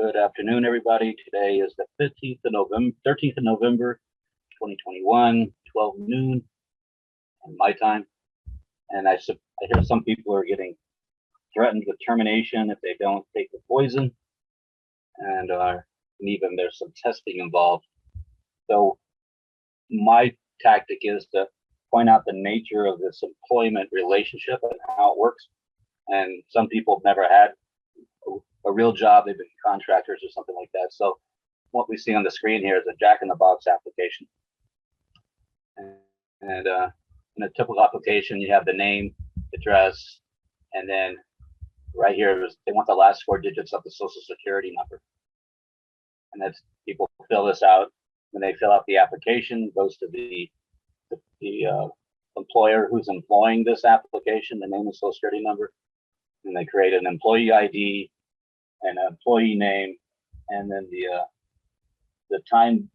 Good afternoon, everybody. Today is the 13th of November, 2021, 12 noon in my time. And I hear some people are getting threatened with termination if they don't take the poison. And even there's some testing involved. So my tactic is to point out the nature of this employment relationship and how it works. And some people have never had a real job, they've been contractors or something like that. So what we see on the screen here is a Jack-in-the-Box application. And in a typical application, you have the name, address, and then right here, they want the last 4 digits of the social security number. And that's, people fill this out. When they fill out the application, it goes to the employer who's employing this application, the name and social security number. And they create an employee ID, an employee name, and then the time,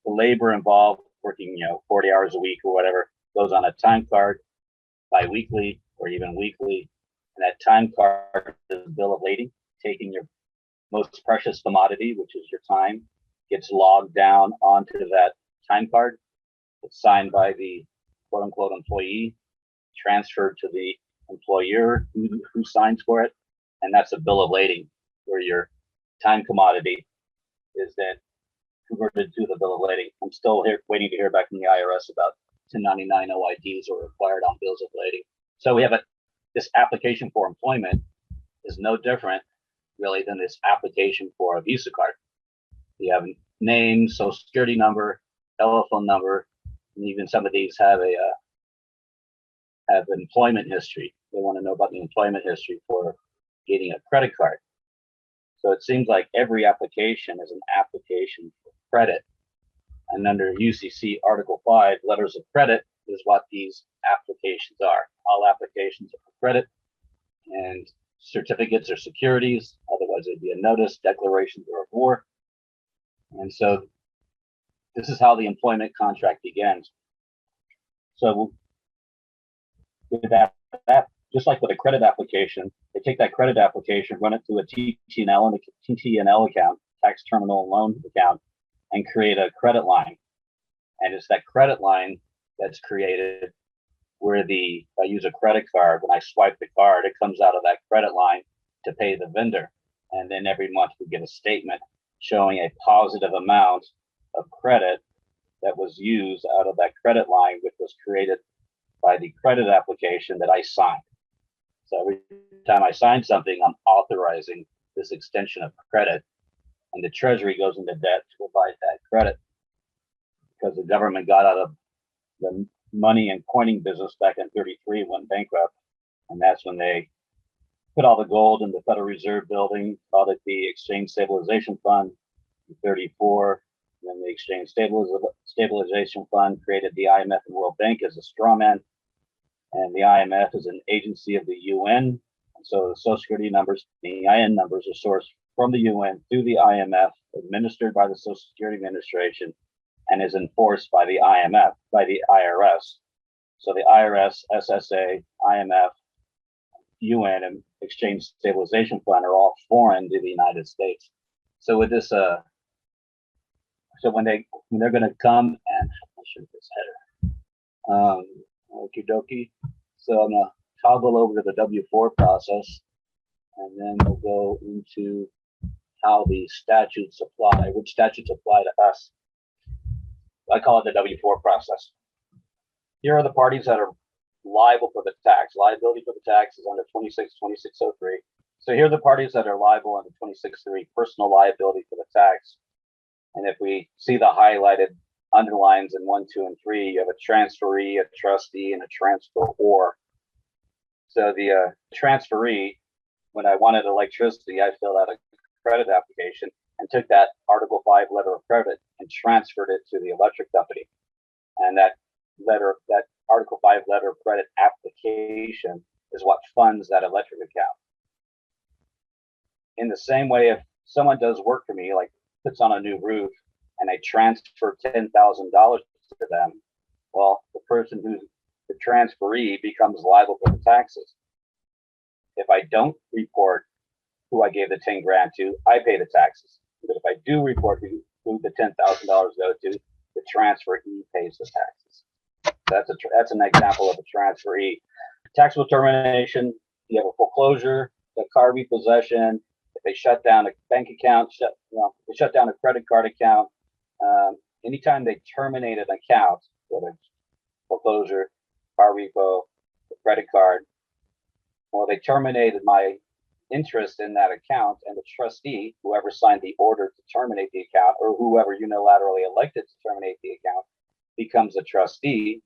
the labor involved, working 40 hours a week or whatever, goes on a time card bi-weekly or even weekly. And that time card is a bill of lading, taking your most precious commodity, which is your time, gets logged down onto that time card. It's signed by the quote unquote employee, transferred to the employer who signs for it. And that's a bill of lading, where your time commodity is then converted to the bill of lading. I'm still here waiting to hear back from the IRS about 1099 OIDs are required on bills of lading. So we have this application for employment is no different really than this application for a Visa card. You have name, social security number, telephone number, and even some of these have have employment history. They want to know about the employment history for getting a credit card. So it seems like every application is an application for credit. And under UCC Article 5, letters of credit is what these applications are. All applications are for credit, and certificates are securities. Otherwise, it'd be a notice, declarations are of war. And so this is how the employment contract begins. So with that, just like with a credit application, they take that credit application, run it through a TT&L account, tax terminal loan account, and create a credit line. And it's that credit line that's created where if I use a credit card, when I swipe the card, it comes out of that credit line to pay the vendor. And then every month we get a statement showing a positive amount of credit that was used out of that credit line, which was created by the credit application that I signed. So every time I sign something, I'm authorizing this extension of credit, and the Treasury goes into debt to provide that credit because the government got out of the money and coining business back in '33, went bankrupt, and that's when they put all the gold in the Federal Reserve building, called it the Exchange Stabilization Fund in '34. Then the Exchange Stabilization Fund created the IMF and World Bank as a straw man. And the IMF is an agency of the UN. And so the social security numbers, the EIN numbers, are sourced from the UN through the IMF, administered by the Social Security Administration, and is enforced by the IMF, by the IRS. So the IRS, SSA, IMF, UN, and Exchange Stabilization Fund are all foreign to the United States. So with this, so when they're going to come and I'll show this header. Okie dokie. So I'm gonna toggle over to the W4 process, and then we'll go into how the statutes apply, which statutes apply to us. I call it the W4 process. Here are the parties that are liable for the tax. Liability for the tax is under 2603. So here are the parties that are liable under 26.3, personal liability for the tax. And if we see the highlighted underlines in 1, 2, and 3, you have a transferee, a trustee, and a transferor. So the transferee, when I wanted electricity, I filled out a credit application and took that Article 5 letter of credit and transferred it to the electric company. And that Article 5 letter of credit application is what funds that electric account. In the same way, if someone does work for me, like puts on a new roof, and I transfer $10,000 to them, well, the person who's the transferee becomes liable for the taxes. If I don't report who I gave the 10 grand to, I pay the taxes. But if I do report who the $10,000 go to, the transferee pays the taxes. That's an example of a transferee. Taxable termination, you have a foreclosure, a car repossession, if they shut down a bank account, they shut down a credit card account, anytime they terminate an account, whether it's foreclosure, car repo, the credit card, well, they terminated my interest in that account, and the trustee, whoever signed the order to terminate the account, or whoever unilaterally elected to terminate the account, becomes a trustee,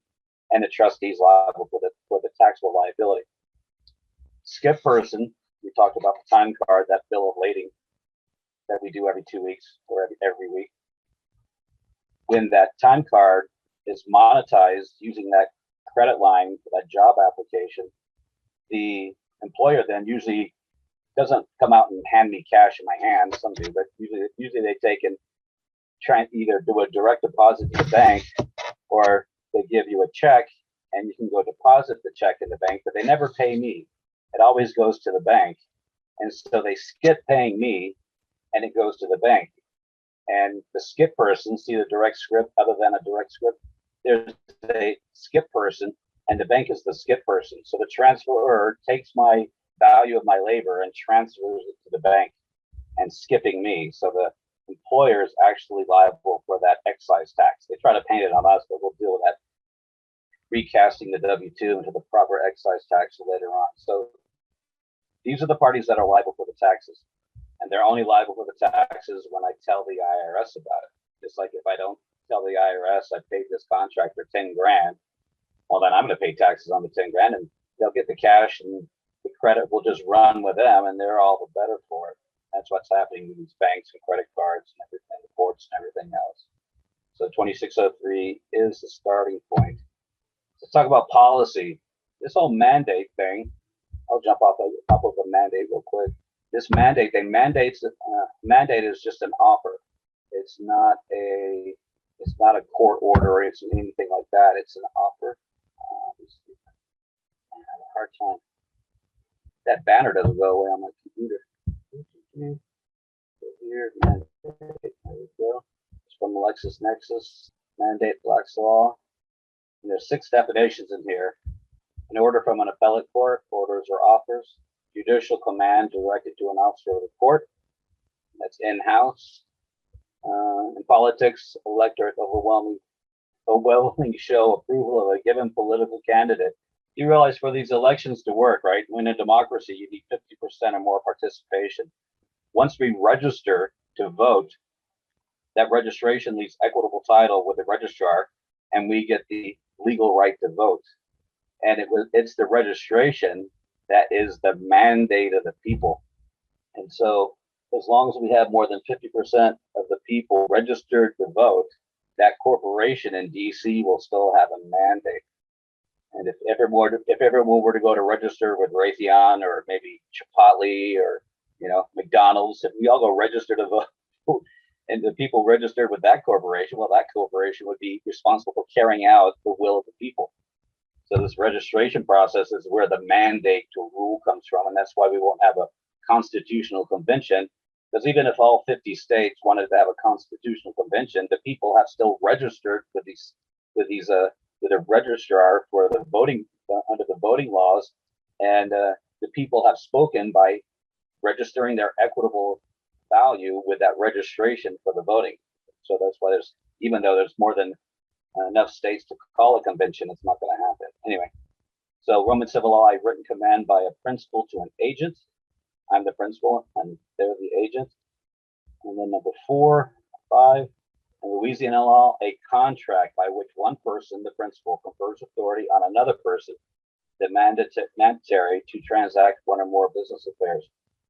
and the trustee is liable for the taxable liability. Skip person, we talked about the time card, that bill of lading that we do every 2 weeks or every week. When that time card is monetized using that credit line for that job application, the employer then usually doesn't come out and hand me cash in my hand. Some do, but usually they take and try and either do a direct deposit to the bank, or they give you a check and you can go deposit the check in the bank, but they never pay me. It always goes to the bank. And so they skip paying me and it goes to the bank. And the skip person, see the direct script other than a direct script, there's a skip person and the bank is the skip person. So the transferor takes my value of my labor and transfers it to the bank and skipping me. So the employer is actually liable for that excise tax. They try to paint it on us, but we'll deal with that, recasting the W-2 into the proper excise tax later on. So these are the parties that are liable for the taxes, and they're only liable for the taxes when I tell the IRS about it. Just like if I don't tell the IRS I paid this contractor 10 grand, well, then I'm going to pay taxes on the 10 grand, and they'll get the cash, and the credit will just run with them, and they're all the better for it. That's what's happening with these banks and credit cards and everything, the courts and everything else. So 2603 is the starting point. Let's talk about policy. This whole mandate thing, I'll jump off of the mandate real quick. This mandate, mandate is just an offer. It's not a court order or it's anything like that. It's an offer. I have a hard time. That banner doesn't go away on my computer. Here, mandate. There we go. It's from LexisNexis, mandate, Black's Law. And there's 6 definitions in here. An order from an appellate court, orders or offers, judicial command directed to an officer of the court. That's in-house. In politics, electorate overwhelming show approval of a given political candidate. You realize for these elections to work, right? In a democracy, you need 50% or more participation. Once we register to vote, that registration leaves equitable title with the registrar, and we get the legal right to vote. And it's the registration that is the mandate of the people. And so as long as we have more than 50% of the people registered to vote, that corporation in DC will still have a mandate. And if everyone were to go to register with Raytheon or maybe Chipotle or McDonald's, if we all go register to vote and the people registered with that corporation, well, that corporation would be responsible for carrying out the will of the people. So this registration process is where the mandate to rule comes from, and that's why we won't have a constitutional convention, because even if all 50 states wanted to have a constitutional convention, the people have still registered with a registrar for the voting under the voting laws, and the people have spoken by registering their equitable value with that registration for the voting. So that's why even though there's more than enough states to call a convention, it's not going to happen. Anyway, so Roman civil law, a written command by a principal to an agent. I'm the principal and they're the agent. And then number 4, 5, in Louisiana law, a contract by which one person, the principal, confers authority on another person, the mandatory to transact one or more business affairs.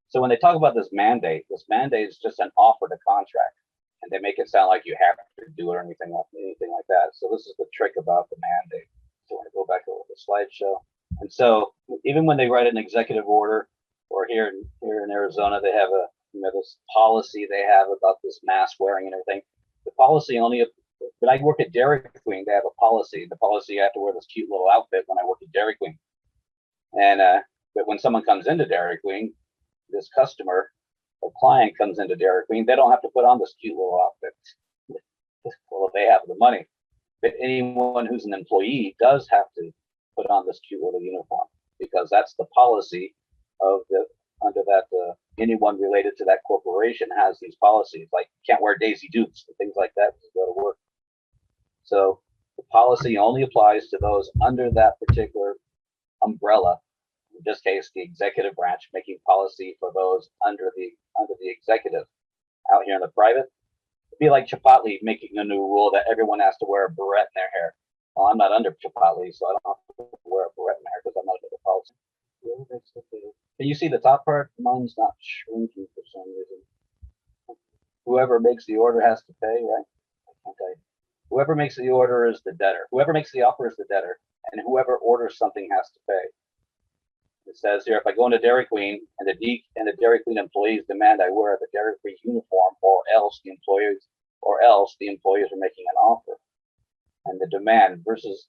So when they talk about this mandate is just an offer to contract. And they make it sound like you have to do it or anything like that. So this is the trick about the mandate. So I want to go back over the slideshow. And so even when they write an executive order, or here in Arizona, they have this policy they have about this mask wearing and everything. The policy only, when I work at Dairy Queen, they have a policy. The policy, I have to wear this cute little outfit when I work at Dairy Queen. And but when someone comes into Dairy Queen, this customer or client comes into Dairy Queen, they don't have to put on this cute little outfit. Well, they have the money. But anyone who's an employee does have to put on this cute little uniform, because that's the policy of the under that anyone related to that corporation has these policies, like can't wear Daisy Dukes and things like that to go to work. So the policy only applies to those under that particular umbrella. In this case, the executive branch making policy for those under the executive. Out here in the private, it'd be like Chipotle making a new rule that everyone has to wear a beret in their hair. Well, I'm not under Chipotle, so I don't have to wear a beret in my hair because I'm not under the policy. Can you see the top part? Mine's not shrinking for some reason. Whoever makes the order has to pay, right? Okay. Whoever makes the order is the debtor. Whoever makes the offer is the debtor, and whoever orders something has to pay. It says here, if I go into Dairy Queen and the Dairy Queen employees demand I wear the Dairy Queen uniform, or else the employees are making an offer. And the demand versus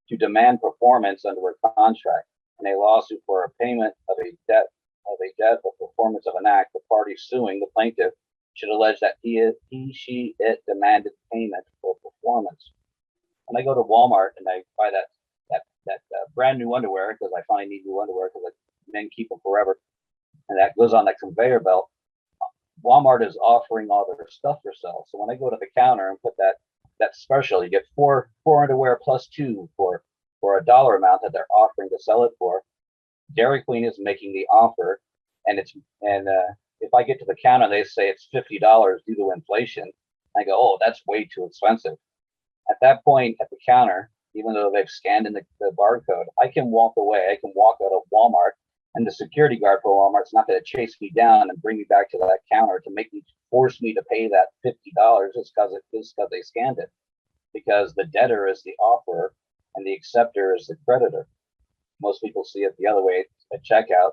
to demand performance under a contract. In a lawsuit for a payment of a debt or performance of an act, the party suing the plaintiff should allege that it demanded payment for performance. When I go to Walmart and I buy that brand new underwear, because I finally need new underwear because men keep them forever, and that goes on that conveyor belt, Walmart is offering all their stuff for sale. So when I go to the counter and put that special, you get four underwear plus two for a dollar amount that they're offering to sell it for. Dairy Queen is making the offer, and if I get to the counter and they say it's $50 due to inflation, I go, oh, that's way too expensive. At that point at the counter, even though they've scanned in the barcode, I can walk away. I can walk out of Walmart, and the security guard for Walmart's not going to chase me down and bring me back to that counter to force me to pay that $50 just because they scanned it. Because the debtor is the offerer and the acceptor is the creditor. Most people see it the other way at checkout.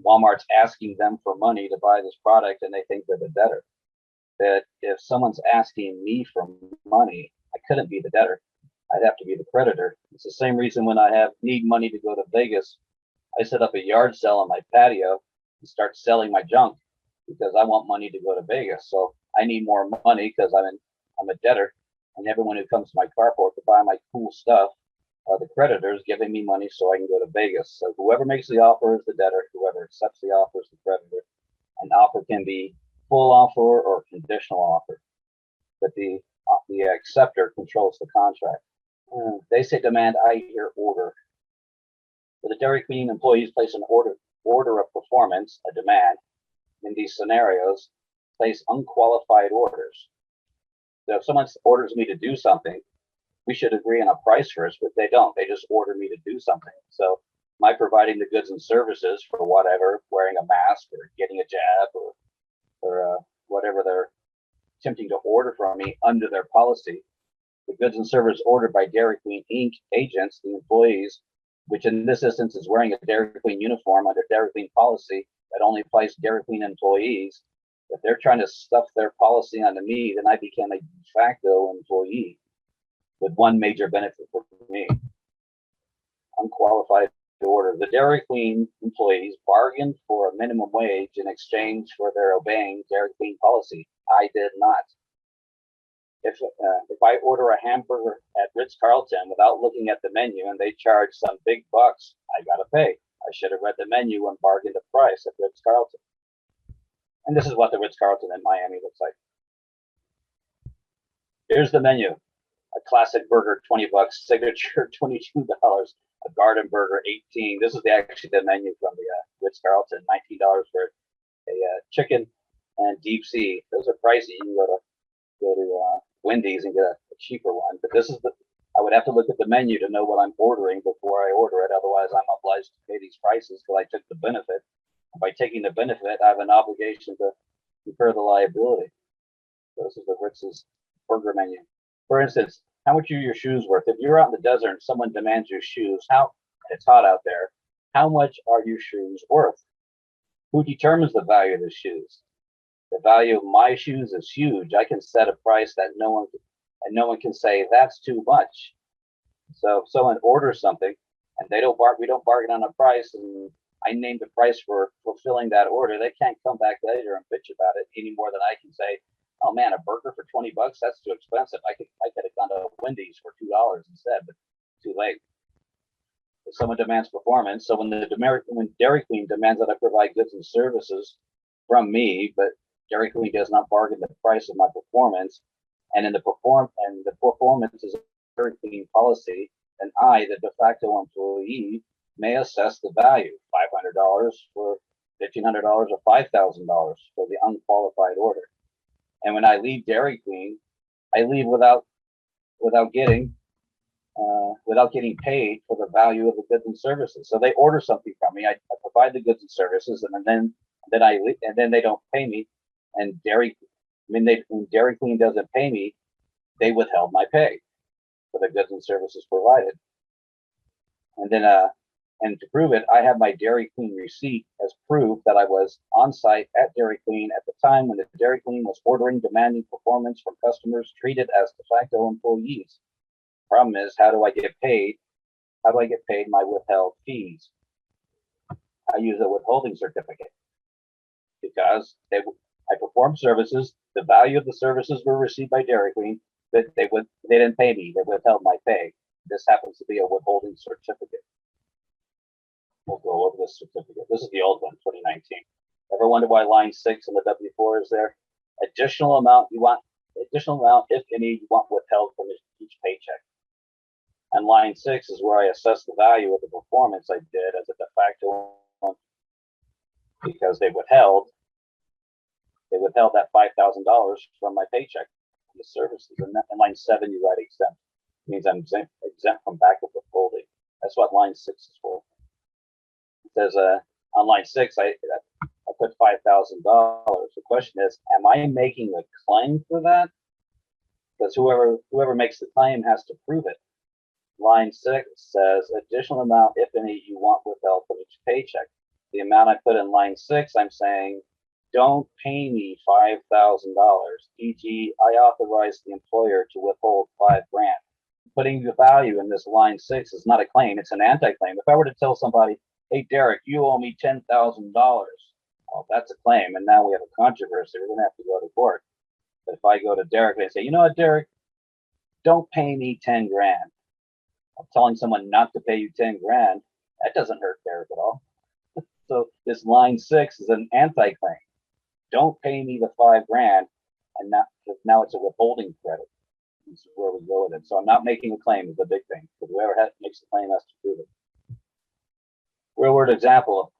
Walmart's asking them for money to buy this product, and they think they're the debtor. That if someone's asking me for money, I couldn't be the debtor. I'd have to be the creditor. It's the same reason when I need money to go to Vegas, I set up a yard sale on my patio and start selling my junk because I want money to go to Vegas. So I need more money because I'm a debtor, and everyone who comes to my carport to buy my cool stuff are the creditors giving me money so I can go to Vegas. So whoever makes the offer is the debtor. Whoever accepts the offer is the creditor. An offer can be full offer or conditional offer, but the acceptor controls the contract. They say demand, I hear order. For the Dairy Queen employees place an order of performance, a demand. In these scenarios, place unqualified orders. So if someone orders me to do something, we should agree on a price first, but they don't. They just order me to do something. So am I providing the goods and services for whatever, wearing a mask or getting a jab or whatever they're attempting to order from me under their policy? The goods and services ordered by Dairy Queen Inc. agents, the employees, which in this instance is wearing a Dairy Queen uniform under Dairy Queen policy that only applies to Dairy Queen employees. If they're trying to stuff their policy onto me, then I became a de facto employee with one major benefit for me. Unqualified order. The Dairy Queen employees bargained for a minimum wage in exchange for their obeying Dairy Queen policy. I did not. If I order a hamburger at Ritz-Carlton without looking at the menu and they charge some big bucks, I gotta pay. I should have read the menu and bargained a price at Ritz-Carlton. And this is what the Ritz-Carlton in Miami looks like. Here's the menu. A classic burger, 20 bucks, signature, $22, a garden burger, 18. This is actually the menu from the Ritz-Carlton, $19 for a chicken and deep sea. Those are pricey. You can go to Wendy's and get a cheaper one, but this is I would have to look at the menu to know what I'm ordering before I order it. Otherwise, I'm obliged to pay these prices because I took the benefit. By taking the benefit, I have an obligation to incur the liability. So this is the Ritz's burger menu. For instance, how much are your shoes worth? If you're out in the desert and someone demands your shoes, it's hot out there, how much are your shoes worth? Who determines the value of the shoes? The value of my shoes is huge. I can set a price that no one can say that's too much. So if someone orders something and we don't bargain on a price, and I named a price for fulfilling that order. They can't come back later and bitch about it any more than I can say, oh man, a burger for 20 bucks, that's too expensive. I could have gone to Wendy's for $2 instead, but too late. If someone demands performance, so when Dairy Queen demands that I provide goods and services from me, but Dairy Queen does not bargain the price of my performance, and the performance is a Dairy Queen policy, and I, the de facto employee, may assess the value, $500 for $1,500 or $5,000 for the unqualified order. And when I leave Dairy Queen, I leave without getting paid for the value of the goods and services. So they order something from me, I provide the goods and services, and then they don't pay me. And when Dairy Queen doesn't pay me, they withheld my pay for the goods and services provided. And then and to prove it, I have my Dairy Queen receipt as proof that I was on site at Dairy Queen at the time when the Dairy Queen was demanding performance from customers treated as de facto employees. Problem is, how do I get paid? How do I get paid my withheld fees? I use a withholding certificate because I performed services. The value of the services were received by Dairy Queen, but they didn't pay me. They withheld my pay. This happens to be a withholding certificate. We'll go over this certificate. This is the old one, 2019. Ever wonder why line 6 in the W-4 is there? Additional amount, if any, you want withheld from each paycheck. And line 6 is where I assess the value of the performance I did as a de facto, because they withheld that $5,000 from my paycheck for the services. And in line 7, you write exempt. It means I'm exempt from backup withholding. That's what line 6 is for. It says on line 6, I put $5,000. The question is, am I making a claim for that? Because whoever makes the claim has to prove it. Line 6 says additional amount, if any, you want withheld from each paycheck. The amount I put in line 6, I'm saying, don't pay me $5,000. E.g., I authorize the employer to withhold $5,000. Putting the value in this line 6 is not a claim; it's an anti-claim. If I were to tell somebody, "Hey, Derek, you owe me $10,000," well, that's a claim, and now we have a controversy. We're going to have to go to court. But if I go to Derek and say, "You know what, Derek, don't pay me $10,000," I'm telling someone not to pay you $10,000. That doesn't hurt Derek at all. So this line 6 is an anti-claim. Don't pay me the $5,000, and now it's a withholding credit. This is where we go with it. So I'm not making a claim is the big thing. But whoever makes the claim has to prove it. Real world example: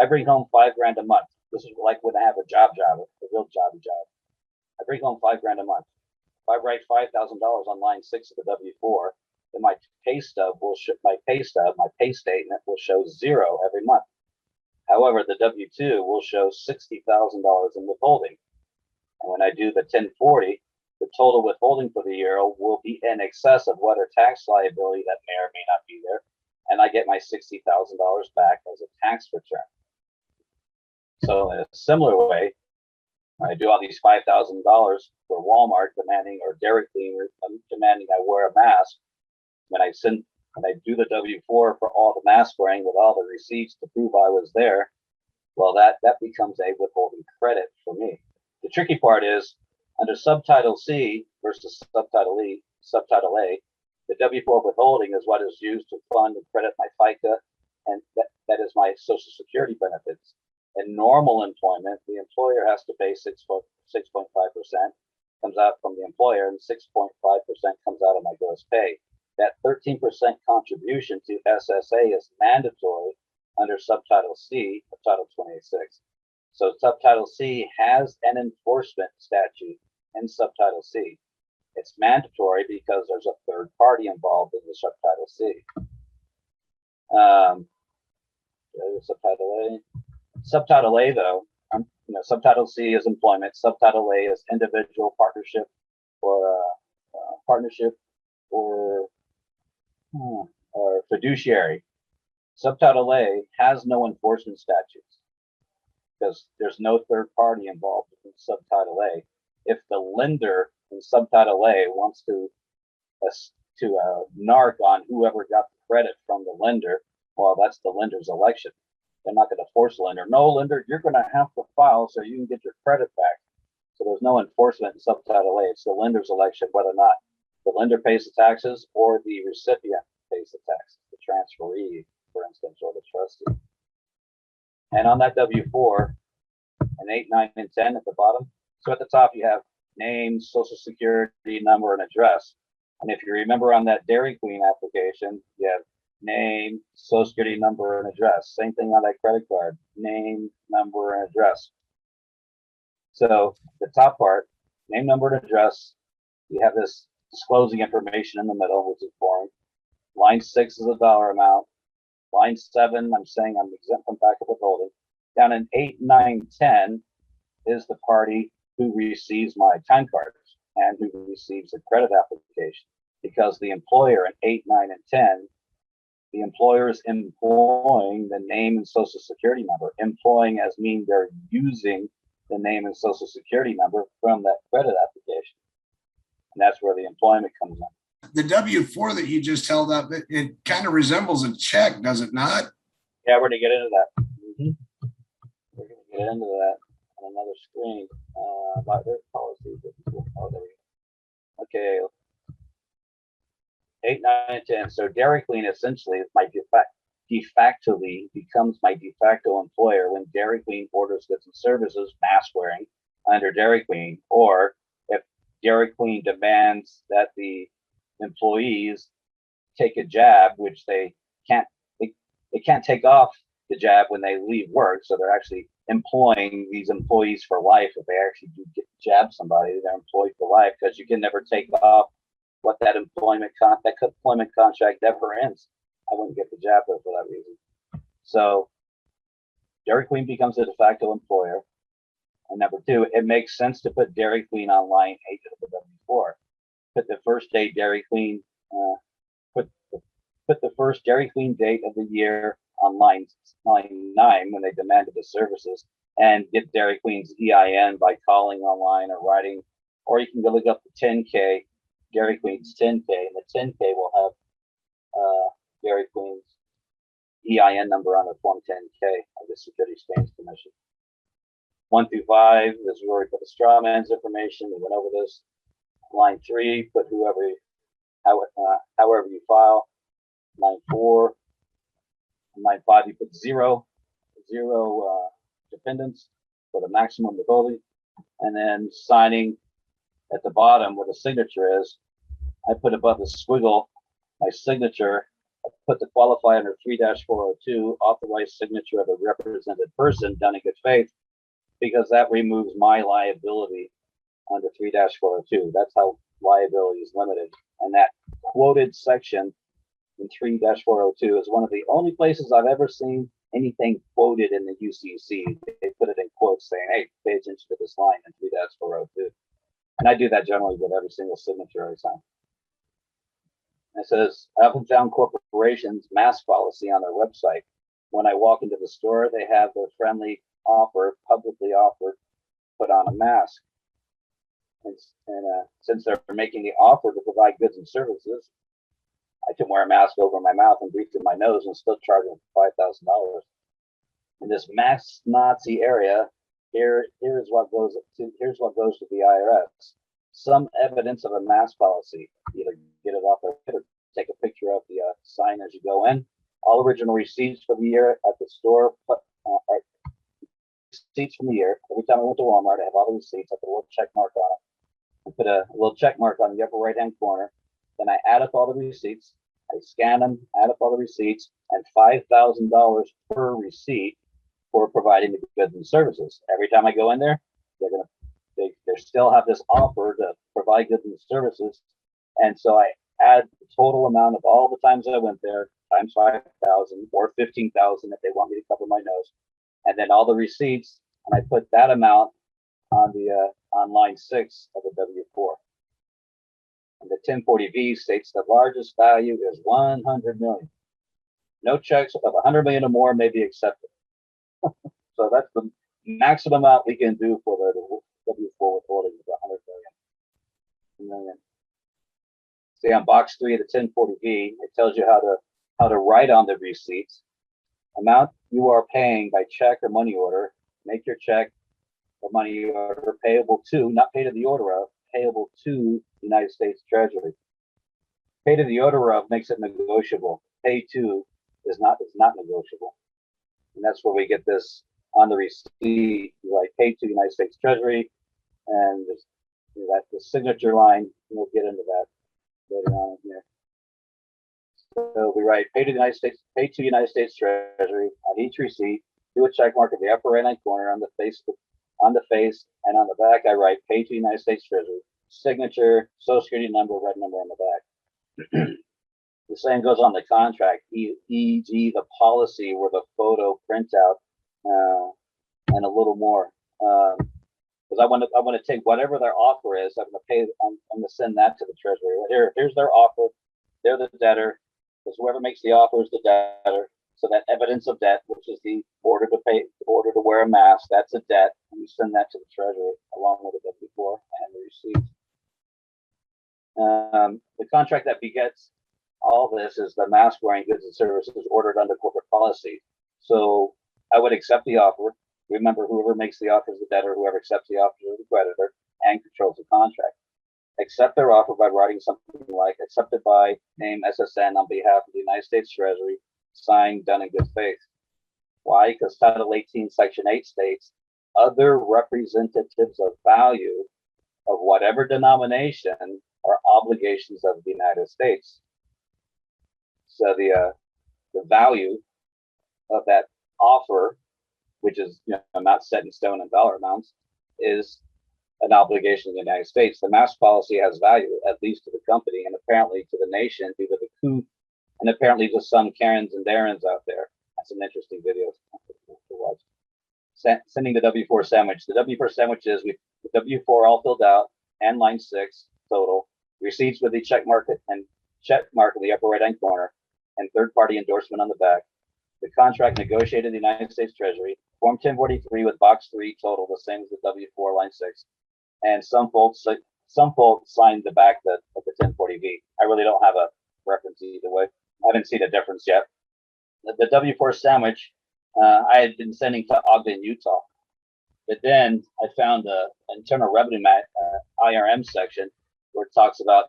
I bring home $5,000 a month. This is like when I have a job, a real job. I bring home $5,000 a month. If I write $5,000 on line 6 of the W-4, then my pay statement will show 0 every month. However, the W-2 will show $60,000 in withholding. And when I do the 1040, the total withholding for the year will be in excess of whatever tax liability that may or may not be there. And I get my $60,000 back as a tax return. So in a similar way, I do all these $5,000 for Walmart demanding, or Dairy Queen demanding I wear a mask. When I do the W-4 for all the mask wearing with all the receipts to prove I was there, well, that becomes a withholding credit for me. The tricky part is, under Subtitle C versus Subtitle A, the W-4 withholding is what is used to fund and credit my FICA, and that is my Social Security benefits. In normal employment, the employer has to pay 6.5%, comes out from the employer, and 6.5% comes out of my gross pay. That 13% contribution to SSA is mandatory under Subtitle C of Title 26. So Subtitle C has an enforcement statute in Subtitle C. It's mandatory because there's a third party involved in the Subtitle C. Subtitle A. Subtitle A, though, Subtitle C is employment. Subtitle A is individual, partnership, or fiduciary. Subtitle A has no enforcement statutes because there's no third party involved in Subtitle A. If the lender in Subtitle A wants to narc on whoever got the credit from the lender, well, that's the lender's election. They're not going to force the lender. No, lender, you're going to have to file so you can get your credit back. So there's no enforcement in Subtitle A. It's the lender's election whether or not the lender pays the taxes or the recipient pays the taxes, the transferee, for instance, or the trustee. And on that W-4, an 8, 9, and 10 at the bottom. So at the top, you have name, social security number, and address. And if you remember on that Dairy Queen application, you have name, social security number, and address. Same thing on that credit card, name, number, and address. So the top part, name, number, and address, you have this disclosing information in the middle, which is boring. Line 6 is a dollar amount. Line 7, I'm saying I'm exempt from backup withholding. Down in 8, 9, 10 is the party who receives my time cards and who receives the credit application. Because the employer in 8, 9, and 10, the employer is employing the name and social security number. Employing as mean they're using the name and social security number from that credit application. And that's where the employment comes in. The W-4 that you just held up, it kind of resembles a check, does it not? Yeah, we're going to get into that. We're going to get into that on another screen. About their policies. Oh, there we go. Okay. 8, 9, and 10. So Dairy Queen essentially is my de facto becomes my de facto employer when Dairy Queen orders goods and services, mask wearing, under Dairy Queen, or if Dairy Queen demands that the employees take a jab, which they can't take off the jab when they leave work, so they're actually employing these employees for life. If they actually do jab somebody, they're employed for life, because you can never take off what that employment contract never ends. I wouldn't get the jab though for that reason. So Dairy Queen becomes a de facto employer. And number 2, it makes sense to put Dairy Queen on line 8 of the W-4. Put the first day Dairy Queen, put the first Dairy Queen date of the year on line 9 when they demanded the services, and get Dairy Queen's EIN by calling online or writing, or you can go look up the 10K, Dairy Queen's 10K, and the 10K will have Dairy Queen's EIN number on the Form 10K of the Securities Exchange Commission. 1 through 5 is where we put the straw man's information. We went over this. Line 3, put however you file. Line 4, and line 5, you put zero dependents for the maximum withholding, and then signing at the bottom where the signature is. I put above the squiggle my signature. I put the qualify under 3-402, authorized signature of a represented person done in good faith, because that removes my liability under 3-402. That's how liability is limited. And that quoted section in 3-402 is one of the only places I've ever seen anything quoted in the UCC. They put it in quotes saying, hey, pay attention to this line in 3-402. And I do that generally with every single signature I sign. It says, Allentown Corporation's mask policy on their website. When I walk into the store, they have their friendly offer, publicly offered, put on a mask. And since they're making the offer to provide goods and services, I can wear a mask over my mouth and breathe through my nose and still charge them $5,000. In this mask Nazi area, here's what goes to the IRS. Some evidence of a mask policy. Either get it off or take a picture of the sign as you go in. All original receipts for the year at the store. Receipts from the year. Every time I went to Walmart, I have all the receipts. I put a little check mark on it. I put a little check mark on the upper right-hand corner. Then I add up all the receipts. I scan them, add up all the receipts, and $5,000 per receipt for providing the goods and services. Every time I go in there, they still have this offer to provide goods and services, and so I add the total amount of all the times I went there times 5,000 or 15,000 if they want me to cover my nose, and then all the receipts, and I put that amount on the on line 6 of the W-4. And the 1040V states the largest value is 100 million. No checks of 100 million or more may be accepted. So that's the maximum amount we can do for the W-4 withholding is 100 million. See on box 3 of the 1040V, it tells you how to write on the receipts. Amount you are paying by check or money order. Make your check or money order payable to, not pay to the order of, payable to the United States Treasury. Pay to the order of makes it negotiable. Pay to is not negotiable. And that's where we get this on the receipt, like pay to United States Treasury, and this, that the signature line. We'll get into that later on in here. So we write pay to the United States, pay to United States Treasury on each receipt. Do a check mark in the upper right hand corner on the face, and on the back I write pay to United States Treasury. Signature, Social Security number, red number on the back. The same goes on the contract, e.g. the policy where the photo printout, and a little more. Because I want to take whatever their offer is. I'm going to send that to the Treasury. Here's their offer. They're the debtor. Because whoever makes the offer is the debtor. So that evidence of debt, which is the order to pay, order to wear a mask, that's a debt, and we send that to the Treasury along with the W-4 and the receipt. The contract that begets all this is the mask wearing goods and services ordered under corporate policy. So I would accept the offer. Remember, whoever makes the offer is the debtor, whoever accepts the offer is the creditor, and controls the contract. Accept their offer by writing something like accepted by name SSN on behalf of the United States Treasury, signed, done in good faith. Why? Because Title 18, Section 8 states, other representatives of value of whatever denomination are obligations of the United States. So the value of that offer, which is not set in stone in dollar amounts, is an obligation of the United States. The mask policy has value, at least to the company and apparently to the nation due to the coup, and apparently to some Karens and Darrens out there. That's some interesting videos to watch. Sending the W-4 sandwich. The W-4 sandwich is the W-4 all filled out and line 6 total. Receipts with the check mark in the upper right hand corner and third-party endorsement on the back. The contract negotiated in the United States Treasury. Form 1043 with box 3 total, the same as the W-4 line 6. And some folks signed the back of the 1040V. I really don't have a reference either way. I haven't seen a difference yet. The W-4 sandwich I had been sending to Ogden, Utah. But then I found the Internal Revenue IRM section where it talks about,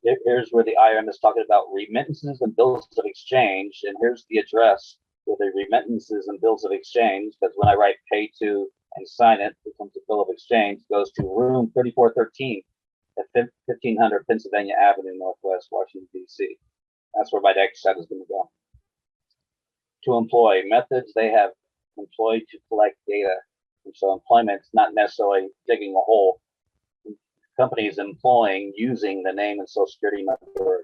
here's where the IRM is talking about remittances and bills of exchange. And here's the address for the remittances and bills of exchange, because when I write pay to and sign it, it becomes a bill of exchange, goes to room 3413 at 1500 Pennsylvania Avenue, Northwest Washington, D.C. That's where my next set is going to go. To employ methods they have employed to collect data. And so employment's not necessarily digging a hole. Companies employing using the name and social security number.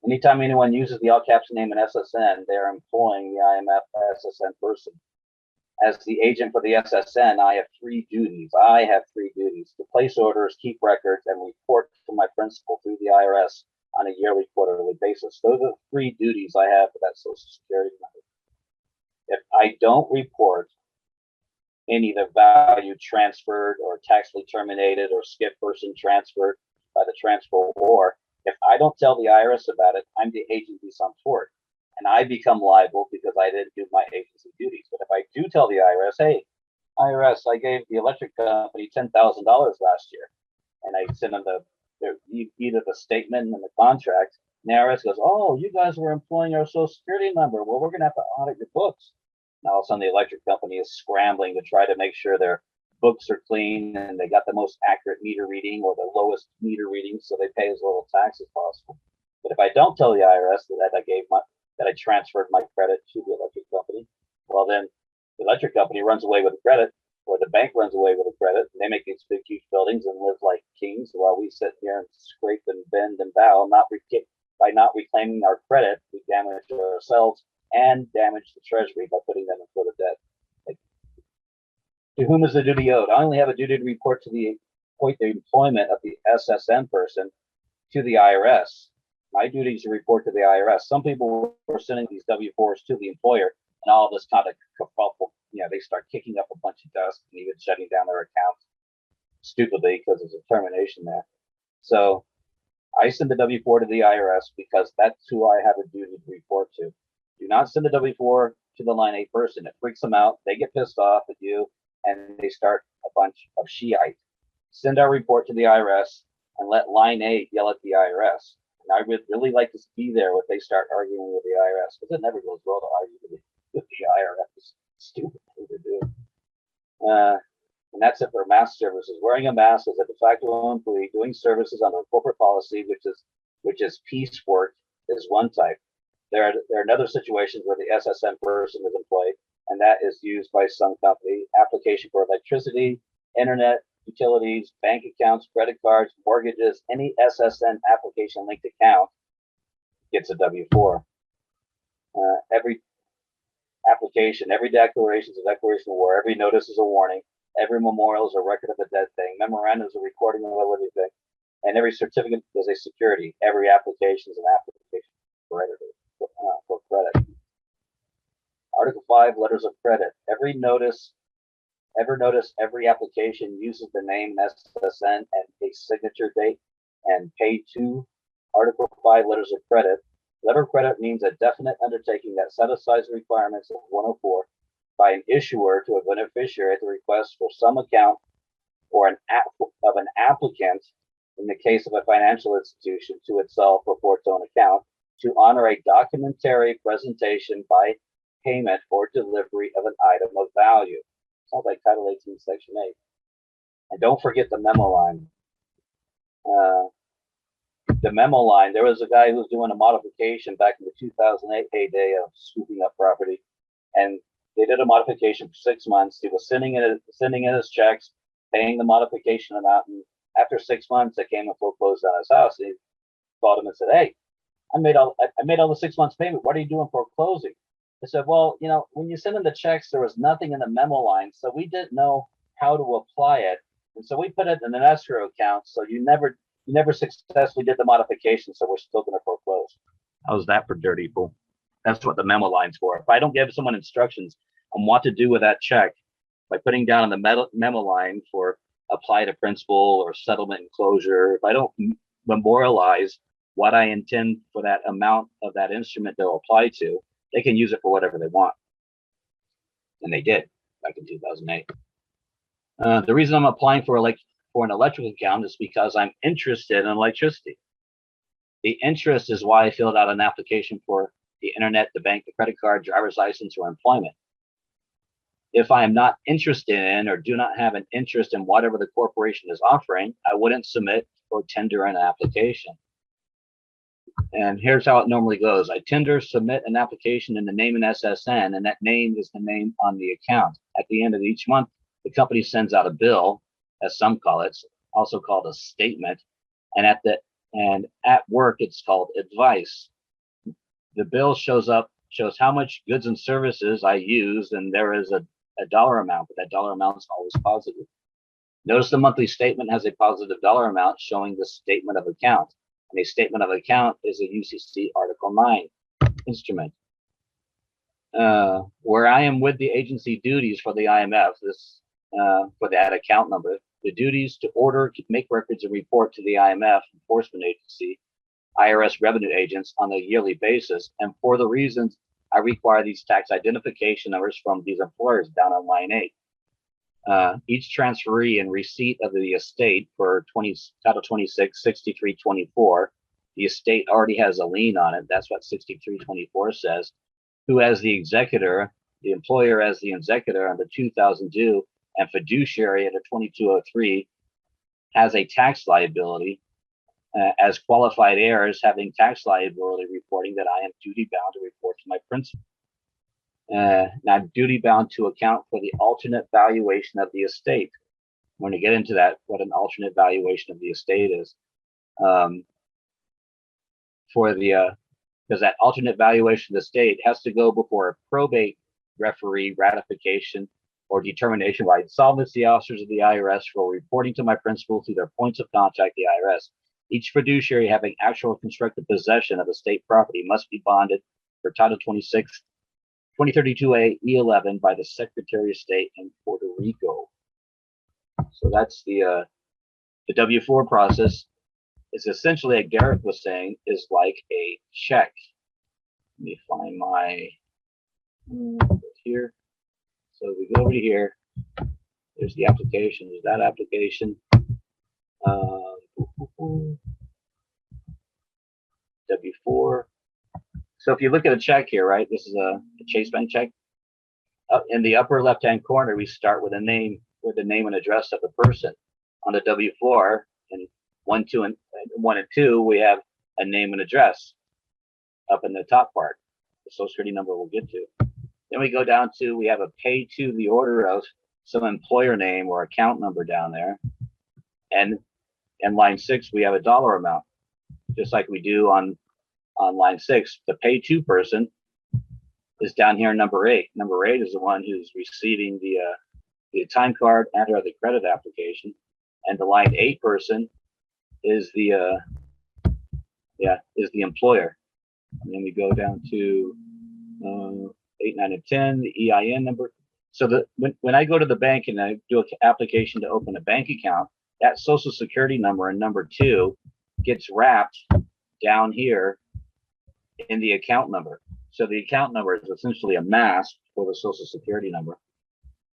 Anytime anyone uses the all caps name and SSN, they are employing the IMF SSN person. As the agent for the SSN, I have three duties. To place orders, keep records, and report to my principal through the IRS on a yearly, quarterly basis. Those are the three duties I have for that social security number. If I don't report any of the value transferred or taxably terminated or skip person transferred by the transfer, or if I don't tell the IRS about it, I'm the agent who's on tort. And I become liable because I didn't do my agency duties. But if I do tell the IRS, hey, IRS, I gave the electric company $10,000 last year, and I send them either the statement and the contract, and the IRS goes, oh, you guys were employing our social security number. Well, we're going to have to audit your books. Now, all of a sudden, the electric company is scrambling to try to make sure their books are clean and they got the most accurate meter reading or the lowest meter reading, so they pay as little tax as possible. But if I don't tell the IRS that I transferred my credit to the electric company, well, then the electric company runs away with the credit, or the bank runs away with the credit, and they make these big, huge buildings and live like kings while we sit here and scrape and bend and bow. By not reclaiming our credit, we damage ourselves and damage the treasury by putting them in further debt. Like, to whom is the duty owed? I only have a duty to report to the employment of the SSN person to the IRS. My duty is to report to the IRS. Some people were sending these W-4s to the employer, and all this kind of kerfuffle, they start kicking up a bunch of dust and even shutting down their accounts stupidly because there's a termination there. So I send the W-4 to the IRS because that's who I have a duty to report to. Do not send a W-4 to the line 8 person. It freaks them out. They get pissed off at you, and they start a bunch of Shiite. Send our report to the IRS and let line 8 yell at the IRS. And I would really like to be there when they start arguing with the IRS, because it never goes well to argue with the IRS. It's a stupid thing to do. And that's it for mask services. Wearing a mask as a de facto employee doing services under a corporate policy, which is piecework, is one type. There are other situations where the SSN person is employed, and that is used by some company. Application for electricity, internet, utilities, bank accounts, credit cards, mortgages, any SSN application linked account gets a W-4. Every application, every declaration is a declaration of war, every notice is a warning, every memorial is a record of a dead thing, memorandum is a recording of a living thing, and every certificate is a security. Every application is an application for credit. Article 5, letters of credit. Every application uses the name SSN and a signature date and pay to Article 5, letters of credit. Letter of credit means a definite undertaking that satisfies the requirements of 104 by an issuer to a beneficiary at the request for some account or an applicant, in the case of a financial institution, to itself or for its own account, to honor a documentary presentation by payment or delivery of an item of value. Sounds like Title 18, Section 8. And don't forget the memo line. The memo line, there was a guy who was doing a modification back in the 2008 heyday of scooping up property, and they did a modification for 6 months. He was sending in his checks, paying the modification amount, and after 6 months, they came and foreclosed on his house. And he called him and said, "Hey, I made all the 6 months payment. What are you doing foreclosing?" I said, "Well, when you send in the checks, there was nothing in the memo line, so we didn't know how to apply it, and so we put it in an escrow account. So you never successfully did the modification, so we're still going to foreclose." How's that for dirty pool? That's what the memo line's for. If I don't give someone instructions on what to do with that check by putting down on the memo line for apply to principal or settlement and closure, if I don't memorialize what I intend for that amount of that instrument to apply to, they can use it for whatever they want. And they did back in 2008. The reason I'm applying for an electrical account is because I'm interested in electricity. The interest is why I filled out an application for the internet, the bank, the credit card, driver's license, or employment. If I am not interested in or do not have an interest in whatever the corporation is offering, I wouldn't submit or tender an application. And here's how it normally goes. I submit an application in the name in SSN, and that name is the name on the account. At the end of each month, the company sends out a bill, as some call it, also called a statement, and at work it's called advice. The bill shows how much goods and services I used, and there is a dollar amount, but that dollar amount is always positive. Notice the monthly statement has a positive dollar amount showing the statement of account. And a statement of account is a UCC Article 9 instrument. Where I am with the agency duties for the IMF, for that account number, the duties to order, make records, and report to the IMF enforcement agency, IRS revenue agents on a yearly basis. And for the reasons I require these tax identification numbers from these employers down on line 8. Each transferee in receipt of the estate for Title 26, 6324, the estate already has a lien on it. That's what 6324 says. Who as the executor, the employer as the executor under 2002 and fiduciary under 2203 has a tax liability as qualified heirs having tax liability reporting that I am duty bound to report to my principal. Now, duty bound to account for the alternate valuation of the estate. When we get into that, what an alternate valuation of the estate is, because that alternate valuation of the estate has to go before a probate referee ratification or determination by insolvency officers of the IRS for reporting to my principal through their points of contact, the IRS. Each fiduciary having actual constructive possession of estate property must be bonded for Title 26, 2032A E11 by the Secretary of State in Puerto Rico. So that's the W-4 process. It's essentially, like Gareth was saying, is like a check. Let me find my here. So we go over to here. There's the application. There's that application. W4. So if you look at a check here, right? This is a Chase Bank check. Up in the upper left-hand corner, we start with a name, with the name and address of the person. On the W4, and 1, 2, and 2, we have a name and address up in the top part. The social security number we'll get to. Then we go down to, we have a pay to the order of some employer name or account number down there. And in line 6, we have a dollar amount, just like we do on line 6. The pay to person is down here in number 8. Number 8 is the one who's receiving the time card and or the credit application. And the line 8 person is the employer. And then we go down to 8, 9, and 10, the EIN number. So when I go to the bank and I do an application to open a bank account, that social security number in number 2 gets wrapped down here in the account number. So the account number is essentially a mask for the social security number.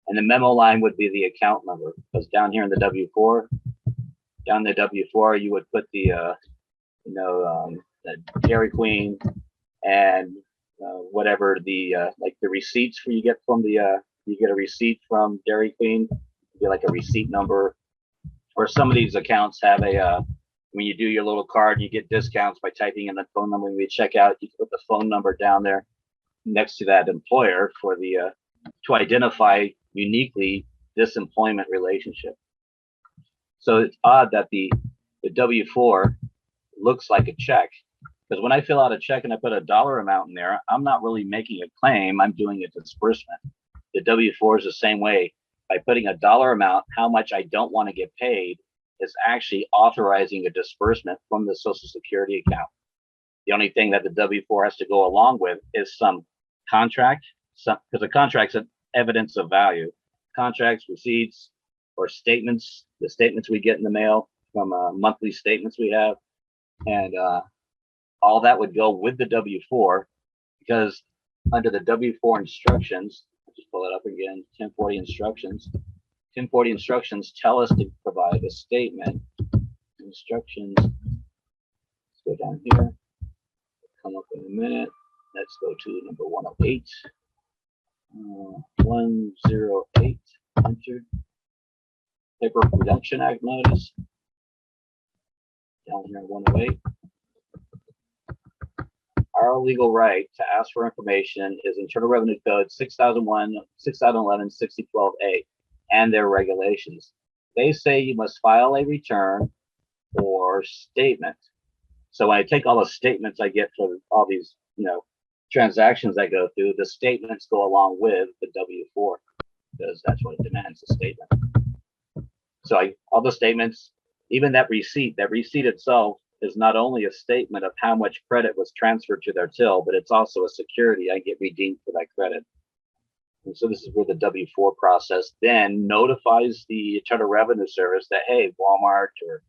And the memo line would be the account number, because down here in the W4, down the W4, you would put the Dairy Queen and whatever the like the receipts you get from the you get a receipt from Dairy Queen, you get like a receipt number. Or some of these accounts have a when you do your little card, you get discounts by typing in the phone number. When we check out, you can put the phone number down there next to that employer for the to identify uniquely this employment relationship. So it's odd that the W4 looks like a check, because when I fill out a check and I put a dollar amount in there, I'm not really making a claim, I'm doing a disbursement. The W4 is the same way. By putting a dollar amount, how much I don't want to get paid, is actually authorizing a disbursement from the Social Security account. The only thing that the W4 has to go along with is some contract, because a contract's an evidence of value. Contracts, receipts, or statements, the statements we get in the mail from monthly statements we have, and all that would go with the W4, because under the W4 instructions, I'll just pull it up again, 1040 instructions. 1040 instructions tell us to provide a statement. Instructions, let's go down here, come up in a minute. Let's go to number 108. 108, enter. Paper Production Act notice. Down here in 108. Our legal right to ask for information is Internal Revenue Code 6001, 6011, 6012A, and their regulations. They say you must file a return or statement. So when I take all the statements I get for all these, transactions I go through, the statements go along with the W4, because that's what it demands, a statement. So all the statements, even that receipt itself is not only a statement of how much credit was transferred to their till, but it's also a security I get redeemed for that credit. And so this is where the W4 process then notifies the Internal Revenue Service that, hey, Walmart or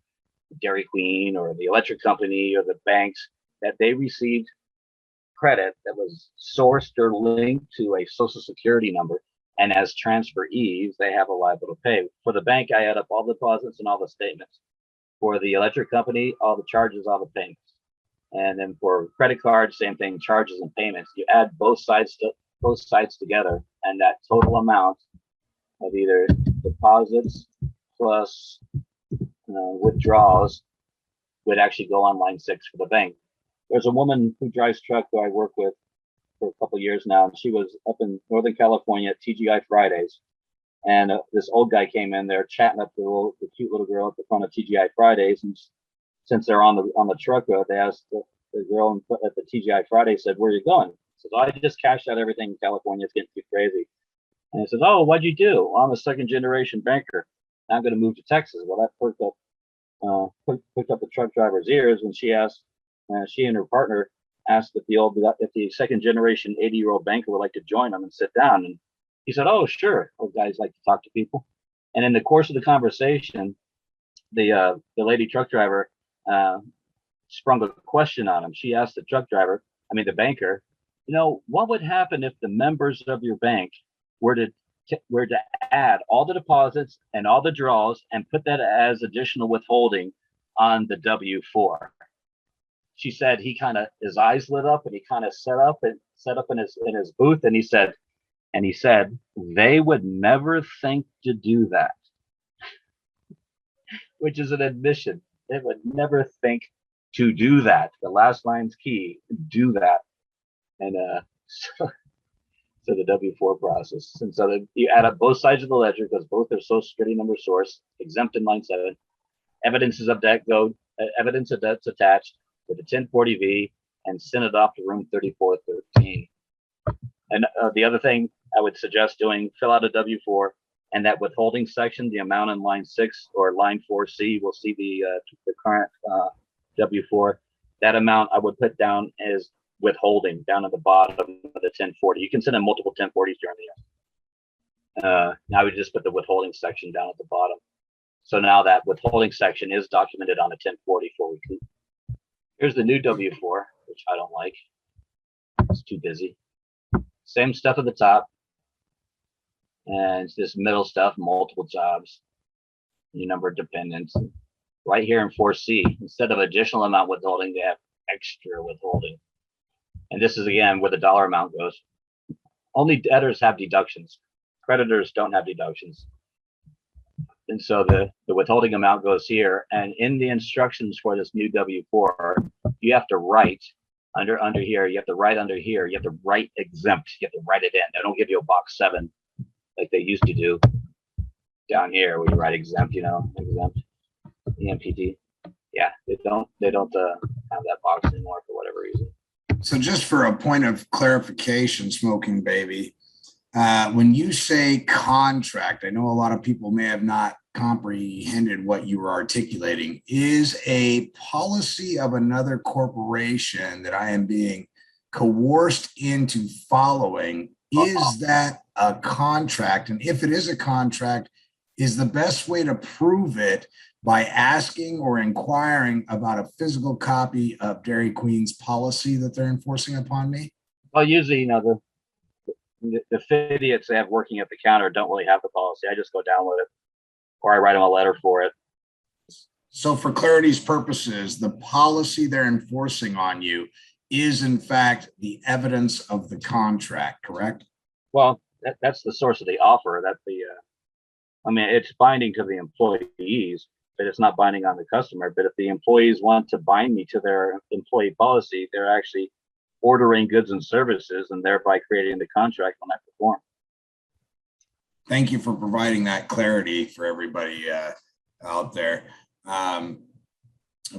Dairy Queen or the electric company or the banks, that they received credit that was sourced or linked to a social security number, and as transferees they have a liable to pay. For the bank, I add up all the deposits and all the statements. For the electric company, all the charges, all the payments. And then for credit cards, same thing, charges and payments. You add both sides together, and that total amount of either deposits plus withdrawals would actually go on line 6 for the bank. There's a woman who drives truck who I work with for a couple of years now, and she was up in Northern California at TGI Fridays, and this old guy came in there chatting up the cute little girl at the front of TGI Fridays, and since they're on the truck road, they asked the girl at the TGI Fridays, said, "Where are you going?" Says, "I just cashed out everything in California. It's getting too crazy." And he says, "Oh, what'd you do?" "Well, I'm a second-generation banker. I'm going to move to Texas." Well, that perked up the truck driver's ears when she asked. She and her partner asked if the second-generation 80-year-old banker would like to join them and sit down. And he said, "Oh, sure. Old guys like to talk to people." And in the course of the conversation, the lady truck driver sprung a question on him. She asked the banker, You know, what would happen if the members of your bank were to add all the deposits and all the draws and put that as additional withholding on the W-4? She said he kind of, his eyes lit up and he kind of set up in his booth, and he said they would never think to do that, which is an admission. They would never think to do that. The last line's key, do that. And so the W-4 process. And so you add up both sides of the ledger because both are social security number source, exempt in line 7, evidences of debt code, evidence of debts attached with the 1040V, and send it off to room 3413. And the other thing I would suggest doing, fill out a W-4, and that withholding section, the amount in line 6 or line 4C, we'll see the current W-4. That amount I would put down as withholding down at the bottom of the 1040. You can send in multiple 1040s during the year. Now we just put the withholding section down at the bottom. So now that withholding section is documented on a 1040 for recoup. Here's the new W-4, which I don't like. It's too busy. Same stuff at the top. And this middle stuff, multiple jobs, new number of dependents. Right here in 4C, instead of additional amount withholding, they have extra withholding. And this is again where the dollar amount goes. Only debtors have deductions. Creditors don't have deductions. And so the withholding amount goes here. And in the instructions for this new W-4, you have to write under here. You have to write under here. You have to write exempt. You have to write it in. They don't give you a box 7 like they used to do down here where you write exempt, exempt, EMPD. Yeah, they don't have that box anymore for whatever reason. So just for a point of clarification, SmokingBaby, when you say contract, I know a lot of people may have not comprehended what you were articulating. Is a policy of another corporation that I am being coerced into following, is that a contract? And if it is a contract, is the best way to prove it by asking or inquiring about a physical copy of Dairy Queen's policy that they're enforcing upon me? Well, usually, the idiots they have working at the counter don't really have the policy. I just go download it, or I write them a letter for it. So for clarity's purposes, the policy they're enforcing on you is in fact the evidence of the contract, correct? Well, that's the source of the offer. That's it's binding to the employees, but it's not binding on the customer. But if the employees want to bind me to their employee policy, they're actually ordering goods and services and thereby creating the contract on that perform. Thank you for providing that clarity for everybody out there.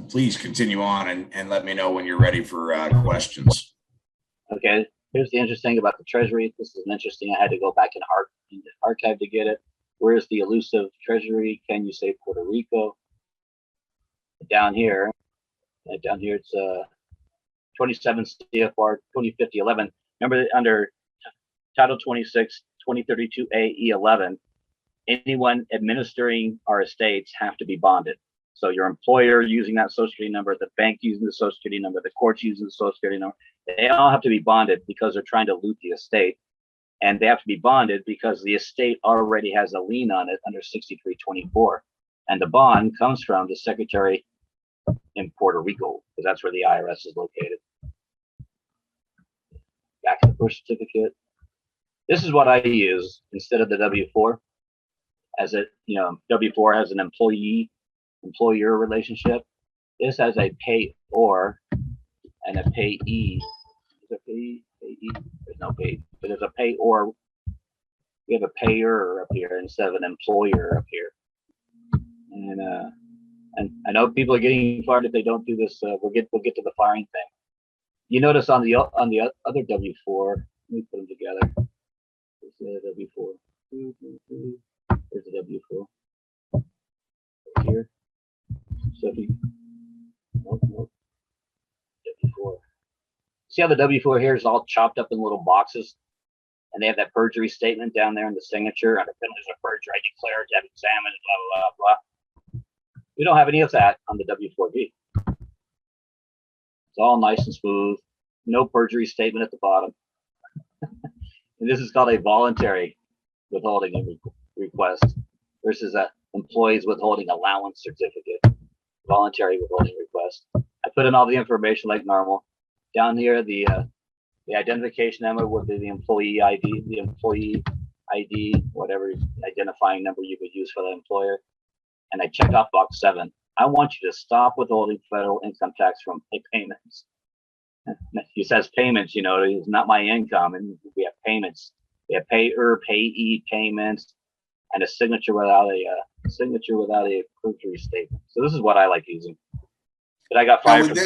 Please continue on and let me know when you're ready for questions. Okay, here's the interesting thing about the Treasury. This is an interesting, I had to go back in the archive to get it. Where's the elusive Treasury? Can you say Puerto Rico? Down here it's 27 CFR 2050-11. Remember that under Title 26, 2032A E11, anyone administering our estates have to be bonded. So your employer using that social security number, the bank using the social security number, the courts using the social security number, they all have to be bonded because they're trying to loot the estate. And they have to be bonded because the estate already has a lien on it under 6324. And the bond comes from the secretary in Puerto Rico, because that's where the IRS is located. Back to the birth certificate. This is what I use instead of the W-4. As W-4 has an employer relationship. This has a payor and a payee. Is it payee? There's no pay, but there's a payor. We have a payer up here instead of an employer up here. And I know people are getting fired if they don't do this. We'll get to the firing thing. You notice on the other W-4. Let me put them together. There's the W-4. There's the W-4 right here. So if you nope. W-4. See how the W-4 here is all chopped up in little boxes, and they have that perjury statement down there in the signature. Under penalties of perjury, I declare to have examined, blah blah blah. We don't have any of that on the W-4B. It's all nice and smooth. no perjury statement at the bottom. And this is called a voluntary withholding request versus a employee's withholding allowance certificate. Voluntary withholding request. I put in all the information like normal. Down here, the identification number would be the employee ID, whatever identifying number you could use for the employer. And I check off box 7. I want you to stop withholding federal income tax from payments. He says payments, you know, it's not my income, and we have payments. We have payee payments, and a signature without a perjury statement. So this is what I like using. But I got fired.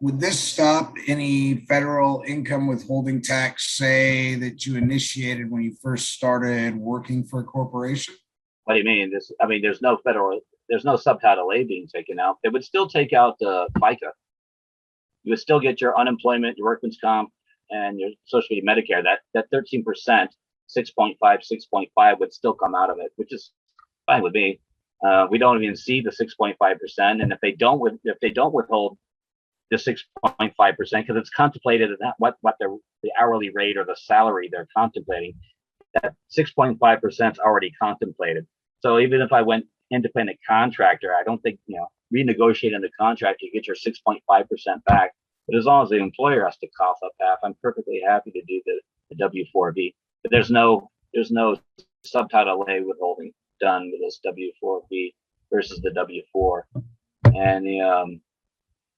Would this stop any federal income withholding tax, say, that you initiated when you first started working for a corporation? What do you mean? There's no subtitle A being taken out. They would still take out FICA. You would still get your unemployment, your workman's comp, and your Social Security Medicare. That 13%, 6.5, 6.5 would still come out of it, which is fine with me. We don't even see the 6.5%, and if they don't withhold the 6.5%, because it's contemplated at what the hourly rate or the salary they're contemplating, that 6.5% is already contemplated. So even if I went independent contractor, I don't think, renegotiating the contract, you get your 6.5% back. But as long as the employer has to cough up half, I'm perfectly happy to do the W4B. But there's no subtitle A withholding done with this W4B versus the W4,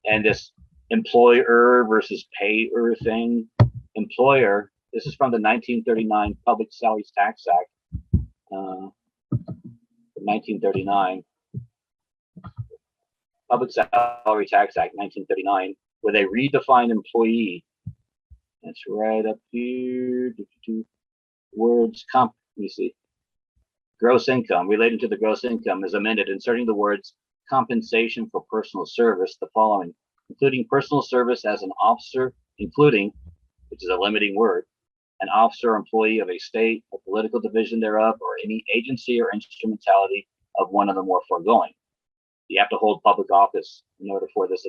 and this employer versus payer thing. Employer. This is from the 1939 Public Salaries Tax Act. 1939 Public Salary Tax Act, 1939, where they redefined employee. That's right up here. Words comp. Let me see. Gross income related to the gross income is amended, inserting the words compensation for personal service. The following, including personal service as an officer, including, which is a limiting word, an officer or employee of a state, a political division thereof, or any agency or instrumentality of one of the more foregoing. You have to hold public office in order for this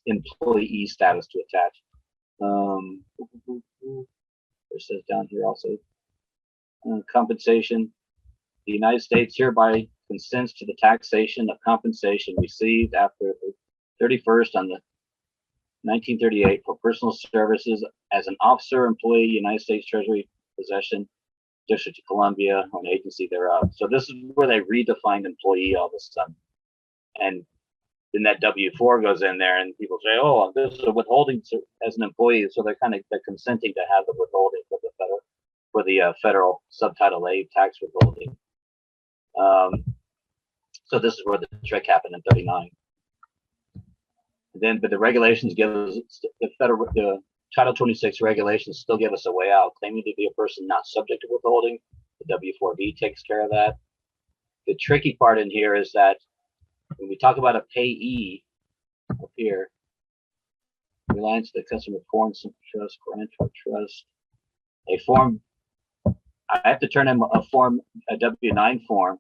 employee status to attach. It says down here also compensation. The United States hereby consents to the taxation of compensation received after the 31st on the 1938 for personal services as an officer, employee, United States Treasury, possession, District of Columbia, or an agency thereof. So this is where they redefined employee all of a sudden. And then that W4 goes in there, and people say, "Oh, this is a withholding as an employee." So they're consenting to have the withholding for the federal subtitle A tax withholding. So this is where the trick happened in 39. But the regulations give us the Title 26 regulations still give us a way out, claiming to be a person not subject to withholding. The W4B takes care of that. The tricky part in here is that when we talk about a payee up here, reliance to the customer form, simple trust, grantor trust, a form. I have to turn in a W9 form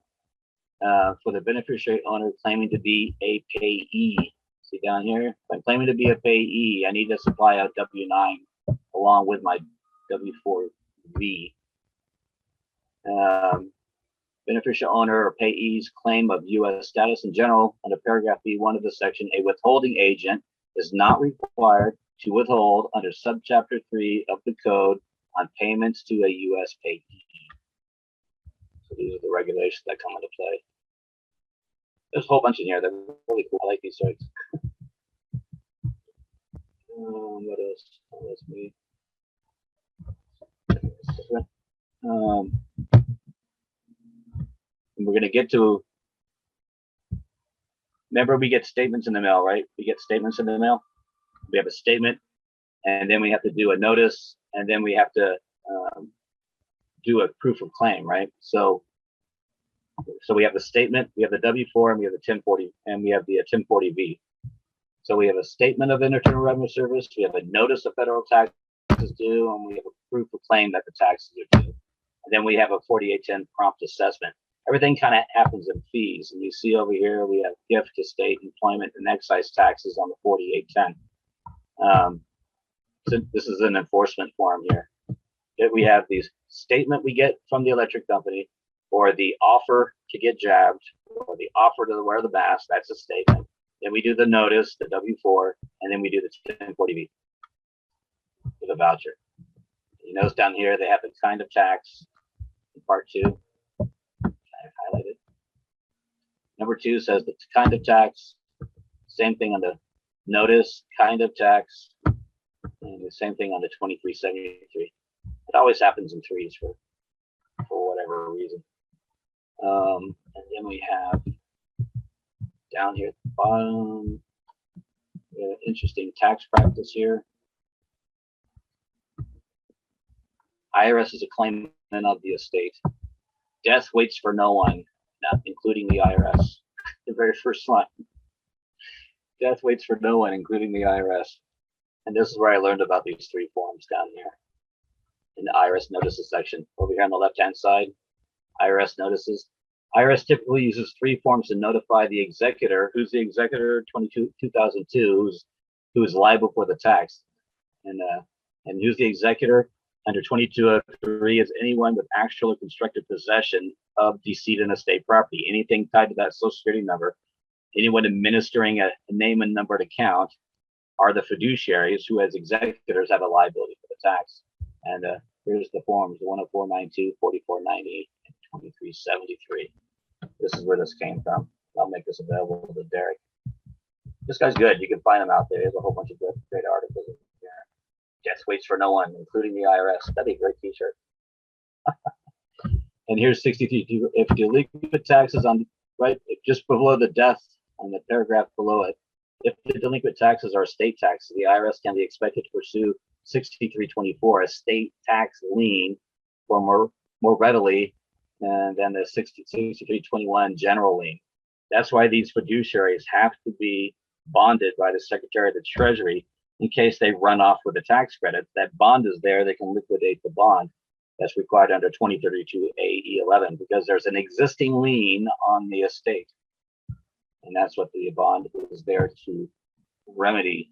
for the beneficiary owner claiming to be a payee. See down here, if I'm claiming to be a payee, I need to supply a W9 along with my W4V. Beneficial owner or payee's claim of U.S. status in general, under paragraph B1 of the section, a withholding agent is not required to withhold under subchapter 3 of the code on payments to a U.S. payee. So these are the regulations that come into play. There's a whole bunch in here. They're really cool. I like these sites. What else? Oh, that's me. And we're going to get to, remember we get statements in the mail, right? We get statements in the mail. We have a statement, and then we have to do a notice, and then we have to do a proof of claim, right? So we have the statement, we have the W4, and we have the 1040, and we have the 1040V. So we have a statement of Internal Revenue Service, we have a notice of federal taxes due, and we have a proof of claim that the taxes are due. And then we have a 4810 prompt assessment. Everything kind of happens in fees. And you see over here, we have gift, estate, employment, and excise taxes on the 4810. this is an enforcement form here. That we have the statement we get from the electric company, or the offer to get jabbed, or the offer to wear the mask. That's a statement. Then we do the notice, the W-4, and then we do the 1040B for the voucher. You notice down here they have the kind of tax in part 2. I highlighted. Number 2 says the kind of tax. Same thing on the notice, kind of tax, and the same thing on the 2373. It always happens in threes for whatever reason. And then we have down here at the bottom, we have an interesting tax practice here. IRS is a claimant of the estate. Death waits for no one, not including the IRS. The very first line. Death waits for no one, including the IRS. And this is where I learned about these 3 forms down here in the IRS notices section. Over here on the left-hand side, IRS notices. IRS typically uses 3 forms to notify the executor. Who's the executor? 2002, who is liable for the tax. And who's the executor? Under 2203 is anyone with actual or constructive possession of decedent estate property. Anything tied to that Social Security number. Anyone administering a name and numbered account are the fiduciaries who, as executors, have a liability for the tax. And here's the forms: 10492, 4490, and 2373. This is where this came from. I'll make this available to Derek. This guy's good. You can find him out there. There's a whole bunch of great articles in there. Death waits for no one, including the IRS. That'd be a great t-shirt. And here's 63. If delinquent taxes on, right, just below the death, on the paragraph below it, if the delinquent taxes are estate taxes, the IRS can be expected to pursue 6324, a state tax lien, for more readily than the 6321 general lien. That's why these fiduciaries have to be bonded by the Secretary of the Treasury in case they run off with a tax credit. That bond is there, they can liquidate the bond. That's required under 2032 AE11 because there's an existing lien on the estate. And that's what the bond is there to remedy.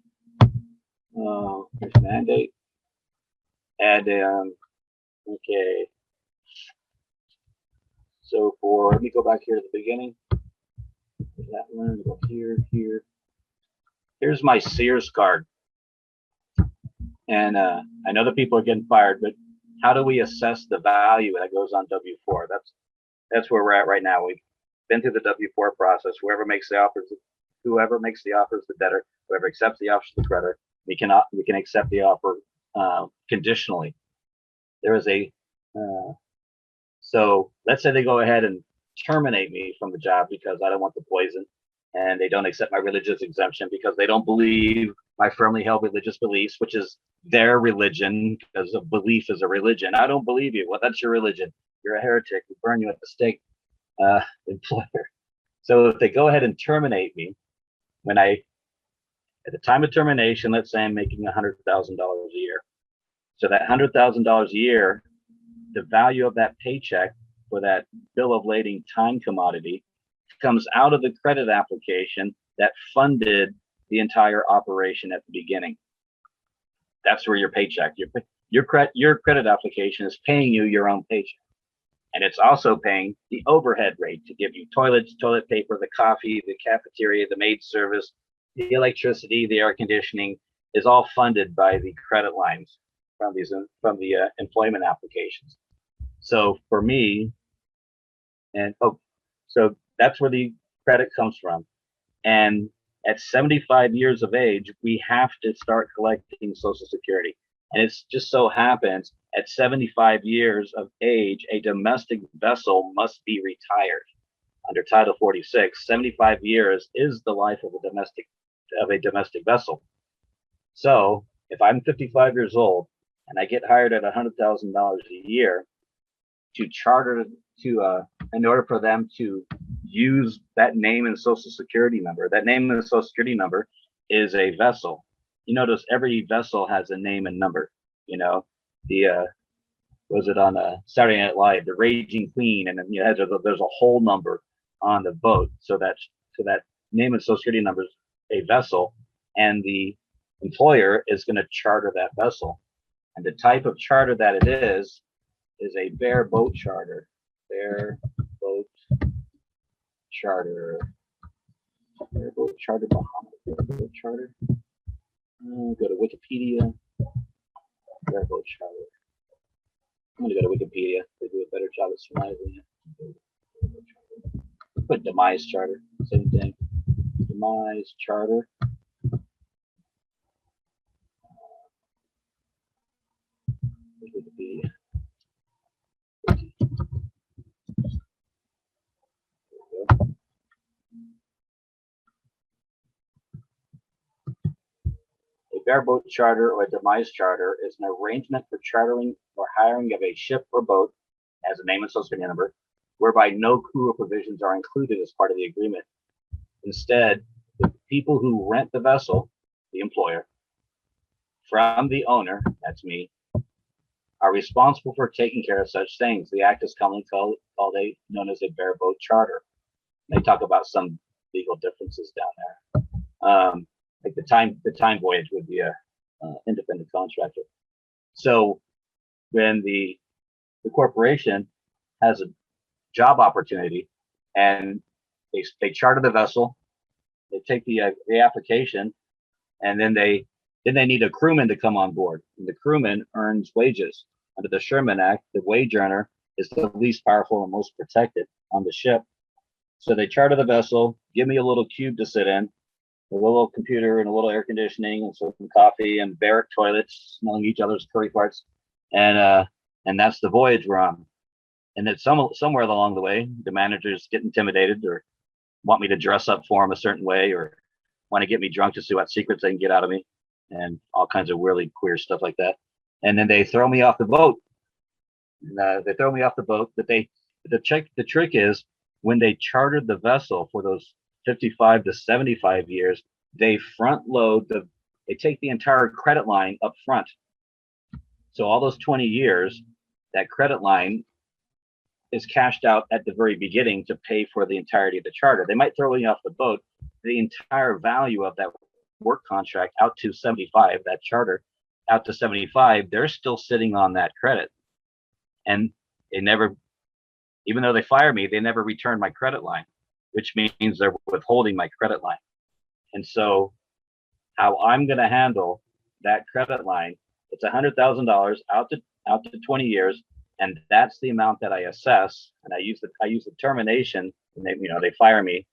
Here's mandate. And okay. So let me go back here to the beginning. That one, go here. Here's my Sears card. And I know that people are getting fired, but how do we assess the value that goes on W-4? That's where we're at right now. We've been through the W-4 process. Whoever makes the offers is the debtor. Whoever accepts the offer is the creditor. We can accept the offer conditionally. There is a so let's say they go ahead and terminate me from the job because I don't want the poison, and they don't accept my religious exemption because they don't believe my firmly held religious beliefs, which is their religion, because a belief is a religion. I don't believe you. Well, that's your religion. You're a heretic. We burn you at the stake, employer. So if they go ahead and terminate me, at the time of termination, let's say I'm making $100,000 a year. So that $100,000 a year, the value of that paycheck for that bill of lading time commodity comes out of the credit application that funded the entire operation at the beginning. That's where your paycheck, your credit application is paying you your own paycheck. And it's also paying the overhead rate to give you toilets, toilet paper, the coffee, the cafeteria, the maid service, the electricity, the air conditioning is all funded by the credit lines from the employment applications. So for me, so that's where the credit comes from. And at 75 years of age, we have to start collecting Social Security. And it's just so happens at 75 years of age, a domestic vessel must be retired. Under Title 46, 75 years is the life of a domestic vessel. So if I'm 55 years old and I get hired at $100,000 a year to charter in order for them to use that name and Social Security number, that name and Social Security number is a vessel. You notice every vessel has a name and number. You know, was it on Saturday Night Live, the Raging Queen, and then there's a whole number on the boat. So that name and Social Security number is a vessel, and the employer is going to charter that vessel. And the type of charter that it is a bareboat charter. Bareboat charter. Bareboat charter Bahamas. Bareboat charter. Go to Wikipedia. Bareboat charter. I'm going to go to Wikipedia. They do a better job of summarizing it. Put demise charter. Same thing. Demise charter. Wikipedia. A bareboat charter or a demise charter is an arrangement for chartering or hiring of a ship or boat, as a name and social number, whereby no crew or provisions are included as part of the agreement. Instead, the people who rent the vessel, the employer, from the owner, that's me, are responsible for taking care of such things. The act is commonly known as a bareboat charter. They talk about some legal differences down there. Like the time voyage would be a independent contractor. So when the corporation has a job opportunity and they charter the vessel, they take the application, and then they need a crewman to come on board. And the crewman earns wages. Under the Sherman Act, the wage earner is the least powerful and most protected on the ship. So they charter the vessel, give me a little cube to sit in, a little computer and a little air conditioning and some coffee and barrack toilets smelling each other's curry farts, and that's the voyage we're on. And then somewhere along the way, the managers get intimidated or want me to dress up for them a certain way or want to get me drunk to see what secrets they can get out of me and all kinds of really queer stuff like that. And then they throw me off the boat. They throw me off the boat. But the trick is when they chartered the vessel for those 55 to 75 years, they front load they take the entire credit line up front. So all those 20 years, that credit line is cashed out at the very beginning to pay for the entirety of the charter. They might throw me off the boat. The entire value of that work contract out to 75, that charter out to 75, they're still sitting on that credit. And they never, even though they fire me, they never return my credit line, which means they're withholding my credit line. And so how I'm going to handle that credit line, it's $100,000 out to 20 years. And that's the amount that I assess. And I use the termination, and they fire me.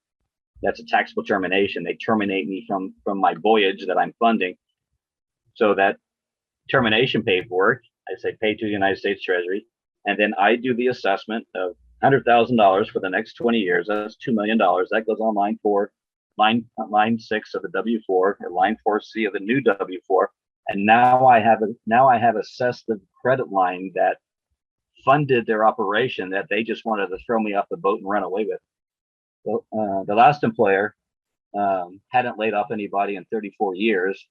That's a taxable termination. They terminate me from my voyage that I'm funding. So that termination paperwork, I say pay to the United States Treasury, and then I do the assessment of $100,000 for the next 20 years. That's $2 million. That goes on line 6 of the W-4 or line 4C of the new W-4. And now I have assessed the credit line that funded their operation that they just wanted to throw me off the boat and run away with. Well, the last employer hadn't laid off anybody in 34 years,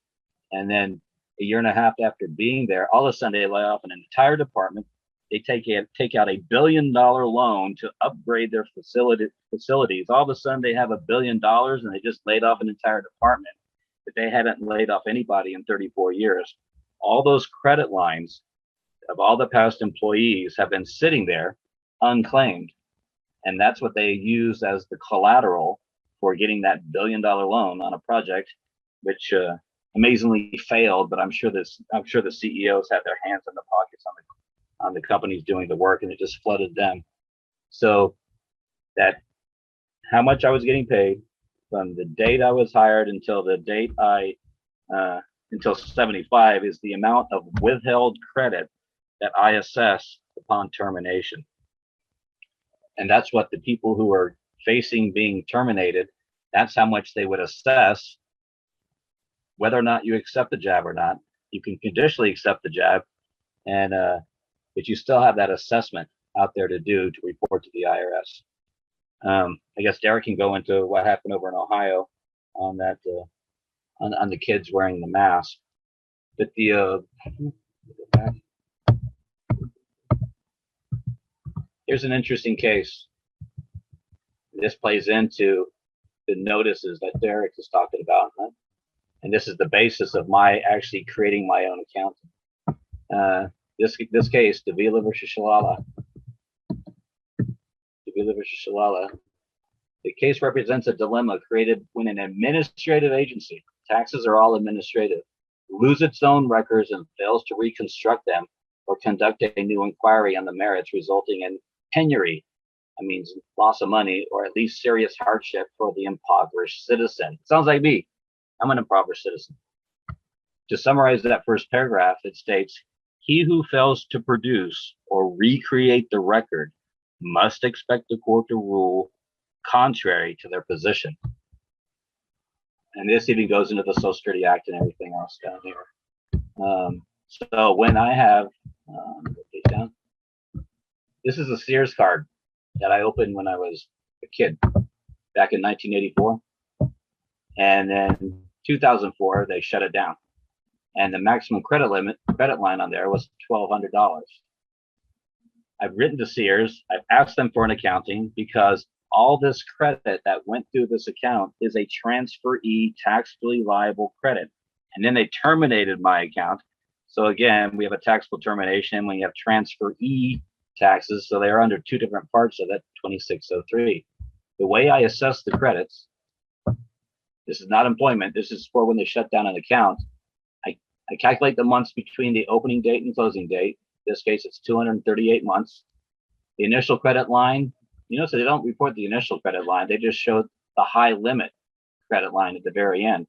and then a year and a half after being there, all of a sudden they lay off an entire department. They take out $1 billion loan to upgrade their facilities. All of a sudden they have $1 billion, and they just laid off an entire department that they hadn't laid off anybody in 34 years. All those credit lines of all the past employees have been sitting there unclaimed. And that's what they use as the collateral for getting that $1 billion loan on a project, which amazingly failed. But I'm sure the CEOs had their hands in the pockets on the companies doing the work, and it just flooded them. So that how much I was getting paid from the date I was hired until the date until 75 is the amount of withheld credit that I assess upon termination. And that's what the people who are facing being terminated, that's how much they would assess whether or not you accept the jab or not. You can conditionally accept the jab, and but you still have that assessment out there to do to report to the IRS. I guess Derek can go into what happened over in Ohio on that on the kids wearing the mask. But here's an interesting case. This plays into the notices that Derek is talking about. And this is the basis of my actually creating my own account. This case, Davila versus Shalala. Davila versus Shalala. The case represents a dilemma created when an administrative agency, taxes are all administrative, loses its own records and fails to reconstruct them or conduct a new inquiry on the merits, resulting in penury. That means loss of money or at least serious hardship for the impoverished citizen. Sounds like me. I'm an impoverished citizen. To summarize that first paragraph, it states, he who fails to produce or recreate the record must expect the court to rule contrary to their position. And this even goes into the Social Security Act and everything else down here. So when I have, down, this is a Sears card that I opened when I was a kid back in 1984. And then 2004, they shut it down. And the maximum credit line on there was $1,200. I've written to Sears. I've asked them for an accounting because all this credit that went through this account is a transferee taxably liable credit. And then they terminated my account. So again, we have a taxable termination when you have transferee taxes. So they're under two different parts of that 2603. The way I assess the credits, this is not employment. This is for when they shut down an account. I calculate the months between the opening date and closing date. In this case, it's 238 months. The initial credit line, so they don't report the initial credit line. They just show the high limit credit line at the very end.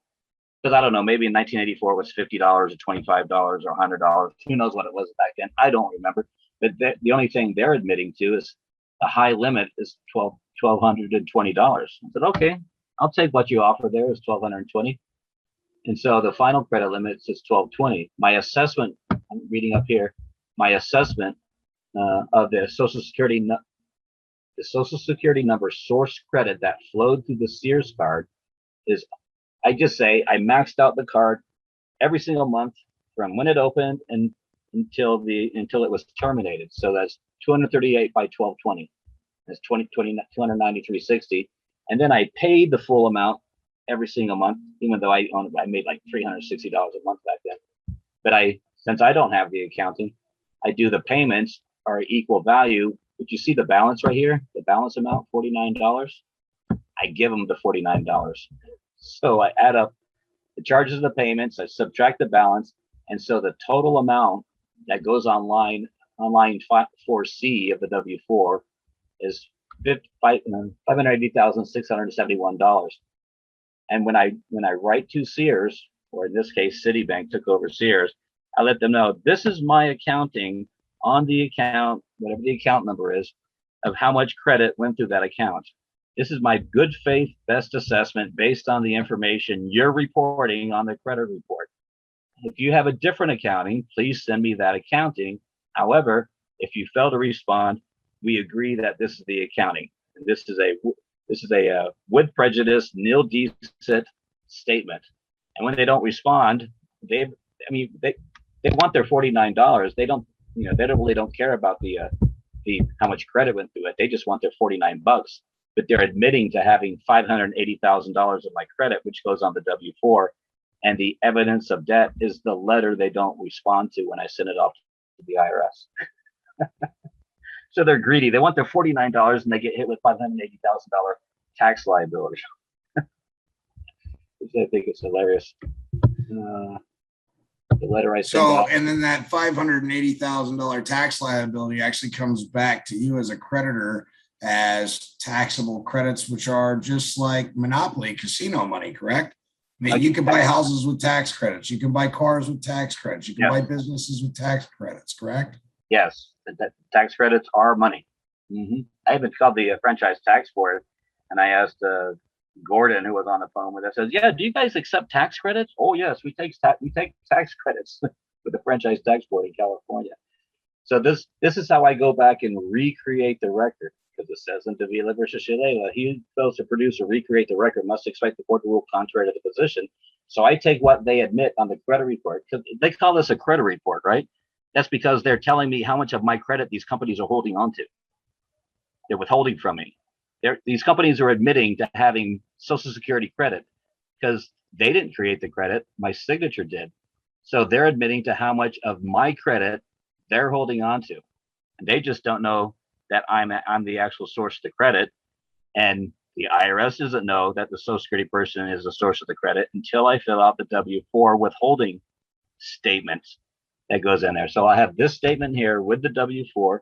Because I don't know, maybe in 1984 it was $50 or $25 or $100. Who knows what it was back then? I don't remember. But the only thing they're admitting to is the high limit is $1,220. I said, okay, I'll take what you offer there is $1,220. And so the final credit limit is $1,220. My assessment, I'm reading up here, my assessment of the Social Security number source credit that flowed through the Sears card is, I just say I maxed out the card every single month from when it opened and until it was terminated. So that's 238 by 1220. That's 293.60. And then I paid the full amount every single month, even though I made like $360 a month back then. But since I don't have the accounting, I do the payments are equal value. But you see the balance right here, the balance amount, $49. I give them the $49. So I add up the charges of the payments, I subtract the balance, and so the total amount that goes on line 4C of the W4 is $580,671. And when I write to Sears, or in this case, Citibank took over Sears, I let them know this is my accounting on the account, whatever the account number is, of how much credit went through that account. This is my good faith best assessment based on the information you're reporting on the credit report. If you have a different accounting, please send me that accounting. However, if you fail to respond, we agree that this is the accounting. And this is a with prejudice, nil decet statement. And when they don't respond, they want their $49. They don't really don't care about the how much credit went through it. They just want their $49. But they're admitting to having $580,000 of my credit, which goes on the W4. And the evidence of debt is the letter they don't respond to when I send it off to the IRS. So they're greedy. They want their $49 and they get hit with $580,000 tax liability. I think it's hilarious. The letter I sent So, out. and then that $580,000 tax liability actually comes back to you as a creditor as taxable credits, which are just like monopoly casino money, correct? I mean, you can buy houses with tax credits. You can buy cars with tax credits. You can buy businesses with tax credits, correct? Yes, the tax credits are money. I even called the franchise tax board, and I asked Gordon, who was on the phone with us, says, "Yeah, do you guys accept tax credits?" "Oh yes, we take tax credits with the franchise tax board in California." So this is how I go back and recreate the record, because it says in Davila versus Shalala, he who fails to produce or recreate the record must expect the court to rule contrary to the position. So I take what they admit on the credit report, because they call this a credit report, right? That's because they're telling me how much of my credit these companies are holding on to. They're withholding from me. These companies are admitting to having Social Security credit because they didn't create the credit. My signature did. So they're admitting to how much of my credit they're holding on to. And they just don't know that I'm the actual source of the credit. And the IRS doesn't know that the Social Security person is the source of the credit until I fill out the W-4 withholding statement that goes in there. So I have this statement here with the W-4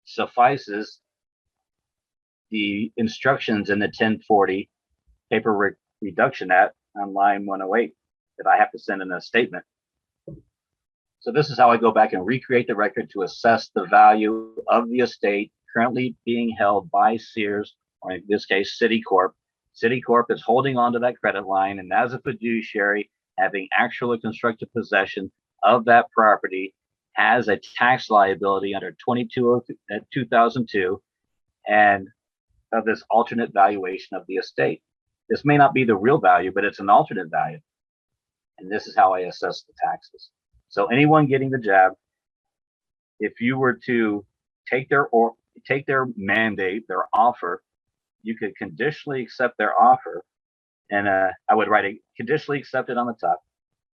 suffices the instructions in the 1040 paper reduction act on line 108 that I have to send in a statement. So this is how I go back and recreate the record to assess the value of the estate currently being held by Sears, or in this case, Citicorp. Citicorp is holding on to that credit line, and as a fiduciary, having actual or constructive possession of that property, has a tax liability under 2002 and of this alternate valuation of the estate. This may not be the real value, but it's an alternate value. And this is how I assess the taxes. So anyone getting the jab, if you were to take their mandate, their offer, you could conditionally accept their offer. And I would write a conditionally accepted on the top.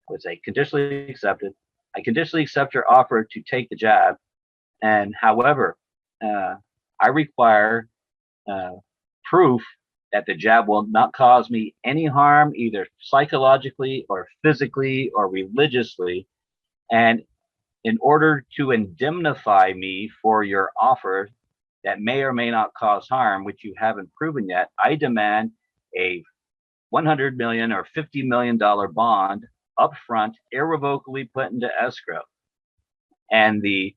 I would say conditionally accepted. I conditionally accept your offer to take the jab. And however, I require proof that the jab will not cause me any harm, either psychologically or physically or religiously. And in order to indemnify me for your offer that may or may not cause harm, which you haven't proven yet, I demand a $100 million or $50 million bond upfront, irrevocably put into escrow. And the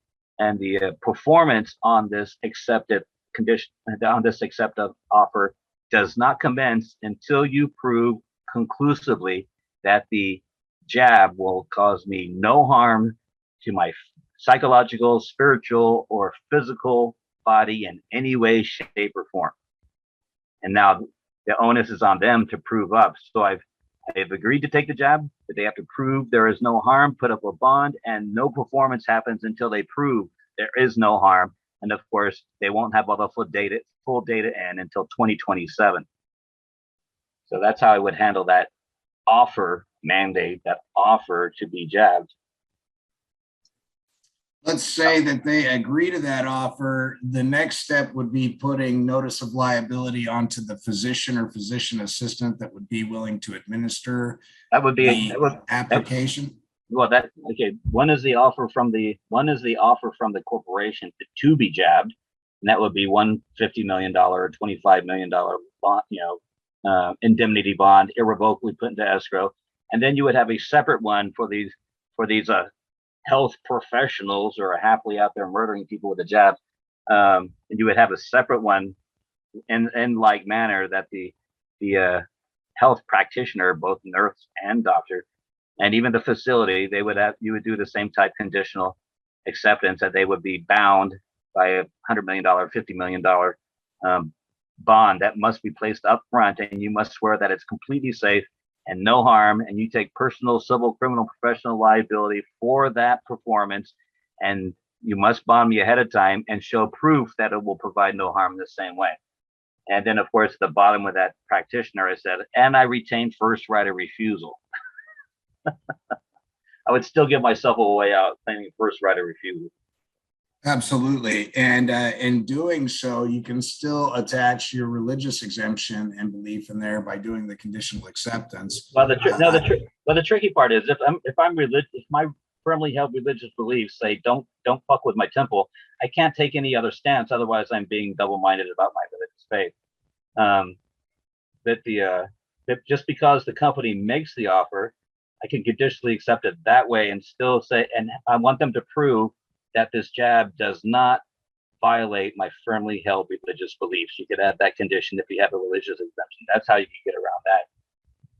performance on this accepted condition, on this accepted offer, does not commence until you prove conclusively that the jab will cause me no harm to my psychological, spiritual, or physical body in any way, shape, or form. And now the onus is on them to prove up. So I've agreed to take the jab, but they have to prove there is no harm, put up a bond, and no performance happens until they prove there is no harm. And of course, they won't have all the full data in until 2027. So that's how I would handle that offer mandate, that offer to be jabbed. Let's say that they agree to that offer. The next step would be putting notice of liability onto the physician or physician assistant that would be willing to administer that would be the application. Okay. One is the offer from the corporation to be jabbed, and that would be $150 million or $25 million bond, indemnity bond, irrevocably put into escrow. And then you would have a separate one for these health professionals who are happily out there murdering people with a jab. And you would have a separate one in like manner that the health practitioner, both nurse and doctor, and even the facility, you would do the same type conditional acceptance, that they would be bound by a $100 million, $50 million bond that must be placed up front, and you must swear that it's completely safe and no harm, and you take personal, civil, criminal, professional liability for that performance, and you must bond me ahead of time and show proof that it will provide no harm in the same way. And then, of course, at the bottom of that practitioner, I said, and I retain first right of refusal. I would still give myself a way out, claiming first right of refusal. Absolutely. And in doing so, you can still attach your religious exemption and belief in there by doing the conditional acceptance. Well, the tricky part is if my firmly held religious beliefs say don't fuck with my temple, I can't take any other stance. Otherwise, I'm being double-minded about my religious faith. That just because the company makes the offer, I can conditionally accept it that way and still say, and I want them to prove that this jab does not violate my firmly held religious beliefs. You could add that condition if you have a religious exemption. That's how you can get around that.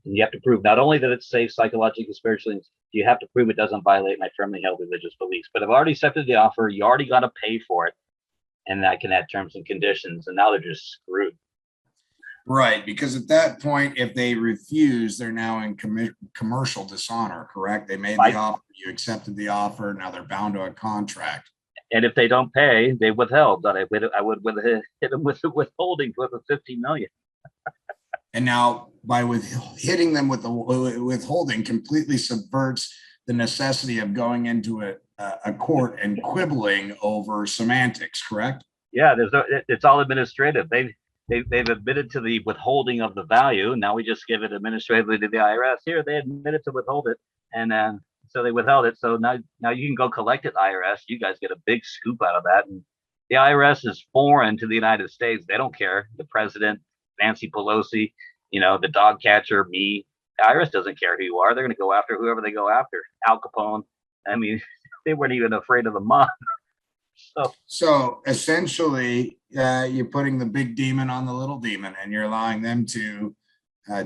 And you have to prove not only that it's safe psychologically, spiritually, you have to prove it doesn't violate my firmly held religious beliefs. But I've already accepted the offer. You already got to pay for it. And I can add terms and conditions. And now they're just screwed. Right, because at that point, if they refuse, they're now in commercial dishonor, correct? They made the offer, you accepted the offer, now they're bound to a contract. And if they don't pay, they withheld. I would hit them with withholding for the $50 million. And now by hitting them with the withholding completely subverts the necessity of going into a court and quibbling over semantics, correct? Yeah, it's all administrative. They've admitted to the withholding of the value. Now we just give it administratively to the IRS. Here they admitted to withhold it, and so they withheld it. So now you can go collect it, IRS. You guys get a big scoop out of that. And the IRS is foreign to the United States. They don't care. The president, Nancy Pelosi, the dog catcher, me. The IRS doesn't care who you are. They're going to go after whoever they go after. Al Capone. I mean, they weren't even afraid of the mob. So essentially, you're putting the big demon on the little demon, and you're allowing them to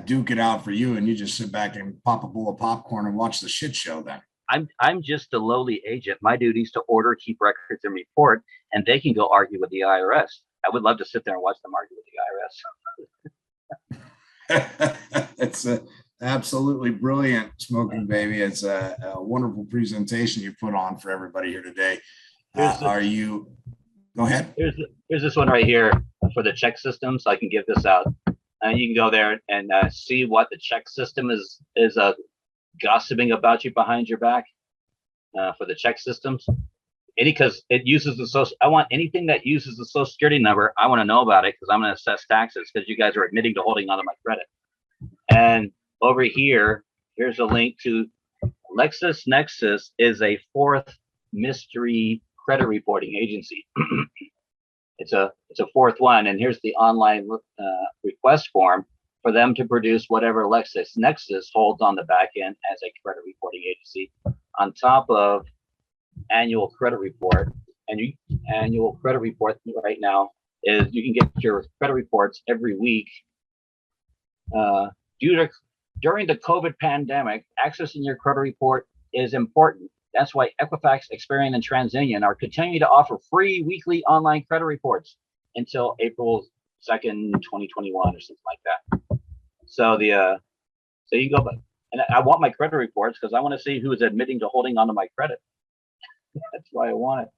duke it out for you, and you just sit back and pop a bowl of popcorn and watch the shit show. Then I'm just a lowly agent. My duty is to order, keep records, and report, and they can go argue with the IRS. I would love to sit there and watch them argue with the IRS. It's absolutely brilliant, Smoking Baby. It's a wonderful presentation you put on for everybody here today. Go ahead. Here's this one right here for the check system, so I can give this out. And you can go there and see what the check system is gossiping about you behind your back for the check systems. Because it uses the social. I want anything that uses the Social Security number. I want to know about it because I'm going to assess taxes because you guys are admitting to holding onto my credit. And over here, here's a link to LexisNexis is a fourth mystery credit reporting agency. It's a fourth one, and here's the online request form for them to produce whatever LexisNexis holds on the back end as a credit reporting agency, on top of annual credit report. And annual credit report right now is you can get your credit reports every week. During the COVID pandemic, accessing your credit report is important. That's why Equifax, Experian, and TransUnion are continuing to offer free weekly online credit reports until April 2nd, 2021 or something like that. So so you can go back. And I want my credit reports because I want to see who is admitting to holding onto my credit. That's why I want it.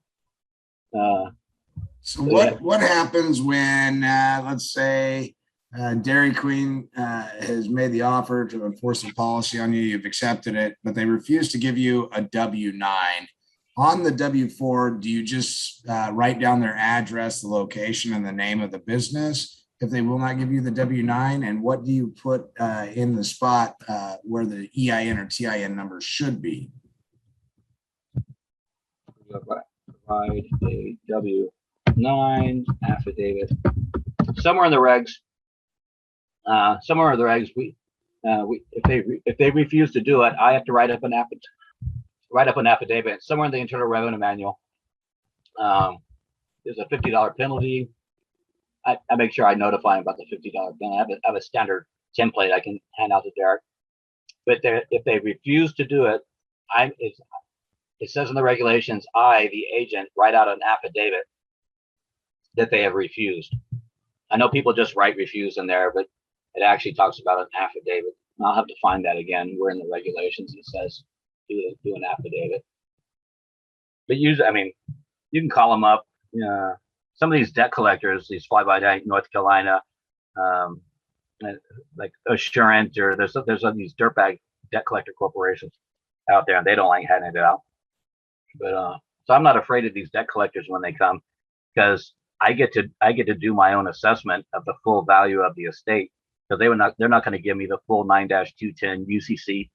So what happens when, let's say, Dairy Queen has made the offer to enforce a policy on you, you've accepted it, but they refuse to give you a W-9. On the W-4, do you just write down their address, the location, and the name of the business if they will not give you the W-9? And what do you put in the spot where the EIN or TIN number should be? Provide a W-9 affidavit. Somewhere in the regs, if they refuse to do it, I have to write up an affidavit. Somewhere in the Internal Revenue Manual, there's a $50 penalty. I make sure I notify them about the $50 penalty. I have a standard template I can hand out to Derek. But if they refuse to do it, it says in the regulations, I, the agent, write out an affidavit that they have refused. I know people just write refuse in there, but it actually talks about an affidavit. And I'll have to find that again. We're in the regulations. It says do an affidavit. But you can call them up. Some of these debt collectors, these fly-by-night North Carolina, like Assurant, or there's these dirtbag debt collector corporations out there, and they don't like handing it out. But so I'm not afraid of these debt collectors when they come, because I get to do my own assessment of the full value of the estate. So they're not going to give me the full 9-210 UCC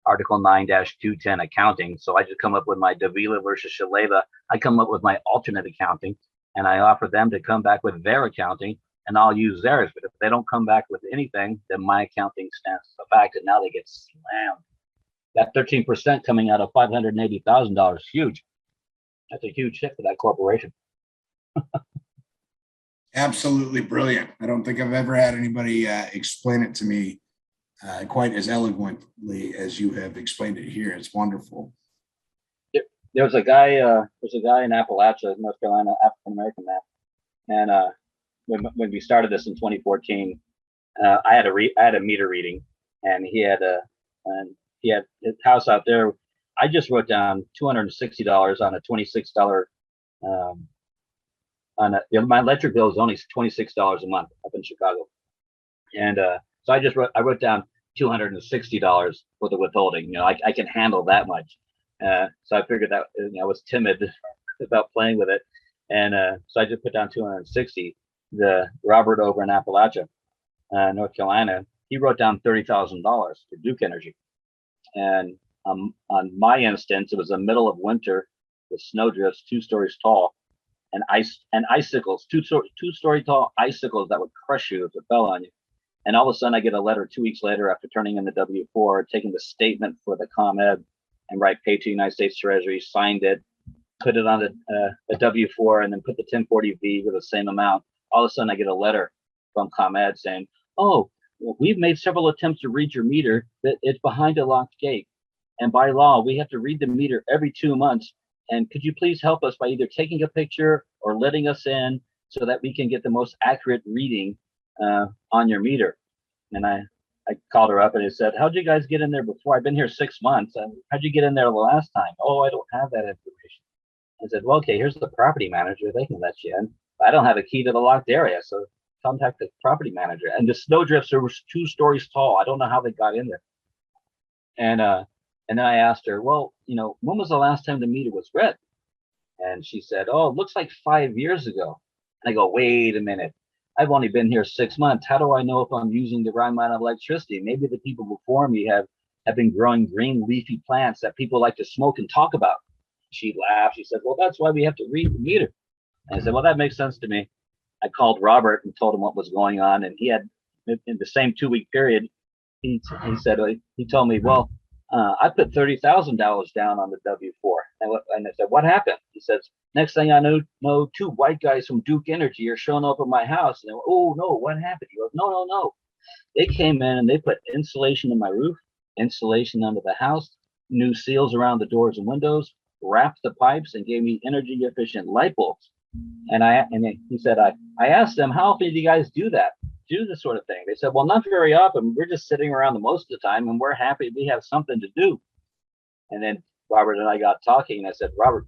Article 9-210 accounting. So I just come up with my Davila versus Shaleva. I come up with my alternate accounting, and I offer them to come back with their accounting, and I'll use theirs. But if they don't come back with anything, then my accounting stands the fact that now they get slammed. That 13% coming out of $580,000 is huge. That's a huge hit for that corporation. Absolutely brilliant. I don't think I've ever had anybody explain it to me quite as eloquently as you have explained it here. It's wonderful. There was a guy in Appalachia, North Carolina, African American man, and when we started this in 2014, I had a meter reading, and he had his house out there. I just wrote down $260 on a $26 my electric bill is only $26 a month up in Chicago, and So I wrote down $260 for the withholding. You know, I can handle that much. So I figured that, you know, I was timid about playing with it. And so I just put down 260. The Robert over in Appalachia, North Carolina, he wrote down $30,000 for Duke Energy. And on my instance, it was the middle of winter with snowdrifts 2 stories tall and icicles, two-story tall icicles that would crush you if it fell on you. And all of a sudden, I get a letter 2 weeks later after turning in the W-4, taking the statement for the ComEd and write pay to United States Treasury, signed it, put it on the W-4, and then put the 1040V with the same amount. All of a sudden, I get a letter from ComEd saying, "Oh, we've made several attempts to read your meter, but it's behind a locked gate. And by law, we have to read the meter every 2 months. And could you please help us by either taking a picture or letting us in so that we can get the most accurate reading on your meter?" And I called her up and I said, "How'd you guys get in there before? I've been here 6 months. How'd you get in there the last time?" "Oh, I don't have that information." I said, "Well, okay, here's the property manager. They can let you in. I don't have a key to the locked area, so contact the property manager." And the snowdrifts were 2 stories tall. I don't know how they got in there. And then I asked her, "Well, you know, when was the last time the meter was read?" And she said, "Oh, it looks like 5 years ago." And I go, "Wait a minute. I've only been here 6 months. How do I know if I'm using the right amount of electricity? Maybe the people before me have been growing green leafy plants that people like to smoke and talk about." She laughed. She said, "Well, that's why we have to read the meter." And I said, "Well, that makes sense to me." I called Robert and told him what was going on. And he had, in the same 2-week period, he told me, "Well, I put $30,000 down on the W-4. And I said, "What happened?" He says, "Next thing I know, 2 white guys from Duke Energy are showing up at my house." And they went, "Oh, no, what happened?" He goes, No. They came in and they put insulation in my roof, insulation under the house, new seals around the doors and windows, wrapped the pipes, and gave me energy efficient light bulbs." And he said, I asked them, "How often do you guys do this sort of thing?" They said, "Well, not very often. We're just sitting around the most of the time, and we're happy we have something to do." And then Robert and I got talking, and I said, "Robert,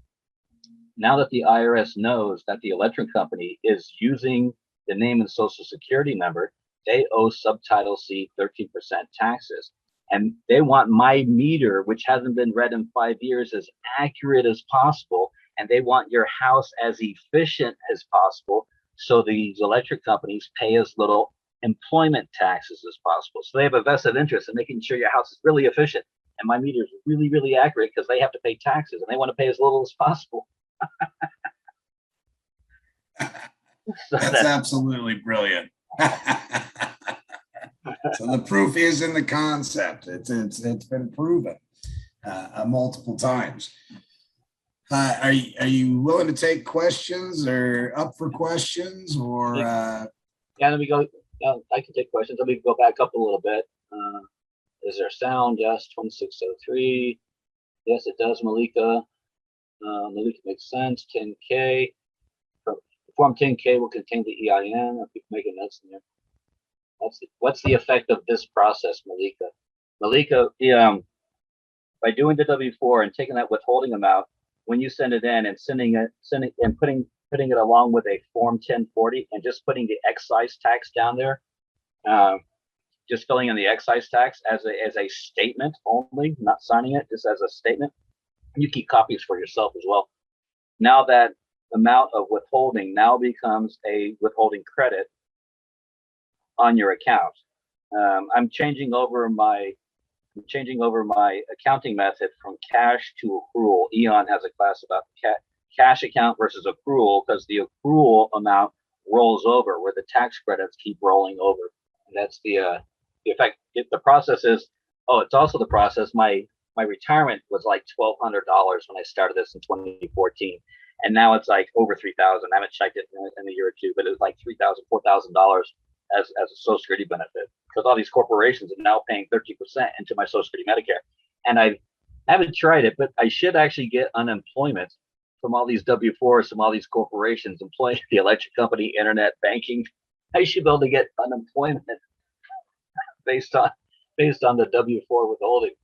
now that the IRS knows that the electric company is using the name and social security number, they owe Subtitle C 13% taxes. And they want my meter, which hasn't been read in 5 years, as accurate as possible. And they want your house as efficient as possible. So these electric companies pay as little employment taxes as possible. So they have a vested interest in making sure your house is really efficient. And my meter is really, really accurate because they have to pay taxes and they want to pay as little as possible." So That's absolutely brilliant. So the proof is in the concept. It's been proven multiple times. Are you willing to take questions or up for questions or? Yeah, let me go. I can take questions. Let me go back up a little bit. Is there sound? Yes, 2603. Yes, it does, Malika. Malika makes sense. 10K. Form 10K will contain the EIN. I'll keep making notes in there. What's the effect of this process, Malika? Malika, by doing the W-4 and taking that withholding amount, when you send it in and sending it and putting it along with a Form 1040 and just putting the excise tax down there, just filling in the excise tax as a statement only, not signing it, just as a statement. You keep copies for yourself as well. Now that amount of withholding now becomes a withholding credit on your account. I'm changing over my accounting method from cash to accrual. Eon has a class about cash account versus accrual, because the accrual amount rolls over where the tax credits keep rolling over. And that's the effect. The process is, it's also the process. My retirement was like $1,200 when I started this in 2014. And now it's like over 3,000. I haven't checked it in a year or two, but it was like $3,000, $4,000 as a Social Security benefit, because all these corporations are now paying 13% into my Social Security Medicare. And I haven't tried it, but I should actually get unemployment from all these W-4s, from all these corporations employing the electric company, internet banking. I should be able to get unemployment based on the W-4 withholding.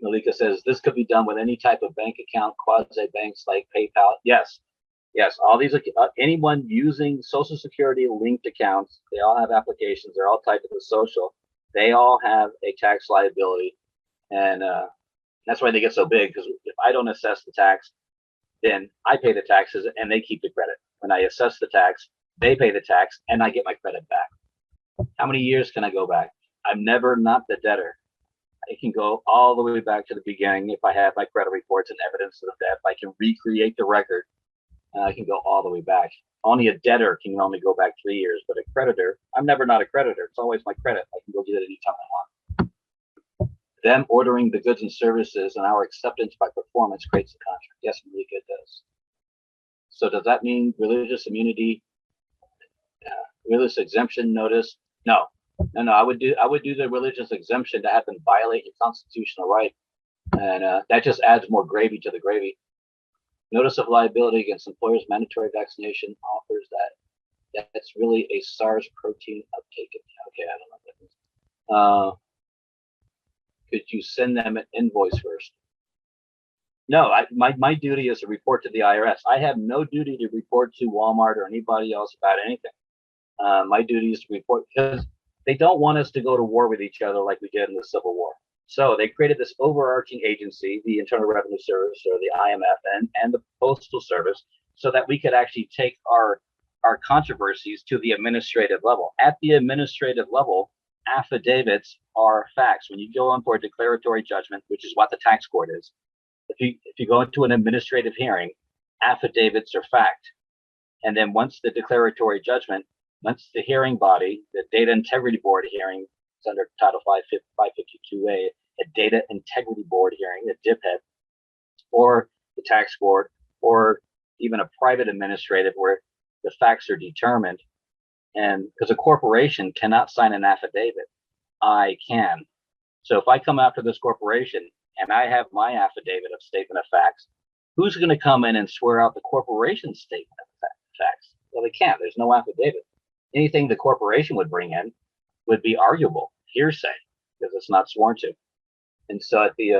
Malika says this could be done with any type of bank account, quasi banks like PayPal. Yes, Yes, all these, anyone using Social Security linked accounts, they all have applications. They're all tied to the social. They all have a tax liability, and that's why they get so big. Because if I don't assess the tax, then I pay the taxes and they keep the credit. When I assess the tax, they pay the tax and I get my credit back. How many years can I go back? I'm never not the debtor. I can go all the way back to the beginning if I have my credit reports and evidence of that. If I can recreate the record, I can go all the way back. Only a debtor can only go back 3 years, but a creditor, I'm never not a creditor. It's always my credit. I can go get it anytime I want. Them ordering the goods and services and our acceptance by performance creates the contract. Yes, really good does. So does that mean religious immunity, religious exemption notice? No. I would do the religious exemption to have them violate your constitutional right, and that just adds more gravy to the gravy. Notice of liability against employers' mandatory vaccination offers that's really a SARS protein uptake. Okay, I don't know what that means. Could you send them an invoice first? No, my duty is to report to the IRS. I have no duty to report to Walmart or anybody else about anything. My duty is to report, because they don't want us to go to war with each other like we did in the Civil War. So they created this overarching agency, the Internal Revenue Service, or the IMF, and the Postal Service, so that we could actually take our controversies to the administrative level. At the administrative level, affidavits are facts. When you go on for a declaratory judgment, which is what the tax court is, if you go into an administrative hearing, affidavits are fact. And then once the declaratory judgment, once the hearing body, the Data Integrity Board hearing, it's under Title 552A, a Data Integrity Board hearing, a DIPHET, or the tax court, or even a private administrative where the facts are determined. And because a corporation cannot sign an affidavit, I can. So if I come after this corporation and I have my affidavit of statement of facts, who's going to come in and swear out the corporation's statement of facts? Well, they can't. There's no affidavit. Anything the corporation would bring in would be arguable, hearsay, because it's not sworn to. And so at the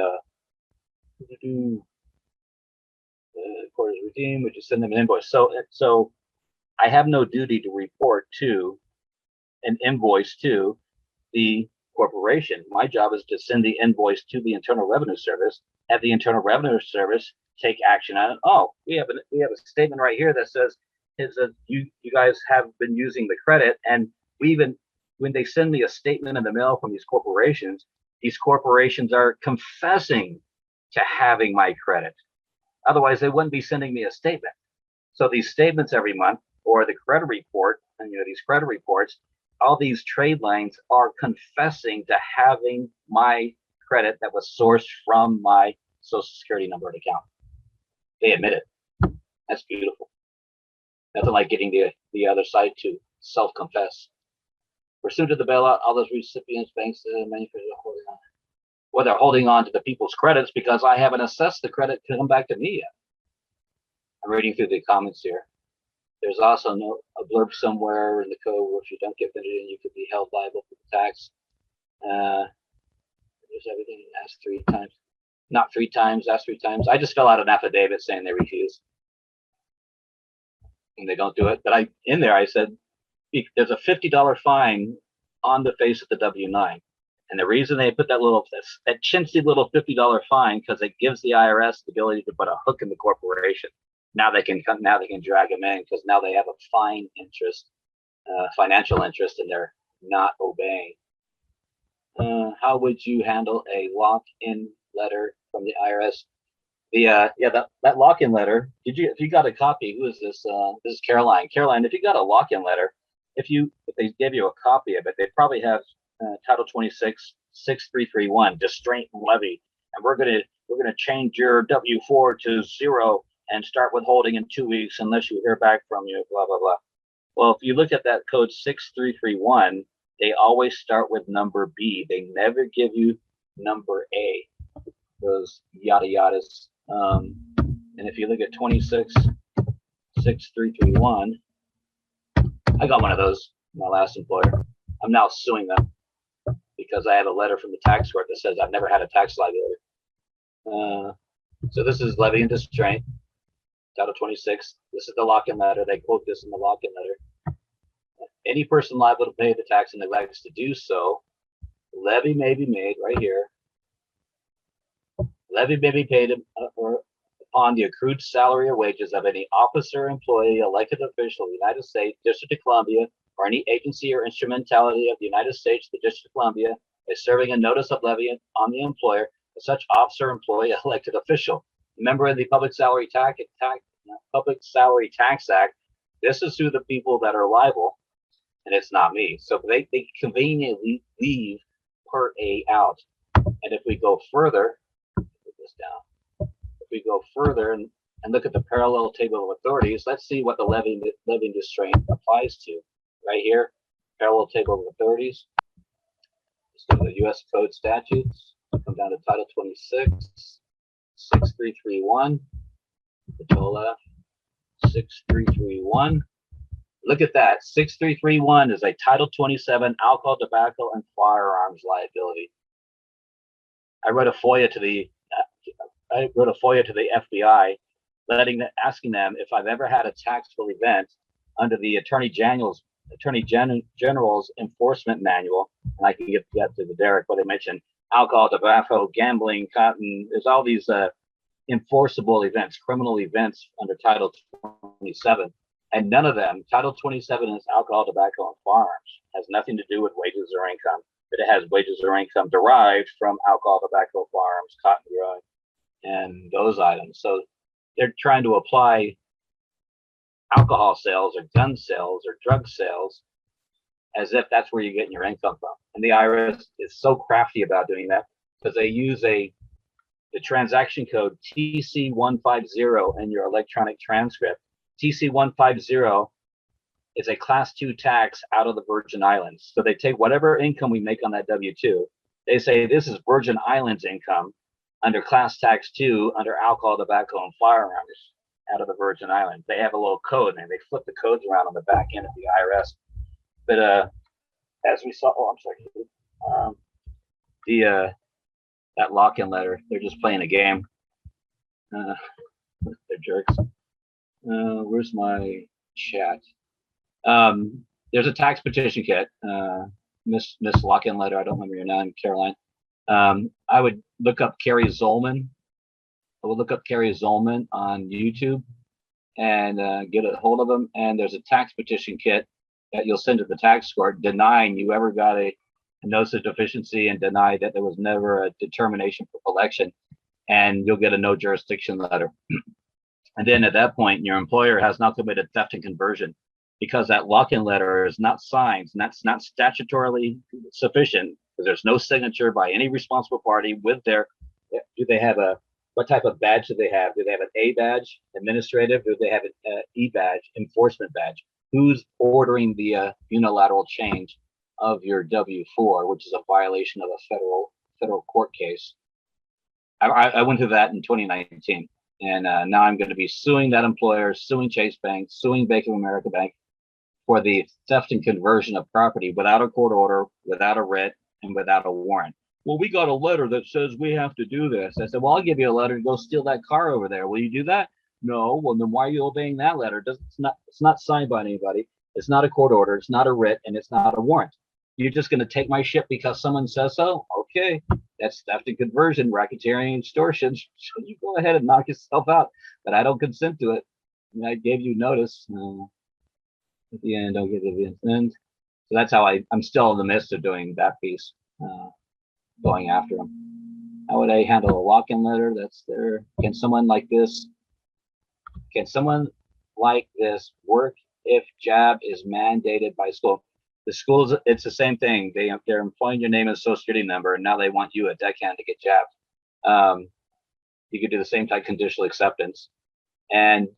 court is redeemed, we just send them an invoice. So I have no duty to report to an invoice to the corporation. My job is to send the invoice to the Internal Revenue Service, have the Internal Revenue Service take action on it. Oh, we have a statement right here that says you guys have been using the credit, and we even, when they send me a statement in the mail from these corporations are confessing to having my credit. Otherwise, they wouldn't be sending me a statement. So these statements every month, or the credit report, and these credit reports, all these trade lines are confessing to having my credit that was sourced from my Social Security number and account. They admit it. That's beautiful. Nothing like getting the other side to self-confess. Pursuant to the bailout, all those recipients, banks, and manufacturers are holding on. Well, they're holding on to the people's credits because I haven't assessed the credit to come back to me yet. I'm reading through the comments here. There's also a blurb somewhere in the code where if you don't get fitted in, you could be held liable for the tax. There's everything asked 3 times. Not 3 times, asked 3 times. I just fill out an affidavit saying they refuse. And they don't do it. But I said, there's a $50 fine on the face of the W-9. And the reason they put that chintzy little $50 fine, because it gives the IRS the ability to put a hook in the corporation. Now they can drag them in, because now they have a fine interest, financial interest, and they're not obeying. How would you handle a lock-in letter from the IRS? That lock-in letter. If you got a copy? Who is this? This is Caroline. Caroline, if you got a lock-in letter, if they gave you a copy of it, they probably have Title 26 6331 distraint and levy, and we're gonna change your W-4 to 0 and start withholding in 2 weeks unless you hear back from you. Blah blah blah. Well, if you look at that code 6331, they always start with number B. They never give you number A. Those yada yadas. And if you look at 26 6331, I got one of those. My last employer. I'm now suing them because I have a letter from the tax court that says I've never had a tax liability. So this is levy and distraint. Title 26. This is the lock-in letter. They quote this in the lock-in letter. Any person liable to pay the tax and neglects to do so, levy may be made right here. Levy may be paid upon the accrued salary or wages of any officer, employee, elected official of the United States, District of Columbia, or any agency or instrumentality of the United States, the District of Columbia, is serving a notice of levy on the employer of such officer, employee, elected official. Remember, in the Public Salary Tax Act, this is who the people that are liable, and it's not me. So they conveniently leave Part A out. And if we go further, put this down. If we go further and look at the parallel table of authorities, let's see what the levy restraint applies to. Right here, parallel table of authorities. Let's go to the U.S. Code statutes. Come down to Title 26, 6331. Control F, 6331. Look at that. 6331 is a Title 27 alcohol, tobacco, and firearms liability. I wrote a FOIA to the FBI, asking them if I've ever had a taxable event under the Attorney General's enforcement manual, and I can get that to the Derek, where they mentioned alcohol, tobacco, gambling, cotton. There's all these enforceable events, criminal events under Title 27, and none of them. Title 27 is alcohol, tobacco, and firearms. Has nothing to do with wages or income, but it has wages or income derived from alcohol, tobacco, firearms, cotton growing, and those items. So they're trying to apply alcohol sales or gun sales or drug sales as if that's where you're getting your income from. And the IRS is so crafty about doing that because they use the transaction code TC150 in your electronic transcript. TC150 is a class 2 tax out of the Virgin Islands. So they take whatever income we make on that W-2. They say this is Virgin Islands income under class tax 2 under alcohol, tobacco, and firearms out of the Virgin Islands. They have a little code and they flip the codes around on the back end of the IRS. But as we saw, I'm sorry, that lock-in letter, they're just playing a game. They're jerks. Where's my chat? There's a tax petition kit. Miss lock-in letter, I don't remember your name, Caroline. I would look up Carrie Zollman. I would look up Carrie Zollman on YouTube and get a hold of them. And there's a tax petition kit that you'll send to the tax court denying you ever got a notice of deficiency and deny that there was never a determination for collection, and you'll get a no jurisdiction letter. And then at that point, your employer has now committed theft and conversion because that lock-in letter is not signed, and that's not statutorily sufficient because there's no signature by any responsible party with their, do they have what type of badge do they have? Do they have an A badge, administrative? Do they have an E badge, enforcement badge? Who's ordering the unilateral change of your W-4, which is a violation of a federal court case? I went through that in 2019, and now I'm going to be suing that employer, suing Chase Bank, suing Bank of America Bank for the theft and conversion of property without a court order, without a writ, and without a warrant. Well, we got a letter that says we have to do this. I said, well, I'll give you a letter to go steal that car over there. Will you do that? No. Well, then why are you obeying that letter? It's not signed by anybody. It's not a court order. It's not a writ, and it's not a warrant. You're just going to take my shit because someone says so? Okay, that's theft and conversion, racketeering, extortion. So you go ahead and knock yourself out, but I don't consent to it. I gave you notice. At the end, I'll give you the end. So that's how I'm still in the midst of doing that piece, going after them. How would I handle a lock-in letter that's there? Can someone like this work if jab is mandated by school? The schools, it's the same thing. They're employing your name and social security number, and now they want you a deckhand to get jabbed. You could do the same type conditional acceptance, and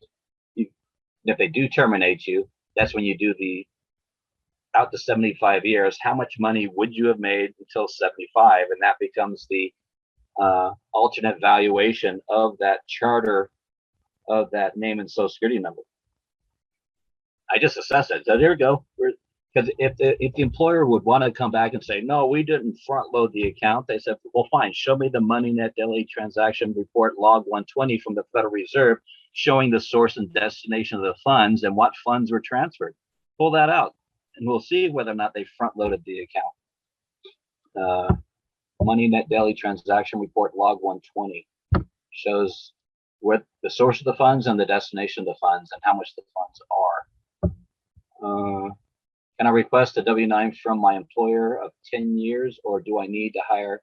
if they do terminate you, that's when you do the out to 75 years. How much money would you have made until 75, and that becomes the alternate valuation of that charter of that name and social security number. I just assessed it. So there we go. Because if the employer would want to come back and say, no, we didn't front load the account, they said, well, fine, show me the money net daily transaction report log 120 from the Federal Reserve showing the source and destination of the funds and what funds were transferred. Pull that out, and we'll see whether or not they front-loaded the account. Money Net Daily Transaction Report Log 120 shows what the source of the funds and the destination of the funds and how much the funds are. Can I request a W-9 from my employer of 10 years, or do I need to hire?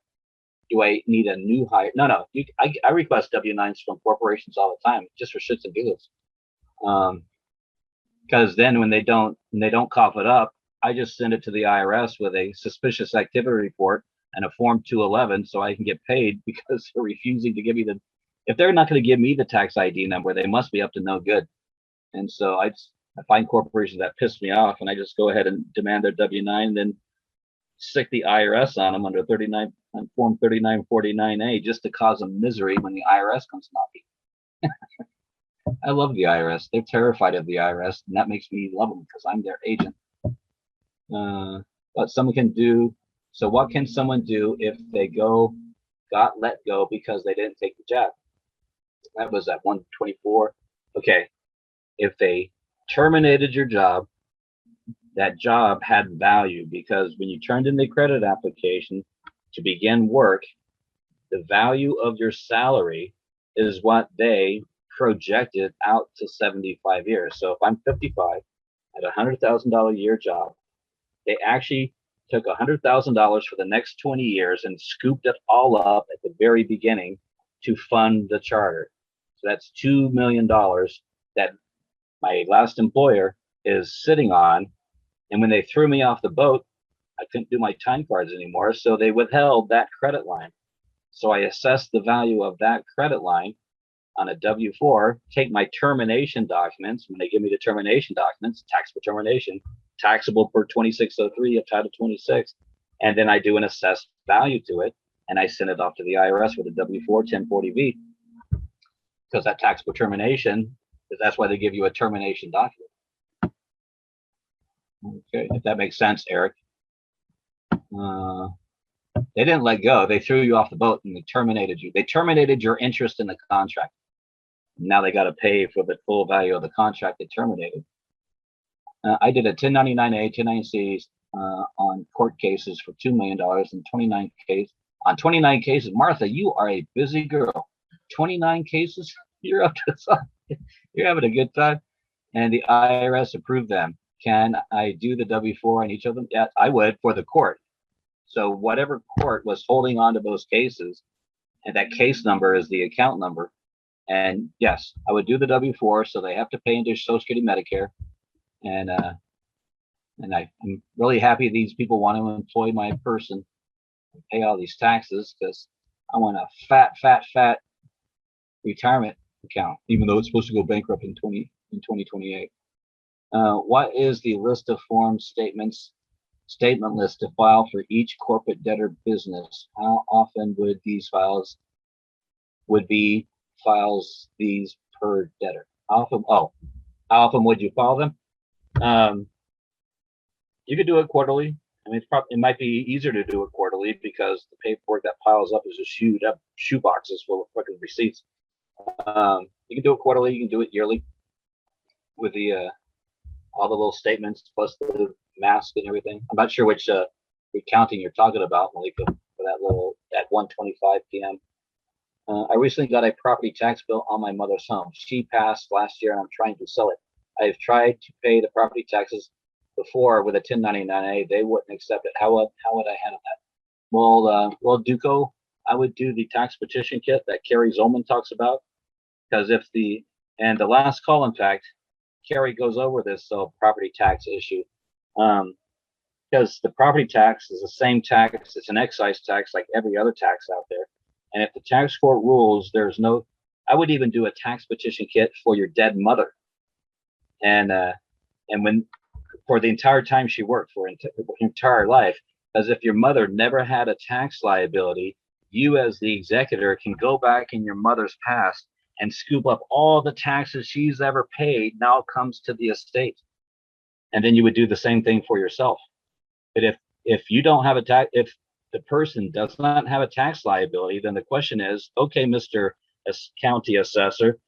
Do I need a new hire? No. I request W-9s from corporations all the time, just for shits and giggles. Because then when they don't cough it up, I just send it to the IRS with a suspicious activity report and a Form 211, so I can get paid, because they're refusing to give me the. If they're not going to give me the tax ID number, they must be up to no good. And so I find corporations that piss me off, and I just go ahead and demand their W-9, then stick the IRS on them under Form 3949A, just to cause them misery when the IRS comes knocking. I love the IRS. They're terrified of the IRS, and that makes me love them because I'm their agent. But someone can do. So what can someone do if they got let go because they didn't take the jab? That was at 124. Okay, if they terminated your job, that job had value, because when you turned in the credit application to begin work, the value of your salary is what they projected out to 75 years. So if I'm 55 at a $100,000 a year job, they actually took $100,000 for the next 20 years and scooped it all up at the very beginning to fund the charter. So that's $2 million that my last employer is sitting on. And when they threw me off the boat, I couldn't do my time cards anymore. So they withheld that credit line. So I assessed the value of that credit line on a W-4, take my termination documents. When they give me the termination documents, tax for termination, taxable per 2603 of Title 26, and then I do an assessed value to it, and I send it off to the IRS with a W-4 1040V, because that taxable termination, that's why they give you a termination document. Okay, if that makes sense, Eric. They didn't let go. They threw you off the boat and they terminated you. They terminated your interest in the contract. Now they got to pay for the full value of the contract they terminated. I did a 1099A, 1099C on court cases for $2 million and 29 cases. On 29 cases, Martha, you are a busy girl. 29 cases, you're up to something. You're having a good time. And the IRS approved them. Can I do the W-4 on each of them? Yeah, I would, for the court. So whatever court was holding on to those cases, and that case number is the account number. And yes, I would do the W-4, so they have to pay into Social Security, Medicare. And I'm really happy these people want to employ my person and pay all these taxes, because I want a fat retirement account, even though it's supposed to go bankrupt in 2028. What is the list of form statement list to file for each corporate debtor business? How often would these files these per debtor? How often would you file them? You could do it quarterly. I mean, it might be easier to do it quarterly, because the paperwork that piles up is just shoe boxes full of fucking receipts. You can do it quarterly. You can do it yearly with the all the little statements plus the mask and everything. I'm not sure which recounting you're talking about, Malika, for that 1:25 p.m. I recently got a property tax bill on my mother's home. She passed last year, and I'm trying to sell it. I've tried to pay the property taxes before with a 1099A. They wouldn't accept it. How would I handle that? Well, Duco, I would do the tax petition kit that Carrie Zolman talks about, because the last call, in fact, Carrie goes over this property tax issue, because the property tax is the same tax. It's an excise tax like every other tax out there. And if the tax court rules, I would even do a tax petition kit for your dead mother. And when, for the entire time she worked, for her entire life, as if your mother never had a tax liability, you as the executor can go back in your mother's past and scoop up all the taxes she's ever paid, now comes to the estate. And then you would do the same thing for yourself. But if you don't have if the person does not have a tax liability, then the question is, okay, Mr. County Assessor,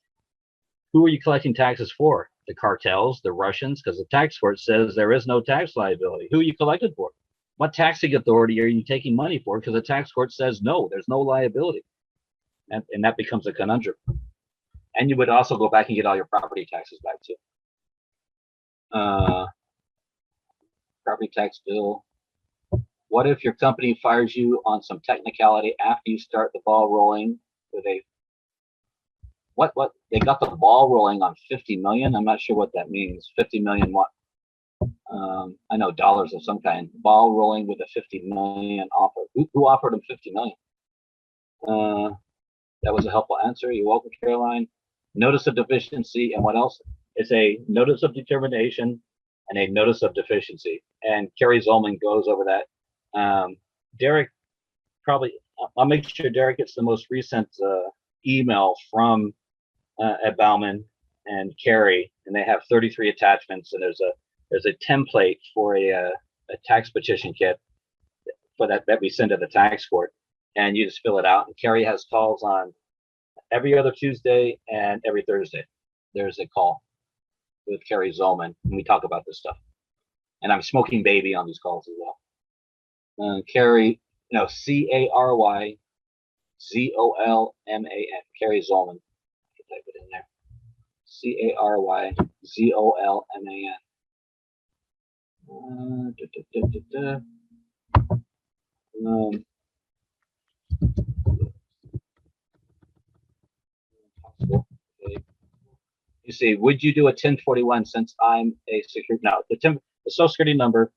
Who are you collecting taxes for? The cartels, the Russians, because the tax court says there is no tax liability. Who are you collected for? What taxing authority are you taking money for? Because the tax court says no, there's no liability. And that becomes a conundrum. And you would also go back and get all your property taxes back too. Property tax bill. What if your company fires you on some technicality after you start the ball rolling with a what they got the ball rolling on 50 million? I'm not sure what that means. 50 million what? I know dollars of some kind. Ball rolling with a 50 million offer. Who offered them 50 million? That was a helpful answer. You're welcome, Caroline. Notice of deficiency and what else? It's a notice of determination and a notice of deficiency. And Carrie Zolman goes over that. Derek probably, I'll make sure Derek gets the most recent email from Ed Bauman and Carrie, and they have 33 attachments, and there's a template for a tax petition kit for that we send to the tax court, and you just fill it out. And Carrie has calls on every other Tuesday and every Thursday. There's a call with Carrie Zolman, and we talk about this stuff. And I'm SmokingBaby on these calls as well. Carrie, CaryZolman. Carrie Zolman. Type it in there. CaryZolman. You see, would you do a 1041 since I'm a security? No, the Social Security number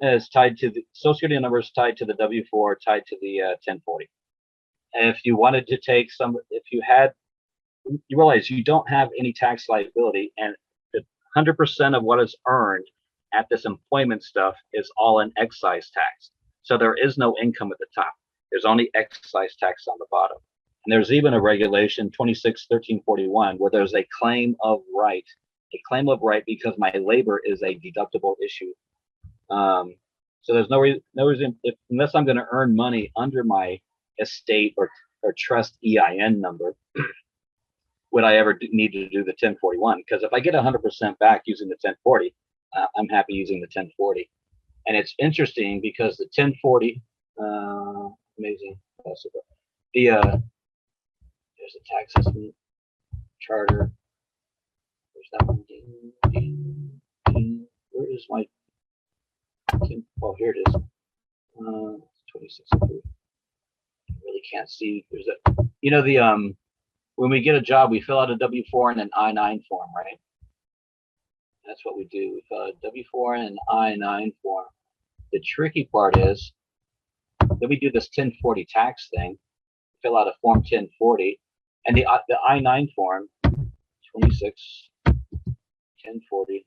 is tied to the Social Security number is tied to the W-4, tied to the 1040. And if you wanted to take if you had, you realize you don't have any tax liability, and 100% of what is earned at this employment stuff is all in excise tax. So there is no income at the top. There's only excise tax on the bottom. And there's even a regulation 261341 where there's a claim of right because my labor is a deductible issue. So there's no reason unless I'm going to earn money under my estate or trust EIN number, would I ever need to do the 1041? Because if I get 100% back using the 1040, I'm happy using the 1040. And it's interesting because the 1040, amazing. There's a tax system charter. There's that one. Where is my? Oh, here it is. 26. I really can't see. There's a. When we get a job, we fill out a W-4 and an I-9 form, right? That's what we do. We fill out a W-4 and an I-9 form. The tricky part is then we do this 1040 tax thing. Fill out a form 1040, and the I-9 form 26 1040.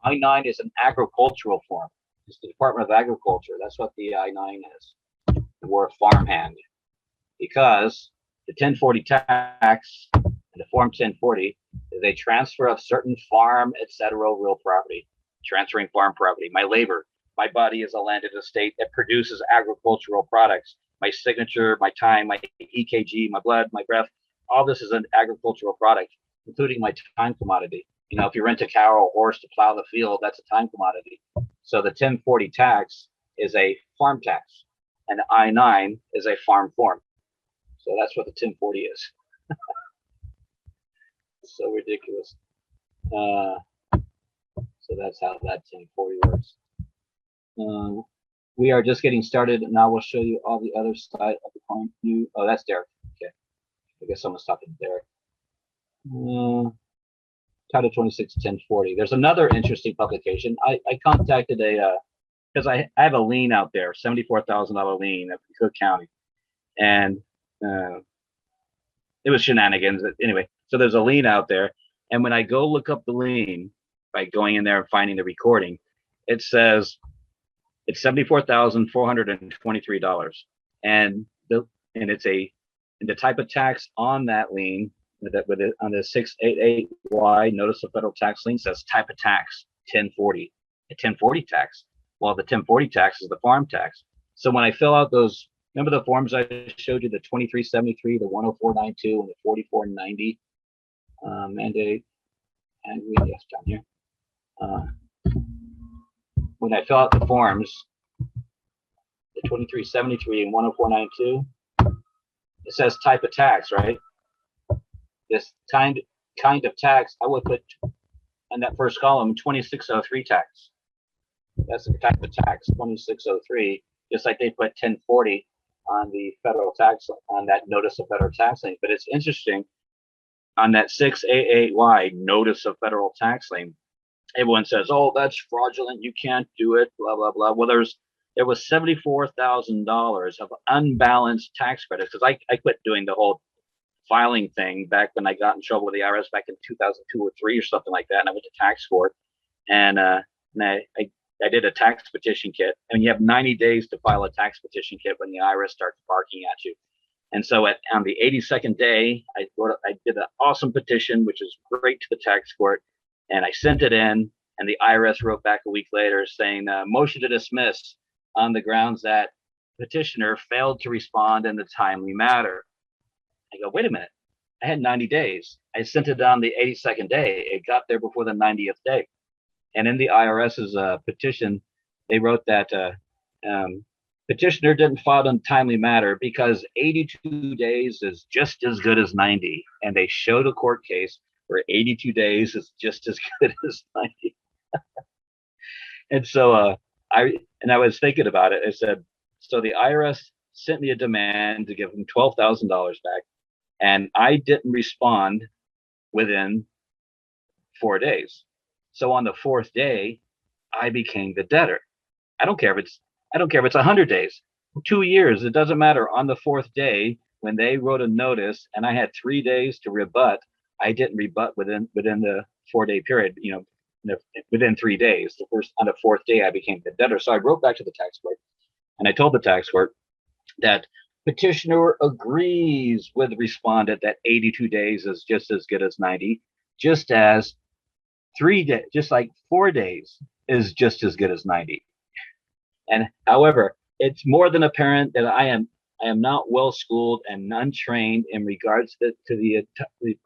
I-9 is an agricultural form. It's the Department of Agriculture. That's what the I-9 is. We're a farmhand because the 1040 tax and the form 1040 is a transfer of certain farm, etc. real property, transferring farm property. My labor, my body is a landed estate that produces agricultural products. My signature, my time, my EKG, my blood, my breath, all this is an agricultural product, including my time commodity. If you rent a cow or a horse to plow the field, that's a time commodity. So the 1040 tax is a farm tax, and the I-9 is a farm form. So that's what the 1040 is. So ridiculous. So that's how that 1040 works. We are just getting started, and now we'll show you all the other side of the coin. Oh, that's Derek. Okay. I guess someone's talking to Derek. Title 26 1040. There's another interesting publication. I contacted because I have a lien out there, $74,000 lien up in Cook County. And it was shenanigans. Anyway, so there's a lien out there. And when I go look up the lien by going in there and finding the recording, it says it's $74,423. And it's the type of tax on that lien on the 688Y notice of federal tax lien says type of tax 1040, a 1040 tax. Well, the 1040 tax is the farm tax. So when I fill out those, remember the forms I showed you, the 2373, the 10492, and the 4490? mandate, and we, yes, down here. When I fill out the forms, the 2373 and 10492, it says type of tax, right? This kind of tax, I would put in that first column 2603 tax. That's the type of tax, 2603, just like they put 1040 on the federal tax, on that notice of federal tax lien. But it's interesting, on that 688Y notice of federal tax lien, everyone says, oh, that's fraudulent, you can't do it, blah, blah, blah. Well, there was $74,000 of unbalanced tax credits, because I quit doing the whole filing thing back when I got in trouble with the IRS back in 2002 or 3 or something like that, and I went to tax court, and I did a tax petition kit, and you have 90 days to file a tax petition kit when the IRS starts barking at you. And so on the 82nd day, I did an awesome petition, which is great, to the tax court, and I sent it in, and the IRS wrote back a week later saying, motion to dismiss on the grounds that petitioner failed to respond in the timely manner. I go, wait a minute, I had 90 days. I sent it on the 82nd day. It got there before the 90th day. And in the IRS's petition, they wrote that petitioner didn't file in a timely manner because 82 days is just as good as 90. And they showed a court case where 82 days is just as good as 90. And so I was thinking about it. I said, so the IRS sent me a demand to give them $12,000 back, and I didn't respond within 4 days. So on the 4th day, I became the debtor. I don't care if it's 100 days, 2 years, it doesn't matter. On the 4th day, when they wrote a notice and I had 3 days to rebut, I didn't rebut within the 4-day period, within 3 days. On the 4th day, I became the debtor. So I wrote back to the tax court, and I told the tax court that petitioner agrees with the respondent that 82 days is just as good as 90, just as 3 days, just like 4 days is just as good as 90. And however, it's more than apparent that I am not well schooled and untrained in regards to the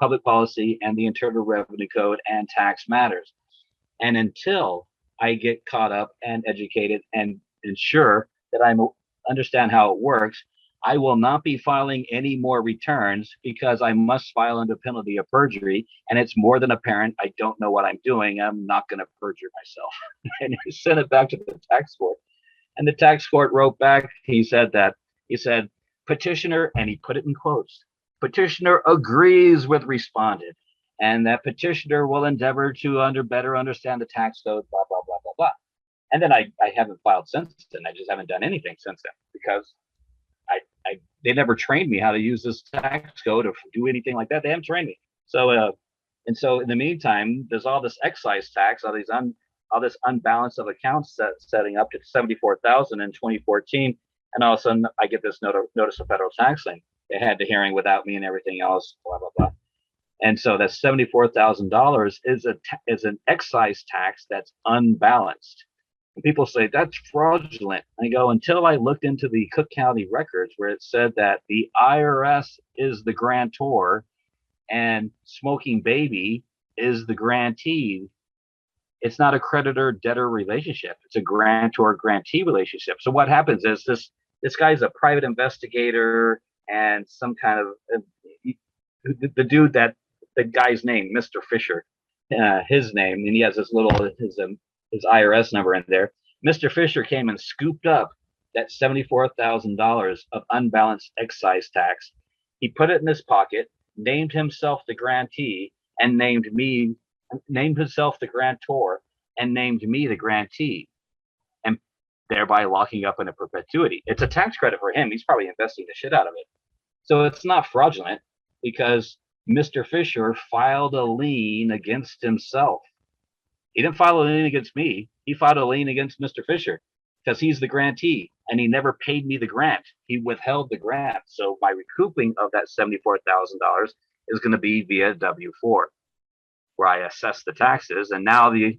public policy and the Internal Revenue Code and tax matters. And until I get caught up and educated and ensure that I understand how it works, I will not be filing any more returns, because I must file under penalty of perjury. And it's more than apparent I don't know what I'm doing. I'm not going to perjure myself. And I sent it back to the tax court. And the tax court wrote back. He said, petitioner, and he put it in quotes, petitioner agrees with respondent, and that petitioner will endeavor to better understand the tax code, blah, blah, blah, blah, blah. And then I haven't filed since then. I just haven't done anything since then, because they never trained me how to use this tax code or do anything like that. They haven't trained me. So in the meantime, there's all this excise tax, all this unbalance of accounts setting up to 74,000 in 2014, and all of a sudden I get this notice of federal tax lien. They had the hearing without me and everything else, blah blah blah. And so that $74,000 is an excise tax that's unbalanced. And people say that's fraudulent. I go, until I looked into the Cook County records where it said that the IRS is the grantor and SmokingBaby is the grantee. It's not a creditor-debtor relationship. It's a grantor-grantee relationship. So what happens is this guy's a private investigator and some kind of the dude that the guy's name, Mr. Fisher, his name, and he has his IRS number in there. Mr. Fisher came and scooped up that $74,000 of unbalanced excise tax. He put it in his pocket, named himself the grantee, and named himself the grantor, and named me the grantee, and thereby locking up in a perpetuity. It's a tax credit for him. He's probably investing the shit out of it. So it's not fraudulent, because Mr. Fisher filed a lien against himself. He didn't file a lien against me. He filed a lien against Mr. Fisher because he's the grantee, and he never paid me the grant. He withheld the grant. So my recouping of that $74,000 is going to be via W-4, where I assess the taxes. And now the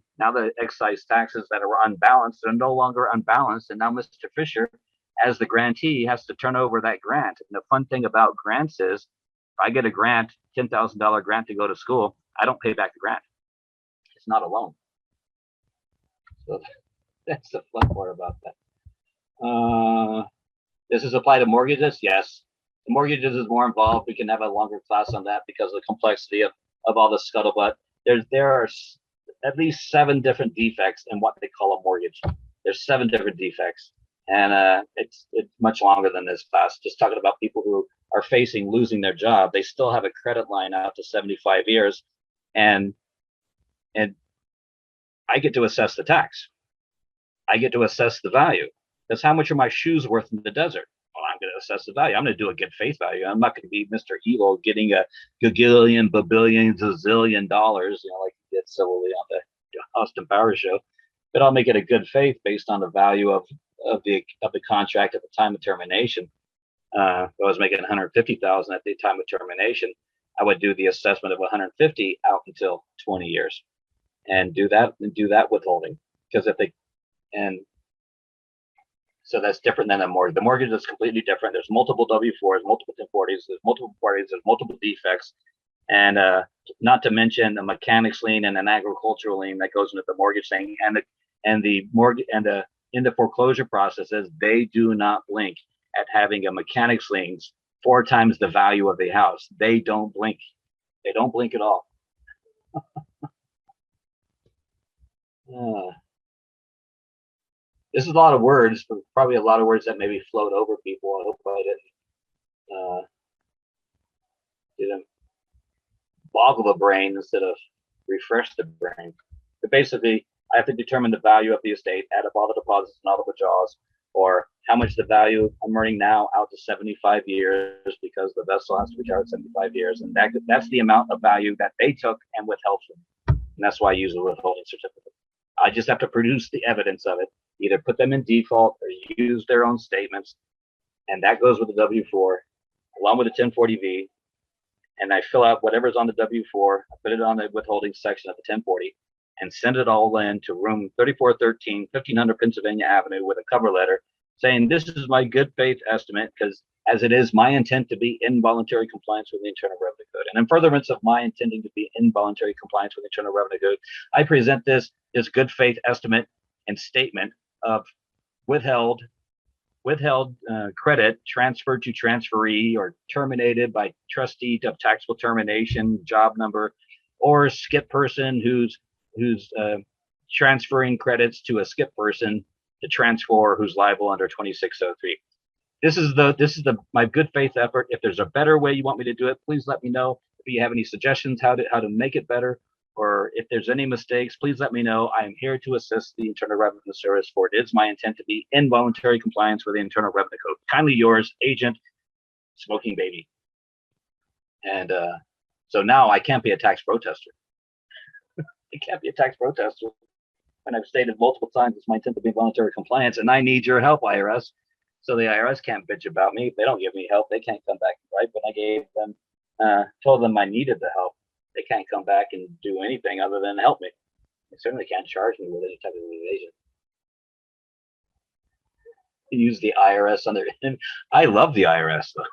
excise taxes that are unbalanced are no longer unbalanced. And now Mr. Fisher, as the grantee, has to turn over that grant. And the fun thing about grants is I get a grant, $10,000 grant to go to school, I don't pay back the grant. It's not a loan. So that's the fun part about that. Does this apply to mortgages? Yes. The mortgages is more involved. We can have a longer class on that because of the complexity of all the scuttlebutt. There are at least 7 different defects in what they call a mortgage. There's 7 different defects, and it's much longer than this class. Just talking about people who are facing losing their job, they still have a credit line out to 75 years, and I get to assess the tax. I get to assess the value. That's how much are my shoes worth in the desert? Well, I'm going to assess the value. I'm going to do a good faith value. I'm not going to be Mr. Evil getting a gagillion, babillion, zillion dollars, like he did civilly on the Austin Powers show. But I'll make it a good faith based on the value of the contract at the time of termination. If I was making $150,000 at the time of termination, I would do the assessment of 150 out until 20 years, and do that withholding, because so that's different than a mortgage. The mortgage is completely different. There's multiple W-4s, multiple 1040s, there's multiple parties, there's multiple defects, and not to mention a mechanics lien and an agricultural lien that goes into the mortgage thing, and the mortgage and in the foreclosure processes, they do not blink at having a mechanics liens 4 times the value of the house. They don't blink. They don't blink at all. This is a lot of words, but probably a lot of words that maybe float over people. I hope I didn't boggle the brain instead of refresh the brain. But basically, I have to determine the value of the estate, add up all the deposits and all the withdrawals, or how much the value I'm earning now out to 75 years, because the vessel has to retire at 75 years, and that's the amount of value that they took and withheld from me. And that's why I use a withholding certificate. I just have to produce the evidence of it, either put them in default or use their own statements, and that goes with the W-4 along with the 1040V, and I fill out whatever's on the W-4, I put it on the withholding section of the 1040, and send it all in to room 3413, 1500 Pennsylvania Avenue, with a cover letter saying this is my good faith estimate, because as it is my intent to be in voluntary compliance with the Internal Revenue Code. And in furtherance of my intending to be in voluntary compliance with the Internal Revenue Code, I present this good faith estimate and statement of withheld credit transferred to transferee, or terminated by trustee of taxable termination, job number, or skip person who's transferring credits to a skip person to transfer who's liable under 2603. This is my good faith effort. If there's a better way you want me to do it, please let me know. If you have any suggestions how to make it better, or if there's any mistakes, please let me know. I am here to assist the Internal Revenue Service, for it is my intent to be in voluntary compliance with the Internal Revenue Code. Kindly yours, Agent SmokingBaby. And so now I can't be a tax protester. I can't be a tax protester. And I've stated multiple times it's my intent to be voluntary compliance, and I need your help, IRS. So the IRS can't bitch about me. If they don't give me help, they can't come back and write. But I gave them, told them I needed the help. They can't come back and do anything other than help me. They certainly can't charge me with any type of evasion. Use the IRS on their end. I love the IRS, though.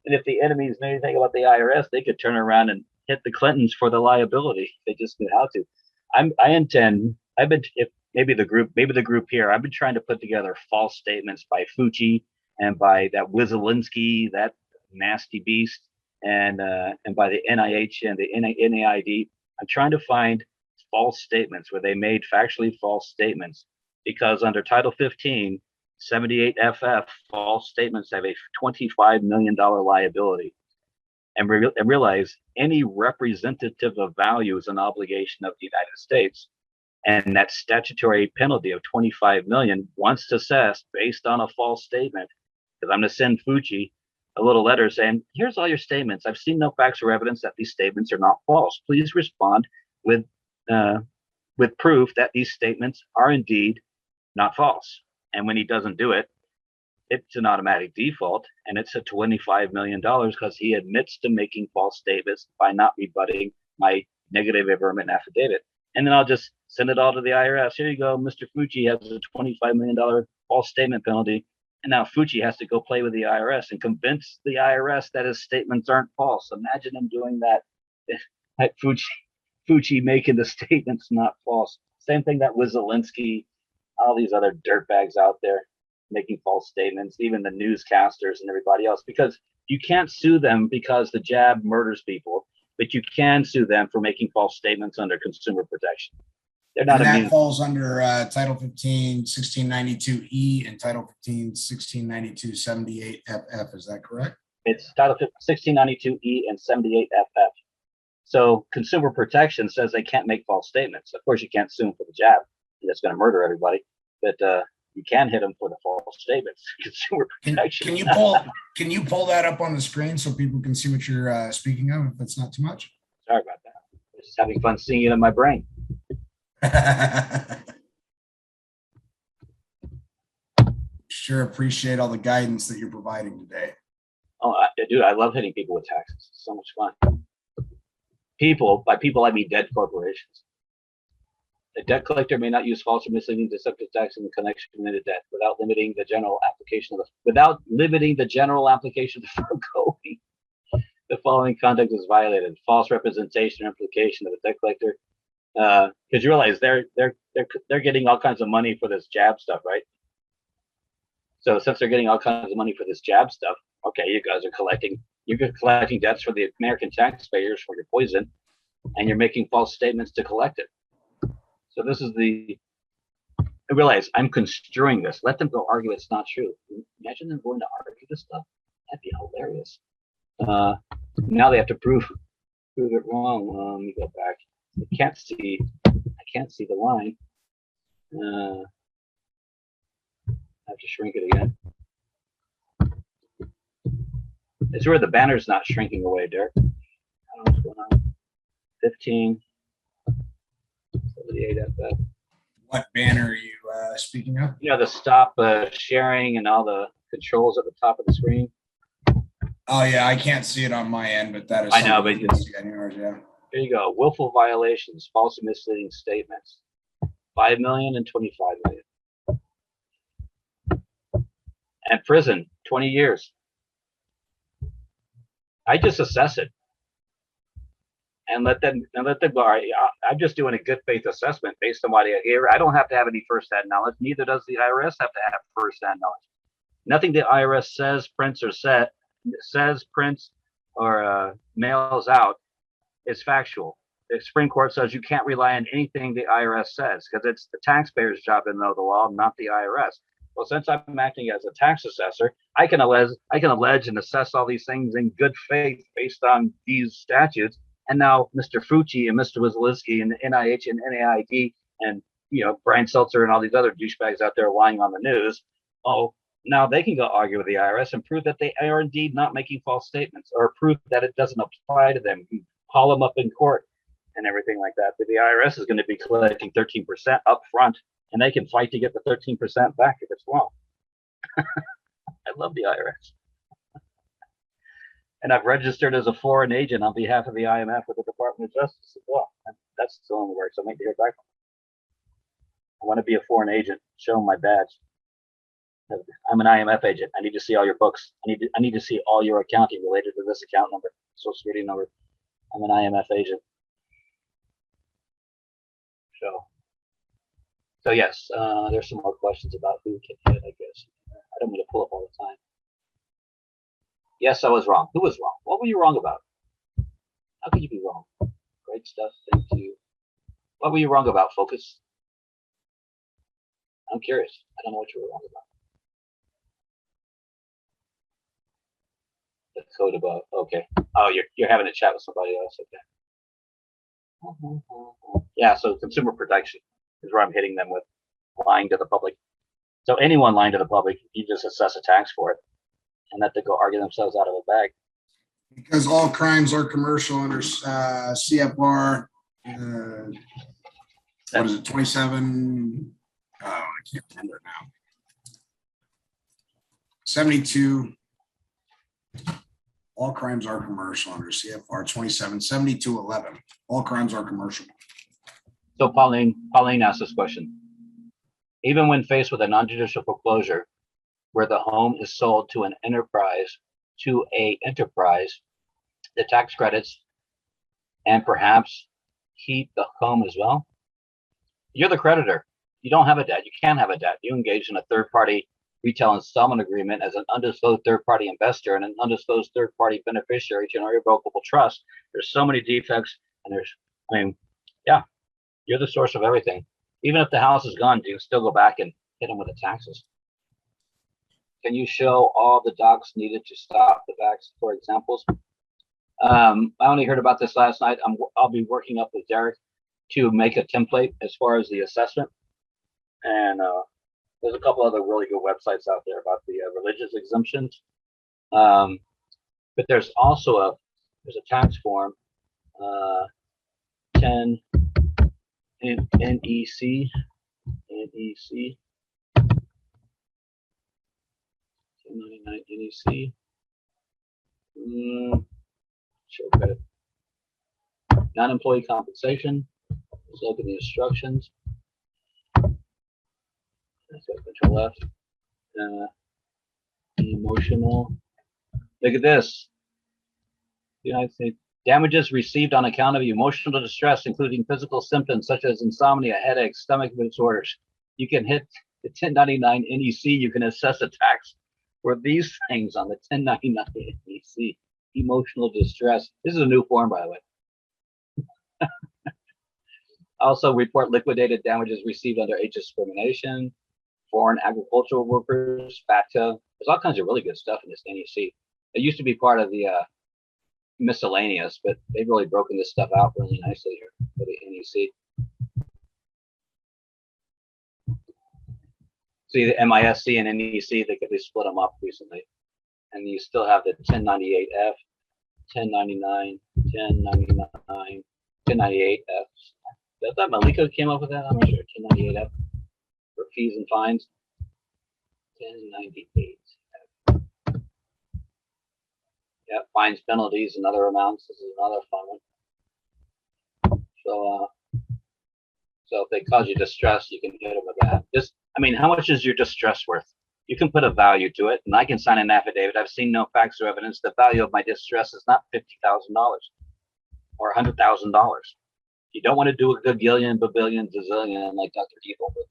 And if the enemies knew anything about the IRS, they could turn around and hit the Clintons for the liability. They just knew how to. Maybe the group here, I've been trying to put together false statements by Fucci and by that Wizolinsky, that nasty beast, and by the NIH and the NAID. I'm trying to find false statements where they made factually false statements, because under Title 15, 78FF, false statements have a $25 million liability. And realize any representative of value is an obligation of the United States. And that statutory penalty of $25 million, once assessed based on a false statement, because I'm going to send Fucci a little letter saying, here's all your statements. I've seen no facts or evidence that these statements are not false. Please respond with proof that these statements are indeed not false. And when he doesn't do it, it's an automatic default, and it's a $25 million, because he admits to making false statements by not rebutting my negative averment affidavit. And then I'll just send it all to the IRS. Here you go, Mr. Fucci has a $25 million false statement penalty. And now Fucci has to go play with the IRS and convince the IRS that his statements aren't false. Imagine him doing that. At Fucci making the statements not false. Same thing that Wieselinski, all these other dirtbags out there making false statements, even the newscasters and everybody else, because you can't sue them because the jab murders people, but you can sue them for making false statements under consumer protection. They're not And that immune. falls under Title 15, 1692E and Title 15, 1692, 78 FF. Is that correct? It's Title 1692E and 78 FF. So consumer protection says they can't make false statements. Of course, you can't sue them for the jab. That's going to murder everybody. But you can hit them for the false statements. Consumer protection. Can you pull that up on the screen so people can see what you're speaking of? If that's not too much. Sorry about that. I'm just having fun seeing it in my brain. Sure appreciate all the guidance that you're providing today. Oh, dude, I love hitting people with taxes. It's so much fun. People, by people I mean dead corporations. A debt collector may not use false or misleading deceptive tax in connection with a debt without limiting the general application of the foregoing. The following conduct is violated: false representation or implication of a debt collector. Because you realize they're getting all kinds of money for this jab stuff, right? So since they're getting all kinds of money for this jab stuff, okay, you guys are collecting debts for the American taxpayers for your poison, and you're making false statements to collect it. So this is I realize I'm construing this. Let them go argue it's not true. Imagine them going to argue this stuff. That'd be hilarious. Now they have to prove it wrong. Let me go back. I can't see the line. I have to shrink it again. It's where the banner's not shrinking away, Derek. I don't know what's going on. 15. 78 FF. What banner are you speaking of? You know, the stop sharing and all the controls at the top of the screen. Oh yeah, I can't see it on my end, but that is. I know, but you can see on yours, yeah. There you go. Willful violations, false and misleading statements. 5 million and 25 million. And prison, 20 years. I just assess it. And let them go. I'm just doing a good faith assessment based on what I hear. I don't have to have any first-hand knowledge. Neither does the IRS have to have first-hand knowledge. Nothing the IRS says, prints, or mails out is factual. The Supreme Court says you can't rely on anything the IRS says because it's the taxpayer's job to know the law, not the IRS. Well, since I'm acting as a tax assessor, I can allege and assess all these things in good faith based on these statutes. And now Mr. Fucci and Mr. Wieselinski and the NIH and NAID and Brian Seltzer and all these other douchebags out there lying on the news. Oh, now they can go argue with the IRS and prove that they are indeed not making false statements, or prove that it doesn't apply to them. Call them up in court and everything like that. But the IRS is going to be collecting 13% up front, and they can fight to get the 13% back if it's wrong. I love the IRS. And I've registered as a foreign agent on behalf of the IMF with the Department of Justice as well. And that's still in the works. I'm waiting to hear back. I want to be a foreign agent. Show them my badge. I'm an IMF agent. I need to see all your books. I need to see all your accounting related to this account number, social security number. I'm an IMF agent. So yes, there's some more questions about who can hit, I guess. I don't mean to pull up all the time. Yes, I was wrong. Who was wrong? What were you wrong about? How could you be wrong? Great stuff. Thank you. What were you wrong about, Focus? I'm curious. I don't know what you were wrong about. The code above. Okay. Oh, you're having a chat with somebody else. Okay. Yeah. So consumer protection is where I'm hitting them with lying to the public. So anyone lying to the public, you just assess a tax for it, and let them go argue themselves out of a bag. Because all crimes are commercial under CFR. What is it? 27. Oh, I can't remember it now. 72. All crimes are commercial under CFR 277211. All crimes are commercial. So Pauline asked this question. Even when faced with a non-judicial foreclosure, where the home is sold to an enterprise, the tax credits, and perhaps keep the home as well. You're the creditor. You don't have a debt. You can't have a debt. You engage in a third-party retail installment agreement as an undisclosed third-party investor and an undisclosed third-party beneficiary to an irrevocable trust. There's so many defects, and yeah, you're the source of everything. Even if the house is gone, you can still go back and hit them with the taxes. Can you show all the docs needed to stop the tax, for examples? I only heard about this last night. I'll be working up with Derek to make a template as far as the assessment. And there's a couple other really good websites out there about the religious exemptions. But there's also there's a tax form, 10 NEC, 1099 NEC. Show credit. Non-employee compensation. Let's look at the instructions. Let's go Control F. Emotional. Look at this. United States. Damages received on account of emotional distress, including physical symptoms such as insomnia, headaches, stomach disorders. You can hit the 1099 NEC. You can assess a tax for these things on the 1099 NEC. Emotional distress. This is a new form, by the way. Also, report liquidated damages received under age discrimination, foreign agricultural workers, FATCA. There's all kinds of really good stuff in this NEC. It used to be part of the miscellaneous, but they've really broken this stuff out really nicely here for the NEC. See the MISC and NEC, they split them up recently. And you still have the 1098F, 1099, 1099, 1098F. I thought Malika came up with that. I'm not sure. 1098F for fees and fines. 1098. Yeah, fines, penalties, and other amounts. This is another fun one. So if they cause you distress, you can hit them with that. How much is your distress worth? You can put a value to it, and I can sign an affidavit. I've seen no facts or evidence. The value of my distress is not $50,000 or $100,000. You don't want to do a gagillion, babillion, zillion like Dr. Evil. But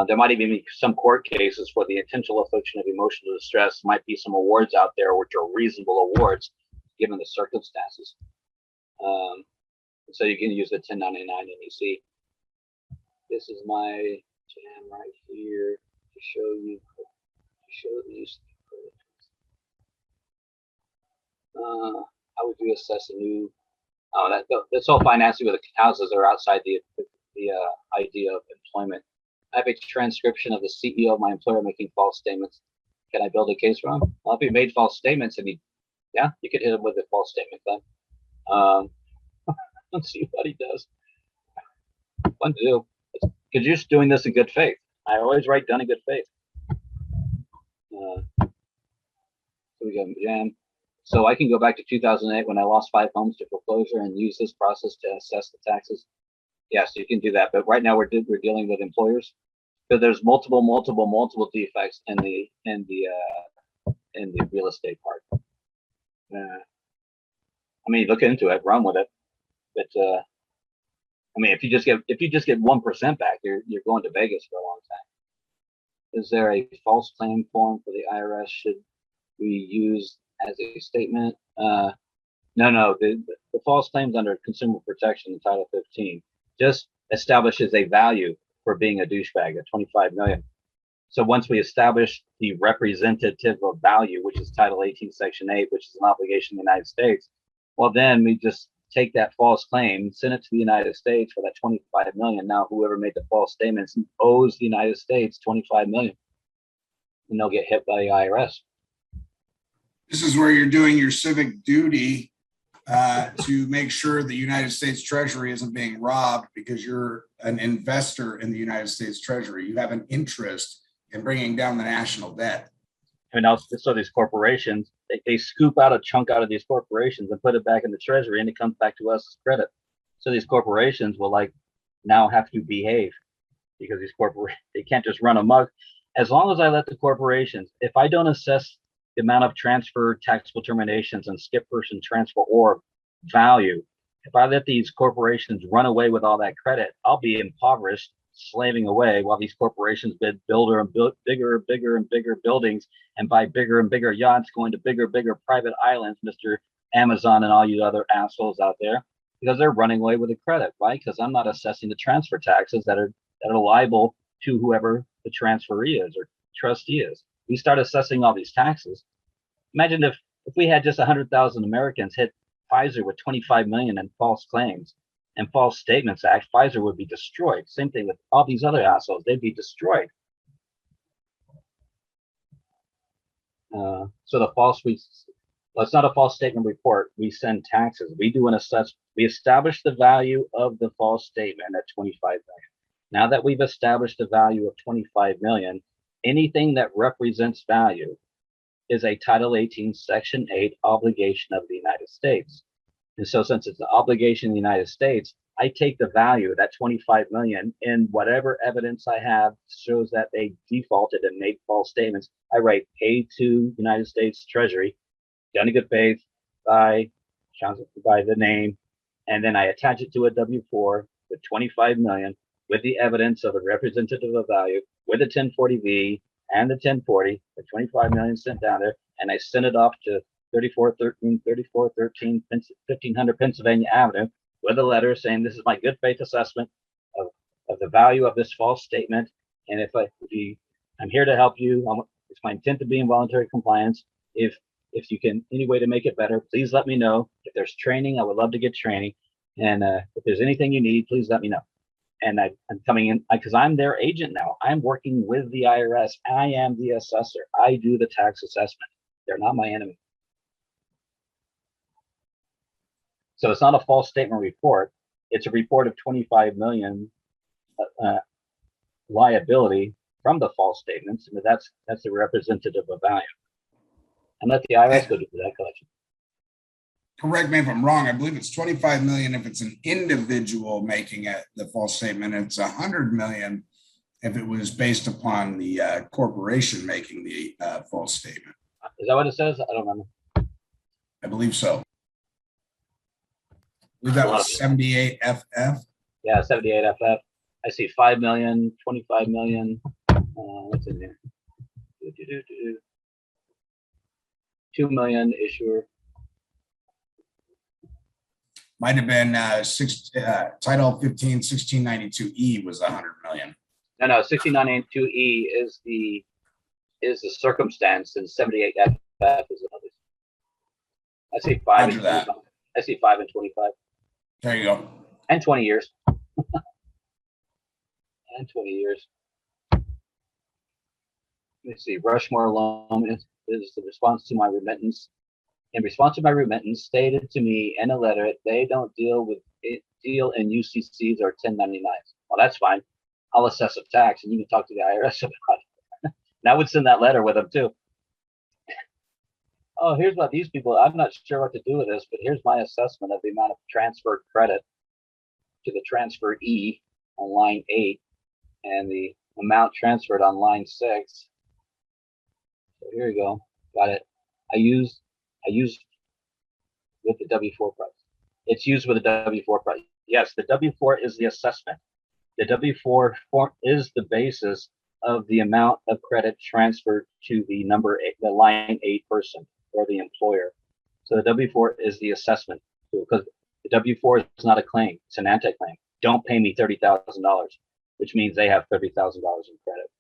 there might even be some court cases for the intentional infliction of emotional distress. Might be some awards out there which are reasonable awards given the circumstances. So you can use the 1099 NEC. This is my jam right here to show these. How would you assess a new? That's all financing with the houses are outside the idea of employment. I have a transcription of the CEO of my employer making false statements. Can I build a case for him? Well, if he made false statements and you could hit him with a false statement then. Let's see what he does. Fun to do. Because you're just doing this in good faith. I always write done in good faith. So we go jam. So I can go back to 2008 when I lost 5 homes to foreclosure and use this process to assess the taxes. Yes, you can do that. But right now we're dealing with employers. So there's multiple defects in the real estate part. Look into it, run with it. But if you just get 1% back, you're going to Vegas for a long time. Is there a false claim form for the IRS? Should we use as a statement? No. The false claims under consumer protection in Title 15 just establishes a value for being a douchebag at 25 million. So once we establish the representative of value, which is Title 18, Section 8, which is an obligation in the United States, well, then we just take that false claim, send it to the United States for that 25 million. Now, whoever made the false statements owes the United States 25 million, and they'll get hit by the IRS. This is where you're doing your civic duty to make sure the United States Treasury isn't being robbed because you're an investor in the United States Treasury. You have an interest in bringing down the national debt. So these corporations, they scoop out a chunk out of these corporations and put it back in the Treasury, and it comes back to us as credit. So these corporations will now have to behave because these corporations, they can't just run amok. as long as I let the corporations, if I don't assess the amount of transfer, taxable terminations, and skip person transfer or value, if I let these corporations run away with all that credit, I'll be impoverished, slaving away while these corporations build bigger and bigger buildings and buy bigger and bigger yachts, going to bigger private islands, Mr. Amazon and all you other assholes out there, because they're running away with the credit. Why? Because I'm not assessing the transfer taxes that are liable to whoever the transferee is or trustee is. We start assessing all these taxes. Imagine if we had just 100,000 Americans hit Pfizer with 25 million in false claims and false statements act, Pfizer would be destroyed. Same thing with all these other assholes, they'd be destroyed. So the false, well, it's not a false statement report. We send taxes. We do an assessment. We establish the value of the false statement at 25 million. Now that we've established the value of 25 million, anything that represents value is a Title 18, Section 8 obligation of the United States. And so since it's an obligation of the United States, I take the value of that 25 million in whatever evidence I have shows that they defaulted and made false statements. I write paid to United States Treasury, done in good faith by the name, and then I attach it to a W-4 with 25 million with the evidence of a representative of value with a 1040V and the 1040, the 25 million sent down there, and I sent it off to 3413 1500 Pennsylvania Avenue with a letter saying this is my good faith assessment of the value of this false statement. And I'm here to help you. It's my intent to be in voluntary compliance. If you can any way to make it better, please let me know. If there's training, I would love to get training. And if there's anything you need, please let me know. And I'm coming in because I'm their agent now. I'm working with the IRS. I am the assessor. I do the tax assessment. They're not my enemy. So it's not a false statement report. It's a report of 25 million liability from the false statements. And that's the representative of value. And let the IRS go do that collection. Correct me if I'm wrong. I believe it's 25 million if it's an individual making the false statement. It's 100 million if it was based upon the corporation making the false statement. Is that what it says? I don't remember. I believe so. I believe that was 78 FF. Yeah, 78 FF. I see 5 million, 25 million. What's in there? 2 million issuer. Might have been Title 15, 1692E was 100 million. No, 1692E is the circumstance, and 78 FF is another. I see 5 and 25. I see 5 and 25. There you go. And 20 years. And 20 years. Let me see. Rushmore loan is the response to my remittance. In response to my remittance, stated to me in a letter, they don't deal in UCCs or 1099s. Well, that's fine. I'll assess a tax, and you can talk to the IRS about it. And I would send that letter with them too. Oh, here's what these people. I'm not sure what to do with this, but here's my assessment of the amount of transferred credit to the transferee on line 8, and the amount transferred on line 6. So here you go. Got it. I used with the W-4 price. It's used with the W-4 price. Yes, the W-4 is the assessment. The W-4 is the basis of the amount of credit transferred to the the line 8 person or the employer. So the W-4 is the assessment, because the W-4 is not a claim; it's an anti-claim. Don't pay me $30,000, which means they have $30,000 in credit.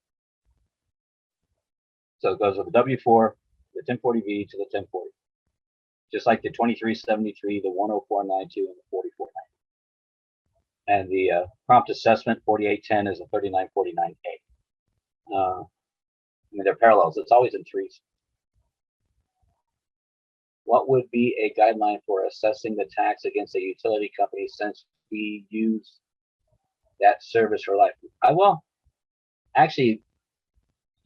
So it goes with the W-4, the 1040V to the 1040. Just like the 2373, the 10492, and the 4490. And the prompt assessment 4810 is a 3949K. I mean, they're parallels. It's always in threes. What would be a guideline for assessing the tax against a utility company since we use that service for life? Actually,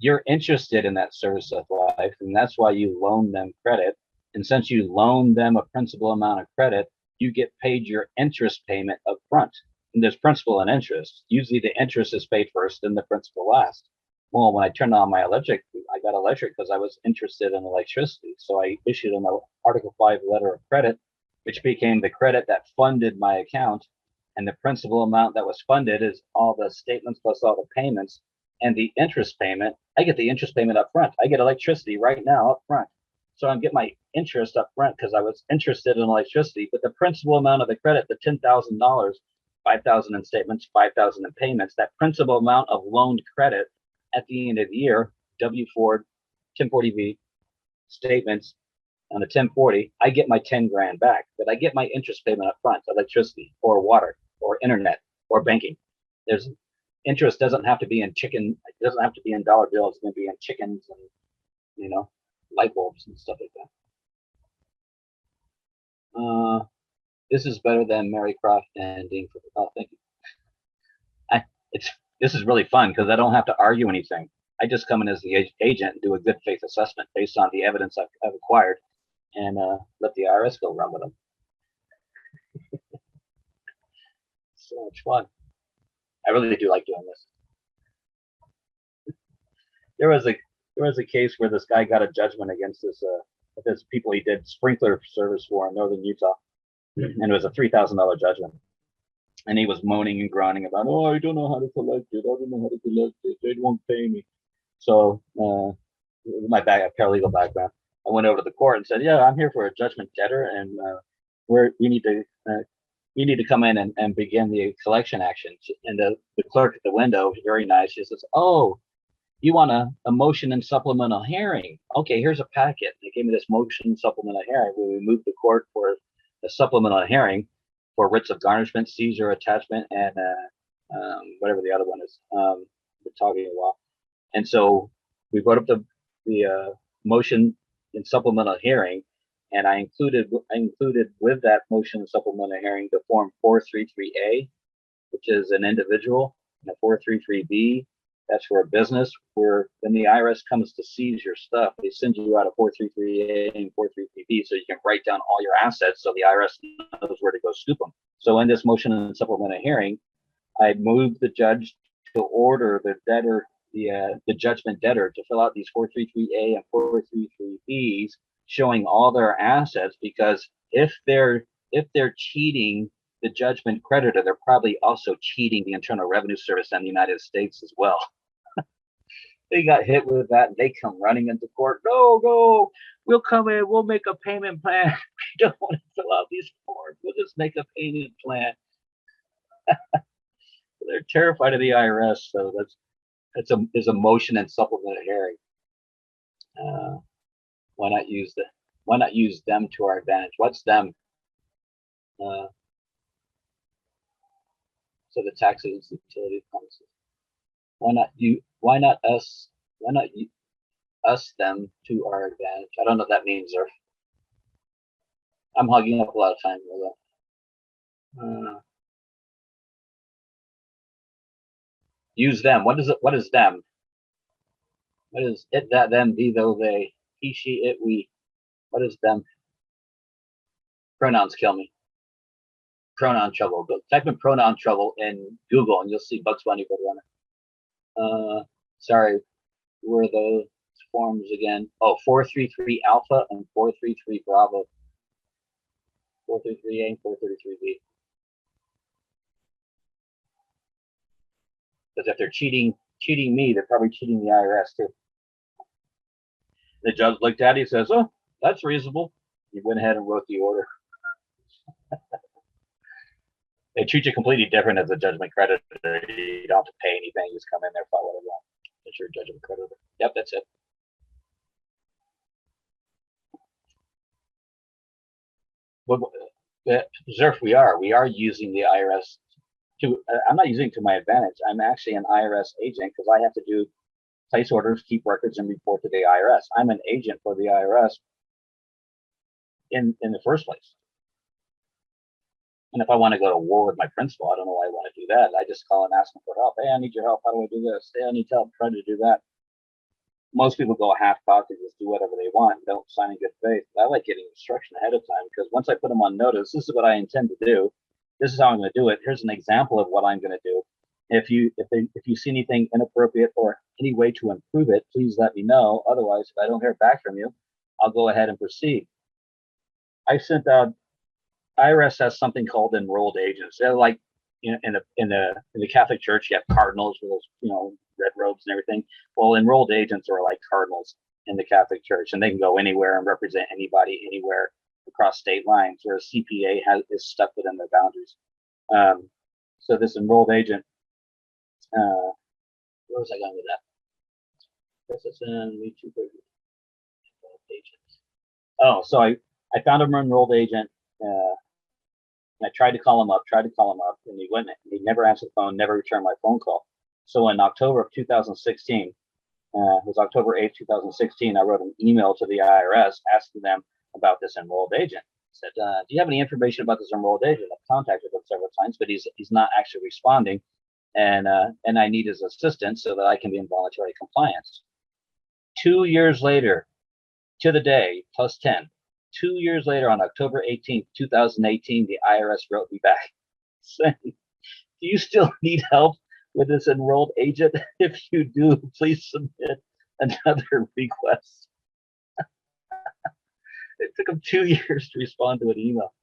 you're interested in that service of life, and that's why you loan them credit. And since you loan them a principal amount of credit, you get paid your interest payment up front. And there's principal and interest. Usually the interest is paid first and the principal last. Well, when I turned on my electric, I got electric because I was interested in electricity. So I issued an Article 5 letter of credit, which became the credit that funded my account. And the principal amount that was funded is all the statements plus all the payments and the interest payment. I get the interest payment up front. I get electricity right now up front. So I get my interest up front because I was interested in electricity. But the principal amount of the credit, the $10,000, 5,000 in statements, 5,000 in payments, that principal amount of loaned credit at the end of the year, W4, 1040V statements on the 1040, I get my 10 grand back, but I get my interest payment up front, electricity or water or internet or banking. There's interest doesn't have to be in chicken, it doesn't have to be in dollar bills, it's gonna be in chickens and, you know, light bulbs and stuff like that. This is better than Mary Croft and Dean. Oh, thank you. This is really fun because I don't have to argue anything. I just come in as the agent and do a good faith assessment based on the evidence I've acquired, and let the IRS go run with them. So much fun. I really do like doing this. There was a case where this guy got a judgment against this people he did sprinkler service for in northern Utah, and it was a $3,000 judgment. And he was moaning and groaning about, oh, I don't know how to collect it. I don't know how to collect it. They won't pay me. So my paralegal background, I went over to the court and said, yeah, I'm here for a judgment debtor, and we need to come in and begin the collection action. And the clerk at the window, very nice, she says, oh, you want a motion and supplemental hearing? Okay, here's a packet. They gave me this motion and supplemental hearing where we moved the court for a supplemental hearing for writs of garnishment, seizure, attachment, and whatever the other one is. We're talking a while. And so we brought up the motion in supplemental hearing, and I included with that motion in supplemental hearing the form 433A, which is an individual, and a 433B, that's for a business. Where when the IRS comes to seize your stuff, they send you out a 433A and 433B so you can write down all your assets so the IRS knows where to go scoop them. So in this motion and supplemental hearing, I moved the judge to order the debtor, the judgment debtor, to fill out these 433A and 433Bs, showing all their assets, because if they're cheating the judgment creditor, they're probably also cheating the Internal Revenue Service and the United States as well. They got hit with that, and they come running into court. No, we'll come in, we'll make a payment plan. We don't want to fill out these forms. We'll just make a payment plan. They're terrified of the IRS, so that's a motion and supplemental hearing. Why not use them to our advantage? What's them? So the taxes, utilities, policies. Why not us them to our advantage? I don't know what that means, or I'm hogging up a lot of time with that. Use them. What is it? What is them? What is it, that, them, thee, though, they, he, she, it, we? What is them? Pronouns kill me. Pronoun trouble. Go type in pronoun trouble in Google and you'll see Bugs Bunny go run it. Sorry, where are those forms again? Oh, 433 Alpha and 433 Bravo. 433A and 433B. Because if they're cheating me, they're probably cheating the IRS too. The judge looked at it, he says, oh, that's reasonable. He went ahead and wrote the order. They treat you completely different as a judgment creditor. You don't have to pay anything. You just come in there, file whatever you want. It's your judgment creditor. Yep, that's it. Well, Zerf, we are using the IRS to, I'm not using it to my advantage. I'm actually an IRS agent because I have to do place orders, keep records, and report to the IRS. I'm an agent for the IRS in the first place. And if I want to go to war with my principal, I don't know why I want to do that. I just call and ask them for help. Hey, I need your help. How do I do this? Hey, I need help trying to do that. Most people go half-cocked and just do whatever they want, don't sign in good faith. But I like getting instruction ahead of time, because once I put them on notice, this is what I intend to do. This is how I'm going to do it. Here's an example of what I'm going to do. If you see anything inappropriate or any way to improve it, please let me know. Otherwise, if I don't hear back from you, I'll go ahead and proceed. I sent out. IRS has something called enrolled agents. They're like, in the Catholic Church, you have cardinals with those red robes and everything. Well, enrolled agents are like cardinals in the Catholic Church, and they can go anywhere and represent anybody anywhere across state lines. Whereas CPA is stuck within their boundaries. So this enrolled agent, where was I going with that? This is in YouTube agents. Oh, so I found an enrolled agent. And I tried to call him up, and he wouldn't. He never answered the phone, never returned my phone call. So in October of 2016, it was October 8th, 2016, I wrote an email to the IRS asking them about this enrolled agent. I said, do you have any information about this enrolled agent? I've contacted him several times, but he's not actually responding, and I need his assistance so that I can be in voluntary compliance. 2 years later, to the day, plus 10. 2 years later, on October 18th, 2018, the IRS wrote me back saying, do you still need help with this enrolled agent? If you do, please submit another request. It took them 2 years to respond to an email.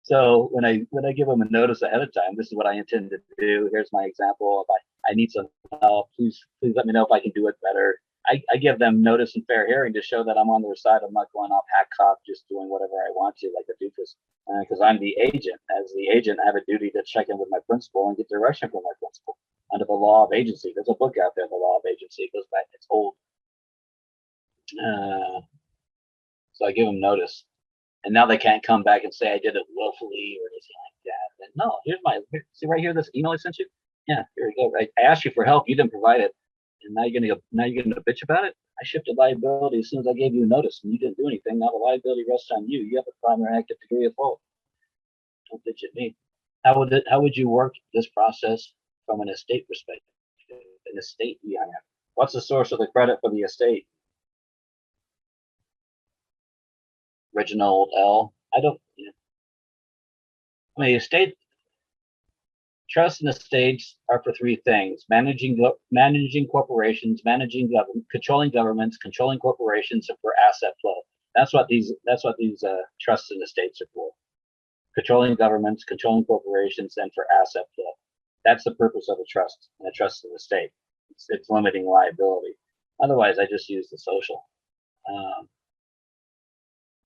So when I give them a notice ahead of time, this is what I intend to do. Here's my example. If I need some help, please let me know if I can do it better. I give them notice and fair hearing to show that I'm on their side. I'm not going off hack cop, just doing whatever I want to, like a doofus. Because I'm the agent. As the agent, I have a duty to check in with my principal and get direction from my principal under the law of agency. There's a book out there, The Law of Agency. It goes back, it's old. So I give them notice. And now they can't come back and say I did it willfully or anything like that. And no, see right here, this email I sent you? Yeah, here we go. I asked you for help. You didn't provide it. And now you're gonna bitch about it? I shifted liability as soon as I gave you notice, and you didn't do anything. Now the liability rests on you. You have a primary active degree of fault. Don't bitch at me. How would you work this process from an estate perspective? An estate EIN. What's the source of the credit for the estate? Reginald L. I mean, estate. Trusts and estates are for three things: managing corporations, controlling governments, controlling corporations, and for asset flow. That's what these trusts and estates are for: controlling governments, controlling corporations, and for asset flow. That's the purpose of a trust and a trust and estate. It's limiting liability. Otherwise, I just use the social.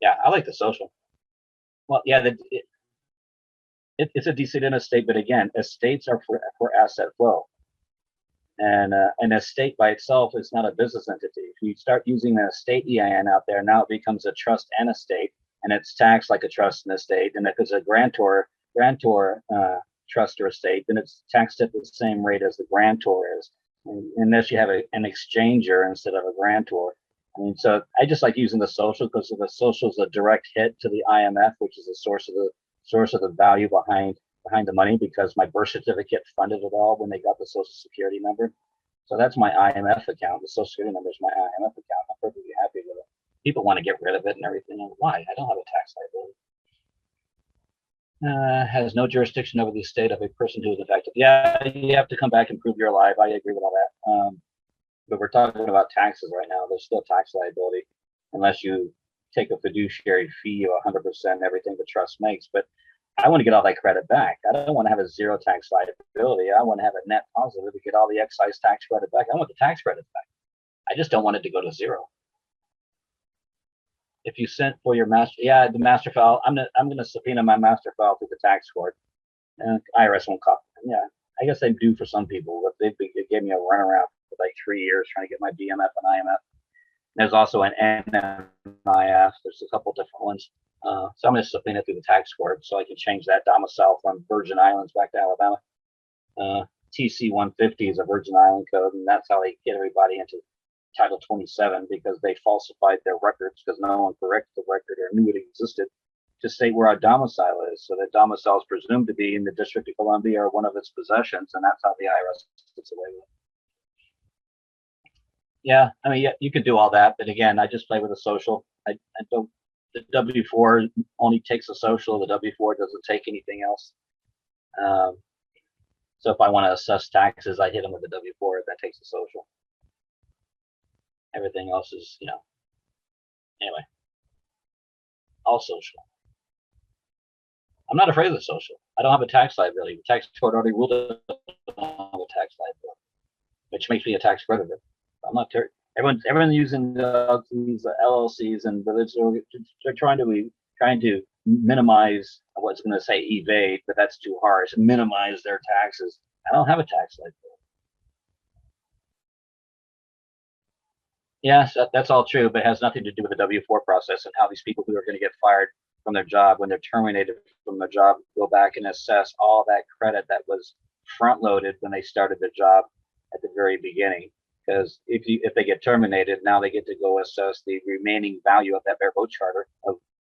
Yeah, I like the social. Well, yeah, it's a decedent estate, but again, estates are for asset flow. And an estate by itself is not a business entity. If you start using an estate EIN out there, now it becomes a trust and estate, and it's taxed like a trust and estate. And if it's a grantor trust or estate, then it's taxed at the same rate as the grantor is, unless you have an exchanger instead of a grantor. I mean, so I just like using the social because the social is a direct hit to the IMF, which is the source of the value behind the money, because my birth certificate funded it all when they got the social security number. So that's my IMF account. The social security number is my IMF account. I'm perfectly happy with it. People want to get rid of it and everything. Why? I don't have a tax liability. Has no jurisdiction over the estate of a person who is affected. Yeah, you have to come back and prove you're alive. I agree with all that. But we're talking about taxes right now. There's still tax liability unless you take a fiduciary fee of 100% everything the trust makes. But I want to get all that credit back. I don't want to have a zero tax liability. I want to have a net positive to get all the excise tax credit back. I want the tax credits back. I just don't want it to go to zero. If you sent for your the master file, I'm gonna subpoena my master file to the tax court, and IRS won't copy them. Yeah, I guess they do for some people, but they gave me a runaround for like 3 years trying to get my BMF and IMF. There's also an NMIF. There's a couple different ones. So I'm going to subpoena through the tax court so I can change that domicile from Virgin Islands back to Alabama. TC 150 is a Virgin Island code, and that's how they get everybody into Title 27, because they falsified their records because no one corrected the record or knew it existed to state where our domicile is. So that domicile is presumed to be in the District of Columbia or one of its possessions, and that's how the IRS gets away with it. Yeah, I mean, yeah, you can do all that, but again, I just play with a social. I don't. The W4 only takes a social. The W4 doesn't take anything else. So if I want to assess taxes, I hit them with the W-4. That takes the social. Everything else is, anyway, all social. I'm not afraid of the social. I don't have a tax liability. The tax court already ruled I don't have a tax liability, which makes me a tax creditor. I'm not everyone's using these LLCs, and they're trying to minimize, I was going to say evade, but that's too harsh. Minimize their taxes. I don't have a tax liability. Yes, that's all true, but it has nothing to do with the W-4 process and how these people who are going to get fired from their job, when they're terminated from their job, go back and assess all that credit that was front loaded when they started the job at the very beginning. Because if they get terminated, now they get to go assess the remaining value of that bareboat charter of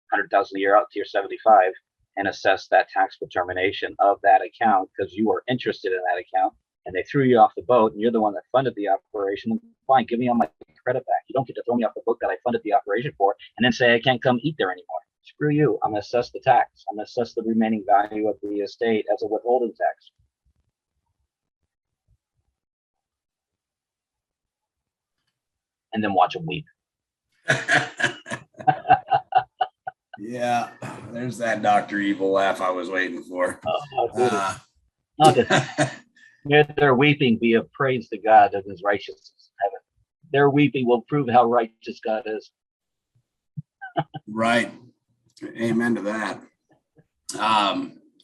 100,000 a year out to your 75 and assess that tax determination of that account because you were interested in that account and they threw you off the boat and you're the one that funded the operation. Fine, give me all my credit back. You don't get to throw me off the boat that I funded the operation for and then say I can't come eat there anymore. Screw you. I'm going to assess the tax. I'm going to assess the remaining value of the estate as a withholding tax. And then watch them weep. Yeah, there's that Dr. Evil laugh I was waiting for. Their weeping be of praise to God of his righteousness in heaven. Their weeping will prove how righteous God is. Right. Amen to that.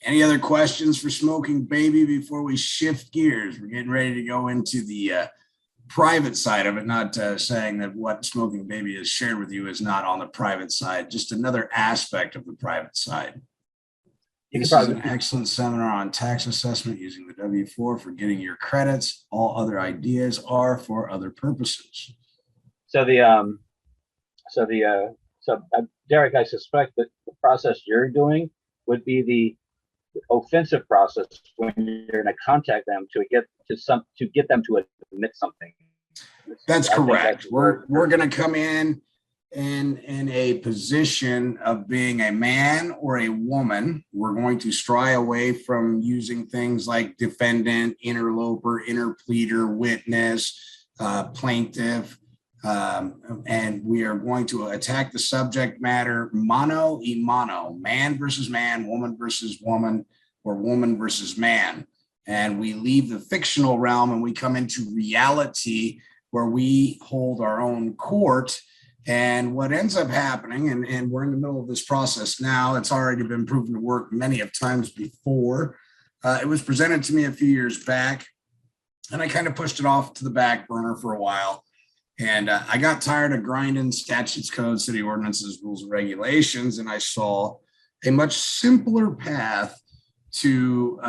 Any other questions for SmokingBaby before we shift gears? We're getting ready to go into the private side of it, not saying that what SmokingBaby has shared with you is not on the private side, just another aspect of the private side. This is an excellent seminar on tax assessment using the W-4 for getting your credits. All other ideas are for other purposes. So Derek, I suspect that the process you're doing would be the offensive process when you're going to contact them to get them to admit something. That's correct. We're going to come in a position of being a man or a woman. We're going to stray away from using things like defendant, interloper, interpleader, witness, plaintiff, and we are going to attack the subject matter mano y mano, man versus man, woman versus woman, or woman versus man. And we leave the fictional realm and we come into reality where we hold our own court. And what ends up happening, and we're in the middle of this process now, it's already been proven to work many of times before. It was presented to me a few years back, and I kind of pushed it off to the back burner for a while. And I got tired of grinding statutes, codes, city ordinances, rules, and regulations, and I saw a much simpler path to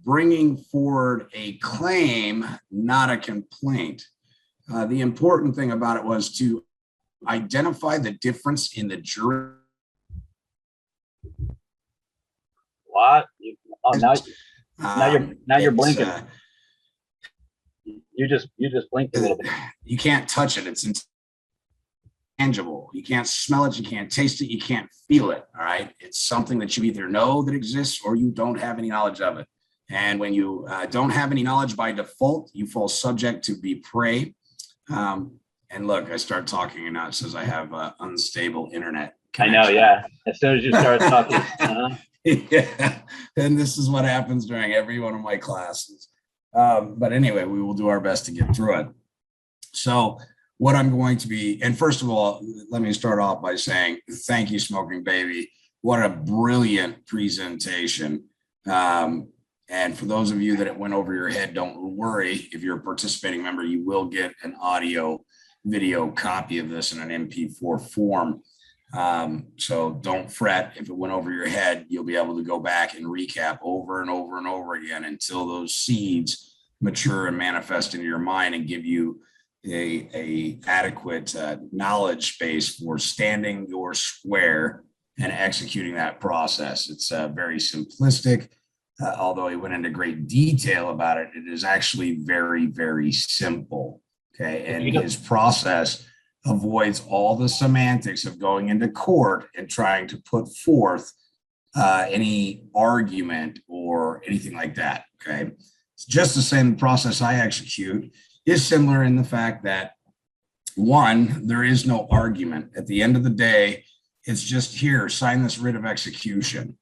bringing forward a claim, not a complaint. The important thing about it was to identify the difference in the jury. What? Now you're blinking. You just blinked a little bit. You can't touch it. It's intangible. You can't smell it. You can't taste it. You can't feel it. All right. It's something that you either know that exists or you don't have any knowledge of it. And when you don't have any knowledge by default, you fall subject to be prey. And look, I start talking and now it says I have unstable internet connection. I know, yeah. As soon as you start talking. Yeah. And this is what happens during every one of my classes. But anyway, we will do our best to get through it. So what I'm going to be, and first of all, let me start off by saying thank you, SmokingBaby. What a brilliant presentation. And for those of you that it went over your head, don't worry. If you're a participating member, you will get an audio video copy of this in an MP4 form. So don't fret if it went over your head. You'll be able to go back and recap over and over and over again until those seeds mature and manifest into your mind and give you a adequate knowledge base for standing your square and executing that process. It's very simplistic. Although he went into great detail about it, it is actually very, very simple. Okay. And his process avoids all the semantics of going into court and trying to put forth any argument or anything like that. Okay. It's just the same process I execute is similar in the fact that, one, there is no argument. At the end of the day, it's just here, sign this writ of execution,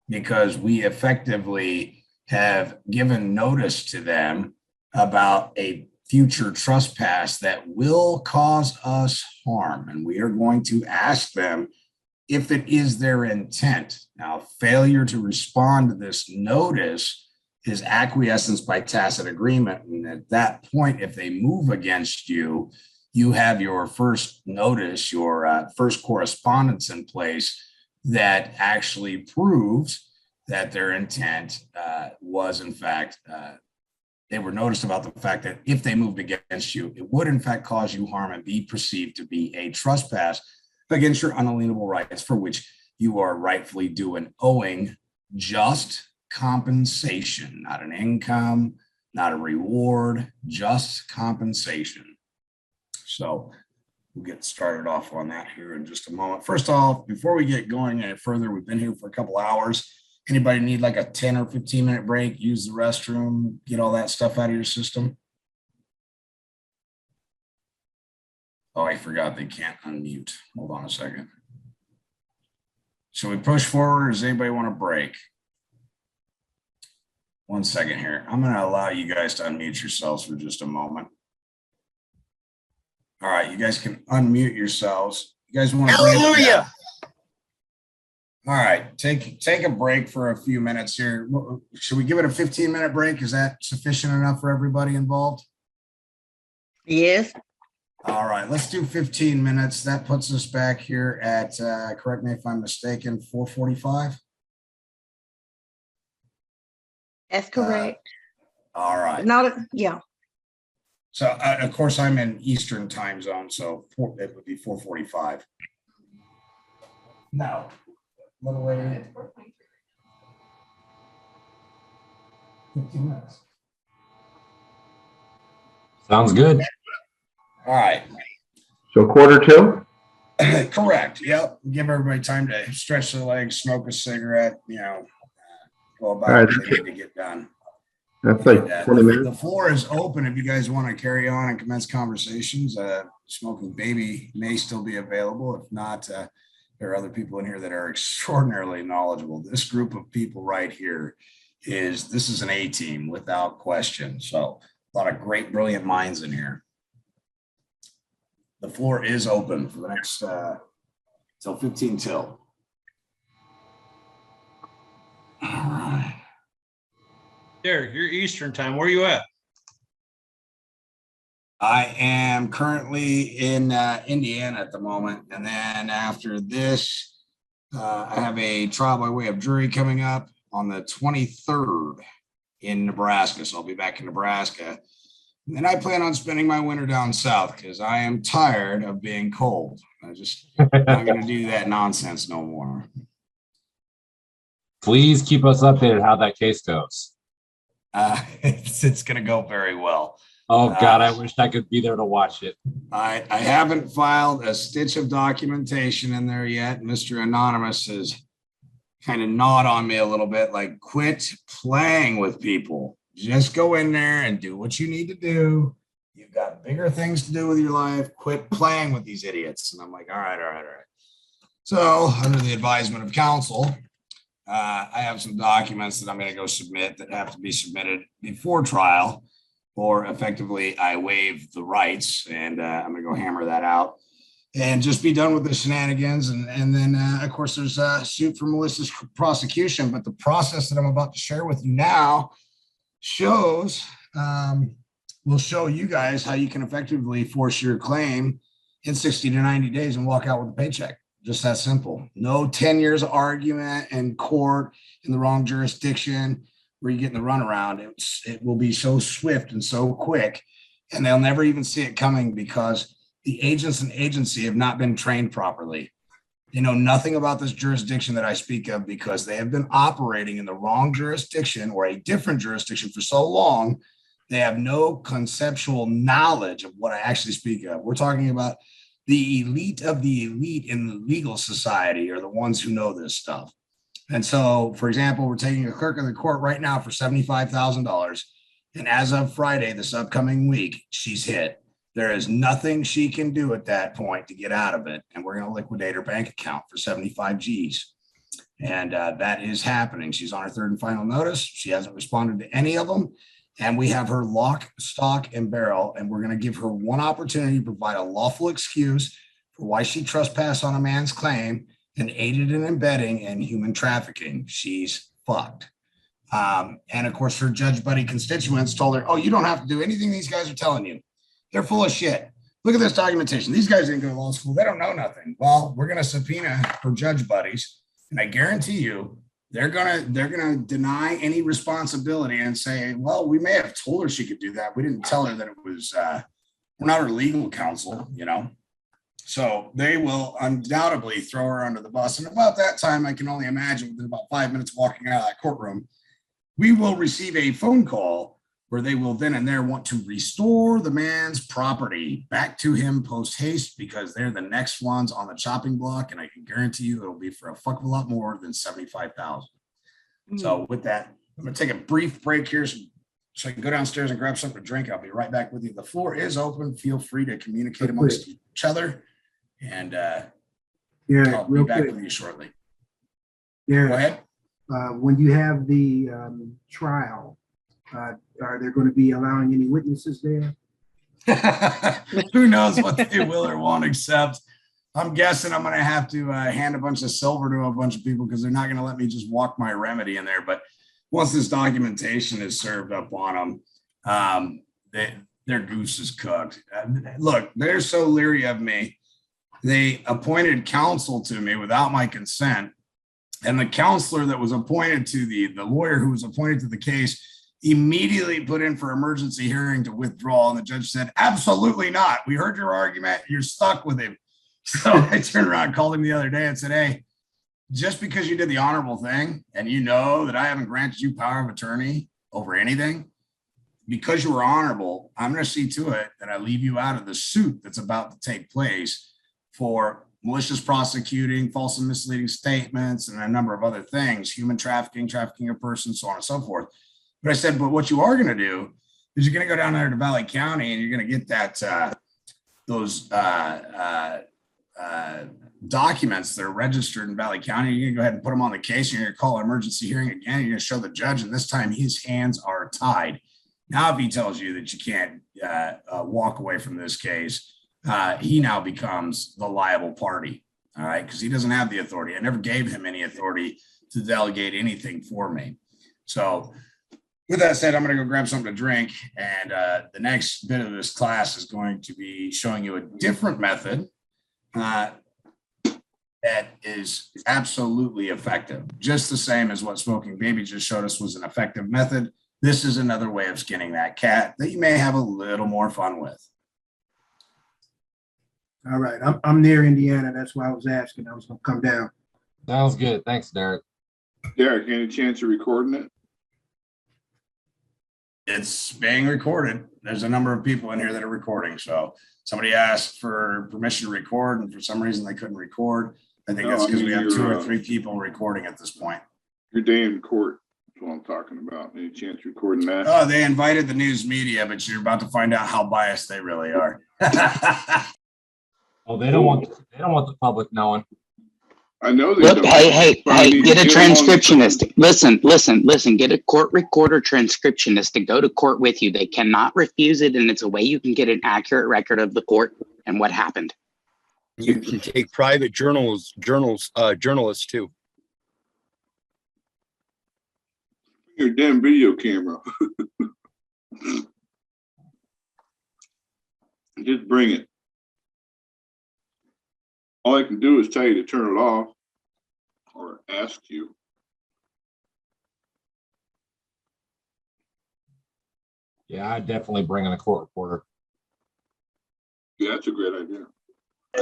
because we effectively have given notice to them about a future trespass that will cause us harm. And we are going to ask them if it is their intent. Now, failure to respond to this notice is acquiescence by tacit agreement. And at that point, if they move against you, you have your first notice, your first correspondence in place that actually proves that their intent was, in fact, they were noticed about the fact that if they moved against you, it would, in fact, cause you harm and be perceived to be a trespass against your unalienable rights, for which you are rightfully due and owing just compensation, not an income, not a reward, just compensation. So we'll get started off on that here in just a moment. First off, before we get going any further, we've been here for a couple hours. Anybody need like a 10 or 15 minute break, use the restroom, get all that stuff out of your system? Oh, I forgot they can't unmute. Hold on a second. Should we push forward or does anybody want to break? One second here. I'm going to allow you guys to unmute yourselves for just a moment. All right, you guys can unmute yourselves. You guys want to break? Hallelujah. All right, take a break for a few minutes here. Should we give it a 15-minute break? Is that sufficient enough for everybody involved? Yes. All right, let's do 15 minutes. That puts us back here at, correct me if I'm mistaken, 4:45? That's correct. All right. Yeah. So, of course, I'm in Eastern time zone, so it would be 4:45. No. Little way. 15 minutes. Sounds good. All right. So 1:45? Correct. Yep. Give everybody time to stretch their legs, smoke a cigarette, go about right. what they need to get done. That's like And, 20 minutes. the floor is open if you guys want to carry on and commence conversations. SmokingBaby may still be available. If not, there are other people in here that are extraordinarily knowledgeable. This group of people right here this is an A team without question. So a lot of great, brilliant minds in here. The floor is open for the next till 15 till. All right. Derek, you're Eastern time. Where are you at? I am currently in Indiana at the moment. And then after this, I have a trial by way of jury coming up on the 23rd in Nebraska. So I'll be back in Nebraska. And then I plan on spending my winter down south because I am tired of being cold. I'm not going to do that nonsense no more. Please keep us updated how that case goes. It's going to go very well. Oh God, I wish I could be there to watch it. I haven't filed a stitch of documentation in there yet. Mr. Anonymous has kind of gnawed on me a little bit, like, quit playing with people. Just go in there and do what you need to do. You've got bigger things to do with your life. Quit playing with these idiots. And I'm like, all right. So under the advisement of counsel, I have some documents that I'm going to go submit that have to be submitted before trial, or effectively I waive the rights, and I'm going to go hammer that out and just be done with the shenanigans. And then, of course, there's a suit for malicious prosecution. But the process that I'm about to share with you now will show you guys how you can effectively force your claim in 60 to 90 days and walk out with a paycheck. Just that simple. No 10 years of argument in court in the wrong jurisdiction where you get in the runaround. It will be so swift and so quick, and they'll never even see it coming because the agents and agency have not been trained properly. They know nothing about this jurisdiction that I speak of because they have been operating in the wrong jurisdiction or a different jurisdiction for so long. They have no conceptual knowledge of what I actually speak of. We're talking about the elite of the elite in the legal society are the ones who know this stuff. And so, for example, we're taking a clerk of the court right now for $75,000. And as of Friday, this upcoming week, she's hit. There is nothing she can do at that point to get out of it. And we're going to liquidate her bank account for 75 G's. And that is happening. She's on her third and final notice. She hasn't responded to any of them. And we have her lock, stock, and barrel. And we're going to give her one opportunity to provide a lawful excuse for why she trespassed on a man's claim and aided in abetting in human trafficking. She's fucked. And of course, her judge buddy constituents told her, oh, you don't have to do anything these guys are telling you. They're full of shit. Look at this documentation. These guys didn't go to law school. They don't know nothing. Well, we're going to subpoena her judge buddies. And I guarantee you, they're gonna deny any responsibility and say, well, we may have told her she could do that. We didn't tell her that it was, we're not her legal counsel, you know. So they will undoubtedly throw her under the bus. And about that time, I can only imagine within about 5 minutes walking out of that courtroom, we will receive a phone call where they will then and there want to restore the man's property back to him post haste because they're the next ones on the chopping block. And I can guarantee you it'll be for a fuck of a lot more than 75,000. So with that, I'm going to take a brief break here so I can go downstairs and grab something to drink. I'll be right back with you. The floor is open. Feel free to communicate amongst each other. And I'll be back with you shortly. Yeah. Go ahead. When you have the trial, are there going to be allowing any witnesses there? Who knows what they will or won't accept. I'm guessing I'm going to have to hand a bunch of silver to a bunch of people because they're not going to let me just walk my remedy in there. But once this documentation is served up on them, their goose is cooked. Look, they're so leery of me. They appointed counsel to me without my consent. And the counselor that was appointed to the lawyer who was appointed to the case immediately put in for emergency hearing to withdraw. And the judge said, absolutely not. We heard your argument. You're stuck with him. So I turned around, called him the other day and said, hey, just because you did the honorable thing and you know that I haven't granted you power of attorney over anything, because you were honorable, I'm going to see to it that I leave you out of the suit that's about to take place for malicious prosecuting, false and misleading statements, and a number of other things, human trafficking, trafficking of persons, so on and so forth. But I said, but what you are going to do is you're going to go down there to Valley County and you're going to get that those documents that are registered in Valley County. You're going to go ahead and put them on the case. You're going to call an emergency hearing again. You're going to show the judge, and this time his hands are tied. Now, if he tells you that you can't walk away from this case, he now becomes the liable party. All right, because he doesn't have the authority. I never gave him any authority to delegate anything for me. So with that said, I'm going to go grab something to drink. And the next bit of this class is going to be showing you a different method that is absolutely effective. Just the same as what SmokingBaby just showed us was an effective method. This is another way of skinning that cat that you may have a little more fun with. All right. I'm near Indiana. That's why I was asking. I was going to come down. Sounds good. Thanks, Derek. Derek, any chance of recording it? It's being recorded. There's a number of people in here that are recording. So somebody asked for permission to record, and for some reason they couldn't record. I think that's because we have 2 or 3 people recording at this point. Your day in court. That's what I'm talking about. Any chance of recording that? Oh, they invited the news media, but you're about to find out how biased they really are. Oh, they don't want the public knowing. I know they Look, don't. hey, But I need get to a get 'em on the- transcriptionist. Listen, get a court recorder transcriptionist to go to court with you. They cannot refuse it, and it's a way you can get an accurate record of the court and what happened. You can take private journalists too. Your damn video camera. Just bring it. All I can do is tell you to turn it off or ask you. Yeah, I'd definitely bring in a court reporter. Yeah, that's a great idea.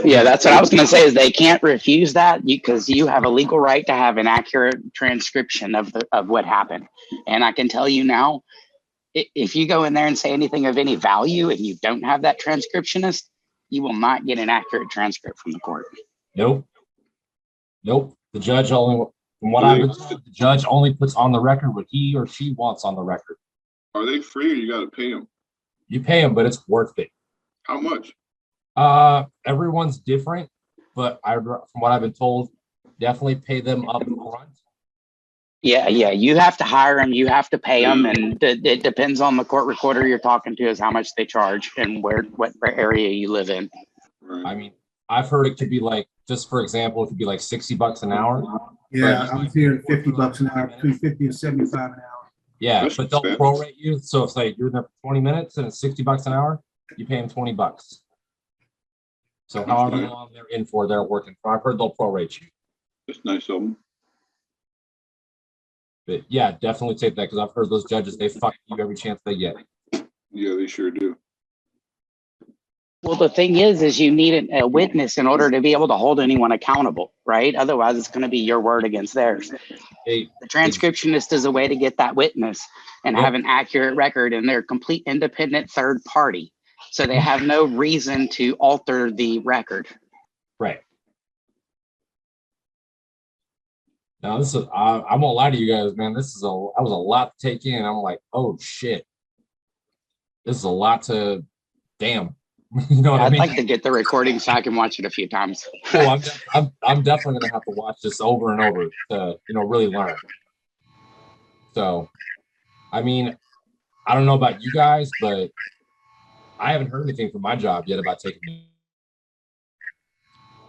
Yeah, that's what I was going to say is they can't refuse that because you have a legal right to have an accurate transcription of what happened. And I can tell you now, if you go in there and say anything of any value and you don't have that transcriptionist, you will not get an accurate transcript from the court. Nope. The judge only, from what I've been told, the judge only puts on the record what he or she wants on the record. Are they free or you gotta pay them? You pay them, but it's worth it. How much? Everyone's different, but from what I've been told, definitely pay them up front. Yeah, you have to hire them, you have to pay them, and it depends on the court recorder you're talking to is how much they charge and what area you live in. I Right. mean, I've heard it could be like, just for example, it could be like $60 an hour. Yeah, I was hearing $50 an hour, between 50 and 75 an hour. Yeah, That's but they'll expensive. prorate you. So if like you're there for 20 minutes and it's $60 an hour, you pay them $20. So however long they're in for, they're working for. I've heard they'll prorate you. That's nice of them. But yeah, definitely take that because I've heard those judges, they fuck you every chance they get. Yeah, they sure do. Well, the thing is you need a witness in order to be able to hold anyone accountable, right? Otherwise, it's going to be your word against theirs. Hey, The transcriptionist is a way to get that witness and Yep. have an accurate record, and they're a complete independent third party. So they have no reason to alter the record. right. Now this is, I won't lie to you guys, man. That was a lot to take in. I'm like, oh shit. This is a lot to, damn. You know what I I'd mean? like to get the recording so I can watch it a few times. Oh, I'm definitely gonna have to watch this over and over to, really learn. So, I mean, I don't know about you guys, but I haven't heard anything from my job yet about taking me.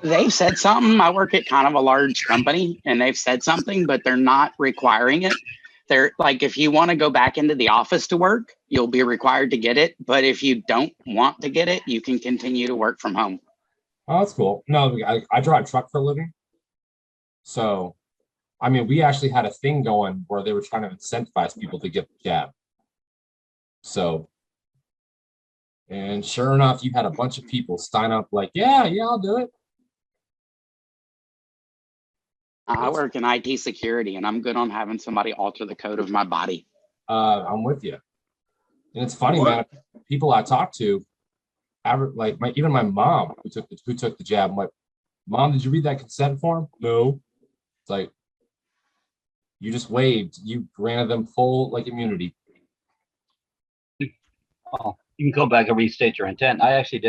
They've said something. I work at kind of a large company, and they've said something, but they're not requiring it. They're like, if you want to go back into the office to work, you'll be required to get it. But if you don't want to get it, you can continue to work from home. Oh, that's cool. No, I drive a truck for a living. So, I mean, we actually had a thing going where they were trying to incentivize people to get the jab. So, and sure enough, you had a bunch of people sign up like, yeah, I'll do it. I work in IT security, and I'm good on having somebody alter the code of my body. I'm with you. And it's funny, man, people I talk to, like even my mom who took the jab, I'm like, Mom, did you read that consent form? No. It's like, you just waived, you granted them full like immunity. Oh, you can go back and restate your intent. I actually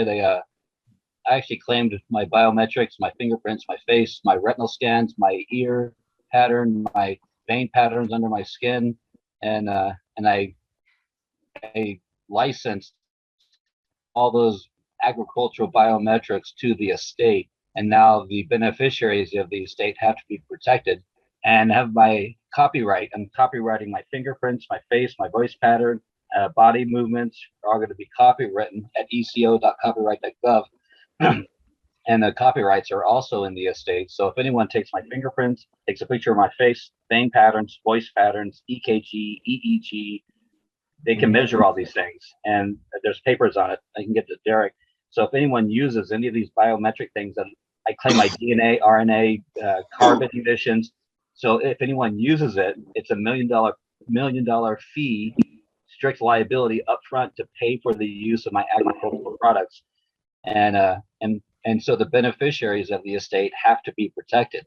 claimed my biometrics, my fingerprints, my face, my retinal scans, my ear pattern, my vein patterns under my skin, and I licensed all those agricultural biometrics to the estate, and now the beneficiaries of the estate have to be protected and have my copyright. I'm copywriting my fingerprints, my face, my voice pattern, body movements are all going to be copywritten at eco.copyright.gov. And the copyrights are also in the estate. So if anyone takes my fingerprints, takes a picture of my face, vein patterns, voice patterns, EKG, EEG, they can measure all these things. And there's papers on it. I can get to Derek. So if anyone uses any of these biometric things, and I claim my DNA, RNA, carbon emissions. So if anyone uses it, it's $1 million fee, strict liability upfront to pay for the use of my agricultural products. And so the beneficiaries of the estate have to be protected.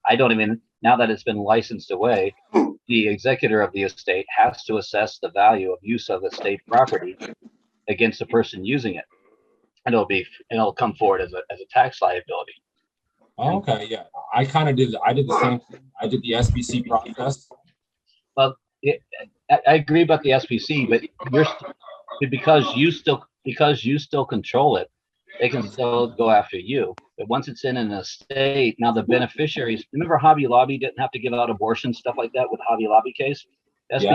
I don't even, now that it's been licensed away, the executor of the estate has to assess the value of use of estate property against the person using it. And it'll come forward as a tax liability. Oh, okay, yeah. I did the same thing. I did the SBC process. Well, I agree about the SPC, but because you still control it, they can still go after you. But once it's in an estate, now the beneficiaries, remember Hobby Lobby didn't have to give out abortion, stuff like that with Hobby Lobby case? That's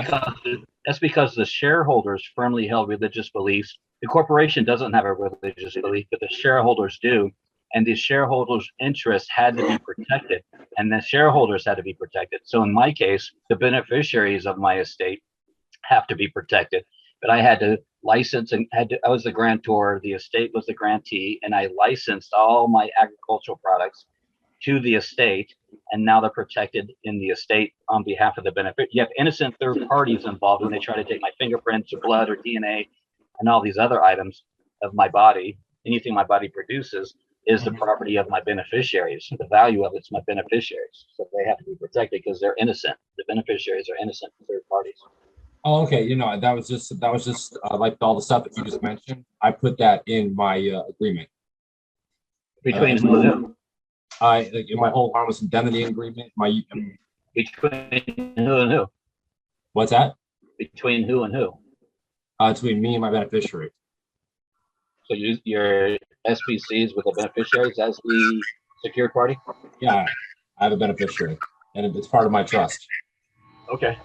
because the shareholders firmly held religious beliefs. The corporation doesn't have a religious belief, but the shareholders do. And the shareholders' interests had to be protected, and the shareholders had to be protected. So in my case, the beneficiaries of my estate have to be protected. But I had to license and I was the grantor, the estate was the grantee, and I licensed all my agricultural products to the estate, and now they're protected in the estate on behalf of the benefit. You have innocent third parties involved when they try to take my fingerprints or blood or DNA and all these other items of my body. Anything my body produces is the property of my beneficiaries. The value of it's my beneficiaries. So they have to be protected because they're innocent. The beneficiaries are innocent third parties. Oh, okay. You know, that was just like all the stuff that you just mentioned. I put that in my agreement. Between who and who? Like in my whole harmless indemnity agreement. Between who and who? What's that? Between who and who? Between me and my beneficiary. So your SPCs with the beneficiaries as the secured party? Yeah, I have a beneficiary, and it's part of my trust. Okay.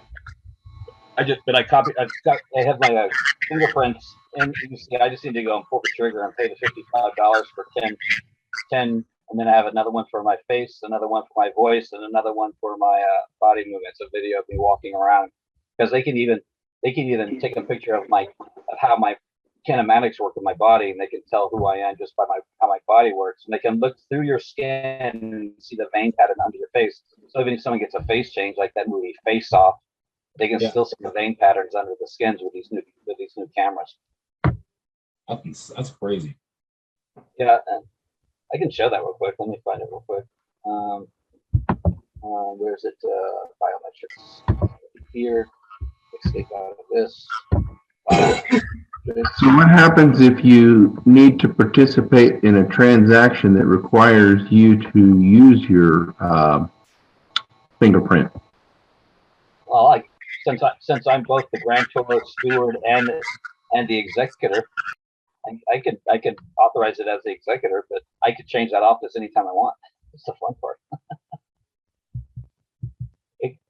I have my fingerprints, and you see, I just need to go and pull the trigger and pay the $55 for 10, and then I have another one for my face, another one for my voice, and another one for my body movements, a video of me walking around, because they can even take a picture of how my kinematics work in my body, and they can tell who I am just by how my body works, and they can look through your skin and see the vein pattern under your face. So even if someone gets a face change, like that movie Face Off, they can still see the vein patterns under the skins with these new cameras. That's crazy. Yeah, I can show that real quick. Let me find it real quick. Where's it? Biometrics. Here. Escape out of this. So what happens if you need to participate in a transaction that requires you to use your fingerprint? Well, since I'm both the grantor, steward, and the executor, I could authorize it as the executor, but I could change that office anytime I want. It's the fun part.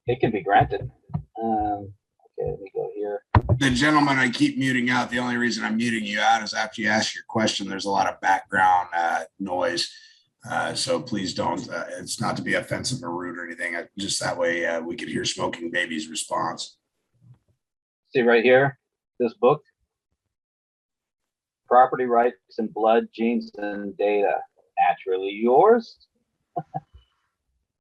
it can be granted. Okay, let me go here. The gentleman I keep muting out, the only reason I'm muting you out is after you ask your question, there's a lot of background noise. So please don't, it's not to be offensive or rude or anything. Just that way we could hear SmokingBaby's response. See right here, this book, Property Rights in Blood, Genes, and Data, Naturally Yours.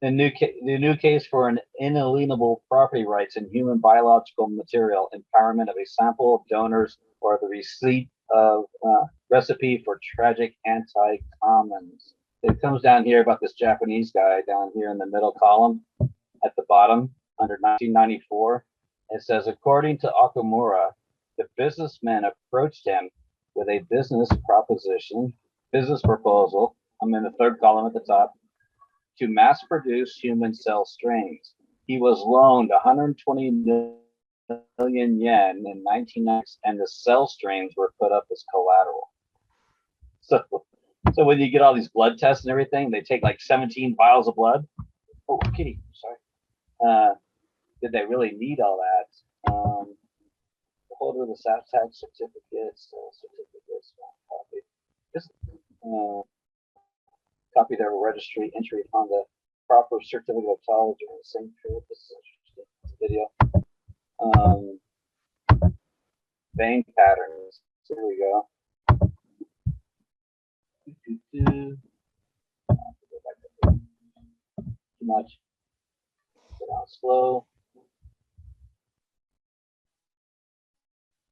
The new case for an inalienable property rights in human biological material, empowerment of a sample of donors, or the receipt of recipe for tragic anti-commons. It comes down here about this Japanese guy down here in the middle column at the bottom under 1994. It says, according to Okamura, the businessman approached him with a business proposal. I'm in the third column at the top. To mass produce human cell strains. He was loaned 120 million yen in 1990, and the cell strains were put up as collateral. So when you get all these blood tests and everything, they take like 17 vials of blood. Oh, kitty, sorry. Did they really need all that? The holder of the SAT certificates, copy. Just copy their registry entry on the proper certificate of title during the same period. This is interesting video. Vein patterns. Here we go. Too much. Go down slow.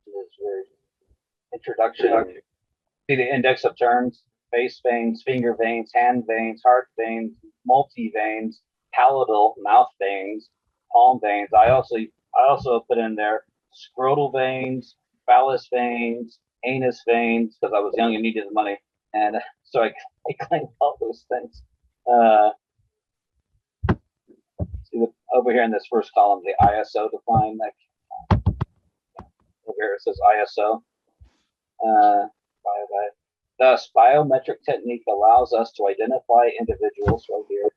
This very introduction. See the index of terms. Face veins, finger veins, hand veins, heart veins, multi-veins, palatal, mouth veins, palm veins. I also put in there scrotal veins, phallus veins, anus veins, because I was young and needed the money. And so I claimed all those things. See over here in this first column, the ISO defined. Over here it says ISO. Thus, biometric technique allows us to identify individuals right here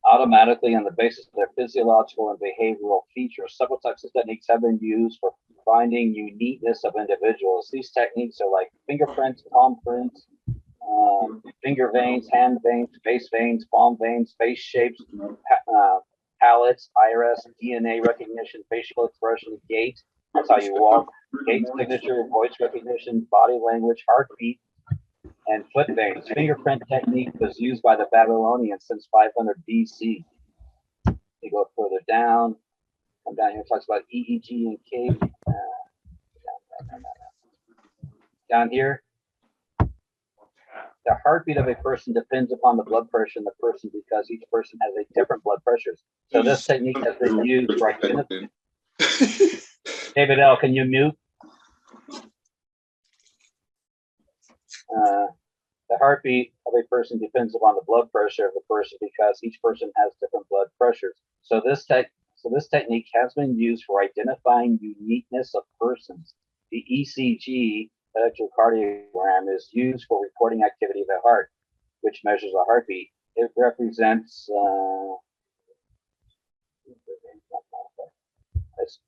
automatically on the basis of their physiological and behavioral features. Several types of techniques have been used for finding uniqueness of individuals. These techniques are like fingerprints, palm prints, finger veins, hand veins, face veins, palm veins, face shapes, palates, iris, DNA recognition, facial expression, gait. That's how you walk. Gait signature, voice recognition, body language, heartbeat, and foot veins. Fingerprint technique was used by the Babylonians since 500 BC. You go further down, come down here, it talks about EEG and K. Down here, the heartbeat of a person depends upon the blood pressure in the person because each person has a different blood pressures. So this technique has been used for identifying. David L., can you mute? The heartbeat of a person depends upon the blood pressure of the person because each person has different blood pressures. So this technique has been used for identifying uniqueness of persons. The ECG, electrocardiogram, is used for recording activity of the heart, which measures a heartbeat. It represents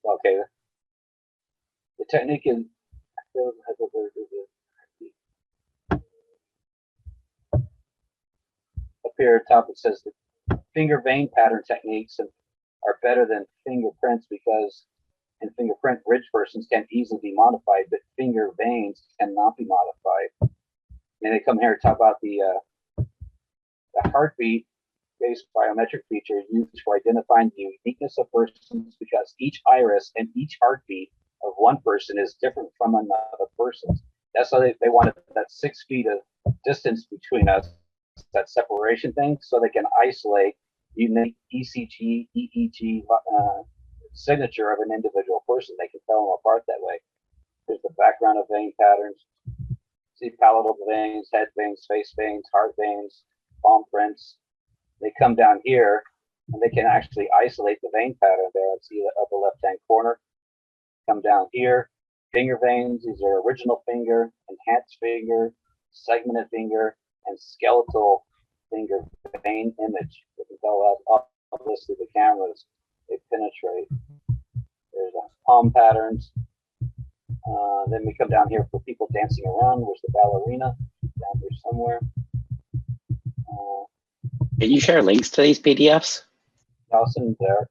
okay. The technique is up here at top. It says the finger vein pattern techniques are better than fingerprints because in fingerprint, ridge persons can easily be modified, but finger veins cannot be modified. And they come here to talk about the heartbeat based biometric feature used for identifying the uniqueness of persons because each iris and each heartbeat of one person is different from another person's. That's why they wanted that 6 feet of distance between us, that separation thing, so they can isolate unique ECG, EEG signature of an individual person. They can tell them apart that way. There's the background of vein patterns. See palatal veins, head veins, face veins, heart veins, palm prints. They come down here and they can actually isolate the vein pattern there. See the upper left-hand corner. Come down here, finger veins. These are original finger, enhanced finger, segmented finger, and skeletal finger vein image. You can tell that obviously the cameras, they penetrate. There's palm patterns. Then we come down here for people dancing around. Where's the ballerina? Down here somewhere. Can you share links to these PDFs? Dawson there.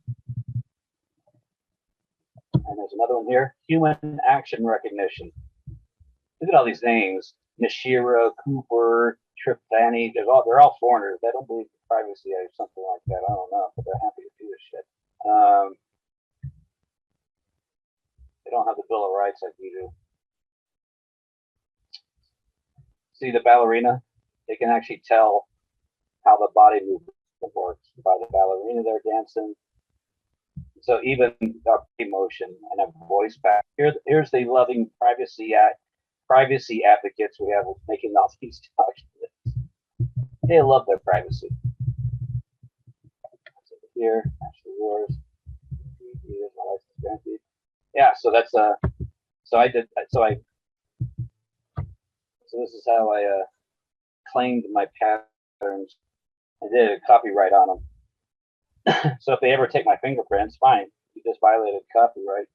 And there's another one here. Human action recognition. Look at all these names. Nishira, Cooper, Tripani. They're all foreigners. They don't believe in privacy or something like that. I don't know, but they're happy to do this shit. They don't have the Bill of Rights like we do. See the ballerina? They can actually tell how the body movement works by the ballerina they're dancing. So even emotion and a voice back. Here's the loving privacy advocates we have making all these documents. They love their privacy. Here, actually yours. Here's my license granted. Yeah, so that's so this is how I claimed my patterns. I did a copyright on them. So if they ever take my fingerprints, fine. You just violated copyright.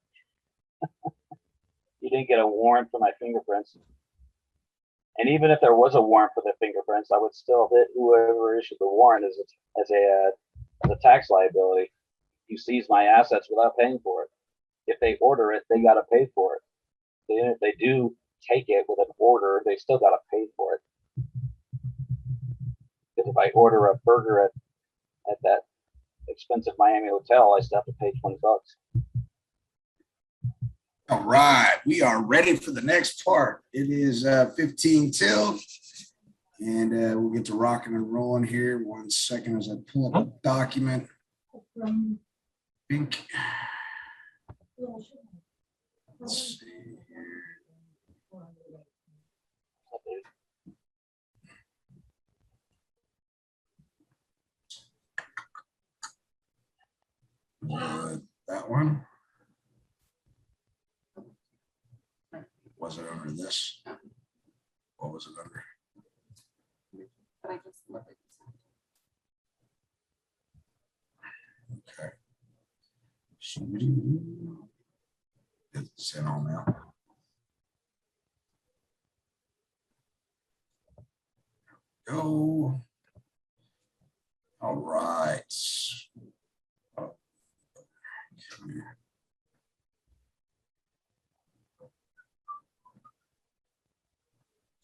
You didn't get a warrant for my fingerprints. And even if there was a warrant for the fingerprints, I would still hit whoever issued the warrant as a tax liability. You seize my assets without paying for it. If they order it, they got to pay for it. If they do take it with an order, they still got to pay for it. Because if I order a burger at that expensive Miami hotel, I still have to pay $20. All right, we are ready for the next part. It is 15 till, and we'll get to rocking and rolling here. 1 second as I pull up a document. Pink. Let's see here. That one. Was it under this? What was it under? Okay. It's in on now. Go. All right.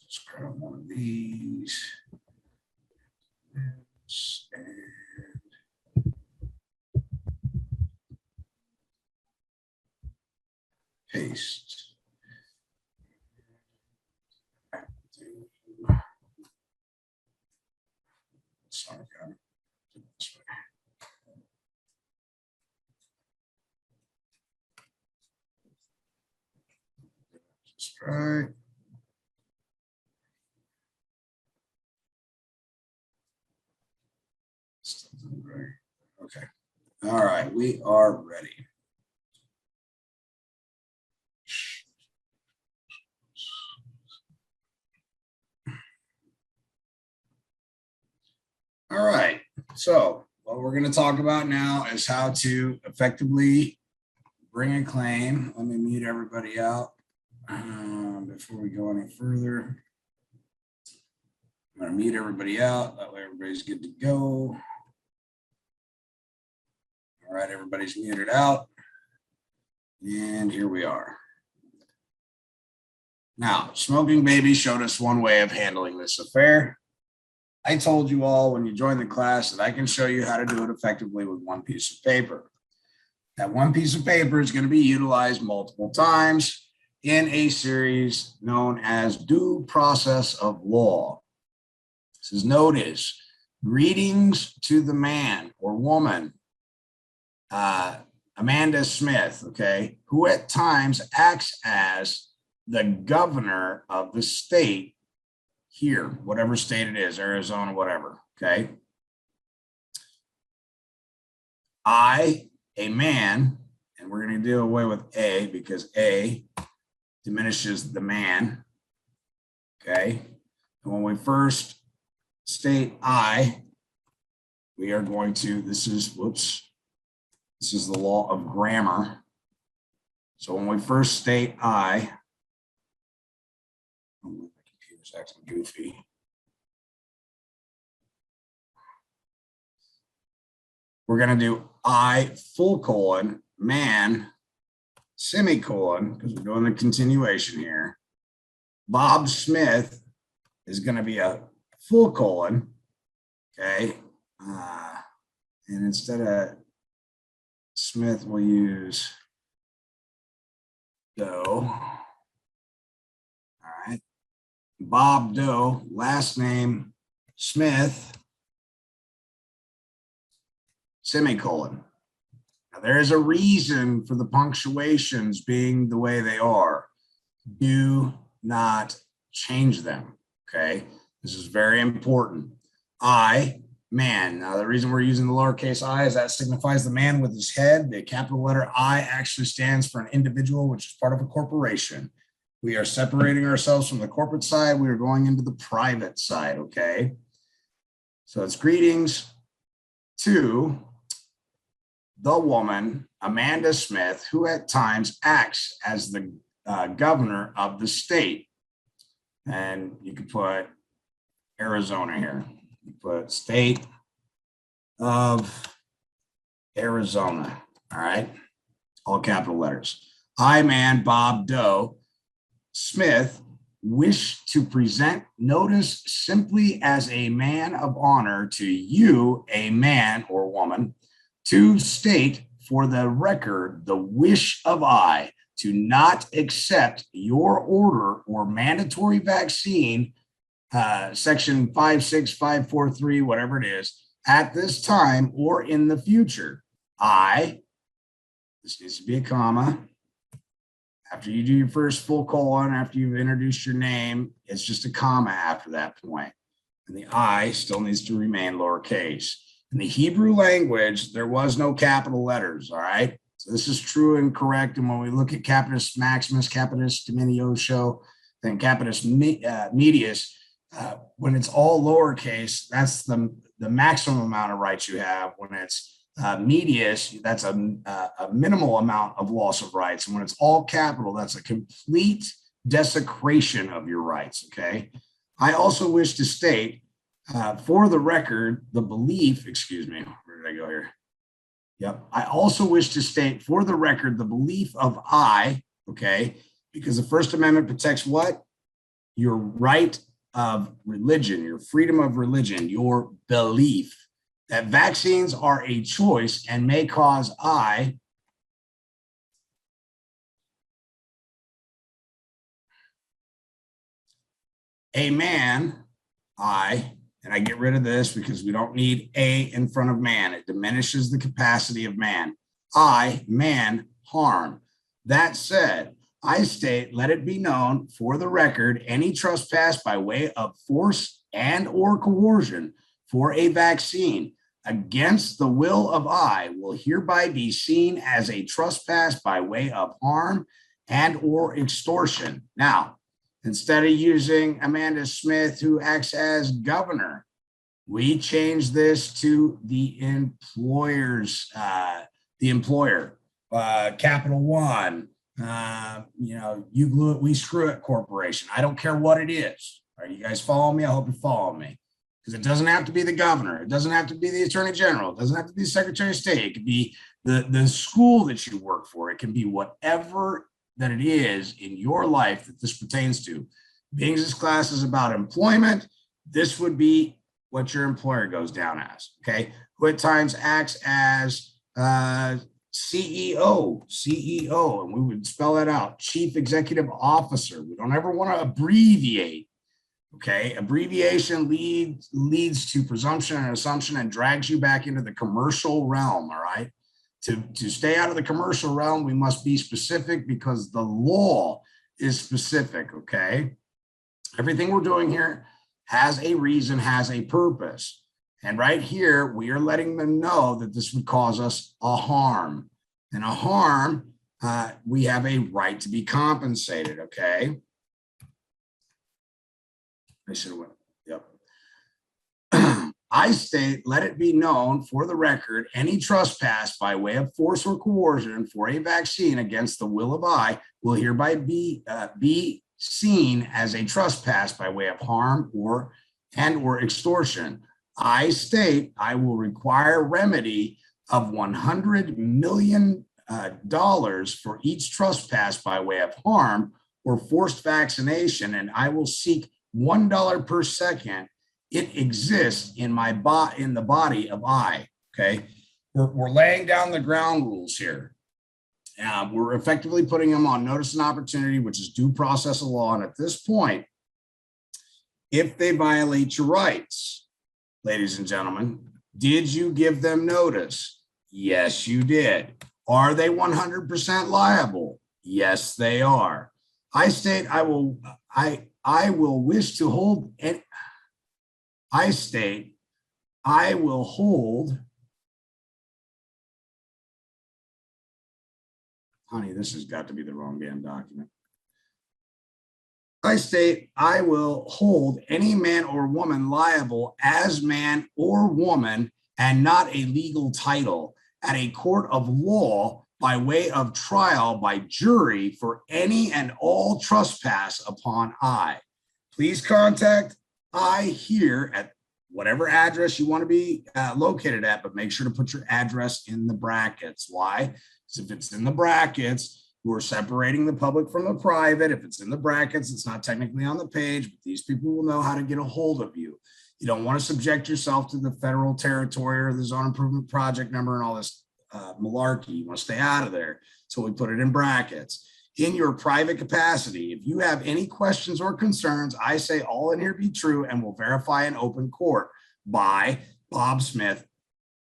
Just grab one of these. And paste. Sorry, got it. This way. right. Okay. All right, we are ready. All right, so what we're going to talk about now is how to effectively bring a claim. Let me mute everybody out before we go any further. I'm going to mute everybody out. That way everybody's good to go. All right, everybody's muted out. And here we are. Now, SmokingBaby showed us one way of handling this affair. I told you all when you join the class that I can show you how to do it effectively with one piece of paper. That one piece of paper is going to be utilized multiple times in a series known as due process of law. This is notice, greetings to the man or woman, Amanda Smith, okay, who at times acts as the governor of the state here, whatever state it is, Arizona, whatever, okay. I, a man, and we're going to do away with A because A diminishes the man, okay. And when we first state I, we are going to, this is the law of grammar. So when we first state I, oh, my computer's acting goofy. We're going to do I full colon man semicolon because we're doing the continuation here. Bob Smith is going to be a full colon, okay, and instead of Smith, we'll use Doe. All right, Bob Doe, last name Smith, semicolon. Now, there is a reason for the punctuations being the way they are. Do not change them, okay? This is very important. I, man. Now, the reason we're using the lowercase I is that signifies the man with his head. The capital letter I actually stands for an individual, which is part of a corporation. We are separating ourselves from the corporate side. We are going into the private side, okay? So it's greetings to the woman, Amanda Smith, who at times acts as the governor of the state. And you can put Arizona here. You put state of Arizona. All right. All capital letters. I, man, Bob Doe Smith, wish to present notice simply as a man of honor to you, a man or woman, to state for the record the wish of I to not accept your order or mandatory vaccine, section 56543, whatever it is, at this time or in the future. I, this needs to be a comma. After you do your first full colon, after you've introduced your name, it's just a comma after that point. And the I still needs to remain lowercase. In the Hebrew language, there was no capital letters, all right? So this is true and correct. And when we look at Capitis Maximus, Capitis Diminutio, then Capitis Medius, when it's all lowercase, that's the maximum amount of rights you have. When it's medius, that's a minimal amount of loss of rights. And when it's all capital, that's a complete desecration of your rights, okay? I also wish to state, for the record, the belief, excuse me, where did I go here? Yep. I also wish to state for the record, the belief of I, okay, because the First Amendment protects what? Your right of religion, your freedom of religion, your belief that vaccines are a choice and may cause a man, and I get rid of this because we don't need a in front of man. It diminishes the capacity of man. I, man, harm. That said, I state, let it be known for the record, any trespass by way of force and or coercion for a vaccine against the will of I will hereby be seen as a trespass by way of harm and or extortion. Now, instead of using Amanda Smith, who acts as governor, we change this to the employer's, the employer, Capital One, you glue it, we screw it corporation. I don't care what it is. All right, you guys follow me? I hope you follow me. Because it doesn't have to be the governor. It doesn't have to be the attorney general. It doesn't have to be the secretary of state. It could be the school that you work for. It can be whatever that it is in your life that this pertains to. Being this class is about employment, this would be what your employer goes down as, okay? Who at times acts as CEO, and we would spell that out, Chief Executive Officer. We don't ever want to abbreviate, okay? Abbreviation leads to presumption and assumption and drags you back into the commercial realm, all right? To stay out of the commercial realm, we must be specific because the law is specific, okay? Everything we're doing here has a reason, has a purpose. And right here, we are letting them know that this would cause us a harm. And a harm, we have a right to be compensated, okay? I should have went, yep. I state, let it be known for the record, any trespass by way of force or coercion for a vaccine against the will of I will hereby be seen as a trespass by way of harm or extortion. I state I will require remedy of $100 million for each trespass by way of harm or forced vaccination, and I will seek $1 per second it exists in the body of I. Okay, we're laying down the ground rules here. We're effectively putting them on notice and opportunity, which is due process of law. And at this point, if they violate your rights, ladies and gentlemen, did you give them notice? Yes, you did. Are they 100% liable? Yes, they are. I state I will wish to hold. I state I will hold. Honey, this has got to be the wrong damn document. I state I will hold any man or woman liable as man or woman and not a legal title at a court of law by way of trial by jury for any and all trespass upon I. Please contact I here at whatever address you want to be located at, but make sure to put your address in the brackets. Why? Because if it's in the brackets, we're separating the public from the private. If it's in the brackets, it's not technically on the page, but these people will know how to get a hold of you. You don't want to subject yourself to the federal territory or the zone improvement project number and all this malarkey. You want to stay out of there. So we put it in brackets. In your private capacity, if you have any questions or concerns, I say all in here be true and will verify in open court by Bob Smith,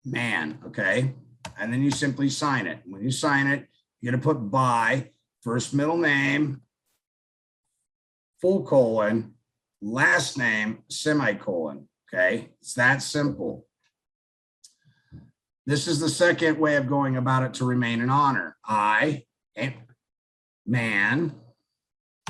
man, okay? And then you simply sign it. When you sign it, you're going to put by, first middle name, full colon, last name, semicolon, okay? It's that simple. This is the second way of going about it to remain in honor. I, man,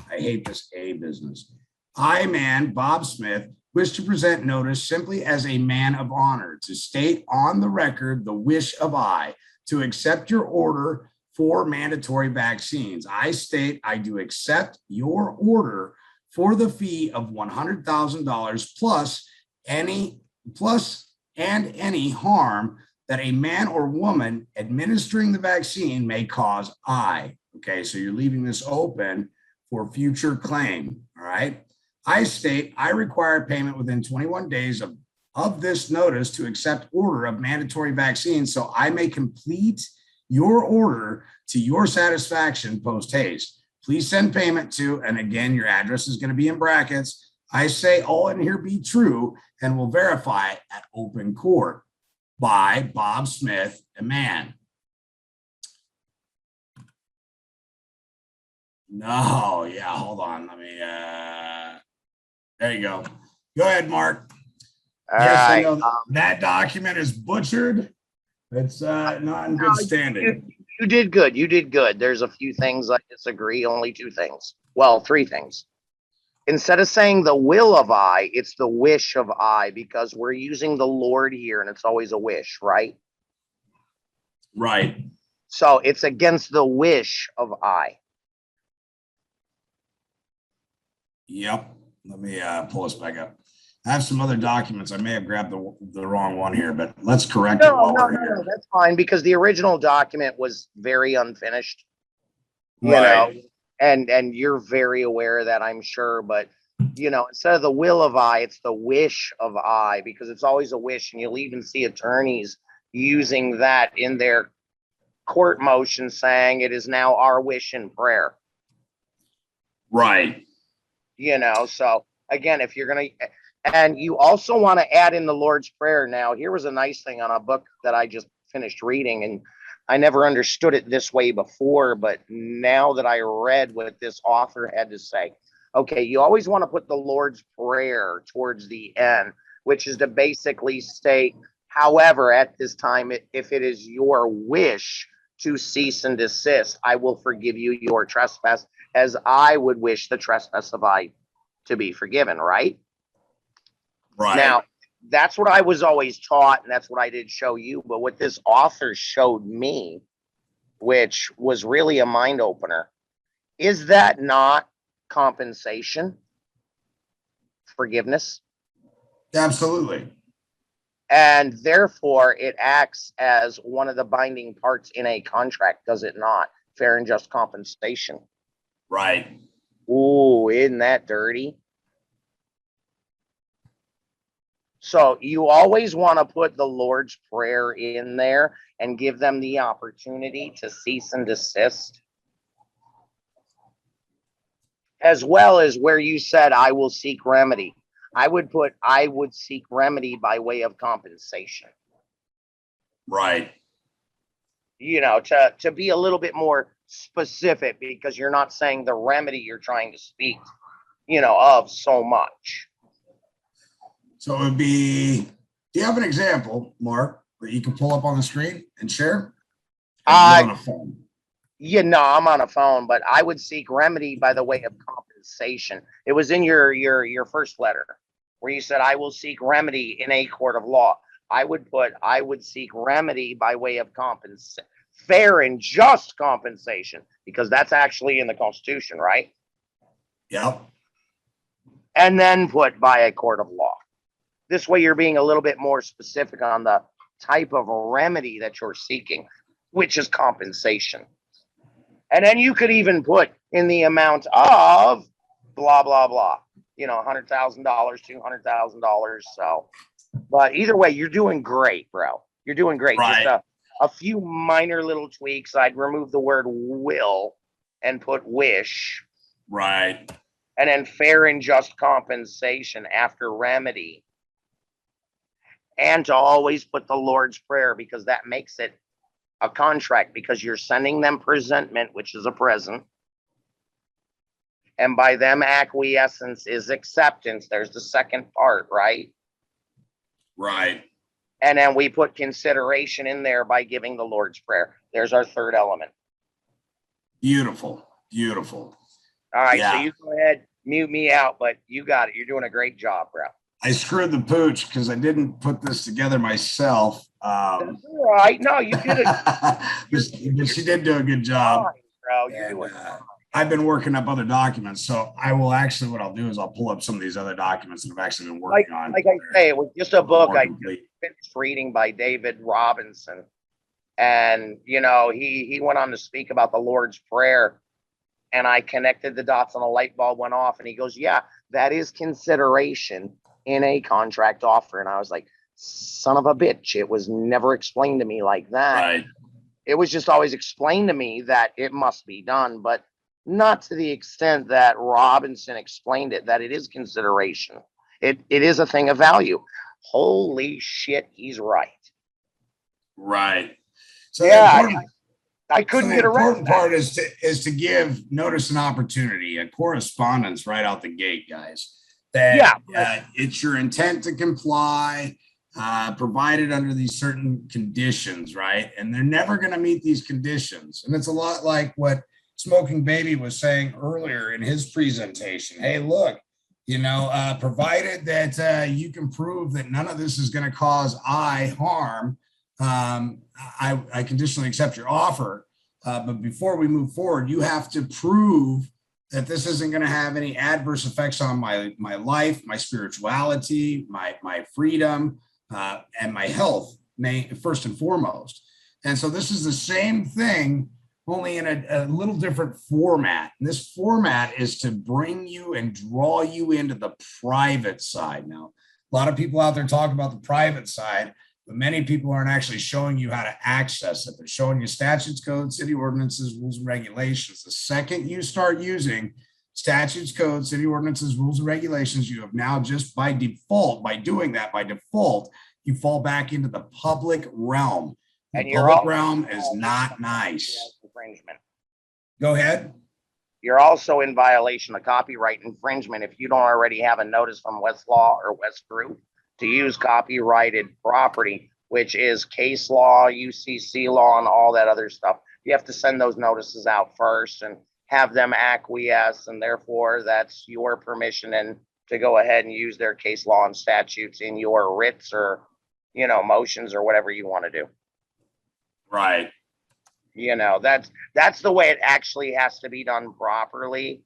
I hate this A business. I, man, Bob Smith, wish to present notice simply as a man of honor to state on the record the wish of I to accept your order for mandatory vaccines. I state I do accept your order for the fee of $100,000 plus any harm that a man or woman administering the vaccine may cause I. Okay, so you're leaving this open for future claim, all right? I state I require payment within 21 days of this notice to accept order of mandatory vaccines so I may complete your order to your satisfaction post haste. Please send payment to, and again, your address is going to be in brackets. I say all in here be true and will verify it at open court by Bob Smith, a man. No, yeah, hold on. Let me, there you go. Go ahead, Mark. All Yes, I right. know that document is butchered. It's not in good standing. You did good. You did good. There's a few things I disagree. Only two things. Well, three things. Instead of saying the will of I, it's the wish of I, because we're using the Lord here and it's always a wish, right? Right. So it's against the wish of I. Yep. Let me pull this back up. I have some other documents. I may have grabbed the wrong one here, but let's correct it while we're here. That's fine, because the original document was very unfinished. You Right. know, and you're very aware of that, I'm sure, but you know, instead of the will of I, it's the wish of I, because it's always a wish, and you'll even see attorneys using that in their court motion, saying it is now our wish and prayer. Right. You know, so again, if you're gonna, and you also want to add in the Lord's Prayer. Now, here was a nice thing on a book that I just finished reading, and I never understood it this way before, but now that I read what this author had to say, okay, you always want to put the Lord's Prayer towards the end, which is to basically state, however, at this time, if it is your wish to cease and desist, I will forgive you your trespass, as I would wish the trespass of I to be forgiven, right? Right. Now, that's what I was always taught, and that's what I did show you. But what this author showed me, which was really a mind opener, is that not compensation? Forgiveness? Absolutely. And therefore, it acts as one of the binding parts in a contract, does it not? Fair and just compensation. Right. Ooh, isn't that dirty? So you always want to put the Lord's Prayer in there and give them the opportunity to cease and desist. As well as where you said, I will seek remedy. I would put, I would seek remedy by way of compensation. Right. You know, to be a little bit more specific, because you're not saying the remedy you're trying to speak, you know, of so much. So it would be, do you have an example, Mark, that you can pull up on the screen and share? On a phone. Yeah, no, I'm on a phone, but I would seek remedy by the way of compensation. It was in your first letter where you said, I will seek remedy in a court of law. I would put, I would seek remedy by way of compensation, fair and just compensation, because that's actually in the Constitution, right? Yep. And then put by a court of law. This way you're being a little bit more specific on the type of remedy that you're seeking, which is compensation. And then you could even put in the amount of blah, blah, blah, you know, $100,000, $200,000. So, but either way, you're doing great, bro. You're doing great. Right. Just a few minor little tweaks. I'd remove the word will and put wish. Right. And then fair and just compensation after remedy. And to always put the Lord's Prayer, because that makes it a contract, because you're sending them presentment, which is a present. And by them acquiescence is acceptance. There's the second part, right? Right. And then we put consideration in there by giving the Lord's Prayer. There's our third element. Beautiful. Beautiful. All right, Yeah. so you go ahead, mute me out, but you got it. You're doing a great job, bro. I screwed the pooch because I didn't put this together myself. That's all right. No, you did it. But she did do a good job. Fine, bro. You're And, doing fine. I've been working up other documents, so I will actually, what I'll do is I'll pull up some of these other documents that I've actually been working on. Like I say, it was just a book I Complete. finished reading by David Robinson. And, you know, he went on to speak about the Lord's Prayer. And I connected the dots and a light bulb went off. And he goes, yeah, that is consideration in a contract offer. And I was like, son of a bitch. It was never explained to me like that. Right. It was just always explained to me that it must be done, but not to the extent that Robinson explained it, that it is consideration. It is a thing of value. Holy shit, he's right. Right. So Yeah. I couldn't So get the around important that. part is to give notice and opportunity, a correspondence right out the gate, guys. That it's your intent to comply, provided under these certain conditions, right? And they're never going to meet these conditions. And it's a lot like what SmokingBaby was saying earlier in his presentation. Hey, look, provided that you can prove that none of this is going to cause harm, I conditionally accept your offer. But before we move forward, you have to prove that this isn't going to have any adverse effects on my life, my spirituality, my freedom, and my health, first and foremost. And so this is the same thing, only in a little different format. And this format is to bring you and draw you into the private side. Now, a lot of people out there talk about the private side, but many people aren't actually showing you how to access it. They're showing you statutes, codes, city ordinances, rules, and regulations. The second you start using statutes, codes, city ordinances, rules, and regulations, you have now just by default, by doing that, by default, you fall back into the public realm. The public realm is not nice. Infringement. Go ahead. You're also in violation of copyright infringement if you don't already have a notice from Westlaw or West Group to use copyrighted property, which is case law, UCC law, and all that other stuff. You have to send those notices out first and have them acquiesce, and therefore that's your permission and to go ahead and use their case law and statutes in your writs or, motions or whatever you want to do. Right. That's the way it actually has to be done properly.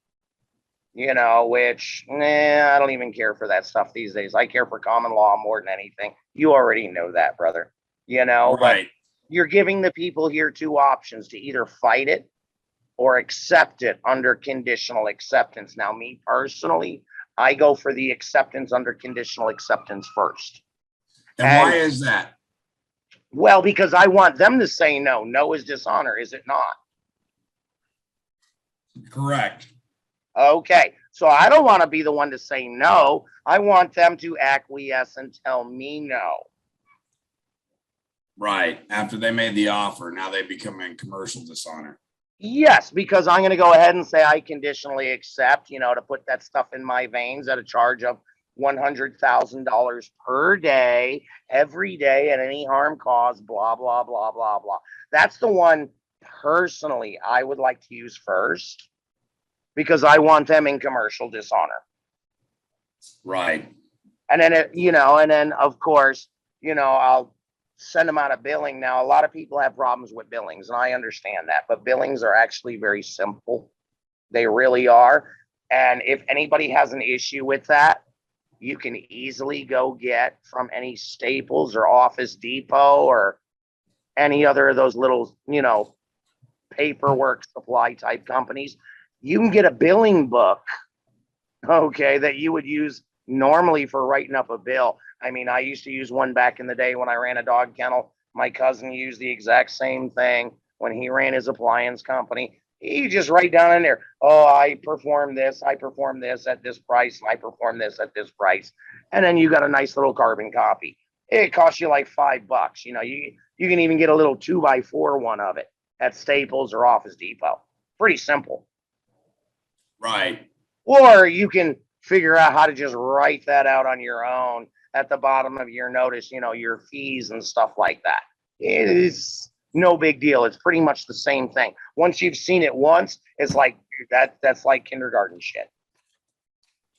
Which I don't even care for that stuff these days. I care for common law more than anything. You already know that, brother. Right. But you're giving the people here two options to either fight it or accept it under conditional acceptance. Now, me personally, I go for the acceptance under conditional acceptance first. And why is that? Well, because I want them to say no. No is dishonor, is it not? Correct. Okay, so I don't want to be the one to say no. I want them to acquiesce and tell me no. Right. After they made the offer, now they become in commercial dishonor. Yes, because I'm going to go ahead and say I conditionally accept, to put that stuff in my veins at a charge of $100,000 per day, every day at any harm caused, blah, blah, blah, blah, blah. That's the one personally I would like to use first because I want them in commercial dishonor. Right. And then, of course, I'll send them out of billing. Now, a lot of people have problems with billings, and I understand that, but billings are actually very simple. They really are. And if anybody has an issue with that, you can easily go get from any Staples or Office Depot or any other of those little, paperwork supply type companies. You can get a billing book, okay, that you would use normally for writing up a bill. I mean, I used to use one back in the day when I ran a dog kennel. My cousin used the exact same thing when he ran his appliance company. He just write down in there, oh, I perform this at this price, and I perform this at this price. And then you got a nice little carbon copy. It costs you like $5. You can even get a little 2x4 one of it at Staples or Office Depot. Pretty simple. Right. Or you can figure out how to just write that out on your own at the bottom of your notice, your fees and stuff like that. It's no big deal. It's pretty much the same thing. Once you've seen it once, it's like that's like kindergarten shit.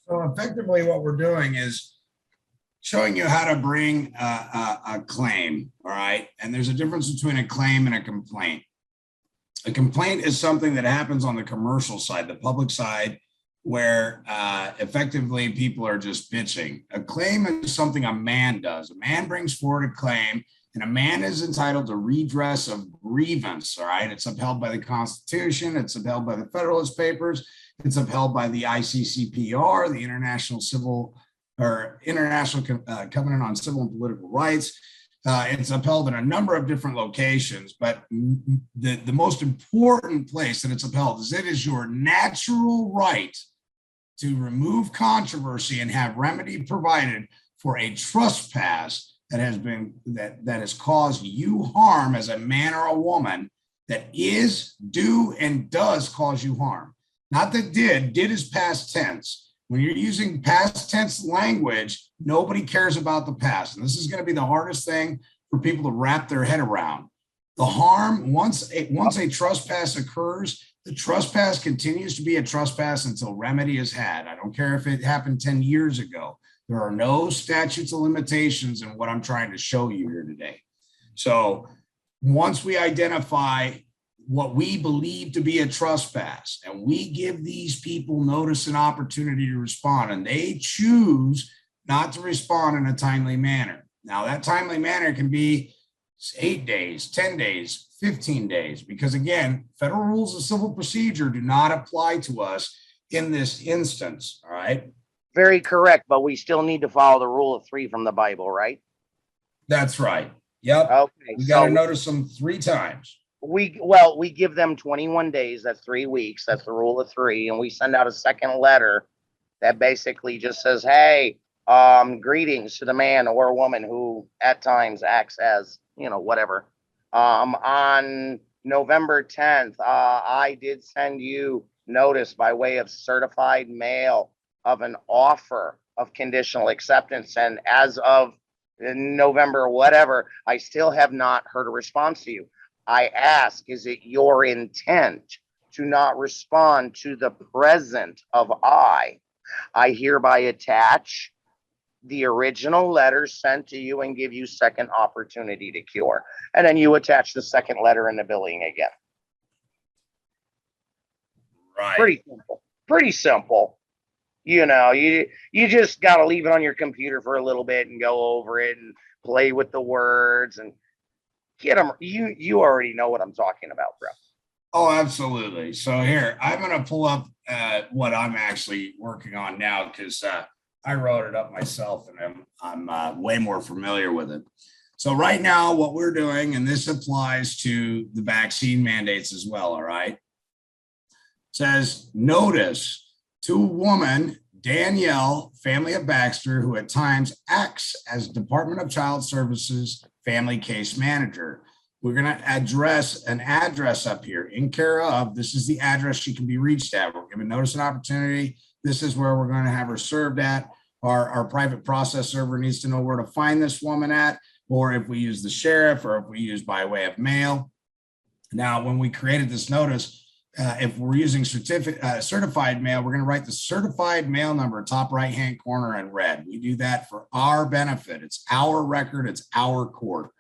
So effectively what we're doing is showing you how to bring a claim, all right? And there's a difference between a claim and a complaint. A complaint is something that happens on the commercial side, the public side, where effectively people are just bitching. A claim is something a man does. A man brings forward a claim, and a man is entitled to redress of grievance, all right? It's upheld by the Constitution. It's upheld by the Federalist Papers. It's upheld by the ICCPR, the International Covenant on Civil and Political Rights. It's upheld in a number of different locations, but the most important place that it's upheld is it is your natural right to remove controversy and have remedy provided for a trespass that has caused you harm as a man or a woman, that is, do, and does cause you harm. Not that did is past tense. When you're using past tense language, nobody cares about the past. And this is going to be the hardest thing for people to wrap their head around. The harm, once a trespass occurs, the trespass continues to be a trespass until remedy is had. I don't care if it happened 10 years ago. There are no statutes of limitations in what I'm trying to show you here today. So once we identify what we believe to be a trespass and we give these people notice and opportunity to respond, and they choose not to respond in a timely manner. Now that timely manner can be 8 days, 10 days, 15 days, because again, federal rules of civil procedure do not apply to us in this instance. All right. Very correct, but we still need to follow the rule of 3 from the Bible, right? That's right. Yep. Okay. We got to So notice them 3 times. we give them 21 days. That's 3 weeks. That's the rule of 3. And we send out a second letter that basically just says, hey, greetings to the man or woman who at times acts as, whatever. On November 10th, I did send you notice by way of certified mail of an offer of conditional acceptance. And as of November, whatever, I still have not heard a response to you. I ask, is it your intent to not respond to the present of I hereby attach the original letter sent to you and give you second opportunity to cure. And then you attach the second letter in the billing again. Right. Pretty simple. Pretty simple. You just got to leave it on your computer for a little bit and go over it and play with the words and get them. You already know what I'm talking about, bro. Oh, absolutely. So here, I'm going to pull up what I'm actually working on now because I wrote it up myself and I'm way more familiar with it. So right now, what we're doing, and this applies to the vaccine mandates as well, all right, says notice to a woman, Danielle, family of Baxter, who at times acts as Department of Child Services family case manager. We're going to address an address up here in care of. This is the address she can be reached at. We're giving notice and opportunity. This is where we're going to have her served at. Our private process server needs to know where to find this woman at, or if we use the sheriff, or if we use by way of mail. Now, when we created this notice, if we're using certified mail, we're going to write the certified mail number, top right-hand corner in red. We do that for our benefit. It's our record. It's our court.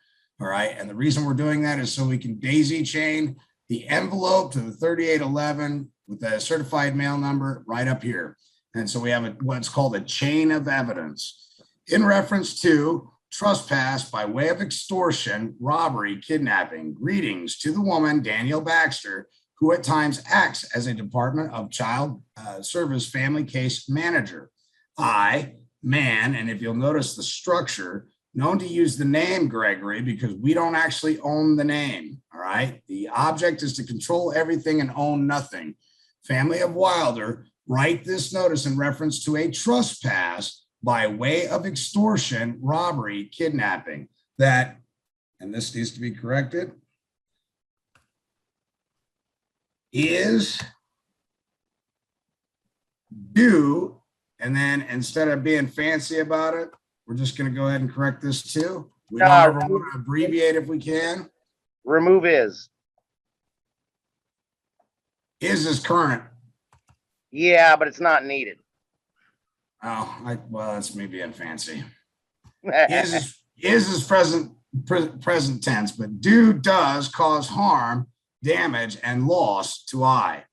All right. And the reason we're doing that is so we can daisy chain the envelope to the 3811 with the certified mail number right up here. And so we have what's called a chain of evidence in reference to trespass by way of extortion, robbery, kidnapping. Greetings to the woman, Danielle Baxter, who at times acts as a Department of Child Service family case manager. I, man, and if you'll notice the structure, known to use the name Gregory because we don't actually own the name, all right? The object is to control everything and own nothing. Family of Wilder, write this notice in reference to a trespass by way of extortion, robbery, kidnapping. That, and this needs to be corrected, is due, and then instead of being fancy about it, we're just going to go ahead and correct this too. We don't ever want to abbreviate if we can. Remove is. Is current. Yeah, but it's not needed. Oh, well, that's me being fancy. is present tense, but do, does cause harm, damage, and loss to I.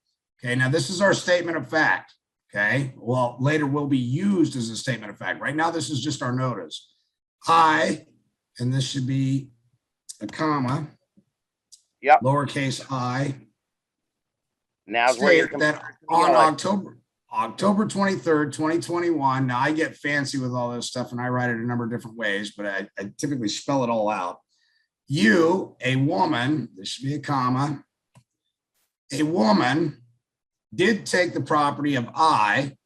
Okay, now this is our statement of fact. Okay, well, later will be used as a statement of fact. Right now, this is just our notice. I, and this should be a comma. Yep. Lowercase I. Now's where you're that on October 23rd, 2021. Now I get fancy with all this stuff and I write it a number of different ways, but I typically spell it all out. You, a woman, this should be a comma, a woman did take the property of I.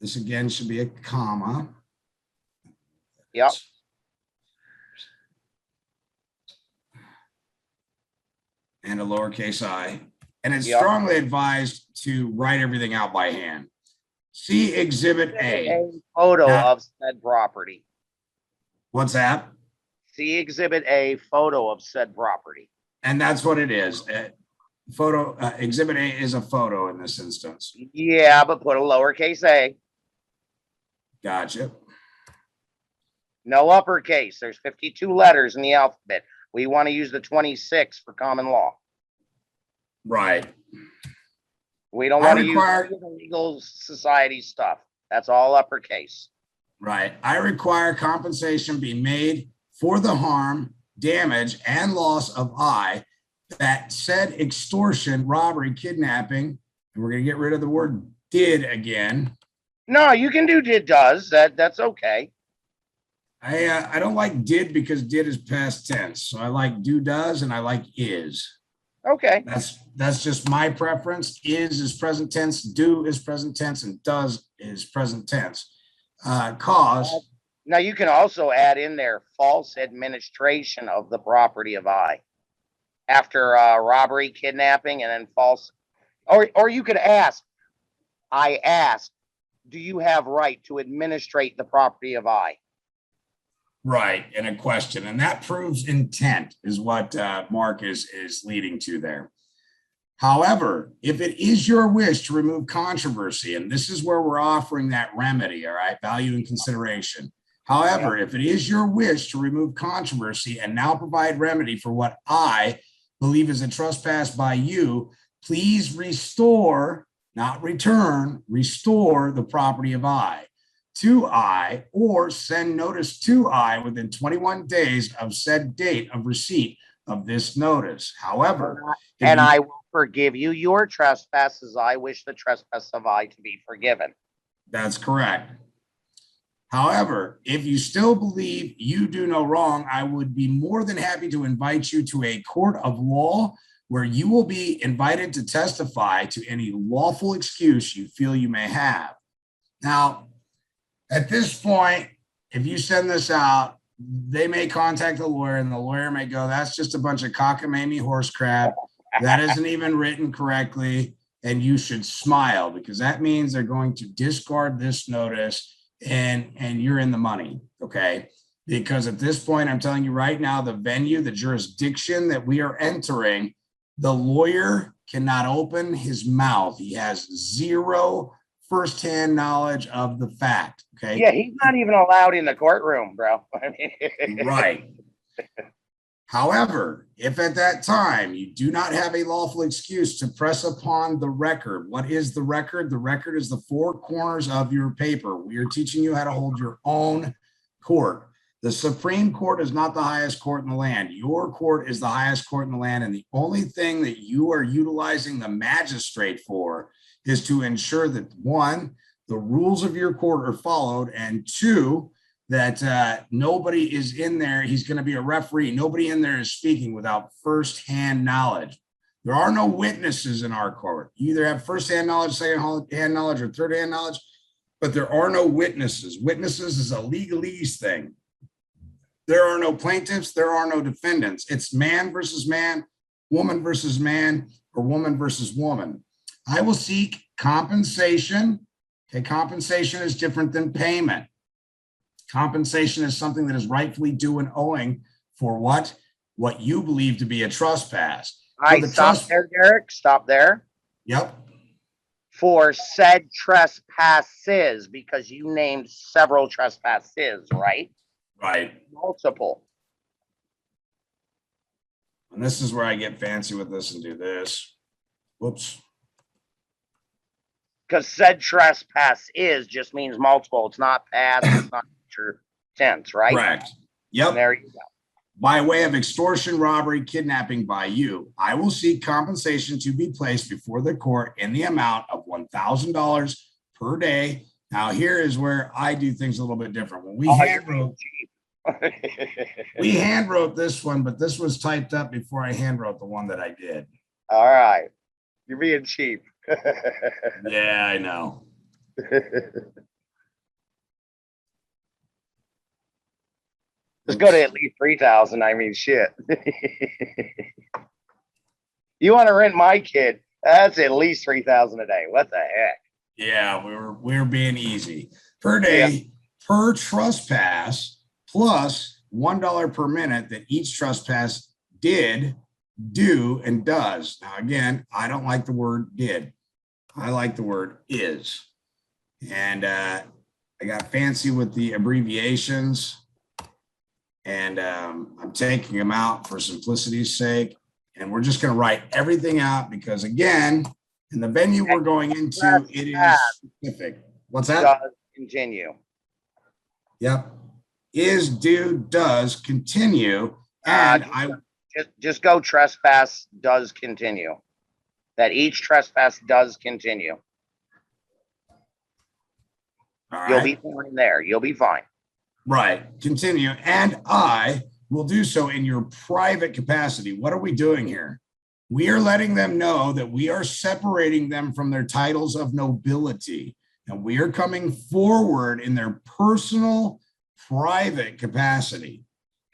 This again should be a comma. and a lowercase I. And it's Yep. strongly advised to write everything out by hand. See Exhibit A. A photo Now- of said property. What's that? See Exhibit A, photo of said property. And that's what it is. Exhibit A is a photo in this instance. Yeah, but put a lowercase a, Gotcha. no uppercase. There's 52 letters in the alphabet. We want to use the 26 for common law. Right. We don't I want to require- use the legal society stuff. That's all uppercase. Right. I require compensation be made for the harm, damage, and loss of I that said extortion, robbery, kidnapping, and we're going to get rid of the word did again. No, you can do did does. That's okay. I don't like did because did is past tense. So I like do does and I like is. Okay. That's just my preference. Is present tense, do is present tense, and does is present tense. Cause, Now you can also add in there false administration of the property of I. After robbery, kidnapping, and then false, or you could ask, I ask, do you have right to administrate the property of I? right, and a question, and that proves intent is what Mark is leading to there. However, if it is your wish to remove controversy, and this is where we're offering that remedy, all right, value and consideration. However, if it is your wish to remove controversy and now provide remedy for what I believe is a trespass by you, please restore, not return, restore the property of I to I, or send notice to I within 21 days of said date of receipt of this notice. However, if And you- I will forgive you your trespasses. I wish the trespass of I to be forgiven. That's correct. However, if you still believe you do no wrong, I would be more than happy to invite you to a court of law where you will be invited to testify to any lawful excuse you feel you may have. Now, at this point, if you send this out, they may contact the lawyer and the lawyer may go, that's just a bunch of cockamamie horse crap. That isn't even written correctly. And you should smile because that means they're going to discard this notice and you're in the money, okay? Because at this point, I'm telling you right now, the venue, the jurisdiction that we are entering, the lawyer cannot open his mouth. He has zero firsthand knowledge of the fact, okay? Yeah, he's not even allowed in the courtroom, bro. I mean, Right. However, if at that time you do not have a lawful excuse to press upon the record, what is the record? The record is the four corners of your paper. We are teaching you how to hold your own court. The Supreme Court is not the highest court in the land. Your court is the highest court in the land. And the only thing that you are utilizing the magistrate for is to ensure that, one, the rules of your court are followed, and two, that nobody is in there. He's going to be a referee. Nobody in there is speaking without firsthand knowledge. There are no witnesses in our court. You either have firsthand knowledge, second-hand knowledge, or third-hand knowledge, but there are no witnesses. Witnesses is a legalese thing. There are no plaintiffs. There are no defendants. It's man versus man, woman versus man, or woman versus woman. I will seek compensation. Okay, compensation is different than payment. Compensation is something that is rightfully due and owing for what you believe to be a trespass. I stop there, Derek. Stop there. Yep. For said trespasses, because you named several trespasses, right? Right. Multiple. And this is where I get fancy with this and do this. Whoops. Because said trespass is just means multiple. It's not past, it's not future tense, right? Correct. Yep. And there you go. By way of extortion, robbery, kidnapping by you, I will seek compensation to be placed before the court in the amount of $1,000 per day. Now, here is where I do things a little bit different. When we we hand wrote this one, but this was typed up before I hand wrote the one that I did. All right. You're being cheap. Yeah, I know. Let's go to at least 3,000. I mean, shit. You want to rent my kid? That's at least 3,000 a day. What the heck? Yeah, we're being easy. Per day, per trespass, plus $1 per minute that each trespass did, do, and does. Now, again, I don't like the word did. I like the word is. And I got fancy with the abbreviations. And I'm taking them out for simplicity's sake. And we're just going to write everything out because, again, in the venue we're going into, it is specific. What's that? Does continue. Yep. Is, do, does, continue. And just go trespass does continue. That each trespass does continue. All You'll right. be fine there. You'll be fine. Right. Continue. And I will do so in your private capacity. What are we doing here? We are letting them know that we are separating them from their titles of nobility. And we are coming forward in their personal, private capacity.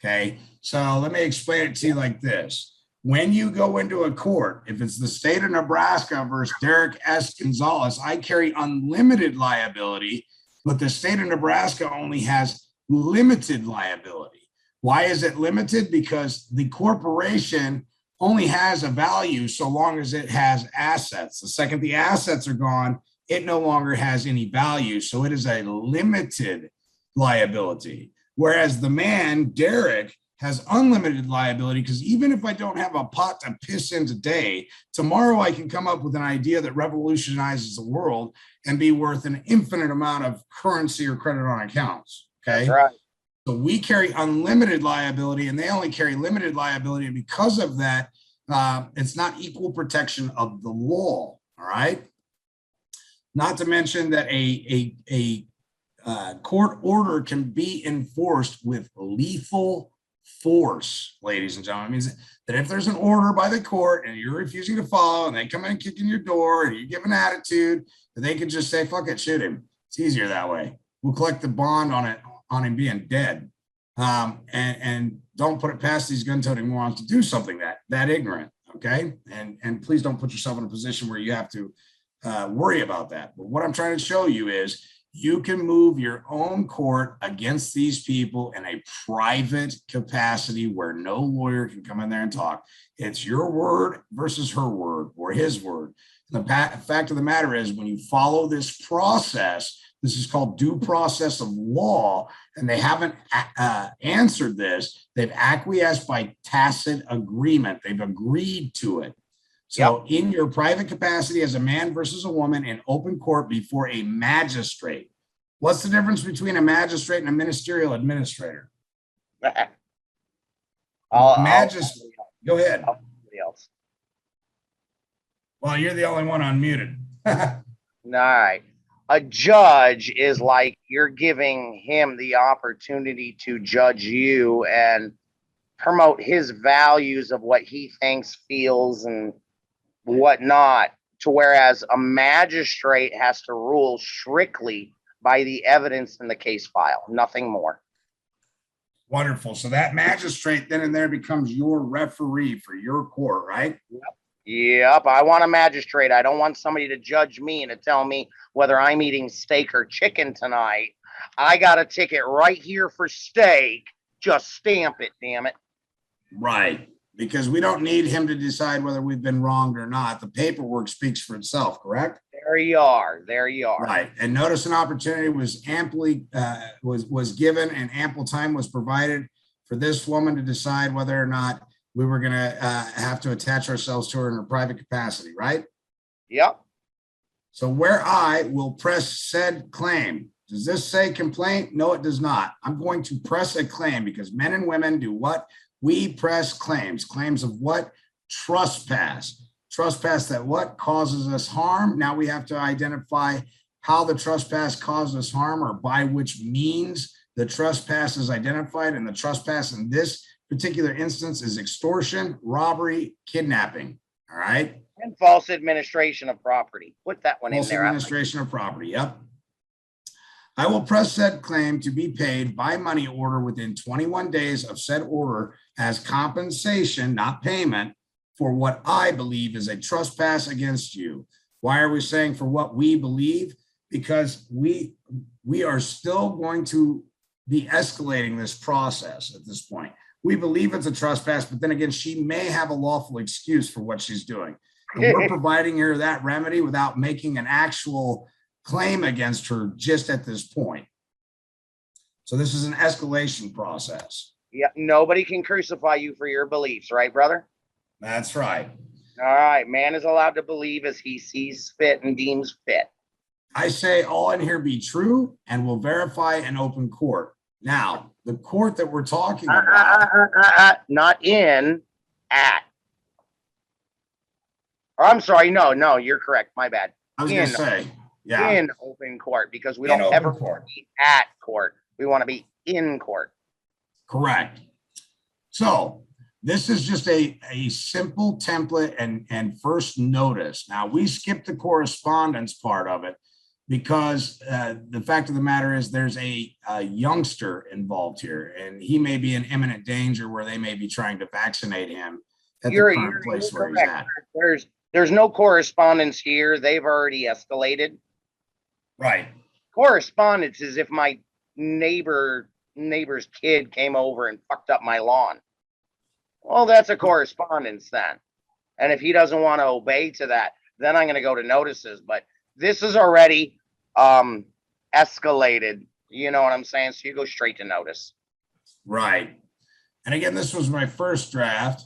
Okay. So let me explain it to you like this. When you go into a court, if it's the state of Nebraska versus Derek S. Gonzalez, I carry unlimited liability, but the state of Nebraska only has limited liability. Why is it limited? Because the corporation only has a value so long as it has assets. The second the assets are gone, it no longer has any value. So it is a limited liability. Whereas the man, Derek, has unlimited liability because even if I don't have a pot to piss in today, tomorrow I can come up with an idea that revolutionizes the world and be worth an infinite amount of currency or credit on accounts. Okay. That's right. So we carry unlimited liability and they only carry limited liability. And because of that, it's not equal protection of the law. All right. Not to mention that a court order can be enforced with lethal force, ladies and gentlemen. It means that if there's an order by the court and you're refusing to follow and they come in and kick in your door and you give an attitude, that they can just say, fuck it, shoot him. It's easier that way. We'll collect the bond on him being dead. And don't put it past these gun-toting morons to do something that ignorant, okay? And please don't put yourself in a position where you have to worry about that. But what I'm trying to show you is you can move your own court against these people in a private capacity where no lawyer can come in there and talk. It's your word versus her word or his word. The fact of the matter is when you follow this process, this is called due process of law, and they haven't answered this. They've acquiesced by tacit agreement. They've agreed to it. So in your private capacity as a man versus a woman in open court before a magistrate, what's the difference between a magistrate and a ministerial administrator? Go ahead. Else. Well, you're the only one unmuted. All right. A judge is like you're giving him the opportunity to judge you and promote his values of what he thinks, feels, and whatnot, to whereas a magistrate has to rule strictly by the evidence in the case file, nothing more. Wonderful. So that magistrate then and there becomes your referee for your court, right? Yep. I want a magistrate. I don't want somebody to judge me and to tell me whether I'm eating steak or chicken tonight. I got a ticket right here for steak. Just stamp it, damn it. Right. Because we don't need him to decide whether we've been wronged or not. The paperwork speaks for itself, correct? There you are. There you are. Right. And notice an opportunity was amply was given and ample time was provided for this woman to decide whether or not we were going to have to attach ourselves to her in a private capacity, right? Yep. So where I will press said claim. Does this say complaint? No, it does not. I'm going to press a claim because men and women do what? We press claims. Claims of what? Trespass. Trespass that what? Causes us harm. Now we have to identify how the trespass caused us harm or by which means the trespass is identified. And the trespass in this particular instance is extortion, robbery, kidnapping. All right. And false administration of property. Put that one in there. False administration of property. Yep. I will press said claim to be paid by money order within 21 days of said order as compensation, not payment, for what I believe is a trespass against you. Why are we saying for what we believe? Because we are still going to be escalating this process at this point. We believe it's a trespass, but then again, she may have a lawful excuse for what she's doing. And we're providing her that remedy without making an actual claim against her just at this point. So this is an escalation process. Yeah, nobody can crucify you for your beliefs, right, brother? That's right. All right, man is allowed to believe as he sees fit and deems fit. I say all in here be true and will verify in open court. Now, the court that we're talking about. Not in, at. Or I'm sorry, no, you're correct. My bad. I was going to say, yeah. In open court, because we In don't open ever court. want to be at court. We want to be in court. Correct. So this is just a simple template and first notice. Now, we skipped the correspondence part of it because the fact of the matter is there's a youngster involved here, and he may be in imminent danger where they may be trying to vaccinate him at the current place where he's at. There's no correspondence here. They've already escalated. Right. Correspondence is if my neighbor's kid came over and fucked up my lawn. Well, that's a correspondence then. And if he doesn't want to obey to that, then I'm going to go to notices. But this is already escalated. You know what I'm saying? So you go straight to notice. Right. And again, this was my first draft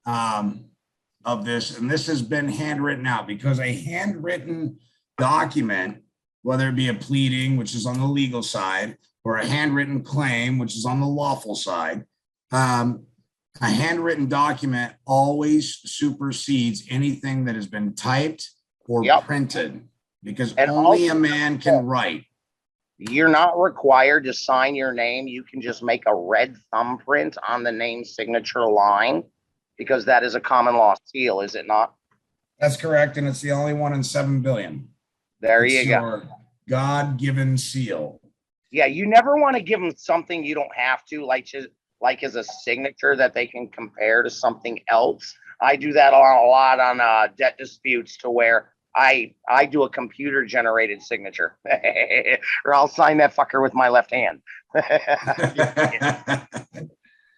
of this, and this has been handwritten out because a handwritten document, whether it be a pleading, which is on the legal side, or a handwritten claim, which is on the lawful side, a handwritten document always supersedes anything that has been typed or printed, because only a man can write. You're not required to sign your name. You can just make a red thumbprint on the name signature line, because that is a common law seal, is it not? That's correct, and it's the only one in 7 billion. There It's you go. your God-given seal. Yeah, you never want to give them something you don't have to, like as a signature that they can compare to something else. I do that a lot on debt disputes, to where I do a computer generated signature, or I'll sign that fucker with my left hand.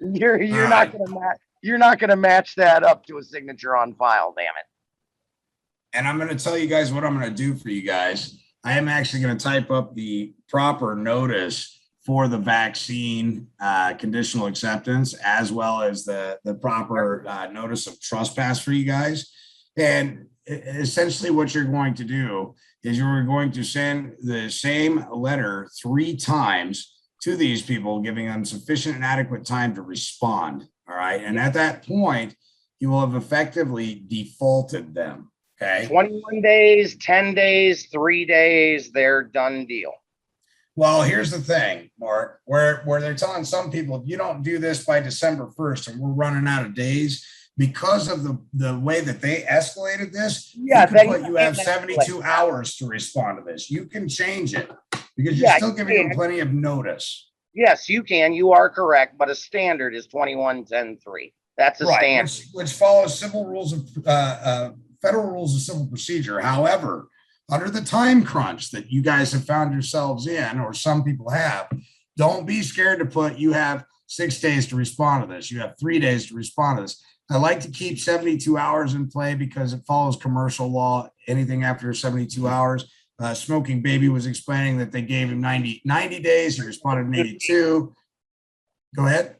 You're not gonna match that up to a signature on file, damn it. And I'm going to tell you guys what I'm going to do for you guys. I am actually going to type up the proper notice for the vaccine conditional acceptance, as well as the proper notice of trespass for you guys. And essentially what you're going to do is you're going to send the same letter 3 times to these people, giving them sufficient and adequate time to respond. All right. And at that point, you will have effectively defaulted them. Okay. 21 days, 10 days, 3 days, they're done deal. Well, here's the thing, Mark, where they're telling some people, if you don't do this by December 1st and we're running out of days, because of the way that they escalated this, you have 72 hours to respond to this. You can change it because you're still giving them plenty of notice. Yes, you can. You are correct, but a standard is 21-10-3. That's a standard, which follows civil rules of federal rules of civil procedure. However, under the time crunch that you guys have found yourselves in, or some people have, don't be scared to put, you have 6 days to respond to this. You have 3 days to respond to this. I like to keep 72 hours in play because it follows commercial law. Anything after 72 hours. SmokingBaby was explaining that they gave him 90 days. He responded in 82. Go ahead.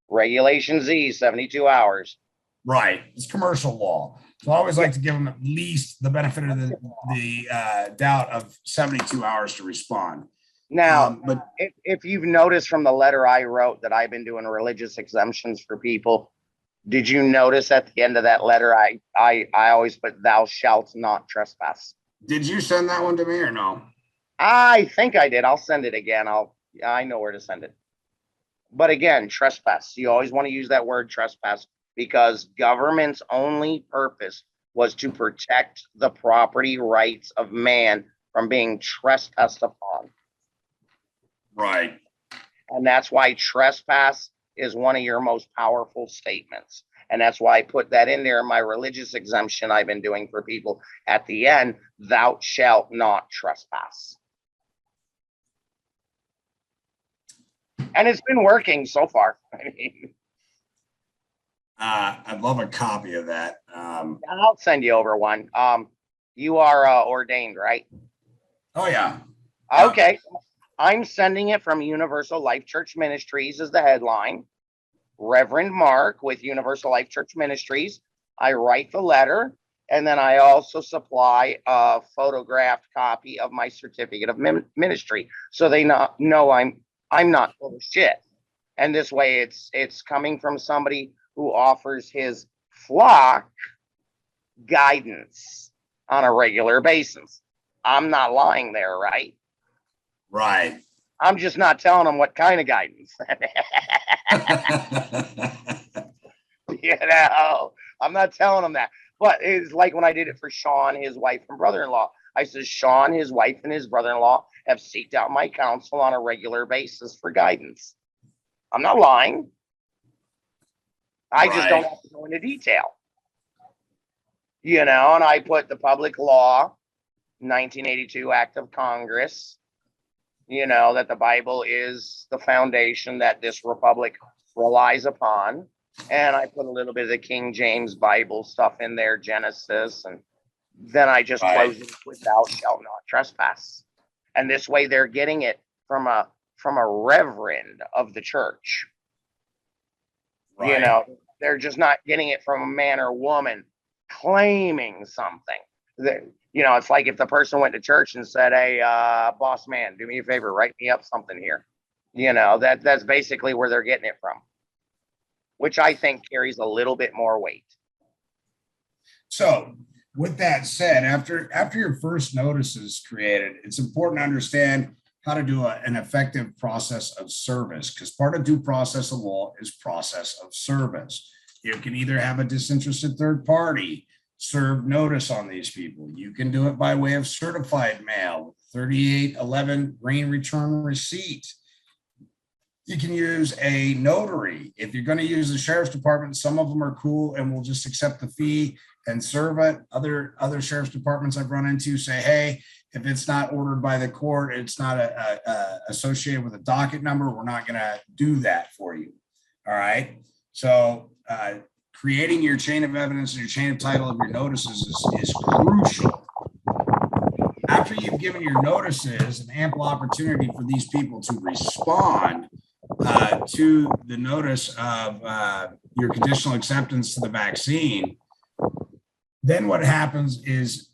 Regulation Z, 72 hours. Right. It's commercial law. So I always like to give them at least the benefit of the doubt of 72 hours to respond. Now, if you've noticed from the letter I wrote that I've been doing religious exemptions for people, did you notice at the end of that letter, I always put, thou shalt not trespass. Did you send that one to me or no? I think I did. I'll send it again. I know where to send it. But again, trespass. You always want to use that word trespass, because government's only purpose was to protect the property rights of man from being trespassed upon. Right. And that's why trespass is one of your most powerful statements. And that's why I put that in there in my religious exemption I've been doing for people at the end. Thou shalt not trespass. And it's been working so far. I mean, I'd love a copy of that. I'll send you over one. You are ordained, right? Oh yeah. Okay. I'm sending it from Universal Life Church Ministries as the headline. Reverend Mark with Universal Life Church Ministries. I write the letter, and then I also supply a photographed copy of my certificate of ministry, so they know I'm not full of shit. And this way, it's coming from somebody who offers his flock guidance on a regular basis. I'm not lying there, right? Right. I'm just not telling them what kind of guidance. You know, I'm not telling them that. But it's like when I did it for Sean, his wife and brother-in-law. I said, Sean, his wife, and his brother-in-law have seeked out my counsel on a regular basis for guidance. I'm not lying. I just don't have to go into detail. You know, and I put the public law, 1982 Act of Congress, you know, that the Bible is the foundation that this republic relies upon. And I put a little bit of the King James Bible stuff in there, Genesis, and then I just close it with thou shalt not trespass. And this way they're getting it from a reverend of the church. Right. You know, they're just not getting it from a man or woman claiming something. You know, it's like if the person went to church and said, hey, boss man, do me a favor, write me up something here. You know, that's basically where they're getting it from, which I think carries a little bit more weight. So with that said, after your first notice is created, it's important to understand how to do an effective process of service, because part of due process of law is process of service. You can either have a disinterested third party serve notice on these people. You can do it by way of certified mail, 3811 green return receipt. You can use a notary. If you're going to use the sheriff's department, some of them are cool and will just accept the fee and serve it. Other sheriff's departments I've run into say, hey, if it's not ordered by the court, it's not associated with a docket number, we're not going to do that for you. All right. So creating your chain of evidence and your chain of title of your notices is crucial. After you've given your notices an ample opportunity for these people to respond to the notice of your conditional acceptance to the vaccine, then what happens is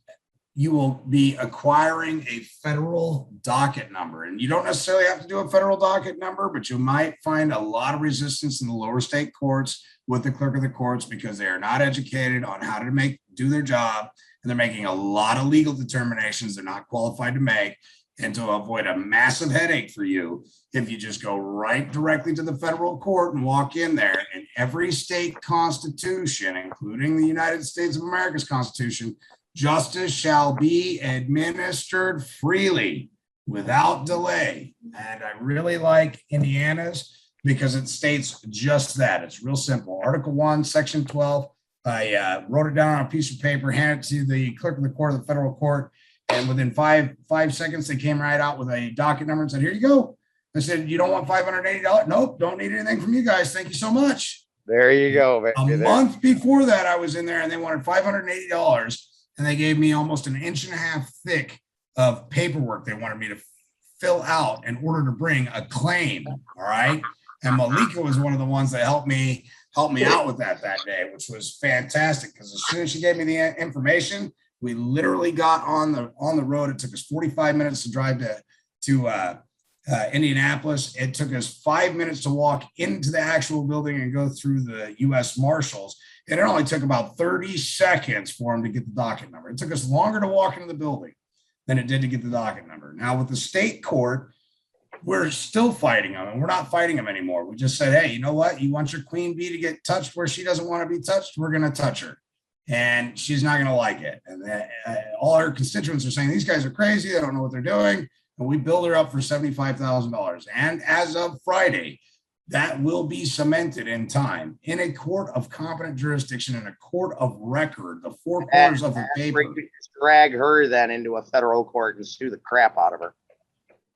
you will be acquiring a federal docket number. And you don't necessarily have to do a federal docket number, but you might find a lot of resistance in the lower state courts with the clerk of the courts because they are not educated on how to do their job. And they're making a lot of legal determinations they're not qualified to make. And to avoid a massive headache for you, if you just go right directly to the federal court and walk in there, in every state constitution, including the United States of America's Constitution, justice shall be administered freely without delay. And I really like Indiana's because it states just that. It's real simple. Article 1, Section 12. I wrote it down on a piece of paper, handed it to the clerk of the court of the federal court. And within five seconds, they came right out with a docket number and said, here you go. I said, you don't want $580? Nope, don't need anything from you guys. Thank you so much. There you go. A month before that, I was in there and they wanted $580. And they gave me almost an inch and a half thick of paperwork they wanted me to fill out in order to bring a claim. All right. And Malika was one of the ones that helped me out with that day, which was fantastic. Because as soon as she gave me the information, we literally got on the road. It took us 45 minutes to drive to Indianapolis. It took us 5 minutes to walk into the actual building and go through the U.S. Marshals. And it only took about 30 seconds for him to get the docket number. It took us longer to walk into the building than it did to get the docket number. Now with the state court, we're still fighting them, and we're not fighting them anymore. We just said, hey, you know what? You want your queen bee to get touched where she doesn't want to be touched? We're going to touch her. And she's not going to like it. And all our constituents are saying, these guys are crazy. They don't know what they're doing. And we build her up for $75,000. And as of Friday, that will be cemented in time in a court of competent jurisdiction, in a court of record, the four corners of the paper. Drag her then into a federal court and sue the crap out of her.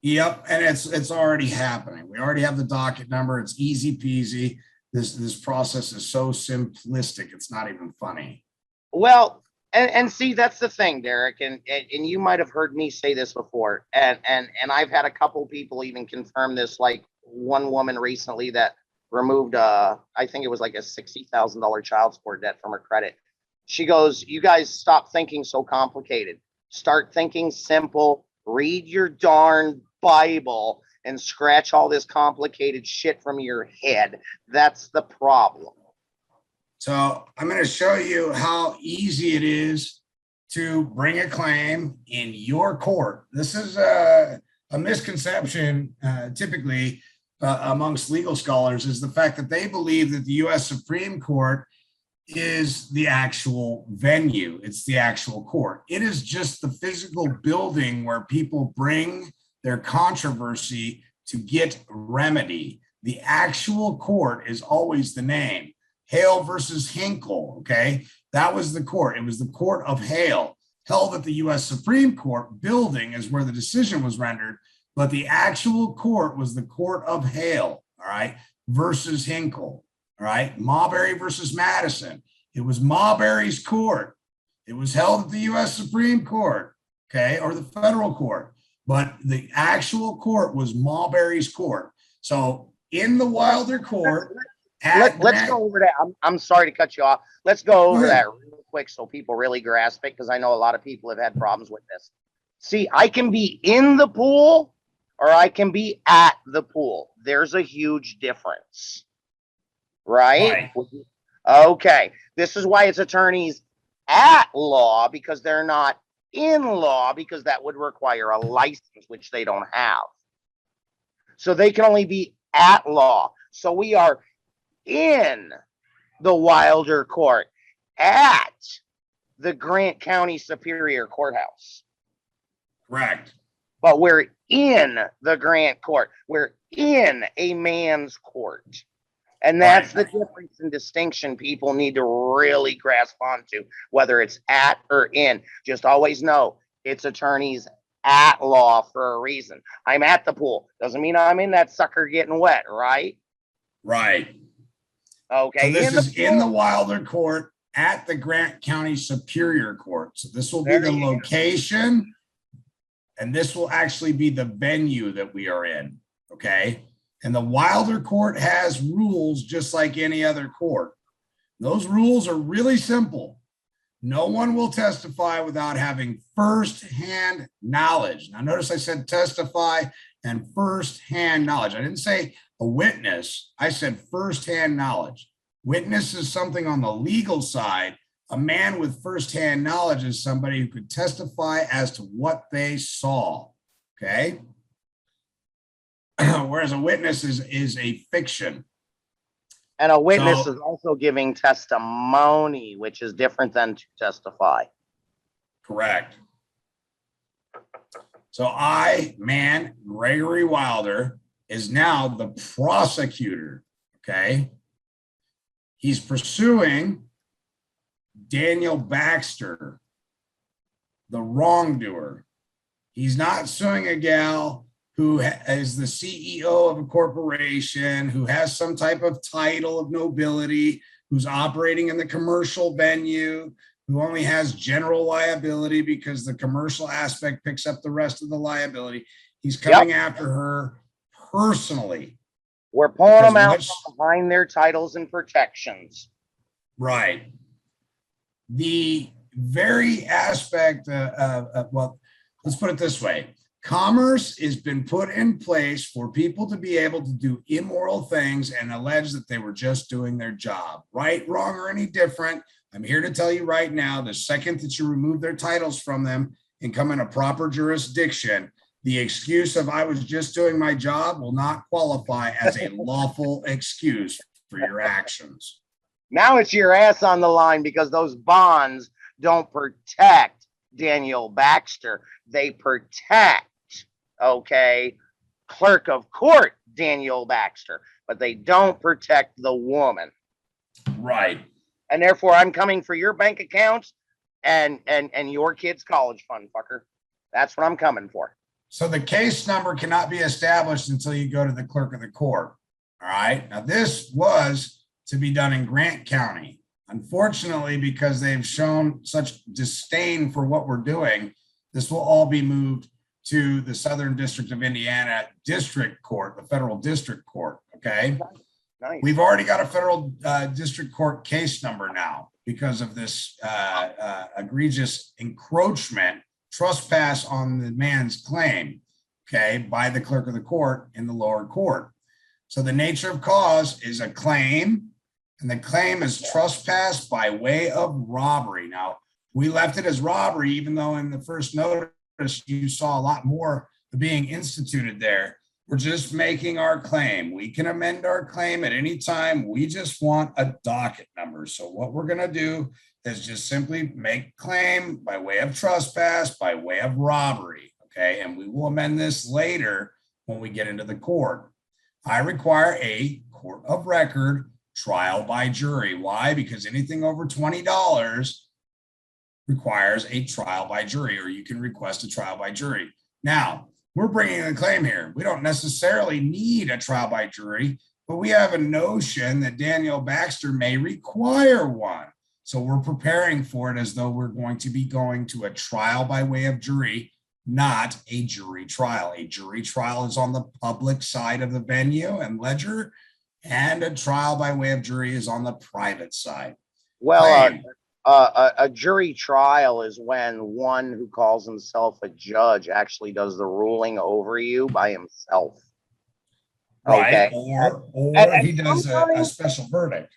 Yep, and it's already happening. We already have the docket number. It's easy peasy. This process is so simplistic. It's not even funny. Well, and see, that's the thing, Derek, and you might have heard me say this before, and I've had a couple people even confirm this, like one woman recently that removed I think it was like a $60,000 child support debt from her credit. She goes, "You guys stop thinking so complicated. Start thinking simple. Read your darn Bible and scratch all this complicated shit from your head. That's the problem." So I'm going to show you how easy it is to bring a claim in your court. This is a misconception typically amongst legal scholars, is the fact that they believe that the U.S. Supreme Court is the actual venue. It's the actual court. It is just the physical building where people bring their controversy to get remedy. The actual court is always the name. Hale versus Hinkle, okay? That was the court. It was the court of Hale, held at the U.S. Supreme Court building is where the decision was rendered, but the actual court was the court of Hale, all right, versus Hinkle, all right? Marbury versus Madison. It was Marbury's court. It was held at the U.S. Supreme Court, okay, or the federal court, but the actual court was Marbury's court. So in the Wilder court, let's go over that. I'm sorry to cut you off. Let's go over that real quick so people really grasp it, because I know a lot of people have had problems with this. See, I can be in the pool or I can be at the pool. There's a huge difference, right? Okay. This is why it's attorneys at law, because they're not in law, because that would require a license, which they don't have. So they can only be at law. So we are in the Wilder court at the Grant County Superior Courthouse. Correct. But we're in the Grant court. We're in a man's court. And that's the difference and distinction people need to really grasp onto, whether it's at or in. Just always know it's attorneys at law for a reason. I'm at the pool. Doesn't mean I'm in that sucker getting wet, right? Right. Okay. So this is in the Wilder court at the Grant County Superior Court. So this will be the location, and this will actually be the venue that we are in. Okay. And the Wilder court has rules just like any other court. Those rules are really simple. No one will testify without having firsthand knowledge. Now, notice I said testify and firsthand knowledge. I didn't say a witness. I said firsthand knowledge. Witness is something on the legal side. A man with firsthand knowledge is somebody who could testify as to what they saw. Okay. Whereas a witness is a fiction. And a witness is also giving testimony, which is different than to testify. Correct. So Gregory Wilder, is now the prosecutor, okay? He's pursuing Daniel Baxter, the wrongdoer. He's not suing a gal who is the CEO of a corporation, who has some type of title of nobility, who's operating in the commercial venue, who only has general liability because the commercial aspect picks up the rest of the liability. He's coming after her personally. We're pulling them out from behind their titles and protections. Right. The very aspect well, let's put it this way. Commerce has been put in place for people to be able to do immoral things and allege that they were just doing their job. Right, wrong, or any different. I'm here to tell you right now, the second that you remove their titles from them and come in a proper jurisdiction, the excuse of I was just doing my job will not qualify as a lawful excuse for your actions. Now it's your ass on the line, because those bonds don't protect Daniel Baxter. They protect, okay, clerk of court Daniel Baxter. but they don't protect the woman. Right. And therefore, I'm coming for your bank accounts and your kid's college fund, fucker. That's what I'm coming for. So the case number cannot be established until you go to the clerk of the court. All right. Now, this was to be done in Grant County. Unfortunately, because they've shown such disdain for what we're doing, this will all be moved to the Southern District of Indiana District Court, the federal district court. Okay. Nice. We've already got a federal district court case number now because of this egregious encroachment, trespass on the man's claim, okay, by the clerk of the court in the lower court. So the nature of cause is a claim, and the claim is trespass by way of robbery. Now, we left it as robbery, even though in the first notice you saw a lot more being instituted there. We're just making our claim. We can amend our claim at any time. We just want a docket number. So what we're going to do is just simply make claim by way of trespass, by way of robbery. Okay. And we will amend this later when we get into the court. I require a court of record trial by jury. Why? Because anything over $20 requires a trial by jury, or you can request a trial by jury. Now, we're bringing a claim here. We don't necessarily need a trial by jury, but we have a notion that Daniel Baxter may require one. So we're preparing for it as though we're going to be going to a trial by way of jury, not a jury trial. A jury trial is on the public side of the venue and ledger, and a trial by way of jury is on the private side. Well, a jury trial is when one who calls himself a judge actually does the ruling over you by himself. Right. Okay. Or he does a special verdict.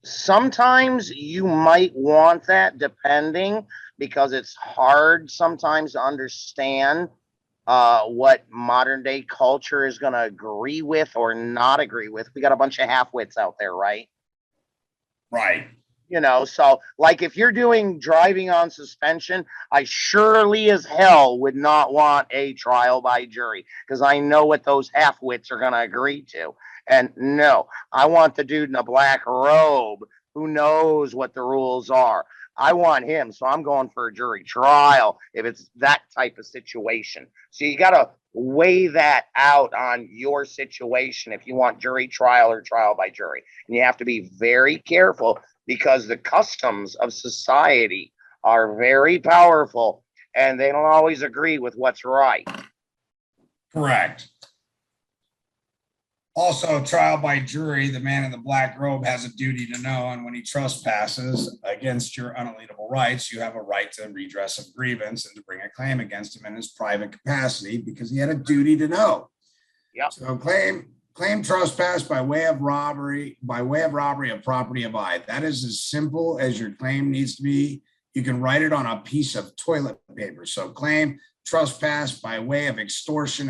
Sometimes you might want that, depending, because it's hard sometimes to understand what modern day culture is going to agree with or not agree with. We got a bunch of half-wits out there, right? Right. You know, so like if you're doing driving on suspension, I surely as hell would not want a trial by jury, because I know what those half-wits are going to agree to. And no, I want the dude in a black robe who knows what the rules are. I want him. So I'm going for a jury trial if it's that type of situation. So you got to weigh that out on your situation if you want jury trial or trial by jury. And you have to be very careful, because the customs of society are very powerful and they don't always agree with what's right. Correct. Also, trial by jury, the man in the black robe has a duty to know, and when he trespasses against your unalienable rights, you have a right to redress of grievance and to bring a claim against him in his private capacity, because he had a duty to know. Yep. So claim trespass by way of robbery of property of I. That is as simple as your claim needs to be. You can write it on a piece of toilet paper. So claim trespass by way of extortion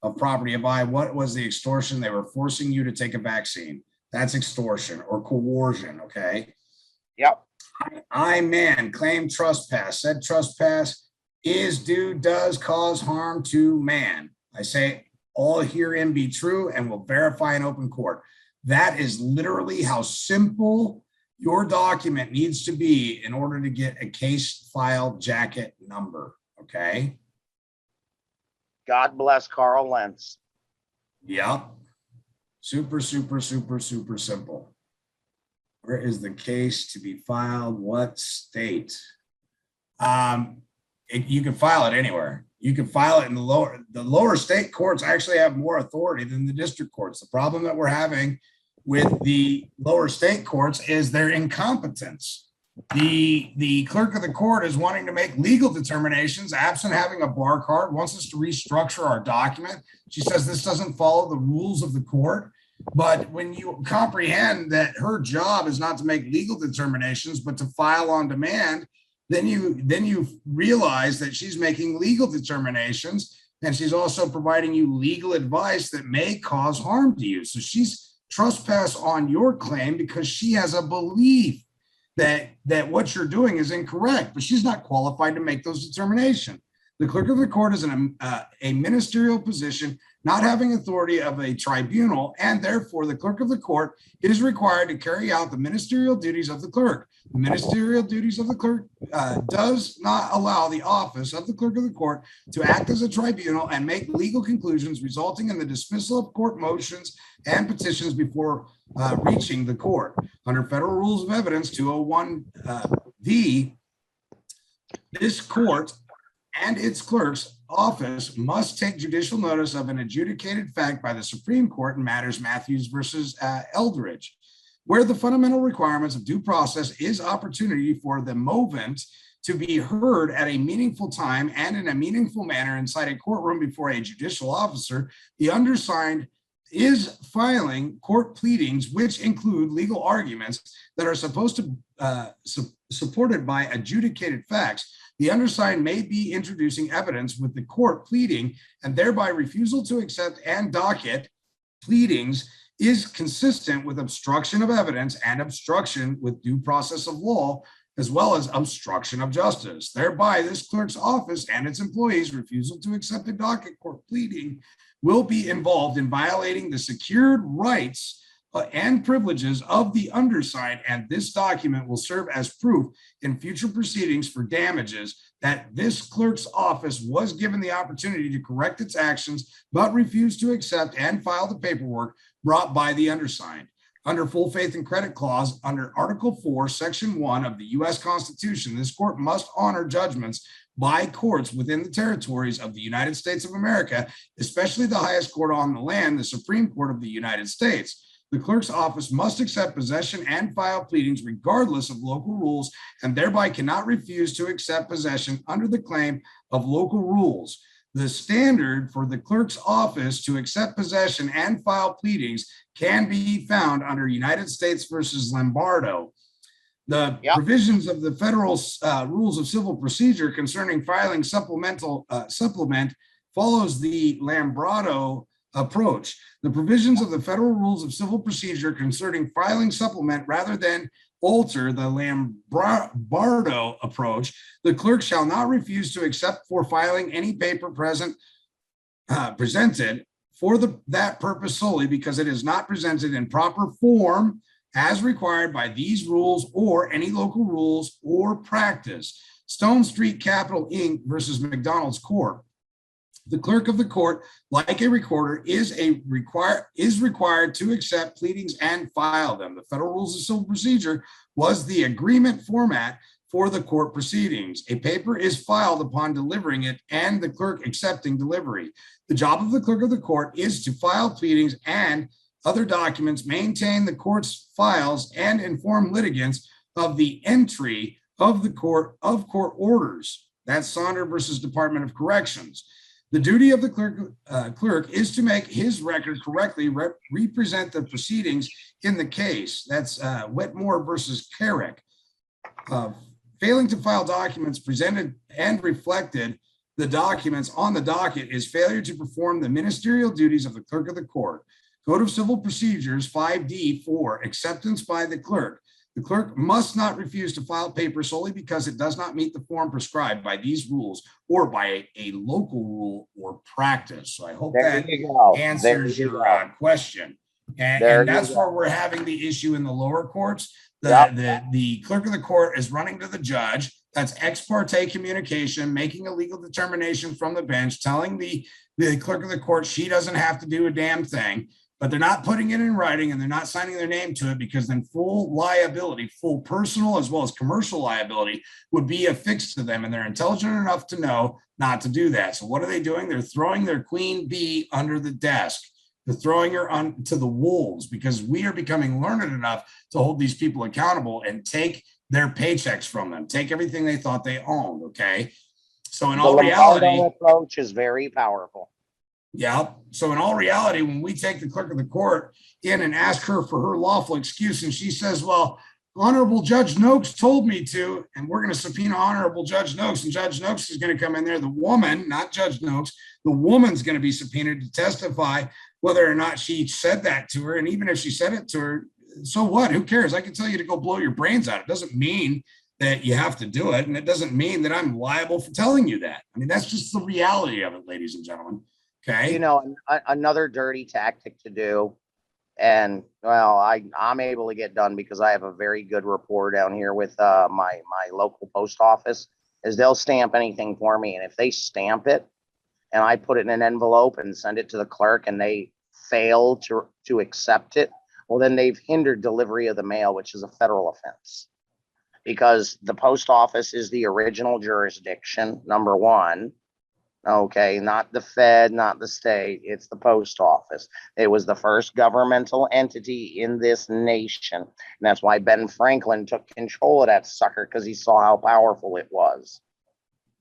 of property of I. What was the extortion? They were forcing you to take a vaccine. That's extortion or coercion. Okay. Yep. Man, claim trespass. Said trespass is, does cause harm to man. I say all herein be true and will verify in open court. That is literally how simple your document needs to be in order to get a case file jacket number. Okay. God bless Carl Lentz. Yep. Super simple. Where is the case to be filed? What state? You can file it anywhere. You can file it in the lower state courts actually have more authority than the district courts. The problem that we're having with the lower state courts is their incompetence. The clerk of the court is wanting to make legal determinations absent having a bar card, wants us to restructure our document. She says this doesn't follow the rules of the court. But when you comprehend that her job is not to make legal determinations, but to file on demand, then you realize that she's making legal determinations, and she's also providing you legal advice that may cause harm to you. So she's trespass on your claim because she has a belief that what you're doing is incorrect, but she's not qualified to make those determinations. The clerk of the court is a ministerial position, not having authority of a tribunal, and therefore the clerk of the court is required to carry out the ministerial duties of the clerk. The ministerial duties of the clerk does not allow the office of the clerk of the court to act as a tribunal and make legal conclusions resulting in the dismissal of court motions and petitions before reaching the court. Under Federal Rules of Evidence 201V, this court and its clerk's office must take judicial notice of an adjudicated fact by the Supreme Court in matters Matthews versus Eldridge, where the fundamental requirements of due process is opportunity for the movant to be heard at a meaningful time and in a meaningful manner inside a courtroom before a judicial officer. The undersigned is filing court pleadings, which include legal arguments that are supposed to supported by adjudicated facts. The undersigned may be introducing evidence with the court pleading, and thereby refusal to accept and docket pleadings is consistent with obstruction of evidence and obstruction with due process of law, as well as obstruction of justice. Thereby, this clerk's office and its employees' refusal to accept a docket court pleading will be involved in violating the secured rights and privileges of the undersigned, and this document will serve as proof in future proceedings for damages that this clerk's office was given the opportunity to correct its actions, but refused to accept and file the paperwork brought by the undersigned. Under full faith and credit clause, under Article 4, Section 1 of the U.S. Constitution, this court must honor judgments by courts within the territories of the United States of America, especially the highest court on the land, the Supreme Court of the United States. The clerk's office must accept possession and file pleadings regardless of local rules, and thereby cannot refuse to accept possession under the claim of local rules. The standard for the clerk's office to accept possession and file pleadings can be found under United States versus Lombardo. The provisions of the Federal Rules of Civil Procedure concerning filing supplement follows the Lombardo approach. The provisions of the Federal Rules of Civil Procedure concerning filing supplement rather than alter the Lombardo approach. The clerk shall not refuse to accept for filing any paper presented for that purpose solely because it is not presented in proper form as required by these rules or any local rules or practice. Stone Street Capital Inc. versus McDonald's Court. The clerk of the court, like a recorder, is required to accept pleadings and file them. The Federal Rules of Civil Procedure was the agreement format for the court proceedings. A paper is filed upon delivering it and the clerk accepting delivery. The job of the clerk of the court is to file pleadings and other documents, maintain the court's files, and inform litigants of the entry of the court orders. That's Saunders versus Department of Corrections. The duty of the clerk is to make his record correctly represent the proceedings in the case. That's Whitmore versus Carrick. Failing to file documents presented and reflected the documents on the docket is failure to perform the ministerial duties of the clerk of the court. Code of Civil Procedures 5D4, acceptance by the clerk. The clerk must not refuse to file paper solely because it does not meet the form prescribed by these rules or by a local rule or practice. So I hope that answers your question. And that's where we're having the issue in the lower courts. The clerk of the court is running to the judge. That's ex parte communication, making a legal determination from the bench, telling the clerk of the court she doesn't have to do a damn thing. But they're not putting it in writing and they're not signing their name to it because then full liability, full personal as well as commercial liability would be affixed to them. And they're intelligent enough to know not to do that. So what are they doing? They're throwing their queen bee under the desk. They're throwing her to the wolves because we are becoming learned enough to hold these people accountable and take their paychecks from them, take everything they thought they owned. Okay. So in all reality, the approach is very powerful. Yeah. So in all reality, when we take the clerk of the court in and ask her for her lawful excuse, and she says, well, Honorable Judge Noakes told me to, and we're going to subpoena Honorable Judge Noakes, and Judge Noakes is going to come in there. The woman, not Judge Noakes, the woman's going to be subpoenaed to testify whether or not she said that to her. And even if she said it to her, so what? Who cares? I can tell you to go blow your brains out. It doesn't mean that you have to do it. And it doesn't mean that I'm liable for telling you that. I mean, that's just the reality of it, ladies and gentlemen. Okay. You know, another dirty tactic to do, and well, I'm able to get done because I have a very good rapport down here with my local post office, is they'll stamp anything for me. And if they stamp it and I put it in an envelope and send it to the clerk and they fail to accept it, well, then they've hindered delivery of the mail, which is a federal offense. Because the post office is the original jurisdiction, number one. Okay, not the Fed, not the state, it's the post office. It was the first governmental entity in this nation. And that's why Ben Franklin took control of that sucker, because he saw how powerful it was.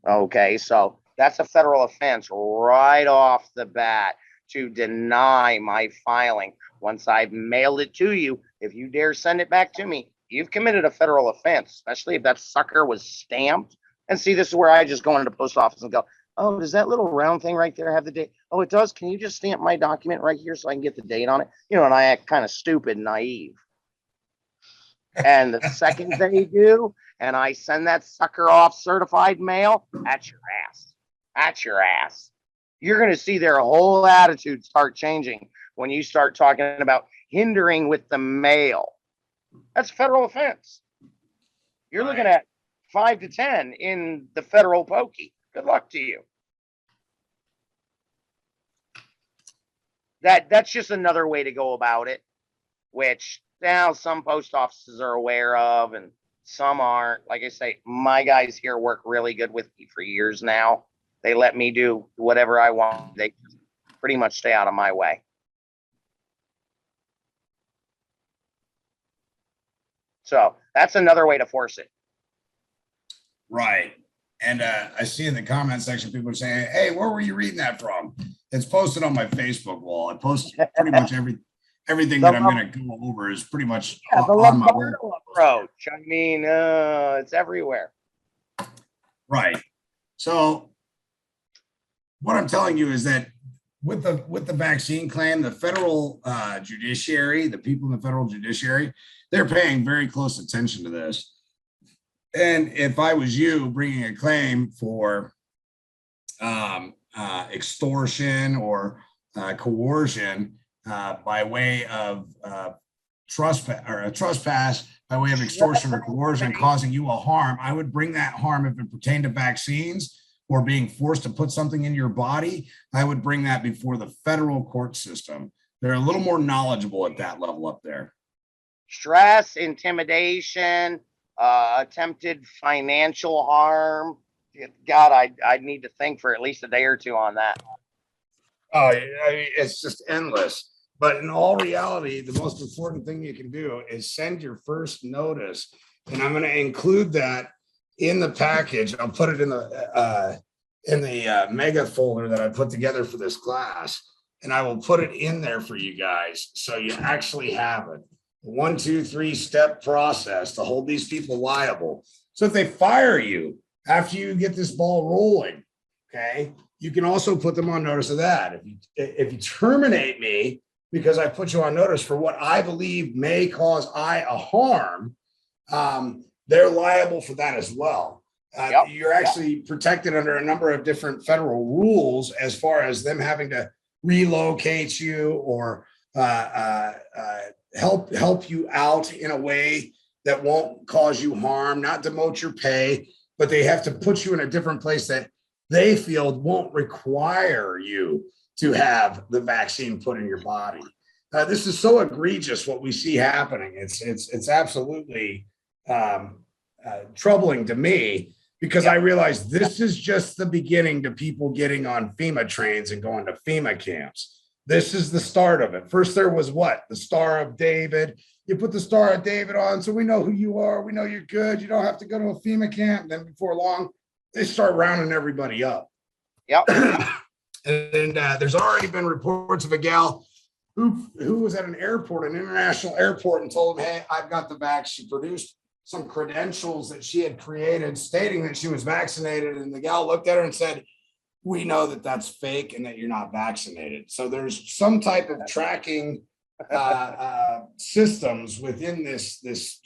Okay, so that's a federal offense right off the bat to deny my filing. Once I've mailed it to you, if you dare send it back to me, you've committed a federal offense, especially if that sucker was stamped. And see, this is where I just go into the post office and go, oh, does that little round thing right there have the date? Oh, it does. Can you just stamp my document right here so I can get the date on it? You know, and I act kind of stupid and naive. And the second they do, and I send that sucker off certified mail, that's your ass. That's your ass. You're going to see their whole attitude start changing when you start talking about hindering with the mail. That's federal offense. You're looking at 5 to 10 in the federal pokey. Good luck to you. That's just another way to go about it, which now some post offices are aware of and some aren't. Like I say, my guys here work really good with me for years now. They let me do whatever I want. They pretty much stay out of my way. So that's another way to force it. Right. And I see in the comment section, people are saying, hey, where were you reading that from? It's posted on my Facebook wall. I post pretty much everything that I'm going to go over is pretty much the on my Lombardo wall. approach. I mean, it's everywhere. Right. So what I'm telling you is that with the vaccine claim, the federal judiciary, the people in the federal judiciary, they're paying very close attention to this. And if I was you bringing a claim for extortion or coercion by way of trespass by way of extortion or coercion causing you a harm, I would bring that harm if it pertained to vaccines or being forced to put something in your body. I would bring that before the federal court system. They're a little more knowledgeable at that level up there. Stress, intimidation, attempted financial harm. God, I'd need to think for at least a day or two on that. Oh, I mean, it's just endless. But in all reality, the most important thing you can do is send your first notice. And I'm going to include that in the package. I'll put it in the mega folder that I put together for this class. And I will put it in there for you guys. So you actually have it. 1, 2, 3 step process to hold these people liable. So if they fire you after you get this ball rolling, okay, you can also put them on notice of that. If you terminate me because I put you on notice for what I believe may cause a harm, they're liable for that as well. You're actually protected under a number of different federal rules as far as them having to relocate you or help you out in a way that won't cause you harm, not demote your pay, but they have to put you in a different place that they feel won't require you to have the vaccine put in your body. This is so egregious what we see happening. It's absolutely troubling to me because I realize this is just the beginning to people getting on FEMA trains and going to FEMA camps. This is the start of it. First, there was what? The Star of David. You put the Star of David on, so we know who you are. We know you're good. You don't have to go to a FEMA camp. Then before long, they start rounding everybody up. Yep. And there's already been reports of a gal who was at an airport, an international airport, and told them, hey, I've got the vax. She produced some credentials that she had created stating that she was vaccinated. And the gal looked at her and said, we know that that's fake and that you're not vaccinated. So there's some type of tracking systems within this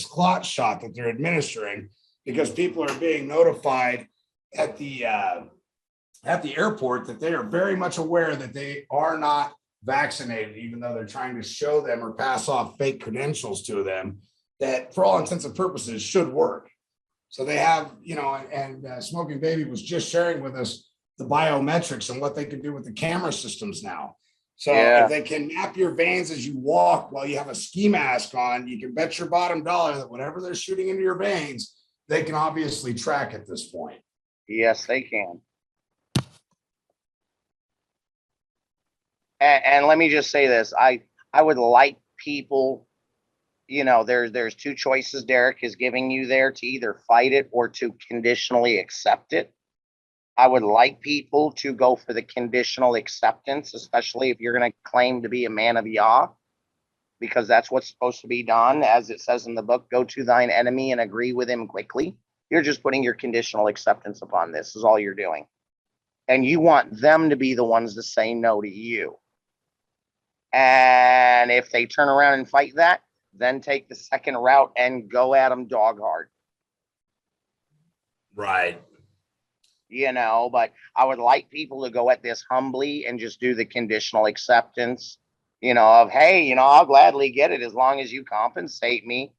clot shot that they're administering, because people are being notified at the airport that they are very much aware that they are not vaccinated, even though they're trying to show them or pass off fake credentials to them that for all intents and purposes should work. So they have, and SmokingBaby was just sharing with us the biometrics and what they can do with the camera systems now. So Yeah. if they can map your veins as you walk while you have a ski mask on, you can bet your bottom dollar that whatever they're shooting into your veins, they can obviously track at this point. Yes, they can. And let me just say this. I would like people, there's two choices Derek is giving you there, to either fight it or to conditionally accept it. I would like people to go for the conditional acceptance, especially if you're going to claim to be a man of Yah, because that's what's supposed to be done. As it says in the book, go to thine enemy and agree with him quickly. You're just putting your conditional acceptance upon this, is all you're doing. And you want them to be the ones to say no to you. And if they turn around and fight that, then take the second route and go at them dog hard. Right. But I would like people to go at this humbly and just do the conditional acceptance, of, hey, I'll gladly get it as long as you compensate me,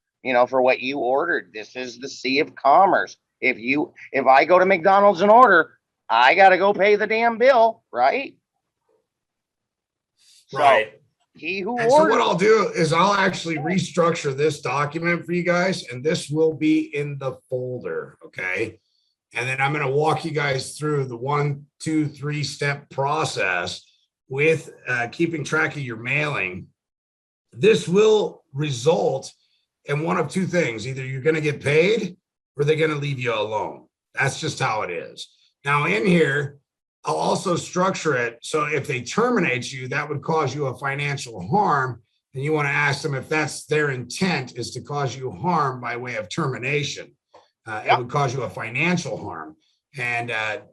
for what you ordered. This is the sea of commerce. If I go to McDonald's and order, I got to go pay the damn bill, right? Right. So, he who And so orders. what I'll do is I'll actually restructure this document for you guys, and this will be in the folder, okay? And then I'm going to walk you guys through the 1, 2, 3 step process with keeping track of your mailing. This will result in one of two things. Either you're going to get paid or they're going to leave you alone. That's just how it is. Now in here, I'll also structure it so if they terminate you, that would cause you a financial harm. And you want to ask them if that's their intent, is to cause you harm by way of termination. It would cause you a financial harm. And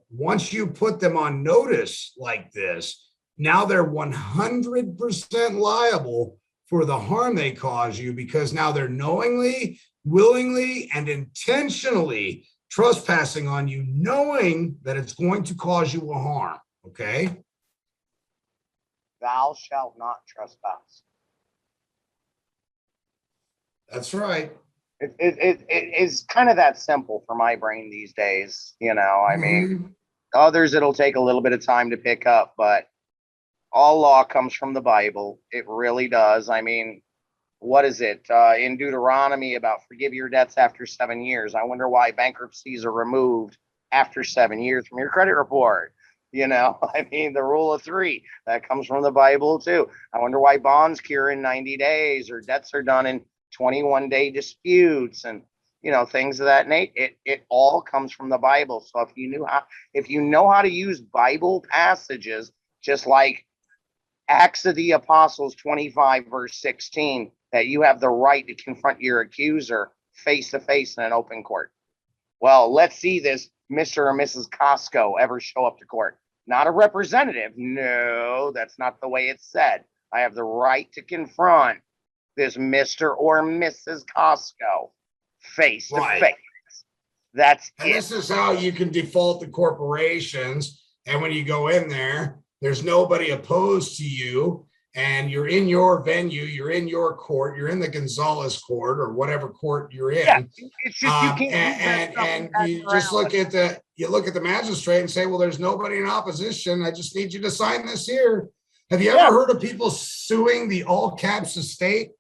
once you put them on notice like this, now they're 100% liable for the harm they cause you, because now they're knowingly, willingly, and intentionally trespassing on you, knowing that it's going to cause you a harm. Okay. Thou shalt not trespass. That's right. It's kind of that simple for my brain these days. I mean, others it'll take a little bit of time to pick up, but all law comes from the Bible. It really does. I mean, what is it in Deuteronomy about forgive your debts after 7 years? I wonder why bankruptcies are removed after 7 years from your credit report. I mean, the rule of 3, that comes from the Bible too. I wonder why bonds cure in 90 days or debts are done in 21-day disputes and, things of that nature. It all comes from the Bible. So if you know how to use Bible passages, just like Acts of the Apostles 25 verse 16, that you have the right to confront your accuser face to face in an open court. Well, let's see this Mr. or Mrs. Costco ever show up to court. Not a representative. No, that's not the way it's said. I have the right to confront this Mr. or Mrs. Costco face to face. That's and it. This is how you can default to corporations. And when you go in there, there's nobody opposed to you, and you're in your venue, you're in your court, you're in the Gonzalez court or whatever court you're in. Yeah, it's just you can't and you just look at the magistrate and say, well, there's nobody in opposition. I just need you to sign this here. Have you ever heard of people suing the all caps estate?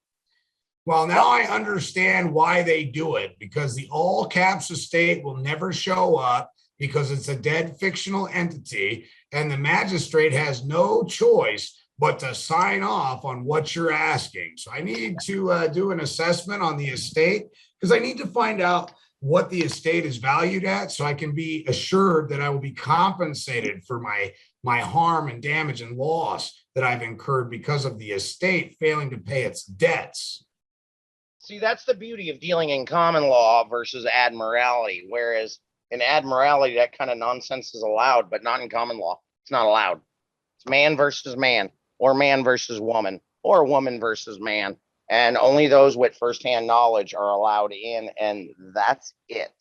Well, now I understand why they do it, because the all caps estate will never show up because it's a dead fictional entity, and the magistrate has no choice but to sign off on what you're asking. So I need to do an assessment on the estate, because I need to find out what the estate is valued at, so I can be assured that I will be compensated for my harm and damage and loss that I've incurred because of the estate failing to pay its debts. See, that's the beauty of dealing in common law versus admiralty. Whereas in admiralty, that kind of nonsense is allowed, but not in common law. It's not allowed. It's man versus man or man versus woman. or woman versus man. And only those with firsthand knowledge are allowed in, and that's it.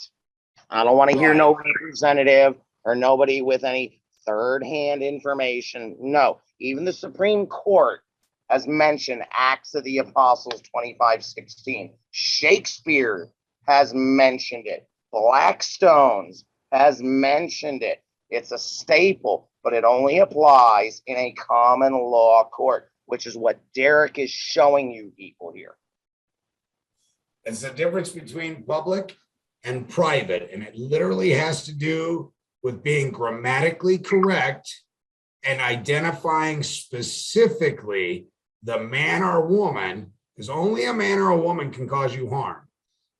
I don't want to hear no representative or nobody with any third-hand information. No, even the Supreme Court has mentioned Acts of the Apostles 25:16. Shakespeare has mentioned it. Blackstone's has mentioned it. It's a staple, but it only applies in a common law court, which is what Derek is showing you people here. It's the difference between public and private, and it literally has to do with being grammatically correct and identifying specifically the man or woman, because only a man or a woman can cause you harm.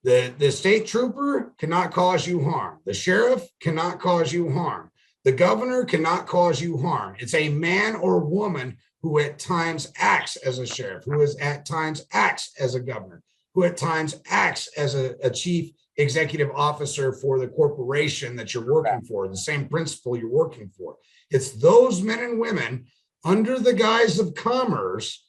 The state trooper cannot cause you harm. The sheriff cannot cause you harm. The governor cannot cause you harm. It's a man or woman who at times acts as a sheriff, who is at times acts as a governor, who at times acts as a chief executive officer for the corporation that you're working for, the same principle you're working for. It's those men and women under the guise of commerce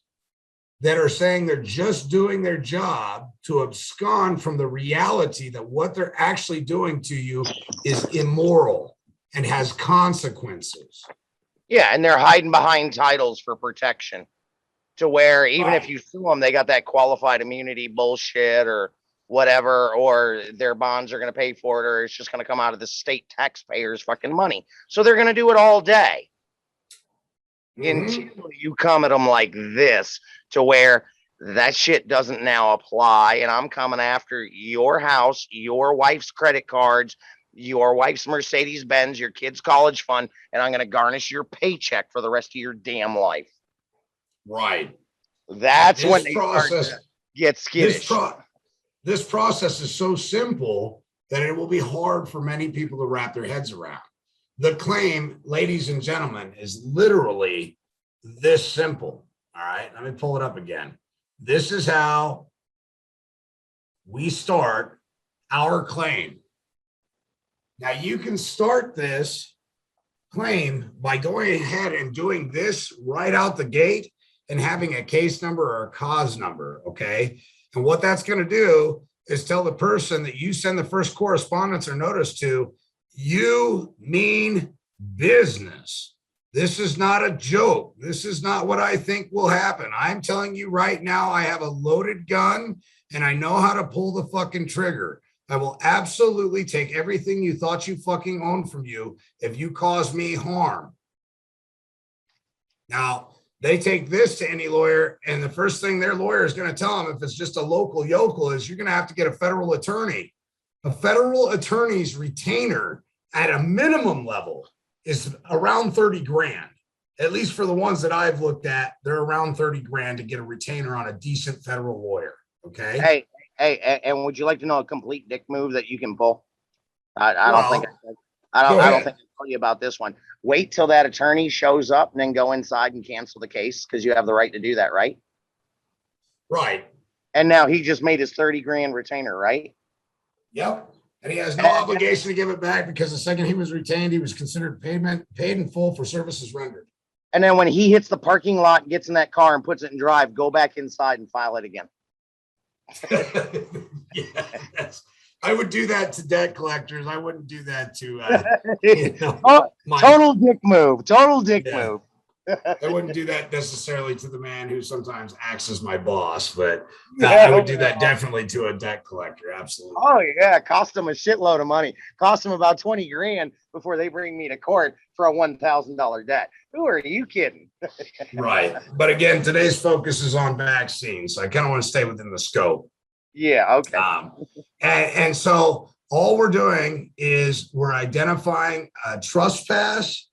that are saying they're just doing their job to abscond from the reality that what they're actually doing to you is immoral and has consequences. Yeah, and they're hiding behind titles for protection, to where even if you sue them, they got that qualified immunity bullshit or whatever, or their bonds are going to pay for it, or it's just going to come out of the state taxpayers' fucking money. So they're going to do it all day. Until you come at them like this, to where that shit doesn't now apply, and I'm coming after your house, your wife's credit cards, your wife's Mercedes Benz, your kid's college fund, and I'm going to garnish your paycheck for the rest of your damn life. Right. That's when they start to get skittish. This process is so simple that it will be hard for many people to wrap their heads around. The claim, ladies and gentlemen, is literally this simple. All right, let me pull it up again. This is how we start our claim. Now, you can start this claim by going ahead and doing this right out the gate and having a case number or a cause number, okay? And what that's going to do is tell the person that you send the first correspondence or notice to, you mean business. This is not a joke. This is not what I think will happen. I'm telling you right now, I have a loaded gun and I know how to pull the fucking trigger. I will absolutely take everything you thought you fucking owned from you if you cause me harm. Now, they take this to any lawyer, and the first thing their lawyer is going to tell them, if it's just a local yokel, is you're going to have to get a federal attorney. A federal attorney's retainer at a minimum level is around 30 grand. At least for the ones that I've looked at, they're around 30 grand to get a retainer on a decent federal lawyer. Okay. Hey, and would you like to know a complete dick move that you can pull? I don't think I told you about this one. Wait till that attorney shows up and then go inside and cancel the case, because you have the right to do that, right? Right. And now he just made his 30 grand retainer, right? Yep. And he has no obligation to give it back, because the second he was retained, he was considered paid in full for services rendered. And then when he hits the parking lot, gets in that car and puts it in drive, go back inside and file it again. Yes. I would do that to debt collectors. I wouldn't do that to total dick move. Total dick move. I wouldn't do that necessarily to the man who sometimes acts as my boss, but I would do that definitely to a debt collector. Absolutely. Oh yeah, cost them a shitload of money. Cost them about 20 grand before they bring me to court for a $1,000 debt. Who are you kidding? Right. But again, today's focus is on vaccines, so I kind of want to stay within the scope. Yeah. Okay. And so all we're doing is we're identifying a trespass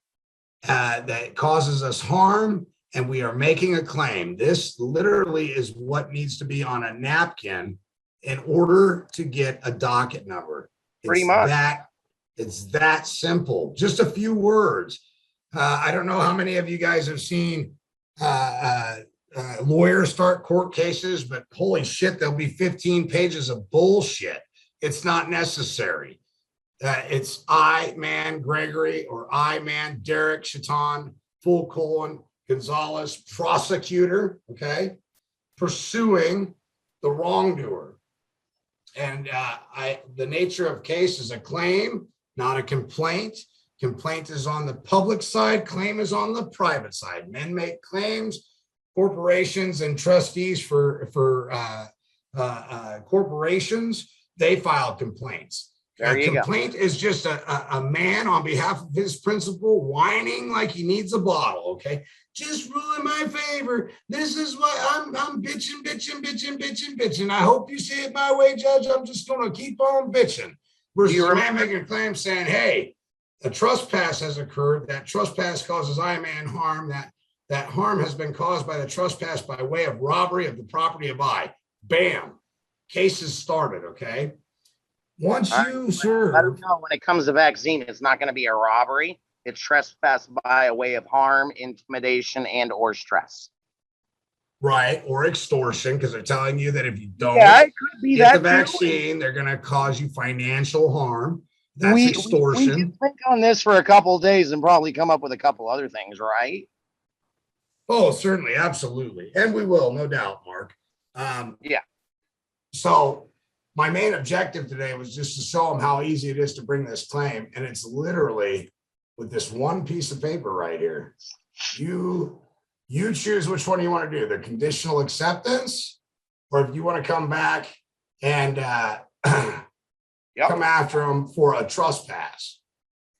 that causes us harm, and we are making a claim. This literally is what needs to be on a napkin in order to get a docket number. Pretty much. It's that simple. Just a few words. I don't know how many of you guys have seen lawyers start court cases, but holy shit, there'll be 15 pages of bullshit. It's not necessary. It's I man Gregory or I man Derek Chaton, full colon, Gonzalez, prosecutor, okay, pursuing the wrongdoer. And the nature of case is a claim, not a complaint. Complaint is on the public side, claim is on the private side. Men make claims, corporations and trustees for corporations, they file complaints. There A you go. complaint is just a man on behalf of his principal whining like he needs a bottle, okay? Just rule in my favor. This is what I'm bitching. I hope you see it my way, Judge. I'm just gonna keep on bitching. Versus a man making a claim saying, hey, a trespass has occurred. That trespass causes I man harm. That harm has been caused by the trespass by way of robbery of the property of I. Bam. Case is started, okay? Once you serve. Let them know when it comes to vaccine, it's not going to be a robbery. It's trespass by a way of harm, intimidation, and or stress. Right, or extortion, because they're telling you that if you don't Yeah, it could be get the that too. vaccine, they're going to cause you financial harm. That's We extortion. can think on this for a couple of days and probably come up with a couple other things, right? Oh, certainly, absolutely. And we will, no doubt, Mark. Yeah. So my main objective today was just to show them how easy it is to bring this claim. And it's literally with this one piece of paper right here. You choose which one you want to do, the conditional acceptance, or if you want to come back and come after them for a trespass.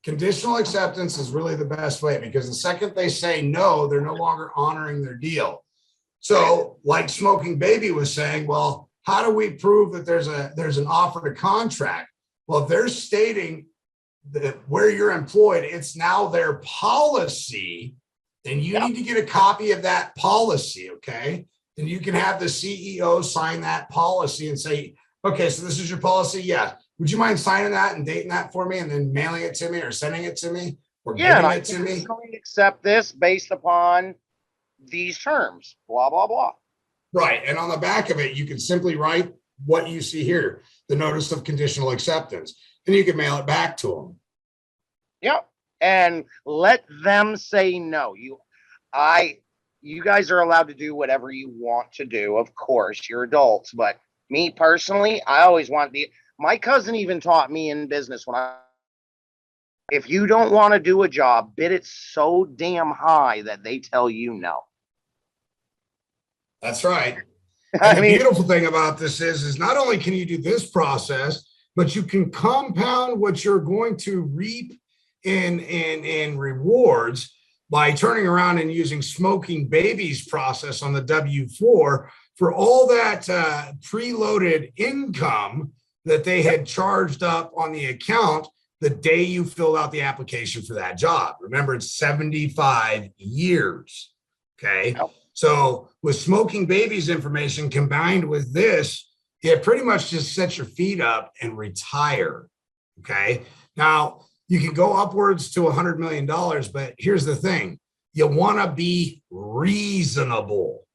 Conditional acceptance is really the best way, because the second they say no, they're no longer honoring their deal. So like SmokingBaby was saying, well, how do we prove that there's an offer to contract? Well, if they're stating that where you're employed, it's now their policy, then you need to get a copy of that policy, okay? Then you can have the CEO sign that policy and say, okay, so this is your policy? Yeah. Would you mind signing that and dating that for me and then mailing it to me or sending it to me or Yeah, and giving I it to me? personally accept this based upon these terms, blah, blah, blah. Right. And on the back of it, you can simply write what you see here, the notice of conditional acceptance, and you can mail it back to them. Yep. And let them say no. You guys are allowed to do whatever you want to do. Of course, you're adults, but me personally, I always want my cousin even taught me in business if you don't want to do a job, bid it so damn high that they tell you no. That's right. And the beautiful thing about this is not only can you do this process, but you can compound what you're going to reap in rewards by turning around and using SmokingBaby's process on the W-4 for all that preloaded income that they had charged up on the account the day you filled out the application for that job. Remember, it's 75 years. Okay. So with SmokingBaby's information combined with this, it pretty much just sets your feet up and retire. Okay. Now you can go upwards to $100 million, but here's the thing. You want to be reasonable.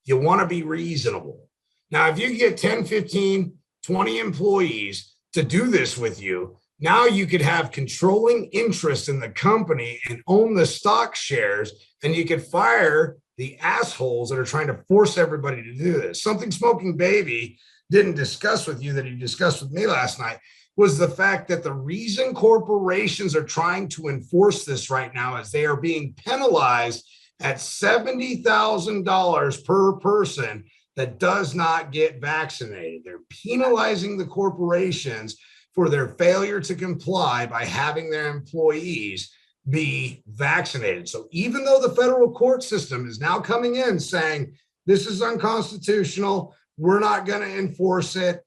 You want to be reasonable. Now, if you get 10, 15, 20 employees to do this with you, now you could have controlling interest in the company and own the stock shares, and you could fire the assholes that are trying to force everybody to do this. Something SmokingBaby didn't discuss with you that he discussed with me last night was the fact that the reason corporations are trying to enforce this right now is they are being penalized at $70,000 per person that does not get vaccinated. They're penalizing the corporations for their failure to comply by having their employees be vaccinated. So even though the federal court system is now coming in saying this is unconstitutional, we're not going to enforce it,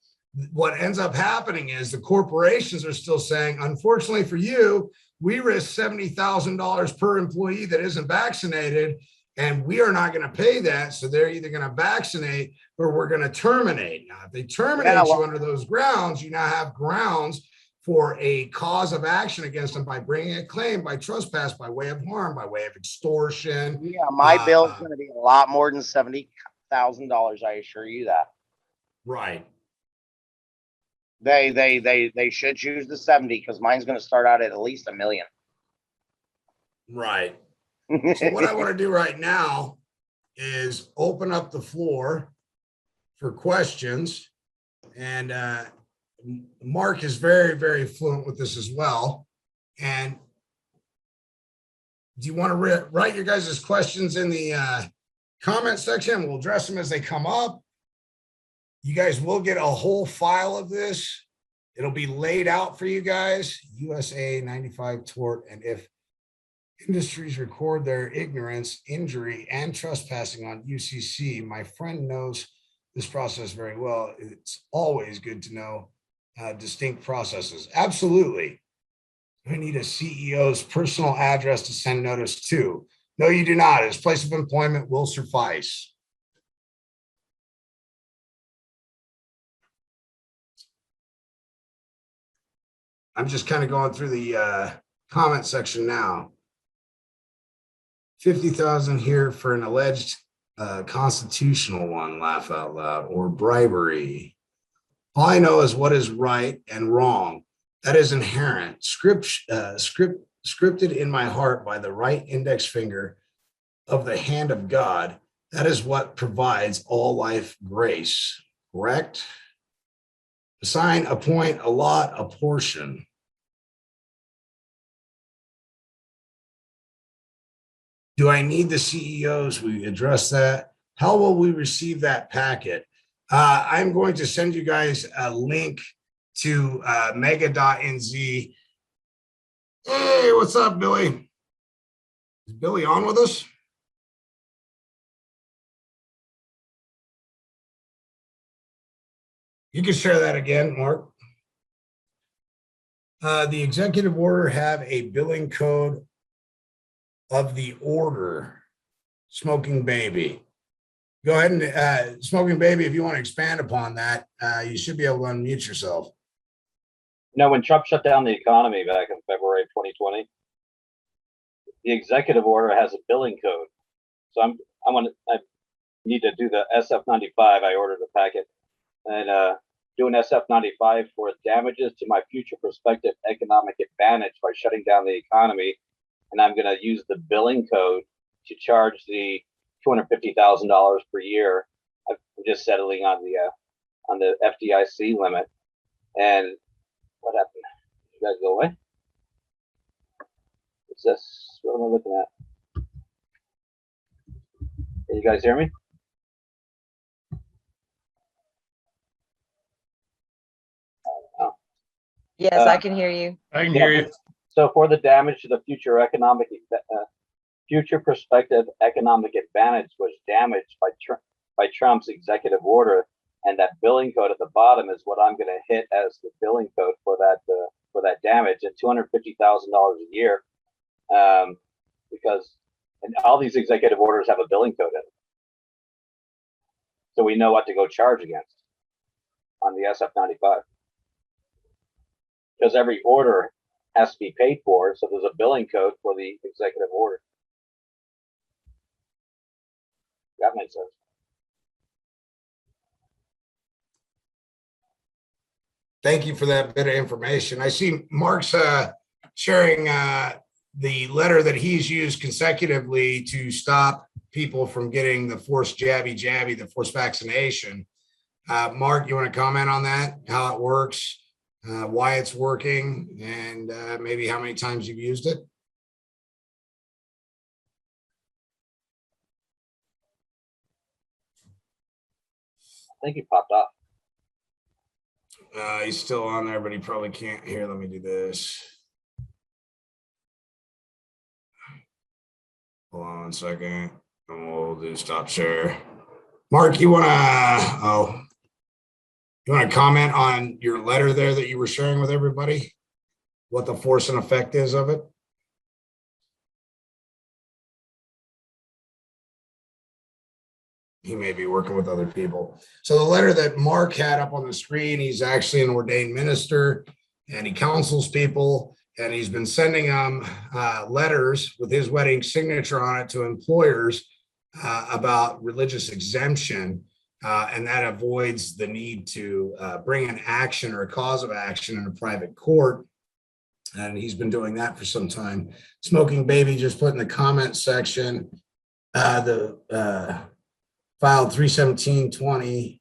what ends up happening is the corporations are still saying, unfortunately for you, we risk $70,000 per employee that isn't vaccinated, and we are not going to pay that. So they're either going to vaccinate or we're going to terminate. Now, if they terminate you under those grounds, you now have grounds for a cause of action against them by bringing a claim by trespass, by way of harm, by way of extortion. Yeah, my bill is going to be a lot more than $70,000. I assure you that. Right. They should choose the 70 because mine's going to start out at least $1 million. Right. So what I want to do right now is open up the floor for questions. And Mark is very, very fluent with this as well. And do you want to write your guys' questions in the comment section? We'll address them as they come up. You guys will get a whole file of this. It'll be laid out for you guys. USA 95 tort. And if industries record their ignorance, injury, and trespassing on UCC, my friend knows this process very well. It's always good to know distinct processes. Absolutely. I need a CEO's personal address to send notice to. No, you do not. His place of employment will suffice. I'm just kind of going through the comment section now. 50,000 here for an alleged constitutional one, laugh out loud, or bribery. All I know is what is right and wrong. That is inherent, scripted in my heart by the right index finger of the hand of God. That is what provides all life grace, correct? Assign, appoint, allot, a portion. Do I need the CEOs? We address that. How will we receive that packet? I'm going to send you guys a link to mega.nz. Hey, what's up, Billy? Is Billy on with us? You can share that again, Mark. The executive order have a billing code of the order. SmokingBaby. Go ahead and SmokingBaby, if you want to expand upon that, you should be able to unmute yourself. You know, when Trump shut down the economy back in February of 2020, the executive order has a billing code. So I need to do the SF95. I ordered a packet and do an SF95 for damages to my future prospective economic advantage by shutting down the economy. And I'm going to use the billing code to charge the $250,000 per year. I'm just settling on the FDIC limit. And what happened? You guys go away? What's this? What am I looking at? Can you guys hear me? Oh. Yes, I can hear you. I can hear you. So for the damage to the future future prospective economic advantage was damaged by Trump's executive order, and that billing code at the bottom is what I'm going to hit as the billing code for that damage at $250,000 a year, because and all these executive orders have a billing code in it, so we know what to go charge against on the SF95, because every order has to be paid for, so there's a billing code for the executive order. That makes sense. Thank you for that bit of information. I see Mark's sharing the letter that he's used consecutively to stop people from getting the forced jabby, the forced vaccination. Mark, you want to comment on that, how it works, why it's working, and maybe how many times you've used it? I think he popped off. He's still on there, but he probably can't hear. Let me do this. Hold on 1 second. And we'll do stop share. Mark, you want to comment on your letter there that you were sharing with everybody? What the force and effect is of it? He may be working with other people. So the letter that Mark had up on the screen, he's actually an ordained minister and he counsels people, and he's been sending them letters with his wedding signature on it to employers about religious exemption. And that avoids the need to bring an action or a cause of action in a private court. and he's been doing that for some time. Smoking Baby just put in the comment section, filed 3/17/20,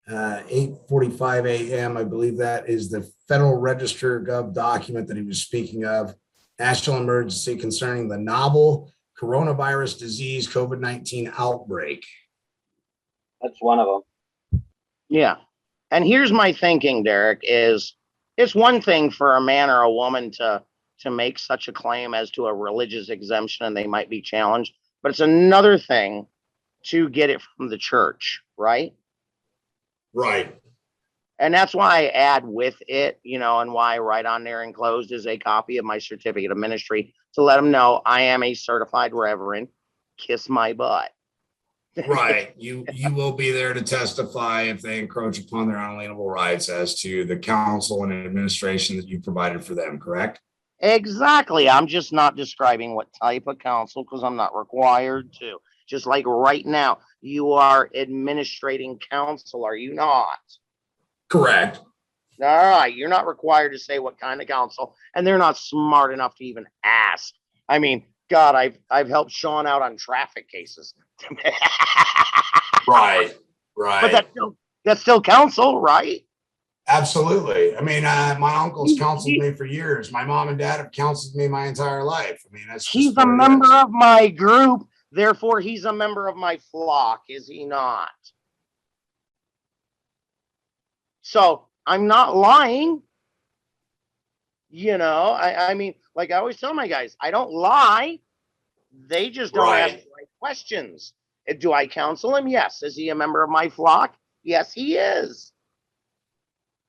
8:45 a.m. I believe that is the Federal Register Gov document that he was speaking of. National emergency concerning the novel coronavirus disease COVID-19 outbreak. That's one of them. Yeah. And here's my thinking, Derek, is it's one thing for a man or a woman to make such a claim as to a religious exemption and they might be challenged, but it's another thing to get it from the church, right? Right. And that's why I add with it, and why right on there enclosed is a copy of my certificate of ministry to let them know I am a certified reverend. Kiss my butt. Right. You will be there to testify if they encroach upon their unalienable rights as to the counsel and administration that you provided for them, correct? Exactly. I'm just not describing what type of counsel because I'm not required to. Just like right now, you are administrating counsel, are you not? Correct. All right. You're not required to say what kind of counsel, and they're not smart enough to even ask. I mean, God, I've helped Sean out on traffic cases. Right. But that's still counsel, right? Absolutely. I mean, my uncle's counseled me for years. My mom and dad have counseled me my entire life. I mean, he's a member of my group, therefore he's a member of my flock, is he not? So I'm not lying. I mean, like I always tell my guys, I don't lie. They just don't ask the right questions. Do I counsel him? Yes. Is he a member of my flock? Yes, he is.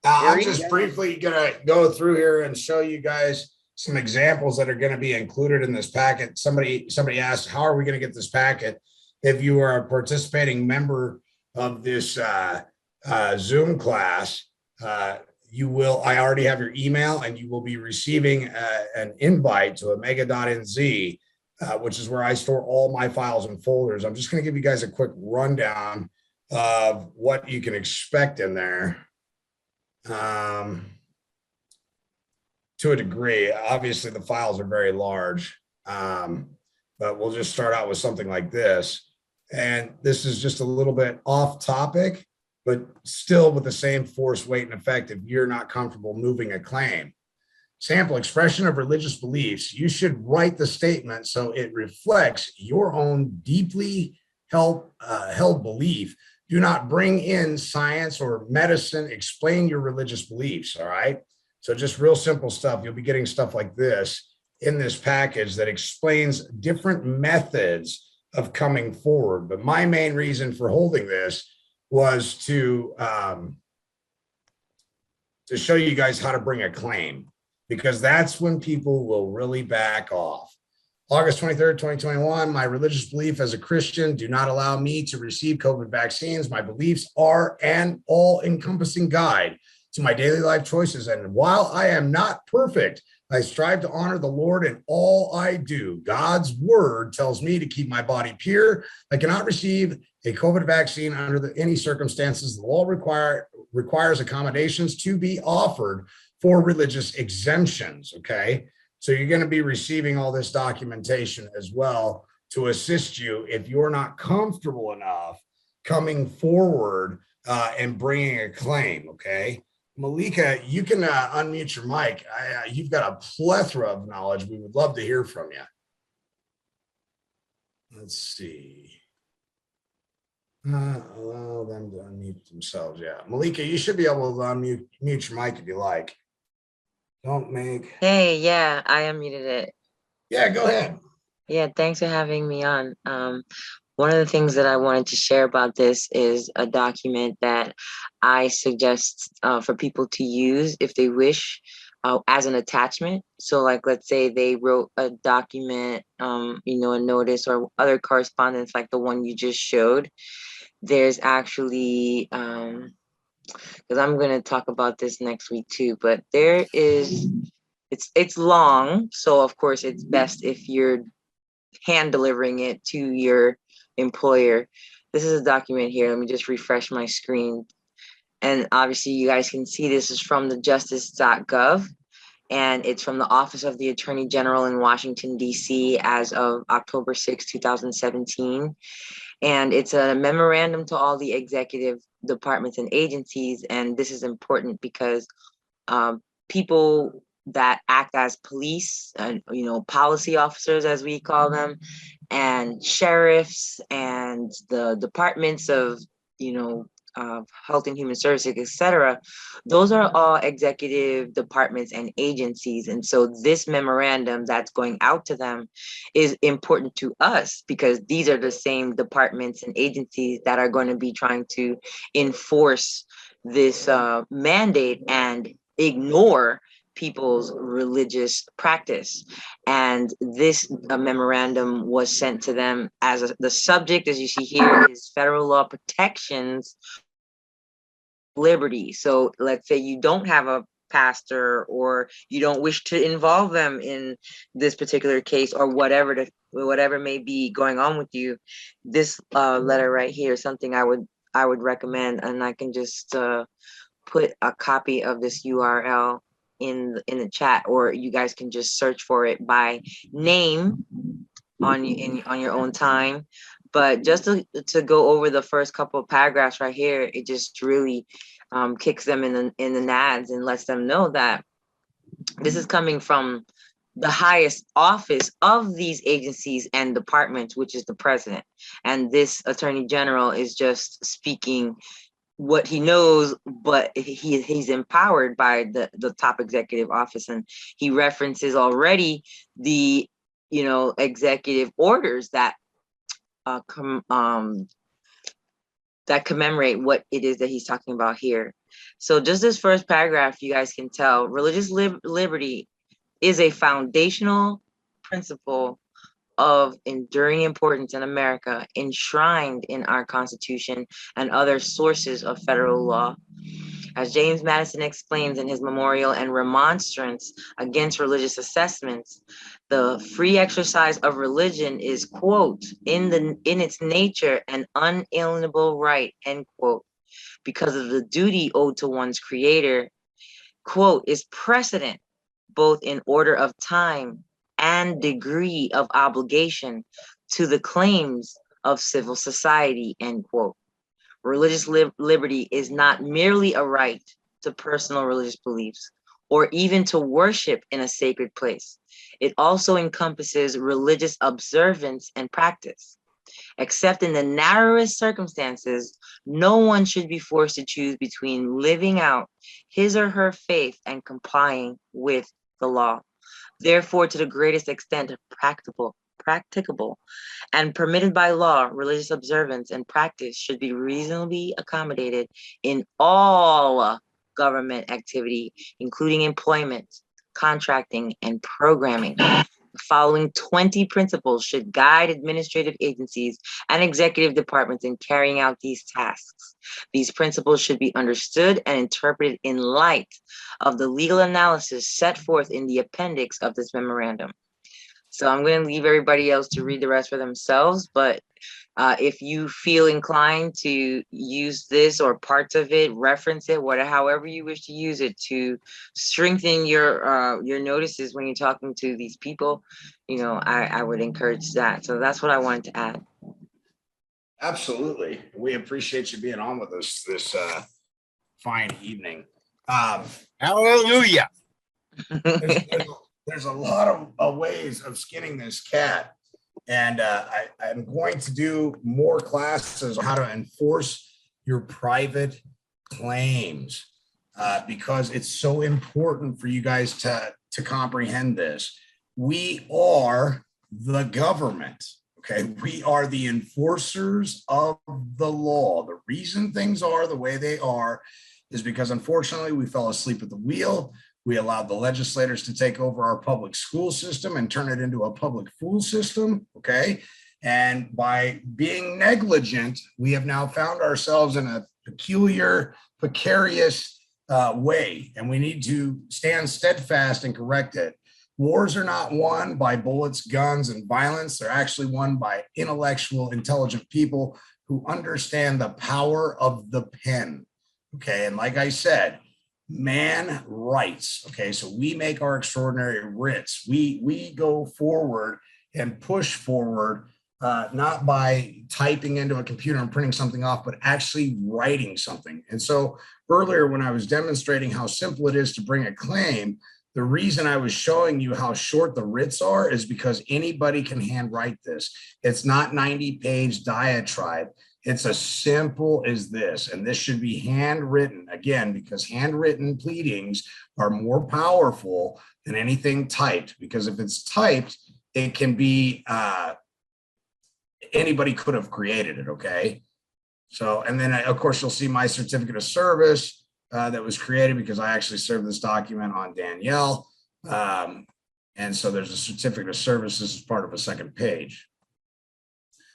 I'm just briefly going to go through here and show you guys some examples that are going to be included in this packet. Somebody asked, how are we going to get this packet? If you are a participating member of this Zoom class, you will, I already have your email and you will be receiving an invite to omega.nz, which is where I store all my files and folders. I'm just going to give you guys a quick rundown of what you can expect in there. To a degree, obviously the files are very large, but we'll just start out with something like this. And this is just a little bit off topic, but still with the same force, weight, and effect if you're not comfortable moving a claim. Sample expression of religious beliefs. You should write the statement so it reflects your own deeply held belief. Do not bring in science or medicine. Explain your religious beliefs, all right? So just real simple stuff. You'll be getting stuff like this in this package that explains different methods of coming forward. But my main reason for holding this was to show you guys how to bring a claim, because that's when people will really back off. August 23rd, 2021, my religious belief as a Christian do not allow me to receive COVID vaccines. My beliefs are an all-encompassing guide to my daily life choices. And while I am not perfect, I strive to honor the Lord in all I do. God's word tells me to keep my body pure. I cannot receive a COVID vaccine under any circumstances. The law requires accommodations to be offered for religious exemptions, okay? So you're going to be receiving all this documentation as well to assist you if you're not comfortable enough coming forward and bringing a claim, okay? Malika, you can unmute your mic. You've got a plethora of knowledge. We would love to hear from you. Let's see. Allow them to unmute themselves. Yeah, Malika, you should be able to unmute your mic if you like. Don't make. Hey, yeah, I unmuted it. Yeah, go ahead. Yeah, thanks for having me on. One of the things that I wanted to share about this is a document that I suggest for people to use if they wish as an attachment. So like, let's say they wrote a document, a notice or other correspondence like the one you just showed. There's actually, because I'm going to talk about this next week too, but there is, it's long. So of course it's best if you're hand delivering it to your employer. This is a document here. Let me just refresh my screen. And obviously you guys can see this is from the justice.gov. and it's from the Office of the Attorney General in Washington, D.C. as of October 6, 2017. And it's a memorandum to all the executive departments and agencies. And this is important because people that act as police and, policy officers, as we call them, and sheriffs and the departments of, health and human services, etc. Those are all executive departments and agencies. And so this memorandum that's going out to them is important to us because these are the same departments and agencies that are going to be trying to enforce this mandate and ignore people's religious practice. And this memorandum was sent to them as the subject, as you see here, is federal law protections liberty. So let's say you don't have a pastor or you don't wish to involve them in this particular case or whatever may be going on with you. This letter right here is something I would recommend, and I can just put a copy of this URL in the chat, or you guys can just search for it by name on your own time. But just to go over the first couple of paragraphs right here, it just really kicks them in the nads and lets them know that this is coming from the highest office of these agencies and departments, which is the president. And this attorney general is just speaking what he knows, but he's empowered by the top executive office. And he references already the executive orders that that commemorate what it is that he's talking about here. So just this first paragraph, you guys can tell religious liberty is a foundational principle of enduring importance in America, enshrined in our Constitution and other sources of federal law. As James Madison explains in his memorial and remonstrance against religious assessments, the free exercise of religion is, quote, in its nature an unalienable right, end quote, because of the duty owed to one's creator, quote, is precedent both in order of time and degree of obligation to the claims of civil society, end quote. Religious liberty is not merely a right to personal religious beliefs or even to worship in a sacred place. It also encompasses religious observance and practice. Except in the narrowest circumstances, no one should be forced to choose between living out his or her faith and complying with the law. Therefore, to the greatest extent practicable and permitted by law, religious observance and practice should be reasonably accommodated in all government activity, including employment, contracting, and programming. The following 20 principles should guide administrative agencies and executive departments in carrying out these tasks. These principles should be understood and interpreted in light of the legal analysis set forth in the appendix of this memorandum. So I'm going to leave everybody else to read the rest for themselves, but if you feel inclined to use this or parts of it, reference it, however you wish to use it to strengthen your notices when you're talking to these people, I would encourage that. So that's what I wanted to add. Absolutely. We appreciate you being on with us this fine evening. Hallelujah. There's a lot of ways of skinning this cat. And I'm going to do more classes on how to enforce your private claims because it's so important for you guys to comprehend this. We are the government, okay? We are the enforcers of the law. The reason things are the way they are is because, unfortunately, we fell asleep at the wheel. We allowed the legislators to take over our public school system and turn it into a public fool system, okay? And by being negligent, we have now found ourselves in a peculiar, precarious way, and we need to stand steadfast and correct it. Wars are not won by bullets, guns, and violence. They're actually won by intellectual, intelligent people who understand the power of the pen, okay? And like I said, man rights. Okay, so we make our extraordinary writs. We go forward and push forward, not by typing into a computer and printing something off, but actually writing something. And so earlier, when I was demonstrating how simple it is to bring a claim, the reason I was showing you how short the writs are is because anybody can handwrite this. It's not 90-page diatribe. It's as simple as this, and this should be handwritten, again, because handwritten pleadings are more powerful than anything typed, because if it's typed, it can be, anybody could have created it, okay? So, and then of course, you'll see my certificate of service that was created because I actually served this document on Danielle. And so there's a certificate of service. This is part of a second page.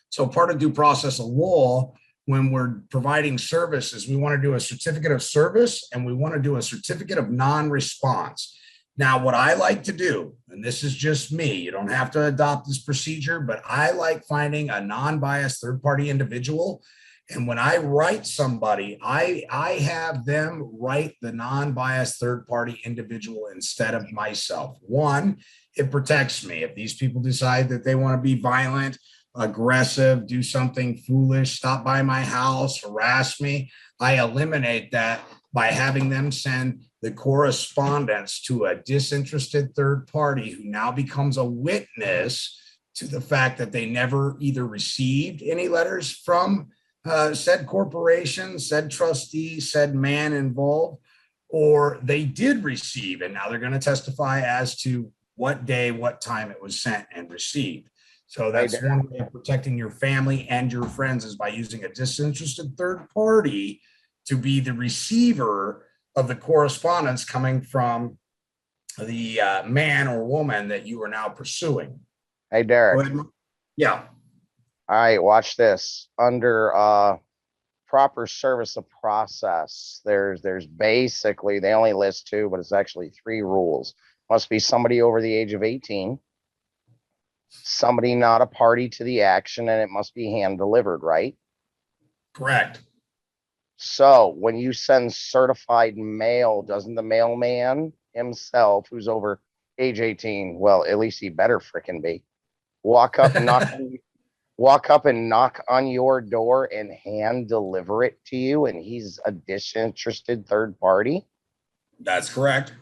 So part of due process of law, when we're providing services, we want to do a certificate of service and we want to do a certificate of non-response. Now, what I like to do, and this is just me, you don't have to adopt this procedure, but I like finding a non-biased third-party individual. And when I write somebody, I have them write the non-biased third-party individual instead of myself. One, it protects me. If these people decide that they want to be violent, aggressive, do something foolish, stop by my house, harass me, I eliminate that by having them send the correspondence to a disinterested third party who now becomes a witness to the fact that they never either received any letters from said corporation, said trustee, said man involved, or they did receive, and now they're going to testify as to what day, what time it was sent and received. So that's one way of protecting your family and your friends, is by using a disinterested third party to be the receiver of the correspondence coming from the man or woman that you are now pursuing. Hey, Derek. Yeah. All right, watch this. Under proper service of process, there's basically, they only list 2, but it's actually 3 rules. Must be somebody over the age of 18, somebody not a party to the action, and it must be hand delivered, right? Correct. So when you send certified mail, doesn't the mailman himself, who's over age 18, well, at least he better frickin' be, walk up and knock on your door and hand deliver it to you, and he's a disinterested third party? That's correct.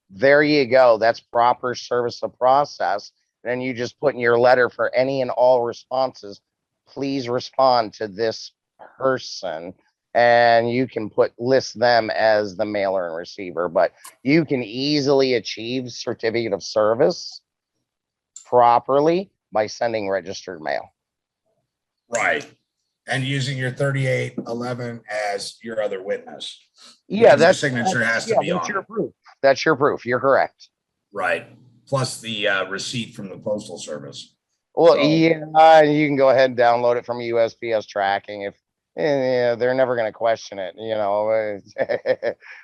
There you go. That's proper service of process. And then you just put in your letter, for any and all responses, please respond to this person. And you can list them as the mailer and receiver, but you can easily achieve certificate of service properly by sending registered mail. Right. And using your 3811 as your other witness. Yeah, that signature has to be on. That's your proof. That's your proof. You're correct. Right. Plus the receipt from the postal service. Well, so, yeah, you can go ahead and download it from USPS tracking if they're never going to question it, you know.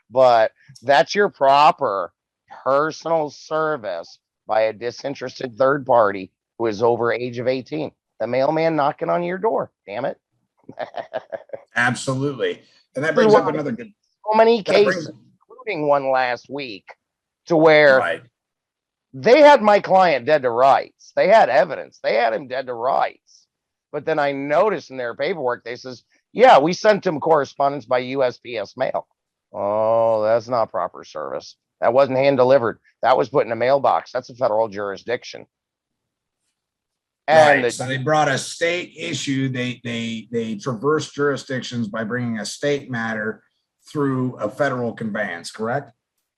But that's your proper personal service by a disinterested third party who is over age of 18. The mailman knocking on your door. Damn it. Absolutely. And that brings up another good. So many cases, including one last week, to where they had my client dead to rights. They had evidence. They had him dead to rights. But then I noticed in their paperwork, they says, yeah, we sent him correspondence by USPS mail. Oh, that's not proper service. That wasn't hand delivered. That was put in a mailbox. That's a federal jurisdiction. And so they brought a state issue. They traversed jurisdictions by bringing a state matter through a federal conveyance, correct?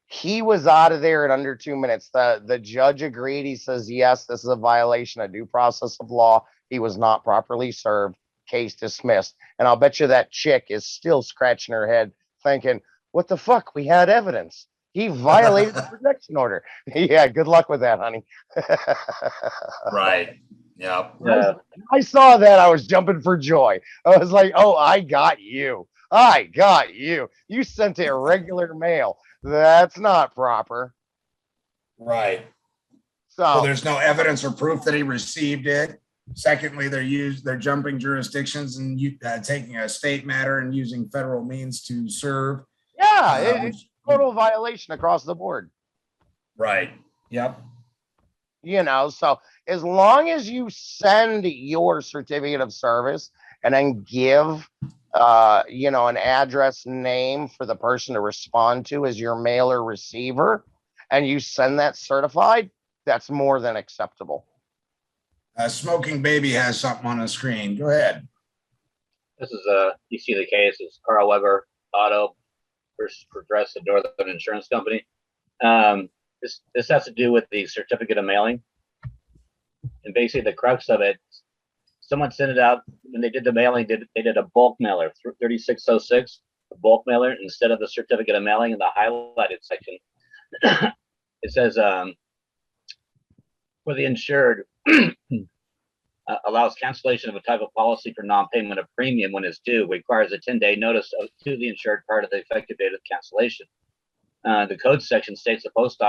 He was out of there in under 2 minutes. The judge agreed. He says, yes, this is a violation of due process of law. He was not properly served. Case dismissed. And I'll bet you that chick is still scratching her head thinking, what the fuck? We had evidence. He violated the protection order. Yeah, good luck with that, honey. Right. Yep. Yeah. I saw that. I was jumping for joy. I was like, oh, I got you. I got you. You sent it regular mail. That's not proper. Right. So there's no evidence or proof that he received it. Secondly, they're jumping jurisdictions and taking a state matter and using federal means to serve. Yeah. total violation across the board. Right. Yep. You know, so as long as you send your certificate of service and then give, you know, an address name for the person to respond to as your mailer receiver, and you send that certified, that's more than acceptable. Smoking Baby has something on the screen. Go ahead. This is you see the case is Carl Weber Auto versus Progressive Northern Insurance Company. This has to do with the certificate of mailing, and basically the crux of it. Someone sent it out when they did the mailing. They did a bulk mailer through 3606, a bulk mailer instead of the certificate of mailing in the highlighted section. It says for the insured. Allows cancellation of a type of policy for non-payment of premium when it's due, requires a 10-day notice to the insured prior to the effective date of cancellation. The code section states that a post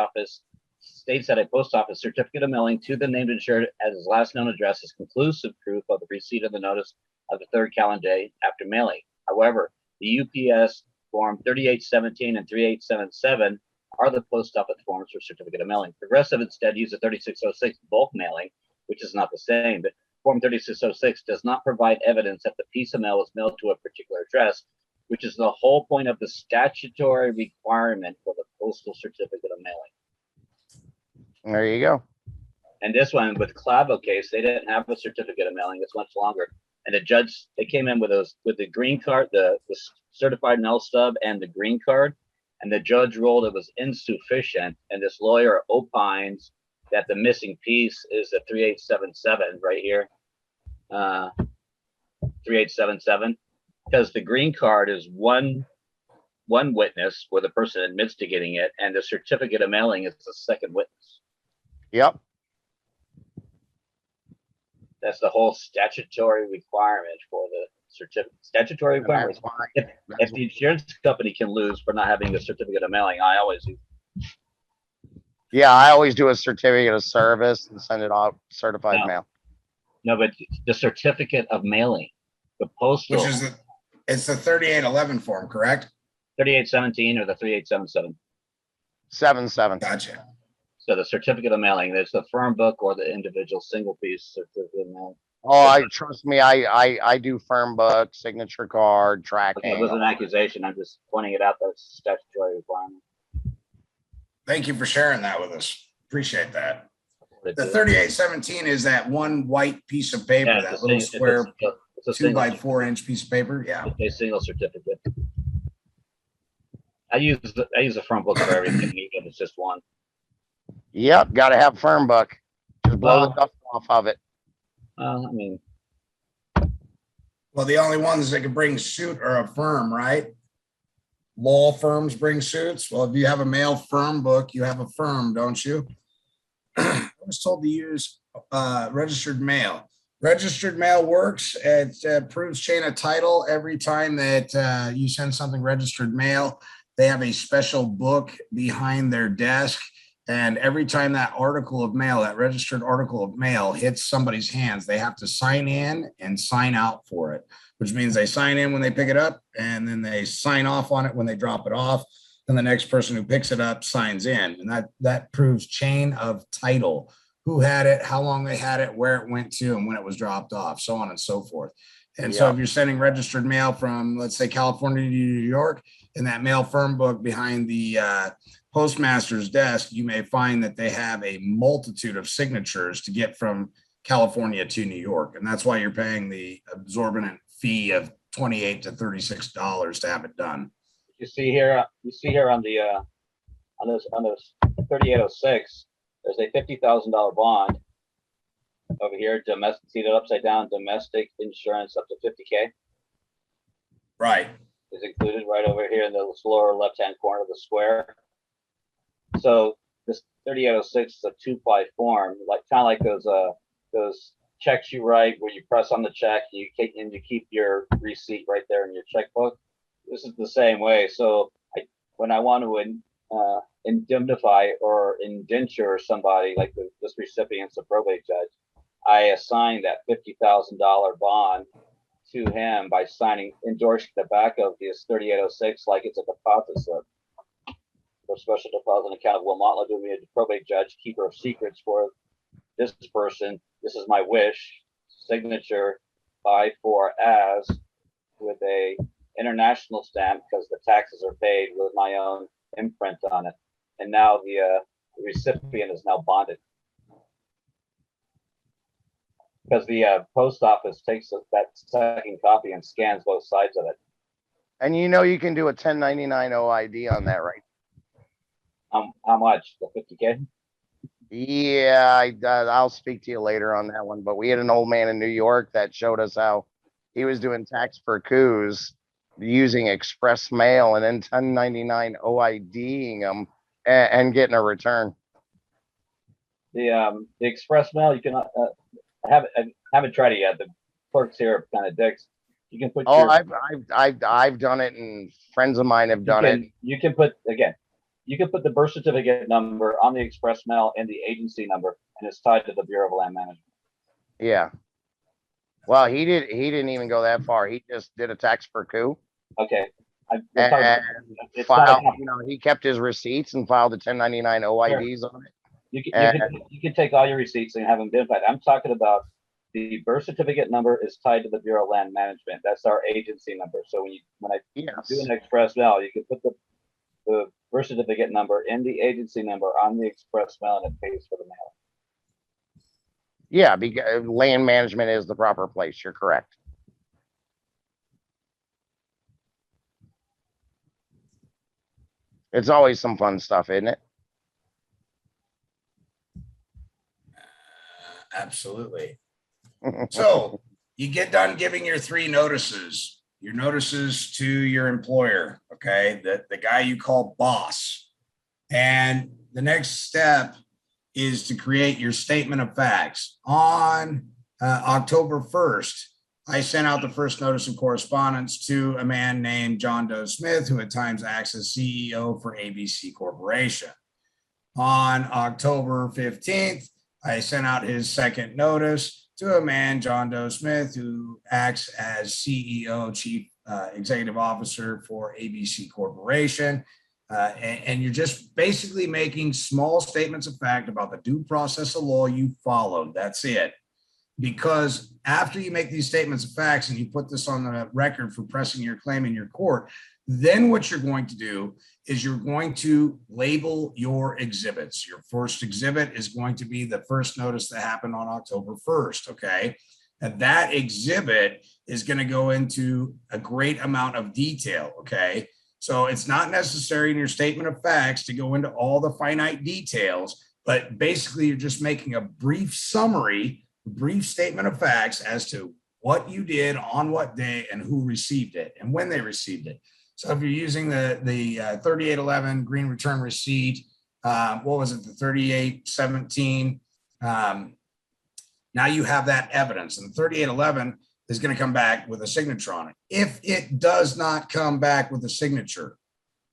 office certificate of mailing to the named insured as his last known address is conclusive proof of the receipt of the notice of the third calendar day after mailing. However, the UPS form 3817 and 3877 are the post office forms for certificate of mailing. Progressive instead used a 3606 bulk mailing, which is not the same, but Form 3606 does not provide evidence that the piece of mail was mailed to a particular address, which is the whole point of the statutory requirement for the postal certificate of mailing. There you go. And this one with Clavo case, they didn't have a certificate of mailing. It's much longer. And the judge, they came in with the green card, the certified mail stub and the green card. And the judge ruled it was insufficient. And this lawyer opines that the missing piece is the 3877 right here. 3877, because the green card is one witness where the person admits to getting it, and the certificate of mailing is the second witness. Yep. That's the whole statutory requirement for the certificate. Statutory requirement. If the insurance company can lose for not having the certificate of mailing, I always do. Yeah, I always do a certificate of service and send it out certified mail. No, but the certificate of mailing, the postal. Which is it's the 3811 form, correct? 3817 or the 3877. 77. Gotcha. So the certificate of mailing, there's the firm book or the individual single piece certificate of mailing. Oh, trust me, I do firm book, signature card, tracking. It was an accusation. I'm just pointing it out. That's statutory requirement. Thank you for sharing that with us. Appreciate that. The 3817 is that one white piece of paper, Yeah, that little square it's a 2 by 4 inch piece of paper. Yeah. It's a single certificate. I use a front book for everything, even if it's just one. Yep, got to have firm book. Just blow the dust off of it. I mean, well, the only ones that can bring suit are a firm, right? Law firms bring suits. Well, if you have a mail firm book, you have a firm, don't you? I was told to use registered mail. Registered mail works. It proves chain of title every time that you send something registered mail. They have a special book behind their desk. And every time that article of mail, that registered article of mail hits somebody's hands, they have to sign in and sign out for it, which means they sign in when they pick it up and then they sign off on it when they drop it off. And the next person who picks it up signs in. And that proves chain of title, who had it, how long they had it, where it went to, and when it was dropped off, so on and so forth. And so if you're sending registered mail from, let's say, California to New York, in that mail firm book behind the postmaster's desk, you may find that they have a multitude of signatures to get from California to New York. And that's why you're paying the exorbitant fee of $28 to $36 to have it done. you see here on the on this 3806, there's a $50,000 bond over here. Domestic, see that upside down, domestic insurance up to 50K. Right. Is included right over here in the lower left-hand corner of the square. So this 3806 is a 2-ply form, like kind of like those checks you write where you press on the check and you keep your receipt right there in your checkbook. This is the same way. So when I want to indemnify or indenture somebody like this recipient's a probate judge, I assign that $50,000 bond to him by endorsing the back of his 3806 like it's a deposit slip. for special deposit account of Wilmot Ladoumia, probate judge, keeper of secrets for this person. This is my wish. Signature by for as with a international stamp because the taxes are paid with my own imprint on it. And now the recipient is now bonded. Because the post office takes that second copy and scans both sides of it. And you know you can do a 1099 OID on that, right? How much? The 50K? Yeah, I'll speak to you later on that one. But we had an old man in New York that showed us how he was doing tax for coups using express mail and then 1099 OIDing them and getting a return. The express mail, you can I haven't tried it yet. The clerks here are kind of dicks. You can put Oh, your, I've done it, and friends of mine have done it. You can put the birth certificate number on the express mail and the agency number, and it's tied to the Bureau of Land Management. Yeah. Well, he didn't even go that far. He just did a tax per coup. Okay. And filed, he kept his receipts and filed the 1099 OIDs on it. You can take all your receipts and have them identified. I'm talking about the birth certificate number is tied to the Bureau of Land Management. That's our agency number. So when I do an express mail, you can put the birth certificate number and the agency number on the express mail, and it pays for the mail. Yeah, because land management is the proper place. You're correct. It's always some fun stuff, isn't it? Absolutely. So you get done giving your 3 notices, your notices to your employer, okay, the guy you call boss. And the next step is to create your statement of facts. On October 1st, I sent out the first notice of correspondence to a man named John Doe Smith, who at times acts as CEO for ABC Corporation. On October 15th, I sent out his second notice to a man, John Doe Smith, who acts as CEO, Chief Executive Officer for ABC Corporation. And you're just basically making small statements of fact about the due process of law you followed. That's it. Because after you make these statements of facts and you put this on the record for pressing your claim in your court, then what you're going to do is you're going to label your exhibits. Your first exhibit is going to be the first notice that happened on October 1st, okay? And that exhibit is going to go into a great amount of detail, okay? So it's not necessary in your statement of facts to go into all the finite details, but basically you're just making a brief summary, brief statement of facts as to what you did on what day and who received it and when they received it. So if you're using the 3811 green return receipt, what was it, the 3817, now you have that evidence, and the 3811 is going to come back with a signature on it. If it does not come back with a signature,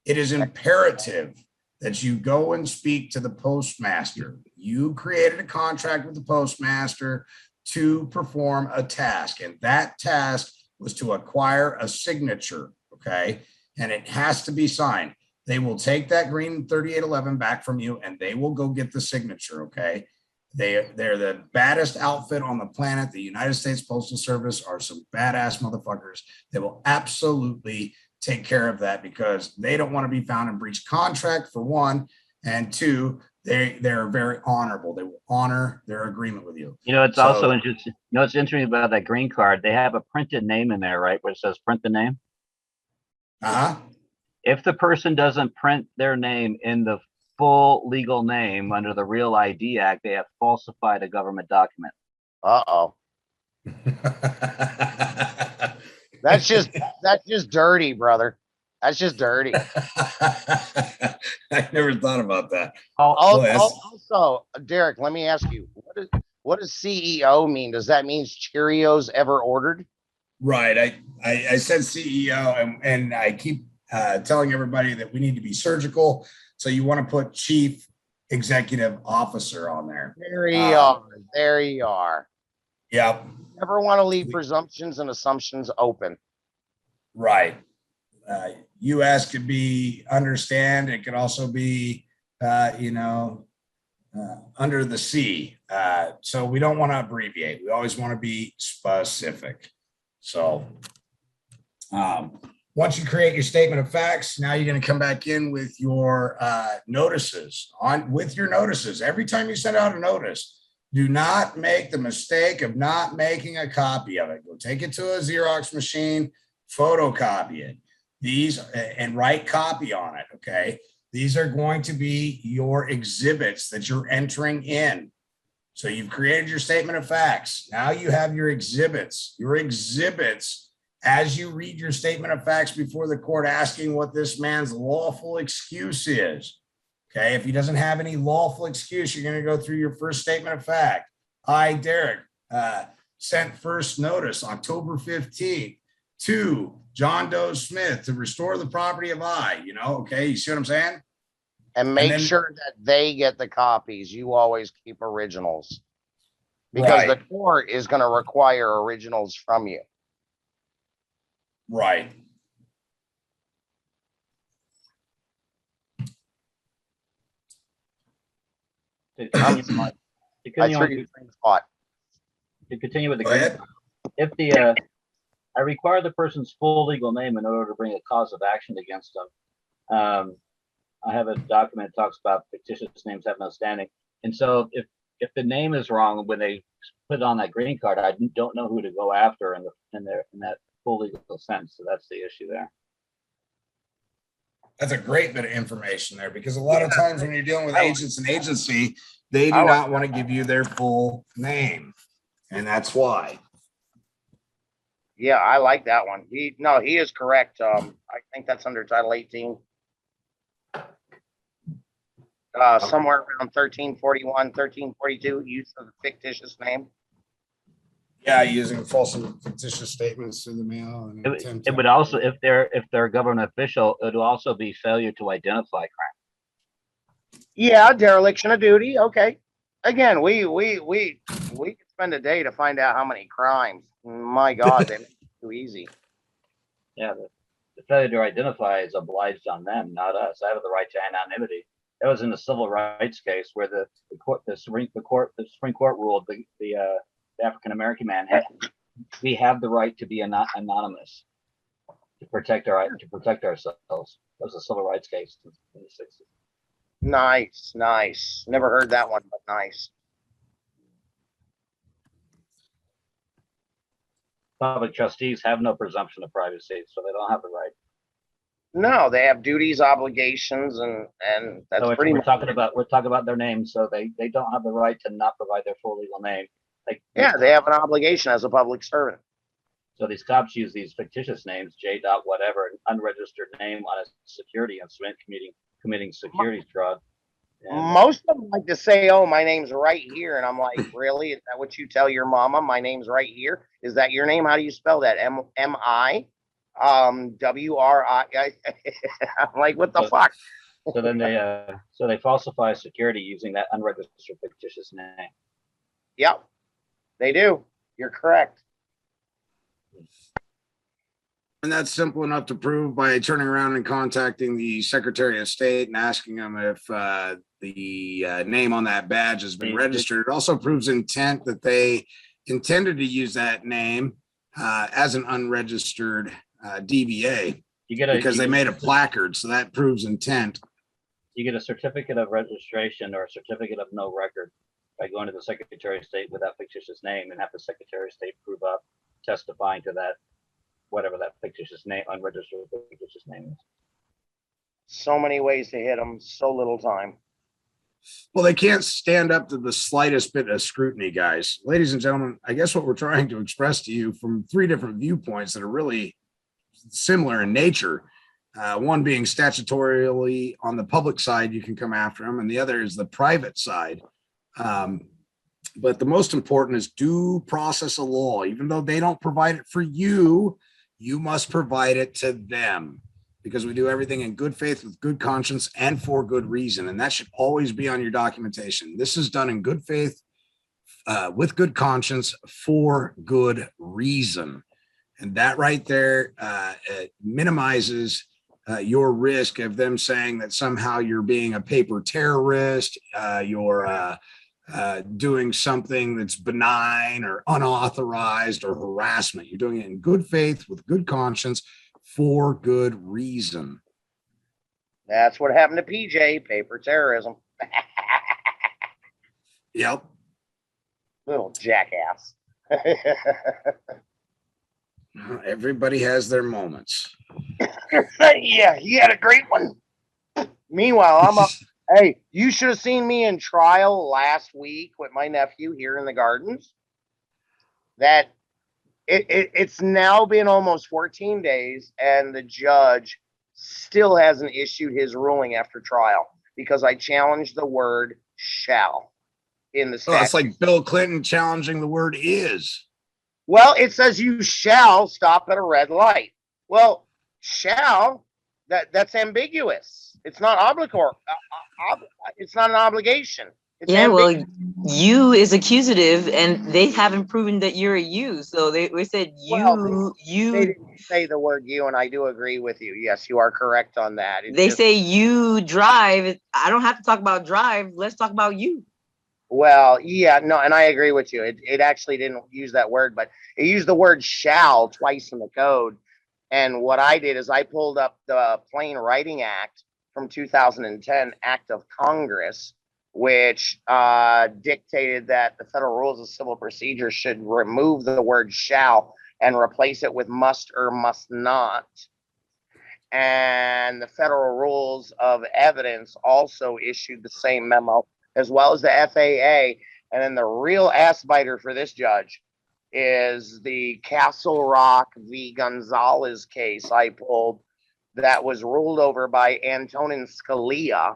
it is imperative that you go and speak to the postmaster. You created a contract with the postmaster to perform a task, and that task was to acquire a signature, okay? And it has to be signed. They will take that green 3811 back from you, and they will go get the signature, okay? They're the baddest outfit on the planet. The United States Postal Service are some badass motherfuckers. They will absolutely take care of that because they don't want to be found in breach of contract, for one, and two, they're very honorable. They will honor their agreement with you. You know, it's also interesting. You know, what's interesting about that green card, they have a printed name in there, right? Where it says print the name. Uh-huh. If the person doesn't print their name in the full legal name under the Real ID Act, they have falsified a government document. Uh-oh. That's just dirty, brother. That's just dirty. I never thought about that. Also, Derek, let me ask you, what does CEO mean? Does that mean Cheerios ever ordered? Right. I said CEO, and I keep telling everybody that we need to be surgical. So you want to put Chief Executive Officer on there. There you are. There you are. Yep. Never want to leave presumptions and assumptions open. Right. US could be understand. It could also be, under the sea. So we don't want to abbreviate. We always want to be specific. So once you create your statement of facts, now you're going to come back in with your notices. With your notices, every time you send out a notice, do not make the mistake of not making a copy of it. Go take it to a Xerox machine, photocopy it. These and write copy on it. Okay. These are going to be your exhibits that you're entering in. So you've created your statement of facts. Now you have your exhibits. Your exhibits, as you read your statement of facts before the court, asking what this man's lawful excuse is. Okay, if he doesn't have any lawful excuse, you're going to go through your first statement of fact. I, Derek, sent first notice October 15th to John Doe Smith to restore the property of I, okay, you see what I'm saying? And make then- sure that they get the copies. You always keep originals. Because the court is going to require originals from you. Right. To continue on- to I continue threw on- you train of thought. to continue with the Go ahead. if I require the person's full legal name in order to bring a cause of action against them. I have a document that talks about fictitious names have no standing, and so if the name is wrong when they put it on that green card, I don't know who to go after in that full legal sense. So that's the issue there. That's a great bit of information there, because a lot of times when you're dealing with agents and agency, they do not want to give you their full name. And that's why. Yeah, I like that one. He is correct. I think that's under Title 18. Somewhere around 1341, 1342, use of the fictitious name. Yeah, using false and fictitious statements through the mail. And It would also, if they're a government official, it would also be failure to identify crime. Yeah, dereliction of duty. Okay. Again, we could spend a day to find out how many crimes. My God, they make it too easy. Yeah, the failure to identify is obliged on them, not us. I have the right to anonymity. That was in a civil rights case where the Supreme Court ruled the African American man we have the right to be anonymous to protect ourselves. That was a civil rights case in the 60s. Nice. Never heard that one, but nice. Public trustees have no presumption of privacy, so they don't have the right. No, they have duties, obligations, and that's So pretty we're much. talking about their names, so they don't have the right to not provide their full legal name. Yeah, they have an obligation as a public servant. So these cops use these fictitious names, J. whatever, an unregistered name on a security incident, committing securities fraud. Most of them like to say, "Oh, my name's right here," and I'm like, "Really? Is that what you tell your mama? My name's right here. Is that your name? How do you spell that? M-I W-R-I?" I'm like, "What the fuck?" So then they falsify security using that unregistered fictitious name. Yep, they do. You're correct. And that's simple enough to prove by turning around and contacting the Secretary of State and asking them if the name on that badge has been registered. It also proves intent that they intended to use that name as an unregistered DBA because they made a placard. So that proves intent. You get a certificate of registration or a certificate of no record by going to the Secretary of State with that fictitious name and have the Secretary of State prove up testifying to that, whatever that fictitious name, unregistered fictitious name is. So many ways to hit them, so little time. Well, they can't stand up to the slightest bit of scrutiny, guys. Ladies and gentlemen, I guess what we're trying to express to you from three different viewpoints that are really similar in nature. One being statutorily on the public side, you can come after them, and the other is the private side. But the most important is due process of law. Even though they don't provide it for you, you must provide it to them, because we do everything in good faith, with good conscience, and for good reason. And that should always be on your documentation. This is done in good faith, with good conscience, for good reason. And that right there minimizes your risk of them saying that somehow you're being a paper terrorist, you're doing something that's benign or unauthorized or harassment. You're doing it in good faith with good conscience for good reason. That's what happened to PJ, paper terrorism. Yep. Little jackass. Everybody has their moments. Yeah, he had a great one. Meanwhile, I'm up. Hey, you should have seen me in trial last week with my nephew here in the gardens. That it's now been almost 14 days, and the judge still hasn't issued his ruling after trial because I challenged the word shall in the statute. Oh, it's like Bill Clinton challenging the word is. Well, it says you shall stop at a red light. Well, shall, that's ambiguous. It's not obligatory. It's not an obligation. It's Yeah, well, ambiguous. you is accusative, and they haven't proven that you're a you. So they said Well, they you. didn't say the word you, and I do agree with you. Yes, you are correct on that. It's They just, say you drive. I don't have to talk about drive. Let's talk about you. well, yeah, no, and I agree with you. It actually didn't use that word, but it used the word shall twice in the code. And what I did is I pulled up the Plain Writing Act from 2010, Act of Congress, which dictated that the Federal Rules of Civil Procedure should remove the word shall and replace it with must or must not. And the Federal Rules of Evidence also issued the same memo, as well as the FAA. And then the real ass biter for this judge is the Castle Rock v. Gonzalez case I pulled that was ruled over by Antonin Scalia,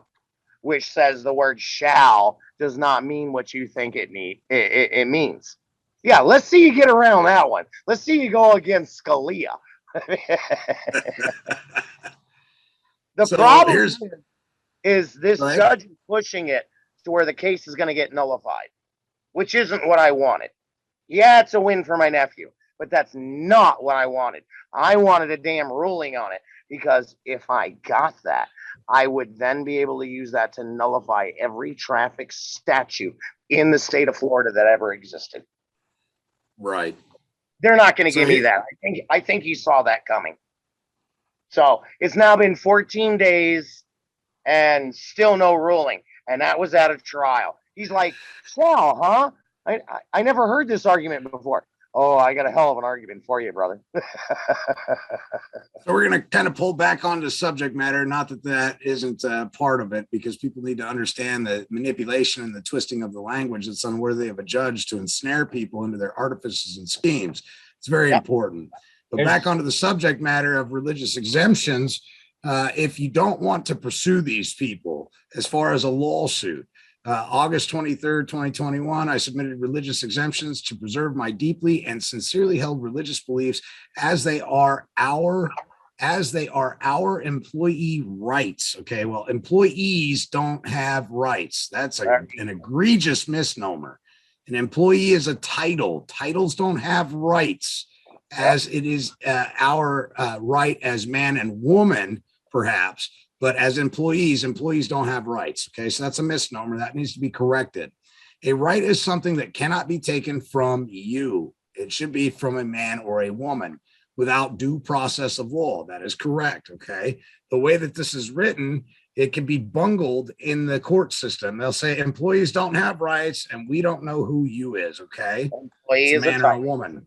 which says the word shall does not mean what you think it means. Yeah, let's see you get around that one. Let's see you go against Scalia. The So problem is this judge is pushing it to where the case is going to get nullified, which isn't what I wanted. Yeah, it's a win for my nephew, but that's not what I wanted. I wanted a damn ruling on it, because if I got that, I would then be able to use that to nullify every traffic statute in the state of Florida that ever existed. Right. They're not going to give me that. I think he saw that coming. So it's now been 14 days and still no ruling. And that was at a trial. He's like, shall, huh? I never heard this argument before. Oh, I got a hell of an argument for you, brother. So we're going to kind of pull back onto the subject matter. Not that that isn't part of it, because people need to understand the manipulation and the twisting of the language that's unworthy of a judge to ensnare people into their artifices and schemes. It's very important. But back onto the subject matter of religious exemptions, if you don't want to pursue these people as far as a lawsuit, August 23rd, 2021, I submitted religious exemptions to preserve my deeply and sincerely held religious beliefs as they are our employee rights. Okay, well, employees don't have rights. That's an egregious misnomer. An employee is a title. Titles don't have rights, as it is our right as man and woman, perhaps. But as employees don't have rights. Okay, so that's a misnomer that needs to be corrected. A right is something that cannot be taken from you. It should be from a man or a woman without due process of law. That is correct. Okay, the way that this is written, it can be bungled in the court system. They'll say employees don't have rights, and we don't know who you is. Okay, it's a man or a woman.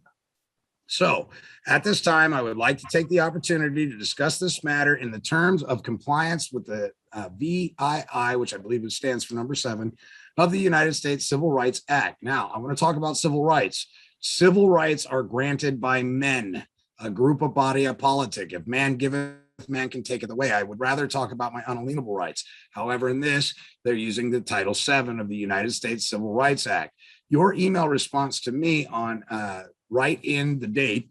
So at this time, I would like to take the opportunity to discuss this matter in the terms of compliance with the VII, which I believe it stands for number 7 of the United States Civil Rights Act. Now, I want to talk about civil rights. Civil rights are granted by men, a group, a body, a politic. If man giveth, man can take it away. I would rather talk about my unalienable rights. However, in this, they're using the Title 7 of the United States Civil Rights Act. Your email response to me on right in the date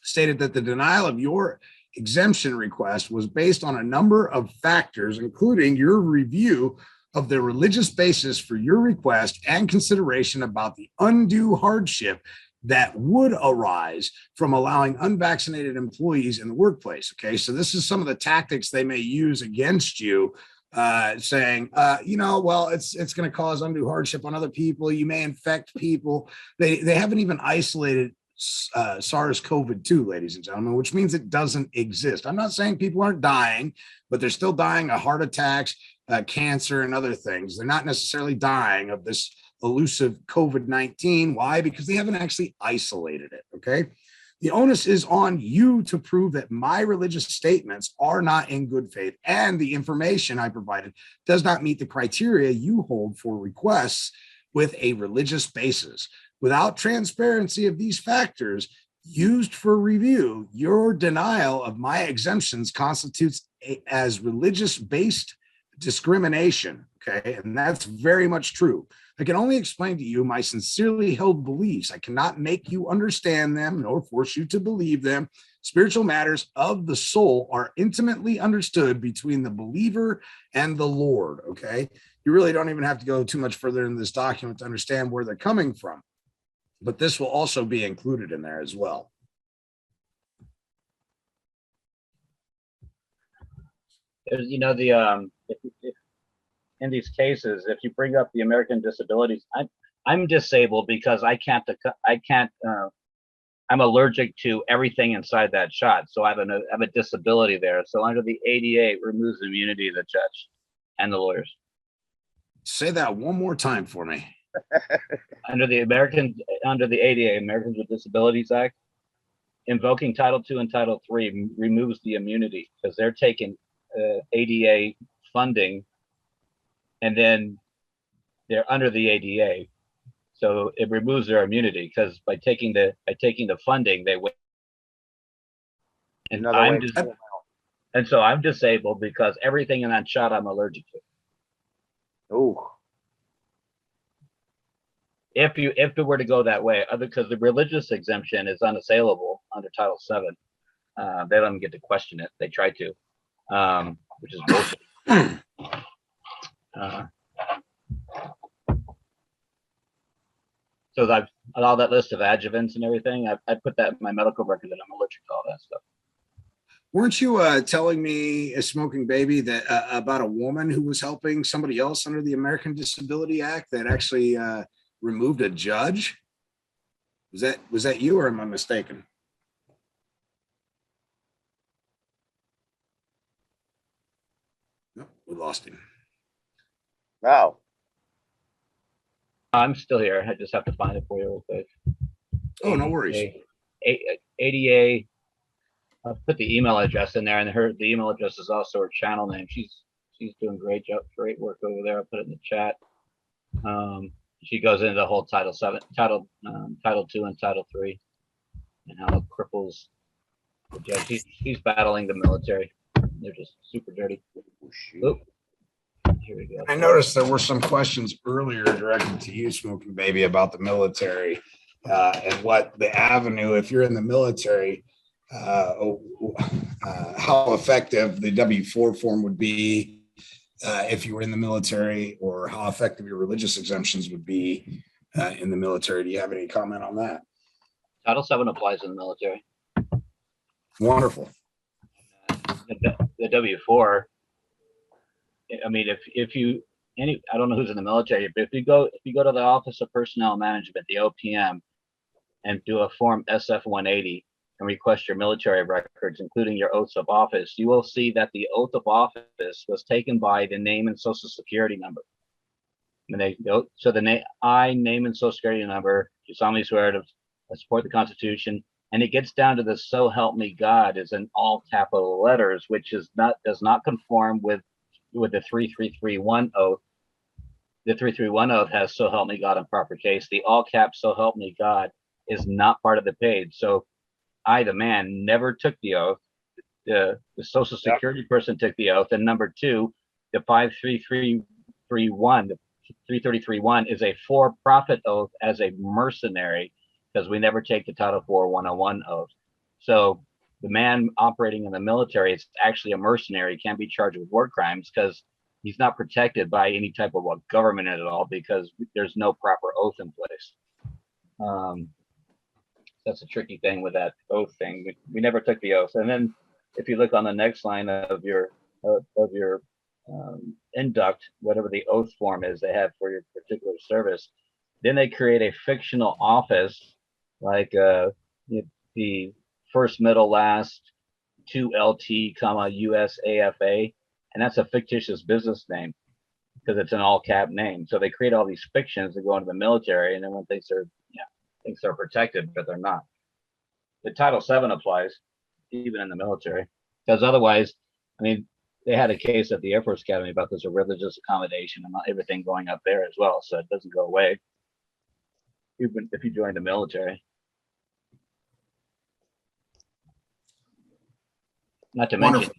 stated that the denial of your exemption request was based on a number of factors, including your review of the religious basis for your request and consideration about the undue hardship that would arise from allowing unvaccinated employees in the workplace. Okay, so this is some of the tactics they may use against you, saying, well, it's going to cause undue hardship on other people. You may infect people. They haven't even isolated SARS-CoV-2, ladies and gentlemen, which means it doesn't exist. I'm not saying people aren't dying, but they're still dying of heart attacks, cancer, and other things. They're not necessarily dying of this elusive COVID-19. Why? Because they haven't actually isolated it. Okay. The onus is on you to prove that my religious statements are not in good faith and the information I provided does not meet the criteria you hold for requests with a religious basis. Without transparency of these factors used for review, your denial of my exemptions constitutes as religious-based discrimination. Okay, and that's very much true. I can only explain to you my sincerely held beliefs. I cannot make you understand them nor force you to believe them. Spiritual matters of the soul are intimately understood between the believer and the Lord. Okay, you really don't even have to go too much further in this document to understand where they're coming from, but this will also be included in there as well. There's, if in these cases, if you bring up the American disabilities, I'm disabled because I'm allergic to everything inside that shot. So I have a disability there. So under the ADA, it removes the immunity of the judge and the lawyers. Say that one more time for me. Under the ADA, Americans with Disabilities Act, invoking Title II and Title III removes the immunity because they're taking ADA funding, and then they're under the ADA, so it removes their immunity because by taking the funding, they win. And so I'm disabled because everything in that shot I'm allergic to. Oh. If it were to go that way, because the religious exemption is unassailable under Title VII, they don't even get to question it. They try to, which is bullshit. So I've all that list of adjuvants and everything. I put that in my medical record that I'm allergic to all that stuff. Weren't you telling me, SmokingBaby, that about a woman who was helping somebody else under the American Disability Act that actually removed a judge? Was that you, or am I mistaken? Nope, we lost him. Wow. I'm still here. I just have to find it for you real quick. Oh, no worries. ADA. I'll put the email address in there, and the email address is also her channel name. She's doing great work over there. I'll put it in the chat. She goes into the whole Title II and Title III, and how it cripples the judge. He's battling the military. They're just super dirty. Oop. Here we go. I noticed there were some questions earlier directed to you, SmokingBaby, about the military and what the avenue, if you're in the military, how effective the W-4 form would be if you were in the military, or how effective your religious exemptions would be in the military. Do you have any comment on that? Title VII applies in the military. Wonderful. The W-4. I mean, I don't know who's in the military, but if you go to the Office of Personnel Management, the OPM, and do a form SF-180 and request your military records, including your oaths of office, you will see that the oath of office was taken by the name and social security number. When they go, so the name and social security number, you solemnly swear to support the Constitution, and it gets down to the "So help me God" is in all capital letters, which does not conform with the 3331 oath. The 331 oath has "So help me God" in proper case. The all caps "So help me God" is not part of the page. So I, the man, never took the oath. The social security person took the oath. And number two, the 5331, the 3331 is a for-profit oath as a mercenary, because we never take the Title IV 101 oath. So the man operating in the military is actually a mercenary, can't be charged with war crimes because he's not protected by any type of government at all, because there's no proper oath in place. That's a tricky thing with that oath thing. We never took the oath. And then if you look on the next line of your induct, whatever the oath form is they have for your particular service, then they create a fictional office like the first, middle, last 2LT, comma USAFA, and that's a fictitious business name because it's an all cap name. So they create all these fictions that go into the military, and everyone thinks they're protected, but they're not. The Title VII applies even in the military, because otherwise, I mean, they had a case at the Air Force Academy about this, a religious accommodation and everything going up there as well. So it doesn't go away even if you join the military. Not to mention,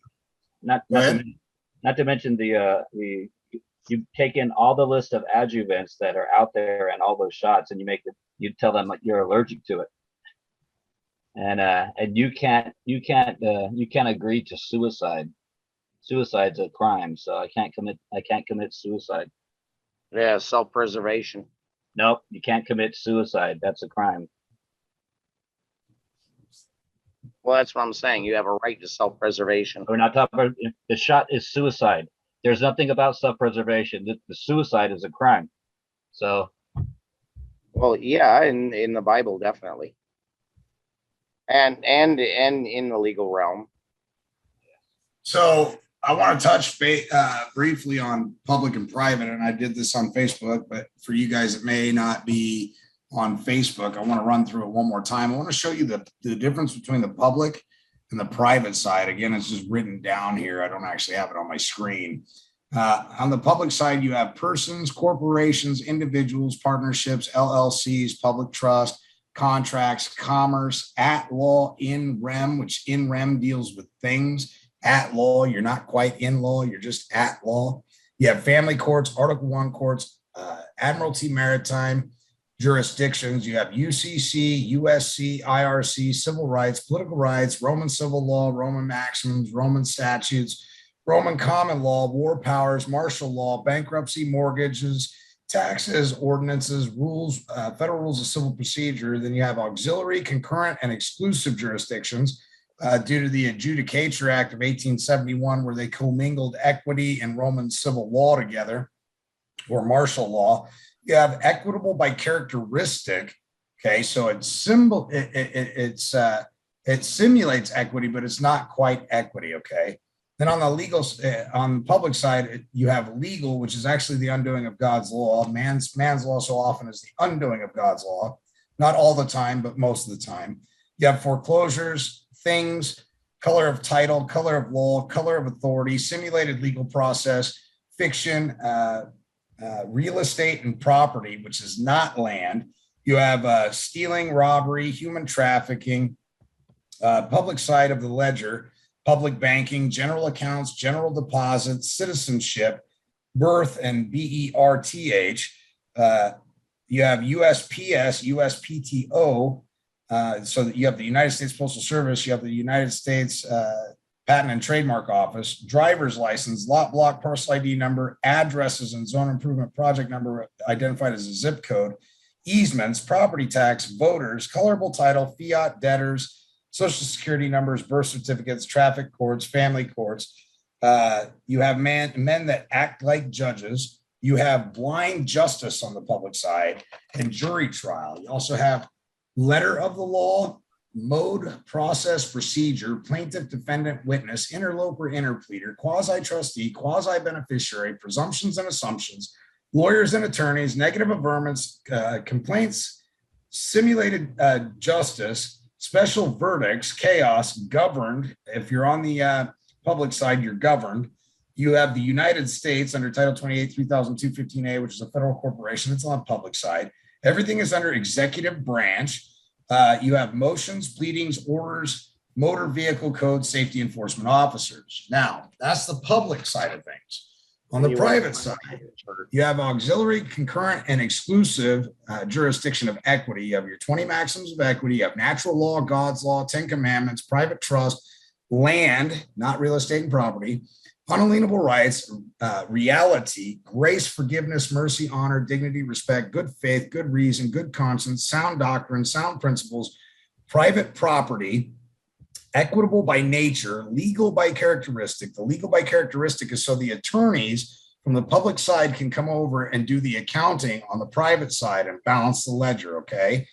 not to mention the you take in all the list of adjuvants that are out there and all those shots, and you tell them like you're allergic to it, and you can't agree to suicide. Suicide's a crime, so I can't commit suicide. Yeah, self-preservation. Nope, you can't commit suicide. That's a crime. Well, that's what I'm saying. You have a right to self-preservation. We're not talking about the shot is suicide. There's nothing about self-preservation. The suicide is a crime. So, well, yeah, in the Bible, definitely, and in the legal realm. So I want to touch briefly on public and private, and I did this on Facebook, but for you guys, it may not be on Facebook. I want to run through it one more time. I want to show you the difference between the public and the private side. Again, it's just written down here. I don't actually have it on my screen. On the public side, you have persons, corporations, individuals, partnerships, LLCs, public trust, contracts, commerce, at law, in rem, which in rem deals with things. At law, you're not quite in law, you're just at law. You have family courts, Article I courts, Admiralty Maritime jurisdictions. You have UCC, USC, IRC, civil rights, political rights, Roman civil law, Roman maxims, Roman statutes, Roman common law, war powers, martial law, bankruptcy, mortgages, taxes, ordinances, rules, federal rules of civil procedure. Then you have auxiliary, concurrent, and exclusive jurisdictions. Due to the Adjudicature Act of 1871, where they commingled equity and Roman civil law together, or martial law. You have equitable by characteristic. Okay, so it simulates equity, but it's not quite equity. Okay, then on the public side, you have legal, which is actually the undoing of God's law. Man's law so often is the undoing of God's law, not all the time, but most of the time. You have foreclosures, things, color of title, color of law, color of authority, simulated legal process, fiction, real estate and property, which is not land. You have stealing, robbery, human trafficking, public side of the ledger, public banking, general accounts, general deposits, citizenship, birth and BERTH. You have USPS, USPTO. So that you have the United States Postal Service, you have the United States Patent and Trademark Office, driver's license, lot block, parcel ID number, addresses and zone improvement project number identified as a zip code, easements, property tax, voters, colorable title, fiat, debtors, social security numbers, birth certificates, traffic courts, family courts. You have men that act like judges. You have blind justice on the public side and jury trial. You also have letter of the law, mode, process, procedure, plaintiff, defendant, witness, interloper, interpleader, quasi-trustee, quasi-beneficiary, presumptions and assumptions, lawyers and attorneys, negative averments, complaints, simulated justice, special verdicts, chaos, governed. If you're on the public side, you're governed. You have the United States under Title 28, 300215A, which is a federal corporation. It's on the public side. Everything is under executive branch. You have motions, pleadings, orders, motor vehicle code, safety enforcement officers. Now, that's the public side of things. On the private side, you have auxiliary, concurrent, and exclusive jurisdiction of equity. You have your 20 maxims of equity. You have natural law, God's law, 10 commandments, private trust, land, not real estate and property, unalienable rights, reality, grace, forgiveness, mercy, honor, dignity, respect, good faith, good reason, good conscience, sound doctrine, sound principles, private property, equitable by nature, legal by characteristic. The legal by characteristic is so the attorneys from the public side can come over and do the accounting on the private side and balance the ledger, okay?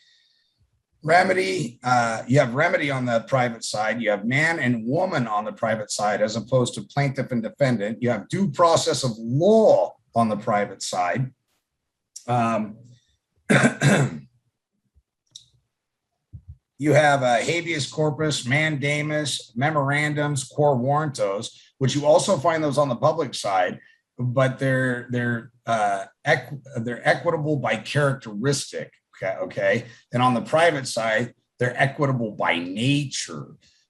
Remedy, you have remedy on the private side. You have man and woman on the private side as opposed to plaintiff and defendant. You have due process of law on the private side. You have habeas corpus, mandamus, memorandums, quo warrantos, which you also find those on the public side, but they're equitable by characteristic. Okay. And on the private side, they're equitable by nature.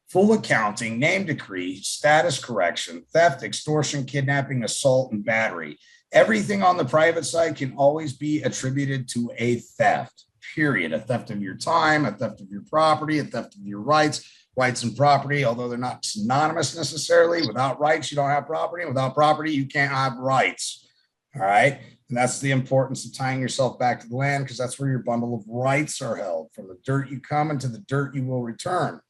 Full accounting, name decree, status correction, theft, extortion, kidnapping, assault, and battery. Everything on the private side can always be attributed to a theft, period. A theft of your time, a theft of your property, a theft of your rights and property, although they're not synonymous necessarily. Without rights, you don't have property. Without property, you can't have rights. All right. And that's the importance of tying yourself back to the land, because that's where your bundle of rights are held. From the dirt you come and to the dirt you will return.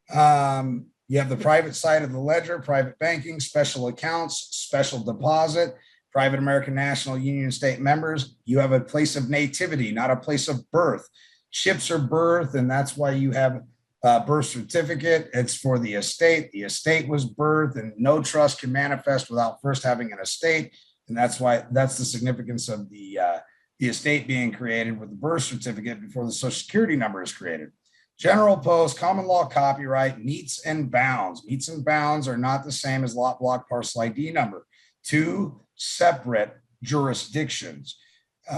You have the private side of the ledger, private banking, special accounts, special deposit, private American National Union state members. You have a place of nativity, not a place of birth. Ships are birth, and that's why you have a birth certificate. It's for the estate. The estate was birth, and no trust can manifest without first having an estate. And that's why that's the significance of the estate being created with the birth certificate before the social security number is created. General post, common law copyright, meets and bounds. Meets and bounds are not the same as lot block parcel ID number. Two separate jurisdictions.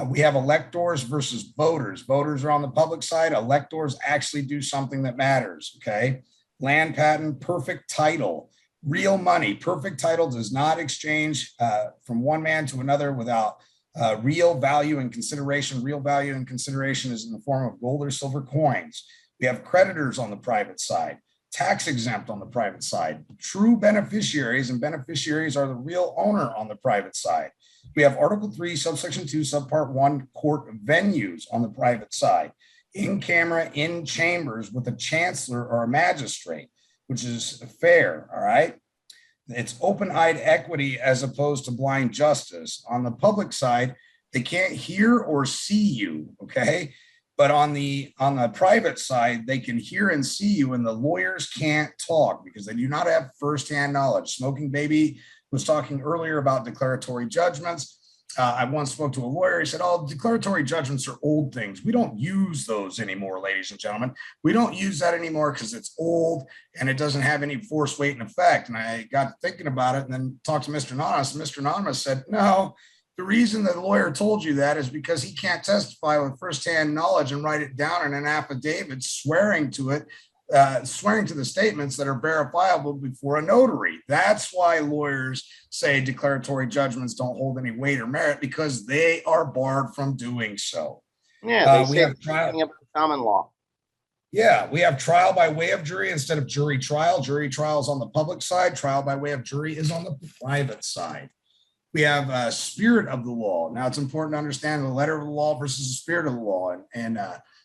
We have electors versus voters. Voters are on the public side. Electors actually do something that matters, okay? Land patent, perfect title. Real money, perfect title does not exchange from one man to another without real value and consideration. Real value and consideration is in the form of gold or silver coins. We have creditors on the private side, tax exempt on the private side, true beneficiaries, and beneficiaries are the real owner on the private side. We have Article 3, subsection 2, subpart 1, court venues on the private side, in camera, in chambers with a chancellor or a magistrate, which is fair, all right? It's open-eyed equity as opposed to blind justice. On the public side, they can't hear or see you, okay? But on the private side, they can hear and see you, and the lawyers can't talk because they do not have firsthand knowledge. SmokingBaby was talking earlier about declaratory judgments. I once spoke to a lawyer. He said, oh, declaratory judgments are old things. We don't use those anymore, ladies and gentlemen. We don't use that anymore because it's old and it doesn't have any force, weight, and effect. And I got thinking about it and then talked to Mr. Anonymous. And Mr. Anonymous said, no, the reason the lawyer told you that is because he can't testify with firsthand knowledge and write it down in an affidavit swearing to it, swearing to the statements that are verifiable before a notary. That's why lawyers say declaratory judgments don't hold any weight or merit, because they are barred from doing so. Yeah, we have trial of common law. Yeah, we have trial by way of jury instead of jury trial. Jury trial is on the public side. Trial by way of jury is on the private side. We have spirit of the law. Now, it's important to understand the letter of the law versus the spirit of the law. And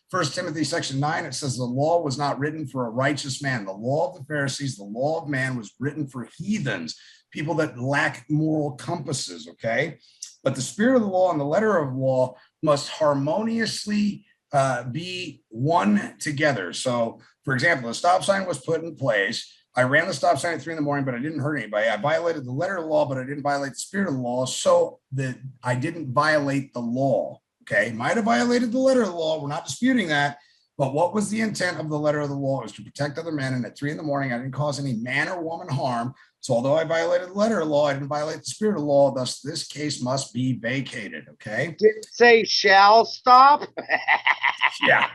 1 Timothy section 9, it says the law was not written for a righteous man. The law of the Pharisees, the law of man was written for heathens, people that lack moral compasses, okay? But the spirit of the law and the letter of the law must harmoniously be one together. So, for example, a stop sign was put in place. I ran the stop sign at 3 a.m, but I didn't hurt anybody. I violated the letter of the law, but I didn't violate the spirit of the law, so that I didn't violate the law. Okay, might have violated the letter of the law. We're not disputing that. But what was the intent of the letter of the law? It was to protect other men. And at 3 a.m, I didn't cause any man or woman harm. So although I violated the letter of the law, I didn't violate the spirit of the law. Thus, this case must be vacated. Okay. Did it say shall stop? Yeah.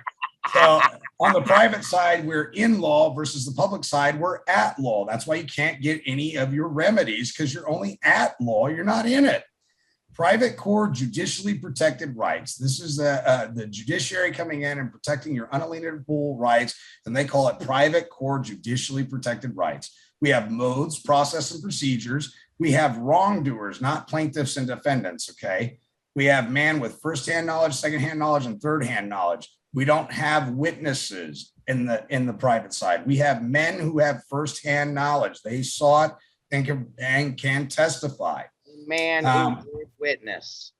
So on the private side, we're in law versus the public side, we're at law. That's why you can't get any of your remedies, because you're only at law. You're not in it. Private core judicially protected rights. This is the judiciary coming in and protecting your unalienable rights, and they call it private core judicially protected rights. We have modes, process, and procedures. We have wrongdoers, not plaintiffs and defendants, okay? We have man with firsthand knowledge, secondhand knowledge, and thirdhand knowledge. We don't have witnesses in the private side. We have men who have firsthand knowledge. They saw it and can testify. Man who did witness.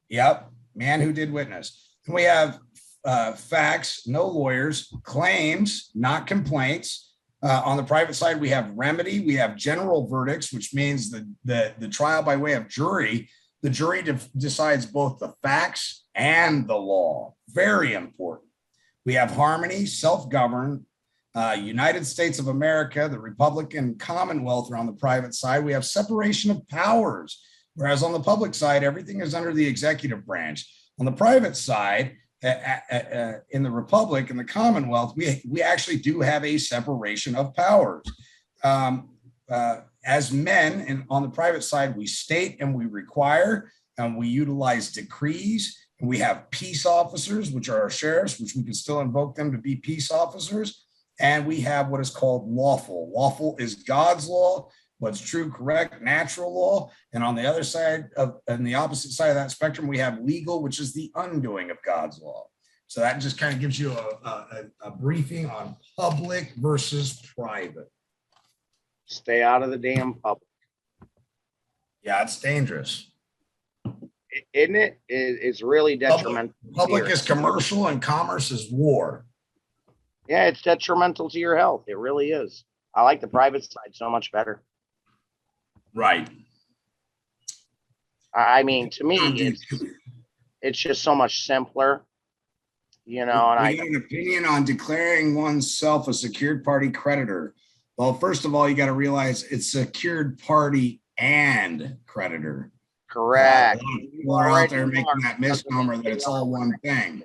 Yep, man who did witness. And we have facts, no lawyers, claims, not complaints. On the private side, we have remedy. We have general verdicts, which means the trial by way of jury. The jury decides both the facts and the law. Very important. We have harmony, self-govern, United States of America, the Republic and Commonwealth are on the private side. We have separation of powers, whereas on the public side, everything is under the executive branch. On the private side, in the Republic and the Commonwealth, we actually do have a separation of powers. As men and on the private side, we state and we require, and we utilize decrees, and we have peace officers, which are our sheriffs, which we can still invoke them to be peace officers. And we have what is called lawful. Lawful is God's law, what's true, correct, natural law. And on the other side on the opposite side of that spectrum, we have legal, which is the undoing of God's law. So that just kind of gives you a briefing on public versus private. Stay out of the damn public. Yeah, it's dangerous. Isn't it? It's really detrimental. Public is commercial and commerce is war. Yeah, it's detrimental to your health. It really is. I like the private side so much better. Right. I mean, to me, it's just so much simpler, you know. And we got an opinion on declaring oneself a secured party creditor. Well, first of all, you got to realize it's secured party and creditor. Correct. People are out there making that misnomer that it's all one thing.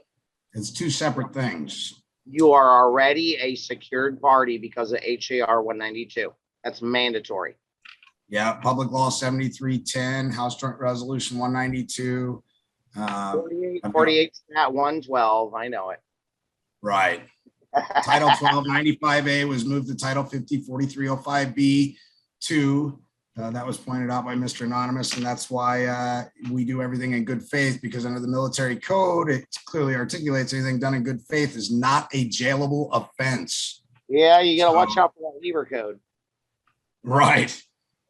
It's two separate things. You are already a secured party because of HAR 192. That's mandatory. Yeah, Public Law 7310, House Joint Resolution 192. 48 Stat 112. I know it. Right. Title 1295A was moved to Title 50 4305B2. That was pointed out by Mr. Anonymous, and that's why we do everything in good faith, because under the military code, it clearly articulates anything done in good faith is not a jailable offense. Yeah, you got to watch out for that Lever code. Right,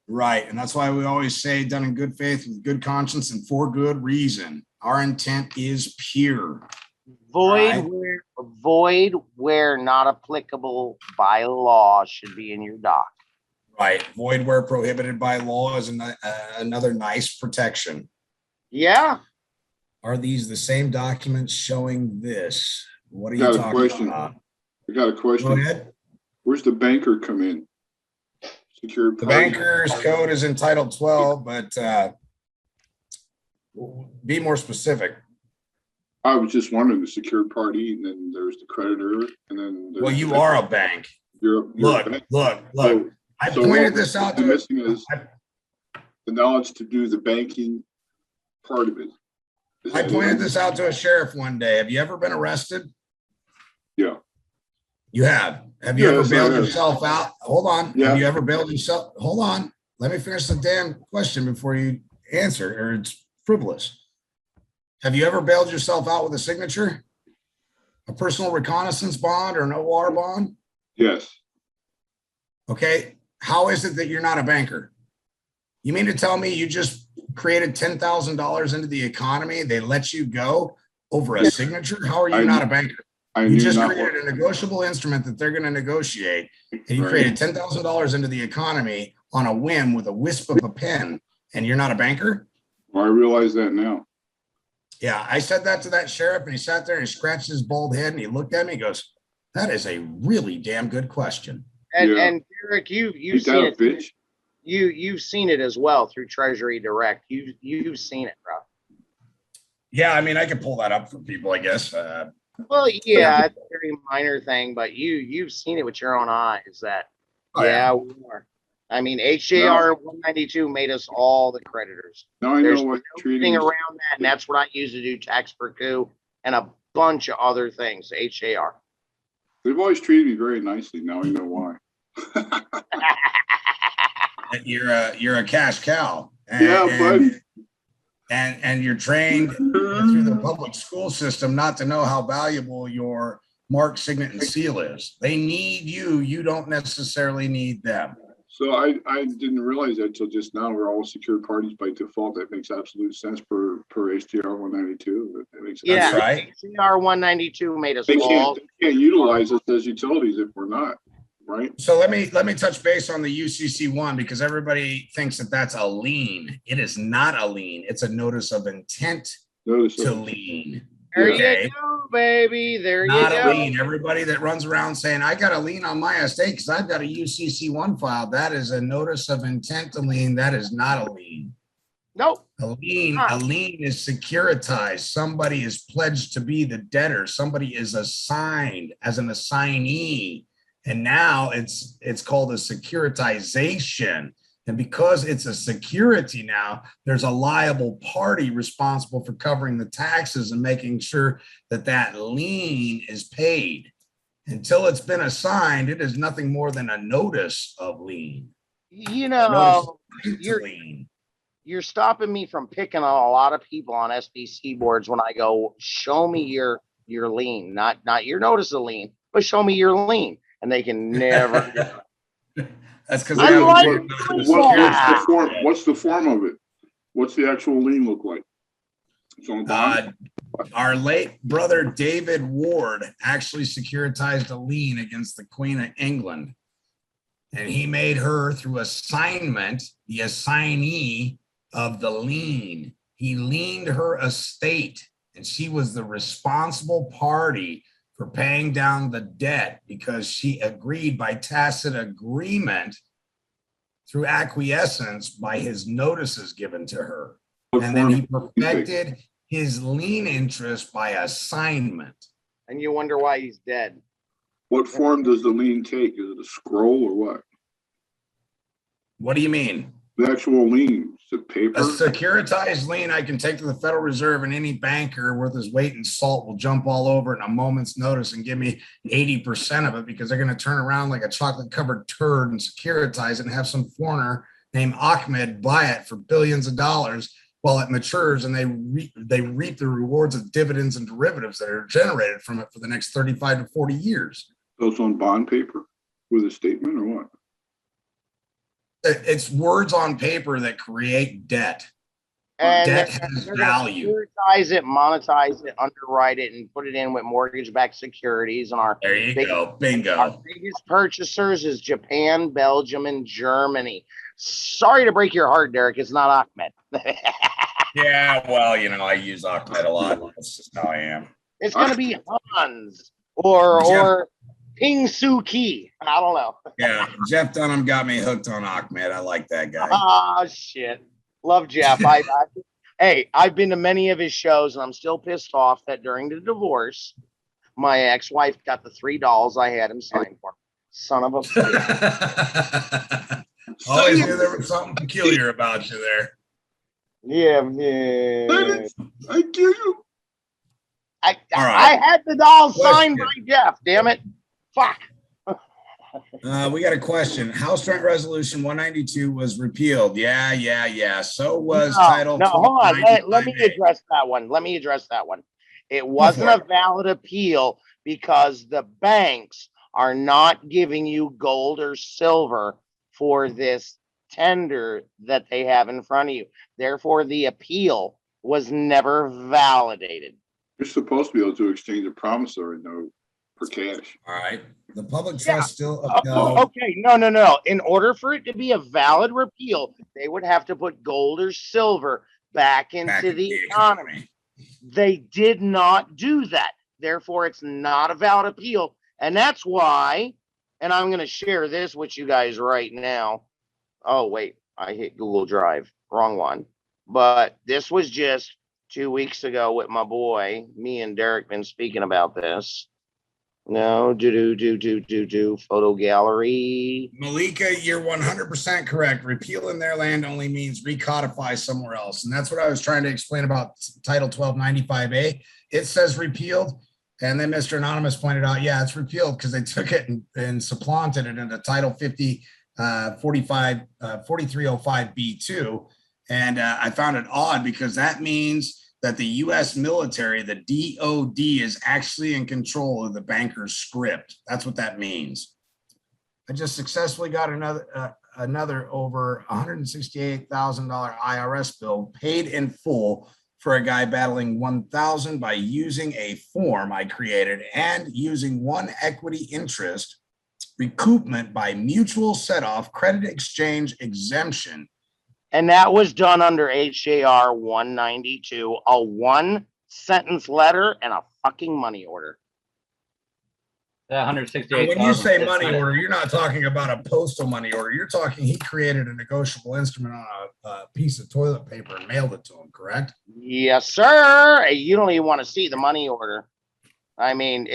right. And that's why we always say done in good faith with good conscience and for good reason. Our intent is pure. Void where not applicable by law should be in your doc. Right. Void where prohibited by law is another nice protection. Yeah. Are these the same documents showing this? What are you talking about? I got a question. Go ahead. Where's the banker come in? Secured The party. banker's code is in Title 12, but be more specific. I was just wondering, the secured party, and then there's the creditor, and then Well, you are a bank. You're Look, a bank. look. I So pointed what this out I'm to missing is the knowledge to do the banking part of it. I pointed this out to a sheriff one day. Have you ever been arrested? Yeah. You have. Have you ever Yes, I bailed have. yourself out? Hold on. Yeah. Have you ever bailed yourself? Hold on. Let me finish the damn question before you answer, or it's frivolous. Have you ever bailed yourself out with a signature? A personal reconnaissance bond or an OR bond? Yes. Okay. How is it that you're not a banker? You mean to tell me you just created $10,000 into the economy? They let you go over a signature? How are you not a banker? You just created a negotiable instrument that they're going to negotiate, and you created $10,000 into the economy on a whim with a wisp of a pen, and you're not a banker? Well, I realize that now. Yeah, I said that to that sheriff, and he sat there and he scratched his bald head, and he looked at me and goes, "That is a really damn good question." And Derek, you've seen it. You've seen it as well through Treasury Direct. You've seen it, bro. Yeah, I mean, I could pull that up for people, I guess. Well, yeah, it's a very minor thing, but you've seen it with your own eyes. That we are. I mean, HJR 192 made us all the creditors. Now I There's know what no treating thing is. around that, and that's what I use to do tax per coup and a bunch of other things. HJR. They've always treated me very nicely. Now I know why. You're a cash cow. Yeah, but and you're trained through the public school system not to know how valuable your mark, signet, and seal is. They need you. You don't necessarily need them. So I didn't realize that until just now. We're all secured parties by default. That makes absolute sense per HDR 192. That makes Yeah, That's right. HCR 192 made us They all. can't utilize us as utilities if we're not, right? So let me touch base on the UCC one, because everybody thinks that that's a lien. It is not a lien. It's a notice of intent to lien. There Okay. you go, baby. There Not you a go. lien. Everybody that runs around saying, I got a lien on my estate because I've got a UCC one filed, that is a notice of intent to lien. That is not a lien. Nope. A lien is securitized. Somebody is pledged to be the debtor. Somebody is assigned as an assignee. And now it's called a securitization. And because it's a security now, there's a liable party responsible for covering the taxes and making sure that that lien is paid. Until it's been assigned, it is nothing more than a notice of lien. You know, Notice of lien. you're stopping me from picking on a lot of people on SBC boards when I go, show me your lien, not your notice of lien, but show me your lien. And they can never do it. That's because what's the form of it? What's the actual lien look like? It's on bond? Our late brother David Ward actually securitized a lien against the Queen of England, and he made her through assignment the assignee of the lien. He liened her estate, and she was the responsible party for paying down the debt because she agreed by tacit agreement through acquiescence by his notices given to her. And then he perfected his lien interest by assignment. And you wonder why he's dead. What form does the lien take? Is it a scroll or what? What do you mean? The actual lien, is it paper? A securitized lien I can take to the Federal Reserve, and any banker worth his weight in salt will jump all over it in a moment's notice and give me 80% of it, because they're going to turn around like a chocolate covered turd and securitize it and have some foreigner named Ahmed buy it for billions of dollars while it matures, and they reap the rewards of dividends and derivatives that are generated from it for the next 35 to 40 years. So it's on bond paper with a statement or what? It's words on paper that create debt. And Debt has value. Securitize it, monetize it, underwrite it, and put it in with mortgage-backed securities. And our There you go. Bingo. Our biggest purchasers is Japan, Belgium, and Germany. Sorry to break your heart, Derek. It's not Ahmed. Yeah, well, I use Ahmed a lot. That's just how I am. It's gonna be Hans or Ping Soo Kee. I don't know. Yeah, Jeff Dunham got me hooked on Ahmed. I like that guy. Ah, shit. Love Jeff. I've been to many of his shows, and I'm still pissed off that during the divorce, my ex-wife got the 3 dolls I had him sign for. Son of a bitch. Always knew there was something peculiar about you there. Yeah. I kill you. I had the dolls signed by Jeff. Damn it. Fuck. We got a question. House Joint Resolution 192 was repealed. Yeah. So was Title. No, hold on. Let me address that one. It wasn't a valid appeal because the banks are not giving you gold or silver for this tender that they have in front of you. Therefore, the appeal was never validated. You're supposed to be able to exchange a promissory note for cash. All right. The public trust still upheld. Okay, no. In order for it to be a valid repeal, they would have to put gold or silver back into the economy. They did not do that. Therefore, it's not a valid appeal. And that's why, and I'm going to share this with you guys right now. Oh, wait, I hit Google Drive. Wrong one. But this was just 2 weeks ago with my boy. Me and Derek been speaking about this. No, photo gallery. Malika, you're 100% correct. Repeal in their land only means recodify somewhere else. And that's what I was trying to explain about Title 1295A. It says repealed. And then Mr. Anonymous pointed out, yeah, it's repealed because they took it and supplanted it into Title 4305B2. And I found it odd because that means that the US military, the DOD, is actually in control of the banker's script. That's what that means. I just successfully got another over $168,000 IRS bill paid in full for a guy battling 1,000 by using a form I created and using one equity interest recoupment by mutual set-off credit exchange exemption. And that was done under HJR 192, a 1-sentence letter and a fucking money order. That 168. When you say money order, you're not talking about a postal money order. You're talking he created a negotiable instrument on a piece of toilet paper and mailed it to him, correct? Yes, sir. You don't even want to see the money order. I mean,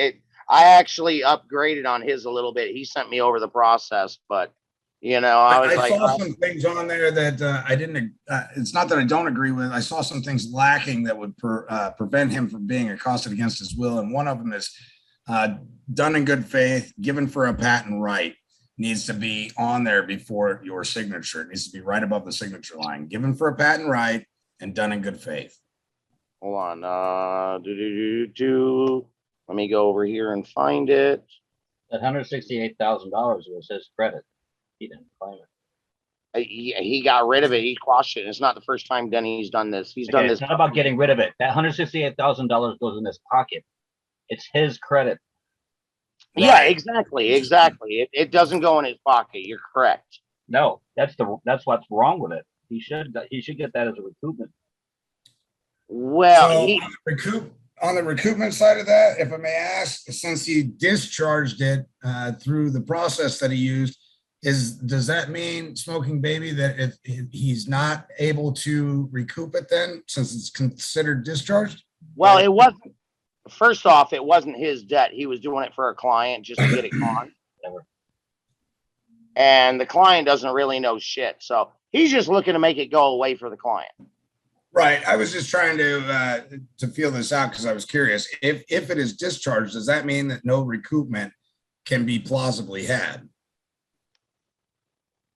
I actually upgraded on his a little bit. He sent me over the process, but you know, I saw some things on there that I didn't. It's not that I don't agree with. I saw some things lacking that would prevent him from being accosted against his will, and one of them is done in good faith, given for a patent right, needs to be on there before your signature. It needs to be right above the signature line. Given for a patent right and done in good faith. Hold on. Let me go over here and find it. That $168,000 was his credit. He didn't claim it. He got rid of it. He quashed it. It's not the first time Denny's done this. He's done this. It's not about getting rid of it. That $168,000 goes in his pocket. It's his credit. Yeah, exactly. It doesn't go in his pocket. You're correct. No, that's what's wrong with it. He should get that as a recoupment. Well, so on the recoupment side of that, if I may ask, since he discharged it through the process that he used, does that mean, SmokingBaby, that if he's not able to recoup it then, since it's considered discharged? Well, it wasn't. First off, it wasn't his debt. He was doing it for a client just to get it gone. And the client doesn't really know shit. So he's just looking to make it go away for the client. Right. I was just trying to feel this out because I was curious. If it is discharged, does that mean that no recoupment can be plausibly had?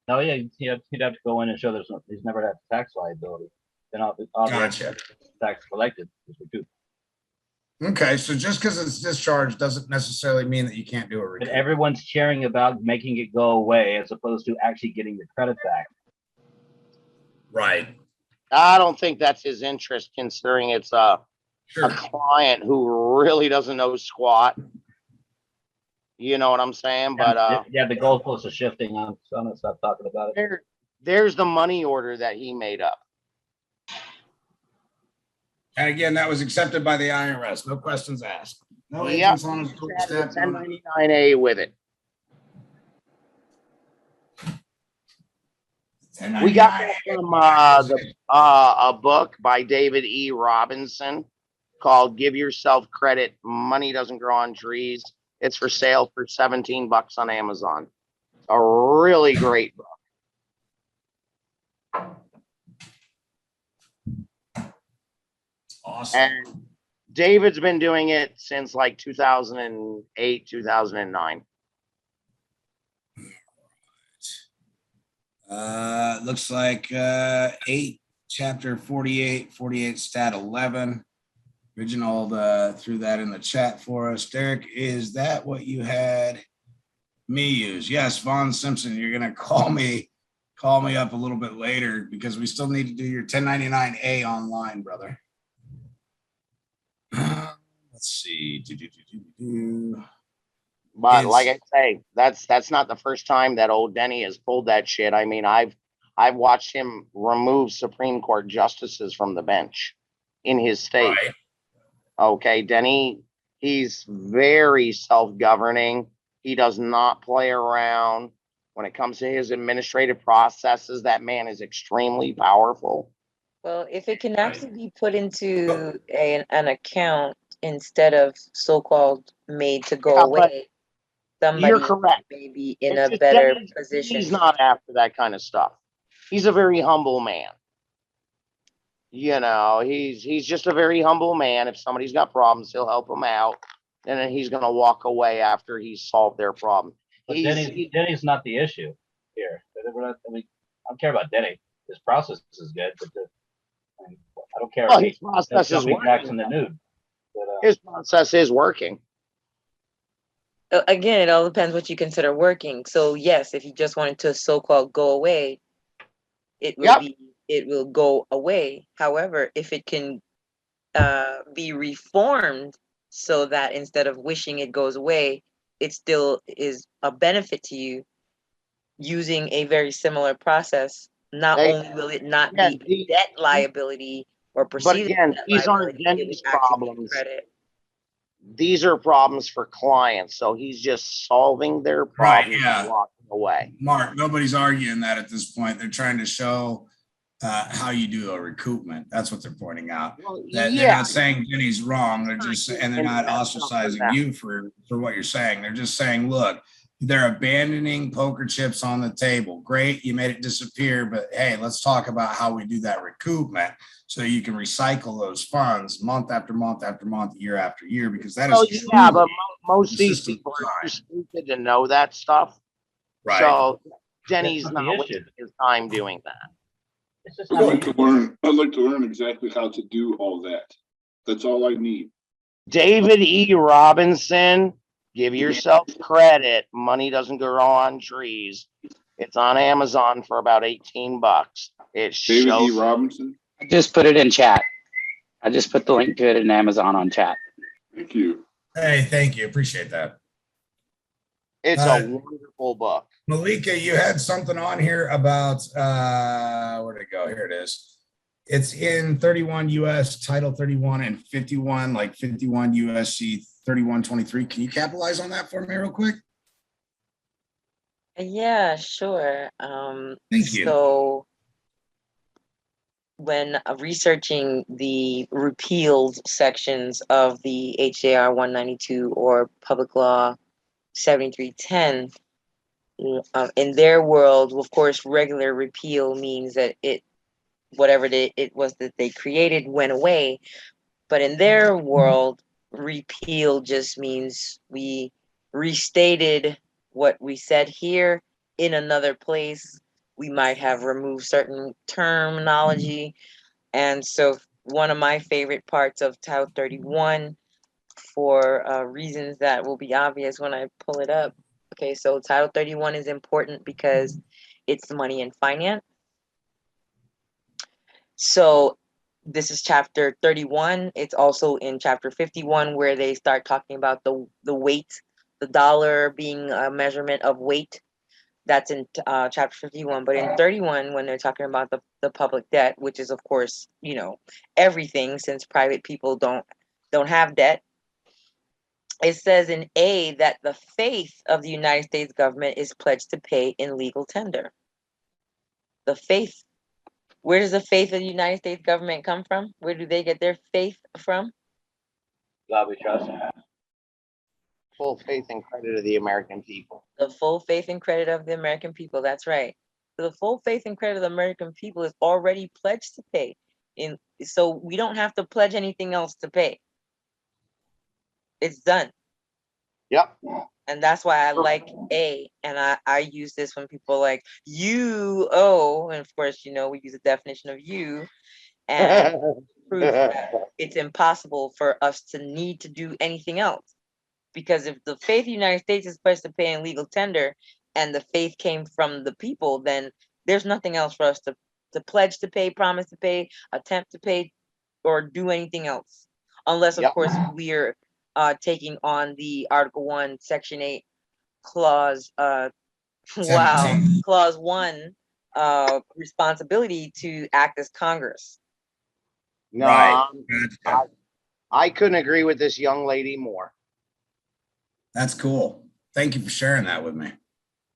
No, yeah, he'd have to go in and show he's never had tax liability. Then Gotcha. Tax collected is recouped. Okay, so just because it's discharged doesn't necessarily mean that you can't do a recoupment. But everyone's cheering about making it go away as opposed to actually getting the credit back. Right. I don't think that's his interest, considering it's a client who really doesn't know squat. You know what I'm saying? But yeah, the goalposts are shifting. I'm gonna stop talking about it. There's the money order that he made up. And again, that was accepted by the IRS. No questions asked. No Yep. agents on his doorstep. 1099A with it. We got that from a book by David E. Robinson called "Give Yourself Credit: Money Doesn't Grow on Trees." It's for sale for $17 on Amazon. A really great book. Awesome. And David's been doing it since like 2008, 2009. Looks like 8, chapter 48, stat 11. Reginald threw that in the chat for us. Derek, is that what you had me use? Yes, Vaughn Simpson, you're going to call me up a little bit later because we still need to do your 1099A online, brother. Let's see. But like I say, that's not the first time that old Denny has pulled that shit. I mean, I've watched him remove Supreme Court justices from the bench in his state. Right. Okay, Denny, he's very self-governing. He does not play around. When it comes to his administrative processes, that man is extremely powerful. Well, if it can actually be put into an account instead of so-called made to go away, somebody You're correct. may be in a better position. He's not after that kind of stuff. He's a very humble man. You know, he's just a very humble man. If somebody's got problems, he'll help them out, and then he's gonna walk away after he's solved their problem. But Denny's not the issue here. I mean, I don't care about Denny. his process is good, but I don't care Well, if his he's process is jumping jacks working. in the nude. But, His process is working. Again, it all depends what you consider working. So yes, if you just wanted to so-called go away, it will it will go away. However, if it can be reformed so that instead of wishing it goes away, it still is a benefit to you using a very similar process, not only will it not be a debt liability or But perceived again, debt these aren't liability, it would Jenny's actually be problems. credit. These are problems for clients. So he's just solving their Right, problems yeah. and walking away. Mark, nobody's arguing that at this point. They're trying to show how you do a recoupment. That's what they're pointing out. They're not saying Jenny's wrong. They're just, and they're not ostracizing you for what you're saying. They're just saying, look, they're abandoning poker chips on the table. Great, you made it disappear, but hey, let's talk about how we do that recoupment so you can recycle those funds month after month after month, year after year, because that is yeah, but most of the these system people are too stupid to know that stuff. Right. So Jenny's That's not not the wasting issue. his time doing that. It's just I'd not like to learn. I'd like to learn exactly how to do all that. That's all I need. David E. Robinson, give yourself credit. Money doesn't grow on trees. It's on Amazon for about 18 bucks. It David E. shows. Robinson. I just put it in chat. I just put the link to it in Amazon on chat. Thank you. Hey, thank you. Appreciate that. It's a wonderful book. Malika, you had something on here about where'd it go? Here it is. It's in 31 US Title 31 and 51, like 51 USC 3123. Can you capitalize on that for me real quick? Yeah, sure. Thank you. So when researching the repealed sections of the HJR 192 or Public Law 7310, in their world, of course, regular repeal means that whatever it was that they created went away. But in their world, repeal just means we restated what we said here in another place. We might have removed certain terminology. And so one of my favorite parts of Title 31, for reasons that will be obvious when I pull it up. Okay, so Title 31 is important because it's money and finance. So this is chapter 31. It's also in chapter 51 where they start talking about the weight, the dollar being a measurement of weight. That's in chapter 51. But in 31, when they're talking about the public debt, which is of course, everything, since private people don't have debt, it says in A that the faith of the United States government is pledged to pay in legal tender. The faith. Where does the faith of the United States government come from? Where do they get their faith from? God we trust. Full faith and credit of the American people. The full faith and credit of the American people. That's right. So the full faith and credit of the American people is already pledged to pay. So we don't have to pledge anything else to pay. It's done. Yep. And that's why I like A. And I use this when people are like, you owe. And of course, we use a definition of you. And proof that it's impossible for us to need to do anything else. Because if the faith of the United States is pledged to pay in legal tender and the faith came from the people, then there's nothing else for us to pledge to pay, promise to pay, attempt to pay, or do anything else. Unless, of course, we're taking on the Article 1, Section 8, Clause, Clause 1 responsibility to act as Congress. No, Right. I couldn't agree with this young lady more. That's cool. Thank you for sharing that with me,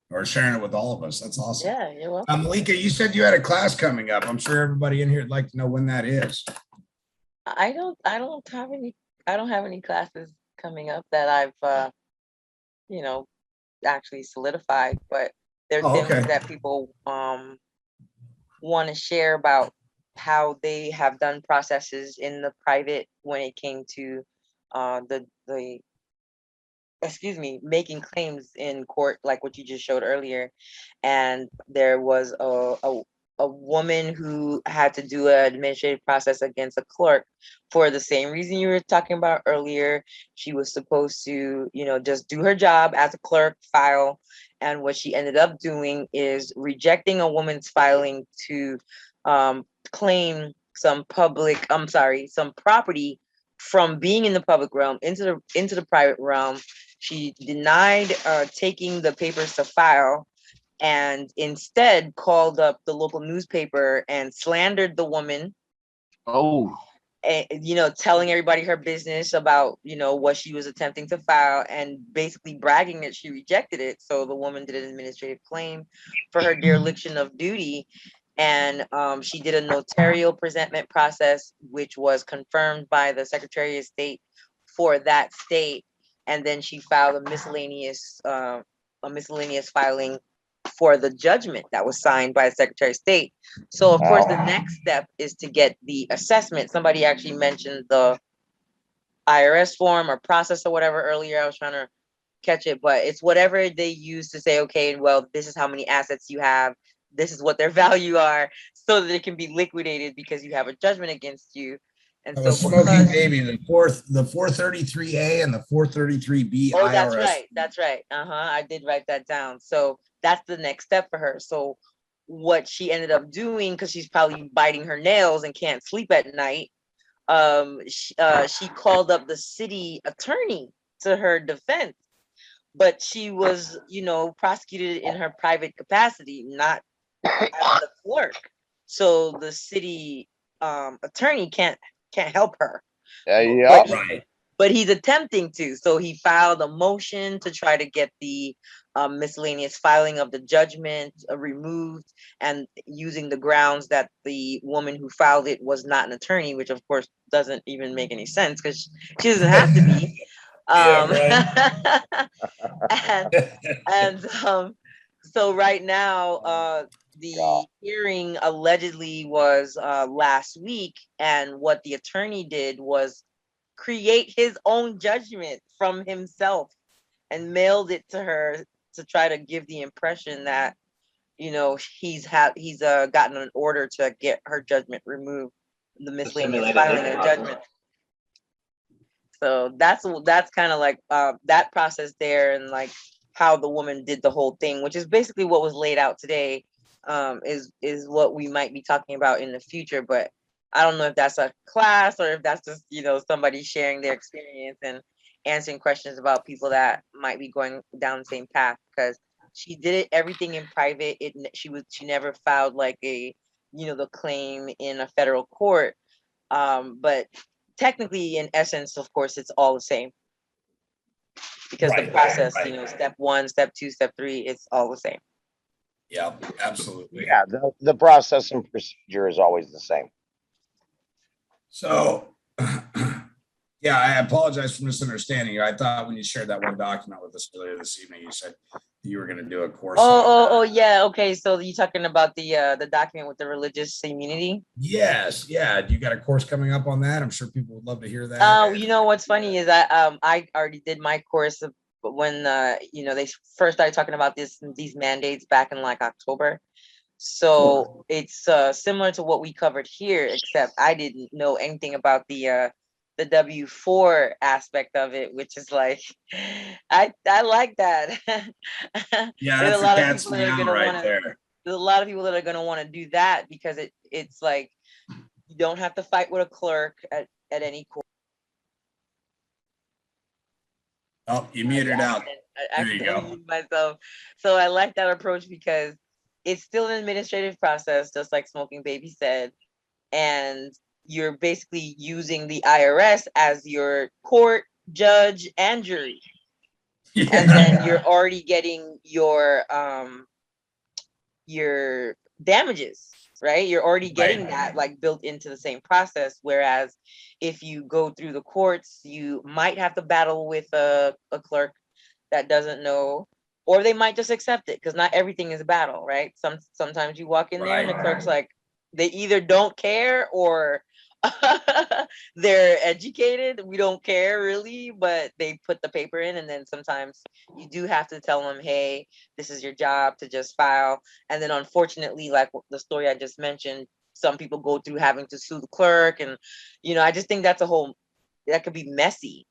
or sharing it with all of us. That's awesome. Yeah, you're welcome. Malika, you said you had a class coming up. I'm sure everybody in here would like to know when that is. I don't have any classes coming up that I've actually solidified, but there are things that people want to share about how they have done processes in the private when it came to making claims in court, like what you just showed earlier. And there was a woman who had to do an administrative process against a clerk for the same reason you were talking about earlier. She was supposed to, you know, just do her job as a clerk, file. And what she ended up doing is rejecting a woman's filing to claim some some property from being in the public realm into the private realm. She denied taking the papers to file, and instead called up the local newspaper and slandered the woman. Oh, And, you know, telling everybody her business about, you know, what she was attempting to file, and basically bragging that she rejected it. So the woman did an administrative claim for her dereliction of duty. And she did a notarial presentment process, which was confirmed by the Secretary of State for that state. And then she filed a miscellaneous filing for the judgment that was signed by the Secretary of State. So of course, the next step is to get the assessment. Somebody actually mentioned the IRS form or process or whatever earlier. I was trying to catch it, but it's whatever they use to say, okay, well, this is how many assets you have. This is what their value are, so that it can be liquidated because you have a judgment against you. And I so was Smoking Baby, the 433A and the 433B oh, IRS. that's right. That's right. I did write that down. So that's the next step for her. So what she ended up doing, because she's probably biting her nails and can't sleep at night, she called up the city attorney to her defense, but she was, you know, prosecuted in her private capacity, not as the clerk. So the city attorney can't help her. yeah. But he's attempting to. So he filed a motion to try to get the miscellaneous filing of the judgment removed, and using the grounds that the woman who filed it was not an attorney, which of course doesn't even make any sense because she doesn't have to be. So right now, the hearing allegedly was last week, and what the attorney did was create his own judgment from himself and mailed it to her to try to give the impression that, you know, he's gotten an order to get her judgment removed, the miscellaneous filing of judgment. So that's kind of like that process there, and like how the woman did the whole thing, which is basically what was laid out today, is what we might be talking about in the future. But I don't know if that's a class or if that's just, you know, somebody sharing their experience and answering questions about people that might be going down the same path, because she did it everything in private. She never filed like a, you know, the claim in a federal court. But technically, in essence, of course, it's all the same, because the process, you know, step 1, step 2, step 3, it's all the same. Yeah, absolutely. Yeah, the process and procedure is always the same. So, yeah, I apologize for misunderstanding you. I thought when you shared that one document with us earlier this evening, you said you were going to do a course. Oh, yeah. Okay, so you're talking about the document with the religious immunity? Yes, yeah. Do you got a course coming up on that? I'm sure people would love to hear that. You know what's funny is I already did my course when you know, they first started talking about these mandates back in like October. So it's similar to what we covered here, except I didn't know anything about the W-4 aspect of it, which is like, I like that. Yeah, There's that's a lot the of cat's people that are meow gonna right wanna, there. there's a lot of people that are gonna want to do that, because it's like you don't have to fight with a clerk at any court. Oh, you muted out. I There you go. mute myself. So I like that approach because it's still an administrative process, just like Smoking Baby said. And you're basically using the IRS as your court, judge, and jury. Yeah. And then you're already getting your damages, right? You're already getting that like built into the same process. Whereas if you go through the courts, you might have to battle with a clerk that doesn't know, or they might just accept it, because not everything is a battle, right? Sometimes you walk in there and the clerk's like, they either don't care or They're educated. We don't care really, but they put the paper in, and then sometimes you do have to tell them, hey, this is your job to just file. And then unfortunately, like the story I just mentioned, some people go through having to sue the clerk. And, I just think that's that could be messy,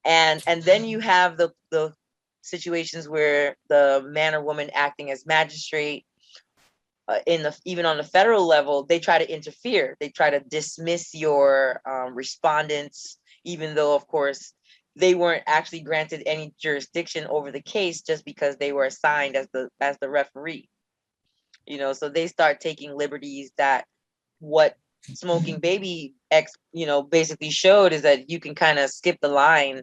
and then you have the situations where the man or woman acting as magistrate, even on the federal level, they try to interfere. They try to dismiss your respondents, even though, of course, they weren't actually granted any jurisdiction over the case just because they were assigned as the referee. So they start taking liberties that what SmokingBaby basically showed is that you can kind of skip the line.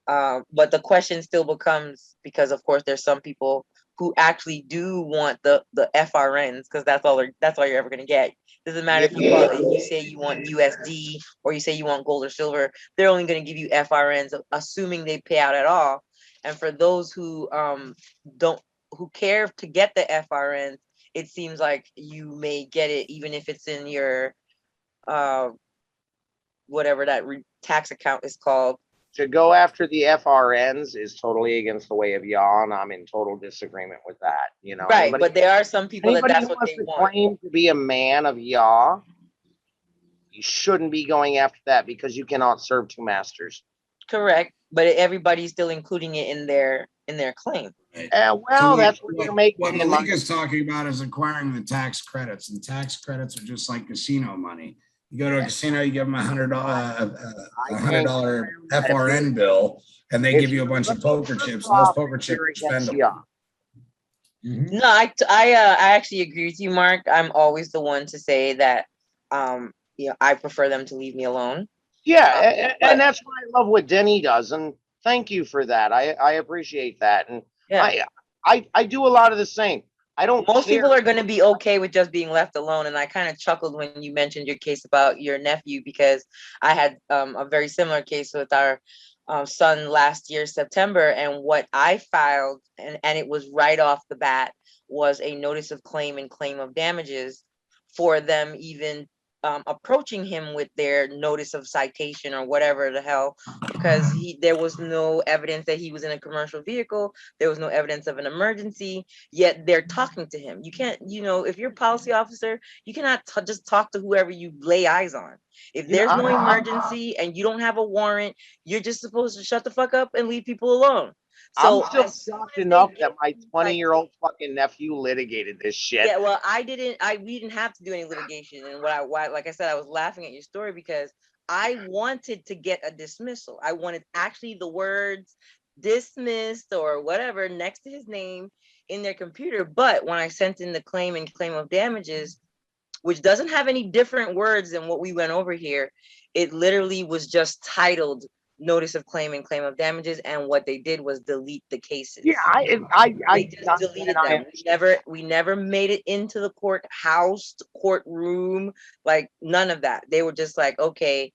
But the question still becomes, because of course there's some people who actually do want the FRNs, because that's all you're ever going to get. Doesn't matter if you say you want USD or you say you want gold or silver, they're only going to give you FRNs, assuming they pay out at all. And for those who who care to get the FRNs, it seems like you may get it even if it's in your whatever that tax account is called. To go after the FRNs is totally against the way of Yah, and I'm in total disagreement with that. Right, but there are some people that's what they want. Claim to be a man of Yah, you shouldn't be going after that because you cannot serve two masters. Correct, but everybody's still including it in their claim. Well, that's what you're making. What Malika's talking about is acquiring the tax credits, and tax credits are just like casino money. You go to a casino, you give them $100 FRN bill, and they give you a bunch of poker chips, and those poker chips are expendable. No, I actually agree with you, Mark. I'm always the one to say that, I prefer them to leave me alone. Yeah, and that's why I love what Denny does, and thank you for that. I appreciate that, and yeah. I do a lot of the same. Most people are going to be okay with just being left alone. And I kind of chuckled when you mentioned your case about your nephew, because I had a very similar case with our son last year, September. And what I filed, and it was right off the bat, was a notice of claim and claim of damages for them even approaching him with their notice of citation or whatever the hell, because there was no evidence that he was in a commercial vehicle. There was no evidence of an emergency, yet they're talking to him. You can't, if you're a policy officer, you cannot just talk to whoever you lay eyes on. If there's no emergency and you don't have a warrant, you're just supposed to shut the fuck up and leave people alone. So I'm still shocked enough that my 20-year-old fucking nephew litigated this shit. Yeah, well, we didn't have to do any litigation. And why, like I said, I was laughing at your story because I wanted to get a dismissal. I wanted actually the words dismissed or whatever next to his name in their computer. But when I sent in the claim and claim of damages, which doesn't have any different words than what we went over here, it literally was just titled notice of claim and claim of damages, and what they did was delete the cases. Yeah, they just deleted them. We never made it into the courtroom, like none of that. They were just like, okay,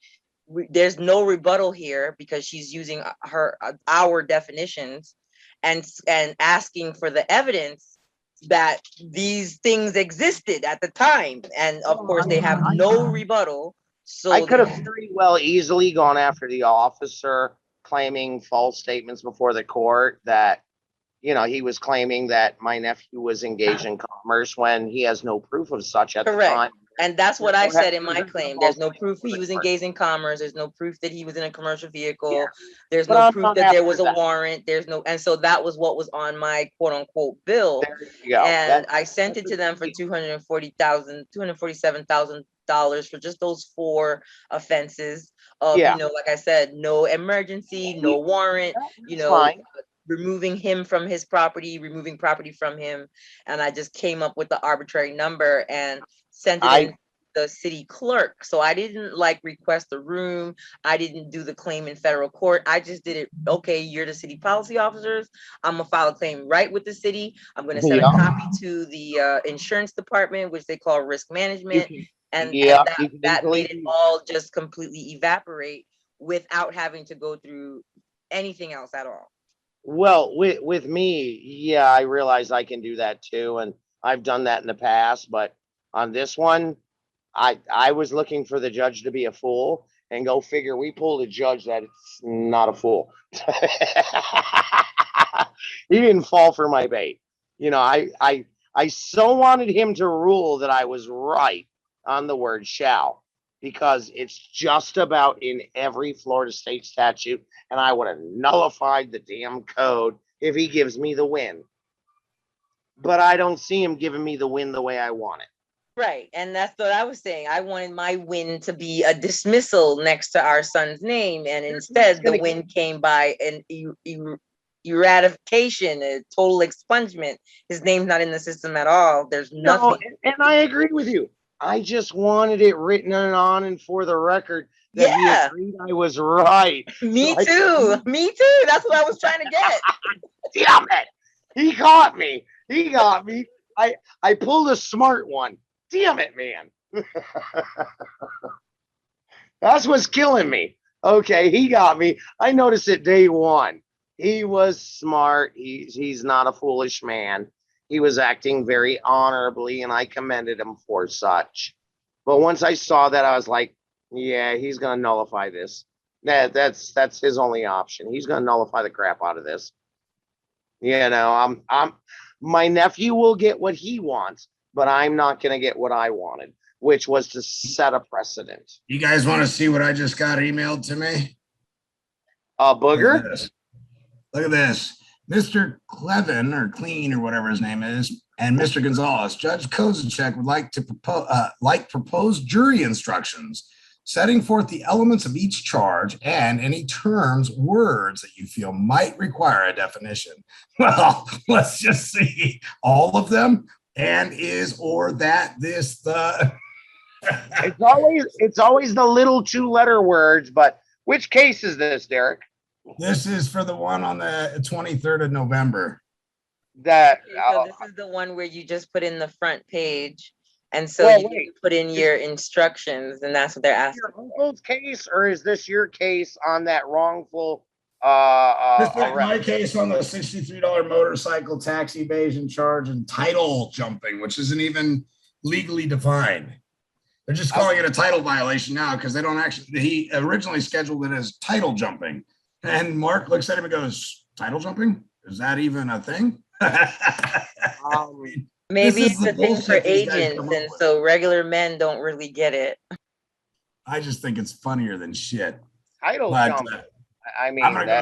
there's no rebuttal here because she's using our definitions and asking for the evidence that these things existed at the time, and of course they have no rebuttal. So I could have very well easily gone after the officer claiming false statements before the court that, he was claiming that my nephew was engaged in commerce when he has no proof of such at the time. And that's what I said in my claim. There's no proof he was engaged in commerce. There's no proof that he was in a commercial vehicle. Yeah. There's no proof that there was a warrant. And so that was what was on my quote unquote bill. And I sent it to them for $247,000 for just those 4 offenses of, like I said, no emergency, no warrant, removing him from his property, removing property from him. And I just came up with the arbitrary number and sent it in the city clerk. So I didn't request a room. I didn't do the claim in federal court. I just did it. Okay, you're the city policy officers. I'm gonna file a claim right with the city. I'm gonna send a copy to the insurance department, which they call risk management. And that made it all just completely evaporate without having to go through anything else at all. Well, with me, yeah, I realize I can do that too. And I've done that in the past, but on this one, I was looking for the judge to be a fool, and go figure, we pulled a judge that's not a fool. He didn't fall for my bait. You know, I so wanted him to rule that I was right on the word shall, because it's just about in every Florida state statute, and I would have nullified the damn code if he gives me the win. But I don't see him giving me the win the way I want it. Right. And that's what I was saying. I wanted my win to be a dismissal next to our son's name. And instead, the win came by an eradication, a total expungement. His name's not in the system at all. There's nothing. No, and I agree with you. I just wanted it written on and for the record that he agreed I was right. Me too. Me too. That's what I was trying to get. Damn it. He got me. He got me. I pulled a smart one. Damn it, man. That's what's killing me. Okay, he got me. I noticed it day one. He was smart. He's not a foolish man. He was acting very honorably, and I commended him for such. But once I saw that, I was like, yeah, he's gonna nullify this. That's his only option. He's gonna nullify the crap out of this. You know, my nephew will get what he wants, but I'm not going to get what I wanted, which was to set a precedent. You guys want to see what I just got emailed to me? Booger? Look at this. Mr. Clevin, or Clean, or whatever his name is, and Mr. Gonzalez, Judge Kozacek would like to propose jury instructions setting forth the elements of each charge and any terms, words that you feel might require a definition. Well, let's just see all of them. And, is, or, that, this, the. It's always the little 2-letter words, but which case is this, Derek? This is for the one on the 23rd of November. So this is the one where you just put in the front page. And so you put in your instructions, and that's what they're asking. Your uncle's case, or is this your case on that wrongful This is my case on the $63 motorcycle tax evasion charge and title jumping, which isn't even legally defined. They're just calling it a title violation now because they don't actually, he originally scheduled it as title jumping. And Mark looks at him and goes, title jumping? Is that even a thing? Maybe it's a thing for agents, and so regular men don't really get it. I just think it's funnier than shit. Title jumping. I mean, I'm gonna go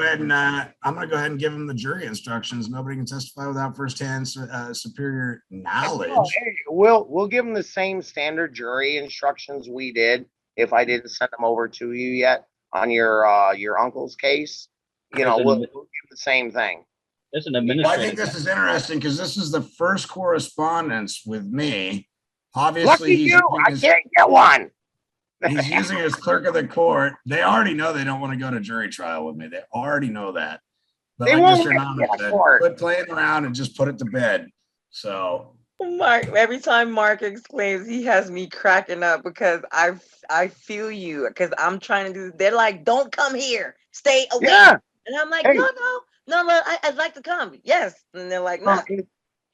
ahead and give him the jury instructions. Nobody can testify without firsthand superior knowledge. No, hey, we'll give him the same standard jury instructions we did. If I didn't send them over to you yet on your uncle's case, you know, we'll give the same thing. There's an administrative. I think this is interesting because this is the first correspondence with me. Obviously, lucky you, I can't get one. He's using his clerk of the court. They already know they don't want to go to jury trial with me. They already know that. But they like won't Mr. Anonymous said, quit playing around and just put it to bed. So Mark, every time Mark exclaims, he has me cracking up because I feel you, because I'm trying to do. They're like, "Don't come here, stay away," and I'm like, "No, I'd like to come." Yes, and they're like, "No."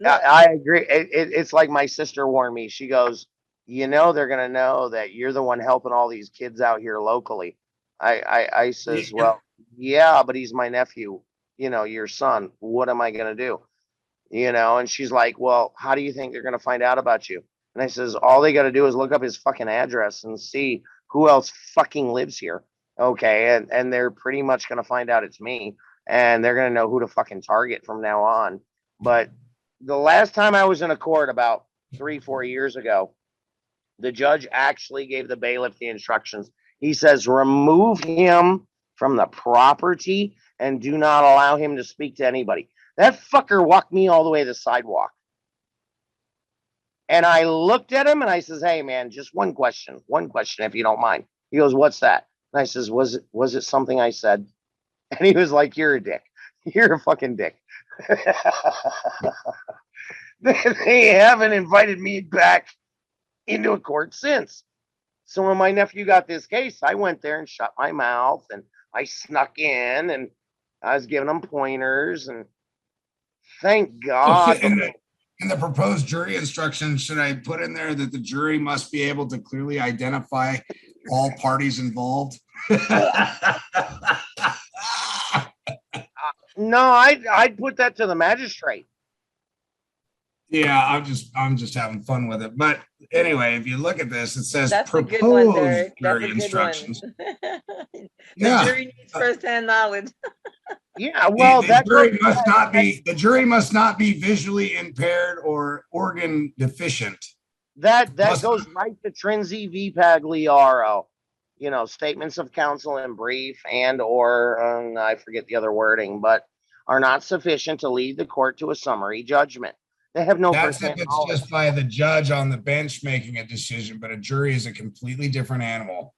I agree. It's like my sister warned me. She goes, you know, they're going to know that you're the one helping all these kids out here locally. I says, well, yeah, but he's my nephew, you know, your son. What am I going to do? You know, and she's like, well, how do you think they're going to find out about you? And I says, all they got to do is look up his fucking address and see who else fucking lives here. Okay. And they're pretty much going to find out it's me, and they're going to know who to fucking target from now on. But the last time I was in a court about 3-4 years ago, the judge actually gave the bailiff the instructions. He says, remove him from the property and do not allow him to speak to anybody. That fucker walked me all the way to the sidewalk. And I looked at him and I says, hey man, just one question if you don't mind. He goes, what's that? And I says, was it something I said? And he was like, you're a dick. You're a fucking dick. They haven't invited me back into a court since. So when my nephew got this case, I went there and shut my mouth, and I snuck in and I was giving them pointers, and thank God In the proposed jury instructions, should I put in there that the jury must be able to clearly identify all parties involved? No, I'd put that to the magistrate. Yeah, I'm just having fun with it. But anyway, if you look at this, it says That's a good one, proposed Derek. That's jury a good instructions. one. The Yeah. jury needs firsthand knowledge. Yeah, well, The that jury goes, must not be visually impaired or organ deficient. that Must- goes right to Trinzi v. Pagliaro. You know, statements of counsel in brief and or I forget the other wording, but are not sufficient to lead the court to a summary judgment. They have no That's if firsthand it's knowledge. just by the judge on the bench making a decision, but a jury is a completely different animal.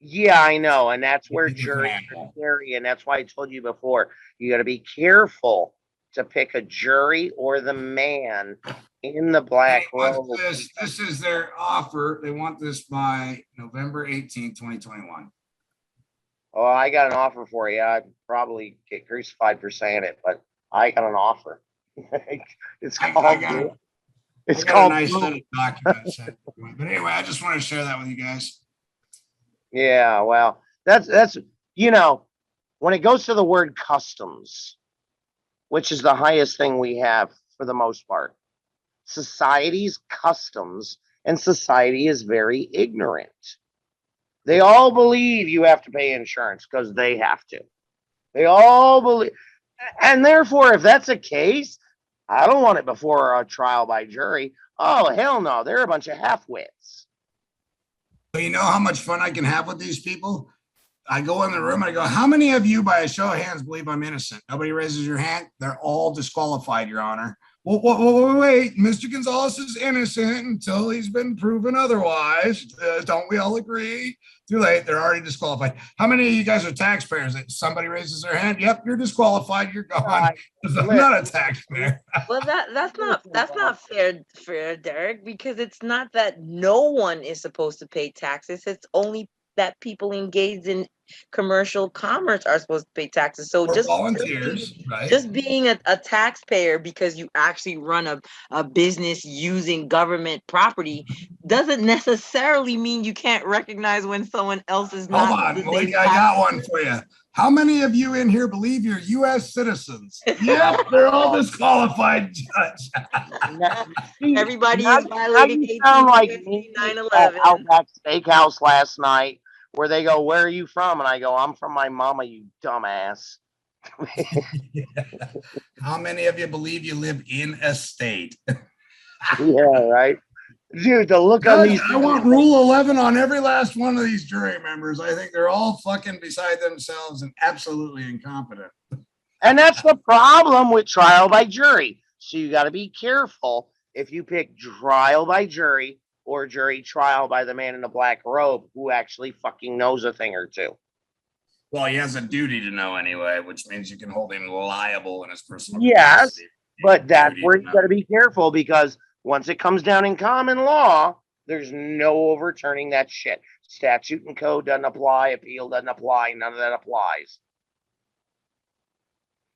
Yeah, I know, and that's where Completely different juries are animal. scary, and that's why I told you before. You got to be careful to pick a jury or the man in the black robe. This is their offer. They want this by November 18th, 2021. Oh, I got an offer for you. I'd probably get crucified for saying it, but I got an offer. It's called. I got a called. nice set of documents. But anyway, I just want to share that with you guys. Yeah, well, that's you know, when it goes to the word customs, which is the highest thing we have for the most part, society's customs, and society is very ignorant. They all believe you have to pay insurance because they have to. They all believe, and therefore, if that's the case, I don't want it before a trial by jury. Oh, hell no, they're a bunch of half-wits. But you know how much fun I can have with these people? I go in the room and I go, how many of you by a show of hands believe I'm innocent? Nobody raises your hand. They're all disqualified, Your Honor. Well, wait, Mr. Gonzalez is innocent until he's been proven otherwise. Don't we all agree? Too late. They're already disqualified. How many of you guys are taxpayers? Somebody raises their hand. Yep, you're disqualified. You're gone. I'm not a taxpayer. Well, that's not fair, Derek, because it's not that no one is supposed to pay taxes. It's only that people engaged in commercial commerce are supposed to pay taxes. So Or volunteers, right? just being a taxpayer because you actually run a business using government property doesn't necessarily mean you can't recognize when someone else is not. Hold on, Malik, I got one for you. How many of you in here believe you're U.S. citizens? Yep, they're all disqualified, Judge. Everybody is violating 18 like USC at 9/11. Outback Steakhouse last night, where they go, "Where are you from?" And I go, "I'm from my mama, you dumbass." How many of you believe you live in a state? Yeah, right. Dude, the look on these. I want Rule 11 on every last one of these jury members. I think they're all fucking beside themselves and absolutely incompetent. And that's the problem with trial by jury. So you got to be careful if you pick trial by jury or jury trial by the man in the black robe who actually fucking knows a thing or two. Well, he has a duty to know anyway, which means you can hold him liable in his personal Yes, capacity. but that's Duty where to you know. got to be careful, because once it comes down in common law, there's no overturning that shit. Statute and code doesn't apply. Appeal doesn't apply. None of that applies.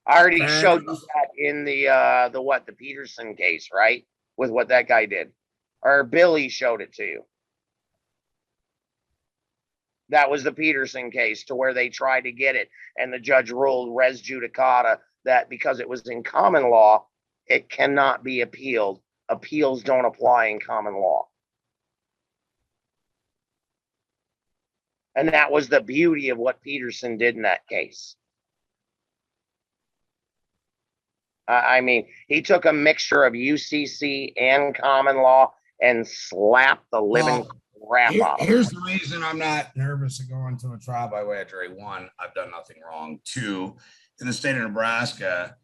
I already Fair showed you enough. that in the Peterson case, right? With what that guy did. Or Billy showed it to you. That was the Peterson case, to where they tried to get it, and the judge ruled res judicata that because it was in common law, it cannot be appealed. Appeals don't apply in common law. And that was the beauty of what Peterson did in that case. I mean, he took a mixture of UCC and common law and slapped the living crap out of it. Here's the reason I'm not nervous of going to a trial by way of jury. One, I've done nothing wrong. Two, in the state of Nebraska,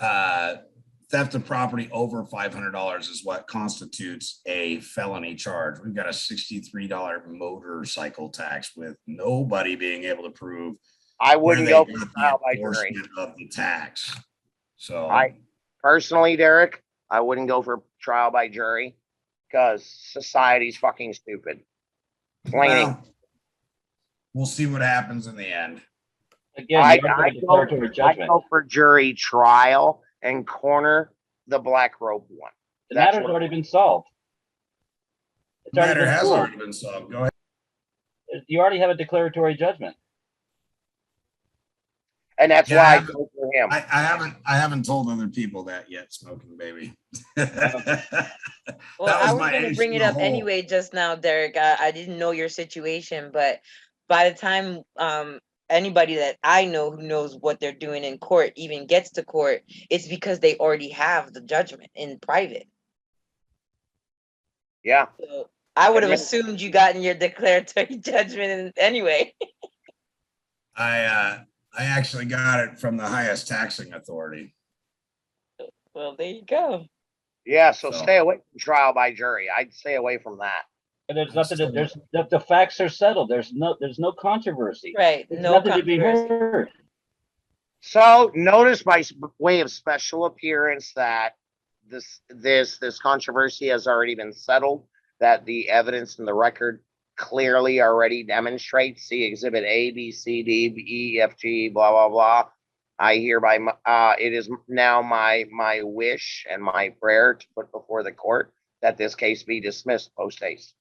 theft of property over $500 is what constitutes a felony charge. We've got a $63 motorcycle tax with nobody being able to prove. I wouldn't go for the trial by jury. enforcement of the tax. So I personally, Derek, I wouldn't go for trial by jury because society's fucking stupid. well, we'll see what happens in the end. Again, I you are going to declaratory go judgment. for jury trial and corner the black robe one. The That's matter's what- already been solved. It's The already matter been has ruled. already been solved. Go ahead. You already have a declaratory judgment. And that's Yeah, why I I vote for him. I haven't told other people that yet, Smoking Baby. Well, That I was was my going to ace bring in it the up hole. anyway just now, Derek. I didn't know your situation, but by the time anybody that I know who knows what they're doing in court even gets to court, it's because they already have the judgment in private. Yeah. So I would have Admit- assumed you gotten your declaratory judgment anyway. I actually got it from the highest taxing authority. Well, there you go. Yeah, so So- stay away from trial by jury. I'd stay away from that. And there's I'm nothing. still- There's the facts are settled. There's no controversy. Right. There's No nothing to be controversy. heard. So notice by way of special appearance that this controversy has already been settled, that the evidence in the record clearly already demonstrates. See Exhibit A, B, C, D, E, F, G, blah, blah, blah. I hereby, it is now my wish and my prayer to put before the court that this case be dismissed post haste.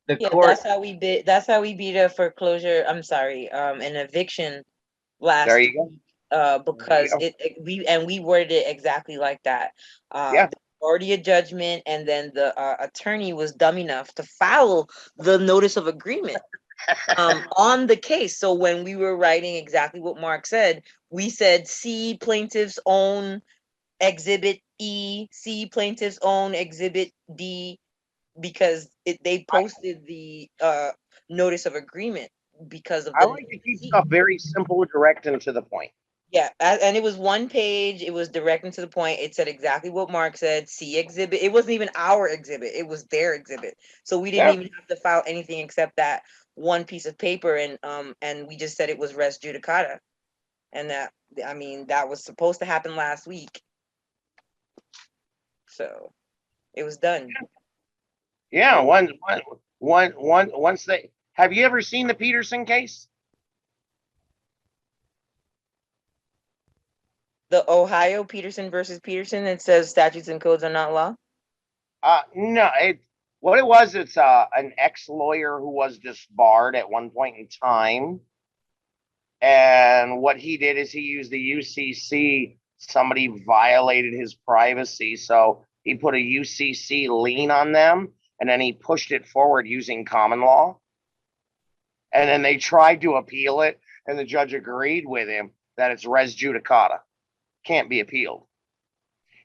The Yeah, court. that's how we beat. That's how we beat a foreclosure. I'm sorry, an eviction last There you go. week. Because go. we worded it exactly like that. Yeah. There's already a judgment, and then the attorney was dumb enough to file the notice of agreement on the case. So when we were writing exactly what Mark said, we said C plaintiff's own exhibit E, C plaintiff's own exhibit D, because they posted the notice of agreement because of I the like to keep C. stuff very simple, direct, and to the point. Yeah, and it was one page. It was direct and to the point. It said exactly what Mark said. See exhibit. It wasn't even our exhibit. It was their exhibit. So we didn't Yeah. even have to file anything except that one piece of paper, and we just said it was res judicata, and that, I mean, that was supposed to happen last week. So it was done. Yeah, once they have you ever seen the Peterson case? The Ohio Peterson versus Peterson. It says statutes and codes are not law. No, what it was, it's an ex-lawyer who was disbarred at one point in time. And what he did is he used the UCC. Somebody violated his privacy, so he put a UCC lien on them, and then he pushed it forward using common law. And then they tried to appeal it, and the judge agreed with him that it's res judicata. Can't be appealed.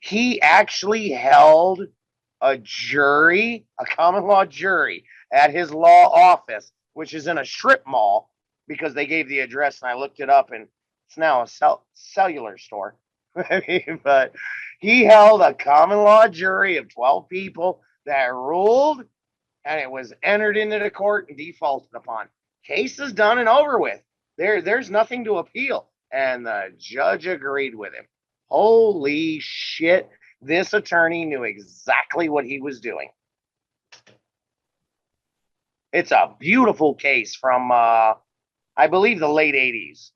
He actually held a jury, a common law jury, at his law office, which is in a strip mall, because they gave the address and I looked it up, and it's now a cellular store. But he held a common law jury of 12 people that ruled, and it was entered into the court and defaulted upon. Case is done and over with. There's nothing to appeal. And the judge agreed with him. Holy shit. This attorney knew exactly what he was doing. It's a beautiful case from, I believe, the late 80s.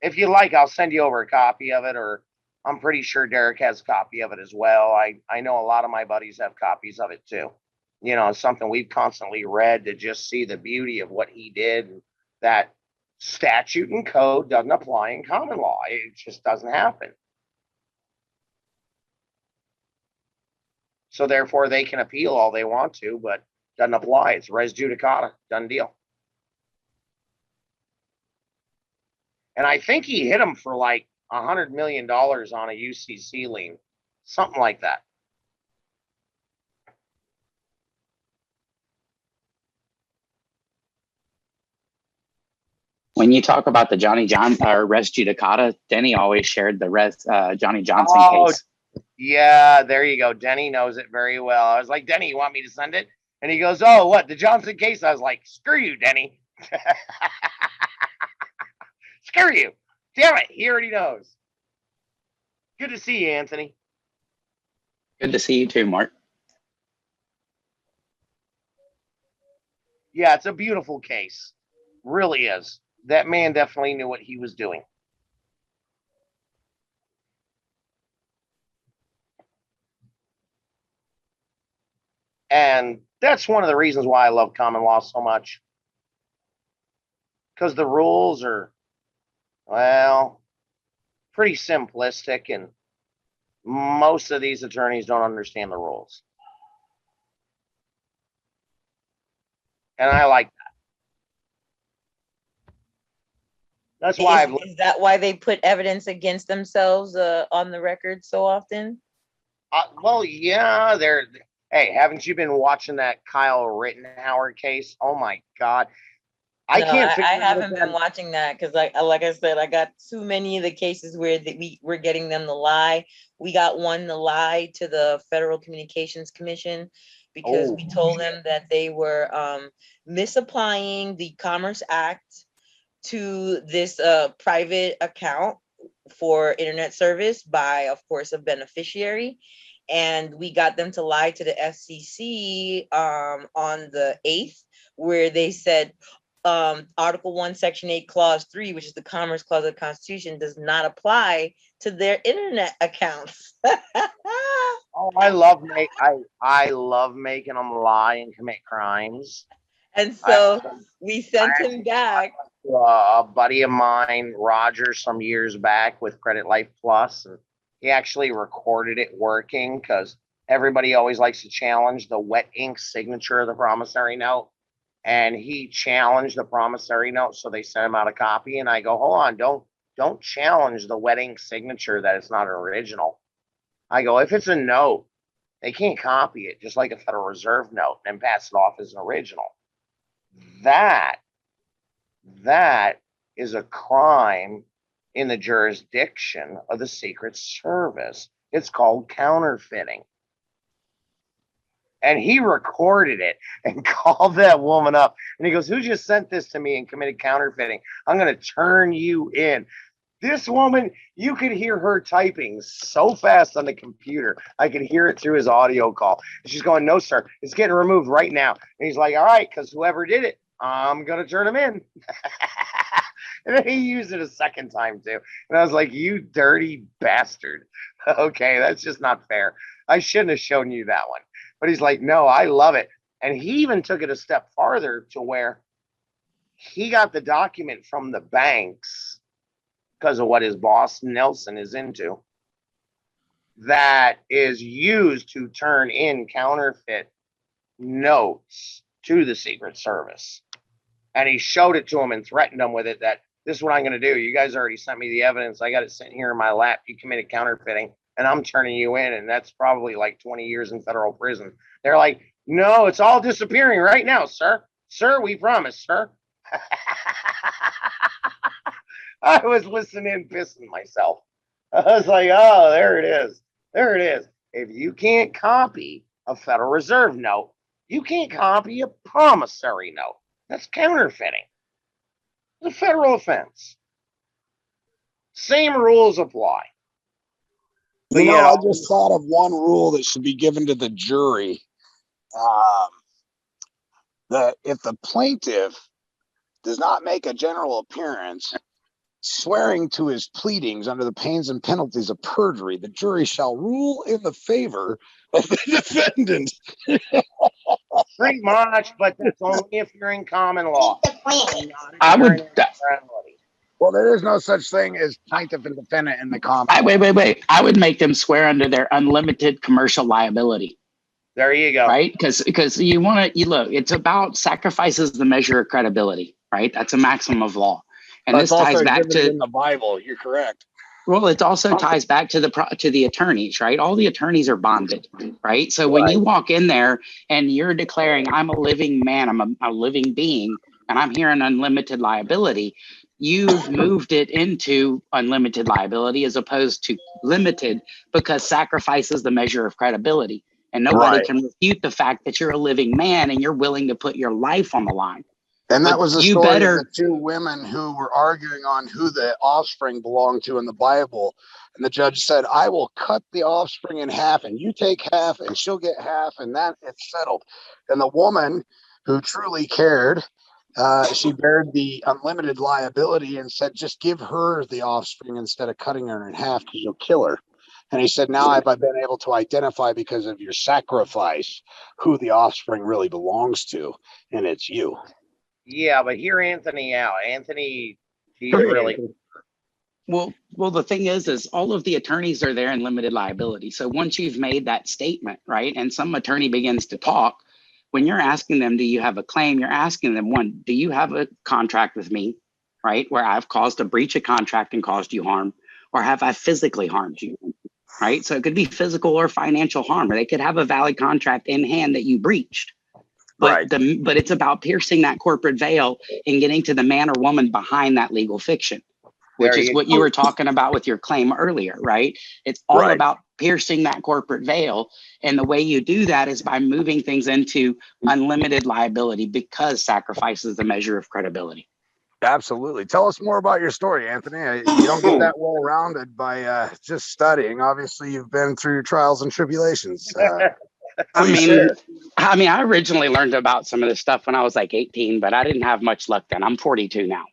If you like, I'll send you over a copy of it, or I'm pretty sure Derek has a copy of it as well. I know a lot of my buddies have copies of it too. You know, it's something we've constantly read to just see the beauty of what he did. That statute and code doesn't apply in common law. It just doesn't happen. So therefore, they can appeal all they want to, but doesn't apply. It's res judicata, done deal. And I think he hit him for like $100 million on a UCC lien, something like that. When you talk about the Johnny John or res judicata, Denny always shared the Johnny Johnson case. Yeah, there you go. Denny knows it very well. I was like, Denny, you want me to send it? And he goes, oh, what, the Johnson case? I was like, screw you, Denny. Screw you. Damn it. He already knows. Good to see you, Anthony. Good to see you too, Mark. Yeah, it's a beautiful case. Really is. That man definitely knew what he was doing. And that's one of the reasons why I love common law so much. Because the rules are, well, pretty simplistic, and most of these attorneys don't understand the rules. And I like that. That's why Is that why they put evidence against themselves on the record so often? well, yeah, hey, haven't you been watching that Kyle Rittenhauer case? Oh my God. I can't figure I out haven't if been watching that because, like I said, I got too many of the cases where we're getting them to lie. We got one to lie to the Federal Communications Commission because we told them that they were misapplying the Commerce Act to this private account for internet service by, of course, a beneficiary. And we got them to lie to the FCC on the 8th, where they said Article 1, Section 8, Clause 3, which is the Commerce Clause of the Constitution, does not apply to their internet accounts. Oh, I love making them lie and commit crimes. And so we sent him back. A buddy of mine, Roger, some years back with Credit Life Plus, and he actually recorded it working because everybody always likes to challenge the wet ink signature of the promissory note. And he challenged the promissory note, so they sent him out a copy. And I go, hold on, don't challenge the wet ink signature that it's not an original. I go, if it's a note, they can't copy it, just like a Federal Reserve note, and pass it off as an original. That is a crime in the jurisdiction of the Secret Service. It's called counterfeiting. And he recorded it and called that woman up. And he goes, who just sent this to me and committed counterfeiting? I'm going to turn you in. This woman, you could hear her typing so fast on the computer. I could hear it through his audio call. And she's going, no, sir, it's getting removed right now. And he's like, all right, because whoever did it, I'm going to turn him in. And then he used it a second time too. And I was like, you dirty bastard. Okay, that's just not fair. I shouldn't have shown you that one. But he's like, no, I love it. And he even took it a step farther to where he got the document from the banks because of what his boss Nelson is into, that is used to turn in counterfeit notes to the Secret Service. And he showed it to him and threatened him with it, that this is what I'm going to do. You guys already sent me the evidence. I got it sitting here in my lap. You committed counterfeiting and I'm turning you in. And that's probably like 20 years in federal prison. They're like, no, it's all disappearing right now, sir. Sir, we promise, sir. I was listening, pissing myself. I was like, oh, there it is. There it is. If you can't copy a Federal Reserve note, you can't copy a promissory note. That's counterfeiting. It's a federal offense. Same rules apply. But, I just thought of one rule that should be given to the jury. That if the plaintiff does not make a general appearance, swearing to his pleadings under the pains and penalties of perjury, the jury shall rule in the favor of the defendant. Pretty much, but that's only if you're in common law. Well, there is no such thing as plaintiff and defendant in the common. Wait. I would make them swear under their unlimited commercial liability. There you go. Right? Because you want to, look, it's about sacrifices the measure of credibility, right? That's a maximum of law. And this ties back to in the Bible. You're correct. Well, it also ties back to the attorneys, right? All the attorneys are bonded, right? So when you walk in there and you're declaring, I'm a living man, I'm a living being, and I'm here in unlimited liability, you've moved it into unlimited liability as opposed to limited, because sacrifices the measure of credibility. And nobody can refute the fact that you're a living man and you're willing to put your life on the line. And that was the story of the two women who were arguing on who the offspring belonged to in the Bible. And the judge said, I will cut the offspring in half and you take half and she'll get half, and that it's settled. And the woman who truly cared, she bared the unlimited liability and said, just give her the offspring instead of cutting her in half because you'll kill her. And he said, now I've been able to identify because of your sacrifice who the offspring really belongs to, and it's you. Yeah, but hear Anthony out. Anthony, he's really Well, the thing is all of the attorneys are there in limited liability. So once you've made that statement, right, and some attorney begins to talk, when you're asking them, do you have a claim? You're asking them, one, do you have a contract with me, right, where I've caused a breach of contract and caused you harm, or have I physically harmed you, right? So it could be physical or financial harm, or they could have a valid contract in hand that you breached. But but it's about piercing that corporate veil and getting to the man or woman behind that legal fiction, which is what you were talking about with your claim earlier, right? It's all about piercing that corporate veil. And the way you do that is by moving things into unlimited liability, because sacrifice is the measure of credibility. Absolutely. Tell us more about your story, Anthony. You don't get that well rounded by just studying. Obviously, you've been through trials and tribulations. I mean, I originally learned about some of this stuff when I was like 18, but I didn't have much luck then. I'm 42 now.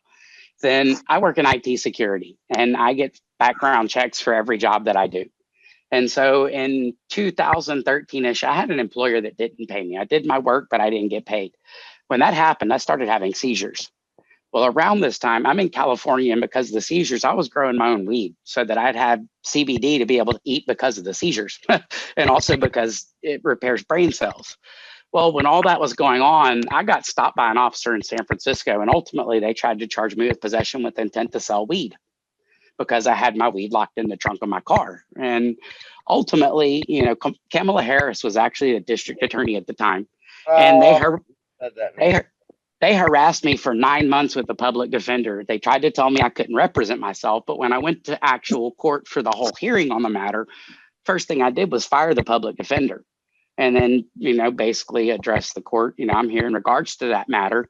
Then I work in IT security and I get background checks for every job that I do. And so in 2013-ish, I had an employer that didn't pay me. I did my work, but I didn't get paid. When that happened, I started having seizures. Well, around this time, I'm in California, and because of the seizures, I was growing my own weed so that I'd have CBD to be able to eat because of the seizures, and also because it repairs brain cells. Well, when all that was going on, I got stopped by an officer in San Francisco, and ultimately they tried to charge me with possession with intent to sell weed because I had my weed locked in the trunk of my car. And ultimately, you know, Kamala Harris was actually a district attorney at the time, and they harassed me for 9 months with the public defender. They tried to tell me I couldn't represent myself, but when I went to actual court for the whole hearing on the matter, first thing I did was fire the public defender. And then, you know, basically address the court. You know, I'm here in regards to that matter,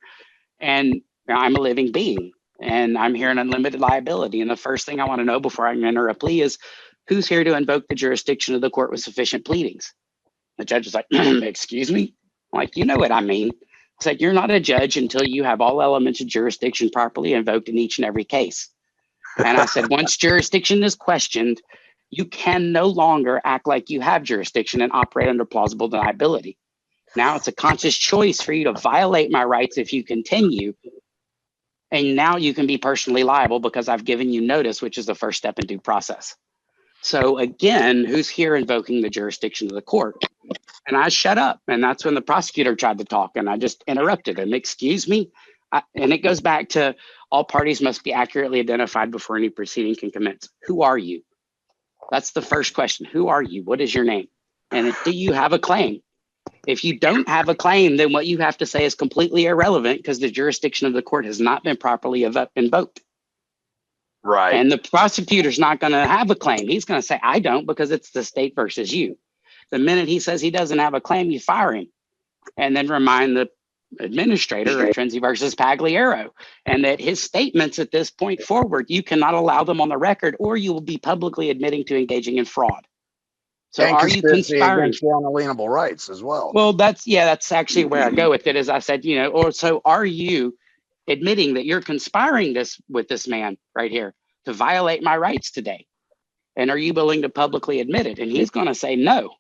and I'm a living being, and I'm here in unlimited liability. And the first thing I want to know before I can enter a plea is, who's here to invoke the jurisdiction of the court with sufficient pleadings? The judge was like, excuse me? I'm like, you know what I mean? It's like, you're not a judge until you have all elements of jurisdiction properly invoked in each and every case. And I said, once jurisdiction is questioned, you can no longer act like you have jurisdiction and operate under plausible deniability. Now it's a conscious choice for you to violate my rights if you continue. And now you can be personally liable because I've given you notice, which is the first step in due process. So again, who's here invoking the jurisdiction of the court? And I shut up. And that's when the prosecutor tried to talk, and I just interrupted him. Excuse me. And it goes back to, all parties must be accurately identified before any proceeding can commence. Who are you? That's the first question. Who are you? What is your name? And do you have a claim? If you don't have a claim, then what you have to say is completely irrelevant because the jurisdiction of the court has not been properly invoked. Right. And the prosecutor's not going to have a claim. He's going to say, I don't, because it's the state versus you. The minute he says he doesn't have a claim, you fire him. And then remind the administrator of Trenzi versus Pagliaro, and that his statements at this point forward, you cannot allow them on the record, or you will be publicly admitting to engaging in fraud. So and are you conspiring against your unalienable rights as well? Well, that's actually where I go with it. Is I said, you know, or so are you admitting that you're conspiring with this man right here to violate my rights today? And are you willing to publicly admit it? And he's going to say no.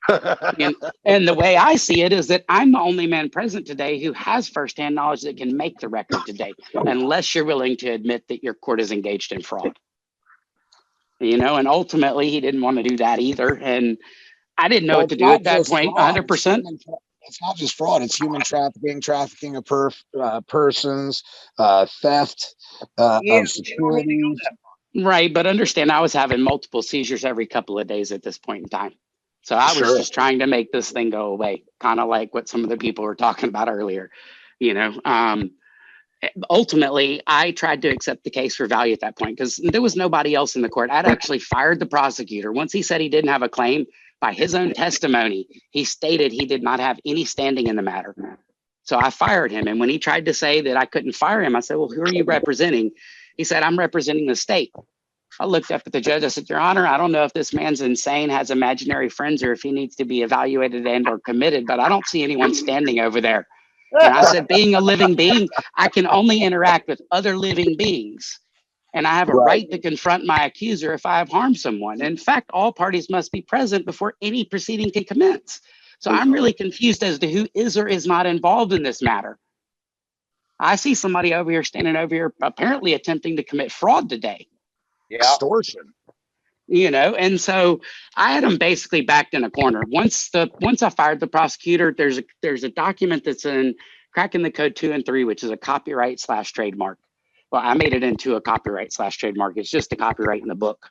And the way I see it is that I'm the only man present today who has firsthand knowledge that can make the record today, unless you're willing to admit that your court is engaged in fraud. You know, and ultimately he didn't want to do that either. And I didn't know what to do at that point, 100%. It's not just fraud, it's human trafficking of persons, theft of securities. Right, but understand, I was having multiple seizures every couple of days at this point in time. So I was just trying to make this thing go away, kind of like what some of the people were talking about earlier. You know, ultimately, I tried to accept the case for value at that point because there was nobody else in the court. I'd actually fired the prosecutor. Once he said he didn't have a claim, by his own testimony, he stated he did not have any standing in the matter. So I fired him. And when he tried to say that I couldn't fire him, I said, well, who are you representing? He said, I'm representing the state. I looked up at the judge. I said, Your Honor, I don't know if this man's insane, has imaginary friends, or if he needs to be evaluated and or committed, but I don't see anyone standing over there. And I said, being a living being, I can only interact with other living beings. and I have a right to confront my accuser if I have harmed someone. In fact, all parties must be present before any proceeding can commence. So I'm really confused as to who is or is not involved in this matter. I see somebody over here standing over here apparently attempting to commit fraud today. Yeah. Extortion. You know, and so I had them basically backed in a corner. Once I fired the prosecutor, there's a document that's in Cracking the Code 2 and 3, which is a copyright/trademark. Well, I made it into a copyright/trademark. It's just a copyright in the book.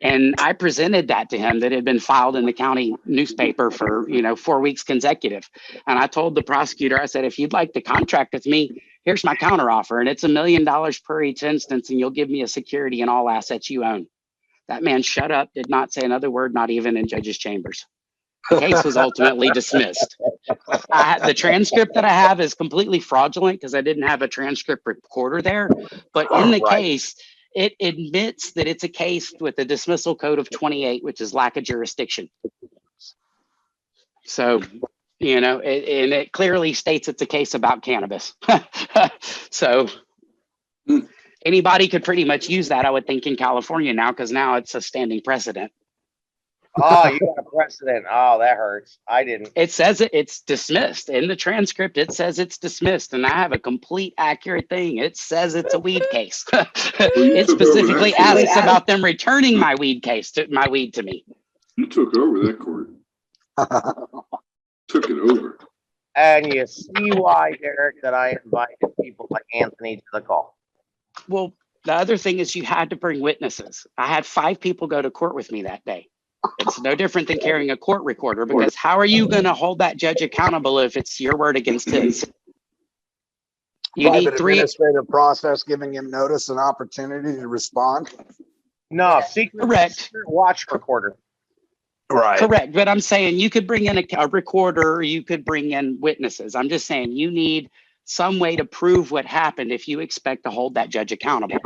And I presented that to him that had been filed in the county newspaper for, 4 weeks consecutive. And I told the prosecutor, I said, if you'd like to contract with me, here's my counteroffer. And it's $1 million per each instance. And you'll give me a security in all assets you own. That man shut up, did not say another word, not even in judge's chambers. The case was ultimately dismissed. The transcript that I have is completely fraudulent because I didn't have a transcript recorder there. But in the case, it admits that it's a case with the dismissal code of 28, which is lack of jurisdiction. So, it clearly states it's a case about cannabis. So anybody could pretty much use that, I would think, in California now, because now it's a standing precedent. Oh, you got a precedent. Oh, that hurts. I didn't. It says it's dismissed. In the transcript, it says it's dismissed. And I have a complete accurate thing. It says it's a weed case. It specifically asks about them returning my weed to me. You took over that court. Took it over. And you see why, Derek, that I invited people like Anthony to the call. Well, the other thing is you had to bring witnesses. I had 5 people go to court with me that day. It's no different than carrying a court recorder, because how are you going to hold that judge accountable if it's your word against his? You need 3 administrative process giving him notice and opportunity to respond. No, secret watch recorder. Right. Correct. But I'm saying you could bring in a recorder, or you could bring in witnesses. I'm just saying you need some way to prove what happened if you expect to hold that judge accountable.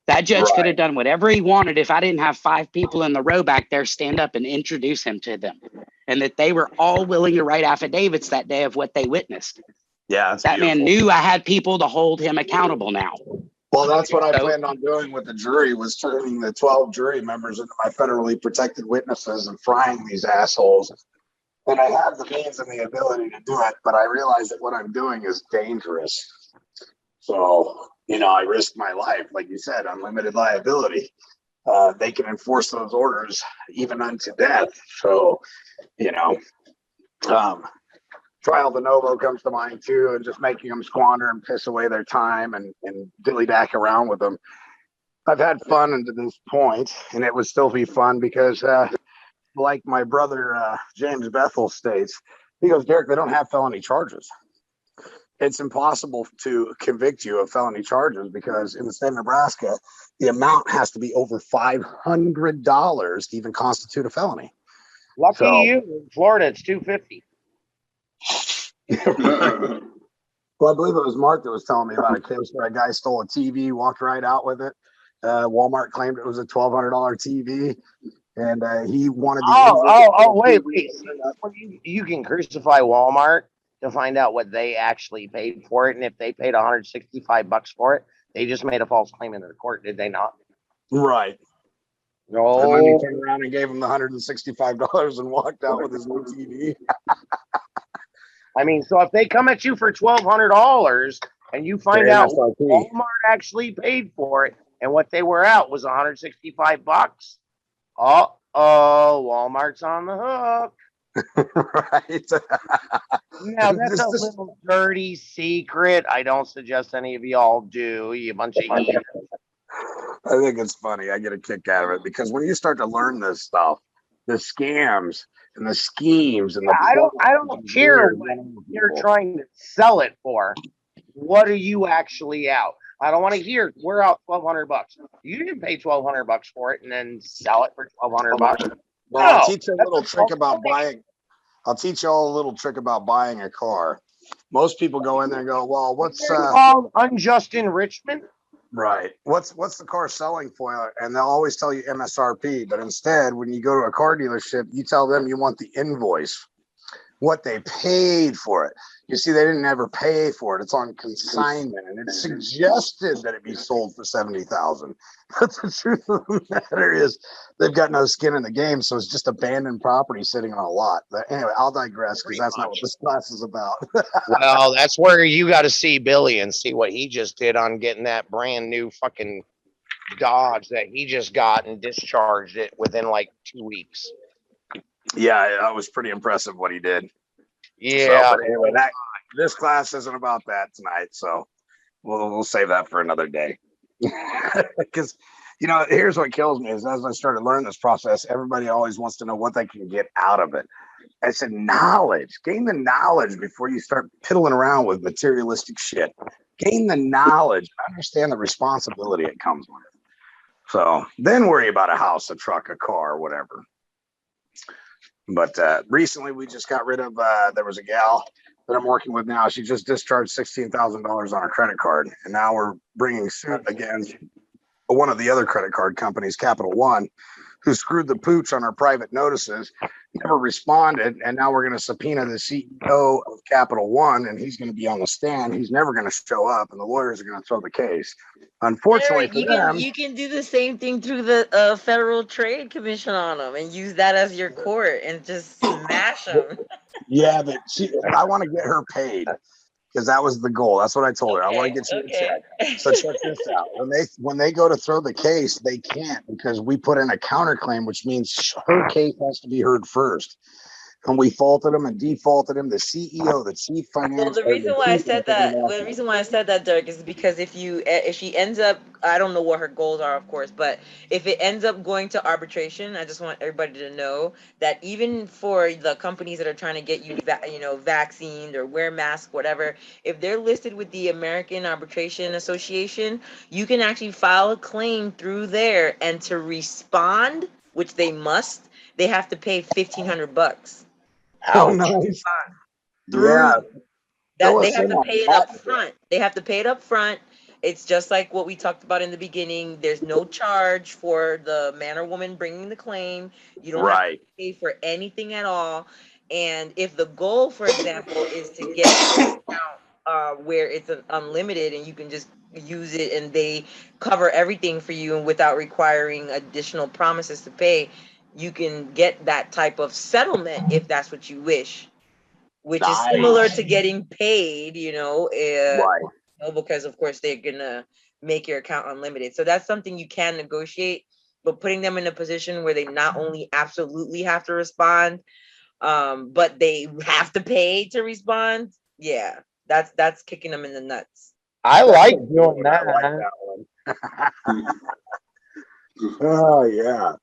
That judge could have done whatever he wanted if I didn't have 5 people in the row back there stand up and introduce him to them, and that they were all willing to write affidavits that day of what they witnessed. Yeah, that man knew I had people to hold him accountable now. Well, that's what I planned on doing with the jury, was turning the 12 jury members into my federally protected witnesses and frying these assholes. And I have the means and the ability to do it, but I realize that what I'm doing is dangerous. So, I risk my life, like you said, unlimited liability. They can enforce those orders even unto death. So, trial de novo comes to mind too, and just making them squander and piss away their time and dilly-dack around with them. I've had fun unto this point, and it would still be fun because, like my brother James Bethel states, he goes, Derek, they don't have felony charges. It's impossible to convict you of felony charges because in the state of Nebraska, the amount has to be over $500 to even constitute a felony. Lucky you. In Florida, it's $250. Well, I believe it was Mark that was telling me about a case where a guy stole a TV, walked right out with it. Walmart claimed it was a $1,200 TV, and he wanted the wait. You can crucify Walmart to find out what they actually paid for it, and if they paid $165 for it, they just made a false claim in the court, did they not? Right. No. And then he turned around and gave him the $165 and walked out with his new TV. I mean, so if they come at you for $1,200 and you find out Walmart actually paid for it and what they were out was $165, Walmart's on the hook. Right. Now that's a little dirty secret. I don't suggest any of y'all do, you bunch of idiots. I think it's funny. I get a kick out of it because when you start to learn this stuff, the scams and the schemes and I don't care what you're trying to sell it for. What are you actually out? I don't want to hear we're out $1,200. You didn't pay $1,200 for it and then sell it for $1,200. Well, I'll teach you a little trick about buying. I'll teach you all a little trick about buying a car. Most people go in there and go, well, what's called unjust enrichment? Right. What's the car selling for? And they'll always tell you MSRP, but instead, when you go to a car dealership, you tell them you want the invoice. what they paid for it. You see, they didn't ever pay for it. It's on consignment, and it's suggested that it be sold for $70,000. But the truth of the matter is, they've got no skin in the game, so it's just abandoned property sitting on a lot. But anyway, I'll digress because that's not what this class is about. Well, that's where you got to see Billy and see what he just did on getting that brand new fucking Dodge that he just got and discharged it within like 2 weeks. Yeah, that was pretty impressive what he did. Yeah. So, but anyway, this class isn't about that tonight, so we'll save that for another day. Because here's what kills me is as I started learning this process, everybody always wants to know what they can get out of it. I said, knowledge. Gain the knowledge before you start piddling around with materialistic shit. Gain the knowledge and understand the responsibility it comes with. So then worry about a house, a truck, a car, whatever. But recently we just got rid of, there was a gal that I'm working with now. She just discharged $16,000 on her credit card. And now we're bringing suit against one of the other credit card companies, Capital One, who screwed the pooch on our private notices, never responded. And now we're going to subpoena the CEO of Capital One, and he's going to be on the stand. He's never going to show up, and the lawyers are going to throw the case. Unfortunately Derek, for them, you can do the same thing through the Federal Trade Commission on them and use that as your court and just smash them. yeah, but I want to get her paid because that was the goal. That's what I told her. I want to get you a check. So check this out. When they go to throw the case, they can't because we put in a counterclaim, which means her case has to be heard first. And we faulted him and defaulted him. The CEO, the chief financial. Well, the reason why I said that, Derek, is because if she ends up, I don't know what her goals are, of course, but if it ends up going to arbitration, I just want everybody to know that even for the companies that are trying to get you, vaccinated or wear masks, whatever, if they're listed with the American Arbitration Association, you can actually file a claim through there, and to respond, which they must, they have to pay $1,500. Oh, nice. Through that, they have to on pay it that. up front. They have to pay it up front. It's just like what we talked about in the beginning. There's no charge for the man or woman bringing the claim. You don't have to pay for anything at all. And if the goal, for example, is to get an account where it's an unlimited and you can just use it and they cover everything for you and without requiring additional promises to pay, you can get that type of settlement if that's what you wish, which is similar to getting paid, because of course they're gonna make your account unlimited. So that's something you can negotiate, but putting them in a position where they not only absolutely have to respond, but they have to pay to respond. Yeah, that's kicking them in the nuts. I like doing that. I like that one. Oh yeah.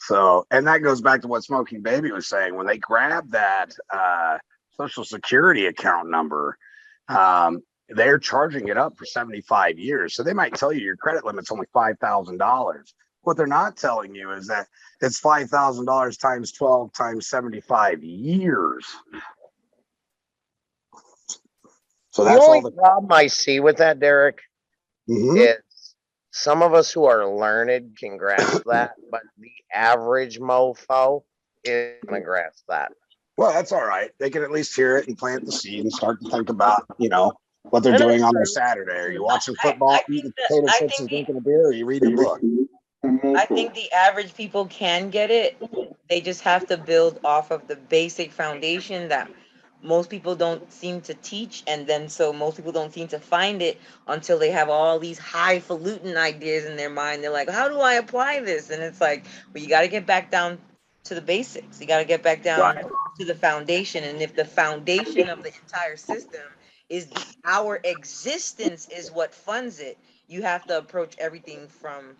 So, and that goes back to what SmokingBaby was saying. When they grab that Social Security account number, they're charging it up for 75 years. So they might tell you your credit limit's only $5,000. What they're not telling you is that it's $5,000 times 12 times 75 years. So that's all the problem I see with that, Derek, is some of us who are learned can grasp that, but the average mofo isn't gonna grasp that. Well, that's all right. They can at least hear it and plant the seed and start to think about, what they're doing on their Saturday. Are you watching football, eating potato chips and drinking a beer, or are you reading a book? I think the average people can get it. They just have to build off of the basic foundation that most people don't seem to teach, and then so most people don't seem to find it until they have all these highfalutin ideas in their mind. They're like, how do I apply this? And it's like, well, you got to get back down to the basics. You got to get back down to the foundation. And if the foundation of the entire system is our existence is what funds it, you have to approach everything from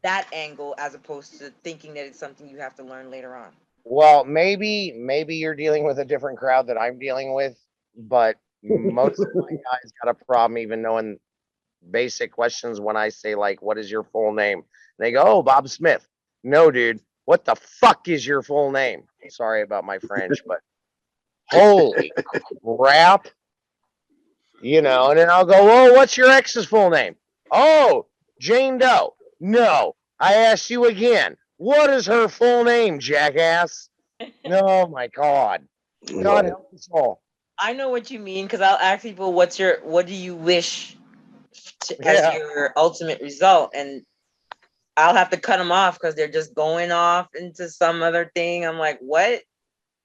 that angle as opposed to thinking that it's something you have to learn later on. Well, maybe you're dealing with a different crowd that I'm dealing with, but most of my guys got a problem even knowing basic questions when I say, like, what is your full name? And they go, oh, Bob Smith. No, dude, what the fuck is your full name? Sorry about my French, but holy crap. And then I'll go, oh, what's your ex's full name? Oh, Jane Doe. No, I asked you again. What is her full name, jackass? Oh my God. God help us all. I know what you mean because I'll ask people, what do you wish as your ultimate result? And I'll have to cut them off because they're just going off into some other thing. I'm like, what?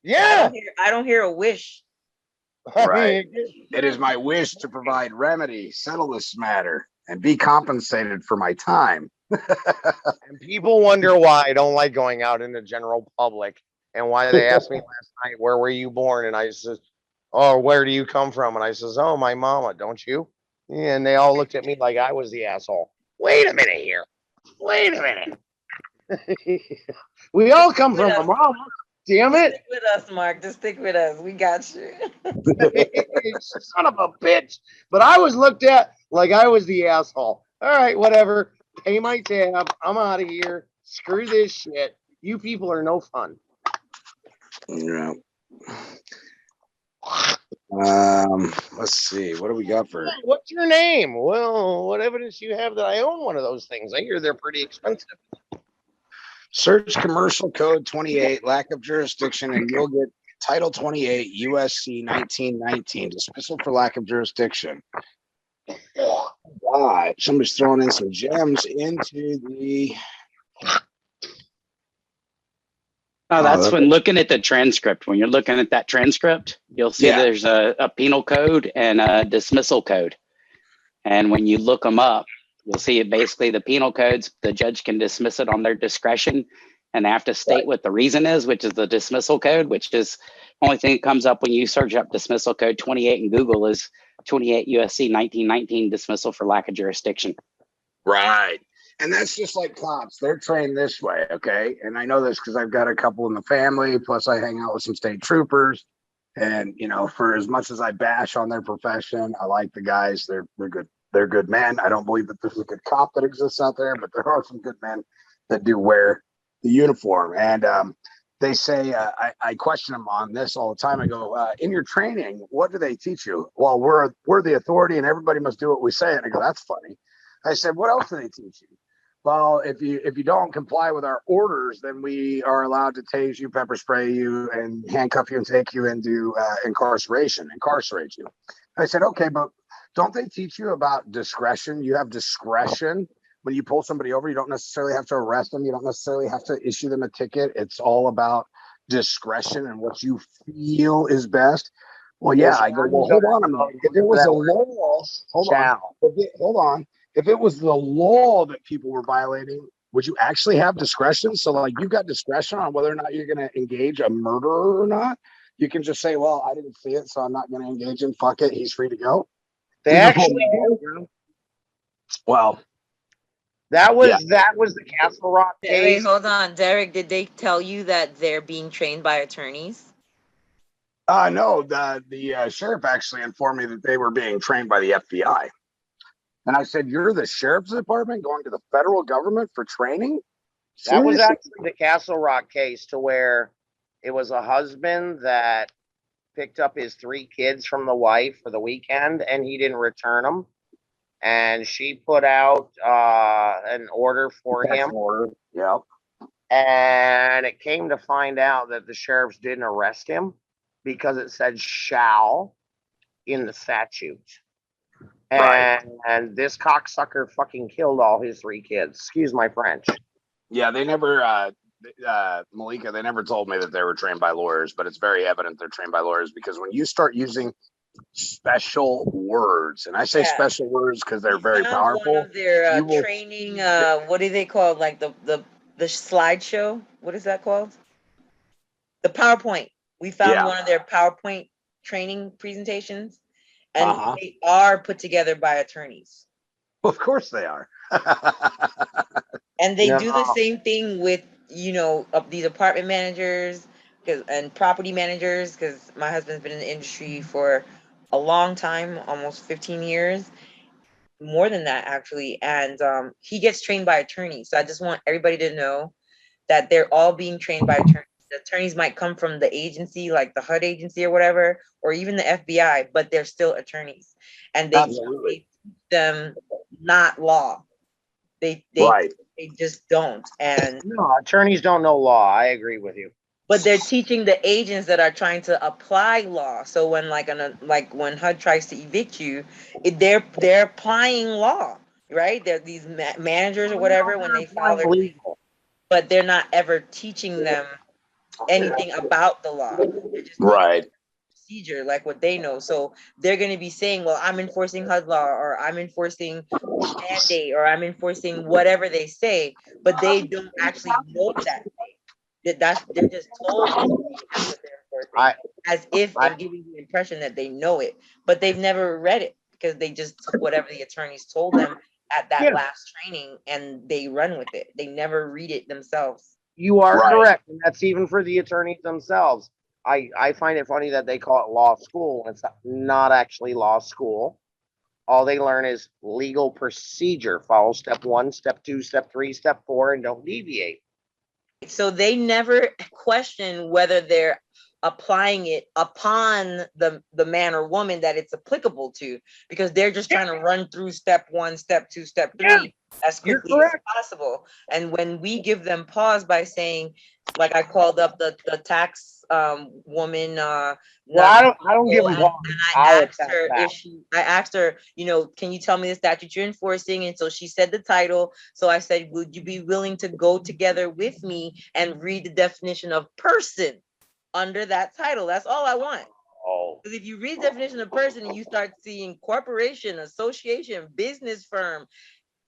Yeah. I don't hear a wish. Right. It is my wish to provide remedy, settle this matter, and be compensated for my time. And people wonder why I don't like going out in the general public, and why they asked me last night, where were you born? And I said, oh, where do you come from? And I says, oh, my mama, don't you? And they all looked at me like I was the asshole. Wait a minute here. Wait a minute. We all come from a mama. Damn it. Stick with us, Mark. Just stick with us. We got you. Son of a bitch. But I was looked at like I was the asshole. All right, whatever. Pay my tab. I'm out of here. Screw this shit. You people are no fun. Yeah. Let's see. What do we got for? What's your name? Well, what evidence do you have that I own one of those things? I hear they're pretty expensive. Search commercial code 28, lack of jurisdiction, and you'll get Title 28, USC 1919, dismissal for lack of jurisdiction. God, somebody's throwing in some gems into the. Oh, that's when looking at the transcript. When you're looking at that transcript, you'll see there's a penal code and a dismissal code. And when you look them up, you'll see it basically the penal codes, the judge can dismiss it on their discretion, and they have to state what the reason is, which is the dismissal code, which is only thing that comes up when you search up dismissal code 28 in Google is 28 USC 1919 dismissal for lack of jurisdiction. Right. And that's just like cops. They're trained this way, okay? And I know this because I've got a couple in the family, plus I hang out with some state troopers. And, you know, for as much as I bash on their profession, I like the guys. They're good. They're good men. I don't believe that there's a good cop that exists out there, but there are some good men that do wear the uniform. And they say, I question them on this all the time. I go, in your training, what do they teach you? Well, we're the authority and everybody must do what we say. And I go, that's funny. I said, what else do they teach you? Well, if you don't comply with our orders, then we are allowed to tase you, pepper spray you, and handcuff you and take you into incarcerate you. I said, okay, but don't they teach you about discretion? You have discretion when you pull somebody over. You don't necessarily have to arrest them. You don't necessarily have to issue them a ticket. It's all about discretion and what you feel is best. Well, yeah, I go, well, hold on a minute. If it was a law, hold on. If it was the law that people were violating, would you actually have discretion? So like you've got discretion on whether or not you're going to engage a murderer or not. You can just say, well, I didn't see it, so I'm not going to engage him. Fuck it. He's free to go. They actually do. Well, that was the Castle Rock case. Wait, hold on, Derek. Did they tell you that they're being trained by attorneys? No, the sheriff actually informed me that they were being trained by the FBI. And I said, you're the sheriff's department going to the federal government for training? That was actually the Castle Rock case, to where it was a husband that picked up his 3 kids from the wife for the weekend and he didn't return them. And she put out an order for him. Yep. And it came to find out that the sheriffs didn't arrest him because it said shall in the statute. And this cocksucker fucking killed all his 3 kids. Excuse my French. Yeah, they never, Malika, they never told me that they were trained by lawyers, but it's very evident they're trained by lawyers because when you start using special words, and I say special words because they're very powerful. One of their training, what do they call it? Like the slideshow? What is that called? The PowerPoint. We found one of their PowerPoint training presentations. And they are put together by attorneys. Well, of course they are. And they do the same thing with, you know, these apartment managers and property managers, because my husband's been in the industry for a long time, almost 15 years, more than that actually. And he gets trained by attorneys. So I just want everybody to know that they're all being trained by attorneys. The attorneys might come from the agency, like the HUD agency or whatever, or even the FBI, but they're still attorneys. And they teach them not law. They just don't. And no, attorneys don't know law. I agree with you. but they're teaching the agents that are trying to apply law. So when like when HUD tries to evict you, they're applying law, right? They're these managers or whatever when they file their, but they're not ever teaching them anything about the law. They're just Right. procedure, like what they know. So they're going to be saying, well, I'm enforcing HUD law, or I'm enforcing mandate, or I'm enforcing whatever they say, but they don't actually know that they're just told that's what they're enforcing, as if and giving the impression that they know it, but they've never read it because they just took whatever the attorneys told them at that last training and they run with it. They never read it themselves. You are correct, and that's even for the attorneys themselves. I find it funny that they call it law school. It's not actually law school. All they learn is legal procedure. Follow step 1, step 2, step 3, step 4, and don't deviate. So they never question whether they're applying it upon the man or woman that it's applicable to, because they're just trying to run through step 1, step 2, step 3 as quickly as possible. And when we give them pause by saying, like I called up the tax woman, well, I don't give them pause. I asked her, you know, can you tell me the statute you're enforcing? And so she said the title. So I said, would you be willing to go together with me and read the definition of person under that title? That's all I want. Because if you read definition of person and you start seeing corporation, association, business firm,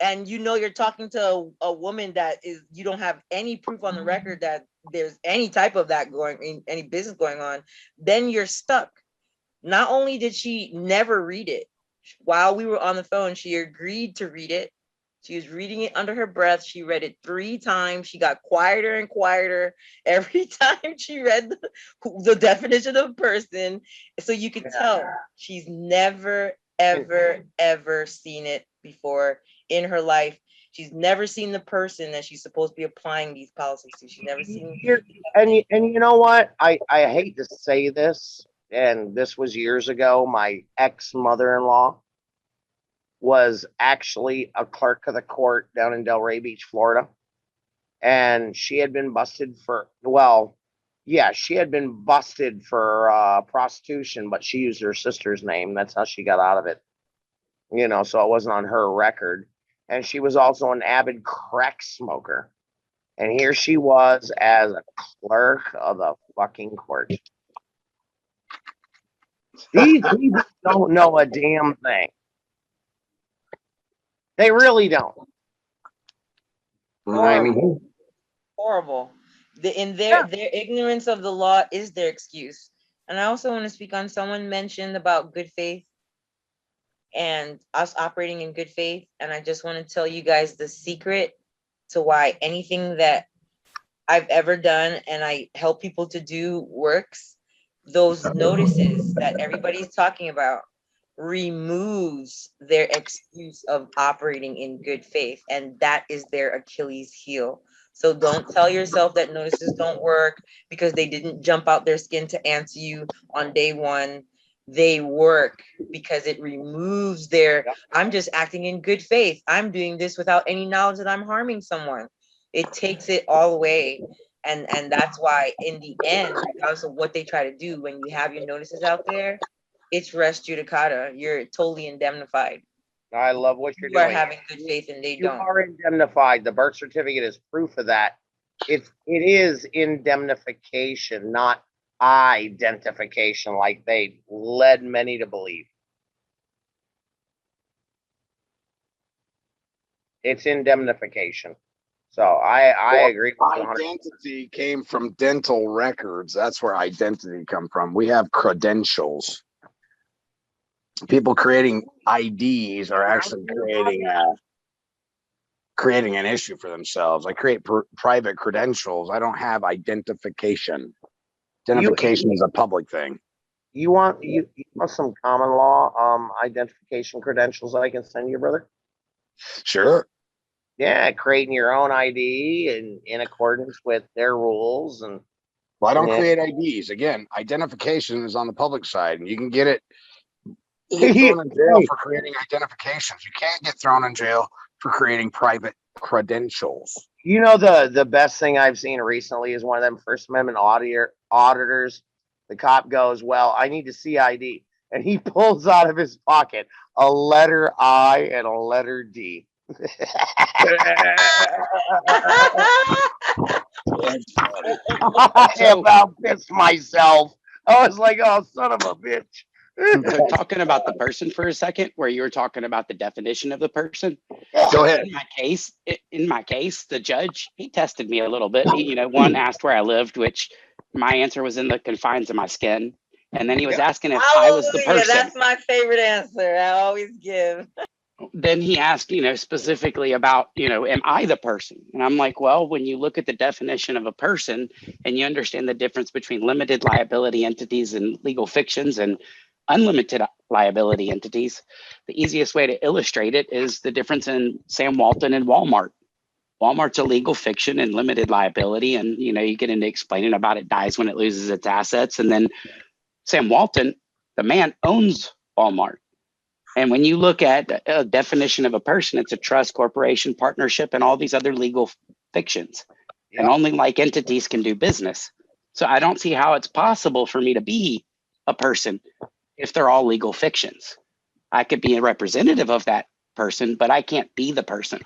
and you know you're talking to a woman that is, you don't have any proof on the record that there's any type of that going, any business going on, then you're stuck. Not only did she never read it, while we were on the phone, she agreed to read it. She was reading it under her breath. She read it 3 times. She got quieter and quieter every time she read the definition of person. So you could tell she's never, ever, ever seen it before in her life. She's never seen the person that she's supposed to be applying these policies to. She's never seen. And you know what? I hate to say this, and this was years ago. My ex-mother-in-law was actually a clerk of the court down in Delray Beach, Florida. And she had been busted for, she had been busted for prostitution, but she used her sister's name. That's how she got out of it. You know, so it wasn't on her record. And she was also an avid crack smoker. And here she was as a clerk of the fucking court. These people don't know a damn thing. They really don't. I mean, horrible. Their ignorance of the law is their excuse. And I also want to speak on, someone mentioned about good faith and us operating in good faith. And I just want to tell you guys the secret to why anything that I've ever done and I help people to do works. Those notices that everybody's talking about removes their excuse of operating in good faith, and that is their Achilles heel. So don't tell yourself that notices don't work because they didn't jump out their skin to answer you on day 1. They work because it removes their, I'm just acting in good faith. I'm doing this without any knowledge that I'm harming someone. It takes it all away. And that's why in the end, regardless of what they try to do, when you have your notices out there, it's res judicata. You're totally indemnified. I love what you're doing. doing. You are having good faith and they don't. You are indemnified. The birth certificate is proof of that. It is indemnification, not identification, like they led many to believe. It's indemnification. So I agree with you. Identity came from dental records. That's where identity come from. We have credentials. People creating IDs are actually creating an issue for themselves. I create private credentials. I don't have identification. Identification is a public thing. You want some common law identification credentials that I can send you, brother? Sure. Yeah, creating your own ID and in accordance with their rules. And well, I don't create IDs. Again, identification is on the public side, and you can get it. You get thrown in jail for creating identifications. You can't get thrown in jail for creating private credentials. You know, the best thing I've seen recently is one of them First Amendment auditors. The cop goes, "Well, I need to see ID," and he pulls out of his pocket a letter I and a letter D. I about pissed myself. I was like, "Oh, son of a bitch." So talking about the person for a second, where you were talking about the definition of the person. Go ahead. In my case, the judge, he tested me a little bit. He, one asked where I lived, which my answer was in the confines of my skin. And then he was asking if I was the Hallelujah, person. that's my favorite answer. I always give. Then he asked, specifically about, am I the person? And I'm like, well, when you look at the definition of a person and you understand the difference between limited liability entities and legal fictions and unlimited liability entities, the easiest way to illustrate it is the difference in Sam Walton and Walmart. Walmart's a legal fiction and limited liability. And, you get into explaining about it dies when it loses its assets. And then Sam Walton, the man, owns Walmart. And when you look at a definition of a person, it's a trust, corporation, partnership, and all these other legal fictions. And only like entities can do business. So I don't see how it's possible for me to be a person if they're all legal fictions. I could be a representative of that person, but I can't be the person.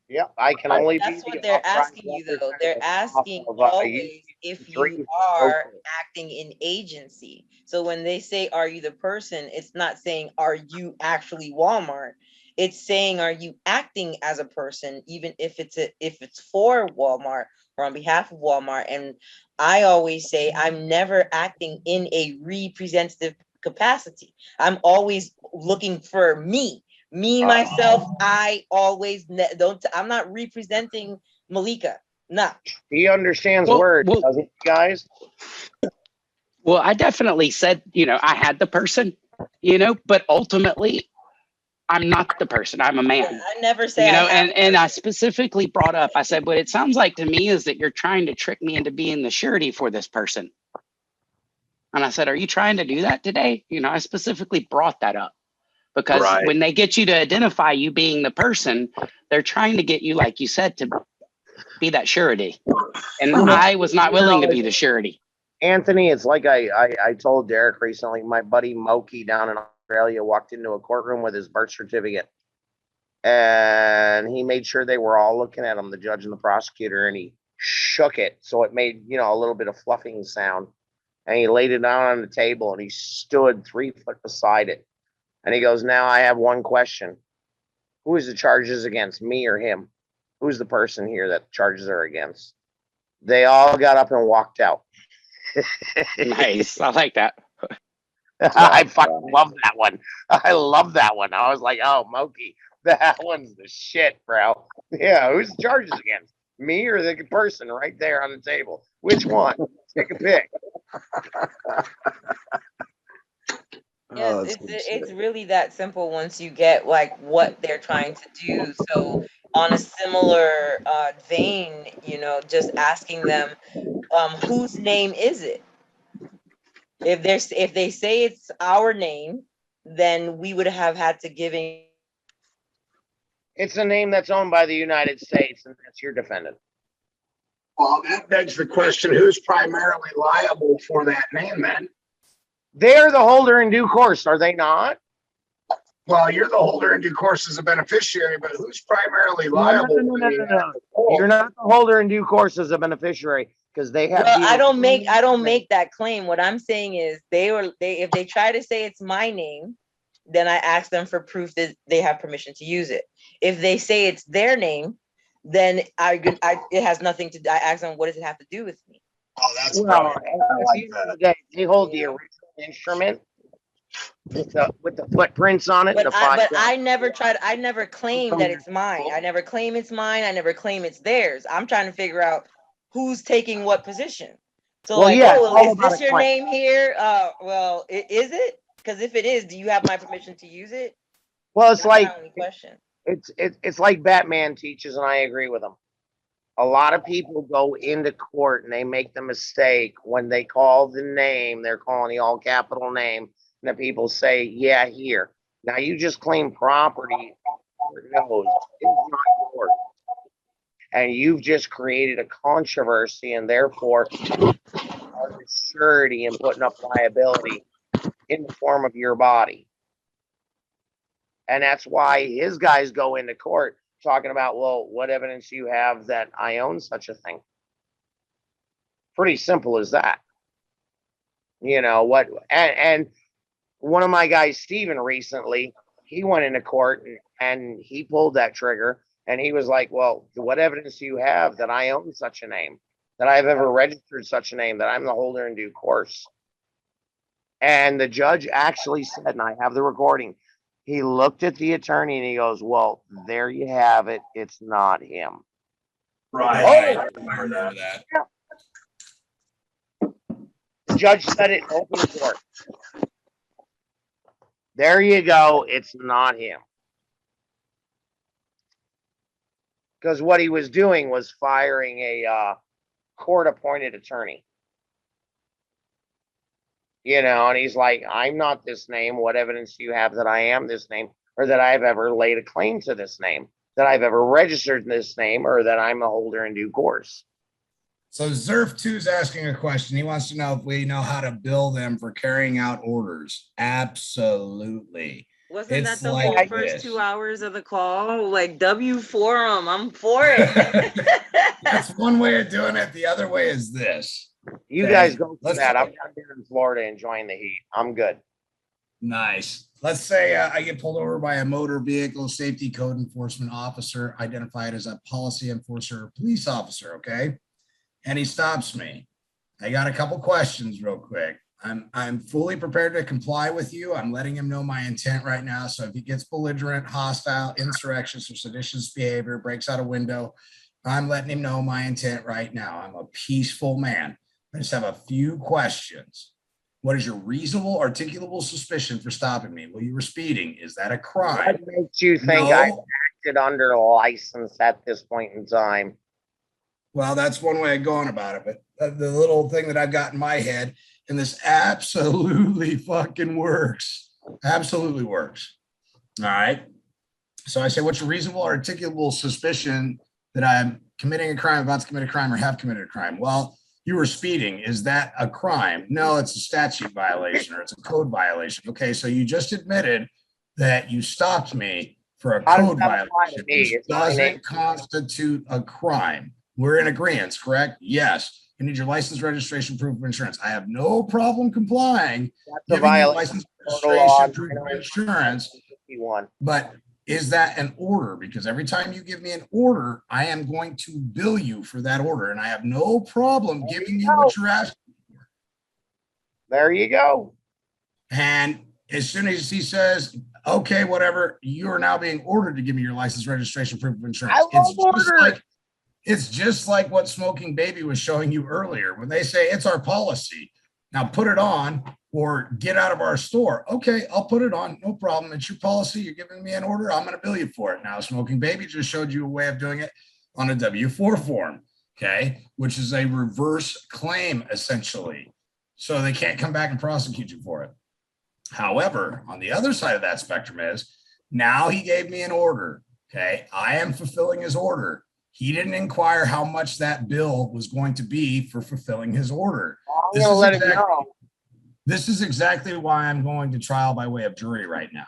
Yeah, I can only. That's what they're asking you, though. They're asking always if you are acting in agency. So when they say, "Are you the person?" It's not saying, "Are you actually Walmart?" It's saying, "Are you acting as a person?" Even if it's for Walmart or on behalf of Walmart. And I always say, I'm never acting in a representative capacity. I'm always looking for me. Myself, I always don't. I'm not representing Malika. No. He understands words, doesn't he, guys? Well, I definitely said, I had the person, but ultimately, I'm not the person. I'm a man. I never say and I specifically brought up, I said, what it sounds like to me is that you're trying to trick me into being the surety for this person. And I said, are you trying to do that today? I specifically brought that up. Because when they get you to identify you being the person, they're trying to get you, like you said, to be that surety. And I was not willing to be the surety. Anthony, it's like I told Derek recently, my buddy Moki down in Australia walked into a courtroom with his birth certificate. And he made sure they were all looking at him, the judge and the prosecutor, and he shook it. So it made, a little bit of fluffing sound. And he laid it down on the table and he stood 3 foot beside it. And he goes, now I have one question. Who is the charges against, me or him? Who's the person here that charges are against? They all got up and walked out. Nice. I like that. I fucking love that one. I love that one. I was like, oh, Moki, that one's the shit, bro. Yeah, who's the charges against? Me or the person right there on the table? Which one? Take a pick. Yes, it's really that simple once you get like what they're trying to do. So on a similar vein, just asking them, whose name is it? If they say it's our name, then we would have had to give in. It's a name that's owned by the United States, and that's your defendant. Well, that begs the question, who's primarily liable for that name then? They're the holder in due course, are they not? Well, you're the holder in due course as a beneficiary, but who's primarily liable? No. You're not the holder in due course as a beneficiary because they have. Well, I don't make that claim. What I'm saying is if they try to say it's my name, then I ask them for proof that they have permission to use it. If they say it's their name, then it has nothing to. I ask them, what does it have to do with me? Oh, that's well. They hold the original instrument with the footprints on it. But I never claim that it's mine. I never claim it's mine. I never claim it's theirs. I'm trying to figure out who's taking what position. So is this your name here? Is it? Because if it is, do you have my permission to use it? Well, it's like it's like Batman teaches, and I agree with him. A lot of people go into court and they make the mistake when they call the name, they're calling the all capital name, and the people say, yeah, here. Now you just claim property. No, it's not yours. and you've just created a controversy, and therefore are surety and putting up liability in the form of your body. And that's why his guys go into court talking about, well, what evidence do you have that I own such a thing? Pretty simple as that. You know what? And one of my guys, Steven, recently, he went into court and he pulled that trigger, and he was like, well, what evidence do you have that I own such a name, that I've ever registered such a name, that I'm the holder in due course? And the judge actually said, and I have the recording, he looked at the attorney and he goes, well, there you have it. It's not him. Right. I remember that. The judge said it in open court. There you go. It's not him. Because what he was doing was firing a court-appointed attorney. You know, and he's like, I'm not this name. What evidence do you have that I am this name, or that I've ever laid a claim to this name, that I've ever registered this name, or that I'm a holder in due course? So Zerf2 is asking a question. He wants to know if we know how to bill them for carrying out orders. Absolutely. Wasn't It's that the like whole first this. 2 hours of the call? Like W4 them. I'm for it. That's one way of doing it. The other way is this. You Okay, guys go through let's that. say- I'm down here in Florida enjoying the heat. I'm good. Nice. Let's say I get pulled over by a motor vehicle safety code enforcement officer identified as a policy enforcer or police officer, okay? And he stops me. I got a couple questions real quick. I'm fully prepared to comply with you. I'm letting him know my intent right now. So if he gets belligerent, hostile, insurrectionist, or seditious behavior, breaks out a window, I'm letting him know my intent right now. I'm a peaceful man. I just have a few questions. What is your reasonable, articulable suspicion for stopping me? Well, you were speeding. Is that a crime? What makes you think No. I've acted under license at this point in time? Well, that's one way of going about it. But the little thing that I've got in my head, and this absolutely fucking works. Absolutely works. All right. So I say, what's your reasonable, articulable suspicion that I'm committing a crime, about to commit a crime, or have committed a crime? Well, you were speeding. Is that a crime? No, it's a statute violation, or it's a code violation. Okay, so you just admitted that you stopped me for a How does code that apply to violation, me? which It's my name. doesn't constitute a crime. We're in agreement, correct? Yes. You need your license, registration, proof of insurance. I have no problem complying. That's a Giving you violation license, of the law. registration, proof of insurance. 51. But is that an order? Because every time you give me an order, I am going to bill you for that order. And I have no problem giving you what you're asking for. There you go. And as soon as he says, okay, whatever, you are now being ordered to give me your license, registration, proof of insurance. I love orders. It's just like what SmokingBaby was showing you earlier when they say it's our policy. Now put it on or get out of our store. Okay, I'll put it on. No problem. It's your policy. You're giving me an order. I'm going to bill you for it. Now SmokingBaby just showed you a way of doing it on a W-4 form. Okay, which is a reverse claim essentially. So they can't come back and prosecute you for it. However, on the other side of that spectrum is now he gave me an order. Okay, I am fulfilling his order. He didn't inquire how much that bill was going to be for fulfilling his order. I'm going to let him know. This is exactly why I'm going to trial by way of jury right now.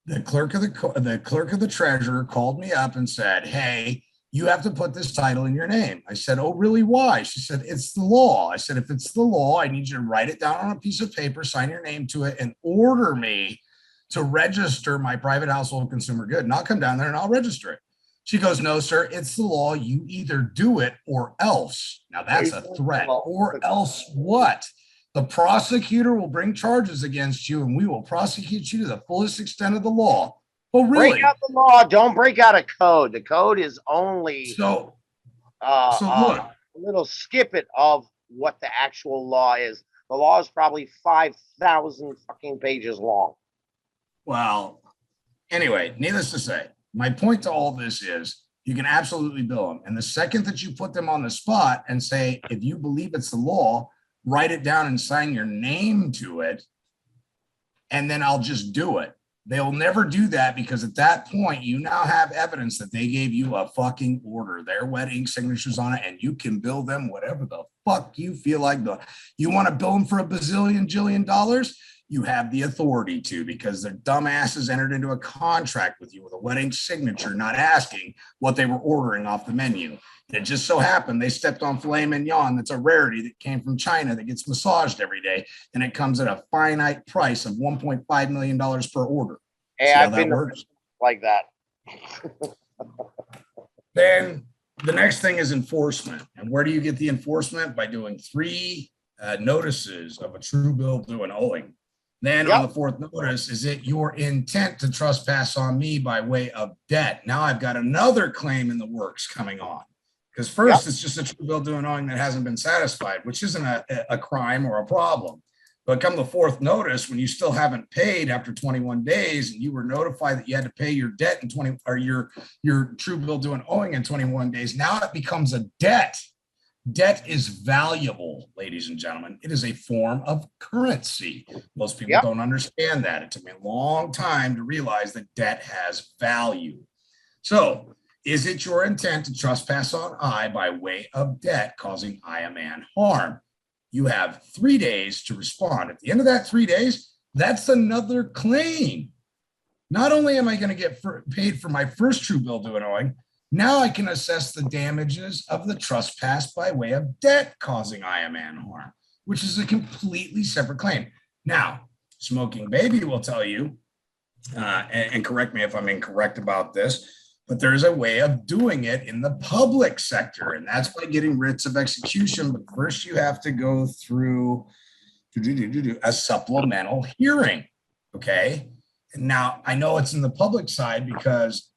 The clerk of the treasurer called me up and said, hey, you have to put this title in your name. I said, oh, really? Why? She said, it's the law. I said, if it's the law, I need you to write it down on a piece of paper, sign your name to it, and order me to register my private household consumer good. And I'll come down there and I'll register it. She goes, no, sir, it's the law. You either do it or else. Now that's a threat. Or else what? The prosecutor will bring charges against you and we will prosecute you to the fullest extent of the law. Oh, really? Break out the law. Don't break out a code. The code is only look, a little snippet of what the actual law is. The law is probably 5,000 fucking pages long. Well, anyway, needless to say, my point to all this is you can absolutely bill them. And the second that you put them on the spot and say, if you believe it's the law, write it down and sign your name to it, and then I'll just do it. They'll never do that because at that point, you now have evidence that they gave you a fucking order, their wedding signatures on it, and you can bill them whatever the fuck you feel like. You want to bill them for a bazillion, jillion dollars? You have the authority to, because their dumbasses entered into a contract with you with a wedding signature, not asking what they were ordering off the menu. And it just so happened they stepped on filet mignon. That's a rarity that came from China that gets massaged every day. And it comes at a finite price of $1.5 million per order. Hey, See how I've that been works? like that. Then the next thing is enforcement. And where do you get the enforcement? By doing 3 notices of a true bill due and owing. Then on the 4th notice, is it your intent to trespass on me by way of debt? Now I've got another claim in the works coming on. Because first, it's just a true bill due and owing that hasn't been satisfied, which isn't a crime or a problem. But come the 4th notice, when you still haven't paid after 21 days, and you were notified that you had to pay your debt in 20 or your true bill due and owing in 21 days, now it becomes a debt. Debt is valuable, ladies and gentlemen. It is a form of currency. Most people don't understand that. It took me a long time to realize that debt has value. So, is it your intent to trespass on I by way of debt, causing I a man harm? You have 3 days to respond. At the end of that 3 days, that's another claim. Not only am I going to get paid for my first true bill due and owing, now I can assess the damages of the trespass by way of debt causing I a man harm, which is a completely separate claim. Now, SmokingBaby will tell you, and correct me if I'm incorrect about this, but there's a way of doing it in the public sector, and that's by getting writs of execution. But first, you have to go through a supplemental hearing. Okay. Now, I know it's in the public side because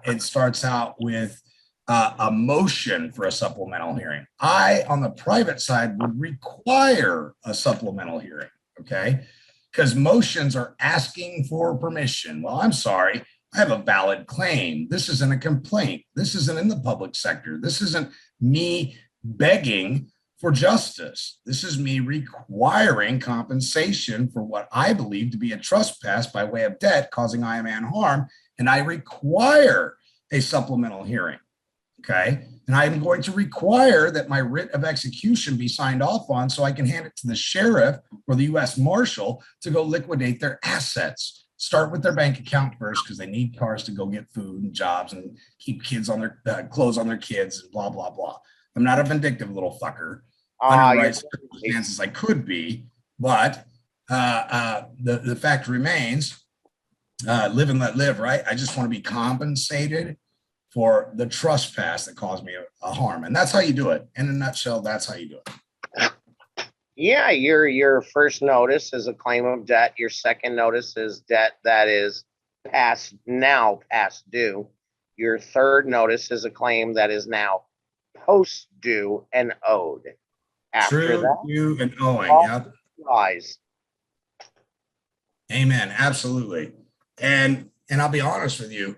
it starts out with a motion for a supplemental hearing. I, on the private side, would require a supplemental hearing, okay? Because motions are asking for permission. Well, I'm sorry, I have a valid claim. This isn't a complaint. This isn't in the public sector. This isn't me begging for justice. This is me requiring compensation for what I believe to be a trespass by way of debt causing I a man harm, and I require a supplemental hearing, okay? And I'm going to require that my writ of execution be signed off on so I can hand it to the sheriff or the U.S. Marshal to go liquidate their assets. Start with their bank account first because they need cars to go get food and jobs and keep kids on their clothes on their kids and blah, blah, blah. I'm not a vindictive little fucker. Under the right circumstances, I could be, but the fact remains, live and let live, right? I just want to be compensated for the trespass that caused me a harm. And that's how you do it. In a nutshell, that's how you do it. Yeah, your first notice is a claim of debt. Your second notice is debt that is past due. Your third notice is a claim that is now post due and owed. After True, that, due, and owing. Yep. Lies. Amen. Absolutely. And I'll be honest with you,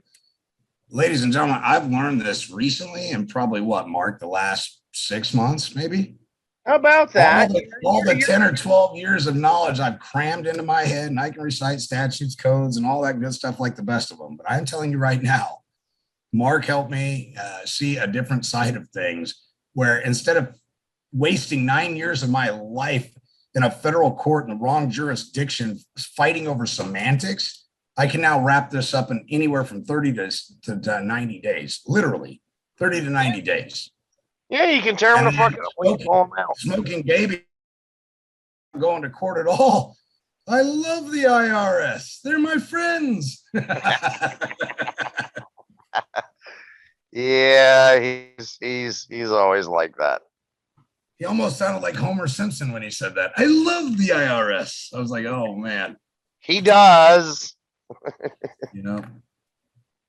ladies and gentlemen, I've learned this recently and probably Mark, the last 6 months, maybe. How about that? All the 10 or 12 years of knowledge I've crammed into my head, and I can recite statutes, codes, and all that good stuff like the best of them. But I'm telling you right now, Mark helped me see a different side of things where instead of wasting 9 years of my life in a federal court in the wrong jurisdiction fighting over semantics, I can now wrap this up in anywhere from 30 to 90 days, literally 30 to 90 days. Yeah, you can tear them the fuck up when you pull them out. SmokingBaby, going to court at all. I love the IRS. They're my friends. Yeah, he's always like that. He almost sounded like Homer Simpson when he said that. I love the IRS. I was like, oh man. He does. You know,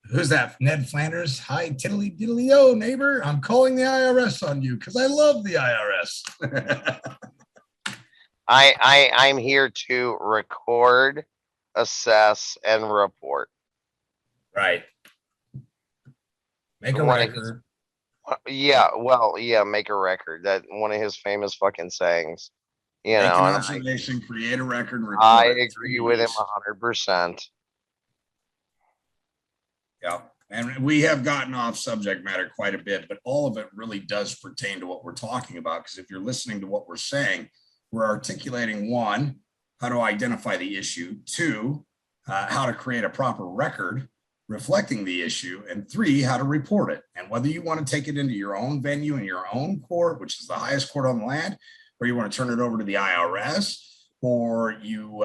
who's that? Ned Flanders. Hi, tiddly diddly o neighbor. I'm calling the IRS on you because I love the IRS. I'm here to record, assess, and report. Right. Make a record. Make a record. That one of his famous fucking sayings. You Make know, an observation, create a record, and report. I agree with him 100%. Yeah. And we have gotten off subject matter quite a bit, but all of it really does pertain to what we're talking about. Because if you're listening to what we're saying, we're articulating one, how to identify the issue, two, how to create a proper record reflecting the issue, and three, how to report it. And whether you want to take it into your own venue in your own court, which is the highest court on the land, or you want to turn it over to the IRS, or you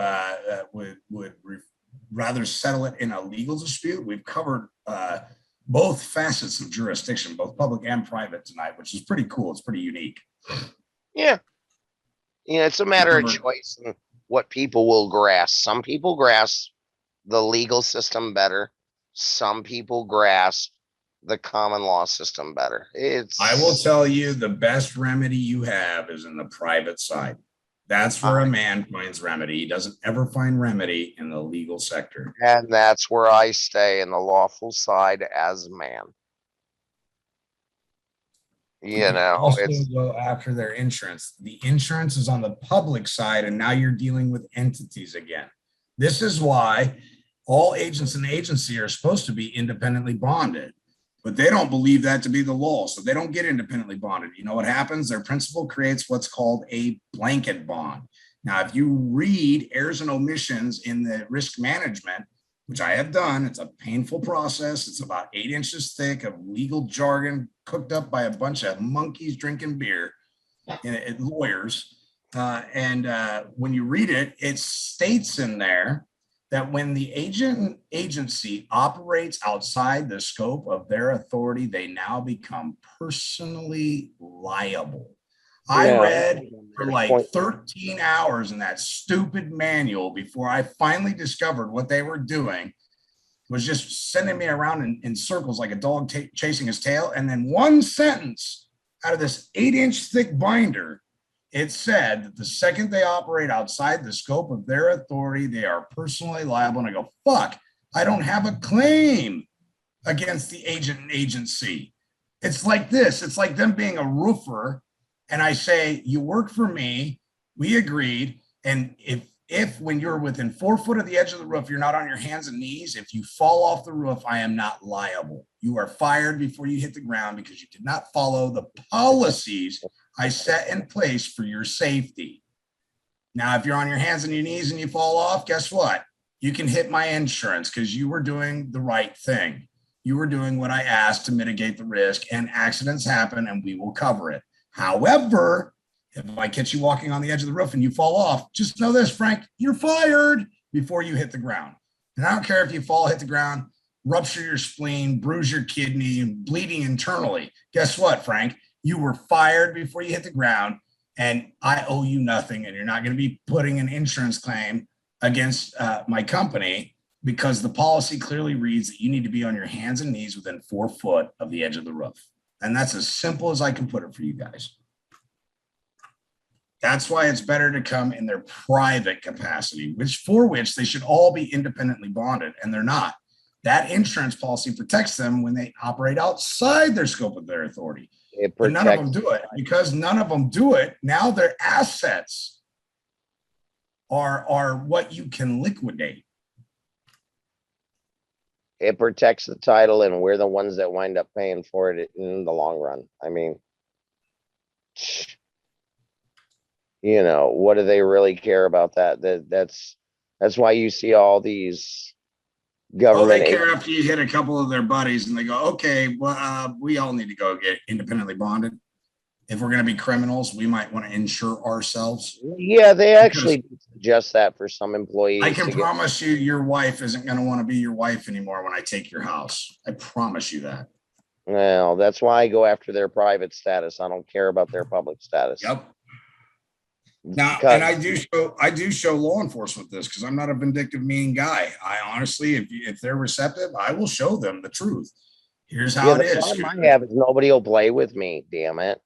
would rather settle it in a legal dispute. We've covered both facets of jurisdiction, both public and private tonight, which is pretty cool. It's pretty unique. Yeah. It's a matter of choice and what people will grasp. Some people grasp the legal system better. Some people grasp the common law system better. I will tell you, the best remedy you have is in the private side. That's where a man finds remedy. He doesn't ever find remedy in the legal sector. And that's where I stay, in the lawful side as a man. Also go after their insurance. The insurance is on the public side, and now you're dealing with entities again. This is why all agents in the agency are supposed to be independently bonded, but they don't believe that to be the law, so they don't get independently bonded. You know what happens? Their principal creates what's called a blanket bond. Now, if you read errors and omissions in the risk management, which I have done, it's a painful process. It's about 8 inches thick of legal jargon cooked up by a bunch of monkeys drinking beer and lawyers. When you read it, it states in there that when the agency operates outside the scope of their authority, they now become personally liable. I read for like 13 hours in that stupid manual before I finally discovered what they were doing was just sending me around in circles like a dog chasing his tail. And then one sentence out of this 8-inch thick binder, it said that the second they operate outside the scope of their authority, they are personally liable. And I go, fuck, I don't have a claim against the agent and agency. It's like this. It's like them being a roofer. And I say, you work for me, we agreed. And if when you're within 4 foot of the edge of the roof, you're not on your hands and knees, if you fall off the roof, I am not liable. You are fired before you hit the ground because you did not follow the policies I set in place for your safety. Now, if you're on your hands and your knees and you fall off, guess what? You can hit my insurance because you were doing the right thing. You were doing what I asked to mitigate the risk, and accidents happen and we will cover it. However, if I catch you walking on the edge of the roof and you fall off, just know this, Frank, you're fired before you hit the ground. And I don't care if you fall, hit the ground, rupture your spleen, bruise your kidney, and bleeding internally. Guess what, Frank? You were fired before you hit the ground, and I owe you nothing. And you're not going to be putting an insurance claim against my company because the policy clearly reads that you need to be on your hands and knees within 4 foot of the edge of the roof. And that's as simple as I can put it for you guys. That's why it's better to come in their private capacity, for which they should all be independently bonded, and they're not. That insurance policy protects them when they operate outside their scope of their authority. But none of them do it. Because none of them do it, now their assets are what you can liquidate. It protects the title, and we're the ones that wind up paying for it in the long run. I mean, what do they really care about that? That's why you see all these government. They care after you hit a couple of their buddies and they go, okay, well, we all need to go get independently bonded. If we're going to be criminals, we might want to insure ourselves. Yeah, they actually suggest that for some employees. I can promise you your wife isn't going to want to be your wife anymore when I take your house. I promise you that. Well, that's why I go after their private status. I don't care about their public status. Yep. Now, and I do show law enforcement this because I'm not a vindictive, mean guy. I honestly, if they're receptive, I will show them the truth. Here's how it is. The problem I have is nobody will play with me. Damn it.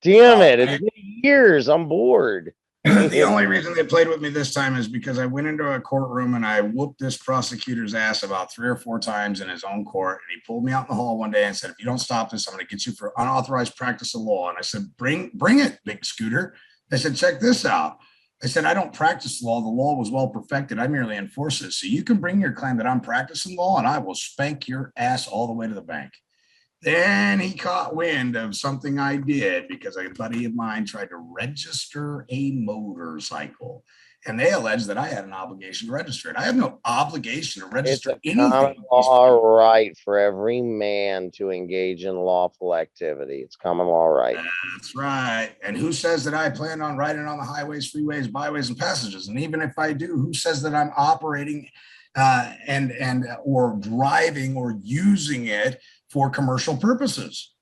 Damn it. It's been years. I'm bored. The only reason they played with me this time is because I went into a courtroom and I whooped this prosecutor's ass about 3 or 4 times in his own court. And he pulled me out in the hall one day and said, if you don't stop this, I'm going to get you for unauthorized practice of law. And I said, bring it, big scooter. I said, check this out. I said, I don't practice law. The law was well perfected. I merely enforce it. So you can bring your claim that I'm practicing law and I will spank your ass all the way to the bank. Then he caught wind of something I did because a buddy of mine tried to register a motorcycle. And they alleged that I had an obligation to register it. I have no obligation to It's register a common anything. law right for every man to engage in lawful activity. It's common law right. That's right. And who says that I plan on riding on the highways, freeways, byways, and passages? And even if I do, who says that I'm operating or driving or using it for commercial purposes?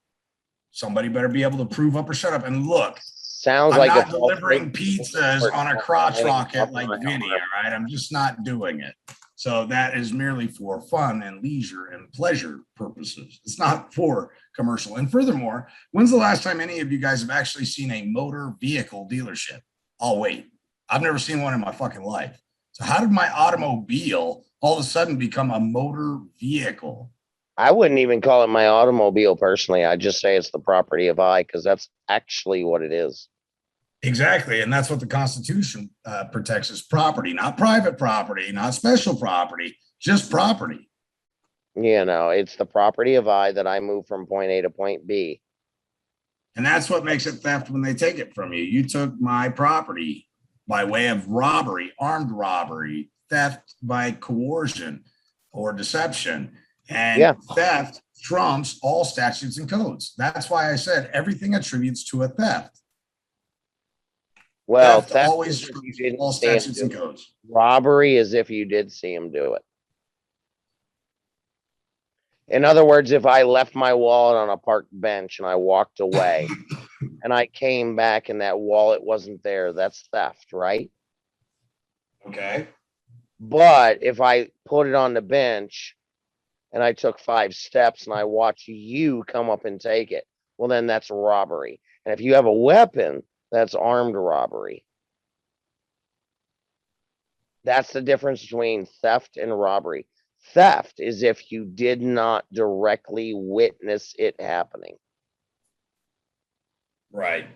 Somebody better be able to prove up or shut up. And look, Sounds I'm like not a delivering pizzas on a crotch rocket like Vinny, all right? I'm just not doing it. So that is merely for fun and leisure and pleasure purposes. It's not for commercial. And furthermore, when's the last time any of you guys have actually seen a motor vehicle dealership? I'll wait. I've never seen one in my fucking life. So how did my automobile all of a sudden become a motor vehicle? I wouldn't even call it my automobile personally. I'd just say it's the property of I, because that's actually what it is. Exactly. And that's what the Constitution protects is property, not private property, not special property, just property. You know, it's the property of I that I move from point A to point B. And that's what makes it theft when they take it from you. You took my property by way of robbery, armed robbery, theft by coercion or deception. And theft trumps all statutes and codes. That's why I said everything attributes to a theft. Well, theft always trumps all statutes and codes. Robbery is if you did see him do it. In other words, if I left my wallet on a park bench and I walked away and I came back and that wallet wasn't there, that's theft, right? Okay. But if I put it on the bench and I took 5 steps and I watch you come up and take it, well, then that's robbery. And if you have a weapon, that's armed robbery. That's the difference between theft and robbery. Theft is if you did not directly witness it happening. Right.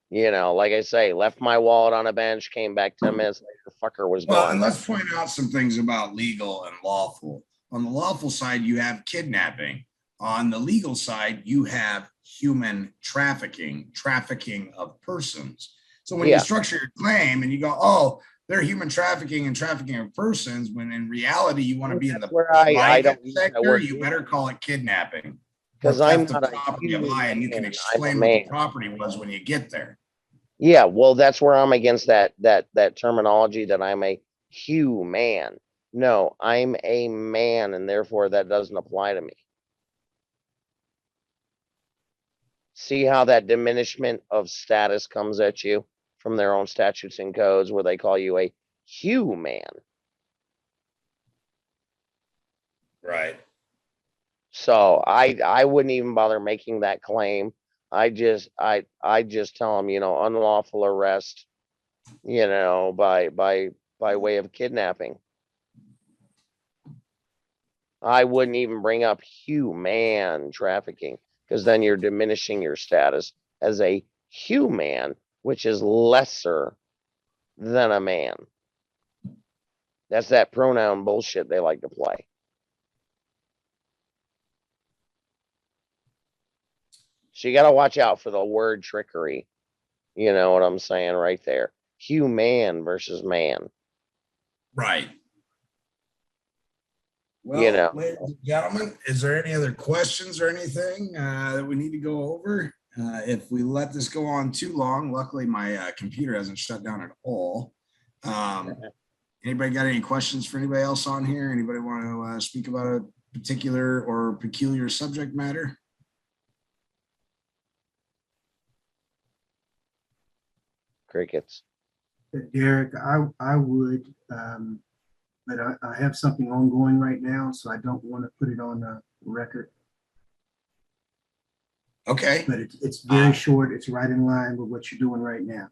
You know, like I say, left my wallet on a bench, came back 10 minutes later, fucker was Well, gone. and let's point out some things about legal and lawful. On the lawful side, you have kidnapping. On the legal side, you have human trafficking of persons. So when you structure your claim and you go, oh, they're human trafficking and trafficking of persons, when in reality you want to be in the private sector, you better call it kidnapping. Because I'm not a property of I, and you can explain what the property was when you get there. Yeah, well, that's where I'm against that terminology that I'm a human. No, I'm a man, and therefore that doesn't apply to me. See how that diminishment of status comes at you from their own statutes and codes where they call you a human. Right. So I wouldn't even bother making that claim. I just tell them, you know, unlawful arrest, you know, by way of kidnapping. I wouldn't even bring up human trafficking because then you're diminishing your status as a human, which is lesser than a man. That's that pronoun bullshit they like to play. So you got to watch out for the word trickery. You know what I'm saying right there. Human versus man. Right. Well, you know, ladies and gentlemen, is there any other questions or anything that we need to go over? If we let this go on too long, luckily my computer hasn't shut down at all. Anybody got any questions for anybody else on here? Anybody want to speak about a particular or peculiar subject matter? Crickets. Derek, I would, but I have something ongoing right now, so I don't want to put it on the record. Okay. But it's very short. It's right in line with what you're doing right now.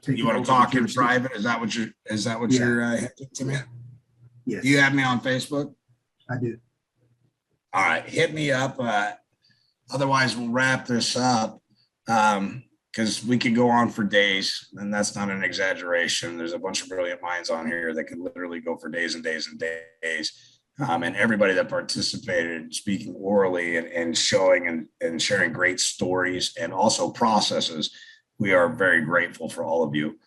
You want to talk in private? Is that what you're hinting to me? Yes. Do you have me on Facebook? I do. All right, hit me up. Otherwise, we'll wrap this up. because we could go on for days, and that's not an exaggeration. There's a bunch of brilliant minds on here that could literally go for days and days and days. And everybody that participated speaking orally and showing and sharing great stories and also processes, we are very grateful for all of you.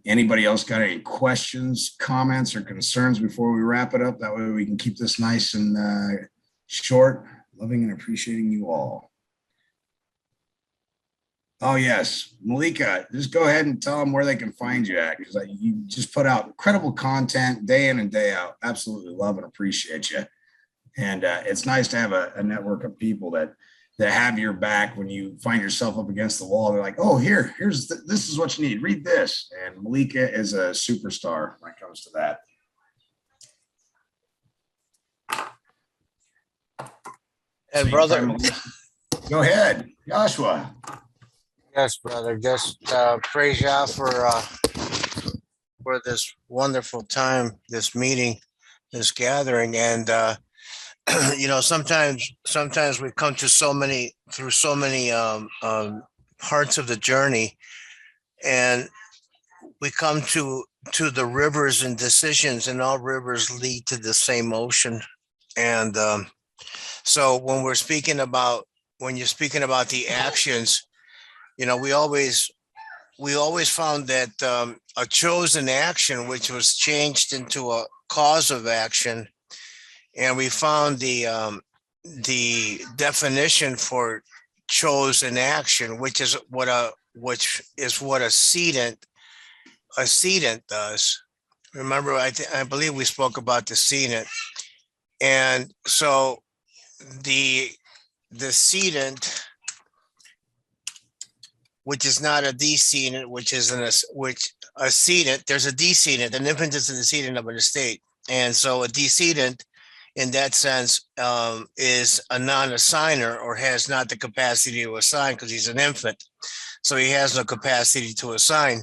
Anybody else got any questions, comments, or concerns before we wrap it up? That way we can keep this nice and short. Loving and appreciating you all. Oh, yes. Malika, just go ahead and tell them where they can find you at, because you just put out incredible content day in and day out. Absolutely love and appreciate you. And it's nice to have a network of people that have your back when you find yourself up against the wall. They're like, oh, this is what you need. Read this. And Malika is a superstar when it comes to that. And So brother, go ahead, Joshua. yes, brother, just praise Yah for this wonderful time, this meeting, this gathering. And you know, sometimes we come to through so many parts of the journey, and we come to the rivers and decisions, and all rivers lead to the same ocean. And so when you're speaking about the actions, you know, we always found that a chosen action, which was changed into a cause of action, and we found the definition for chosen action, which is what a sedent does. Remember, I believe we spoke about the sedent, and so the sedent, which is not a decedent, which is a sedent. There's a decedent. An infant is a decedent of an estate, and so a decedent, in that sense, is a non-assigner, or has not the capacity to assign because he's an infant, so he has no capacity to assign.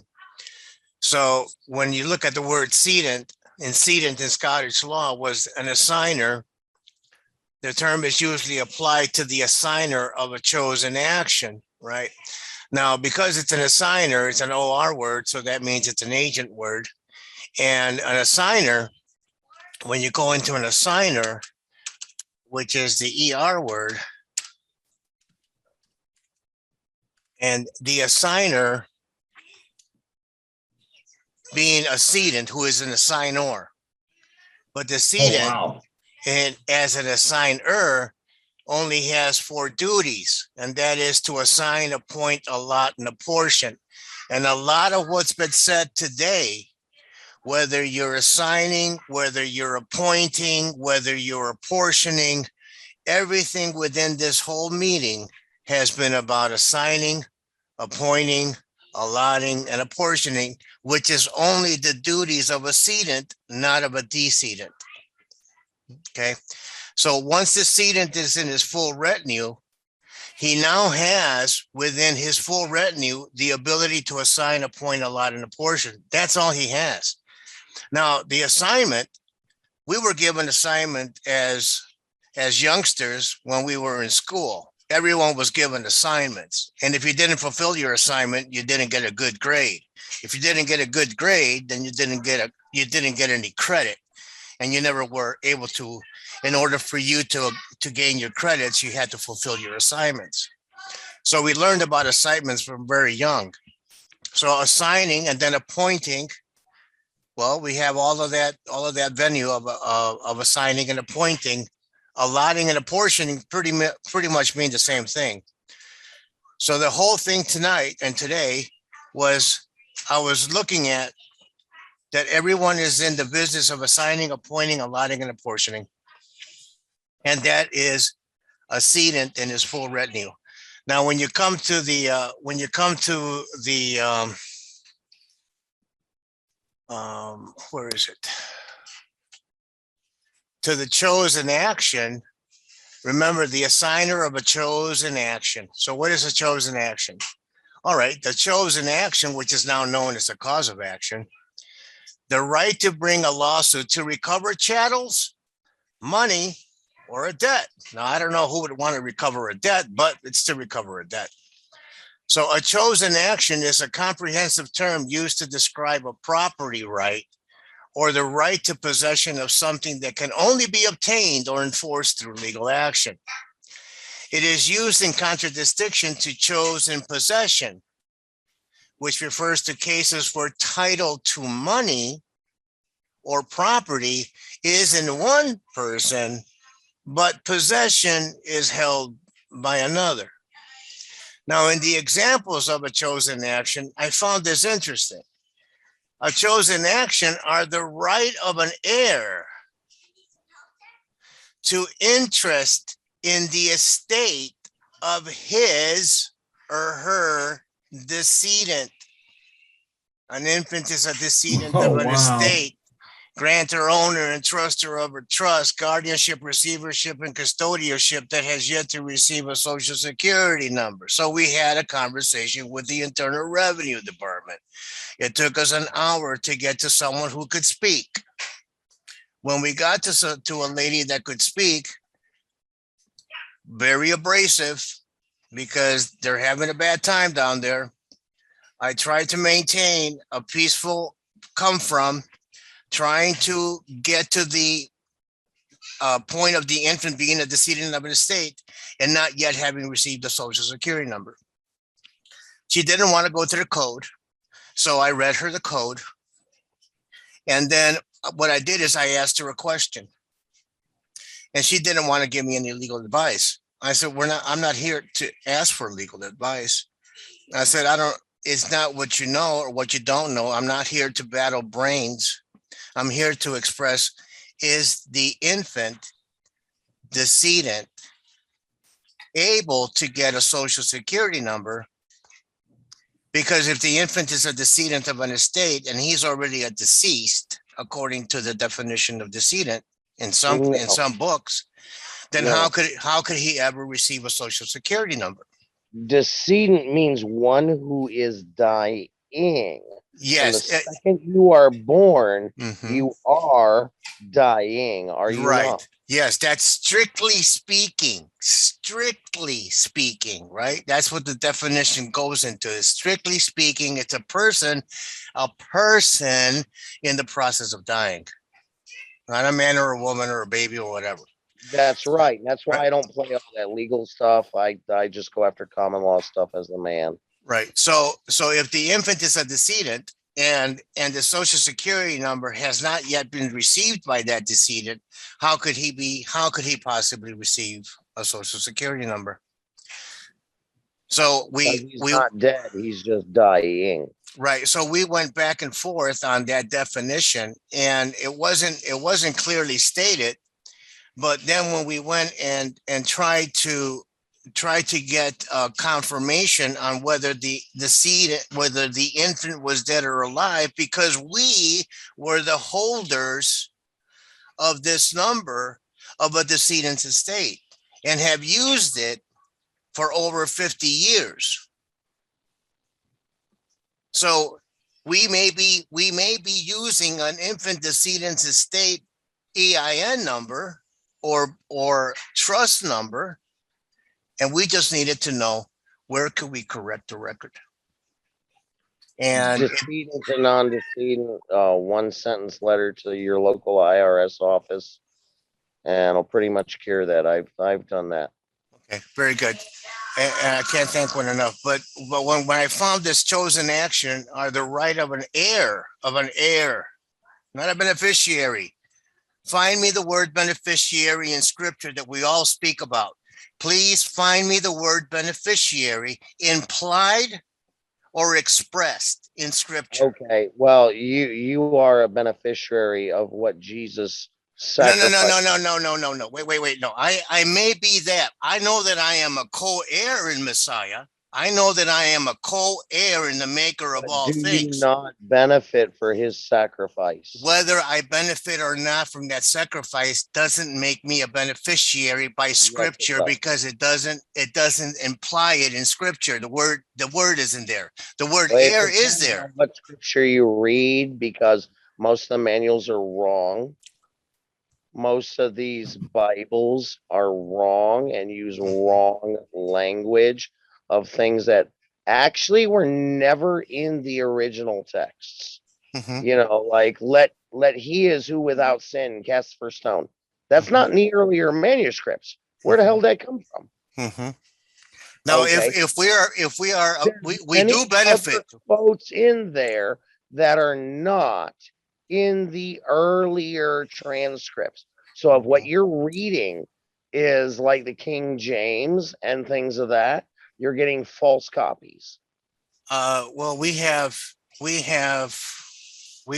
So when you look at the word sedent in Scottish law was an assigner, the term is usually applied to the assigner of a chosen action, right? Now, because it's an assigner, it's an OR word, so that means it's an agent word. And an assigner, when you go into an assigner, which is the ER word, and the assigner being a sedent who is an assigner, but the sedent, and as an assigner, only has 4 duties, and that is to assign, appoint, allot, and apportion. And a lot of what's been said today, whether you're assigning, whether you're appointing, whether you're apportioning, everything within this whole meeting has been about assigning, appointing, allotting, and apportioning, which is only the duties of a sedent, not of a decedent. Okay. So once the sedent is in his full retinue, he now has within his full retinue the ability to assign, appoint, allot, and apportion. That's all he has. Now, the assignment, we were given assignment as youngsters when we were in school. Everyone was given assignments. And if you didn't fulfill your assignment, you didn't get a good grade. If you didn't get a good grade, then you didn't get any credit. And you never were able to, in order for you to gain your credits, you had to fulfill your assignments. So we learned about assignments from very young. So assigning and then appointing, well, we have all of that venue of assigning and appointing. Allotting and apportioning pretty much mean the same thing. So the whole thing tonight and today was, I was looking at that everyone is in the business of assigning, appointing, allotting, and apportioning. And that is a sedent in his full retinue. Now, when you come to the where is it? To the chosen action, remember the assigner of a chosen action. So what is a chosen action? All right, the chosen action, which is now known as the cause of action, the right to bring a lawsuit to recover chattels, money, or a debt. Now, I don't know who would want to recover a debt, but it's to recover a debt. So a chosen action is a comprehensive term used to describe a property right or the right to possession of something that can only be obtained or enforced through legal action. It is used in contradistinction to chosen possession, which refers to cases where title to money or property is in one person, but possession is held by another. Now, in the examples of a chosen action, I found this interesting. A chosen action are the right of an heir to interest in the estate of his or her decedent. An infant is a decedent of an estate. Grantor, owner, and truster of a trust, guardianship, receivership, and custodialship that has yet to receive a social security number. So we had a conversation with the Internal Revenue Department. It took us an hour to get to someone who could speak. When we got to a lady that could speak, very abrasive because they're having a bad time down there. I tried to maintain a peaceful come from, trying to get to the point of the infant being a decedent of an estate and not yet having received a social security number. She didn't want to go to the code, so I read her the code. And then what I did is I asked her a question, and she didn't want to give me any legal advice. I said, I'm not here to ask for legal advice. I said, it's not what you know or what you don't know. I'm not here to battle brains. I'm here to express, is the infant decedent able to get a social security number? Because if the infant is a decedent of an estate and he's already a deceased, according to the definition of decedent in some books, then how could he ever receive a social security number? Decedent means one who is dying. Yes. And the second you are born, you are dying. Are you not? Yes, that's strictly speaking, right? That's what the definition goes into. Strictly speaking, it's a person in the process of dying, not a man or a woman or a baby or whatever. That's right. And that's why I don't play all that legal stuff. I just go after common law stuff as a man. Right. So if the infant is a decedent and the social security number has not yet been received by that decedent, how could he possibly receive a social security number? So he's not dead, he's just dying. Right. So we went back and forth on that definition, and it wasn't clearly stated. But then when we went and tried to get confirmation on whether the infant was dead or alive, because we were the holders of this number of a decedent's estate and have used it for over 50 years. So we may be using an infant decedent's estate EIN number or trust number, and we just needed to know where could we correct the record. And decedent to non-decedent, one sentence letter to your local IRS office, and I'll pretty much cure that. I've done that. Okay, very good. And I can't thank one enough. But when I found this chosen action are the right of an heir, not a beneficiary. Find me the word beneficiary in scripture that we all speak about. Please find me the word beneficiary implied or expressed in scripture. Okay, well, you are a beneficiary of what Jesus sacrificed. No. Wait. No, I may be that. I know that I am a co-heir in Messiah. I know that I am a co-heir in the maker of all things. Do you not benefit for his sacrifice? Whether I benefit or not from that sacrifice doesn't make me a beneficiary by scripture, because it doesn't imply it in scripture. The word isn't there. The word heir is there. What scripture you read, because most of the manuals are wrong. Most of these Bibles are wrong and use wrong language of things that actually were never in the original texts. Mhm. You know, like let he is who without sin cast the first stone. That's not in the earlier manuscripts. Where the hell did that come from? Mhm. Now, Okay. if we are we Many do benefit. other quotes in there that are not in the earlier transcripts. So if what you're reading is like the King James and things of that, you're getting false copies. Well, we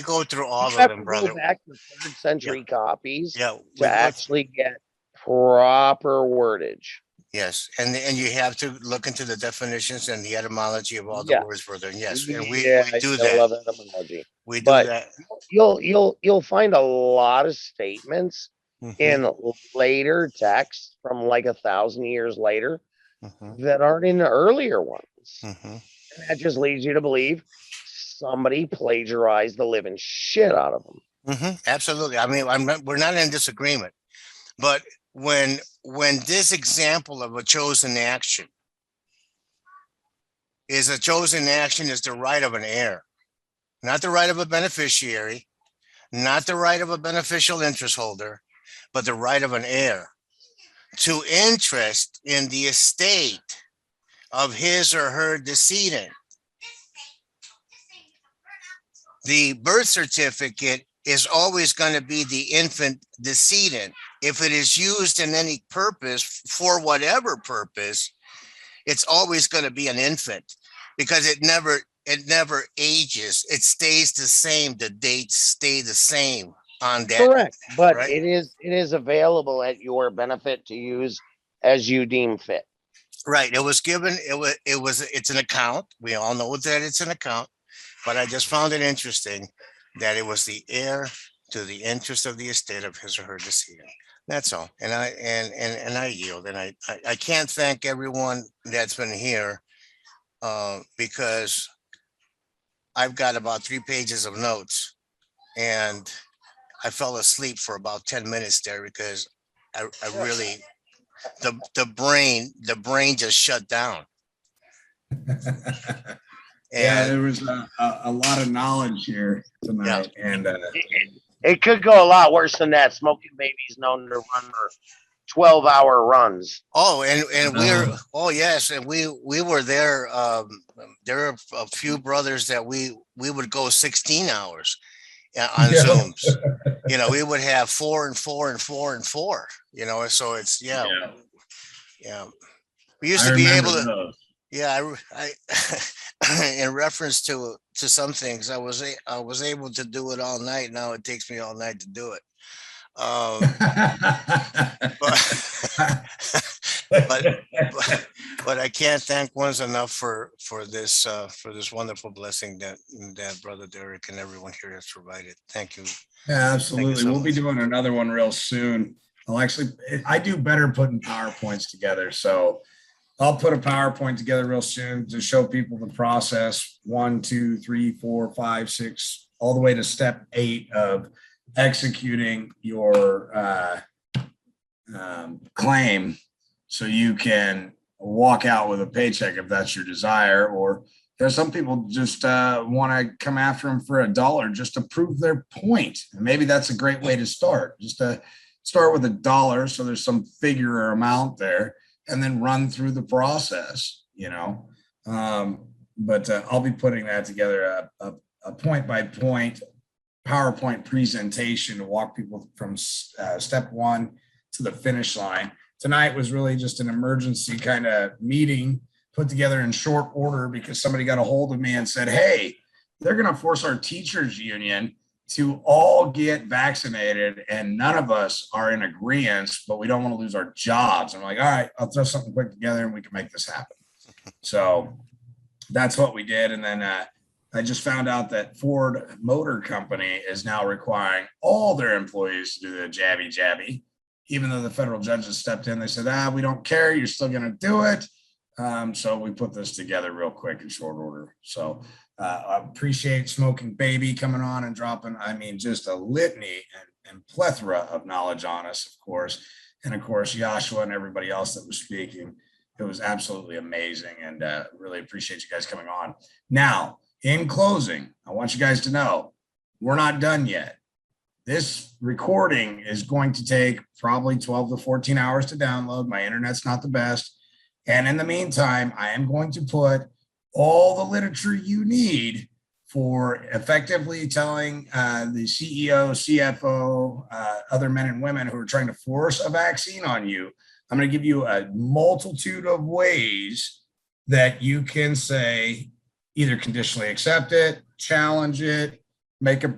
go through all You of have them, to brother. go back to 3rd century copies Yeah, we to go actually get proper wordage. yes, and you have to look into the definitions and the etymology of all the Yeah. words, brother. And yes, and we Yeah, do you that. love etymology. We do But that. you'll find a lot of statements Mhm. in later texts from like 1,000 years later Mhm. that aren't in the earlier ones. Mhm. And that just leads you to believe somebody plagiarized the living shit out of them. Absolutely. I mean, we're not in disagreement, but when this example of a chosen action is the right of an heir, not the right of a beneficiary, not the right of a beneficial interest holder, but the right of an heir to interest in the estate of his or her decedent. The birth certificate is always going to be the infant decedent. If it is used in any purpose, for whatever purpose, it's always going to be an infant because it never ages. It stays the same. The dates stay the same on that. Correct. But right? it is available at your benefit to use as you deem fit. Right. It was given, it's an account. We all know that it's an account, but I just found it interesting that it was the heir to the interest of the estate of his or her decedent. That's all. And I yield. And I can't thank everyone that's been here because I've got about 3 pages of notes and I fell asleep for about 10 minutes there because I really, the brain just shut down. Yeah, there was a lot of knowledge here tonight, and It could go a lot worse than that. SmokingBaby's known to run for 12-hour runs. Oh, and we're yes, and we were there. There are a few brothers that we would go 16 hours on Zooms. You know, we would have 4 and 4 and 4 and 4. You know, so it's yeah. We used to be able to. Those. Yeah, I in reference to some things, I was able to do it all night. Now it takes me all night to do it. But I can't thank ones enough for this wonderful blessing that Brother Derek and everyone here has provided. Thank you. Yeah, absolutely. Thank you so We'll be doing another one real soon. I do better putting PowerPoints together, so I'll put a PowerPoint together real soon to show people the process 1, 2, 3, 4, 5, 6, all the way to step 8 of executing your claim so you can walk out with a paycheck if that's your desire. Or there's some people just want to come after them for $1 just to prove their point. And maybe that's a great way to start, just to start with $1 so there's some figure or amount there, and then run through the process, you know. But I'll be putting that together, a point-by-point PowerPoint presentation to walk people from step 1 to the finish line. Tonight was really just an emergency kind of meeting put together in short order because somebody got a hold of me and said, hey, they're going to force our teachers union to all get vaccinated and none of us are in agreement, but we don't want to lose our jobs. I'm like, all right, I'll throw something quick together and we can make this happen. So that's what we did. And then I just found out that Ford Motor Company is now requiring all their employees to do the jabby, even though the federal judges stepped in. They said, we don't care. You're still going to do it. So we put this together real quick in short order. So I appreciate SmokingBaby coming on and dropping, just a litany and plethora of knowledge on us, of course. And of course, Joshua and everybody else that was speaking. It was absolutely amazing, and really appreciate you guys coming on. Now, in closing, I want you guys to know we're not done yet. This recording is going to take probably 12 to 14 hours to download. My internet's not the best. And in the meantime, I am going to put all the literature you need for effectively telling the CEO, CFO, other men and women who are trying to force a vaccine on you. I'm going to give you a multitude of ways that you can say, either conditionally accept it, challenge it, make a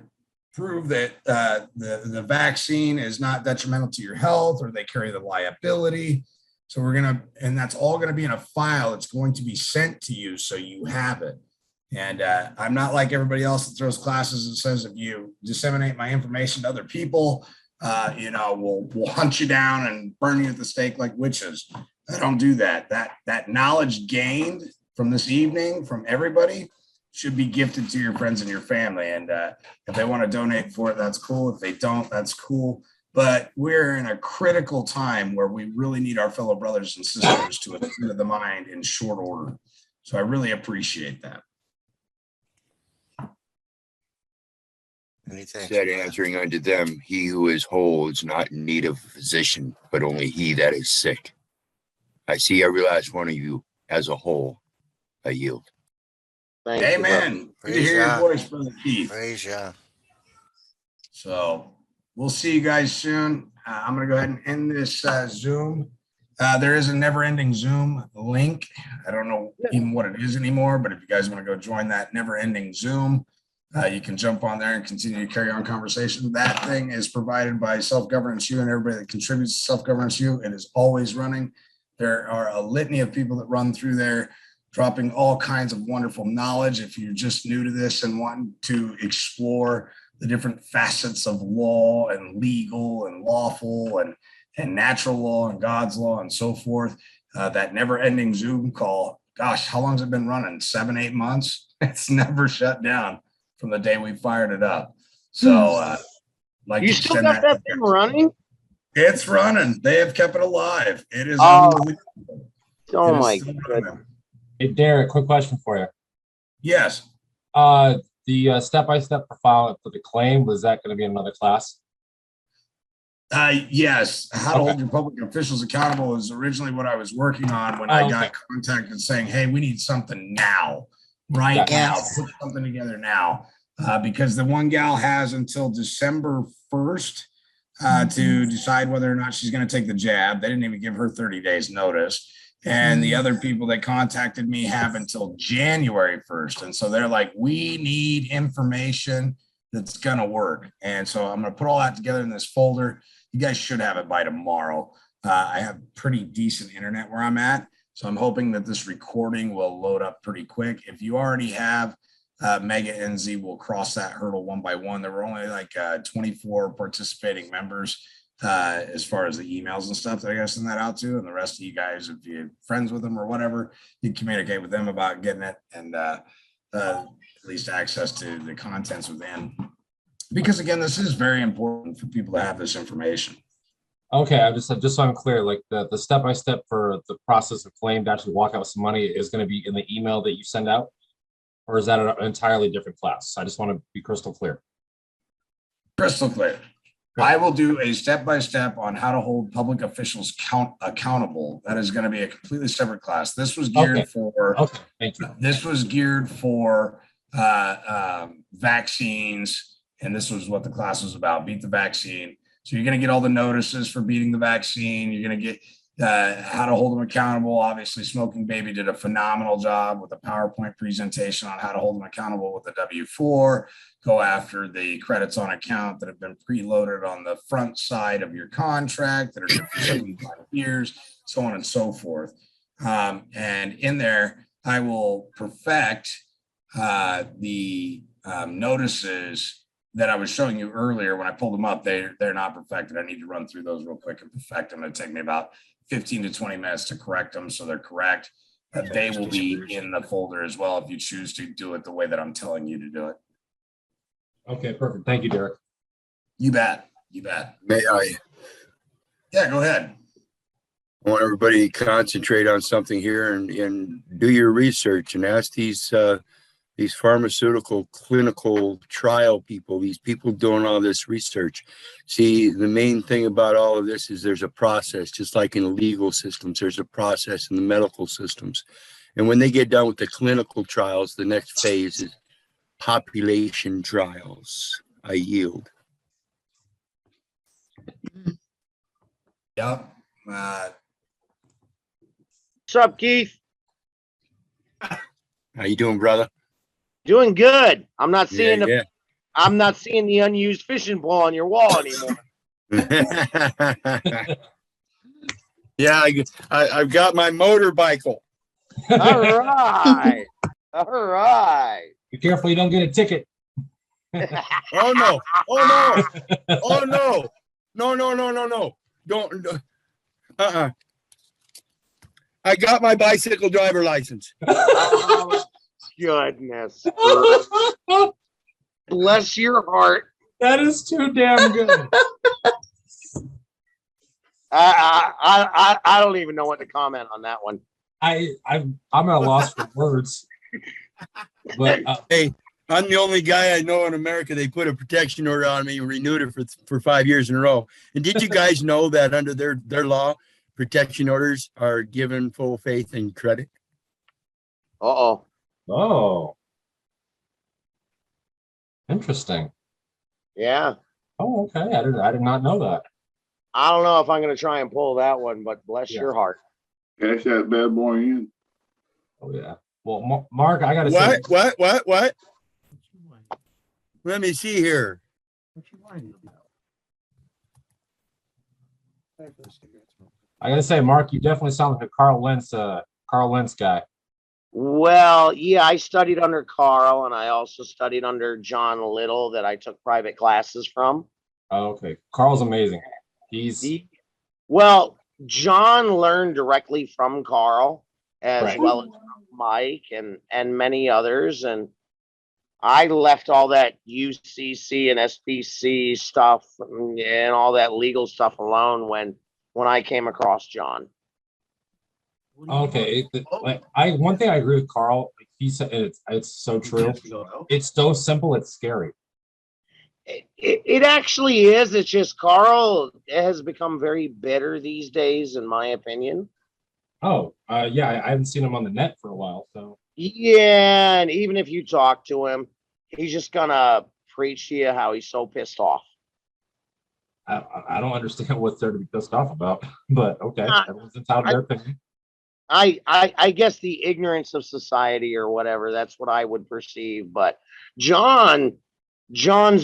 prove that the vaccine is not detrimental to your health, or they carry the liability. So and that's all going to be in a file. It's going to be sent to you so you have it. And I'm not like everybody else that throws classes and says, if you disseminate my information to other people, we'll hunt you down and burn you at the stake like witches. I don't do that. That knowledge gained from this evening from everybody should be gifted to your friends and your family. And if they want to donate for it, that's cool. If they don't, that's cool. But we're in a critical time where we really need our fellow brothers and sisters to attend to the mind in short order. So I really appreciate that. Said, answering unto them, he who is whole is not in need of a physician, but only he that is sick. I see every last one of you as a whole. I yield. Amen. Good to hear your voice, Brother Keith. Praise ya. So we'll see you guys soon. I'm going to go ahead and end this Zoom. There is a never-ending Zoom link. I don't know even what it is anymore, but if you guys want to go join that never-ending Zoom, you can jump on there and continue to carry on conversation. That thing is provided by Self-Governance U and everybody that contributes to Self-Governance U. It is always running. There are a litany of people that run through there, dropping all kinds of wonderful knowledge. If you're just new to this and want to explore the different facets of law and legal and lawful and natural law and God's law and so forth, that never-ending Zoom call, gosh, how long has it been running? 7, 8 months? It's never shut down from the day we fired it up. So like you still got that thing running? It's running. They have kept it alive. It is unbelievable. Oh my goodness. Hey, Derek, quick question for you. Yes. The step-by-step profile for the claim, was that going to be another class? Yes. How to hold your public officials accountable is originally what I was working on when I got contacted saying, hey, we need something now, right now. Put something together now. Because the one gal has until December 1st to decide whether or not she's going to take the jab. They didn't even give her 30 days notice. And the other people that contacted me have until January 1st. And so they're like, we need information that's going to work. And so I'm going to put all that together in this folder. You guys should have it by tomorrow. I have pretty decent internet where I'm at. So I'm hoping that this recording will load up pretty quick. If you already have Mega NZ, will cross that hurdle one by one. There were only like 24 participating members as far as the emails and stuff that I got to send that out to. And the rest of you guys, if you're friends with them or whatever, you communicate with them about getting it and at least access to the contents within. Because again, this is very important for people to have this information. Okay, just so I'm clear, like the step-by-step for the process of claim to actually walk out with some money is going to be in the email that you send out? Or is that an entirely different class? I just want to be crystal clear. Crystal clear. I will do a step-by-step on how to hold public officials accountable. That is going to be a completely separate class. This was geared for. Okay, thank you. This was geared for vaccines, and this was what the class was about: beat the vaccine. So you're going to get all the notices for beating the vaccine. You're going to get how to hold them accountable. Obviously, SmokingBaby did a phenomenal job with a PowerPoint presentation on how to hold them accountable with the W-4. Go after the credits on account that have been preloaded on the front side of your contract that are good for 75 years, so on and so forth. And in there, I will perfect the notices that I was showing you earlier when I pulled them up. They're not perfected. I need to run through those real quick and perfect them. It'll take me about 15 to 20 minutes to correct them so they're correct. They will be in the folder as well if you choose to do it the way that I'm telling you to do it. Okay, perfect. Thank you, Derek. You bet. You bet. May I? Yeah, go ahead. I want want everybody to concentrate on something here and do your research and ask these pharmaceutical clinical trial people, these people doing all this research. See, the main thing about all of this is there's a process, just like in the legal systems, there's a process in the medical systems. And when they get done with the clinical trials, the next phase is population trials. I yield. Yep. What's up, Keith? How you doing, brother? Doing good. I'm not Yeah, seeing yeah. I'm not seeing the unused fishing pole on your wall anymore. Yeah, I've got my motorbicycle. All right. All right. Be careful you don't get a ticket. Oh no! Oh no! Oh no! No! No! No! No! No! Don't. I got my bicycle driver license. Oh, goodness. Bless your heart. That is too damn good. I don't even know what to comment on that one. I'm at a loss for words. But hey, I'm the only guy I know in America. They put a protection order on me and renewed it for 5 years in a row. And did you guys know that under their law, protection orders are given full faith and credit? Uh-oh. Oh. Interesting. Yeah. Oh, okay. I did not know that. I don't know if I'm going to try and pull that one, but bless your heart. Cash that bad boy in. Oh, yeah. Well, Mark, I got to say. What? Let me see here. I got to say, Mark, you definitely sound like a Carl Lentz guy. Well, yeah, I studied under Carl, and I also studied under John Little that I took private classes from. Oh, okay. Carl's amazing. Well, John learned directly from Carl as well as from Mike and many others. And I left all that UCC and SPC stuff and all that legal stuff alone when I came across John. Okay. One thing I agree with Carl. He said it's so true. It's so simple. It's scary. It actually is. It's just Carl has become very bitter these days, in my opinion. Oh, yeah. I haven't seen him on the net for a while. So yeah, and even if you talk to him, he's just gonna preach to you how he's so pissed off. I don't understand what's there to be pissed off about, but okay, everyone's entitled to their opinion. I guess the ignorance of society or whatever, that's what I would perceive. But John's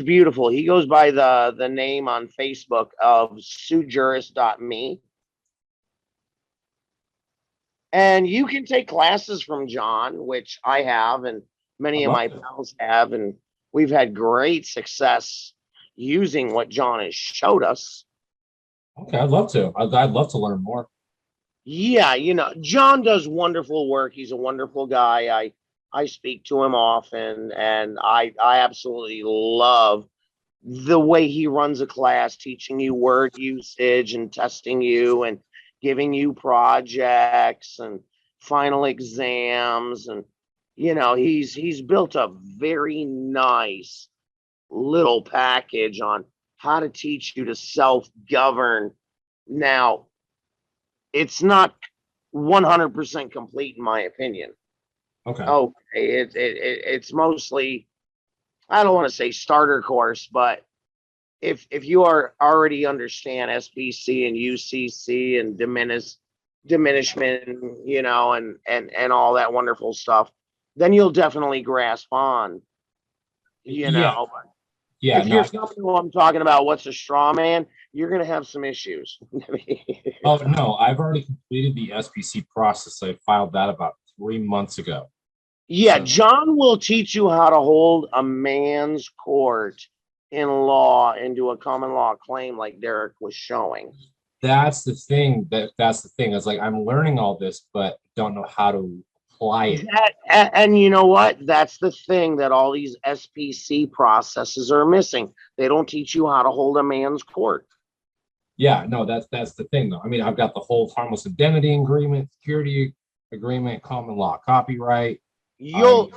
beautiful. He goes by the name on Facebook of sujuris.me. And you can take classes from John, which I have and many of my pals have, and we've had great success using what John has showed us. Okay, I'd love to. I'd love to learn more. Yeah, John does wonderful work. He's a wonderful guy. I speak to him often, and I absolutely love the way he runs a class, teaching you word usage and testing you and giving you projects and final exams. And, he's built a very nice little package on how to teach you to self-govern. Now, it's not 100% complete in my opinion. Okay. It's mostly, I don't want to say starter course, but if you already understand SPC and UCC and diminishment, and all that wonderful stuff, then you'll definitely grasp on, Yeah. If you're someone who I'm talking about, what's a straw man, you're going to have some issues. Oh, no, I've already completed the SPC process. I filed that about 3 months ago. Yeah, John will teach you how to hold a man's court in law into a common law claim like Derek was showing. That's the thing. That's the thing. It's like I'm learning all this, but don't know how to apply it. And you know what? That's the thing that all these SPC processes are missing. They don't teach you how to hold a man's court. Yeah, no, that's the thing though. I mean, I've got the whole harmless indemnity agreement, security agreement, common law copyright. You'll,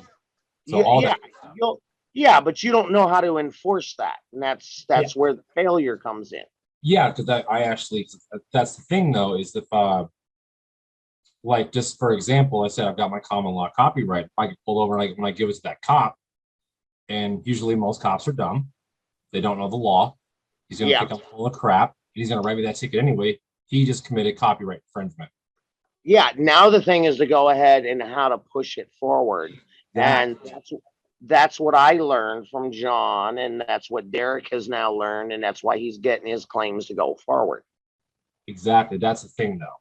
So all yeah, that. yeah, but you don't know how to enforce that. And that's Yeah. where the failure comes in. Yeah, because I actually, that's the thing though, is if like just for example, I said I've got my common law copyright. If I get pulled over when I give it to that cop, and usually most cops are dumb, they don't know the law. He's gonna think I'm full of crap. He's gonna write me that ticket anyway. He just committed copyright infringement. Yeah, now the thing is to go ahead and how to push it forward. And that's what I learned from John, and that's what Derek has now learned, and that's why he's getting his claims to go forward. Exactly. That's the thing though.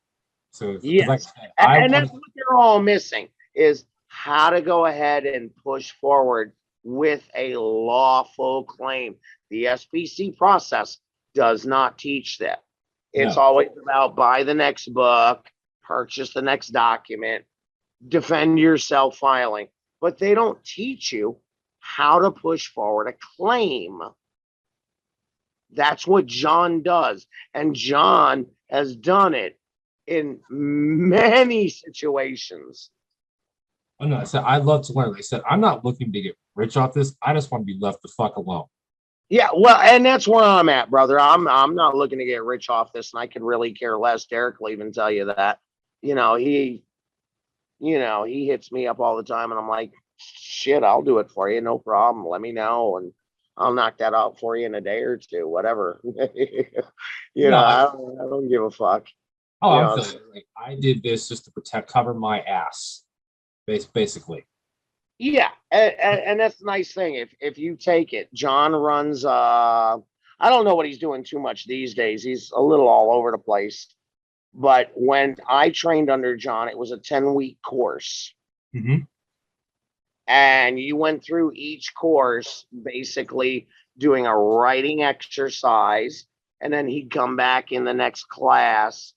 So yes, like and that's what they're all missing is how to go ahead and push forward with a lawful claim. The SPC process does not teach that. It's always about buy the next book, purchase the next document, defend yourself filing, but they don't teach you how to push forward a claim. That's what John does. And John has done it in many situations. Oh no, I said I'd love to learn. I said I'm not looking to get rich off this. I just want to be left the fuck alone. Yeah, well, and that's where I'm at, brother. I'm not looking to get rich off this, and I could really care less. Derek will even tell you that. He hits me up all the time, and I'm like, shit, I'll do it for you, no problem. Let me know, and I'll knock that out for you in a day or two, whatever. I don't give a fuck. Oh, I'm feeling like I did this just to cover my ass, basically. Yeah, and that's the nice thing. If you take it, John runs. I don't know what he's doing too much these days. He's a little all over the place. But when I trained under John, it was a 10-week course. Mm-hmm. And you went through each course basically doing a writing exercise, and then he'd come back in the next class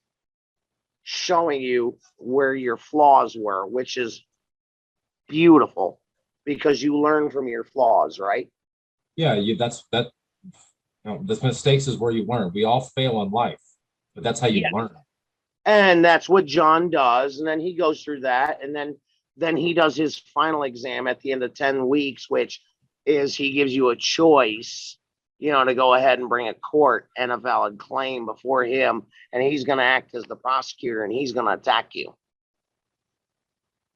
showing you where your flaws were, which is beautiful because you learn from your flaws, right? Yeah, the mistakes is where you learn. We all fail in life, but that's how you learn. And that's what John does. And then he goes through that, and then he does his final exam at the end of 10 weeks, which is he gives you a choice, to go ahead and bring a court and a valid claim before him, and he's going to act as the prosecutor, and he's going to attack you.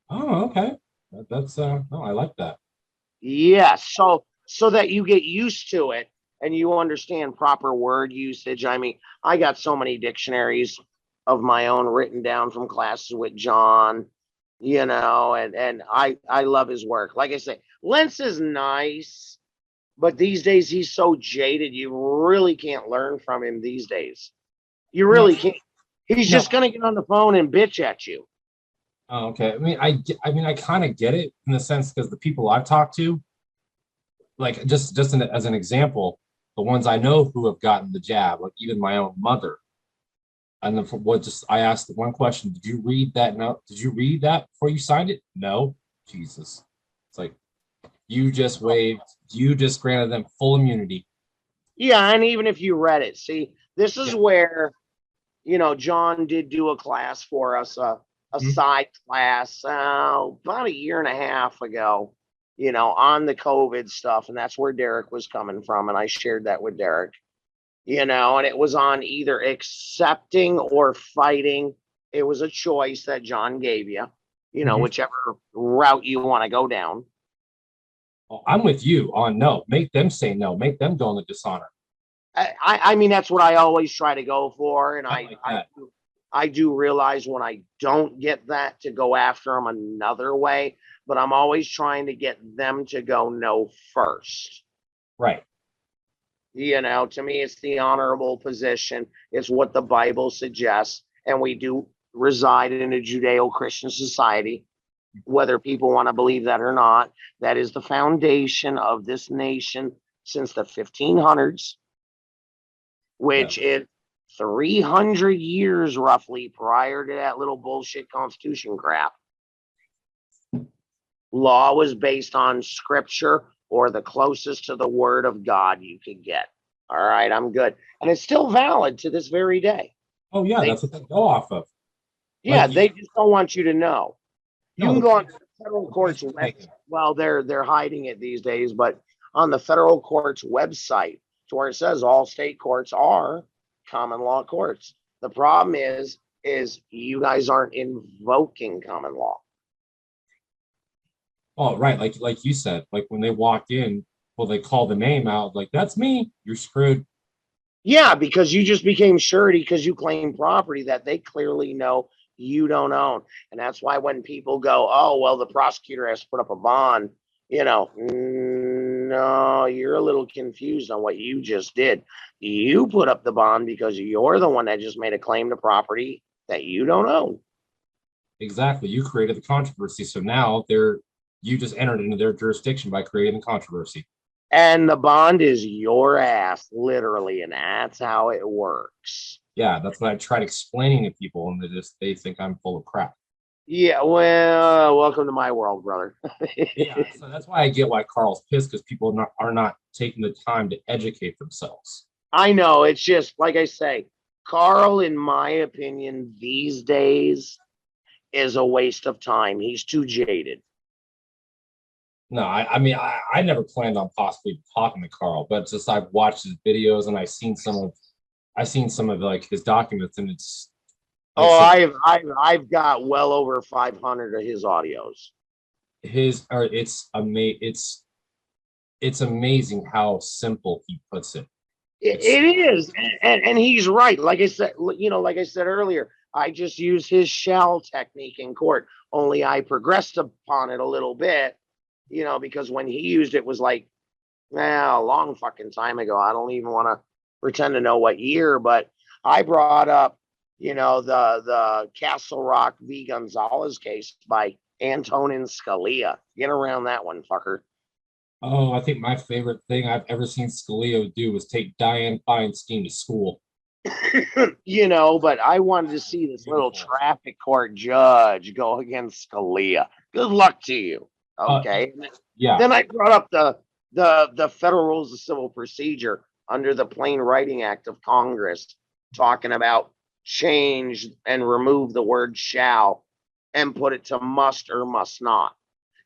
Oh, okay. That's I like that. Yes, so that you get used to it and you understand proper word usage. I mean, I got so many dictionaries of my own written down from classes with John, and I love his work. Like I say, Lentz is nice, but these days he's so jaded, you really can't learn from him these days. You really can't. He's just going to get on the phone and bitch at you. Oh, okay. I kind of get it in the sense because the people I've talked to, like just as an example, the ones I know who have gotten the jab, like even my own mother. And then I asked one question: did you read that note? Did you read that before you signed it? No. Jesus. It's like you just granted them full immunity. Yeah, and even if you read it, see, this is where, John did do a class for us, a side class about a year and a half ago, on the COVID stuff. And that's where Derek was coming from. And I shared that with Derek, and it was on either accepting or fighting. It was a choice that John gave you, whichever route you want to go down. Well, I'm with you on no. Make them say no. Make them go in the dishonor. I mean, that's what I always try to go for. And I do realize when I don't get that to go after them another way, but I'm always trying to get them to go no first. Right. To me, it's the honorable position. It's what the Bible suggests. And we do reside in a Judeo-Christian society, whether people want to believe that or not. That is the foundation of this nation since the 1500s, which is 300 years roughly prior to that little bullshit constitution crap. Law was based on scripture or the closest to the word of God you could get. All right, I'm good. And it's still valid to this very day. Oh yeah, that's what they go off of. Yeah, Like, they just don't want you to know. You No, can the go on point- the federal the court's point you're making. website. Well, they're hiding it these days, but on the federal court's website, to where it says all state courts are common law courts. The problem is you guys aren't invoking common law. Oh, right. Like you said, like when they walk in, well, they call the name out, like, that's me, you're screwed. Yeah, because you just became surety because you claim property that they clearly know you don't own. And that's why when people go, oh, well, the prosecutor has to put up a bond, no, you're a little confused on what you just did. You put up the bond because you're the one that just made a claim to property that you don't own. Exactly. You created the controversy. So now you just entered into their jurisdiction by creating the controversy. And the bond is your ass, literally, and that's how it works. Yeah, that's what I tried explaining to people, and they think I'm full of crap. Yeah, well, welcome to my world, brother. Yeah, so that's why I get why Carl's pissed, because people are not taking the time to educate themselves. I know, it's just like I say, Carl, in my opinion, these days is a waste of time. He's too jaded. No, I mean, I never planned on possibly talking to Carl, but just I've watched his videos and I've seen some of like his documents, and it's Oh, I've got well over 500 of his audios. It's amazing how simple he puts it. It is, and he's right. Like I said, like I said earlier, I just use his shell technique in court. Only I progressed upon it a little bit, because when he used it was like, a long fucking time ago. I don't even want to pretend to know what year, but I brought up, the Castle Rock v. Gonzalez case by Antonin Scalia. Get around that one, fucker. Oh, I think my favorite thing I've ever seen Scalia do was take Dianne Feinstein to school. But I wanted to see this little traffic court judge go against Scalia. Good luck to you. Okay. Yeah. Then I brought up the Federal Rules of Civil Procedure under the Plain Writing Act of Congress, talking about change and remove the word shall and put it to must or must not.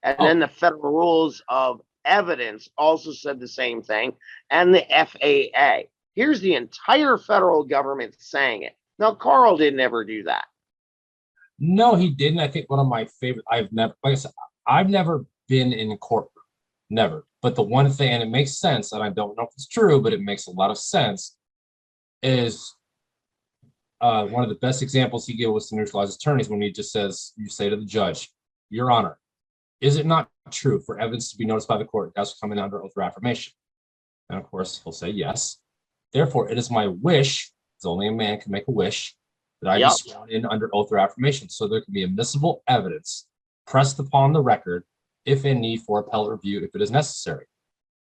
And then the Federal Rules of Evidence also said the same thing, and the FAA. Here's the entire federal government saying it. Now, Carl didn't ever do that. No, he didn't. I think one of my favorite, like I said, I've never been in a courtroom, never. But the one thing, and it makes sense, and I don't know if it's true, but it makes a lot of sense, is one of the best examples he gave was to neutralize attorneys, when he just says, you say to the judge, Your Honor, is it not true for evidence to be noticed by the court it has to come in under oath or affirmation? And of course, he'll say yes. Therefore, it is my wish, as only a man can make a wish, that I be sworn in under oath or affirmation, so there can be admissible evidence pressed upon the record, if in need for appellate review, if it is necessary.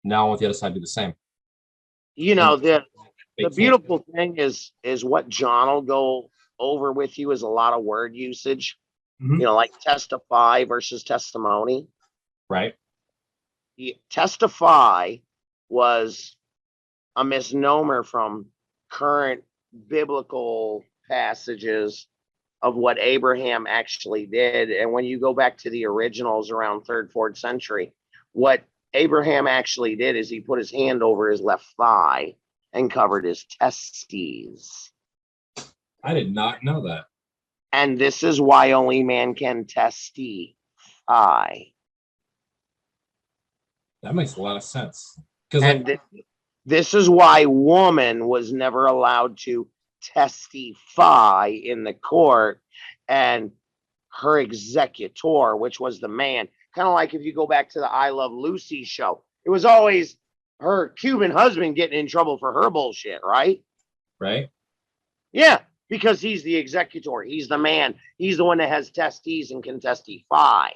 Now I want the other side to do the same. The beautiful thing is what John will go over with you is a lot of word usage. Like testify versus testimony. Right. Testify was a misnomer from current biblical passages of what Abraham actually did. And when you go back to the originals around 3rd, 4th century, what Abraham actually did is he put his hand over his left thigh and covered his testes. I did not know that. And this is why only man can testify. That makes a lot of sense. And this is why woman was never allowed to testify in the court, and her executor, which was the man, kind of like if you go back to the I Love Lucy show, it was always her Cuban husband getting in trouble for her bullshit, right? Right. Yeah, because he's the executor. He's the man. He's the one that has testes and can testify.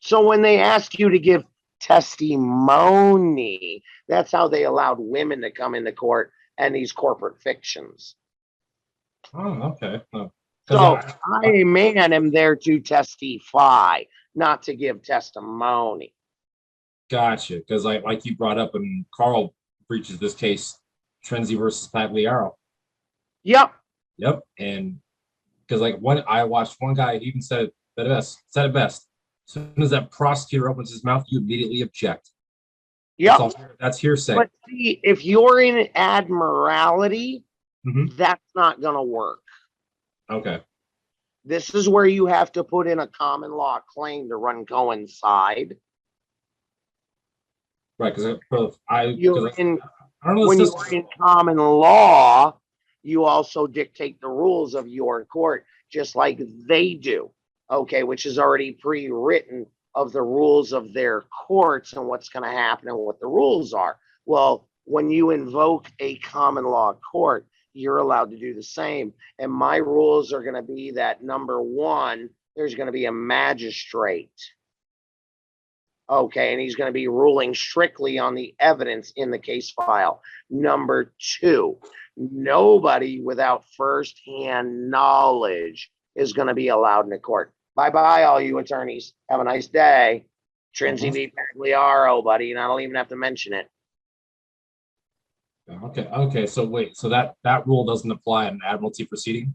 So when they ask you to give testimony, that's how they allowed women to come into court and these corporate fictions. Oh, okay. So I, a man, am there to testify, not to give testimony. Gotcha. Because like you brought up, and Carl breaches this case, Trenzi versus Pagliaro. Yep. Yep. And because like I watched one guy, he even said it best. As soon as that prosecutor opens his mouth, you immediately object. Yep. That's hearsay. But see, if you're in admiralty, Mhm. that's not going to work. Okay. This is where you have to put in a common law claim to run coincide. Right, because You're in, I don't know when the you're system. in common law, you also dictate the rules of your court, just like they do. Okay, which is already pre-written of the rules of their courts and what's going to happen and what the rules are. Well, when you invoke a common law court, you're allowed to do the same. And my rules are going to be that number one, there's going to be a magistrate. Okay, and he's going to be ruling strictly on the evidence in the case file. Number two, nobody without firsthand knowledge is going to be allowed in the court. Bye-bye, all you attorneys. Have a nice day. Trenzi v. Pagliaro, buddy, and I don't even have to mention it. Okay. So wait, so that rule doesn't apply in an admiralty proceeding?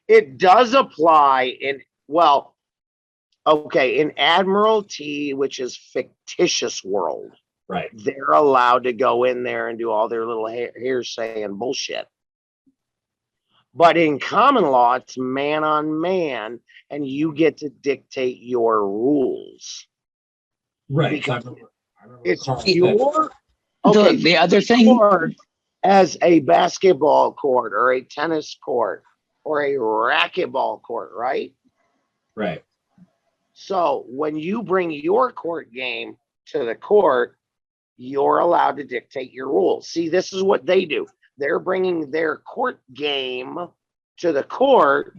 It does apply in, well, okay, in admiralty, which is fictitious world, right? They're allowed to go in there and do all their little hearsay and bullshit. But in common law, it's man on man, and you get to dictate your rules. Right. Because I remember it's Carl your, The- okay, the other thing- court as a basketball court or a tennis court or a racquetball court, right? Right. So when you bring your court game to the court, you're allowed to dictate your rules. See, this is what they do. They're bringing their court game to the court,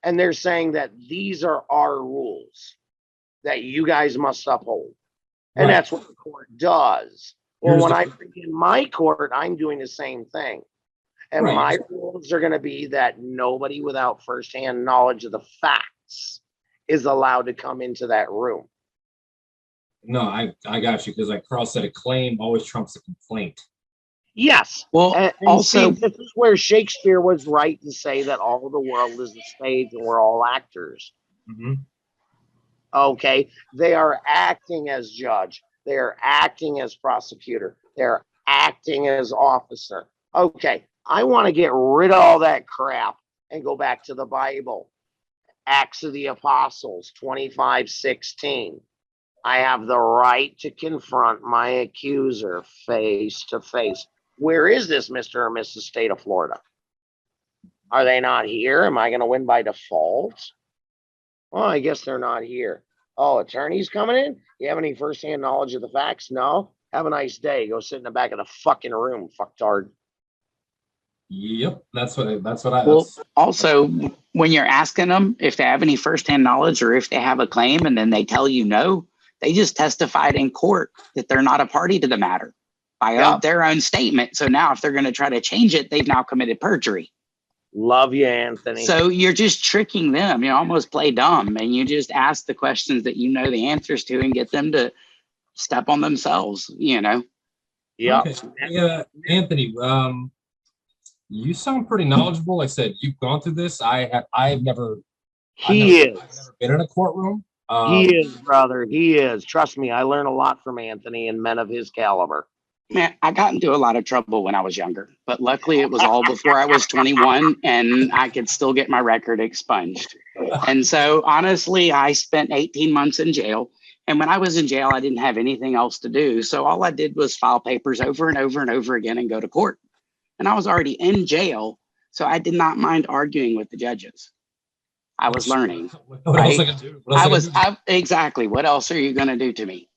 and they're saying that these are our rules that you guys must uphold. And Right. that's what the court does. Well, Here's when the- I bring in my court, I'm doing the same thing. And Right. my rules are going to be that nobody without firsthand knowledge of the facts is allowed to come into that room. No, I got you, because like Carl said, a claim always trumps a complaint. Yes. Well, And also, see, this is where Shakespeare was right to say that all the world is a stage and we're all actors. Mm-hmm. Okay. They are acting as judge. They are acting as prosecutor. They're acting as officer. Okay. I want to get rid of all that crap and go back to the Bible. Acts of the Apostles 25:16. I have the right to confront my accuser face to face. Where is this Mr. or Mrs. State of Florida? Are they not here? Am I going to win by default? Well, I guess they're not here. Oh, attorneys coming in? You have any firsthand knowledge of the facts? No? Have a nice day. Go sit in the back of the fucking room, fucktard. Yep, that's what I. well, also, when you're asking them if they have any firsthand knowledge or if they have a claim, and then they tell you no, they just testified in court that they're not a party to the matter by their own statement. So now if they're going to try to change it, they've now committed perjury. Love you, Anthony. So you're just tricking them. You almost play dumb, and you just ask the questions that you know the answers to and get them to step on themselves, you know? Yeah. Okay. Yeah, Anthony, you sound pretty knowledgeable. Like I said, you've gone through this. I've never been in a courtroom. He is, brother. He is. Trust me, I learn a lot from Anthony and men of his caliber. Man, I got into a lot of trouble when I was younger, but luckily it was all before I was 21 and I could still get my record expunged. And so honestly, I spent 18 months in jail. And when I was in jail, I didn't have anything else to do. So all I did was file papers over and over and over again and go to court. And I was already in jail, so I did not mind arguing with the judges. I was learning. What else I can do? Exactly. What else are you going to do to me?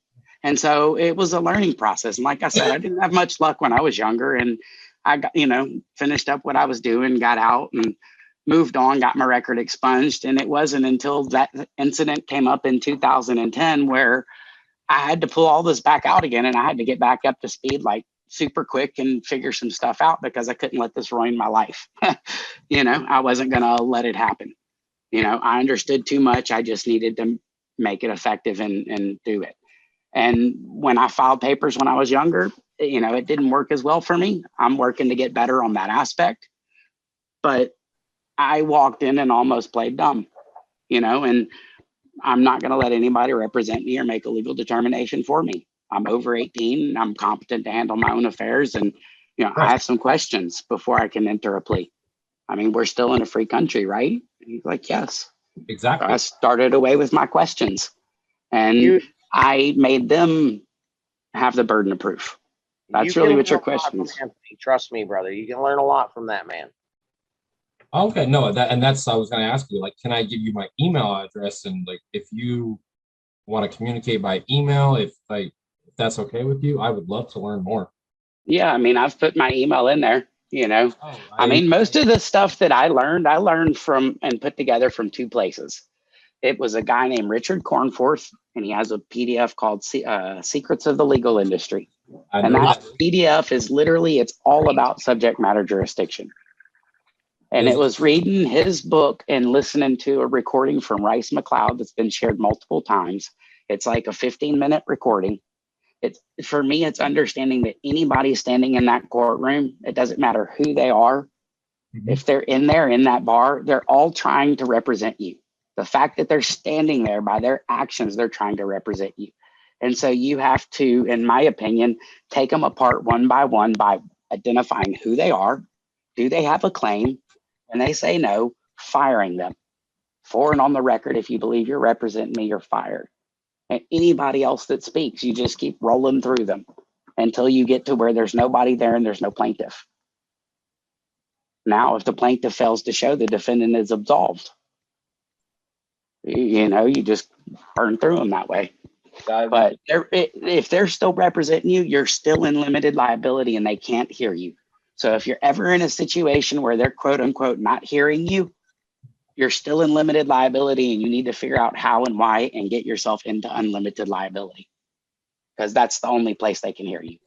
And so it was a learning process. And like I said, I didn't have much luck when I was younger, and I got, finished up what I was doing, got out and moved on, got my record expunged. And it wasn't until that incident came up in 2010 where I had to pull all this back out again, and I had to get back up to speed like super quick and figure some stuff out because I couldn't let this ruin my life. I wasn't going to let it happen. I understood too much. I just needed to make it effective and do it. And when I filed papers when I was younger, you know, it didn't work as well for me. I'm working to get better on that aspect. But I walked in and almost played dumb, you know, and I'm not going to let anybody represent me or make a legal determination for me. I'm over 18. I'm competent to handle my own affairs. And, you know, I have some questions before I can enter a plea. I mean, we're still in a free country, right? And he's like, yes. Exactly. So I started away with my questions and I made them have the burden of proof. That's really what your question is. Trust me, brother. You can learn a lot from that man. Okay, no, that's I was going to ask you, like, can I give you my email address, and like if you want to communicate by email, if that's okay with you, I would love to learn more. Yeah, I mean, I've put my email in there, you know. I mean, most of the stuff that I learned from and put together from two places. It was a guy named Richard Cornforth, and he has a PDF called Secrets of the Legal Industry. And that PDF is literally, it's all about subject matter jurisdiction. And it was reading his book and listening to a recording from Rice McLeod that's been shared multiple times. It's like a 15-minute recording. It's, for me, it's understanding that anybody standing in that courtroom, it doesn't matter who they are. If they're in there in that bar, they're all trying to represent you. The fact that they're standing there, by their actions, they're trying to represent you. And so you have to, in my opinion, take them apart one by identifying who they are. Do they have a claim? When they say no, firing them. For and on the record, if you believe you're representing me, you're fired. And anybody else that speaks, you just keep rolling through them until you get to where there's nobody there and there's no plaintiff. Now, if the plaintiff fails to show, the defendant is absolved. You know, you just burn through them that way. But if they're still representing you, you're still in limited liability and they can't hear you. So if you're ever in a situation where they're quote unquote not hearing you, you're still in limited liability and you need to figure out how and why and get yourself into unlimited liability, because that's the only place they can hear you.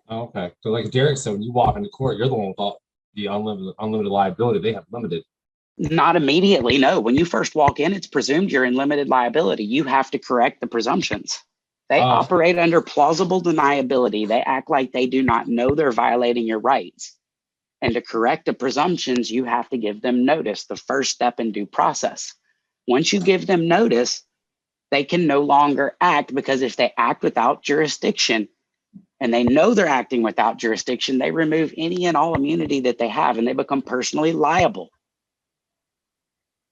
Okay. So like Derek said, when you walk into court, you're the one with all the unlimited liability. They have limited. Not immediately, no. When you first walk in, it's presumed you're in limited liability. You have to correct the presumptions. They operate under plausible deniability. They act like they do not know they're violating your rights. And to correct the presumptions, you have to give them notice, the first step in due process. Once you give them notice, they can no longer act, because if they act without jurisdiction and they know they're acting without jurisdiction, they remove any and all immunity that they have and they become personally liable.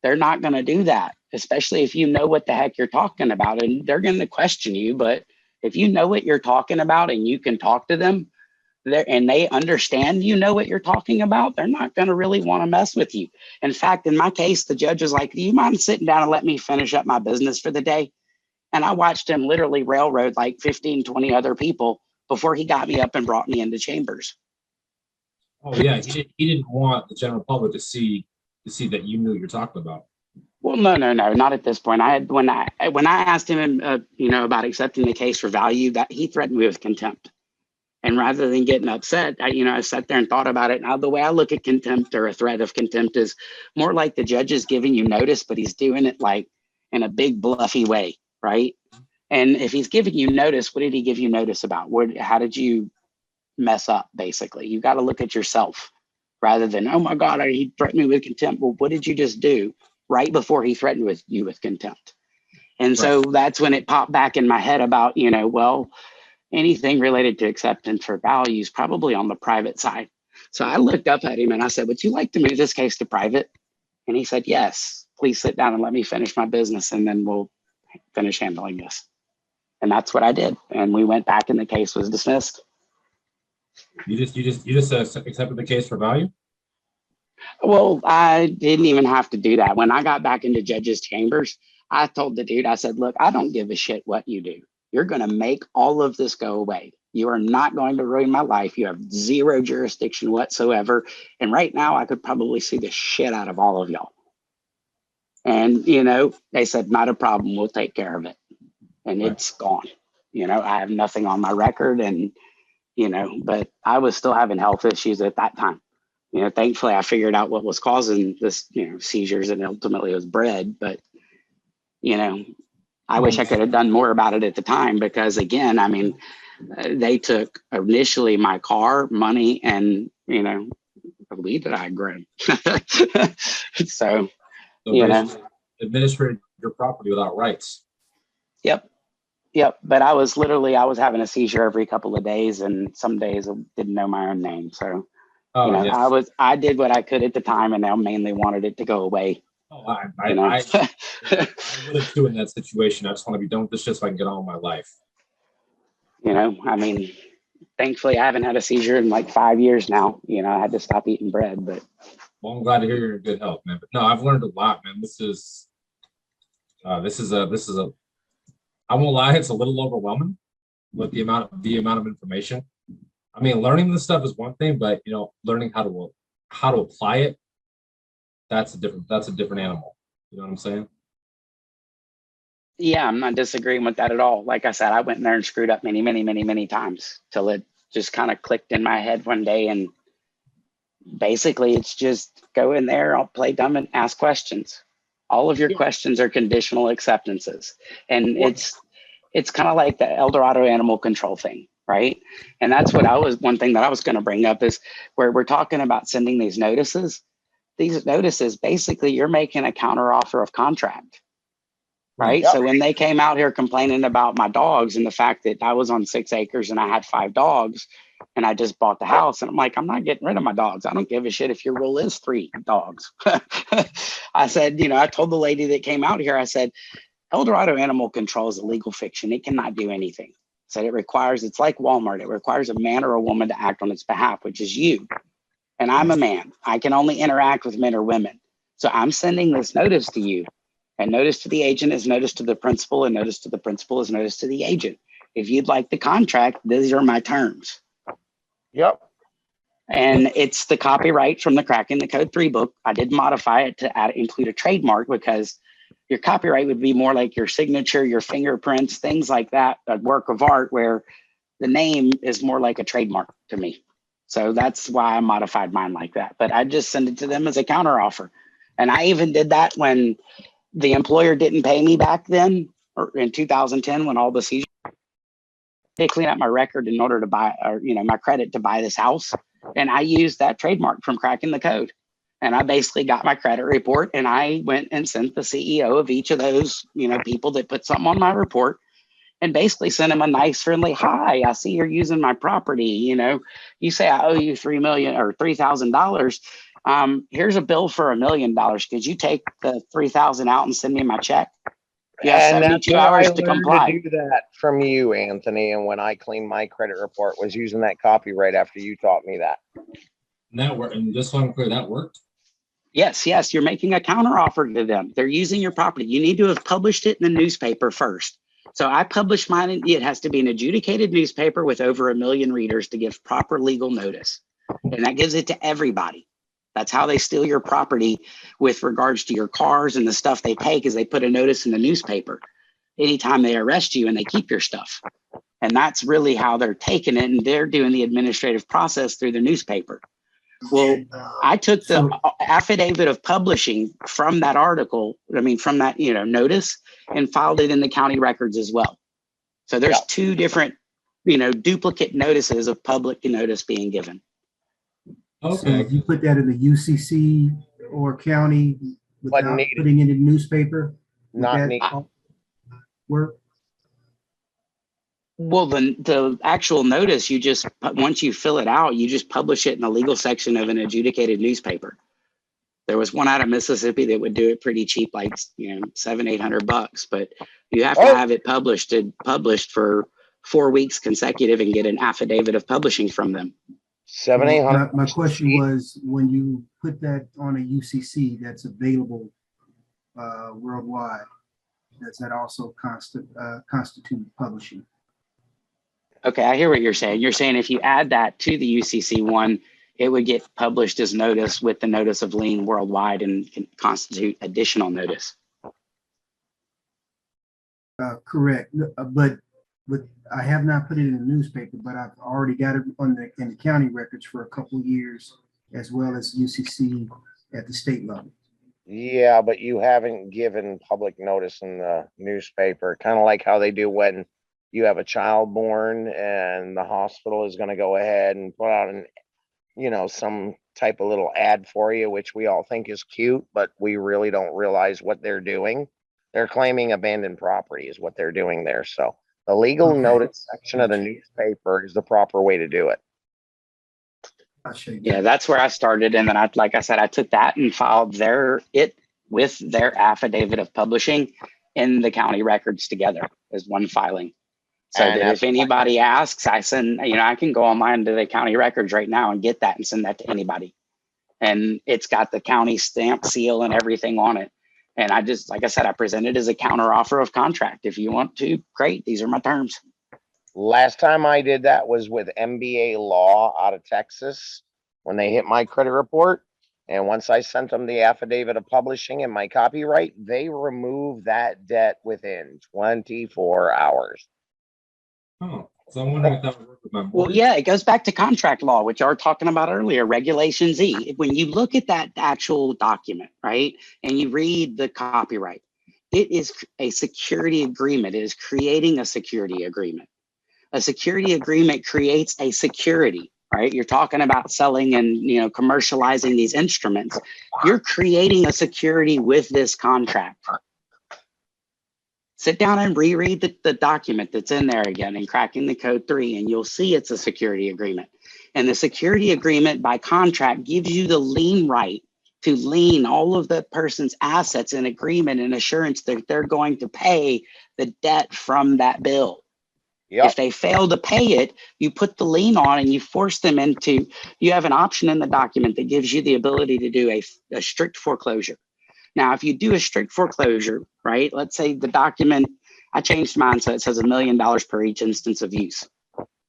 They're not going to do that, especially if you know what the heck you're talking about, and they're going to question you. But if you know what you're talking about and you can talk to them and they understand you know what you're talking about, they're not going to really want to mess with you. In fact, in my case, the judge was like, do you mind sitting down and let me finish up my business for the day? And I watched him literally railroad like 15, 20 other people before he got me up and brought me into chambers. Oh yeah, he didn't want the general public to see that you knew what you're talking about. Well, no, not at this point. When I asked him, you know, about accepting the case for value, that he threatened me with contempt. And rather than getting upset, I sat there and thought about it. Now, the way I look at contempt or a threat of contempt is more like the judge is giving you notice, but he's doing it like in a big bluffy way, right? And if he's giving you notice, what did he give you notice about? How did you mess up? Basically, you got to look at yourself rather than, oh my God, he threatened me with contempt. Well, what did you just do right before he threatened you with contempt? And so that's when it popped back in my head about, you know, well, anything related to acceptance for value is probably on the private side. So I looked up at him and I said, would you like to move this case to private? And he said, yes, please sit down and let me finish my business and then we'll finish handling this. And that's what I did. And we went back and the case was dismissed. You just accepted the case for value? Well, I didn't even have to do that. When I got back into judges' chambers, I told the dude, I said, look, I don't give a shit what you do. You're going to make all of this go away. You are not going to ruin my life. You have zero jurisdiction whatsoever. And right now I could probably see the shit out of all of y'all. And, you know, they said, not a problem. We'll take care of it. And it's gone. You know, I have nothing on my record and, you know, but I was still having health issues at that time. You know, thankfully I figured out what was causing this, you know, seizures, and ultimately it was bred. But, you know, I wish I could have done more about it at the time, because again, I mean, They took initially my car, money, and, you know, the weed that I had grown. So, you know, administrated your property without rights. yep. Yep. But I was having a seizure every couple of days, and some days I didn't know my own name. So, you know, yes. I did what I could at the time, and I mainly wanted it to go away. Oh, I would have too in that situation. I just want to be done with this just so I can get on with my life. You know, I mean, thankfully I haven't had a seizure in like 5 years now. You know, I had to stop eating bread, but. Well, I'm glad to hear you're in good health, man. But no, I've learned a lot, man. This is I won't lie, it's a little overwhelming with the amount of information. I mean, learning this stuff is one thing, but you know, learning how to apply it, that's a different animal. You know what I'm saying? Yeah, I'm not disagreeing with that at all. Like I said, I went in there and screwed up many times till it just kind of clicked in my head one day. And basically it's just go in there, I'll play dumb and ask questions. All of your questions are conditional acceptances. And it's kind of like the El Dorado animal control thing, right? And that's one thing that I was going to bring up is where we're talking about sending these notices. These notices, basically you're making a counter offer of contract. Right. Yep. So when they came out here complaining about my dogs and the fact that I was on 6 acres and I had 5 dogs and I just bought the house, and I'm like, I'm not getting rid of my dogs. I don't give a shit if your rule is 3 dogs. I said, you know, I told the lady that came out here, I said, El Dorado Animal Control is a legal fiction. It cannot do anything. I said it's like Walmart. It requires a man or a woman to act on its behalf, which is you. And I'm a man. I can only interact with men or women. So I'm sending this notice to you. And notice to the agent is notice to the principal, and notice to the principal is notice to the agent. If you'd like the contract, these are my terms. Yep. And it's the copyright from the Cracking the Code 3 book. I did modify it to include a trademark, because your copyright would be more like your signature, your fingerprints, things like that, a work of art, where the name is more like a trademark to me. So that's why I modified mine like that. But I just send it to them as a counteroffer. And I even did that when the employer didn't pay me back then, or in 2010, when all the seizures. They clean up my record in order to buy, or you know, my credit to buy this house, and I used that trademark from Cracking the Code. And I basically got my credit report, and I went and sent the CEO of each of those, you know, people that put something on my report, and basically sent him a nice, friendly, hi, I see you're using my property. You know, you say I owe you $3 million or $3,000. Here's a bill for $1 million. Could you take the 3,000 out and send me my check? You have And that's 72 how I hours to learned comply. to do that from you, Anthony. And when I cleaned my credit report, was using that copyright after you taught me that. And that worked. And just so I'm clear, that worked. Yes, you're making a counteroffer to them. They're using your property. You need to have published it in the newspaper first. So I published mine. It has to be an adjudicated newspaper with over 1 million readers to give proper legal notice. And that gives it to everybody. That's how they steal your property with regards to your cars and the stuff they take, is they put a notice in the newspaper anytime they arrest you and they keep your stuff. And that's really how they're taking it. And they're doing the administrative process through the newspaper. Well, I took the affidavit of publishing from that article, from that, you know, notice, and filed it in the county records as well. So there's 2 different, you know, duplicate notices of public notice being given. Okay. So if you put that in the UCC or county without putting it in the newspaper, not needed. Work? Well, the actual notice, you just, once you fill it out, you just publish it in the legal section of an adjudicated newspaper. There was one out of Mississippi that would do it pretty cheap, like, you know, $700-800, but you have to have it published for 4 weeks consecutive and get an affidavit of publishing from them. My question was, when you put that on a UCC that's available worldwide, does that also constitute publishing? Okay, I hear what you're saying. You're saying if you add that to the UCC one, it would get published as notice with the notice of lien worldwide and can constitute additional notice. Correct, but I have not put it in the newspaper, but I've already got it in the county records for a couple of years, as well as UCC at the state level. Yeah, but you haven't given public notice in the newspaper, kind of like how they do when you have a child born and the hospital is going to go ahead and put out an, some type of little ad for you, which we all think is cute, but we really don't realize what they're doing. They're claiming abandoned property is what they're doing there. So the legal Okay. notice section of the newspaper is the proper way to do it. Yeah, that's where I started. And then like I said, I took that and filed it with their affidavit of publishing in the county records together as one filing. So And that that's if anybody asks, I send, I can go online to the county records right now and get that and send that to anybody. And it's got the county stamp, seal, and everything on it. And I just, like I said, I present it as a counter offer of contract. If you want to, great. These are my terms. Last time I did that was with MBA Law out of Texas when they hit my credit report. And once I sent them the affidavit of publishing and my copyright, they removed that debt within 24 hours. Oh, so I'm wondering if that would work with my Well, mortgage. yeah, it goes back to contract law, which I was talking about earlier, Regulation Z. When you look at that actual document, right, and you read the copyright, it is a security agreement. It is creating a security agreement. A security agreement creates a security, right? You're talking about selling and, commercializing these instruments. You're creating a security with this contract. Sit down and reread the document that's in there again and Cracking the Code 3, and you'll see it's a security agreement. And the security agreement by contract gives you the lien right to lien all of the person's assets in agreement and assurance that they're going to pay the debt from that bill. Yep. If they fail to pay it, you put the lien on and you force them into, you have an option in the document that gives you the ability to do a strict foreclosure. Now, if you do a strict foreclosure, right, let's say the document, I changed mine so it says $1 million per each instance of use,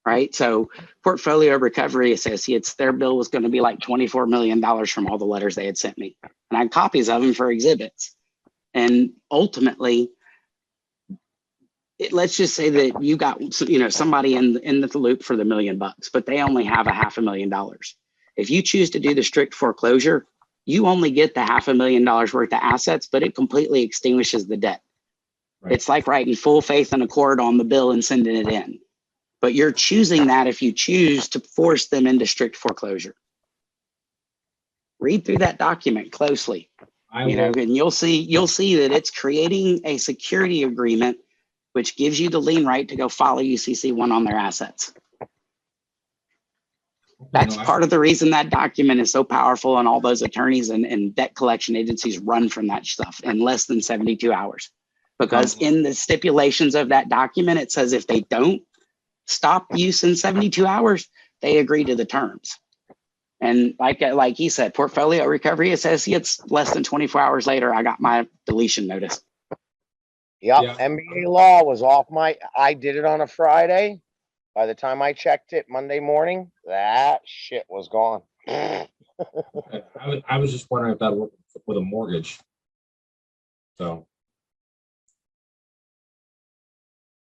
right? So Portfolio Recovery Associates, their bill was going to be like $24 million from all the letters they had sent me. And I had copies of them for exhibits. And ultimately, let's just say that you got, somebody in the loop for the $1 million, but they only have $500,000. If you choose to do the strict foreclosure, you only get the $500,000 worth of assets, but it completely extinguishes the debt. Right. It's like writing full faith and accord on the bill and sending it in. But you're choosing that if you choose to force them into strict foreclosure. Read through that document closely, and you'll see that it's creating a security agreement, which gives you the lien right to go follow UCC1 on their assets. That's part of the reason that document is so powerful, and all those attorneys and debt collection agencies run from that stuff in less than 72 hours. Because in the stipulations of that document, it says if they don't stop use in 72 hours, they agree to the terms. And like he said, Portfolio Recovery Associates, less than 24 hours later, I got my deletion notice. Yep, yeah. MBA Law was off I did it on a Friday. By the time I checked it Monday morning, that shit was gone. I was just wondering if that worked with a mortgage.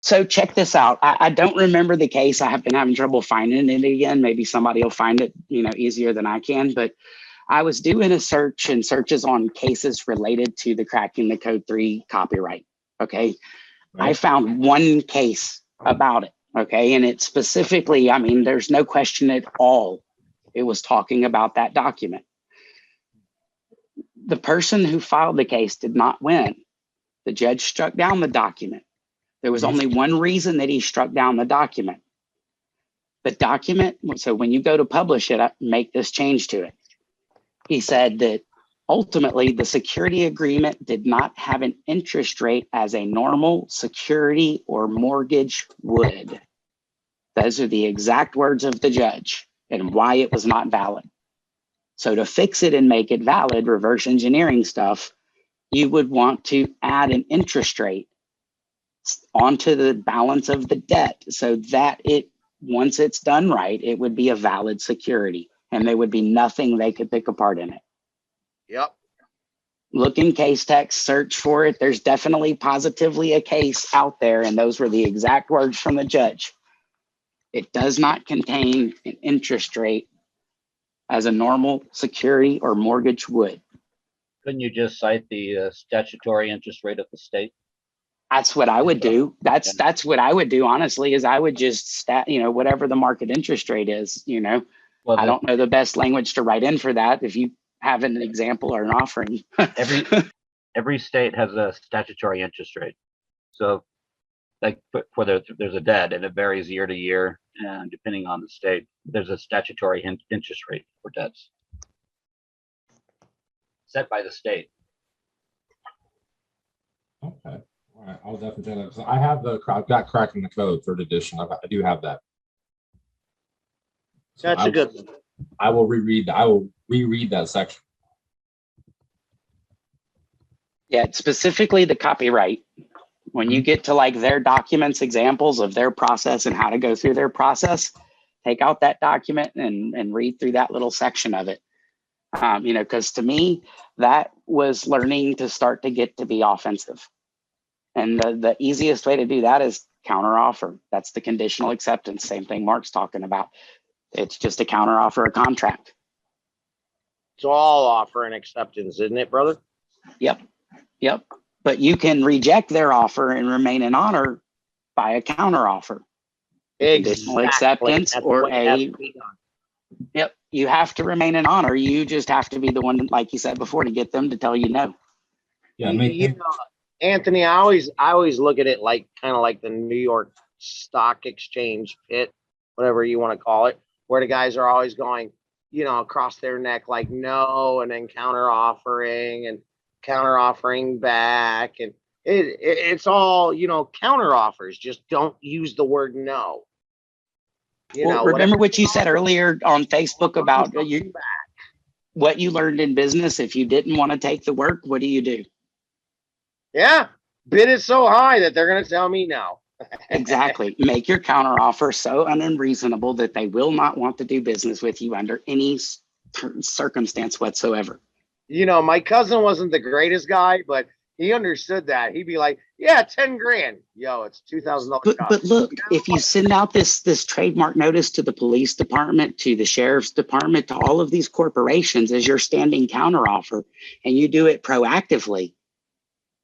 So check this out. I don't remember the case. I have been having trouble finding it again. Maybe somebody will find it, easier than I can. But I was doing a search and searches on cases related to the Cracking the Code 3 copyright. Okay. Right. I found one case about it. Okay. And it specifically, there's no question at all. It was talking about that document. The person who filed the case did not win. The judge struck down the document. There was only one reason that he struck down the document. The document, so when you go to publish it, make this change to it. He said that ultimately the security agreement did not have an interest rate as a normal security or mortgage would. Those are the exact words of the judge and why it was not valid. So to fix it and make it valid, reverse engineering stuff, you would want to add an interest rate onto the balance of the debt so that once it's done right, it would be a valid security and there would be nothing they could pick apart in it. Yep. Look in case text, search for it. There's definitely positively a case out there, and those were the exact words from the judge. It does not contain an interest rate as a normal security or mortgage would. Couldn't you just cite the statutory interest rate of the state? That's what I would do. That's what I would do, honestly, is I would just whatever the market interest rate is, Well, I don't know the best language to write in for that. If you have an example or an offering. every state has a statutory interest rate. So like whether there's a debt, and it varies year to year, and depending on the state, there's a statutory interest rate for debts set by the state. Okay. All right. I'll definitely do that. 'Cause I've got Cracking the Code, third edition. I do have that. So That's a good one. I will reread that section. Yeah, specifically the copyright. When you get to like their documents, examples of their process and how to go through their process, take out that document and read through that little section of it. Because to me, that was learning to start to get to be offensive. And the easiest way to do that is counteroffer. That's the conditional acceptance. Same thing Mark's talking about. It's just a counteroffer, a contract. It's all offer and acceptance, isn't it, brother? Yep. But you can reject their offer and remain in honor by a counteroffer. Conditional acceptance or Yep. You have to remain in honor. You just have to be the one, like you said before, to get them to tell you no. Yeah. Anthony, I always look at it like kind of like the New York Stock Exchange pit, whatever you want to call it, where the guys are always going, across their neck like no, and then counter offering back, and it's all counter offers. Just don't use the word no. Remember what you said earlier on Facebook about what you learned in business. If you didn't want to take the work, what do you do? Yeah, bid it so high that they're going to tell me no. Exactly. Make your counteroffer so unreasonable that they will not want to do business with you under any circumstance whatsoever. My cousin wasn't the greatest guy, but he understood that. He'd be like, yeah, 10 grand. Yo, it's $2,000. But look, if you send out this trademark notice to the police department, to the sheriff's department, to all of these corporations as your standing counteroffer, and you do it proactively,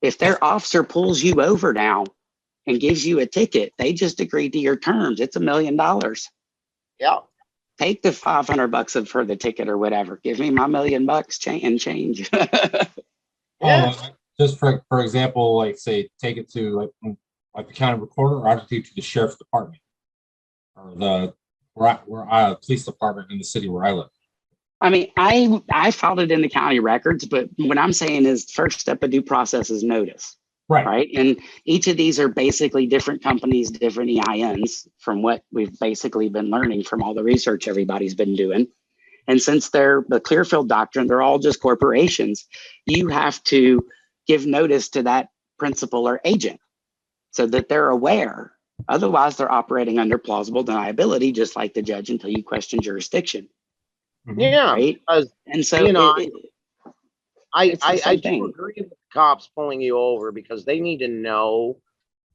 if their officer pulls you over now and gives you a ticket, they just agreed to your terms. It's $1 million. Yeah. Take the $500 for the ticket or whatever. Give me my $1 million and change. Yeah. Just for example, like say, take it to like the county recorder, or I have to take it to the sheriff's department or the police department in the city where I live. I mean, I filed it in the county records, but what I'm saying is first step of due process is notice. Right. And each of these are basically different companies, different EINs from what we've basically been learning from all the research everybody's been doing. And since they're the Clearfield doctrine, they're all just corporations. You have to give notice to that principal or agent so that they're aware. Otherwise, they're operating under plausible deniability, just like the judge, until you question jurisdiction. Yeah. Right. And so, I do agree with the cops pulling you over because they need to know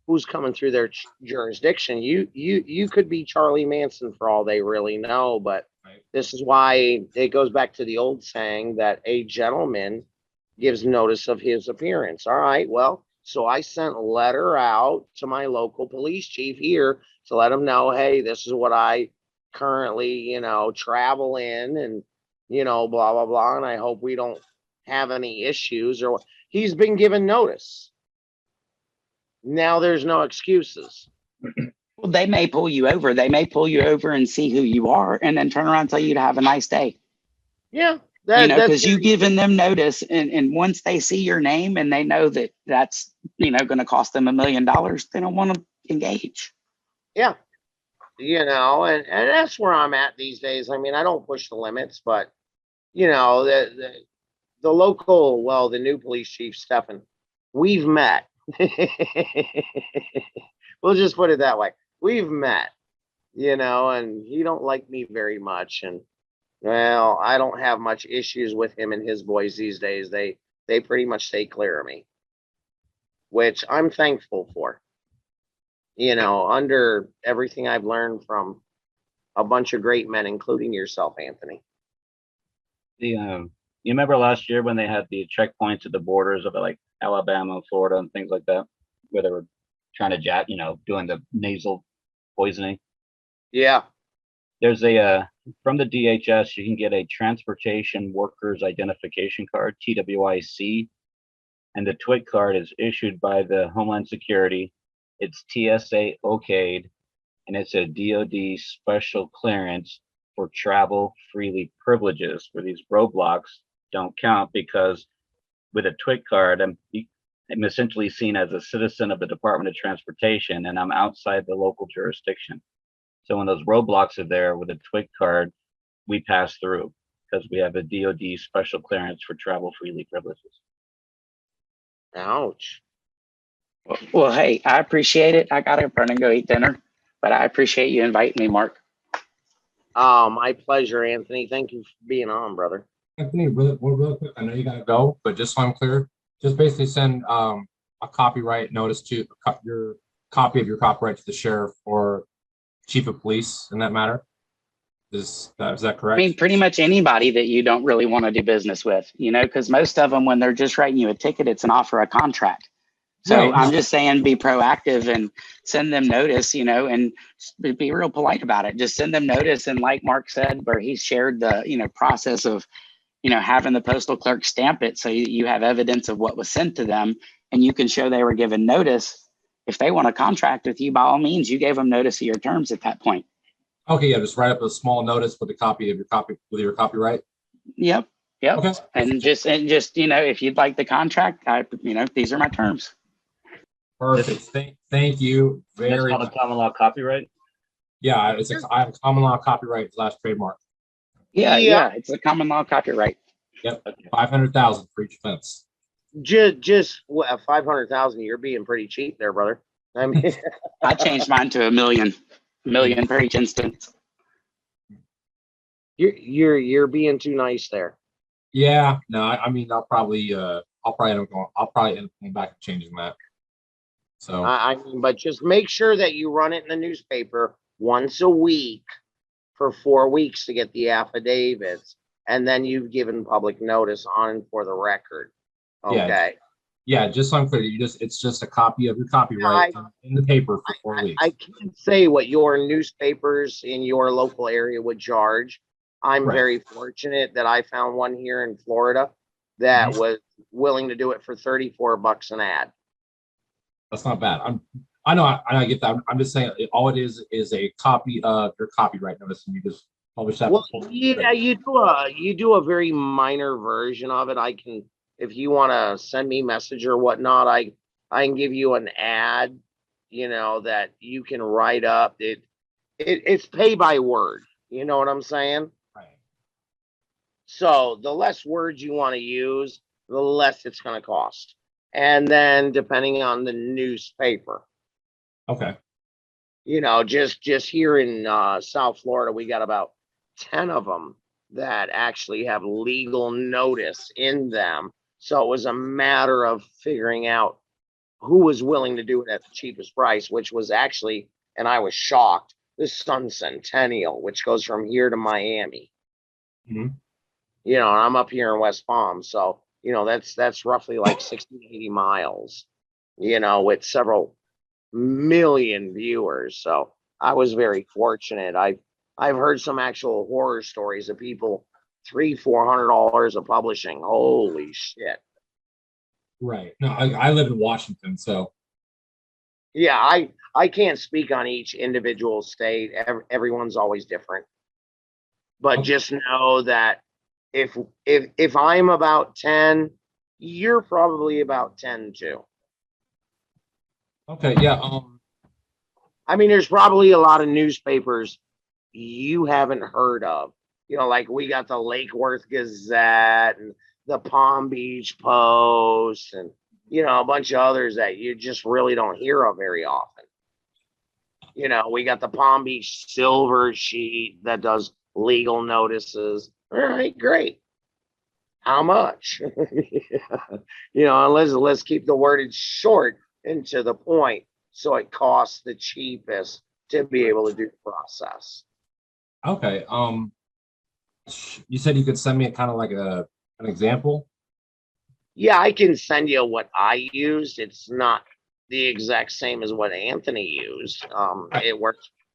who's coming through their jurisdiction. You could be Charlie Manson for all they really know, but this is why it goes back to the old saying that a gentleman gives notice of his appearance. All right, well, so I sent a letter out to my local police chief here to let him know, hey, this is what I currently, travel in, and, blah, blah, blah. And I hope we don't have any issues. Or he's been given notice. Now there's no excuses. Well, they may pull you over. They may pull you over and see who you are and then turn around and tell you to have a nice day. Yeah. Because you've given them notice, and once they see your name and they know that that's, going to cost them $1 million, they don't want to engage. Yeah. And that's where I'm at these days. I mean, I don't push the limits, but, the local, the new police chief, Stefan, we've met. We'll just put it that way. We've met, and he don't like me very much. And, well, I don't have much issues with him and his boys these days. They pretty much stay clear of me, which I'm thankful for. Under everything I've learned from a bunch of great men, including yourself, Anthony. You remember last year when they had the checkpoints at the borders of like Alabama, Florida, and things like that? where they were trying to doing the nasal poisoning. Yeah. There's a from the DHS, you can get a Transportation Workers Identification Card, TWIC, and the TWIC card is issued by the Homeland Security. It's TSA okayed, and it's a DoD special clearance for travel freely privileges, where these roadblocks don't count, because with a TWIC card, I'm essentially seen as a citizen of the Department of Transportation, and I'm outside the local jurisdiction. So when those roadblocks are there with a TWIC card, we pass through because we have a DoD special clearance for travel freely privileges. Ouch. Well, hey, I appreciate it. I gotta run and go eat dinner, but I appreciate you inviting me, Mark. My pleasure, Anthony. Thank you for being on, brother. Anthony, real quick, I know you gotta go, but just so I'm clear, just basically send a copyright notice to your copy of your copyright to the sheriff or chief of police in that matter. Is that correct? I mean, pretty much anybody that you don't really want to do business with, because most of them, when they're just writing you a ticket, it's an offer of contract. So Right. I'm just saying, be proactive and send them notice, and be real polite about it. Just send them notice. And like Mark said, where he shared the, process of, having the postal clerk stamp it. So you have evidence of what was sent to them, and you can show they were given notice. If they want to contract with you, by all means, you gave them notice of your terms at that point. Okay, yeah, just write up a small notice with a copy of your copyright. Yep. Okay. And just, if you'd like the contract, these are my terms. Perfect. Thank you very much. Common law copyright? Yeah, I have a common law copyright / trademark. Yeah, it's a common law copyright. Yep, 500,000 for each fence. Just 500,000. You're being pretty cheap there, brother. I mean, I changed mine to $1 million per each instance. You're being too nice there. Yeah, no, I mean, I'll probably end up going back and changing that. So I mean, but just make sure that you run it in the newspaper once a week for 4 weeks to get the affidavits, and then you've given public notice on and for the record. Okay. Yeah, just so I'm clear, it's just a copy of your copyright in the paper for 4 weeks. I can't say what your newspapers in your local area would charge. I'm very fortunate that I found one here in Florida that was willing to do it for $34 an ad. That's not bad. I know I get that. I'm just saying all it is a copy of your copyright notice, and you just publish that. Well, yeah, you do a very minor version of it. I can, if you want to send me message or whatnot, I can give you an ad, that you can write up. It's pay by word. You know what I'm saying? Right. So the less words you want to use, the less it's going to cost. And then depending on the newspaper. Okay. Just here in South Florida, we got about 10 of them that actually have legal notice in them. So it was a matter of figuring out who was willing to do it at the cheapest price, which was actually, and I was shocked, the Sun Centennial, which goes from here to Miami. Mm-hmm. And I'm up here in West Palm. So, that's roughly like 60 to 80 miles, with several million viewers. So I was very fortunate. I've heard some actual horror stories of people $300-400 of publishing. Holy shit. Right. No, I live in Washington, so yeah, I can't speak on each individual state. Everyone's always different. But just know that if I'm about 10, you're probably about 10 too. Okay, yeah. I mean, there's probably a lot of newspapers you haven't heard of. Like we got the Lake Worth Gazette and the Palm Beach Post and, a bunch of others that you just really don't hear of very often. We got the Palm Beach Silver Sheet that does legal notices. All right, great. How much? Let's keep the wordage short and to the point, so it costs the cheapest to be able to do the process. Okay. You said you could send me kind of like an example. Yeah, I can send you what I used. It's not the exact same as what Anthony used.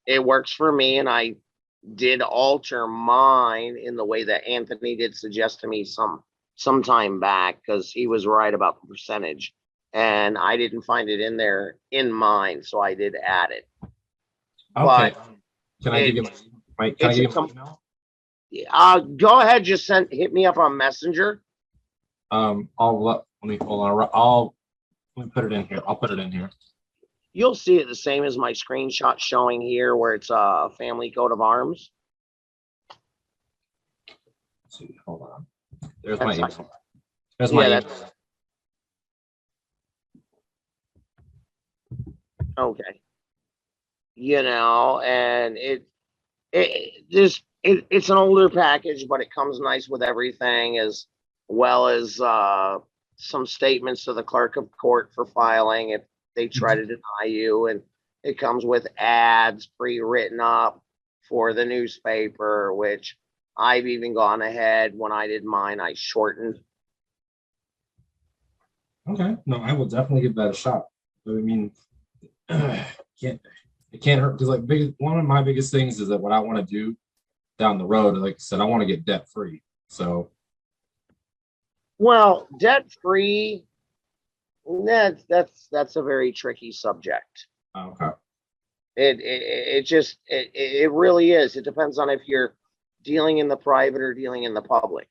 It works for me, and I did alter mine in the way that Anthony did suggest to me some time back, because he was right about the percentage, and I didn't find it in there in mine, so I did add it. Okay. But Can I give you my email? Go ahead, just hit me up on Messenger. Let me hold on. Let me put it in here. I'll put it in here. You'll see it the same as my screenshot showing here, where it's a family coat of arms. Let's see, hold on. There's my That's email. There's my email. Okay. You know, and it's an older package, but it comes nice with everything, as well as some statements to the clerk of court for filing if they try to deny you, and it comes with ads pre-written up for the newspaper, which I've even gone ahead, when I did mine, I shortened. Okay, no, I will definitely give that a shot. I mean, it can't hurt, because like one of my biggest things is that what I want to do down the road, like I said, I want to get debt free. So, well, debt free, that's a very tricky subject. Okay. It really is. It depends on if you're dealing in the private or dealing in the public.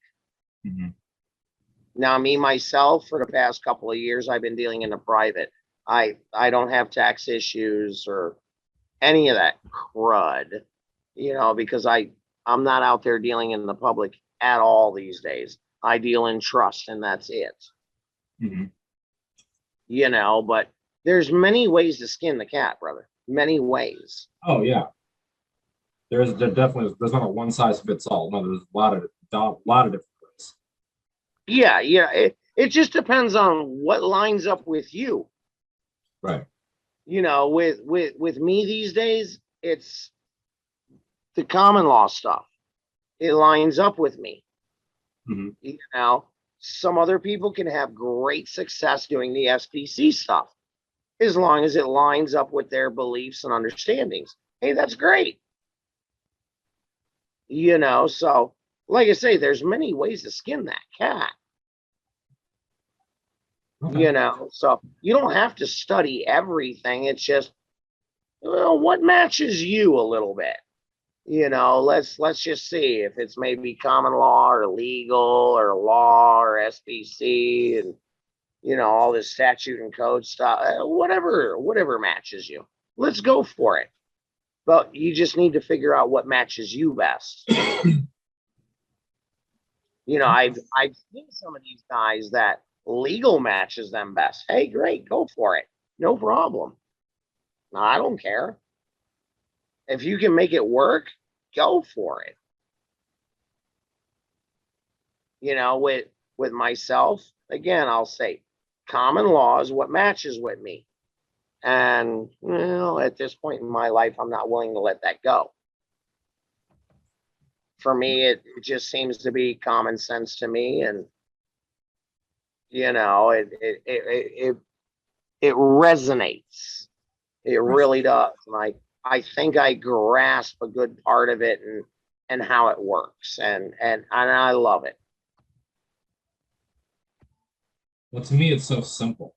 Mm-hmm. Now, me myself, for the past couple of years, I've been dealing in the private. I don't have tax issues or any of that crud, you know, because I'm not out there dealing in the public at all these days. I deal in trust, and that's it. Mm-hmm. You know, but there's many ways to skin the cat, brother. Many ways. Oh yeah. There definitely is. There's not a one size fits all. No, there's a lot of different ways. Yeah. It just depends on what lines up with you. Right. You know, with me these days, it's the common law stuff. It lines up with me. Mm-hmm. You know, some other people can have great success doing the SPC stuff, as long as it lines up with their beliefs and understandings. Hey, that's great. You know, so like I say, there's many ways to skin that cat. Okay. You know, so you don't have to study everything. It's just, well, what matches you a little bit. You know, let's just see if it's maybe common law or legal or law or SPC, and you know, all this statute and code stuff, whatever matches you. Let's go for it. But you just need to figure out what matches you best. You know, I've seen some of these guys that legal matches them best. Hey, great, go for it. No problem. No, I don't care. If you can make it work, go for it. You know, with myself, again, I'll say common law is what matches with me. And, well, at this point in my life, I'm not willing to let that go. For me, it just seems to be common sense to me. And, you know, it resonates. It really does. And I think I grasp a good part of it and how it works. And I love it. Well, to me, it's so simple.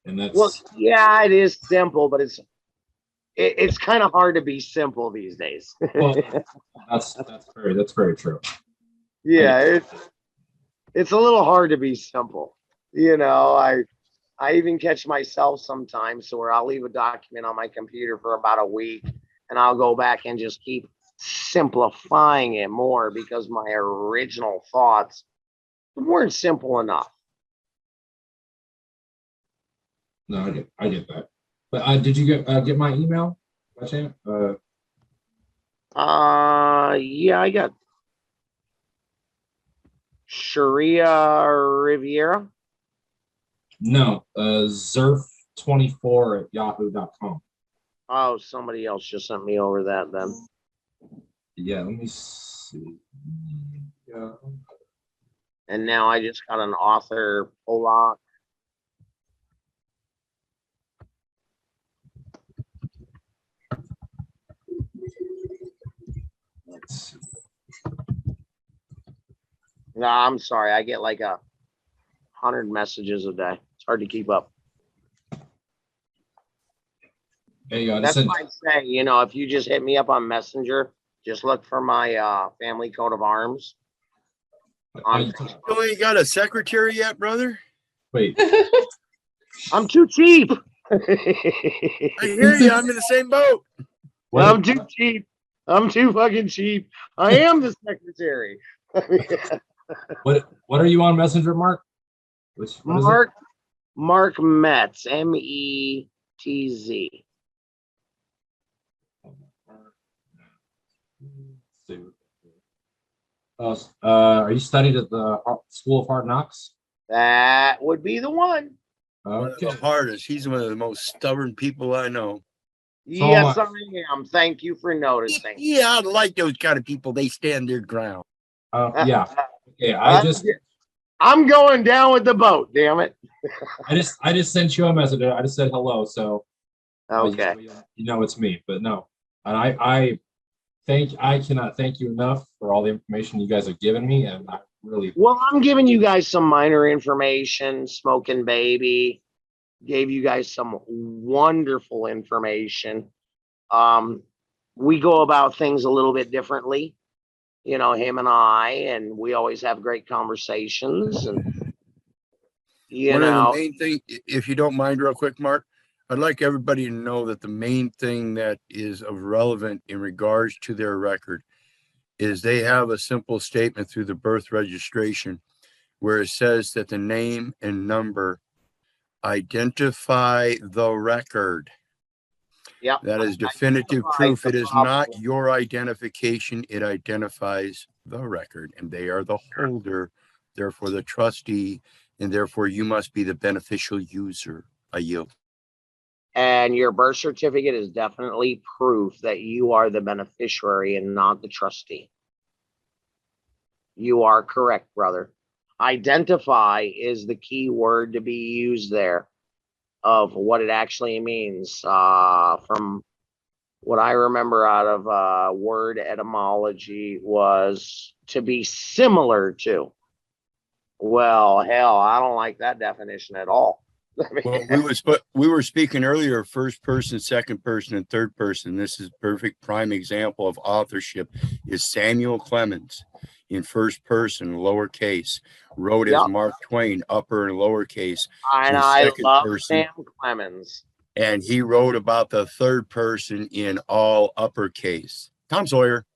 And that's, well, yeah, it is simple, but it's kind of hard to be simple these days. well, that's very true. Yeah, it's a little hard to be simple. You know, I even catch myself sometimes, so where I'll leave a document on my computer for about a week, and I'll go back and just keep simplifying it more, because my original thoughts weren't simple enough. No, I get that. But did you get my email by chance? Yeah, I got Sharia Riviera. No, Zerf24@yahoo.com. Oh, somebody else just sent me over that then. Yeah, let me see. Yeah. And now I just got an author Polak. No, I'm sorry. I get like 100 messages a day. It's hard to keep up. There you go. That's why I say, you know, if you just hit me up on Messenger, just look for my family coat of arms. You ain't got a secretary yet, brother? Wait. I'm too cheap. I hear you. I'm in the same boat. I'm too cheap. I'm too fucking cheap. I am the secretary. What are you on Messenger, Mark? What is it? Mark Metz, METZ. Are you studied at the School of Hard Knocks? That would be the one. One of the hardest. He's one of the most stubborn people I know. Yes, I am. Thank you for noticing. Yeah, I like those kind of people. They stand their ground. Yeah. Okay, I'm going down with the boat, damn it. I just sent you a message. I just said hello, so okay. You know it's me, but no. And I cannot thank you enough for all the information you guys have given me, and I really well, I'm giving you guys some minor information. SmokingBaby gave you guys some wonderful information. We go about things a little bit differently, you know, him and I, and we always have great conversations. And One of the main thing, if you don't mind, real quick, Mark, I'd like everybody to know that the main thing that is of relevant in regards to their record is they have a simple statement through the birth registration where it says that the name and number identify the record. Yeah, that is definitive proof. It is not your identification. It identifies the record, and they are the holder, therefore the trustee, and therefore you must be the beneficial user. I yield. And your birth certificate is definitely proof that you are the beneficiary and not the trustee. You are correct, brother. Identify is the key word to be used there of what it actually means. From what I remember out of word etymology was to be similar to. Well, hell, I don't like that definition at all. Well, we were speaking earlier, first person, second person, and third person. This is a perfect prime example of authorship is Samuel Clemens in first person, lowercase, wrote as Mark Twain, upper and lowercase. And I love Sam Clemens. And he wrote about the third person in all uppercase. Tom Sawyer.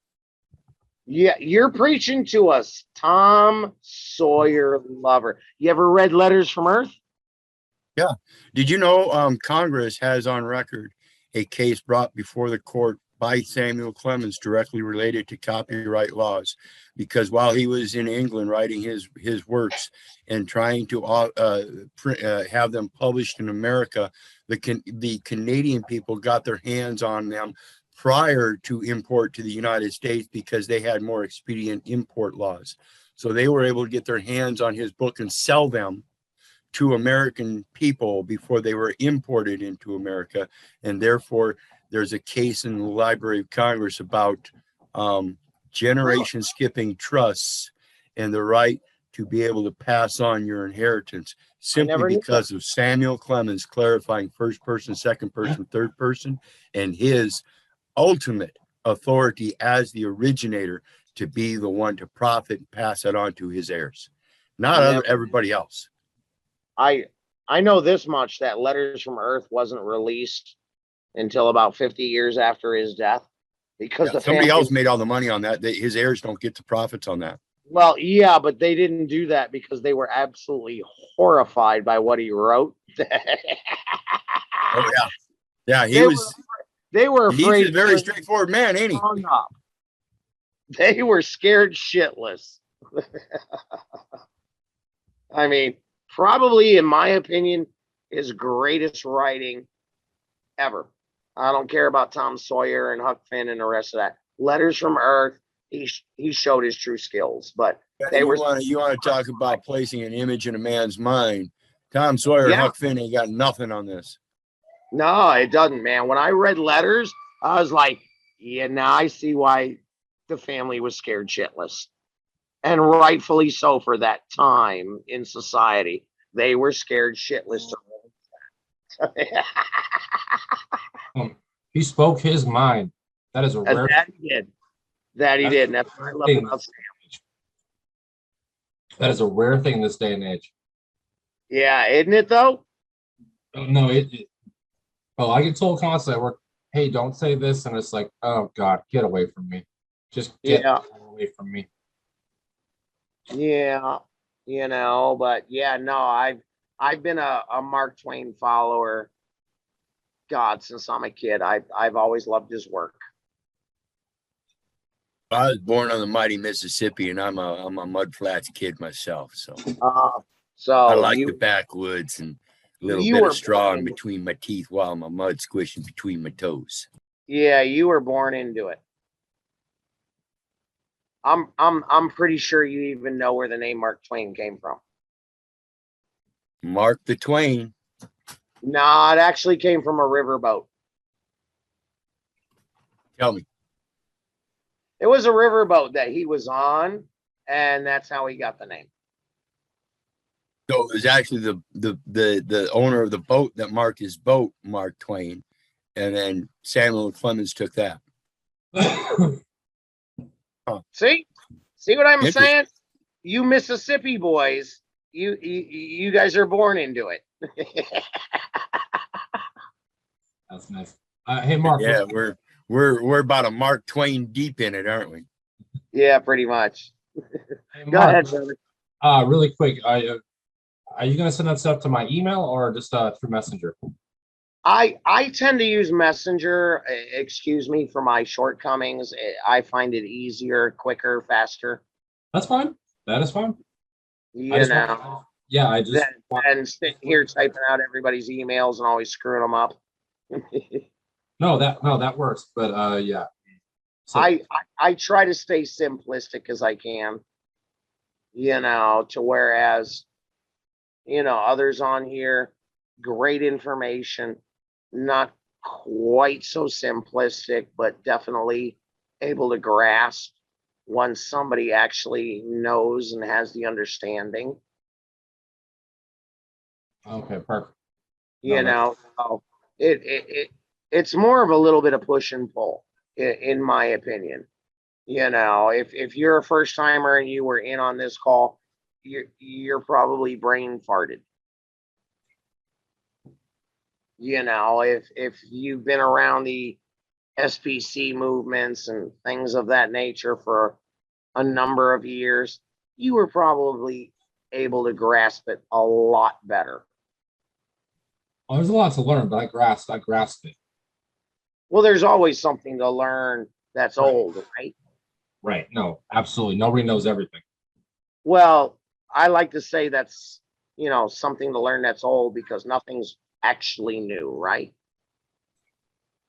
Yeah, you're preaching to us. Tom Sawyer lover. You ever read Letters from Earth? Yeah. Did you know Congress has on record a case brought before the court by Samuel Clemens directly related to copyright laws? Because while he was in England writing his works and trying to have them published in America, the Canadian people got their hands on them prior to import to the United States because they had more expedient import laws. So they were able to get their hands on his book and sell them to American people before they were imported into America. And therefore, there's a case in the Library of Congress about generation skipping trusts and the right to be able to pass on your inheritance simply because of Samuel Clemens clarifying first person, second person, third person, and his ultimate authority as the originator to be the one to profit and pass it on to his heirs, not everybody else. I know this much, that Letters from Earth wasn't released until about 50 years after his death because somebody else made all the money on that. His heirs don't get the profits on that. Well, yeah, but they didn't do that because they were absolutely horrified by what he wrote. Oh yeah, They were afraid. He's a very straightforward man, ain't he? They were scared shitless. I mean, probably, in my opinion, his greatest writing ever. I don't care about Tom Sawyer and Huck Finn and the rest of that. Letters from Earth, he showed his true skills. But you want to talk about placing an image in a man's mind. Tom Sawyer and Huck Finn ain't got nothing on this. No, it doesn't, man. When I read Letters, I was like, yeah, now I see why the family was scared shitless. And rightfully so for that time in society. They were scared shitless to He spoke his mind. That is a and rare. that he did. That he did. And that's what I love about Sam. That is a rare thing in this day and age. Yeah, isn't it though? No, well, I get told constantly at work, hey, don't say this. And it's like, oh God, get away from me. Just get away from me. Yeah, but yeah, no, I've been a Mark Twain follower, God, since I'm a kid. I've always loved his work. I was born on the mighty Mississippi, and I'm a Mud Flats kid myself. So I like the backwoods and a little bit of straw in between my teeth while my mud squishing between my toes. Yeah, you were born into it. I'm pretty sure you even know where the name Mark Twain came from. Mark the Twain. No, it actually came from a riverboat. Tell me. It was a riverboat that he was on, and that's how he got the name. So it was actually the owner of the boat that marked his boat, Mark Twain, and then Samuel Clemens took that. See what I'm saying? You Mississippi boys, you guys are born into it. That's nice. Hey, Mark. Yeah, we're about a Mark Twain deep in it, aren't we? Yeah, pretty much. Hey, Go ahead, brother. Really quick, are you going to send that stuff to my email or just through Messenger? I tend to use Messenger. Excuse me for my shortcomings. I find it easier, quicker, faster. That's fine. That is fine. You know. Yeah, I just and sitting here typing out everybody's emails and always screwing them up. No, that works. But yeah. So, I try to stay simplistic as I can. To whereas, others on here, great information, not quite so simplistic, but definitely able to grasp once somebody actually knows and has the understanding. Okay, perfect. So it's more of a little bit of push and pull, in my opinion. If you're a first timer and you were in on this call, you're probably brain farted. If you've been around the SPC movements and things of that nature for a number of years, you were probably able to grasp it a lot better. Well, there's a lot to learn, but I grasped it. Well, there's always something to learn that's old, right? Right. No, absolutely. Nobody knows everything. Well, I like to say that's, something to learn that's old because nothing's actually new, right?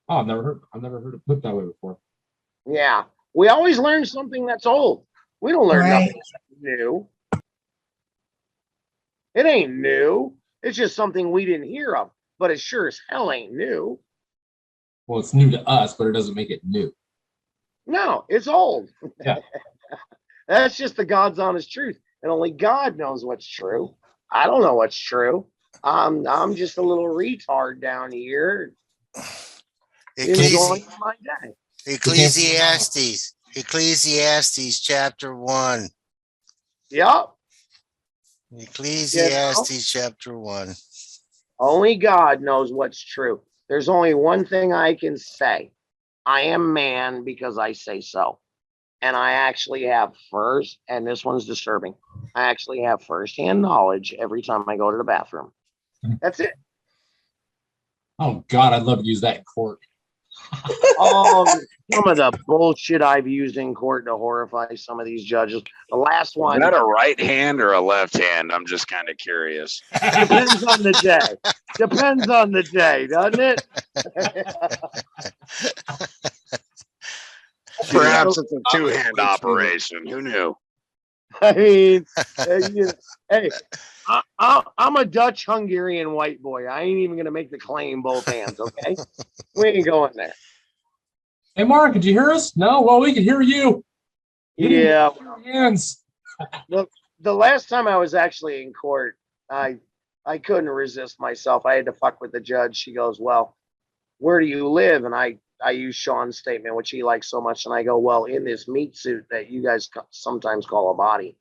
Oh, I've never heard it put that way before. Yeah. We always learn something that's old. We don't learn nothing that's new. It ain't new. It's just something we didn't hear of, but it sure as hell ain't new. Well, it's new to us, but it doesn't make it new. No, it's old. Yeah. That's just the God's honest truth. And only God knows what's true. I don't know what's true. I'm just a little retard down here. Enjoying my day. Ecclesiastes chapter 1. Yep. Ecclesiastes chapter 1. Only God knows what's true. There's only one thing I can say. I am man because I say so. And I actually have and this one's disturbing, I actually have firsthand knowledge every time I go to the bathroom. That's it. Oh, God, I'd love to use that in court. Some of the bullshit I've used in court to horrify some of these judges. The last one. Is that a right hand or a left hand? I'm just kind of curious. Depends on the day. Depends on the day, doesn't it? Perhaps it's a two-hand operation. Who knew? I mean, hey, I'm a Dutch Hungarian white boy. I ain't even gonna make the claim both hands. Okay, we ain't going there. Hey, Mark, could you hear us? No, well, we can hear you. Yeah. Hands. Look, the last time I was actually in court, I couldn't resist myself. I had to fuck with the judge. She goes, "Well, where do you live?" And I use Sean's statement, which he likes so much, and I go, "Well, in this meat suit that you guys sometimes call a body,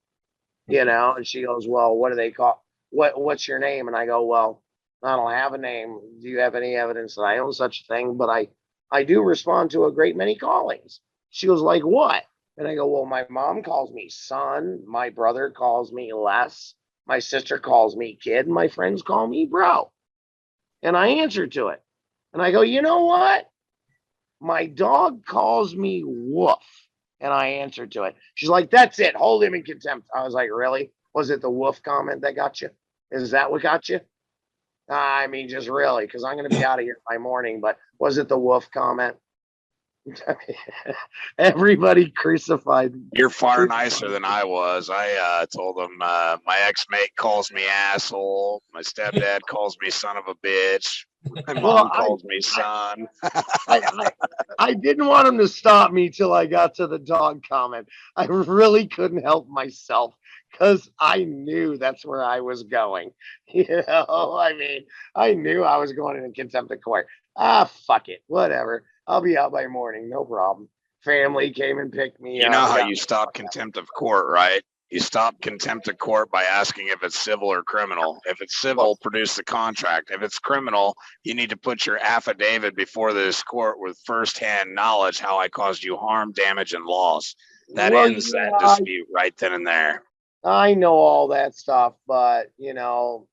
you know." And she goes, "Well, what do they call? What's your name?" And I go, "Well, I don't have a name. Do you have any evidence that I own such a thing? But I do respond to a great many callings." She goes, "Like what?" And I go, "Well, my mom calls me son. My brother calls me Les. My sister calls me kid. And my friends call me bro." And I answer to it. And I go, "You know what? My dog calls me Woof." And I answer to it. She's like, "That's it. Hold him in contempt." I was like, "Really? Was it the Woof comment that got you? Is that what got you?" I mean, just really, because I'm going to be out of here by morning. But was it the Woof comment? Everybody crucified. You're far nicer than I was. I told him my ex-mate calls me asshole. My stepdad calls me son of a bitch. My mom calls me son. I didn't want him to stop me till I got to the dog comment. I really couldn't help myself because I knew that's where I was going. You know, I mean, I knew I was going into contempt of court. Fuck it, whatever. I'll be out by morning, no problem. Family came and picked me up. You know how you stop contempt of court, right? You stop contempt of court by asking if it's civil or criminal. If it's civil, produce the contract. If it's criminal, you need to put your affidavit before this court with firsthand knowledge how I caused you harm, damage, and loss. That ends that dispute right then and there. I know all that stuff, but you know,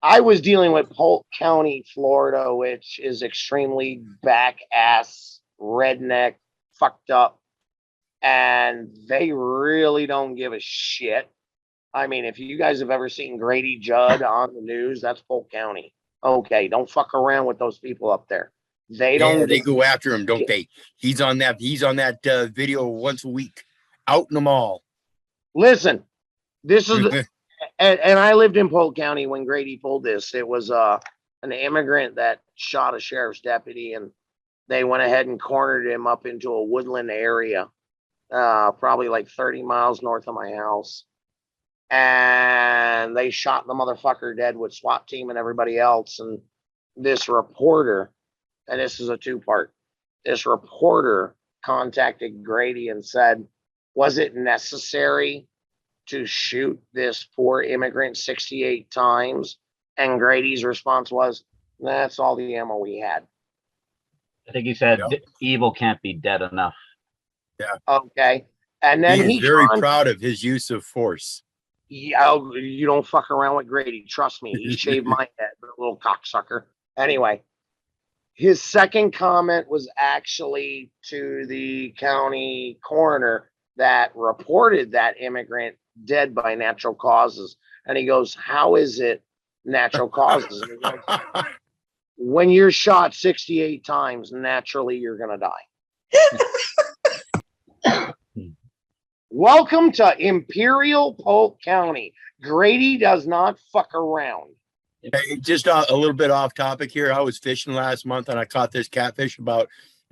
I was dealing with Polk County, Florida, which is extremely back ass, redneck, fucked up. And they really don't give a shit. I mean, if you guys have ever seen Grady Judd on the news, that's Polk County. Okay, don't fuck around with those people up there. They don't. Yeah, they go after him, don't they? He's on that video once a week, out in the mall. Listen, this is and I lived in Polk County when Grady pulled this. It was an immigrant that shot a sheriff's deputy, and they went ahead and cornered him up into a woodland area, probably like 30 miles north of my house. And they shot the motherfucker dead with SWAT team and everybody else. And this reporter, and this is a two-part, this reporter contacted Grady and said, "Was it necessary to shoot this poor immigrant 68 times?" And Grady's response was, "That's all the ammo we had." I think he said, "Evil can't be dead enough." Yeah. Okay. And then he's very proud of his use of force. Yeah, you don't fuck around with Grady. Trust me. He shaved my head, the little cocksucker. Anyway, his second comment was actually to the county coroner that reported that immigrant dead by natural causes. And he goes, "How is it natural causes?" And he goes, "When you're shot 68 times, naturally you're going to die." Welcome to Imperial Polk County. Grady does not fuck around. Hey, just a little bit off topic here. I was fishing last month and I caught this catfish he was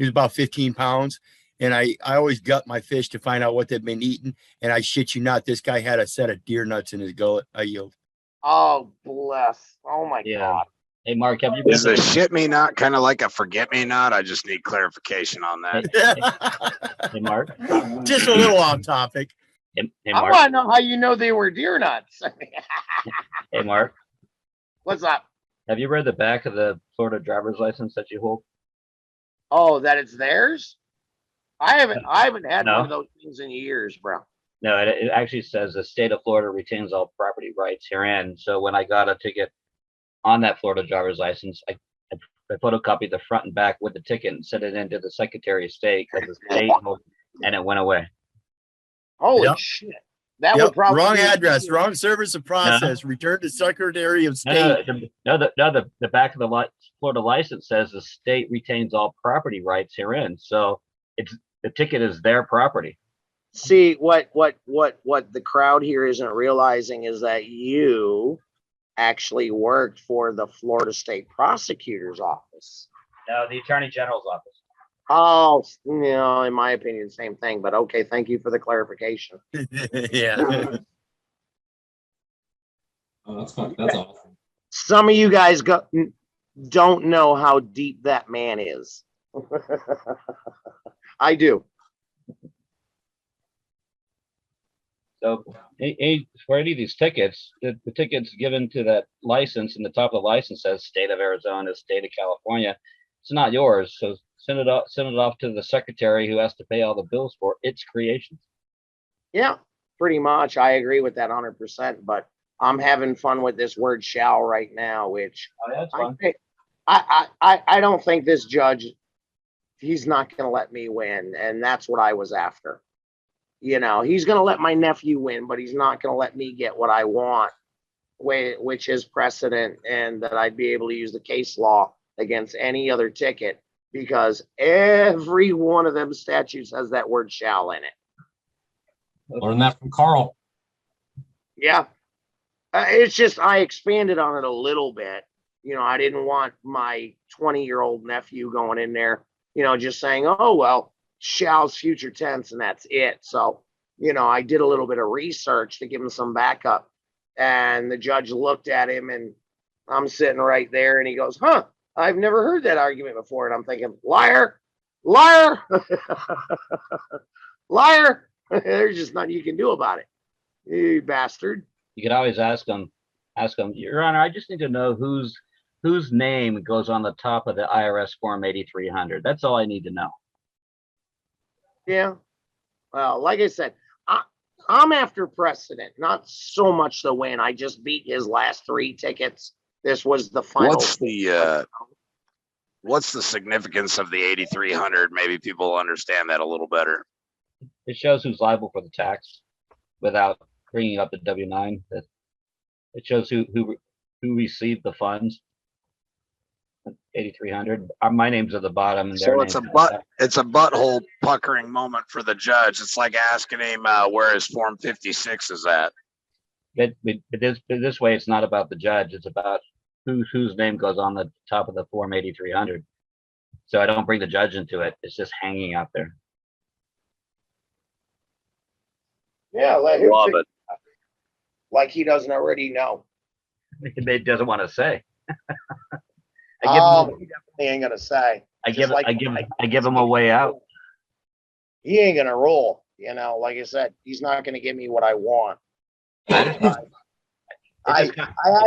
about 15 pounds. And I always gut my fish to find out what they've been eating. And I shit you not, this guy had a set of deer nuts in his gullet. I yield. Oh, bless. Oh my God. Hey, Mark, have you Is the shit me not kind of like a forget me not? I just need clarification on that. Hey, Mark. Just a little off topic. Hey, I Mark. want to know how you know they were deer nuts. Hey, Mark. What's up? Have you read the back of the Florida driver's license that you hold? Oh, that it's theirs? I haven't had No. one of those things in years, bro. No, it actually says the state of Florida retains all property rights herein. So when I got a ticket on that Florida driver's license, I photocopied the front and back with the ticket and sent it into the Secretary of State because the state and it went away. Holy shit. That would probably wrong be address, wrong service of process. Return to Secretary of State. The back of the Florida license says the state retains all property rights herein. So the ticket is their property. See, what the crowd here isn't realizing is that you actually worked for the Florida State Prosecutor's Office. No, the Attorney General's office. Oh, in my opinion, same thing, but okay, thank you for the clarification. Yeah. Oh, that's fun. That's awesome. Some of you guys don't know how deep that man is. I do. So for any of these tickets, the ticket's given to that license, and the top of the license says State of Arizona, State of California. It's not yours, so send it off to the secretary who has to pay all the bills for its creations. Yeah, pretty much. I agree with that 100%. But I'm having fun with this word "shall" right now, which that's fun. I don't think this judge, he's not going to let me win, and that's what I was after. You know, he's going to let my nephew win, but he's not going to let me get what I want, which is precedent, and that I'd be able to use the case law against any other ticket, because every one of them statutes has that word "shall" in it. Learn that from Carl. Yeah. It's just, I expanded on it a little bit. You know, I didn't want my 20-year-old nephew going in there, just saying, oh, well, shall's future tense and that's it. So, I did a little bit of research to give him some backup. And the judge looked at him, and I'm sitting right there, and he goes, huh, I've never heard that argument before. And I'm thinking, liar, liar, liar. There's just nothing you can do about it, you bastard. You could always ask them, Your Honor, I just need to know whose name goes on the top of the IRS form 8300. That's all I need to know. Yeah. Well, like I said, I'm after precedent, not so much the win. I just beat his last 3 tickets. This was the final. What's the significance of the 8300? Maybe people understand that a little better. It shows who's liable for the tax without bringing up the W-9. That it shows who received the funds. 8300. My name's at the bottom, and So it's a butthole puckering moment for the judge. It's like asking him where his form 56 is at. But this way, it's not about the judge. It's about whose name goes on the top of the form 8300. So I don't bring the judge into it. It's just hanging out there. Yeah, let him Love it. Like he doesn't already know. He doesn't want to say. He definitely ain't gonna say. I give him a way out. He ain't gonna roll. Like I said, he's not gonna give me what I want. I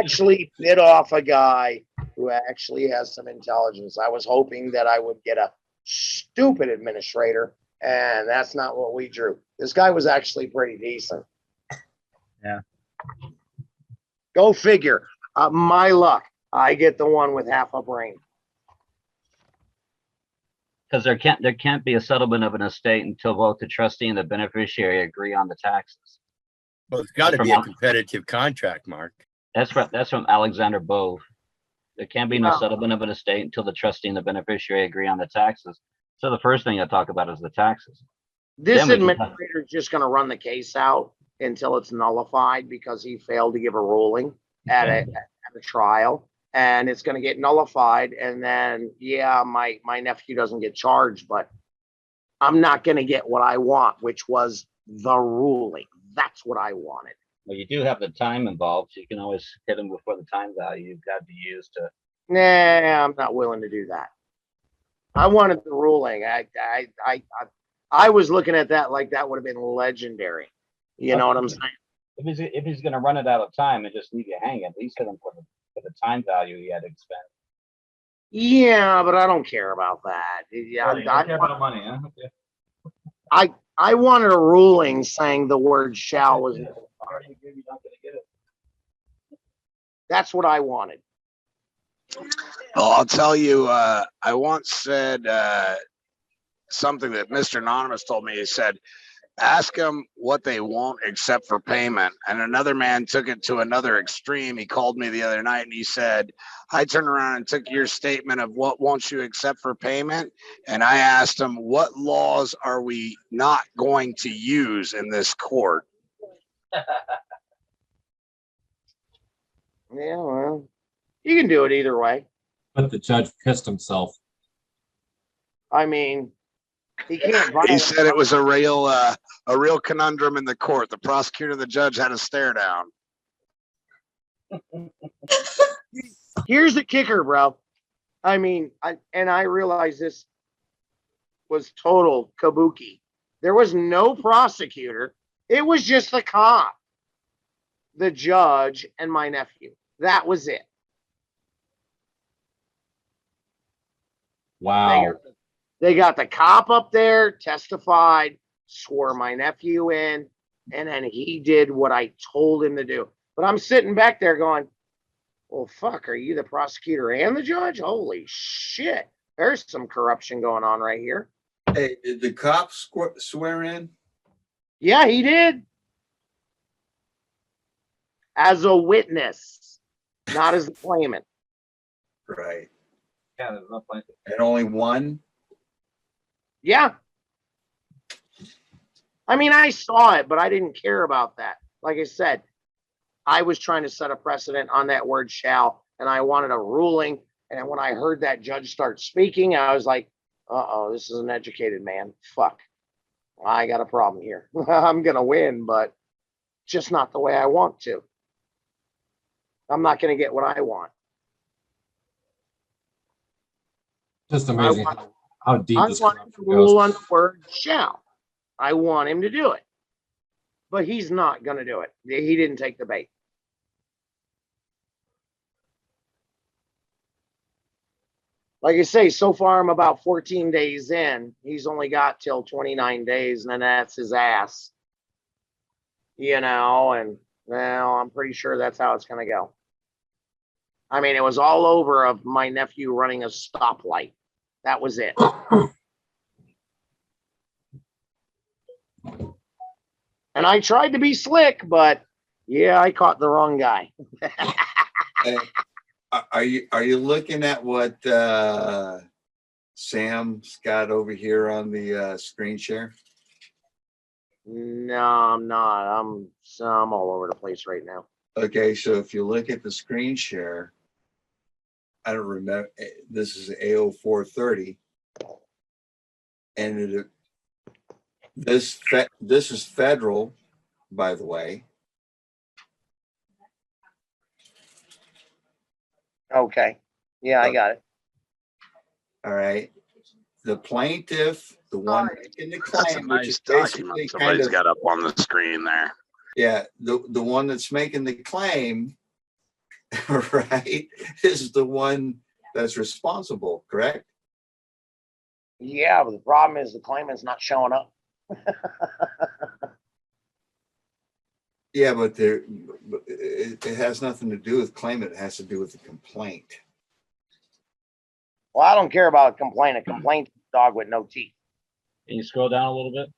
actually bit off a guy who actually has some intelligence. I was hoping that I would get a stupid administrator, and that's not what we drew. This guy was actually pretty decent. Yeah. Go figure. My luck. I get the one with half a brain. Because there can't be a settlement of an estate until both the trustee and the beneficiary agree on the taxes. Well, it's got to be a competitive contract, Mark. That's from Alexander Bove. There can't be no settlement of an estate until the trustee and the beneficiary agree on the taxes. So the first thing I talk about is the taxes. This administrator is just going to run the case out until it's nullified because he failed to give a ruling at a trial, and it's going to get nullified. And then, yeah, my nephew doesn't get charged, but I'm not going to get what I want, which was the ruling. That's what I wanted. Well, you do have the time involved, so you can always hit them before the time value you've got to use to. Nah, I'm not willing to do that. I wanted the ruling. I was looking at that like that would have been legendary. You know what I'm saying? If he's going to run it out of time and just leave you hanging, at least hit him for the time value he had to expend. Yeah, but I don't care about that. Yeah, you don't care about money, huh? Okay. I wanted a ruling saying the word "shall" was. That's what I wanted. Well, I'll tell you, I once said something that Mr. Anonymous told me. He said, ask them what they won't accept for payment. And another man took it to another extreme. He called me the other night and he said, I turned around and took your statement of what won't you accept for payment. And I asked him, what laws are we not going to use in this court? Yeah, well, you can do it either way. But the judge pissed himself. I mean, he can't. He said it was a real conundrum in the court. The prosecutor and the judge had a stare down. Here's the kicker, bro. I mean, I realize this was total kabuki. There was no prosecutor. It was just the cop, the judge, and my nephew. That was it. Wow. They got the cop up there, testified, swore my nephew in, and then he did what I told him to do. But I'm sitting back there going, well, fuck, are you the prosecutor and the judge? Holy shit. There's some corruption going on right here. Hey, did the cops swear in? Yeah, he did. As a witness, not as a claimant. Right. Yeah, there's no point. And only one? Yeah. I mean, I saw it, but I didn't care about that. Like I said, I was trying to set a precedent on that word shall, and I wanted a ruling. And when I heard that judge start speaking, I was like, uh-oh, this is an educated man. Fuck. I got a problem here. I'm going to win, but just not the way I want to. I'm not going to get what I want. Just amazing how deep I this want him to corruption rule on goes. the word shall. I want him to do it. But he's not going to do it. He didn't take the bait. Like I say, so far I'm about 14 days in. He's only got till 29 days, and then that's his ass. You know, and well, I'm pretty sure that's how it's going to go. I mean, it was all over of my nephew running a stoplight. That was it. And I tried to be slick, but yeah, I caught the wrong guy. Hey, are you looking at what Sam's got over here on the screen share? No, I'm not. I'm all over the place right now. Okay, so if you look at the screen share, I don't remember. This is AO430, and this is federal, by the way. Okay. Yeah, I got it. All right. The plaintiff, the one making the That's a claim, which nice is basically document kind somebody's of, got up on the screen there. yeah, the one that's making the claim, right, is the one that's responsible, correct? Yeah, but the problem is the claimant's not showing up. Yeah, but it has nothing to do with claimant. It has to do with the complaint. Well, I don't care about a complaint. A complaint is a dog with no teeth. Can you scroll down a little bit?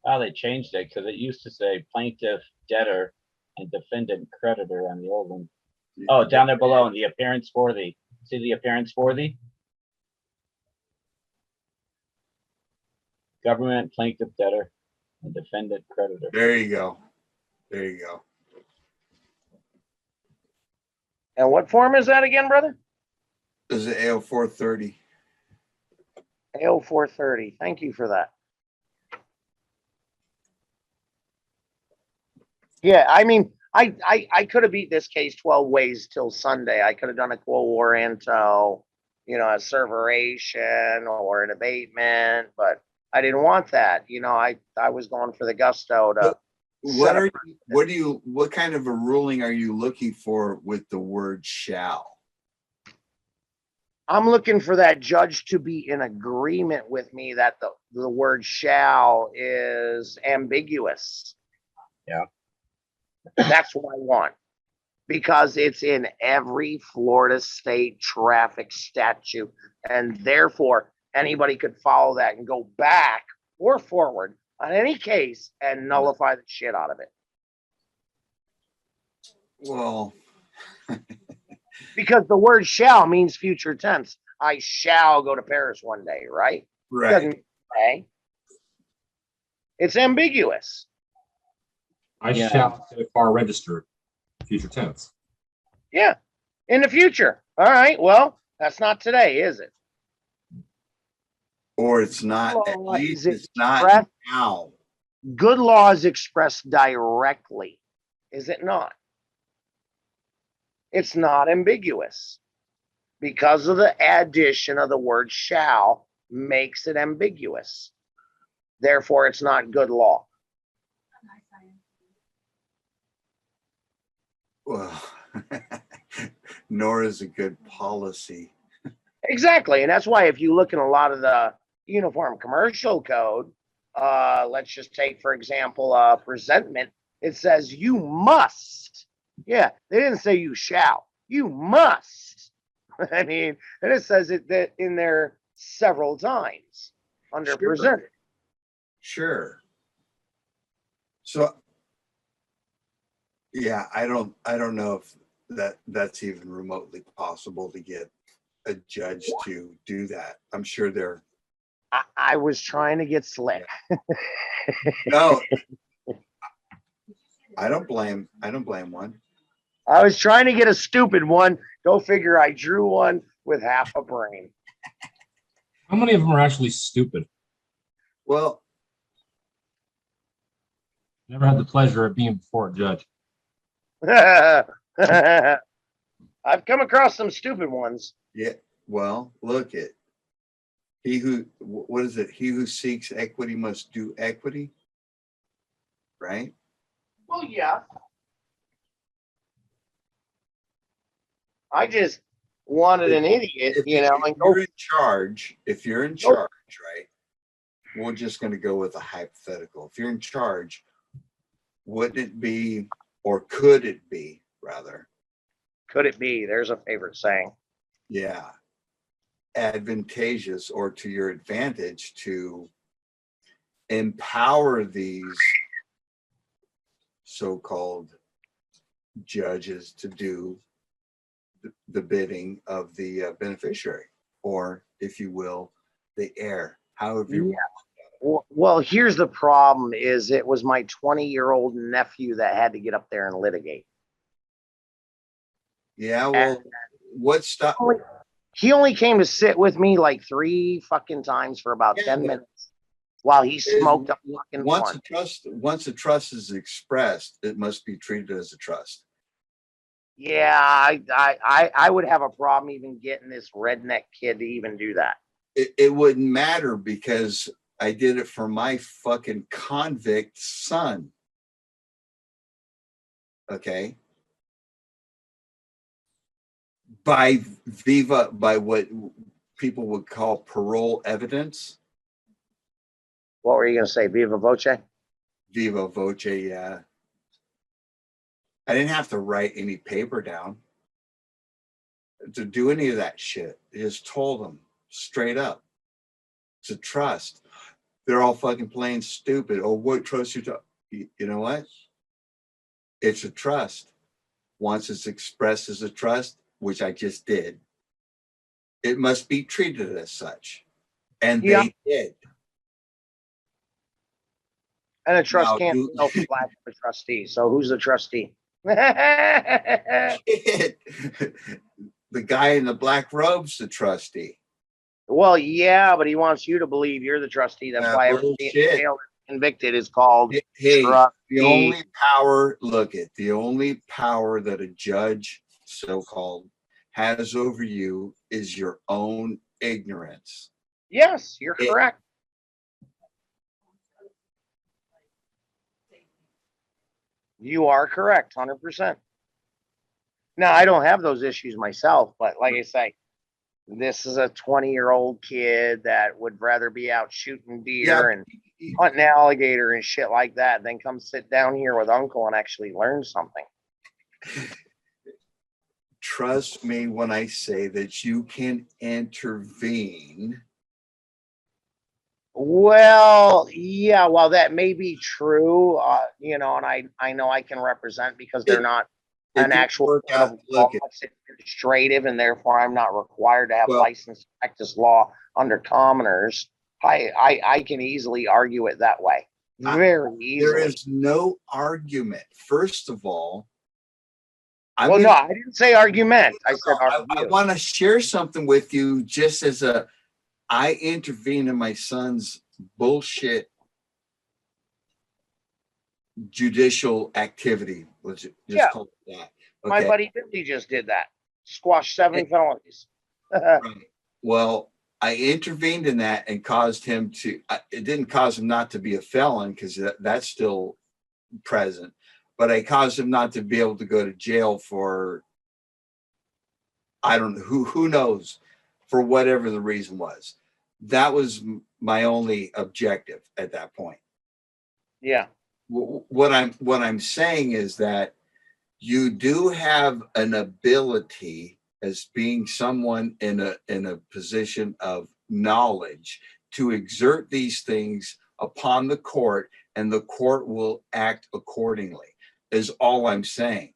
Oh, they changed it because it used to say plaintiff, debtor, and defendant creditor on the old one. Oh, down there below in the appearance for the, see the appearance for the? Government, plaintiff, debtor, and defendant creditor. There you go. There you go. And what form is that again, brother? This is AO430. AO430. Thank you for that. Yeah, I mean, I could have beat this case 12 ways till Sunday. I could have done a quo warranto, you know, a serveration or an abatement, but I didn't want that. You know, I was going for the gusto to. What kind of a ruling are you looking for with the word shall? I'm looking for that judge to be in agreement with me that the word shall is ambiguous. Yeah. That's what I want, because it's in every Florida state traffic statute, and therefore anybody could follow that and go back or forward on any case and nullify the shit out of it. Well, because the word shall means future tense. I shall go to Paris one day, right? Right. Doesn't say. It's ambiguous. I shall get a car registered, future tense. Yeah, in the future. All right. Well, That's not today, is it? Or it's not, at Law least is it's not expressed- now. Good law is expressed directly, is it not? It's not ambiguous because of the addition of the word shall makes it ambiguous. Therefore, it's not good law. Well, nor is a good policy. Exactly. And that's why if you look in a lot of the Uniform Commercial Code, let's just take, for example, presentment, it says you must. Yeah, they didn't say you shall. You must. I mean, and it says it that in there several times under present. Sure. So, yeah, I don't know if that's even remotely possible to get a judge to do that. I'm sure they're. I was trying to get slick. No, I don't blame one. I was trying to get a stupid one. Go figure. I drew one with half a brain. How many of them are actually stupid? Well, never had the pleasure of being before a judge. I've come across some stupid ones. Yeah. Well, look it. What is it? He who seeks equity must do equity. Right? Well, yeah. I just wanted an idiot, If you're in charge, right? We're just going to go with a hypothetical. If you're in charge, would it be, or could it be, rather? Could it be? There's a favorite saying. Yeah. Advantageous or to your advantage to empower these so-called judges to do the bidding of the beneficiary, or if you will, the heir, however you want. Well, here's the problem is it was my 20-year-old nephew that had to get up there and litigate. Yeah, well, what stuff? He only came to sit with me like 3 fucking times for about 10 minutes while he smoked a fucking blunt. Once a trust is expressed, it must be treated as a trust. Yeah, I would have a problem even getting this redneck kid to even do that. It wouldn't matter because I did it for my fucking convict son. Okay. By what people would call parole evidence. What were you going to say? Viva voce? Viva voce, yeah. I didn't have to write any paper down to do any of that shit. I just told them straight up. It's a trust. They're all fucking playing stupid. Oh, what trust you talk? You know what? It's a trust. Once it's expressed as a trust, which I just did, it must be treated as such. And they did. And a trust can't be no flat for a trustee. So who's the trustee? The guy in the black robe's the trustee. Well, yeah, but he wants you to believe you're the trustee. That's why everybody in jail convicted is called trustee. The only power, the only power that a judge, so-called, has over you is your own ignorance. Yes, you're correct. You are correct, 100%. Now, I don't have those issues myself, but like I say, this is a 20-year-old kid that would rather be out shooting deer and hunting alligator and shit like that than come sit down here with uncle and actually learn something. Trust me when I say that you can intervene. Well, yeah, well, that may be true, and I know I can represent because they're not an actual it's administrative, and therefore I'm not required to have license to practice law under commoners. I can easily argue it that way. Very easily. There is no argument. First of all, Well, no, I didn't say argument. I said I argue. want to share something with you just as I intervene in my son's bullshit judicial activity. Let's just call it that. My buddy Billy just did that. Squashed 7 felonies. Right. Well, I intervened in that and caused him to, it didn't cause him not to be a felon because that's still present, but I caused him not to be able to go to jail for, I don't know, who knows, for whatever the reason was. That was my only objective at that point. Yeah. What I'm saying is that you do have an ability as being someone in a position of knowledge to exert these things upon the court, and the court will act accordingly, is all I'm saying.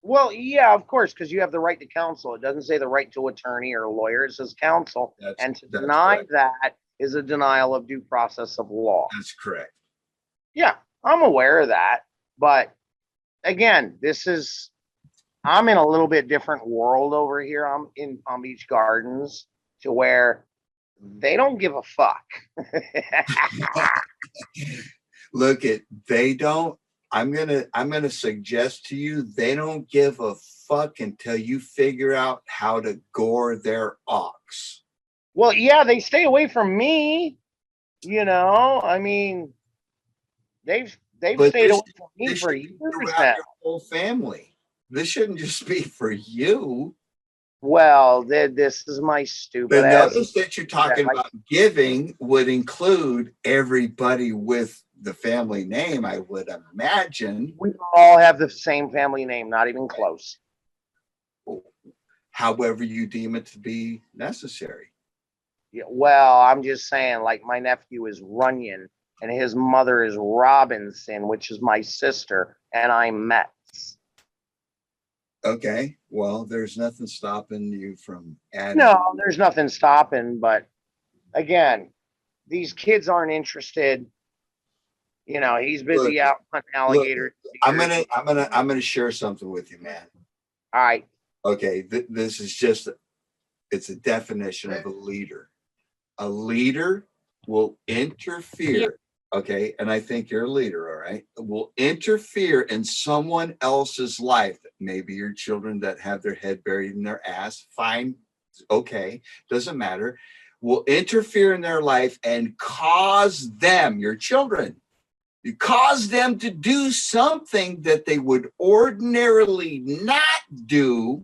Well, yeah, of course, because you have the right to counsel. It doesn't say the right to attorney or lawyer. It says counsel. And to deny correct. that is a denial of due process of law. That's correct. Yeah, I'm aware of that. But again, I'm in a little bit different world over here. I'm in Palm Beach Gardens, to where they don't give a fuck. Look, they don't. I'm gonna suggest to you, they don't give a fuck until you figure out how to gore their ox. Well, yeah, they stay away from me. You know, I mean, they've stayed away from me for years now. Your whole family. This shouldn't just be for you. Well, this is my stupid The ass. notice that you're talking about giving would include everybody with the family name, I would imagine. We all have the same family name, not even close. However you deem it to be necessary. Yeah, well, I'm just saying, like, my nephew is Runyon and his mother is Robinson, which is my sister, and I'm Metz. Okay, well, there's nothing stopping you from adding. No, there's nothing stopping, but again, these kids aren't interested. You know, he's busy out hunting alligators. I'm gonna share something with you, man. All right. Okay, this is just it's a definition of a leader. A leader will interfere. Okay, and I think you're a leader, all right, will interfere in someone else's life. Maybe your children that have their head buried in their ass. Fine. Okay, doesn't matter. Will interfere in their life and cause them, your children, you cause them to do something that they would ordinarily not do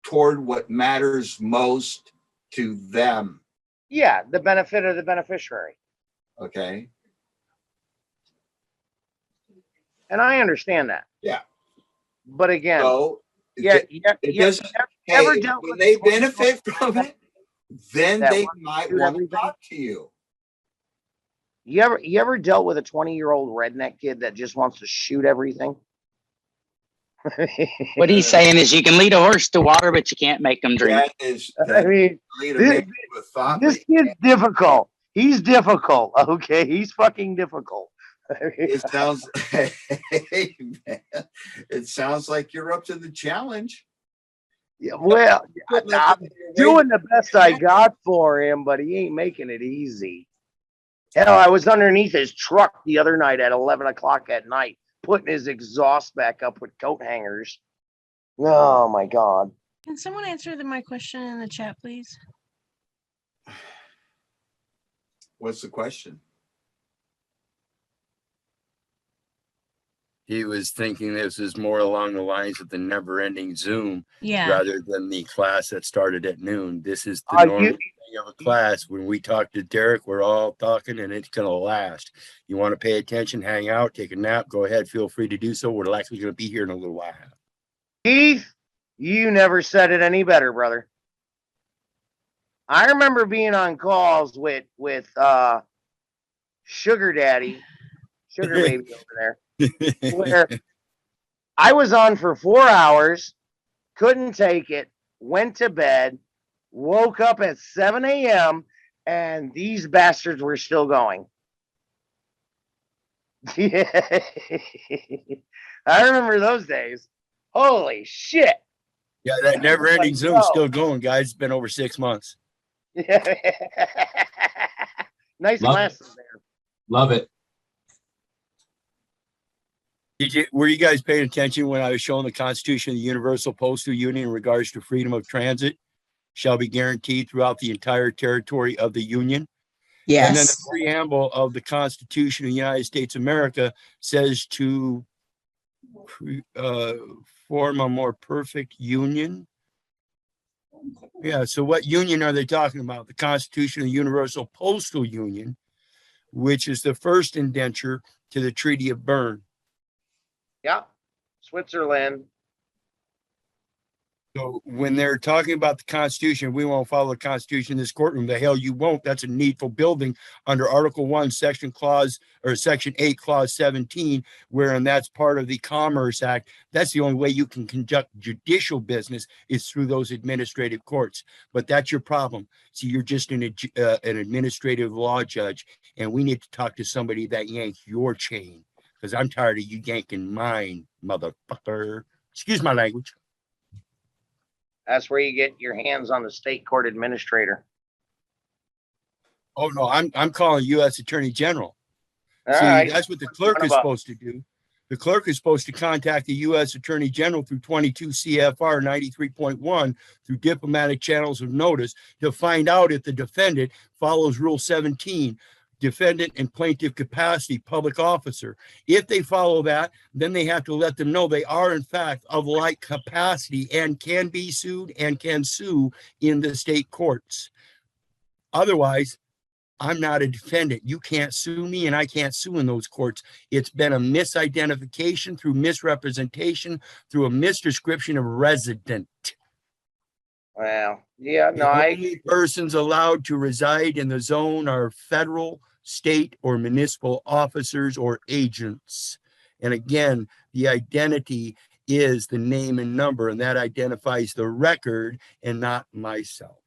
toward what matters most to them. Yeah, the benefit of the beneficiary. Okay. And I understand that. Yeah. But again, so when they benefit from it, then they might want to talk to you. You ever dealt with a 20-year-old redneck kid that just wants to shoot everything? What he's saying is you can lead a horse to water, but you can't make them drink. I mean, this kid's difficult. He's difficult. Okay, he's fucking difficult. It sounds, hey, man, it sounds like you're up to the challenge. Yeah, well, I'm doing the best I got for him, but he ain't making it easy. Hell, I was underneath his truck the other night at 11 o'clock at night, putting his exhaust back up with coat hangers. Oh my God. Can someone answer my question in the chat, please? What's the question? He was thinking this is more along the lines of the never-ending Zoom, Yeah, rather than the class that started at noon. This is the normal thing of a class. When we talk to Derek, we're all talking, and it's going to last. You want to pay attention, hang out, take a nap, go ahead. Feel free to do so. We're actually going to be here in a little while. Keith, you never said it any better, brother. I remember being on calls with Sugar Daddy, Sugar Baby over there, where I was on for 4 hours, couldn't take it, went to bed, woke up at 7 a.m., and these bastards were still going. I remember those days. Holy shit. Yeah, that never ending Like, Zoom's yo. still going, guys. It's been over 6 months. Nice Love it. glasses there. Love it. Were you guys paying attention when I was showing the Constitution of the Universal Postal Union in regards to freedom of transit shall be guaranteed throughout the entire territory of the Union? And then the Yes. preamble of the Constitution of the United States of America says to form a more perfect union. Yeah, so what union are they talking about? The Constitution of the Universal Postal Union, which is the first indenture to the Treaty of Berne. Yeah. Switzerland. So when they're talking about the Constitution, we won't follow the Constitution in this courtroom. The hell you won't. That's a needful building under Article 1, Section 8, Clause 17, wherein that's part of the Commerce Act. That's the only way you can conduct judicial business is through those administrative courts. But that's your problem. See, you're just an administrative law judge, and we need to talk to somebody that yanks your chain, because I'm tired of you yanking mine, motherfucker. Excuse my language. That's where you get your hands on the state court administrator. Oh no, I'm calling U.S. Attorney General. All See, right. that's what the clerk is supposed to do. The clerk is supposed to contact the U.S. Attorney General through 22 CFR 93.1 through diplomatic channels of notice to find out if the defendant follows Rule 17, defendant and plaintiff capacity, public officer. If they follow that, then they have to let them know they are in fact of like capacity and can be sued and can sue in the state courts. Otherwise, I'm not a defendant. You can't sue me and I can't sue in those courts. It's been a misidentification through misrepresentation, through a misdescription of resident. Well, yeah, no, The only persons allowed to reside in the zone are federal, state, or municipal officers or agents. And again, the identity is the name and number, and that identifies the record and not myself.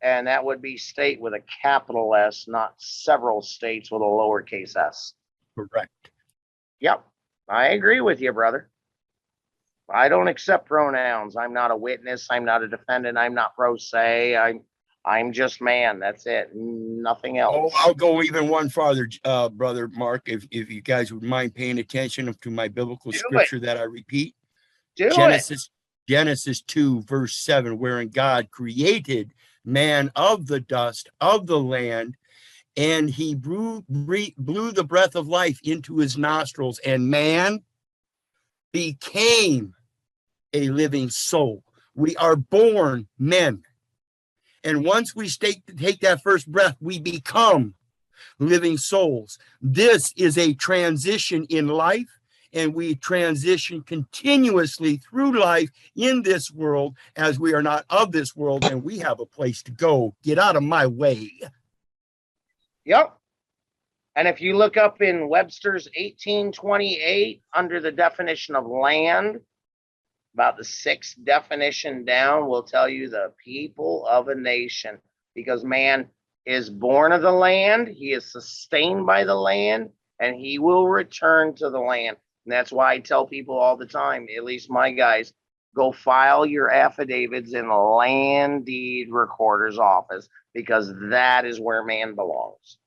and that would be state with a capital S, not several states with a lowercase s. Correct. Yep, I agree with you, brother. I don't accept pronouns. I'm not a witness. I'm not a defendant. I'm not pro se. I'm just man. That's it. Nothing else. Oh, I'll go even one farther, brother Mark, if you guys would mind paying attention to my biblical scripture that I repeat. Genesis 2, verse 7, wherein God created man of the dust of the land, and he blew the breath of life into his nostrils, and man became a living soul. We are born men. And once we take that first breath, we become living souls. This is a transition in life, and we transition continuously through life in this world as we are not of this world and we have a place to go. Get out of my way. Yep. And if you look up in Webster's 1828 under the definition of land, about the 6th definition down will tell you the people of a nation, because man is born of the land, he is sustained by the land, and he will return to the land. And that's why I tell people all the time, at least my guys, go file your affidavits in the land deed recorder's office, because that is where man belongs.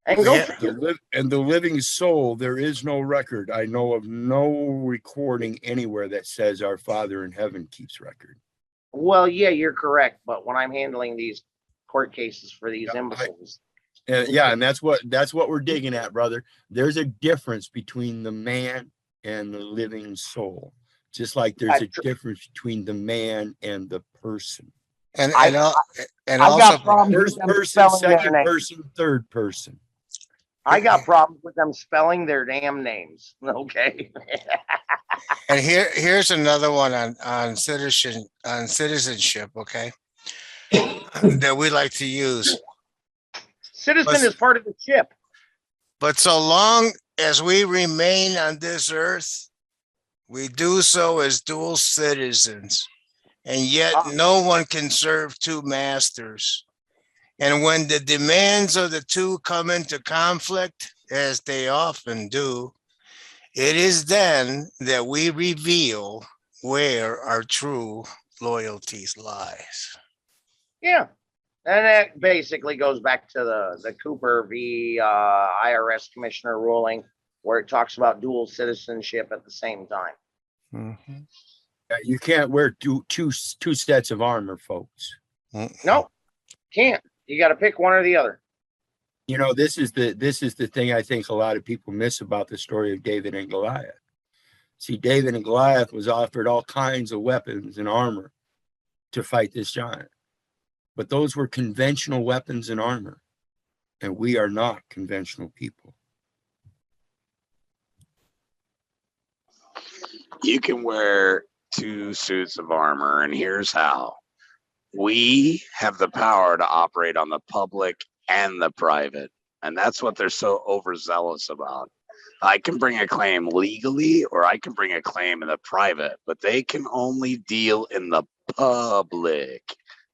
And the living soul, there is no record. I know of no recording anywhere that says our Father in heaven keeps record. Well, yeah, you're correct. But when I'm handling these court cases for these imbeciles. And that's what we're digging at, brother. There's a difference between the man and the living soul, just like there's a difference between the man and the person. And I've also got problems with first them person, spelling their second names. person, third person. I got problems with them spelling their damn names. Okay. And here's another one on citizenship, okay, that we like to use. Citizen is part of the chip. But so long as we remain on this earth, we do so as dual citizens, and yet no one can serve two masters. And when the demands of the two come into conflict, as they often do, It is then that we reveal where our true loyalties lies. Yeah. And that basically goes back to the Cooper v. IRS commissioner ruling, where it talks about dual citizenship at the same time. You can't wear two sets of armor, folks. No, can't. You got to pick one or the other. You know, this is the thing I think a lot of people miss about the story of David and Goliath. See, David and Goliath was offered all kinds of weapons and armor to fight this giant. But those were conventional weapons and armor. And we are not conventional people. You can wear 2 suits of armor, and here's how. We have the power to operate on the public and the private. And that's what they're so overzealous about. I can bring a claim legally, or I can bring a claim in the private, but they can only deal in the public.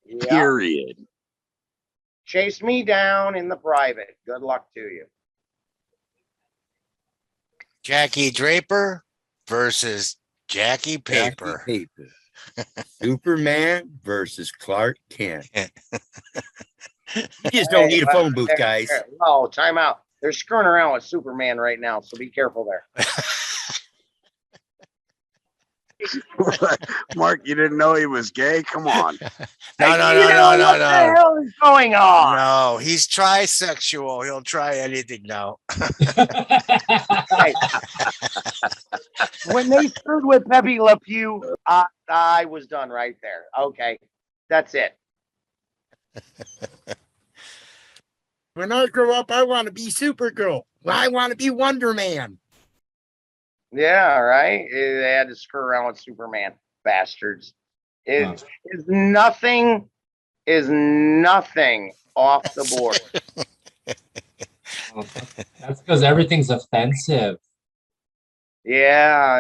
Yeah. Period. Chase me down in the private. Good luck to you. Jackie Draper versus Jackie Paper. Superman versus Clark Kent. You just don't need a phone booth, guys. Oh, time out. They're screwing around with Superman right now, so be careful there. Mark, you didn't know he was gay? Come on. No. What the hell is going on? No, he's trisexual. He'll try anything now. Hey, when they screwed with Pepe Le Pew, I was done right there. Okay, that's it. When I grow up, I want to be Supergirl. I want to be Wonder Man. Yeah, right. They had to screw around with Superman, bastards. Is nothing off the board. That's because everything's offensive. Yeah,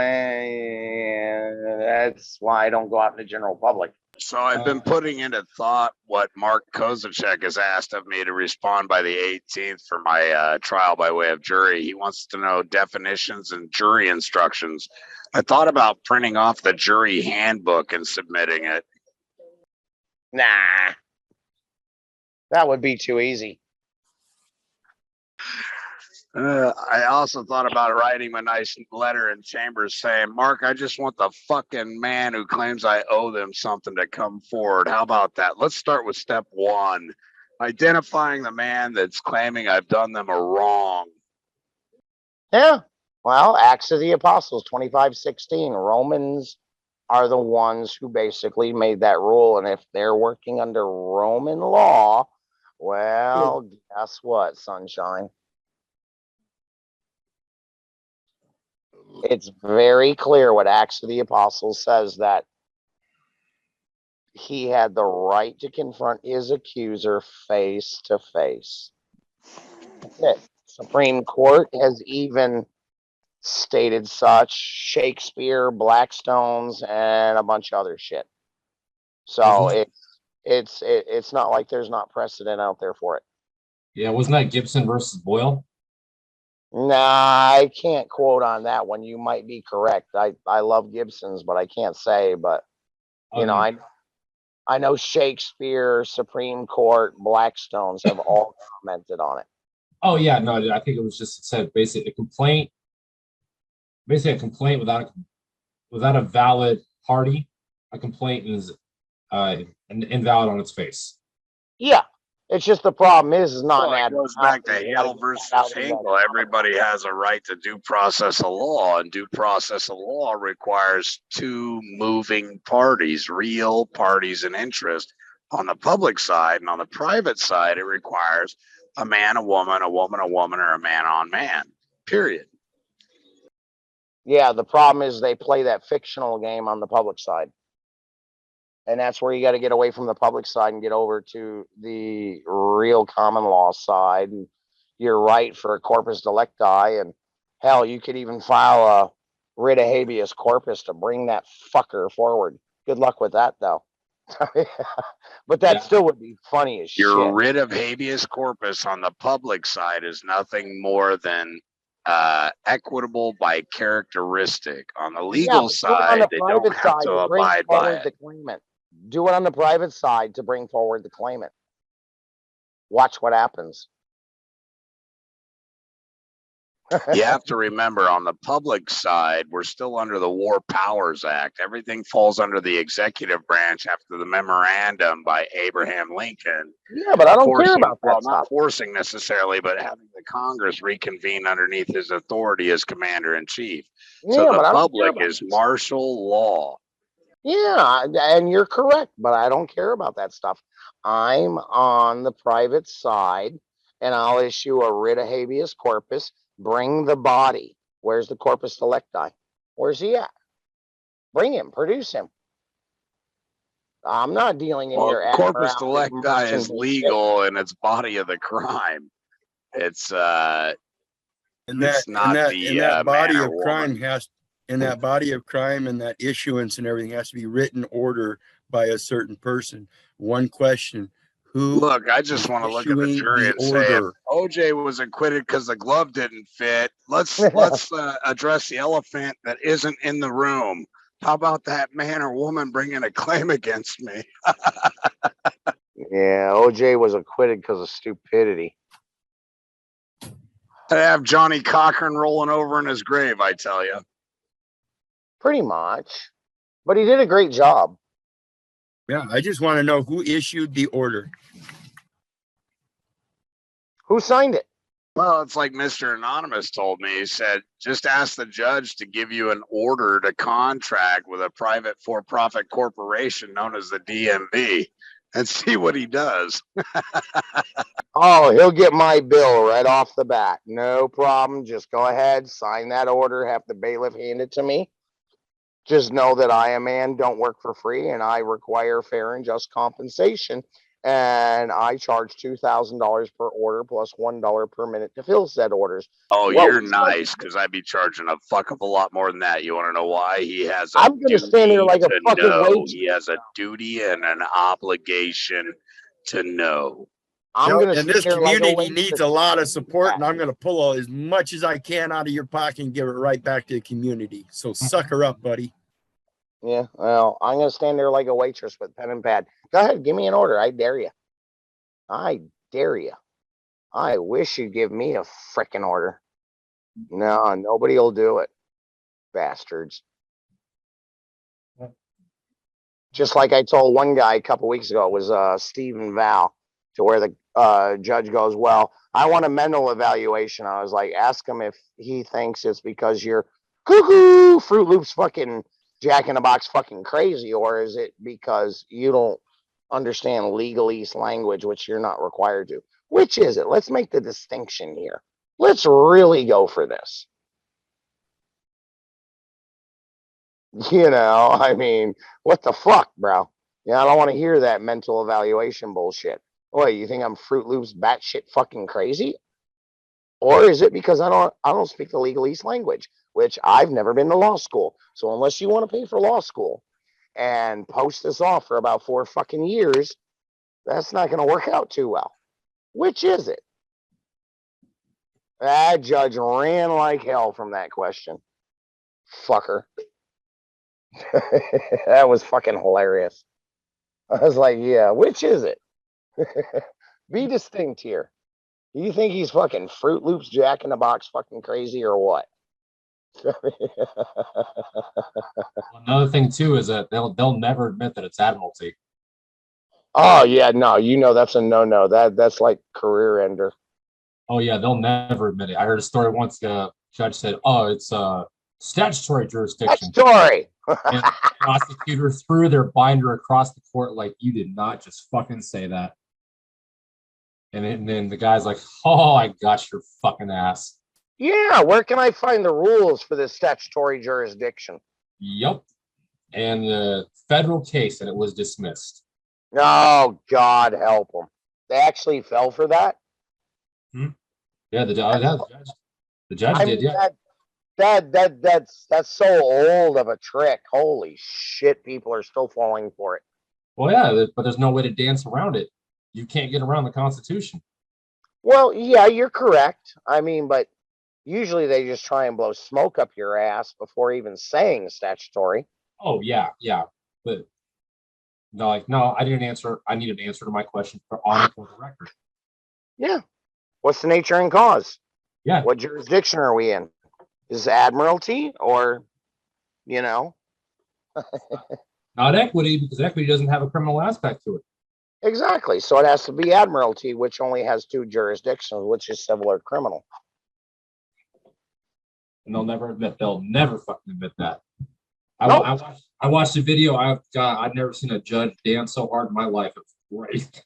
that's why I don't go out in the general public. So I've been putting into thought what Mark Kozachek has asked of me to respond by the 18th for my trial by way of jury. He wants to know definitions and jury instructions. I thought about printing off the jury handbook and submitting it. Nah, that would be too easy. I also thought about writing a nice letter in Chambers saying, Mark, I just want the fucking man who claims I owe them something to come forward. How about that? Let's start with step 1, identifying the man that's claiming I've done them a wrong. Yeah, well, Acts of the Apostles 25:16. Romans are the ones who basically made that rule. And if they're working under Roman law, well, guess what, sunshine? It's very clear what Acts of the Apostles says, that he had the right to confront his accuser face to face. That's it. Supreme Court has even stated such. Shakespeare, Blackstones, and a bunch of other shit. So it's not like there's not precedent out there for it. Yeah, wasn't that Gibson versus Boyle? Nah, I can't quote on that one. You might be correct. I love Gibsons, but I can't say. But you know, I know Shakespeare, Supreme Court, Blackstones have all commented on it. Oh yeah, no, I think it was just, it said basically a complaint without a valid party. A complaint is invalid on its face. Yeah, it's just the problem is not Well, it goes back to Hale versus Hinkle. Everybody has a right to due process of law, and due process of law requires 2 moving parties, real parties in interest. On the public side and on the private side, it requires a man, a woman, a woman, a woman, or a man on man, period. Yeah, the problem is they play that fictional game on the public side. And that's where you got to get away from the public side and get over to the real common law side. And you're right for a corpus delicti. And hell, you could even file a writ of habeas corpus to bring that fucker forward. Good luck with that, though. But that still would be funny as shit. Your writ of habeas corpus on the public side is nothing more than equitable by characteristic. On the Yeah, legal but do it on side, the they don't private have side to to bring abide by forward it. the claimant. Do it on the private side to bring forward the claimant. Watch what happens. You have to remember, on the public side, we're still under the War Powers Act. Everything falls under the executive branch after the memorandum by Abraham Lincoln. Yeah, but I don't care Forcing, about that well, stuff. not forcing necessarily, but having the Congress reconvene underneath his authority as commander in chief. So Yeah, the but I don't care public about is martial law. Yeah, and you're correct, but I don't care about that stuff. I'm on the private side, and I'll issue a writ of habeas corpus. Bring the body. Where's the corpus delicti? Where's he at? Bring him. Produce him. I'm not dealing in Well, your corpus abnormality, delicti Martian is bullshit. legal and it's body of the crime. It's And it's not the body man or of crime woman. has, in that body of crime and that issuance and everything has to be written order by a certain person. One question: who? Look, I just want to look at the issuing jury the and say, if order? OJ was acquitted because the glove didn't fit, let's address the elephant that isn't in the room. How about that man or woman bringing a claim against me? Yeah, OJ was acquitted because of stupidity. To have Johnny Cochran rolling over in his grave, I tell you. Pretty much. But he did a great job. Yeah, I just want to know who issued the order. Who signed it? Well, it's like Mr. Anonymous told me. He said, just ask the judge to give you an order to contract with a private for-profit corporation known as the DMV and see what he does. Oh, he'll get my bill right off the bat. No problem. Just go ahead, sign that order, have the bailiff hand it to me. Just know that I, a man, don't work for free and I require fair and just compensation. And I charge $2,000 per order plus $1 per minute to fill said orders. Oh, Well, you're nice, because I'd be charging a fuck of a lot more than that. You want to know why? He has a I'm gonna stand there duty like a to fucking know. waitress. He has a duty and an obligation to know. I'm gonna And this stand there like a community needs waitress. a lot of support, and I'm going to pull as much as I can out of your pocket and give it right back to the community. So suck her up, buddy. Yeah, well, I'm gonna stand there like a waitress with pen and pad. Go ahead, give me an order. I dare you. I dare you. I wish you'd give me a frickin' order. No, nobody will do it. Bastards. Just like I told one guy a couple weeks ago, it was Stephen Val, to where the judge goes, well, I want a mental evaluation. I was like, ask him if he thinks it's because you're cuckoo, Fruit Loops fucking Jack in the Box fucking crazy, or is it because you don't understand legalese language, which you're not required to? Which is it? Let's make the distinction here. Let's really go for this. You know, I mean, what the fuck, bro? Yeah, I don't want to hear that mental evaluation bullshit. What, you think I'm Fruit Loops batshit fucking crazy? Or is it because I don't speak the legalese language, which I've never been to law school. So unless you want to pay for law school and post this off for about 4 fucking years, that's not going to work out too well. Which is it? That judge ran like hell from that question. Fucker. That was fucking hilarious. I was like, yeah, which is it? Be distinct here. Do you think he's fucking Fruit Loops Jack in the Box fucking crazy or what? Another thing too is that they'll never admit that it's admiralty. Oh yeah, no, you know that's a no. That's like career ender. Oh yeah, they'll never admit it. I heard a story once. The judge said, "Oh, it's statutory jurisdiction." Statutory. And the prosecutor threw their binder across the court like, "You did not just fucking say that." And then the guy's like, "Oh, I got your fucking ass." Yeah, where can I find the rules for this statutory jurisdiction? Yep. And the federal case, and it was dismissed. Oh, God help them. They actually fell for that? Yeah, the judge did. mean, Yeah. That's so old of a trick. Holy shit, people are still falling for it. Well, yeah, but there's no way to dance around it. You can't get around the Constitution. Well, yeah, you're correct. I mean, but Usually they just try and blow smoke up your ass before even saying statutory. Oh yeah, yeah. But no, like no, I didn't answer. I need an answer to my question for the record. Yeah. What's the nature and cause? Yeah. What jurisdiction are we in? Is it Admiralty or, you know? Not equity, because equity doesn't have a criminal aspect to it. Exactly. So it has to be Admiralty, which only has two jurisdictions, which is civil or criminal. And they'll never fucking admit that. I watched the video. I've never seen a judge dance so hard in my life. It's great.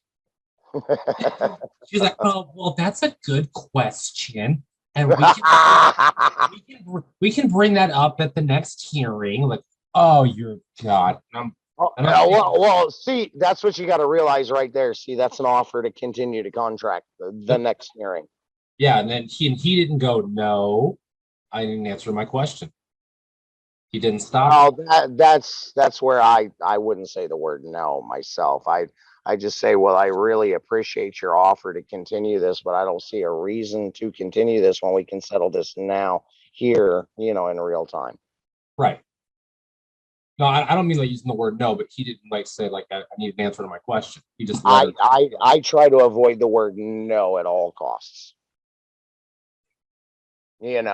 She's like, oh, well, that's a good question. And we can bring that up at the next hearing. Like, oh, you're God. Well, see, that's what you got to realize right there. See, that's an offer to continue to contract the next hearing. Yeah, and then he didn't go, no, I didn't answer my question. He didn't stop. Oh, that's where I wouldn't say the word no myself. I just say, well, I really appreciate your offer to continue this, but I don't see a reason to continue this when we can settle this now here, in real time. Right. No, I don't mean like using the word no, but he didn't like say like I need an answer to my question. He just I try to avoid the word no at all costs. And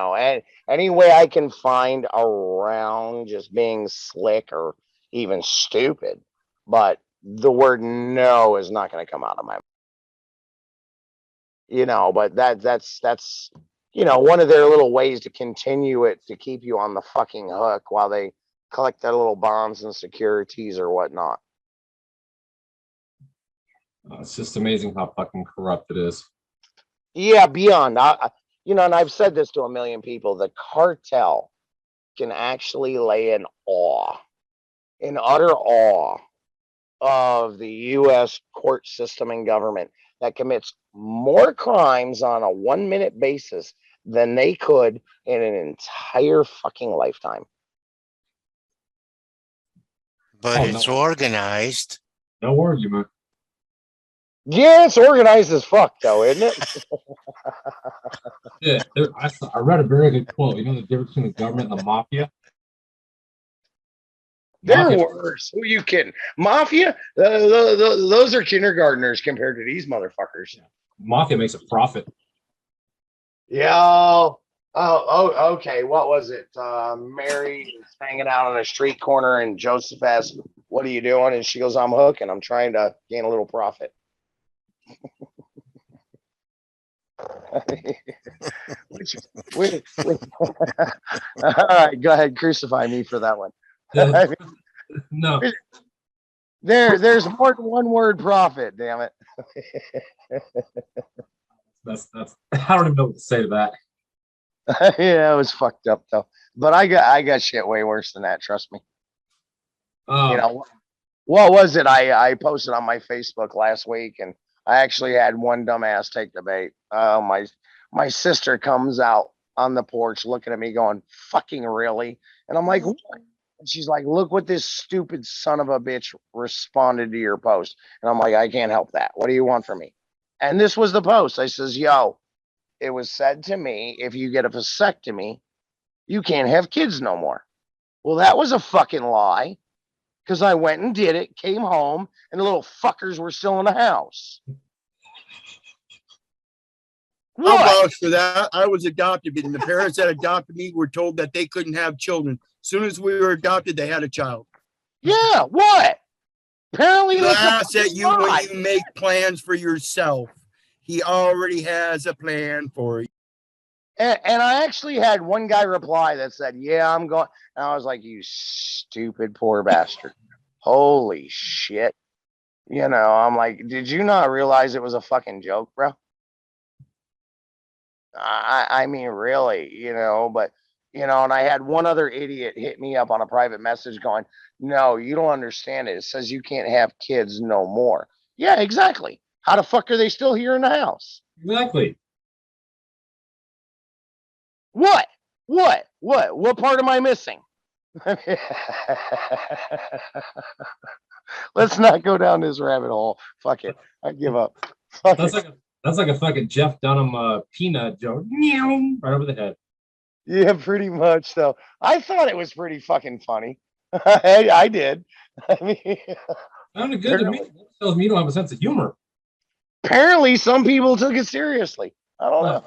any way I can find around just being slick or even stupid, but the word no is not going to come out of my mouth. But that's one of their little ways to continue it, to keep you on the fucking hook while they collect their little bonds and securities or whatnot. It's just amazing how fucking corrupt it is. Yeah, beyond. And I've said this to a million people, the cartel can actually lay in utter awe of the U.S. court system and government that commits more crimes on a 1 minute basis than they could in an entire fucking lifetime. But it's organized. No argument. Yeah, it's organized as fuck, though, isn't it? Yeah, I read a very good quote. You know the difference between the government and the mafia? They're worse. Who are you kidding? Mafia? Those are kindergartners compared to these motherfuckers. Mafia makes a profit. Yeah. Oh, okay. What was it? Mary is hanging out on a street corner, and Joseph asks, "What are you doing?" And she goes, "I'm hooking. I'm trying to gain a little profit." All right, go ahead, crucify me for that one. No, there's more than one word profit. Damn it. that's I don't even know what to say to that. Yeah, it was fucked up though. But I got shit way worse than that. Trust me. What was it? I posted on my Facebook last week, and I actually had one dumbass take the bait. My sister comes out on the porch looking at me going, "Fucking really?" And I'm like, "What?" And she's like, "Look what this stupid son of a bitch responded to your post." And I'm like, "I can't help that. What do you want from me?" And this was the post. I says, "Yo, it was said to me, if you get a vasectomy, you can't have kids no more." Well, that was a fucking lie, because I went and did it, came home, and the little fuckers were still in the house. I'll vouch for that. I was adopted, and the parents that adopted me were told that they couldn't have children. As soon as we were adopted, they had a child. Yeah, what? Apparently, that's at you when you make plans for yourself. He already has a plan for you. And I actually had one guy reply that said, "Yeah, I'm going." And I was like, "You stupid poor bastard. Holy shit." I'm like, "Did you not realize it was a fucking joke, bro?" I mean, really, but, and I had one other idiot hit me up on a private message going, "No, you don't understand it. It says you can't have kids no more." Yeah, exactly. How the fuck are they still here in the house? Exactly. What part am I missing? Let's not go down this rabbit hole. Fuck it. I give up. Fuck That's it. That's like a fucking Jeff Dunham peanut joke. Meow, right over the head. Yeah, pretty much. So I thought it was pretty fucking funny. I did. I mean, Sounded good to me. That tells me you don't have a sense of humor. apparently some people took it seriously. I don't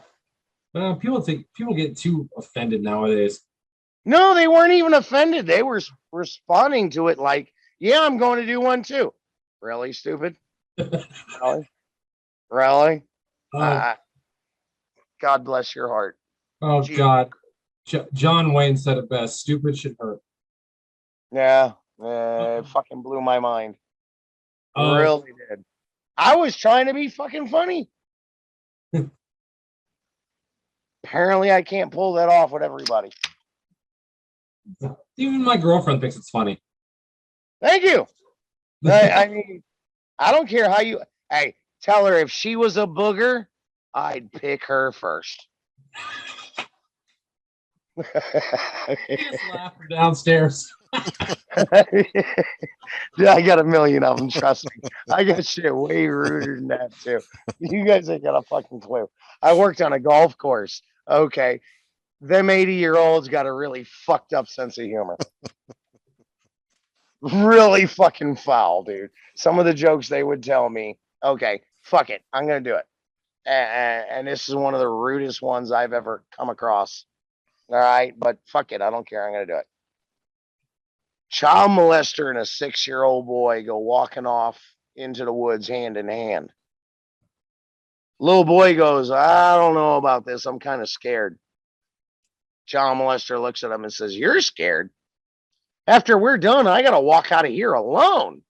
know. People get too offended nowadays. No, they weren't even offended. They were responding to it like, yeah, I'm going to do one too. Really, stupid? Really? Really? God bless your heart. Oh, Gee. God. John Wayne said it best. Stupid should hurt. Yeah, it fucking blew my mind. Oh. Really did. I was trying to be fucking funny. Apparently, I can't pull that off with everybody. Even my girlfriend thinks it's funny. Thank you. I mean, I don't care how you. Hey, tell her if she was a booger, I'd pick her first. Just laugh from downstairs. Yeah, I got a million of them. Trust me. I got shit way ruder than that too. You guys ain't got a fucking clue. I worked on a golf course. Okay, them 80-year-olds got a really fucked up sense of humor. Really fucking foul, dude. Some of the jokes they would tell me. Okay, fuck it, I'm gonna do it. And this is one of the rudest ones I've ever come across. All right, but fuck it, I don't care. I'm gonna do it. Child molester and a 6-year-old boy go walking off into the woods hand in hand. Little boy goes, I don't know about this. I'm kind of scared. Child molester looks at him and says, you're scared? After we're done, I got to walk out of here alone.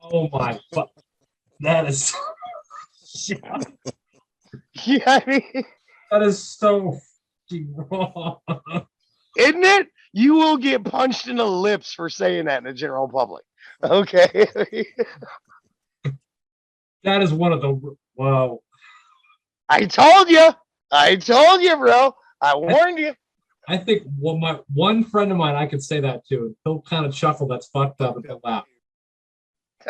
Oh my fuck. That is Yeah, I mean, that is so wrong. Isn't it? You will get punched in the lips for saying that in the general public. Okay. That is one of the wow. I told you. I told you, bro. I warned you. I think one friend of mine I could say that to. He'll kind of chuckle. That's fucked up and he'll laugh.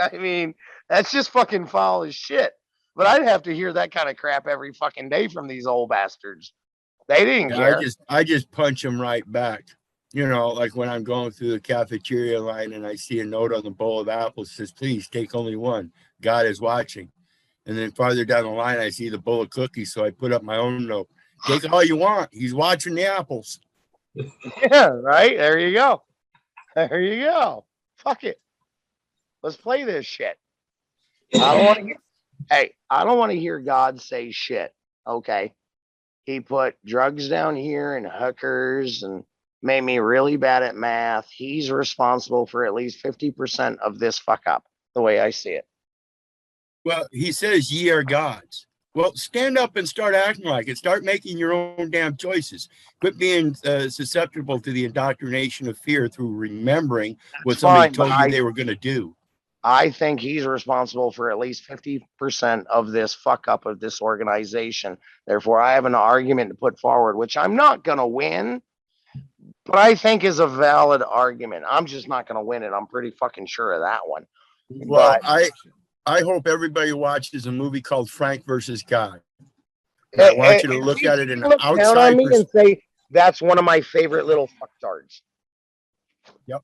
I mean, that's just fucking foul as shit. But I'd have to hear that kind of crap every fucking day from these old bastards. They didn't care. I just punch them right back. You know, like when I'm going through the cafeteria line and I see a note on the bowl of apples that says, please take only one. God is watching. And then farther down the line, I see the bowl of cookies. So I put up my own note. Take all you want. He's watching the apples. Yeah, right. There you go. There you go. Fuck it. Let's play this shit. I don't want to hear. Hey, I don't want to hear God say shit. Okay. He put drugs down here and hookers and made me really bad at math. He's responsible for at least 50% of this fuck up, the way I see it. Well, he says, ye are gods. Well, stand up and start acting like it. Start making your own damn choices. Quit being susceptible to the indoctrination of fear through remembering what somebody told you they were going to do. I think he's responsible for at least 50% of this fuck up of this organization. Therefore, I have an argument to put forward, which I'm not going to win, but I think is a valid argument. I'm just not going to win it. I'm pretty fucking sure of that one. Well, I hope everybody watches a movie called Frank versus God. And I want you to look at it in an outside perspective and say that's one of my favorite little fucktards. Yep.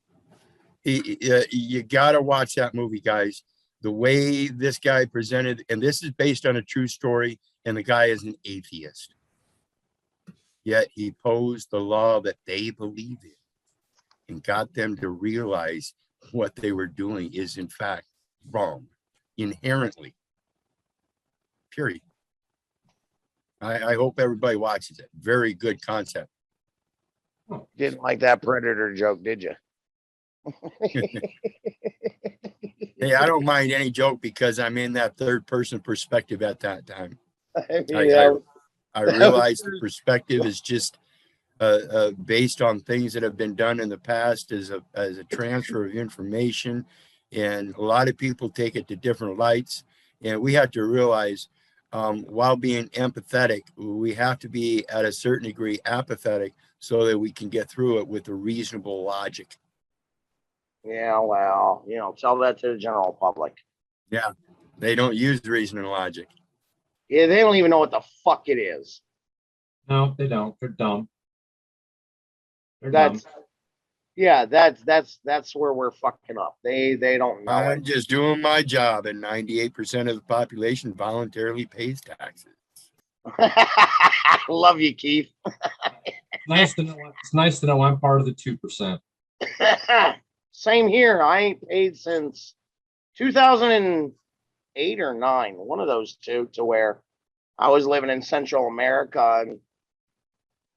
You got to watch that movie, guys. The way this guy presented, and this is based on a true story, and the guy is an atheist. Yet he posed the law that they believe in and got them to realize what they were doing is in fact wrong, inherently. Period. I hope everybody watches it. Very good concept. Didn't like that Predator joke, did you? Hey, I don't mind any joke because I'm in that third person perspective at that time. I realize the perspective is just based on things that have been done in the past as a transfer of information, and a lot of people take it to different lights, and we have to realize while being empathetic, we have to be at a certain degree apathetic so that we can get through it with a reasonable logic. Yeah, well, tell that to the general public. Yeah, they don't use reason and logic. Yeah, they don't even know what the fuck it is. No, they don't. They're dumb. They're dumb. That's where we're fucking up. They don't know I'm it. just doing my job, and 98% of the population voluntarily pays taxes. Love you, Keith. Nice to know. It's nice to know I'm part of the 2%. Same here. I ain't paid since 2008 or 9, one of those two, to where I was living in Central America and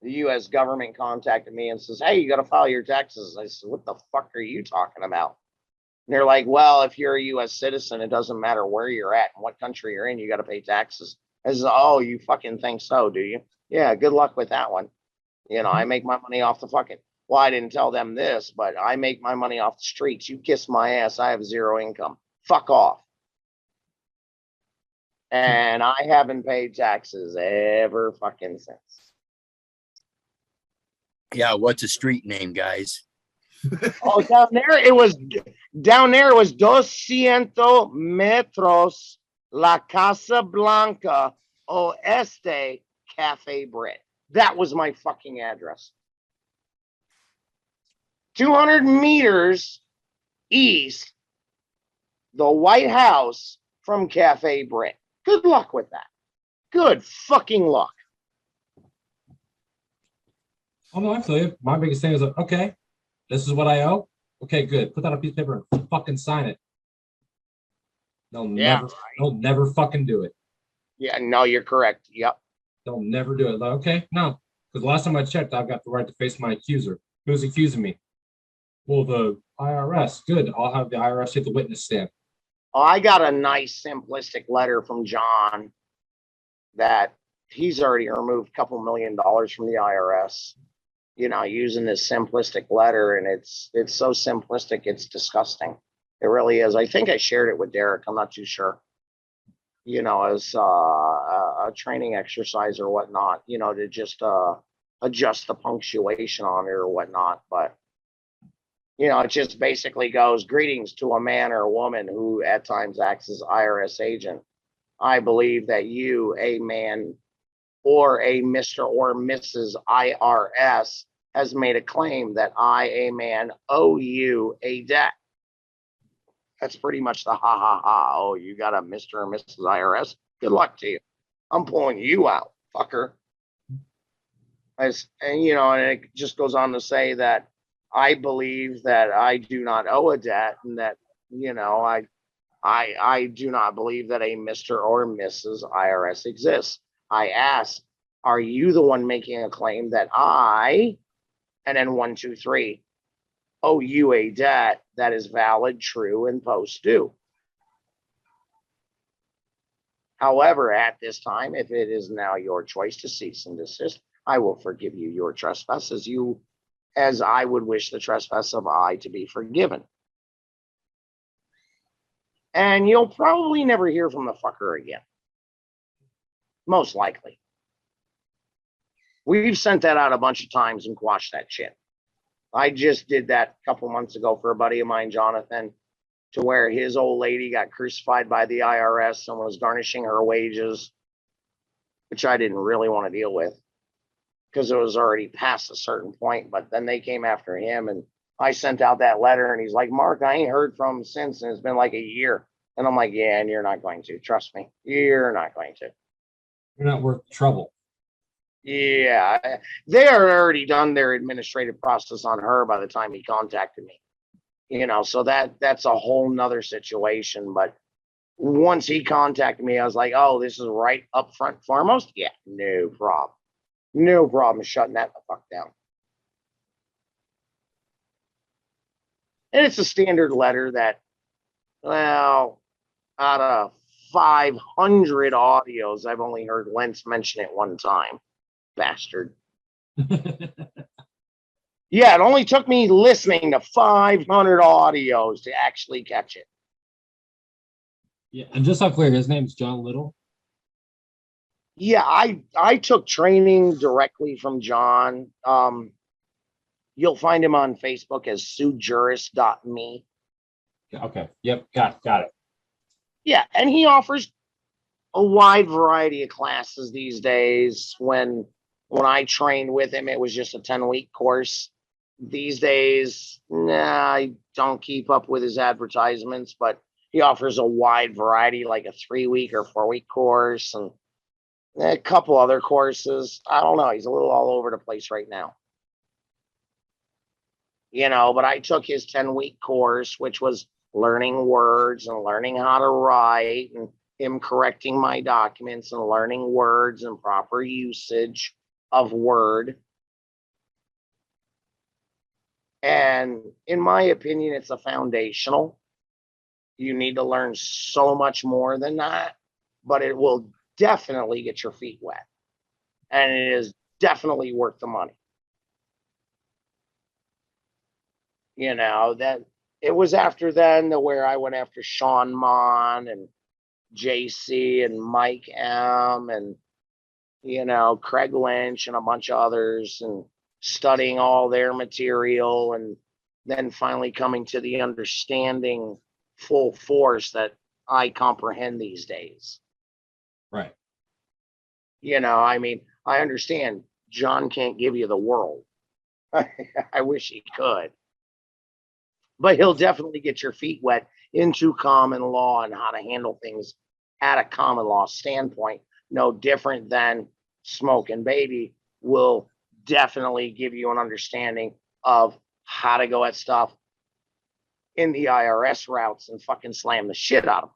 the U.S. government contacted me and says, "Hey, you got to file your taxes." I said, "What the fuck are you talking about?" And they're like, "Well, if you're a U.S. citizen, it doesn't matter where you're at and what country you're in, you got to pay taxes." I said, "Oh, you fucking think so, do you?" Yeah, good luck with that one. You know, I make my money off the fucking, well, I didn't tell them this, but I make my money off the streets. You kiss my ass. I have zero income. Fuck off. And I haven't paid taxes ever fucking since. Yeah, what's a street name, guys? Oh, down there it was 200 metros La Casa Blanca Oeste Cafe Bread. That was my fucking address. 200 meters east, the White House from Cafe Bread. Good luck with that. Good fucking luck. Oh no, I feel you. My biggest thing is like, okay, this is what I owe. Okay, good. Put that on a piece of paper and fucking sign it. They'll never fucking do it. Yeah, no, you're correct. Yep. They'll never do it. Like, okay, no. Because last time I checked, I've got the right to face my accuser. Who's accusing me? Well, the IRS. Good. I'll have the IRS hit the witness stand. I got a nice simplistic letter from John that he's already removed a couple $1 million from the IRS, you know, using this simplistic letter. And it's so simplistic, it's disgusting. It really is. I think I shared it with Derek. I'm not too sure, you know, as a training exercise or whatnot, you know, to just adjust the punctuation on it or whatnot. But, you know, it just basically goes, "Greetings to a man or a woman who at times acts as IRS agent. I believe that you, a man or a Mr. or Mrs. IRS, has made a claim that I, a man, owe you a debt." That's pretty much the ha ha ha. Oh, you got a Mr. or Mrs. IRS? Good luck to you. I'm pulling you out, fucker. And you know, and it just goes on to say that I believe that I do not owe a debt, and that, you know, I do not believe that a Mr. or Mrs. IRS exists. I ask, are you the one making a claim that I, and then 1, 2, 3, owe you a debt that is valid, true, and post due? However, at this time, if it is now your choice to cease and desist, I will forgive you your trespass as I would wish the trespass of I to be forgiven. And you'll probably never hear from the fucker again. Most likely. We've sent that out a bunch of times and quashed that shit. I just did that a couple months ago for a buddy of mine, Jonathan, to where his old lady got crucified by the IRS and was garnishing her wages, which I didn't really want to deal with because it was already past a certain point. But then they came after him, and I sent out that letter, and he's like, "Mark, I ain't heard from him since, and it's been like a year." And I'm like, "Yeah, and you're not going to. Trust me. You're not going to. You're not worth the trouble." Yeah, they are already done their administrative process on her by the time he contacted me. You know, so that's a whole nother situation. But once he contacted me, I was like, "Oh, this is right up front foremost." Yeah, no problem. No problem shutting that the fuck down. And it's a standard letter that, well, out of 500 audios, I've only heard Lentz mention it one time. Bastard. Yeah, it only took me listening to 500 audios to actually catch it. Yeah, and just so clear, his name's John Little. Yeah, I took training directly from John. You'll find him on Facebook as suejurist.me. Okay. Yep. Got it. Yeah, and he offers a wide variety of classes these days. When I trained with him, it was just a 10-week course. These days, nah, I don't keep up with his advertisements, but he offers a wide variety, like a 3-week or 4-week course and a couple other courses. I don't know. He's a little all over the place right now. But I took his 10-week course, which was learning words and learning how to write and him correcting my documents and learning words and proper usage of Word. And in my opinion, it's a foundational. You need to learn so much more than that, but it will definitely get your feet wet. And it is definitely worth the money. That it was after then to where I went after Sean Mon and JC and Mike M and Craig Lynch and a bunch of others, and studying all their material, and then finally coming to the understanding full force that I comprehend these days. Right. I mean, I understand John can't give you the world. I wish he could. But he'll definitely get your feet wet into common law and how to handle things at a common law standpoint. No different than SmokingBaby will definitely give you an understanding of how to go at stuff in the IRS routes and fucking slam the shit out of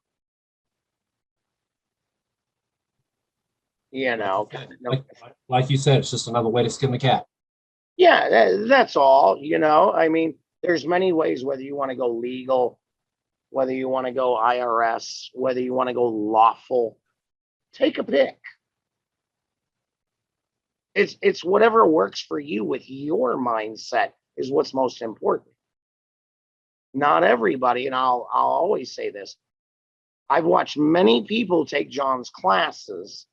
them. Like you said, it's just another way to skin the cat. Yeah, that's all. I mean, there's many ways, whether you want to go legal, whether you want to go IRS, whether you want to go lawful. Take a pick. It's whatever works for you with your mindset is what's most important. Not everybody, and I'll always say this, I've watched many people take John's classes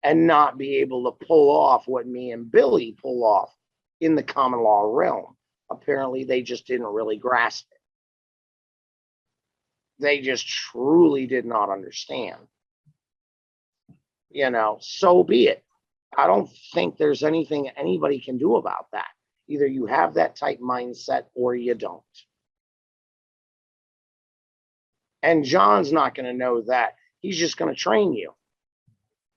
and not be able to pull off what me and Billy pull off in the common law realm. Apparently, they just didn't really grasp it. They just truly did not understand. So be it. I don't think there's anything anybody can do about that. Either you have that type mindset or you don't. And John's not going to know that. He's just going to train you.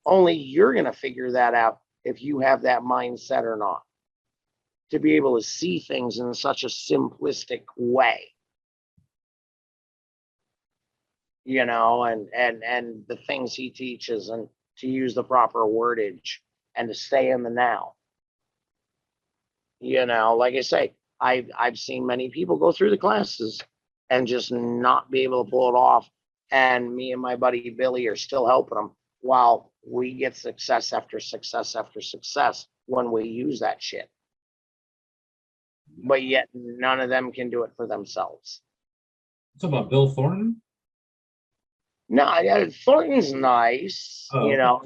Only you're going to figure that out if you have that mindset or not. To be able to see things in such a simplistic way. And the things he teaches, and to use the proper wordage and to stay in the now. Like I say, I've seen many people go through the classes and just not be able to pull it off. And me and my buddy Billy are still helping them while we get success after success after success when we use that shit. But yet none of them can do it for themselves. Talking about Bill Thornton? No, yeah, Thornton's nice. Oh.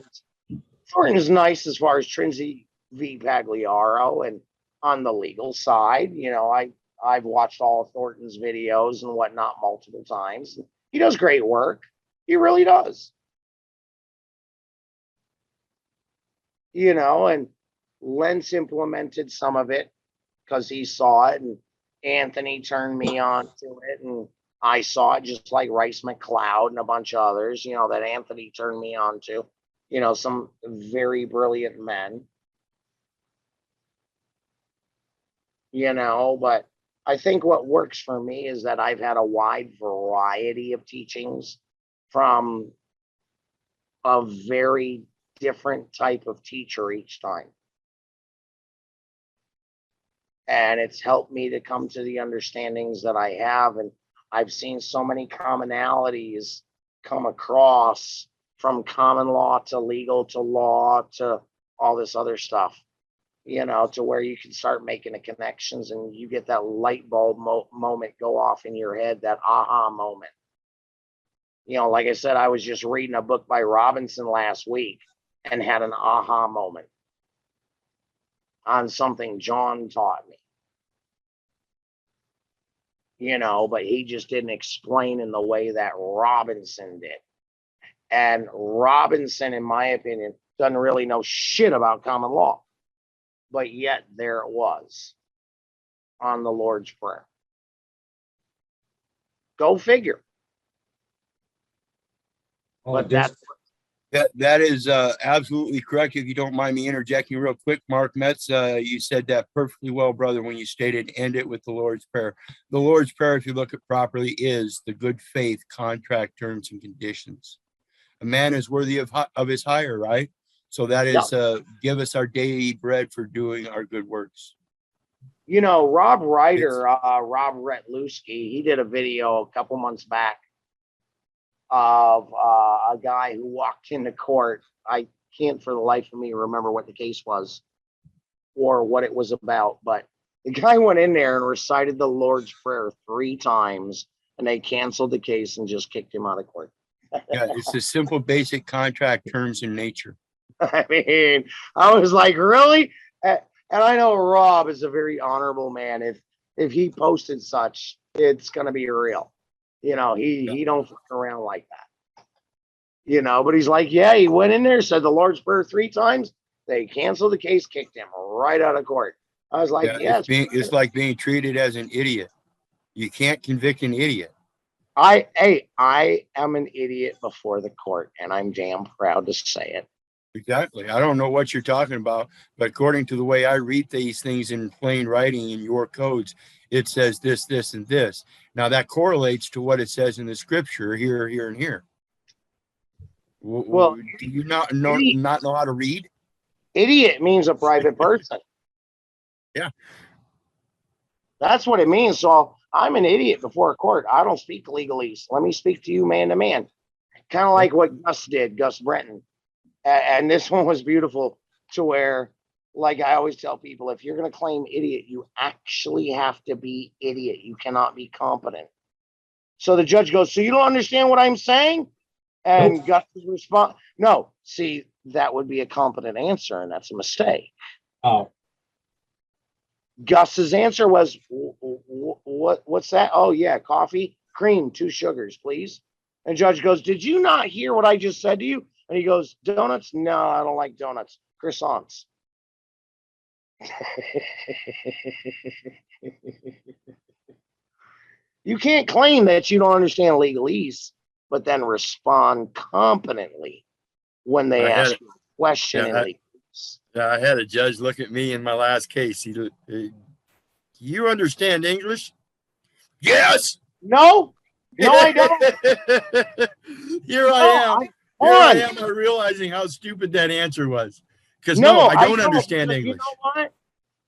Thornton's nice as far as Trinity v. Pagliaro, and on the legal side, I've watched all of Thornton's videos and whatnot multiple times. He does great work. He really does. And Lentz implemented some of it because he saw it, and Anthony turned me on to it, and I saw it, just like Rice McLeod and a bunch of others, that Anthony turned me on to, some very brilliant men, but I think what works for me is that I've had a wide variety of teachings from a very different type of teacher each time. And it's helped me to come to the understandings that I have. And I've seen so many commonalities come across, from common law to legal to law to all this other stuff, to where you can start making the connections and you get that light bulb moment go off in your head, that aha moment. Like I said, I was just reading a book by Robinson last week and had an aha moment on something John taught me. but he just didn't explain in the way that Robinson did. And Robinson, in my opinion, doesn't really know shit about common law. But yet there it was on the Lord's Prayer. Go figure. But that's That is absolutely correct. If you don't mind me interjecting real quick, Mark Metz, you said that perfectly well, brother, when you stated end it with the Lord's Prayer. The Lord's Prayer, if you look at properly, is the good faith contract terms and conditions. A man is worthy of his hire, right? So that is give us our daily bread for doing our good works. Rob Ryder, Rob Retluski, he did a video a couple months back of a guy who walked into court. I can't for the life of me remember what the case was or what it was about, but the guy went in there and recited the Lord's Prayer 3 times, and they canceled the case and just kicked him out of court. Yeah, it's the simple, basic contract terms in nature. I mean, I was like, really? And I know Rob is a very honorable man. If he posted such, it's gonna be real. He don't fuck around like that. But he's like, yeah, he went in there, said the Lord's Prayer 3 times. They canceled the case, kicked him right out of court. I was like, it's like being treated as an idiot. You can't convict an idiot. I am an idiot before the court, and I'm damn proud to say it. Exactly. I don't know what you're talking about, but according to the way I read these things in plain writing in your codes, it says this, this, and this. Now that correlates to what it says in the scripture here, here, and here. Well, do you not know how to read? Idiot means a private person. Yeah. That's what it means. So I'm an idiot before a court. I don't speak legalese. Let me speak to you man to man. Kind of like what Gus did, Gus Brenton. And this one was beautiful to where, like I always tell people, if you're going to claim idiot, you actually have to be idiot. You cannot be competent. So the judge goes, so you don't understand what I'm saying? And Gus's response, no, see, that would be a competent answer, and that's a mistake. Oh. Gus's answer was, what's that? Oh, yeah, coffee, cream, 2 sugars, please. And judge goes, did you not hear what I just said to you? And he goes, donuts? No, I don't like donuts. Croissants. You can't claim that you don't understand legalese, but then respond competently when they ask you a question in legalese. I had a judge look at me in my last case. You understand English? Yes. No, I don't. Here I am. I'm realizing how stupid that answer was. Because no, I don't understand English. You know what?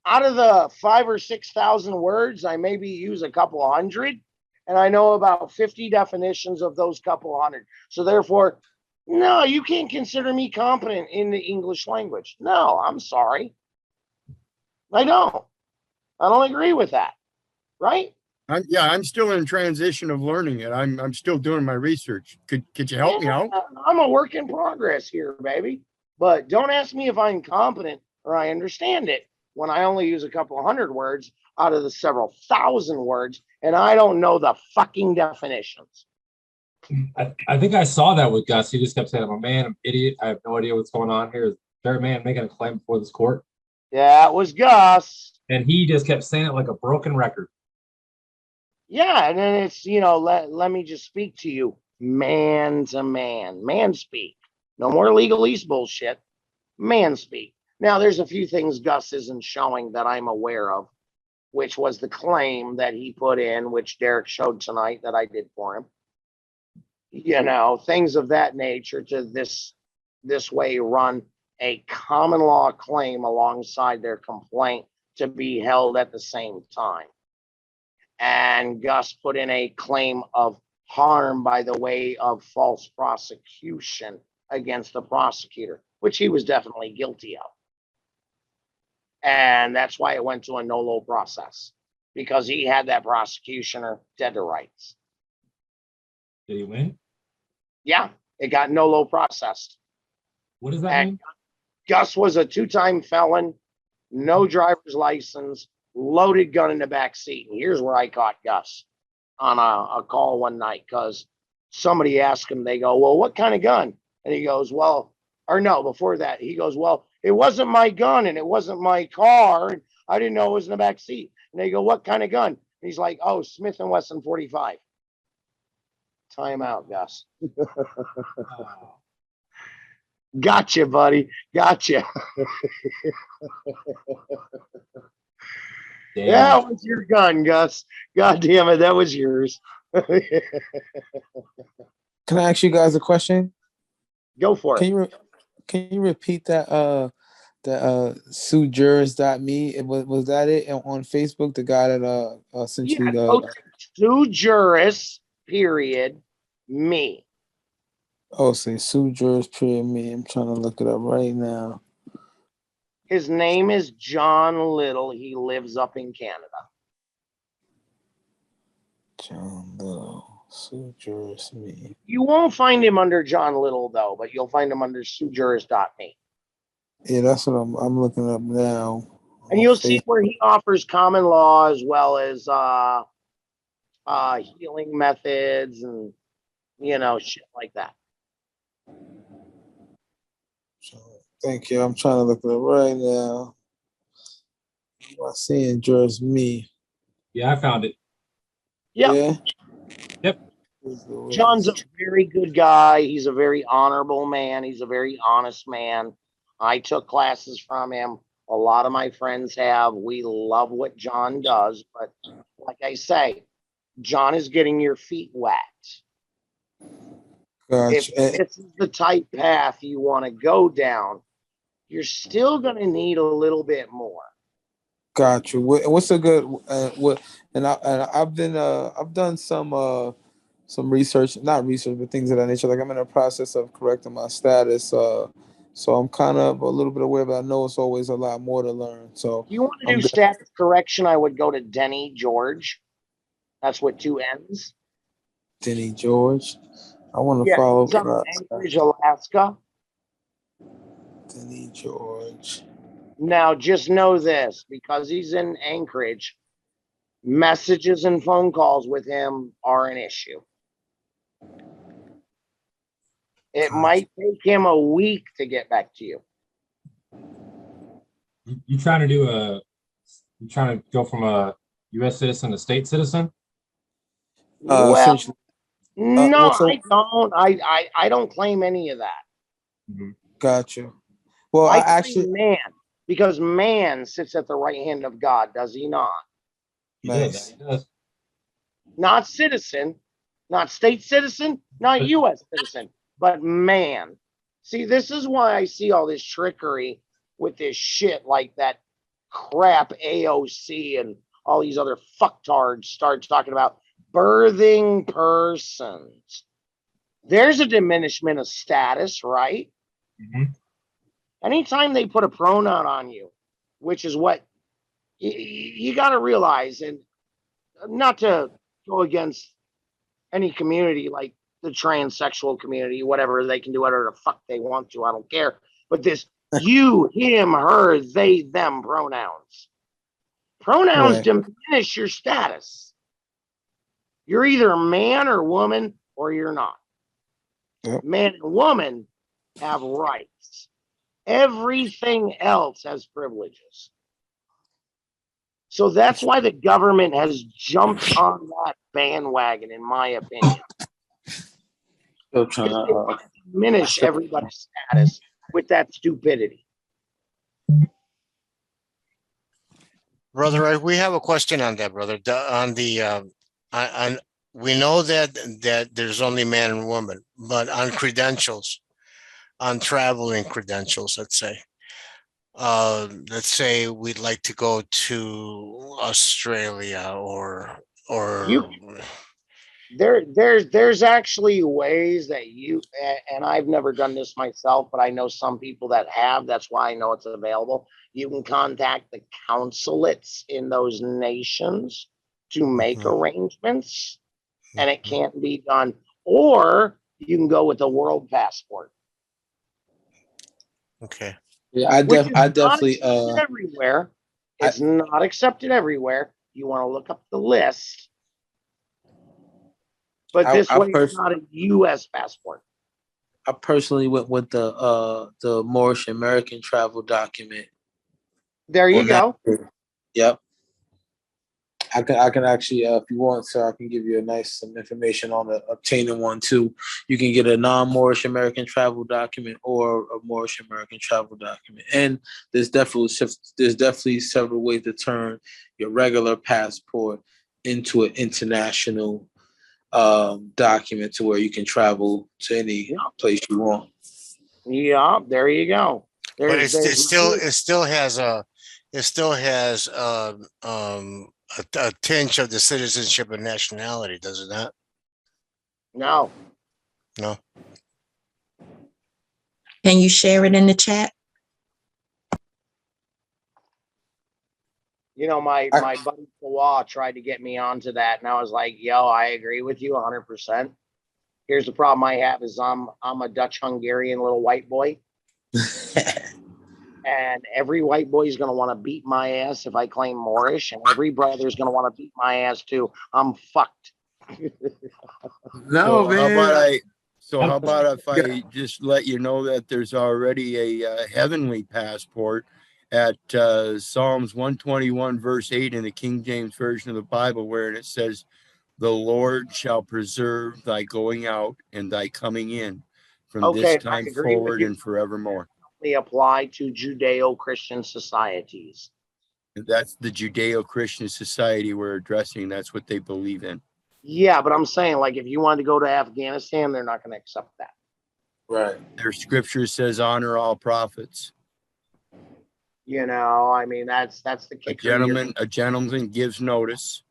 Out of the 5,000 or 6,000 words, I maybe use a couple hundred, and I know about 50 definitions of those couple hundred. So therefore, no, you can't consider me competent in the English language. No, I'm sorry. I don't agree with that. Right? I'm still in transition of learning it. I'm still doing my research. Could you help me out? I'm a work in progress here, baby. But don't ask me if I'm competent or I understand it when I only use a couple of hundred words out of the several thousand words, and I don't know the fucking definitions. I think I saw that with Gus. He just kept saying, I'm a man, I'm an idiot. I have no idea what's going on here. Is there a man making a claim before this court? Yeah, it was Gus. And he just kept saying it like a broken record. Yeah, and then it's, let me just speak to you man to man. Man speak. No more legalese bullshit. Man speak. Now, there's a few things Gus isn't showing that I'm aware of, which was the claim that he put in, which Derek showed tonight that I did for him. Things of that nature to this way run a common law claim alongside their complaint to be held at the same time. And Gus put in a claim of harm by the way of false prosecution against the prosecutor, which he was definitely guilty of. And that's why it went to a nolo process, because he had that prosecutioner dead to rights. Did he win? Yeah, it got nolo processed. What does that mean? Gus was a 2-time felon, no driver's license, loaded gun in the back seat. And here's where I caught Gus. on a call one night because somebody asked him, they go, well, what kind of gun? And he goes, well, or no, before that, he goes, well, it wasn't my gun and it wasn't my car. And I didn't know it was in the back seat. And they go, what kind of gun? And he's like, oh, Smith & Wesson 45. Time out, Gus. Gotcha, buddy. Gotcha. Damn. That was your gun, Gus. God damn it, that was yours. Can I ask you guys a question? Go for it. Can you repeat that suejurist.me? Was that it on Facebook? The guy that sent you the Suejurist, period, me. say suejurist period me. I'm trying to look it up right now. His name is John Little. He lives up in Canada. John Little, suejurist me. You won't find him under John Little though, but you'll find him under suejurist.me. Yeah, that's what I'm looking up now. And you'll see where he offers common law as well as healing methods and shit like that. Thank you. I'm trying to look it up right now. I'm seeing just me. Yeah, I found it. Yep. Yeah. Yep. John's a very good guy. He's a very honorable man. He's a very honest man. I took classes from him. A lot of my friends have. We love what John does. But like I say, John is getting your feet wet. Gotcha. If this is the type path you want to go down, you're still going to need a little bit more. Got you. What's a good I've done some research, not research, but things of that nature. Like I'm in the process of correcting my status. So I'm kind of a little bit aware, but I know it's always a lot more to learn. So If you want to do status correction, I would go to Denny George. That's with 2 N's. Denny George. I want to follow he's up in Anchorage, Alaska. Denny George. Now, just know this, because he's in Anchorage, messages and phone calls with him are an issue. It might take him a week to get back to you. You trying to go from a U.S. citizen to state citizen? Well, no, so- I don't. I don't claim any of that. Got you. Well, I actually, man, because man sits at the right hand of God, does he not? nice. He does. Not citizen, not state citizen, not U.S. citizen, but man. See, this is why I see all this trickery with this shit like that crap AOC and all these other fucktards start talking about birthing persons. There's a diminishment of status, right? Anytime they put a pronoun on you, which is what you got to realize, and not to go against any community like the transsexual community, whatever, they can do whatever the fuck they want to. I don't care. But this you, him, her, they, them pronouns. Pronouns diminish your status. You're either a man or woman or you're not. Yep. Man and woman have rights. Everything else has privileges. So that's why the government has jumped on that bandwagon, in my opinion. Still trying to Diminish everybody's status with that stupidity. Brother, we have a question on that, brother. We know that there's only man and woman, but on credentials, on traveling credentials, let's say we'd like to go to Australia or there's actually ways that you, and I've never done this myself, but I know some people that have. That's why I know it's available. You can contact the consulates in those nations to make arrangements, and it can't be done. Or you can go with a world passport. Okay. Yeah, I definitely everywhere. It's not accepted everywhere. You want to look up the list. But this I way, it's not a U.S. passport. personally went with the Moorish American travel document. There you on that. go. Yep. I can actually, if you want, sir, I can give you some information on obtaining one too. You can get a non-Moorish American travel document or a Moorish American travel document, and there's definitely several ways to turn your regular passport into an international document to where you can travel to any place you want. Yeah, there you go. But it still has a tinge of the citizenship and nationality, does it not? No. No. Can you share it in the chat? You know, my buddy Kawa tried to get me onto that, and I was like, "Yo, I agree with you 100%." Here's the problem I have: is I'm a Dutch Hungarian little white boy, and every white boy is gonna want to beat my ass if I claim Moorish, and every brother is gonna want to beat my ass too. I'm fucked. No, man. How about if I just let you know that there's already a heavenly passport at Psalms 121 verse 8 in the King James Version of the Bible, where it says, "The Lord shall preserve thy going out and thy coming in from this time forward and forevermore." They apply to Judeo-Christian societies. That's the Judeo-Christian society we're addressing. That's what they believe in. Yeah, but I'm saying, like, if you wanted to go to Afghanistan, they're not going to accept that. Right. Their scripture says, "Honor all prophets." You know, I mean, that's the kicker. A gentleman gives notice,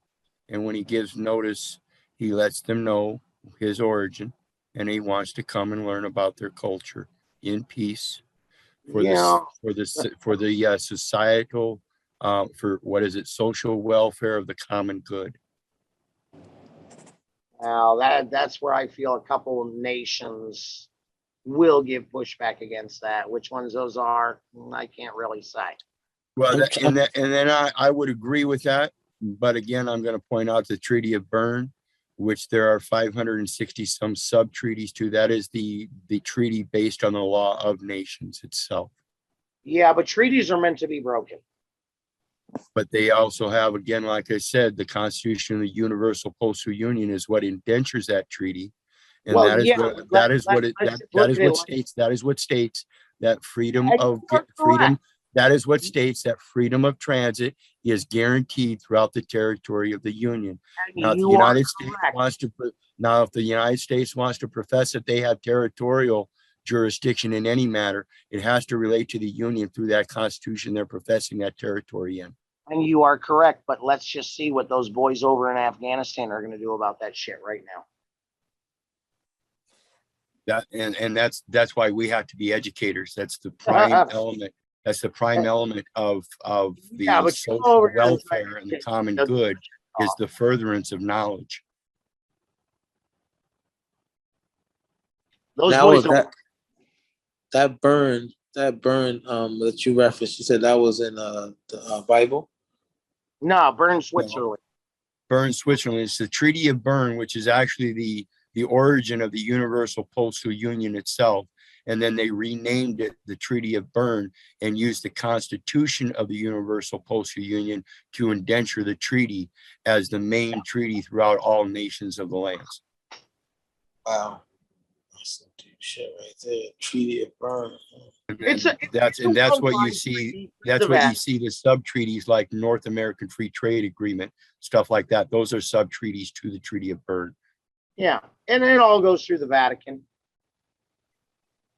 and when he gives notice, he lets them know his origin, and he wants to come and learn about their culture in peace for the societal for what is it, social welfare of the common good. Now that's where I feel a couple of nations will give pushback against that. Which ones those are, I can't really say. Well, and then I would agree with that, but again, I'm going to point out the Treaty of Berne, which there are 560 some sub treaties to. That is the treaty based on the law of nations itself. Yeah, but treaties are meant to be broken. But they also have, again, like I said, the Constitution of the Universal Postal Union is what indentures that treaty, and Well, that is yeah, what but that is what it let's that, look that is at it what like- states that is what states that freedom And of you are freedom correct. that is what states that freedom of transit is guaranteed throughout the territory of the Union. And Now, if the you are United States correct. wants to profess that they have territorial jurisdiction in any matter, it has to relate to the Union through that Constitution they're professing that territory in. And you are correct, but let's just see what those boys over in Afghanistan are going to do about that shit right now. That's why we have to be educators. That's the prime element. That's the prime element of the social welfare and the common good is the furtherance of knowledge. Those Now boys that burn that you referenced, you said that was in the Bible? No, Bern, Switzerland. Bern, Switzerland. It's the Treaty of Bern, which is actually the origin of the Universal Postal Union itself. And then they renamed it the Treaty of Bern and used the Constitution of the Universal Postal Union to indenture the treaty as the main treaty throughout all nations of the lands. Wow. That's some deep shit right there. Treaty of Bern. That's what you see. That's what you see the sub treaties like North American Free Trade Agreement, stuff like that. Those are sub treaties to the Treaty of Bern. Yeah, and it all goes through the Vatican.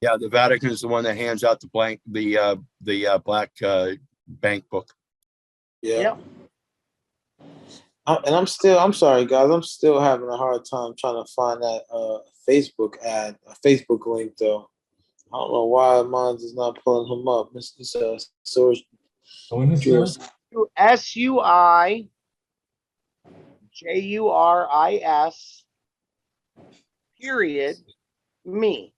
Yeah, the Vatican is the one that hands out the black bank book. Yeah. I'm sorry, guys. I'm still having a hard time trying to find that Facebook Facebook link though. I don't know why mine is not pulling him up. This is SUIJURIS period me.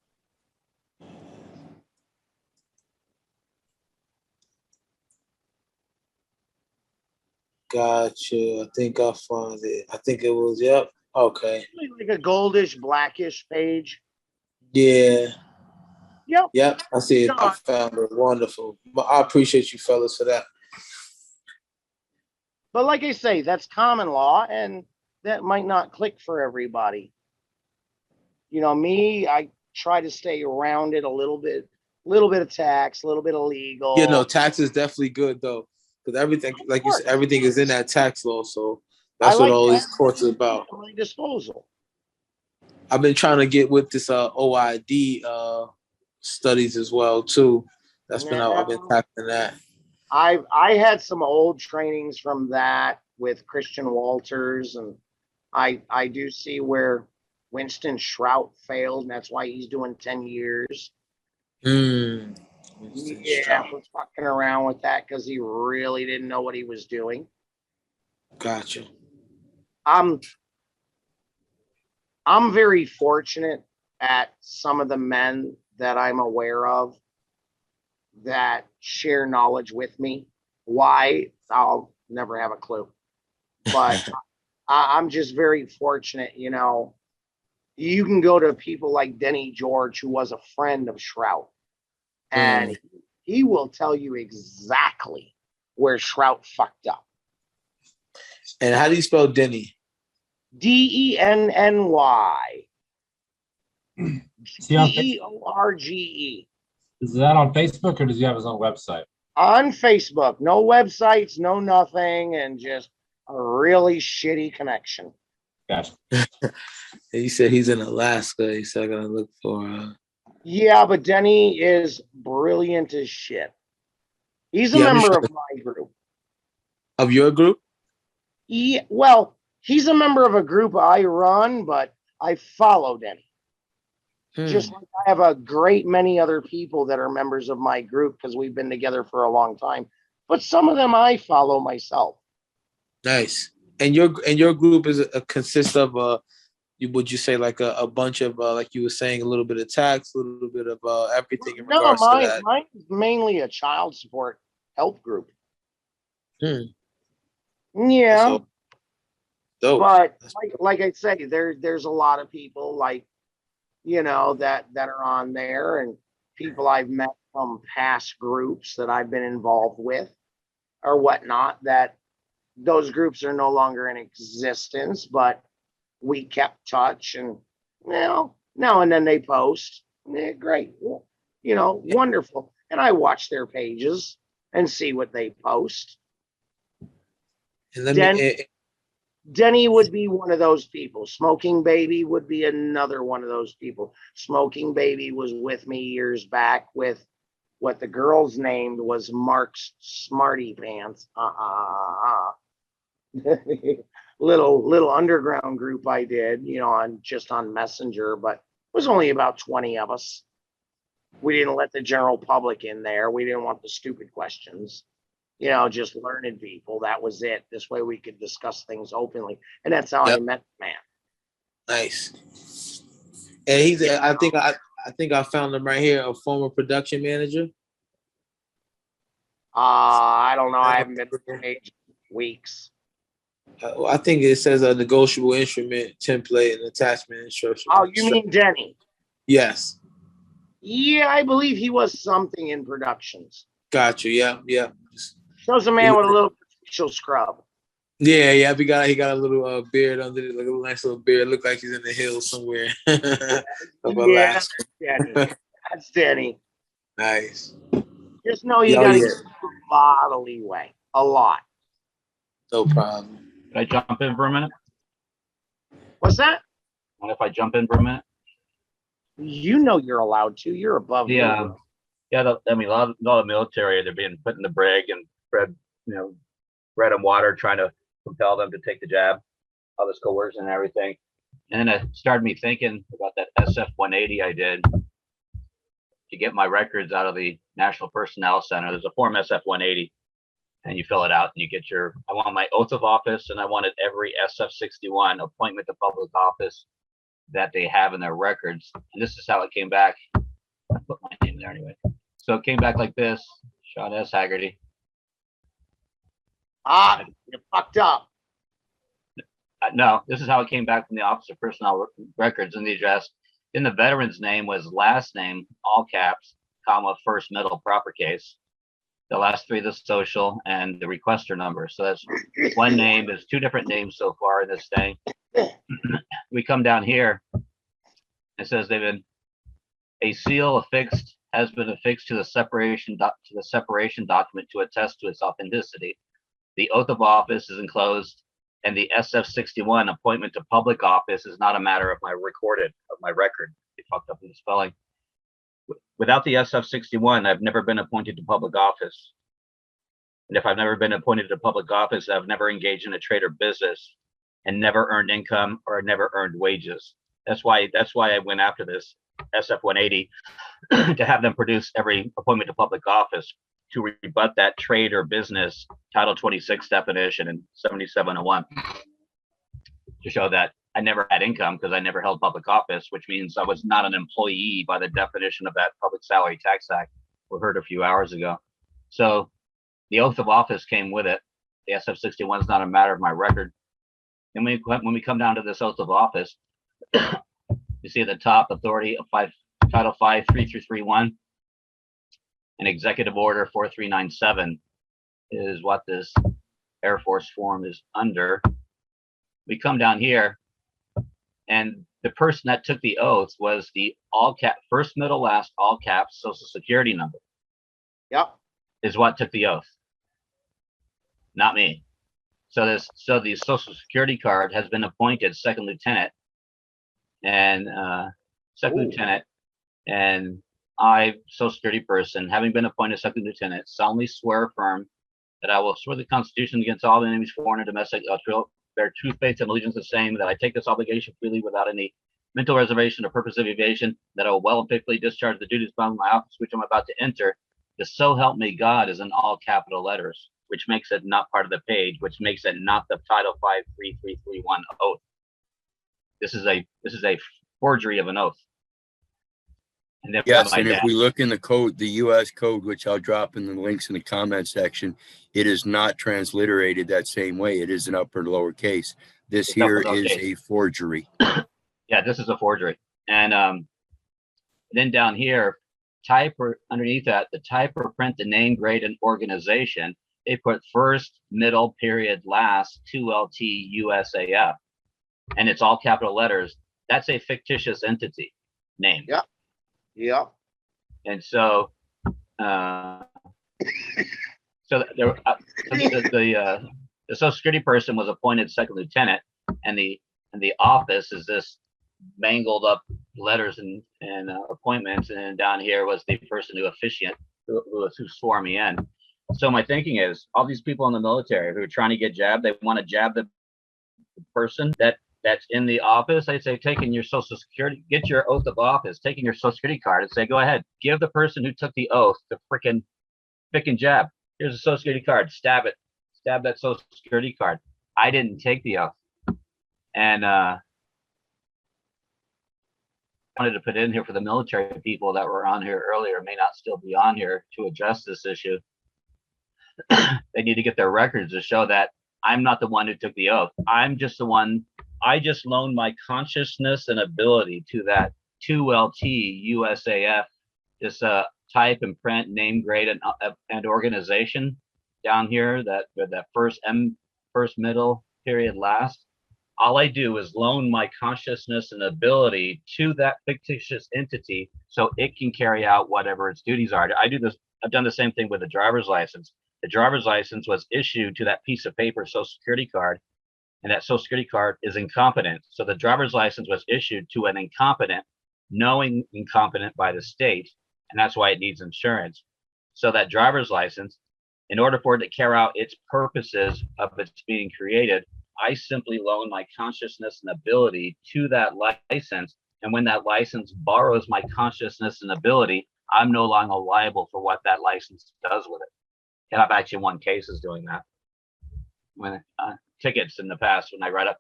Gotcha. I think I found it. I think it was, yep. Okay. Like a goldish, blackish page. Yeah. Yep. Yep. I see it. I John. found it. Wonderful. I appreciate you fellas for that. But like I say, that's common law, and that might not click for everybody. You know, me, I try to stay around it a little bit of tax, a little bit of legal. You know, tax is definitely good though, because everything, like you said, everything is in that tax law. So that's what all these courts are about. At my disposal. I've been trying to get with this OID studies as well too. That's been I've been tackling that. I had some old trainings from that with Christian Walters, and I do see where Winston Shrout failed, and that's why he's doing 10 years. Yeah, for fucking around with that because he really didn't know what he was doing. Gotcha. I'm very fortunate at some of the men that I'm aware of that share knowledge with me. Why? I'll never have a clue. But I'm just very fortunate, you know. You can go to people like Denny George, who was a friend of Shrout, and he will tell you exactly where Shrout fucked up. And how do you spell Denny? Denny. George. Is that on Facebook or does he have his own website? On Facebook, no websites, no nothing, and just a really shitty connection. Gotcha. He said he's in Alaska. He said I gotta look for. Yeah, but Denny is brilliant as shit. He's a member of my group. Of your group? Yeah, well, he's a member of a group I run, but I follow Denny. Just like I have a great many other people that are members of my group because we've been together for a long time. But some of them I follow myself. Nice. And your group is consists of would you say like a bunch of like you were saying, a little bit of tax, a little bit of everything in regards to that? Mine is mainly a child support help group. Yeah. So, dope. But like I say, there's a lot of people like, you know, that are on there, and people I've met from past groups that I've been involved with or whatnot, that those groups are no longer in existence, but we kept touch, and you know, now and then they post. Great. You know, wonderful. And I watch their pages and see what they post. And Denny would be one of those people. SmokingBaby would be another one of those people. SmokingBaby was with me years back with what the girls named was Mark's Smarty Pants. Little underground group I did, you know, on Messenger, but it was only about 20 of us. We didn't let the general public in there. We didn't want the stupid questions. You know, just learned people. That was it. This way we could discuss things openly. And that's how I met the man. Nice. And he's I think I found him right here, a former production manager. I don't know. I haven't been to the page in weeks. I think it says a negotiable instrument template and attachment instruction. Oh, you mean Denny? Yes. Yeah, I believe he was something in productions. Gotcha. Yeah. Shows a man with a little facial scrub. Yeah. He got a little beard under it, like a nice little beard. Look like he's in the hills somewhere. That's Denny. That's Denny. Nice. Just know you got to give a lot of leeway. A lot. No problem. Can I jump in for a minute? What's that? What if I jump in for a minute? You know you're allowed to. You're above. Yeah. Yeah. I mean, a lot of military, they're being put in the brig and bread and water, trying to compel them to take the jab, all this coercion and everything. And then it started me thinking about that SF-180 I did to get my records out of the National Personnel Center. There's a form SF-180, and you fill it out and you get I want my oath of office, and I wanted every SF-61 appointment to public office that they have in their records. And this is how it came back. I put my name there anyway. So it came back like this: Sean S. Haggerty. You fucked up. No, this is how it came back from the Office of Personnel Records, and the address in the veteran's name was last name, all caps, comma, first, middle, proper case. The last three of the social and the requester number. So that's one name. There's two different names so far in this thing. We come down here. It says they've been a seal affixed has been affixed to the separation document to attest to its authenticity. The oath of office is enclosed, and the SF-61 appointment to public office is not a matter of my record. They fucked up in the spelling. Without the SF-61, I've never been appointed to public office. And if I've never been appointed to public office, I've never engaged in a trade or business and never earned income or never earned wages. That's why I went after this SF-180 to have them produce every appointment to public office to rebut that trade or business Title 26 definition in 7701 to show that I never had income because I never held public office, which means I was not an employee by the definition of that Public Salary Tax Act we heard a few hours ago. So the oath of office came with it. The SF-61 is not a matter of my record. And when we come down to this oath of office, you see at the top, authority of Title 5, 3331, and Executive Order 4397 is what this Air Force form is under. We come down here, and the person that took the oath was the all cap, first, middle, last, all caps, Social Security number. Yep. Is what took the oath, not me. So the Social Security card has been appointed second lieutenant, and and I, Social Security person, having been appointed second lieutenant, solemnly swear affirm that I will swear the Constitution against all enemies, foreign and domestic, bear true faith and allegiance the same, that I take this obligation freely without any mental reservation or purpose of evasion, that I will well and faithfully discharge the duties bound in my office which I'm about to enter. The so help me God is in all capital letters, which makes it not part of the page, which makes it not the Title 5 3331 oath. This is a forgery of an oath. And then Yes, and if we look in the code, the U.S. code, which I'll drop in the links in the comment section, it is not transliterated that same way. It is an upper and lower case. This here is a forgery. Yeah, this is a forgery. And then down here, type or underneath that, the type or print the name, grade, and organization. They put first, middle, period, last, 2LT USAF. And it's all capital letters. That's a fictitious entity name. Yeah. Yeah. And so, the Social Security person was appointed second lieutenant, and the office is this mangled up letters and appointments, and then down here was the person who swore me in. So my thinking is, all these people in the military who are trying to get jabbed, they want to jab the person that's in the office. I say, taking your Social Security, get your oath of office, taking your Social Security card, and say, go ahead, give the person who took the oath the frickin' jab. Here's a Social Security card, stab that Social Security card. I didn't take the oath. And I wanted to put in here for the military people that were on here earlier, may not still be on here, to address this issue. They need to get their records to show that I'm not the one who took the oath. I'm just the one. I just loaned my consciousness and ability to that 2LT USAF, this type and print, name, grade, and organization down here, that first middle, period, last. All I do is loan my consciousness and ability to that fictitious entity so it can carry out whatever its duties are. I do this. I've done the same thing with the driver's license. The driver's license was issued to that piece of paper, Social Security card, and that Social Security card is incompetent. So the driver's license was issued to an incompetent, knowing incompetent by the state, and that's why it needs insurance. So that driver's license, in order for it to carry out its purposes of its being created, I simply loan my consciousness and ability to that license. And when that license borrows my consciousness and ability, I'm no longer liable for what that license does with it. And I've actually won cases doing that. When tickets in the past, when I write up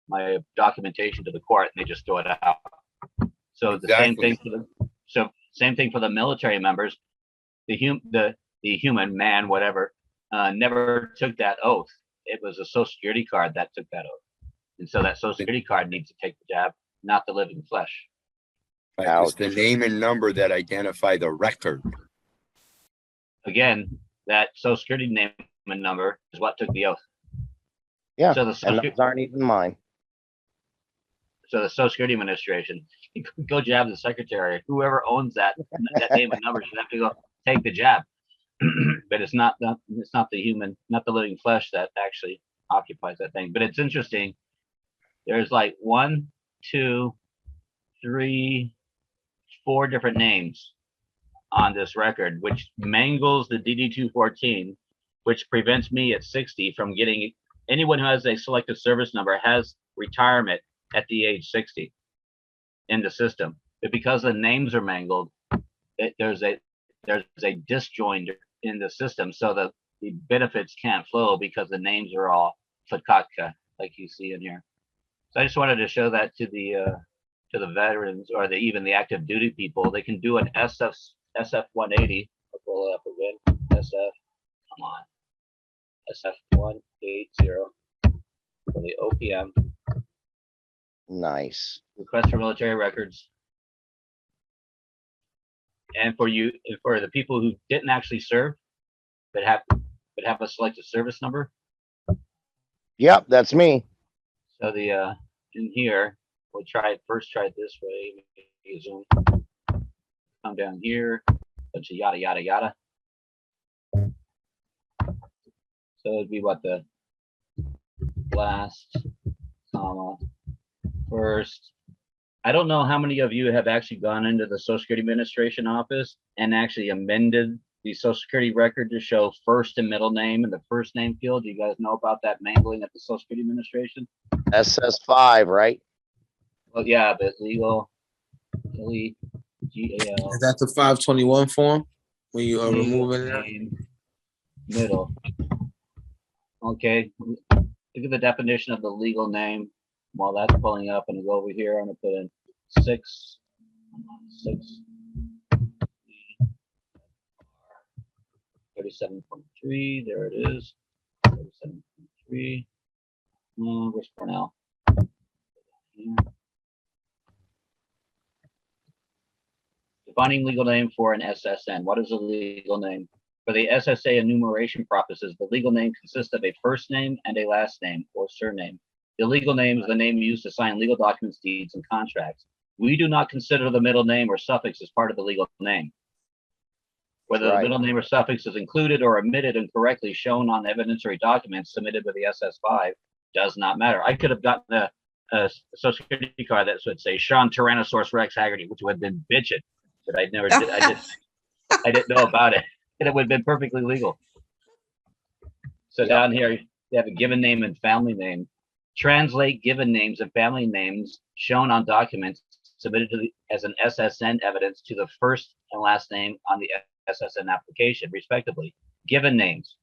my documentation to the court, and they just throw it out. So the same thing for the military members. The human man, whatever, never took that oath. It was a Social Security card that took that oath. And so that social security card needs to take the jab, not the living flesh. Right, it's the name and number that identify the record. Again, that social security name and number is what took the oath. Yeah, So the and those aren't even mine. So the Social Security Administration, you could go jab the secretary. Whoever owns that name and number should have to go take the jab. But it's not the human, not the living flesh that actually occupies that thing. But it's interesting. There's like 1, 2, 3, 4 different names on this record, which mangles the DD-214, which prevents me at 60 from getting anyone who has a selective service number has retirement at the age 60 in the system. But because the names are mangled, there's a disjoint in the system, so that the benefits can't flow because the names are all fakatka, like you see in here. So I just wanted to show that to the veterans or even the active duty people. They can do an SF 180. I'll pull it up again. SF, come on. SF 180 for the OPM. Nice. Request for military records. And for the people who didn't actually serve, but have a selective service number. Yep, that's me. So the in here, we'll try it this way. Maybe zoom. Come down here, bunch of yada yada yada. So it'd be what the last, comma, first. I don't know how many of you have actually gone into the Social Security Administration office and actually amended the Social Security record to show first and middle name in the first name field. Do you guys know about that mangling at the Social Security Administration? SS5, right? Well, yeah, but legal, GAL. Is that the 521 form when you are removing it? Middle. Okay, look at the definition of the legal name. While that's pulling up, and go over here, I'm gonna put in 6, 37.3. There it is. 37.3. Where's Cornell? Here. Defining legal name for an SSN. What is a legal name? For the SSA enumeration purposes, the legal name consists of a first name and a last name or surname. The legal name is the name used to sign legal documents, deeds, and contracts. We do not consider the middle name or suffix as part of the legal name. Whether the middle name or suffix is included or omitted incorrectly shown on evidentiary documents submitted with the SS5 does not matter. I could have gotten a Social Security card that would say Sean Tyrannosaurus Rex Haggerty, which would have been bitchin', but I never did. I didn't know about it, and it would have been perfectly legal. So down here, you have a given name and family name. Translate given names and family names shown on documents submitted as an SSN evidence to the first and last name on the SSN application, respectively. Given names,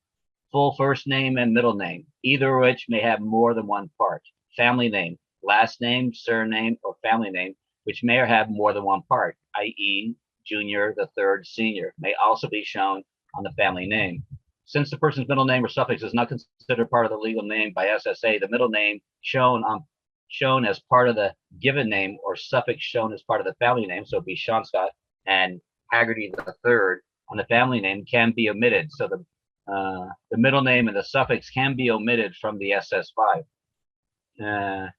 full first name and middle name, either of which may have more than one part. Family name, last name, surname, or family name, which may or have more than one part, i.e. junior, the third, senior, may also be shown on the family name. Since the person's middle name or suffix is not considered part of the legal name by SSA, the middle name shown as part of the given name or suffix shown as part of the family name, so it'd be Sean Scott and Haggerty the third on the family name, can be omitted. So the middle name and the suffix can be omitted from the SS5 and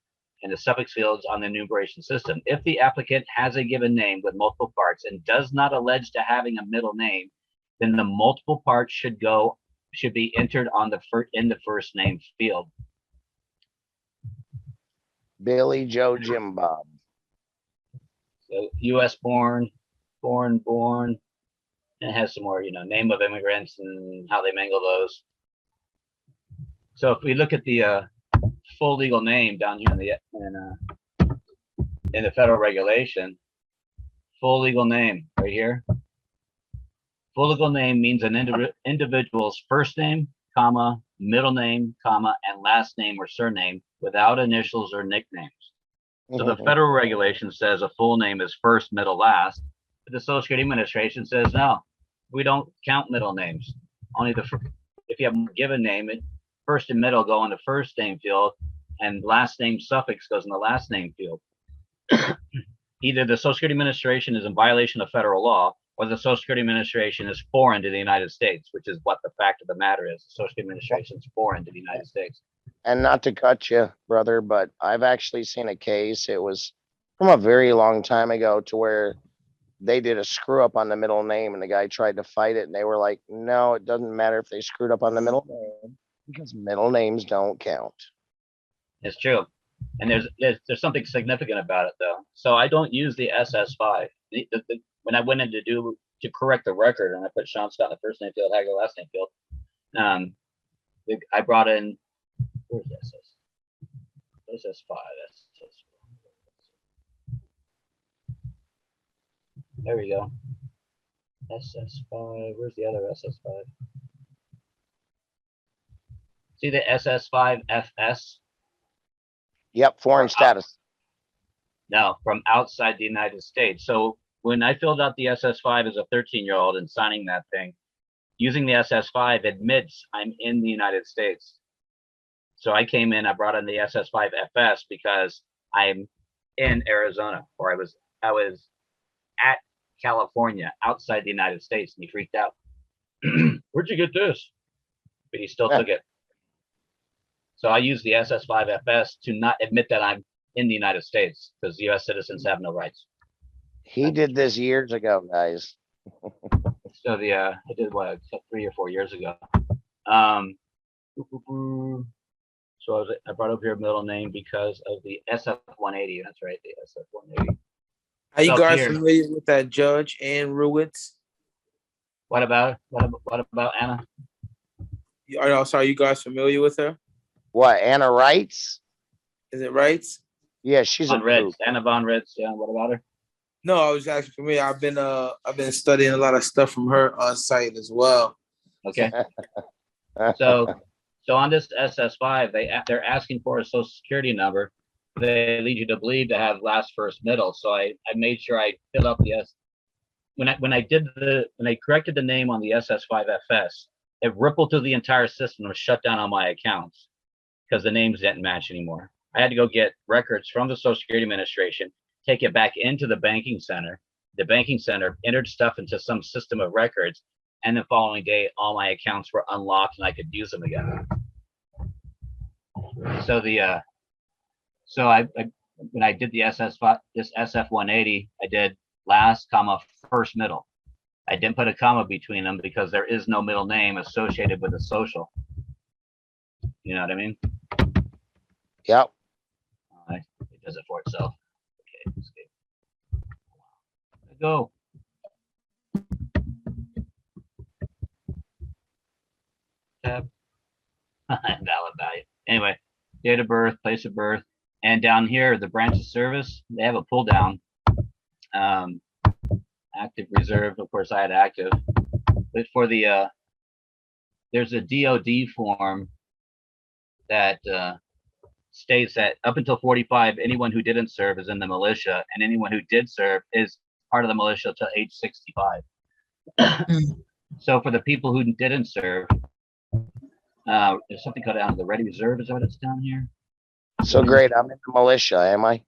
the suffix fields on the enumeration system. If the applicant has a given name with multiple parts and does not allege to having a middle name, then the multiple parts should be entered on in the first name field. Billy Joe Jim Bob. So U.S. born, born. And it has some more, name of immigrants and how they mangle those. So if we look at the full legal name down here in the federal regulation, full legal name right here. Full legal name means an individual's first name, comma, middle name, comma, and last name or surname without initials or nicknames. So the federal regulation says a full name is first, middle, last. But the Social Security Administration says, no, we don't count middle names. Only if you have a given name, first and middle go in the first name field. and last name suffix goes in the last name field. Either the Social Security Administration is in violation of federal law, or the Social Security Administration is foreign to the United States, which is what the fact of the matter is. The Social Security Administration is foreign to the United States. And not to cut you, brother, but I've actually seen a case. It was from a very long time ago to where they did a screw up on the middle name and the guy tried to fight it. And they were like, no, it doesn't matter if they screwed up on the middle name because middle names don't count. It's true. And there's something significant about it though. So I don't use the SS5. When I went in to correct the record and I put Sean Scott in the first name field, Hager last name field, I brought in, where's SS5? There we go. SS5, where's the other SS5? See the SS5FS? Yep, foreign status. No, from outside the United States. So when I filled out the SS5 as a 13-year-old and signing that thing, using the SS5 admits I'm in the United States. So I came in, I brought in the SS5FS because I'm in Arizona, or I was at California, outside the United States, and he freaked out. Where'd you get this? But he still took it. So I use the SS5FS to not admit that I'm in the United States, because US citizens have no rights. He did this years ago, guys. So I did what, 3 or 4 years ago. So I brought up here middle name because of the SF180. That's right, the SF180. Are you So guys here, familiar with that Judge Ann Ruwitz? what about Anna? Are you guys familiar with her? What, Anna Wrights? Is it Wrights? Yeah, she's Von a Ritz, kook. Anna Von Ritz. Yeah, what about her? No, I was asking for me. I've been studying a lot of stuff from her on site as well. Okay. So on this SS5, they're asking for a social security number. They lead you to believe to have last, first, middle. So I made sure I filled out the when I corrected the name on the SS5FS, it rippled through the entire system and was shut down on my accounts because the names didn't match anymore. I had to go get records from the Social Security Administration, take it back into the banking center. The banking center entered stuff into some system of records, and the following day, all my accounts were unlocked and I could use them again. So when I did the this SF180, I did last, comma, first, middle. I didn't put a comma between them because there is no middle name associated with a social. You know what I mean? Yep. It does it for itself. Okay, escape. Go. Tab. Invalid value. Anyway, date of birth, place of birth, and down here, the branch of service, they have a pull down. Active, reserve, of course I had active. But for the, there's a DOD form that states that up until 45, anyone who didn't serve is in the militia, and anyone who did serve is part of the militia till age 65. So for the people who didn't serve, there's something called down to the ready reserve. Is that what it's down here? So great. I'm in the militia, am I?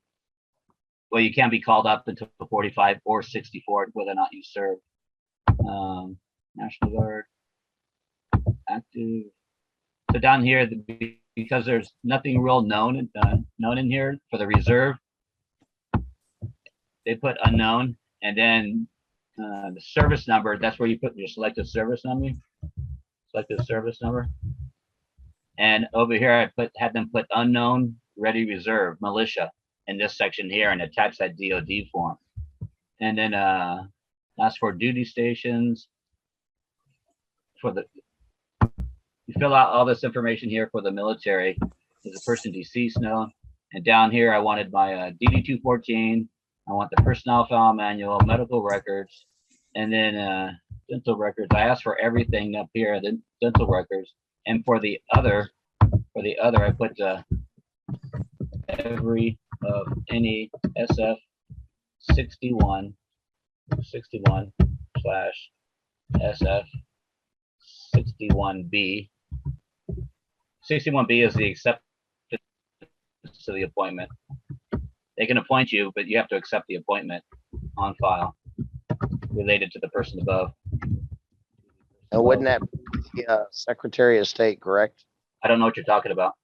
Well, you can't be called up until 45 or 64, whether or not you serve. National Guard, active. So down here, because there's nothing real known in here for the reserve, they put unknown, and then the service number. That's where you put your selected service number. Selected service number. And over here, I had them put unknown, ready reserve, militia in this section here, and attach that DOD form. And then ask for duty stations. You fill out all this information here for the military. Is a person deceased known? And down here, I wanted my DD-214. I want the personnel file manual, medical records, and then dental records. I asked for everything up here, the dental records. And for the other, I put every of any SF 61 slash SF 61B. 61B is the accepted to the appointment. They can appoint you, but you have to accept the appointment on file related to the person above. And wouldn't that be Secretary of State, correct? I don't know what you're talking about.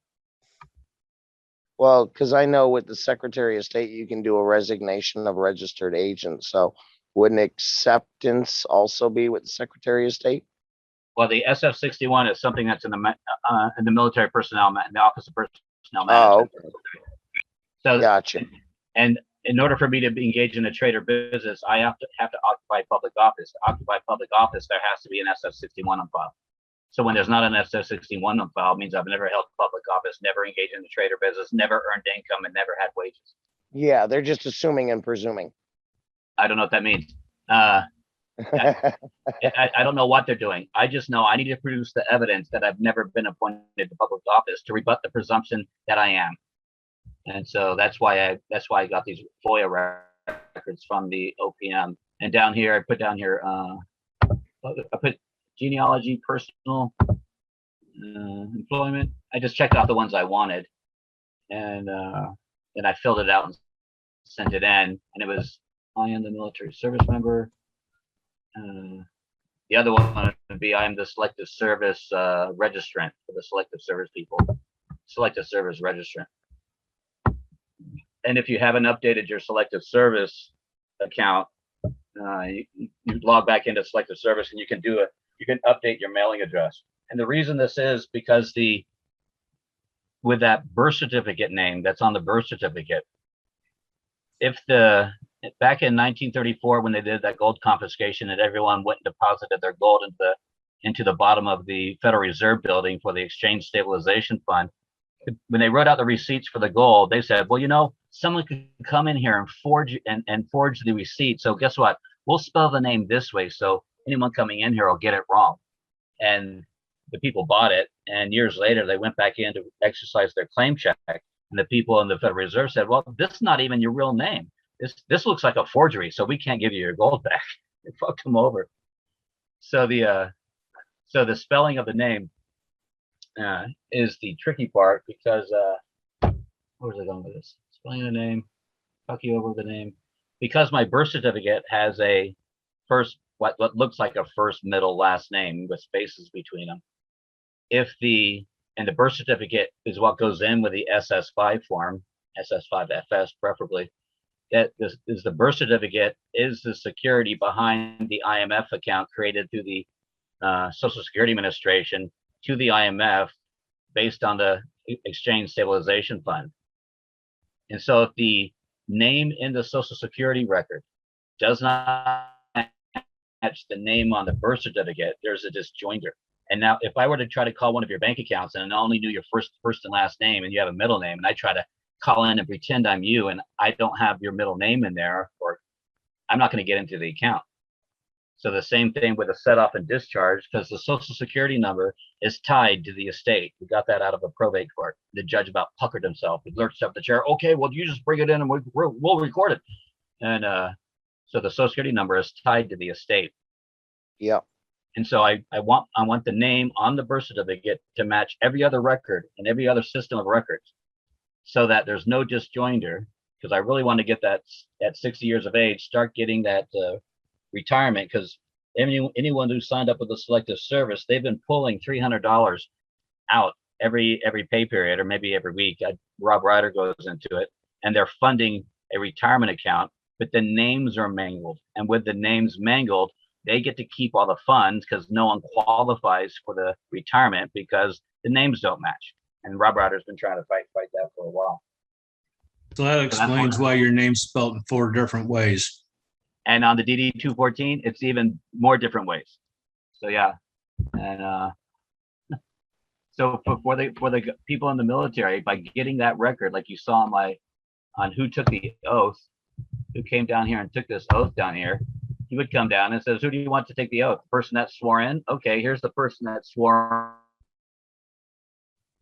Well, because I know with the Secretary of State, you can do a resignation of registered agent. So wouldn't acceptance also be with the Secretary of State? Well, the SF-61 is something that's in the military personnel, in the Office of Personnel Oh, Management. okay. So, Gotcha. and in order for me to be engaged in a trade or business, I have to occupy public office. To occupy public office, there has to be an SF-61 on file. So when there's not an SF-61 on file, it means I've never held public office, never engaged in a trade or business, never earned income, and never had wages. Yeah, they're just assuming and presuming. I don't know what that means. I don't know what they're doing. I just know I need to produce the evidence that I've never been appointed to public office to rebut the presumption that I am. And so that's why I got these FOIA records from the OPM. And down here, I put down here, I put genealogy, personal, employment. I just checked off the ones I wanted, and then I filled it out and sent it in. And it was, I am the military service member. The other one would be, I am the selective service registrant for the selective service people. Selective service registrant. And if you haven't updated your selective service account, you log back into selective service and you can update your mailing address. And the reason this is because with that birth certificate name that's on the birth certificate, back in 1934 when they did that gold confiscation and everyone went and deposited their gold into the bottom of the Federal Reserve building for the Exchange Stabilization Fund, when they wrote out the receipts for the gold, they said, well, you know, someone could come in here and forge the receipt. So guess what? We'll spell the name this way, so anyone coming in here will get it wrong. And the people bought it, and years later they went back in to exercise their claim check, and the people in the Federal Reserve said, well, this is not even your real name. This looks like a forgery, so we can't give you your gold back. They fucked them over. So the spelling of the name is the tricky part, because where was I going with this? Spelling the name, fuck you over the name. Because my birth certificate has a first, what looks like a first, middle, last name with spaces between them. And the birth certificate is what goes in with the SS5 form, SS5FS preferably. That is the birth certificate is the security behind the IMF account created through the Social Security Administration to the IMF based on the Exchange Stabilization Fund. And so if the name in the Social Security record does not match the name on the birth certificate, there's a disjoinder. And now if I were to try to call one of your bank accounts and I only knew your first and last name and you have a middle name, and I try to call in and pretend I'm you and I don't have your middle name in there, or I'm not going to get into the account. So the same thing with a set off and discharge, because the Social Security number is tied to the estate. We got that out of a probate court. The judge about puckered himself. He lurched up the chair. Okay, well, you just bring it in and we'll record it. And so the Social Security number is tied to the estate. Yeah. And so I want the name on the birth certificate to match every other record and every other system of records, so that there's no disjoinder. Because I really want to get that at 60 years of age, start getting that retirement, because anyone who signed up with the selective service, they've been pulling $300 out every pay period, or maybe every week. Rob Ryder goes into it, and they're funding a retirement account, but the names are mangled. And with the names mangled, they get to keep all the funds because no one qualifies for the retirement because the names don't match. And Rob Ryder's been trying to fight that for a while. So that explains why your name's spelled in 4 different ways. And on the DD-214, it's even more different ways. So yeah, and so for the people in the military, by getting that record, like you saw on who took the oath, who came down here and took this oath down here, he would come down and says, who do you want to take the oath? The person that swore in? Okay, here's the person that swore.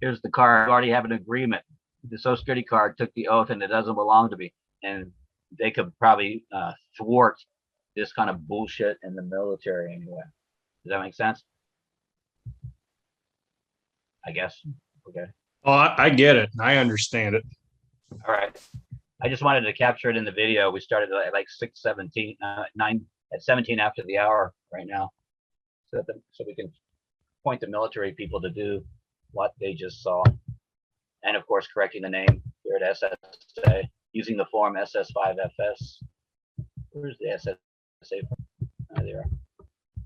Here's the card. You already have an agreement. The Social Security card took the oath and it doesn't belong to me. And they could probably thwart this kind of bullshit in the military anyway. Does that make sense? I guess. Okay. Oh, I get it. I understand it. All right. I just wanted to capture it in the video. We started at like 6:17, 17 after the hour right now, so we can point the military people to do what they just saw, and of course correcting the name here at SSA using the form SS5FS. Where's the SSA? There.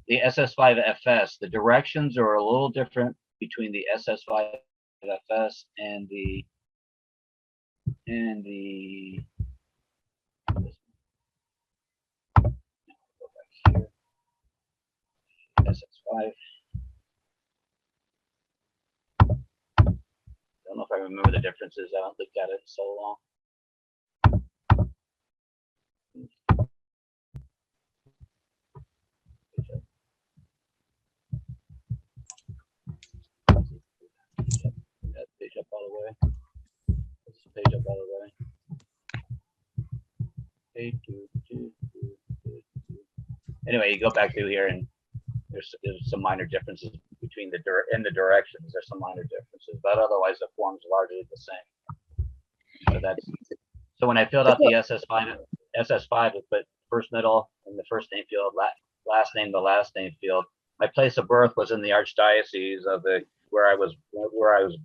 The SS5FS. The directions are a little different between the SS5FS and the SS5. I don't know if I remember the differences. I haven't looked at it in so long. That page up all the way. This page up all the way. Anyway, you go back through here and there's some minor differences between the directions. There's some minor differences, but otherwise the form's largely the same. So when I filled out the SS5, it put first, middle, in the first name field, last name, the last name field. My place of birth was in the archdiocese of where I was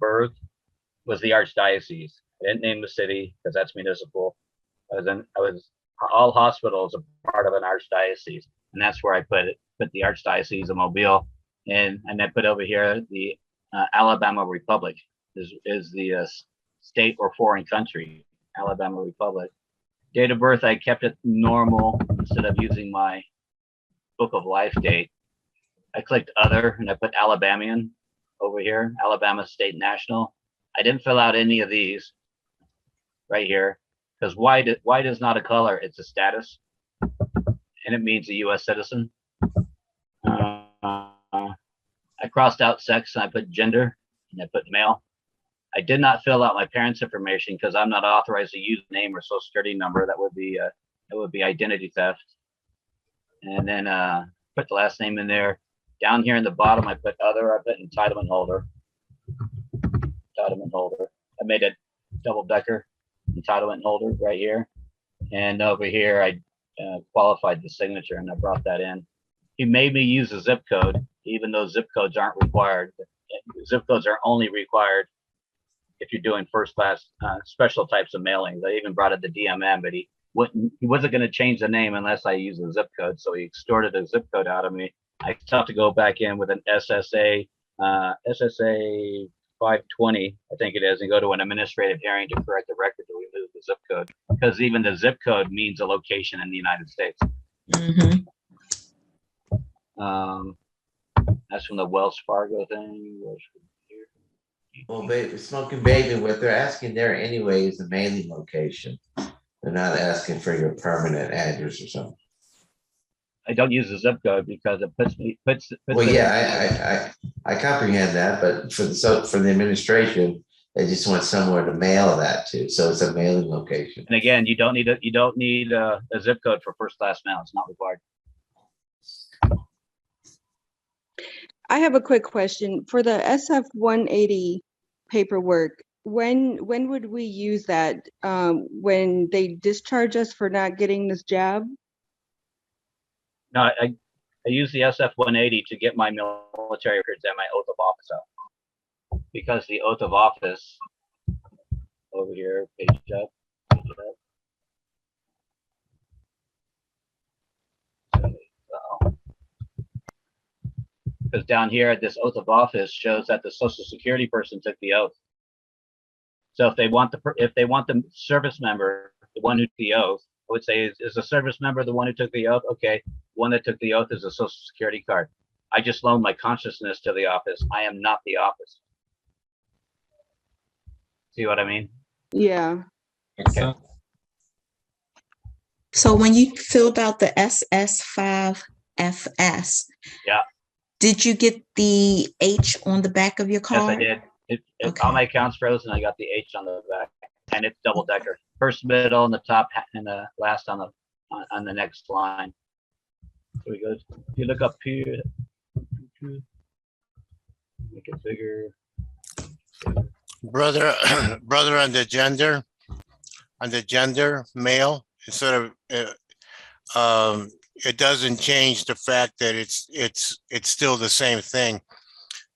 birthed was the archdiocese. I didn't name the city because that's municipal. All hospitals are part of an archdiocese, and that's where I put the archdiocese of Mobile, and I put over here the Alabama Republic is the state or foreign country, Alabama Republic. Date of birth, I kept it normal instead of using my book of life date. I clicked other and I put Alabamian over here, Alabama State National. I didn't fill out any of these right here because white is not a color, it's a status, and it means a U.S. citizen. I crossed out sex and I put gender and I put male. I did not fill out my parents' information because I'm not authorized to use name or social security number. That would be identity theft. And then put the last name in there. Down here in the bottom, I put other. I put entitlement holder. Entitlement holder. I made a double-decker entitlement holder right here. And over here, I qualified the signature and I brought that in. He made me use a zip code, even though zip codes aren't required. Zip codes are only required if you're doing first class special types of mailings. I even brought it to DMM, but he wasn't going to change the name unless I use a zip code. So he extorted a zip code out of me. I still have to go back in with an SSA 520, I think it is, and go to an administrative hearing to correct the record to remove the zip code, because even the zip code means a location in the United States. Mm-hmm. That's from the Wells Fargo thing. Well, SmokingBaby, what they're asking there anyway is the mailing location. They're not asking for your permanent address or something. I don't use the zip code because it puts. Well, yeah, I comprehend that, but for the administration, they just want somewhere to mail that to, so it's a mailing location. And again, you don't need a zip code for first class mail. It's not required. I have a quick question for the SF-180 paperwork. When would we use that? When they discharge us for not getting this job? No, I use the SF-180 to get my military records and my oath of office out, because the oath of office over here, page up. Because down here, this oath of office shows that the Social Security person took the oath. So if they want the service member, the one who took the oath, I would say, is the service member the one who took the oath? Okay, the one that took the oath is a Social Security card. I just loaned my consciousness to the office. I am not the office. See what I mean? Yeah. Okay. So when you filled out the SS5FS, yeah, did you get the H on the back of your card? Yes, I did. All my accounts frozen. I got the H on the back, and it's double decker. First, middle, and the top, and the last on the next line. So we go. If you look up here, make it bigger. Brother, on the gender, on the gender, male, instead of, it doesn't change the fact that it's still the same thing.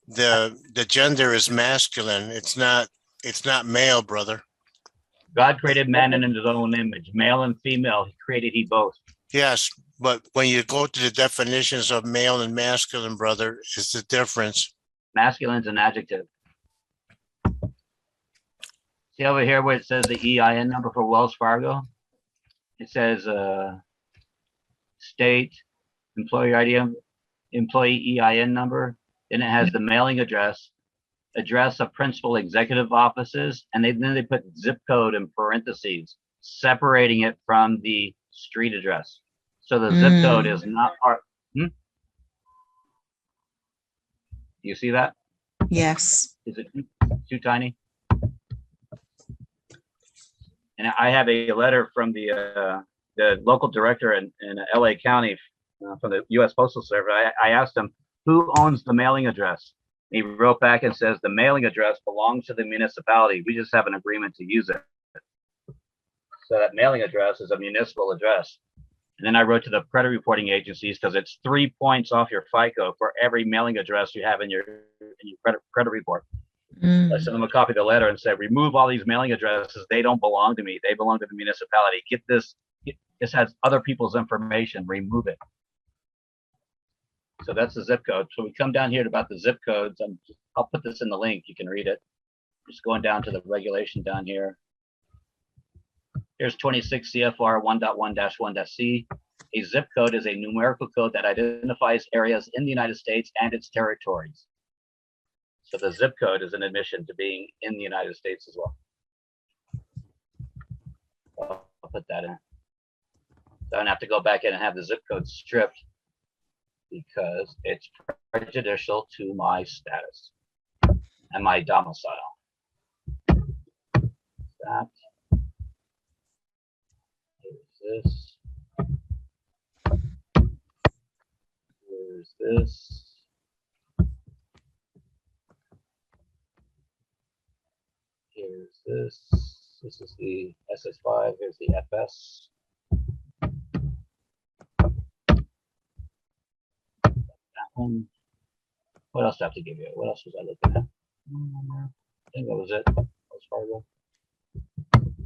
The gender is masculine. It's not male, brother. God created man in his own image, male and female. He created he both. Yes, but when you go to the definitions of male and masculine, brother, is the difference. Masculine is an adjective. See over here where it says the EIN number for Wells Fargo? It says state, employee ID, employee EIN number. Then it has the mailing address, address of principal executive offices, and then they put zip code in parentheses, separating it from the street address. So the zip code is not part. You see that? Yes. Is it too tiny? And I have a letter from the local director in LA County from the U.S. Postal Service. I asked him, who owns the mailing address? He wrote back and says the mailing address belongs to the municipality. We just have an agreement to use it. So that mailing address is a municipal address. And then I wrote to the credit reporting agencies because it's 3 points off your FICO for every mailing address you have in your credit report. I sent them a copy of the letter and said, remove all these mailing addresses. They don't belong to me. They belong to the municipality. Get this. This has other people's information. Remove it. So that's the zip code. So we come down here to about the zip codes, and I'll put this in the link. You can read it. Just going down to the regulation down here. Here's 26 CFR 1.1-1-C. A zip code is a numerical code that identifies areas in the United States and its territories. So the zip code is an admission to being in the United States as well. So I'll put that in. So I don't have to go back in and have the zip code stripped because it's prejudicial to my status and my domicile. That. Here's this. Here's this. Here's this. This is the SS5. Here's the FS. That one. What else do I have to give you? What else was I looking at? I think that was it. Wells Fargo.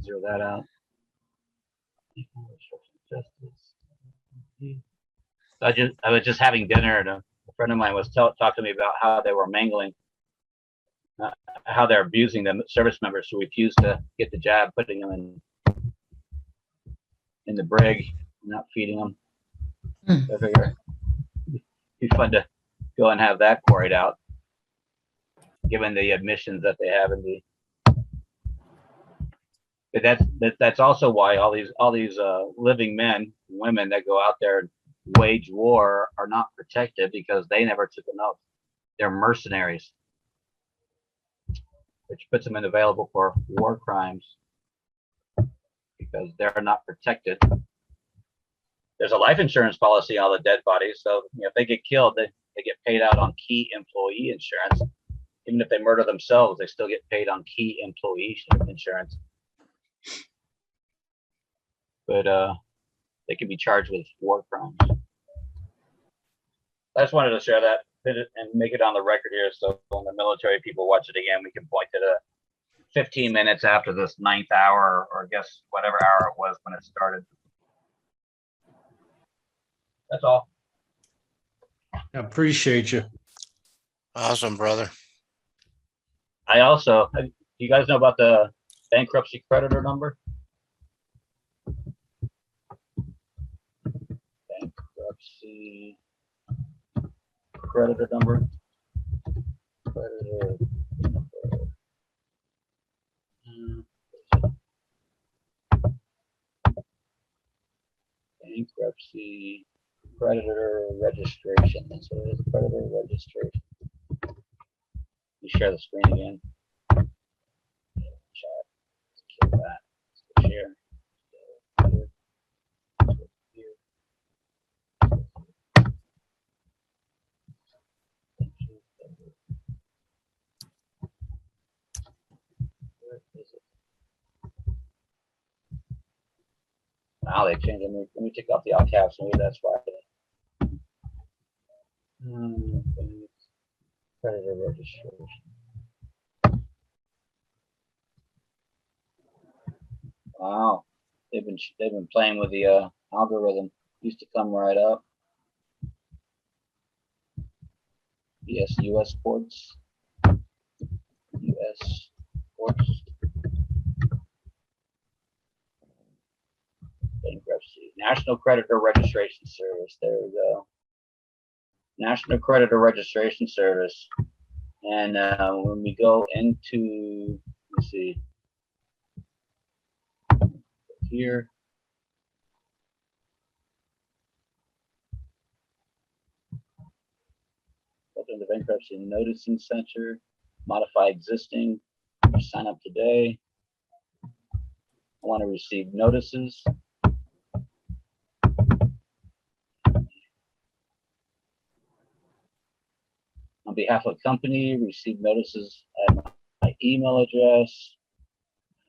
Zero that out. I was just having dinner, and a friend of mine was talking to me about how they were mangling, how they're abusing the service members who refuse to get the jab, putting them in the brig, not feeding them. So I figure it'd be fun to go and have that quarried out, given the admissions that they have in the. But that's also why all these living men and women that go out there and wage war are not protected, because they never took an oath. They're mercenaries, which puts them available for war crimes because they're not protected. There's a life insurance policy on the dead bodies, so if they get killed, they get paid out on key employee insurance. Even if they murder themselves, they still get paid on key employee insurance. But they can be charged with war crimes. I just wanted to share that and make it on the record here, so when the military people watch it again, we can point to the 15 minutes after this 9th hour, or I guess whatever hour it was when it started. That's all. I appreciate you. Awesome, brother. I also, you guys know about the bankruptcy creditor number? Bankruptcy creditor number. Creditor number. Bankruptcy creditor registration. That's what it is. Creditor registration. You share the screen again. Chat. Let's kill that. Let's share. Where is it? Wow, they changed it. Let me take off the all caps. Maybe that's why. Creditor registration. Wow, they've been playing with the algorithm. Used to come right up. Yes, U.S. courts. U.S. courts. Bankruptcy. National Creditor Registration Service. There we go. National Creditor Registration Service. And when we go into, let's see, here. Open the Bankruptcy Noticing Center. Modify existing. Sign up today. I want to receive notices. On behalf of the company, receive notices at my email address.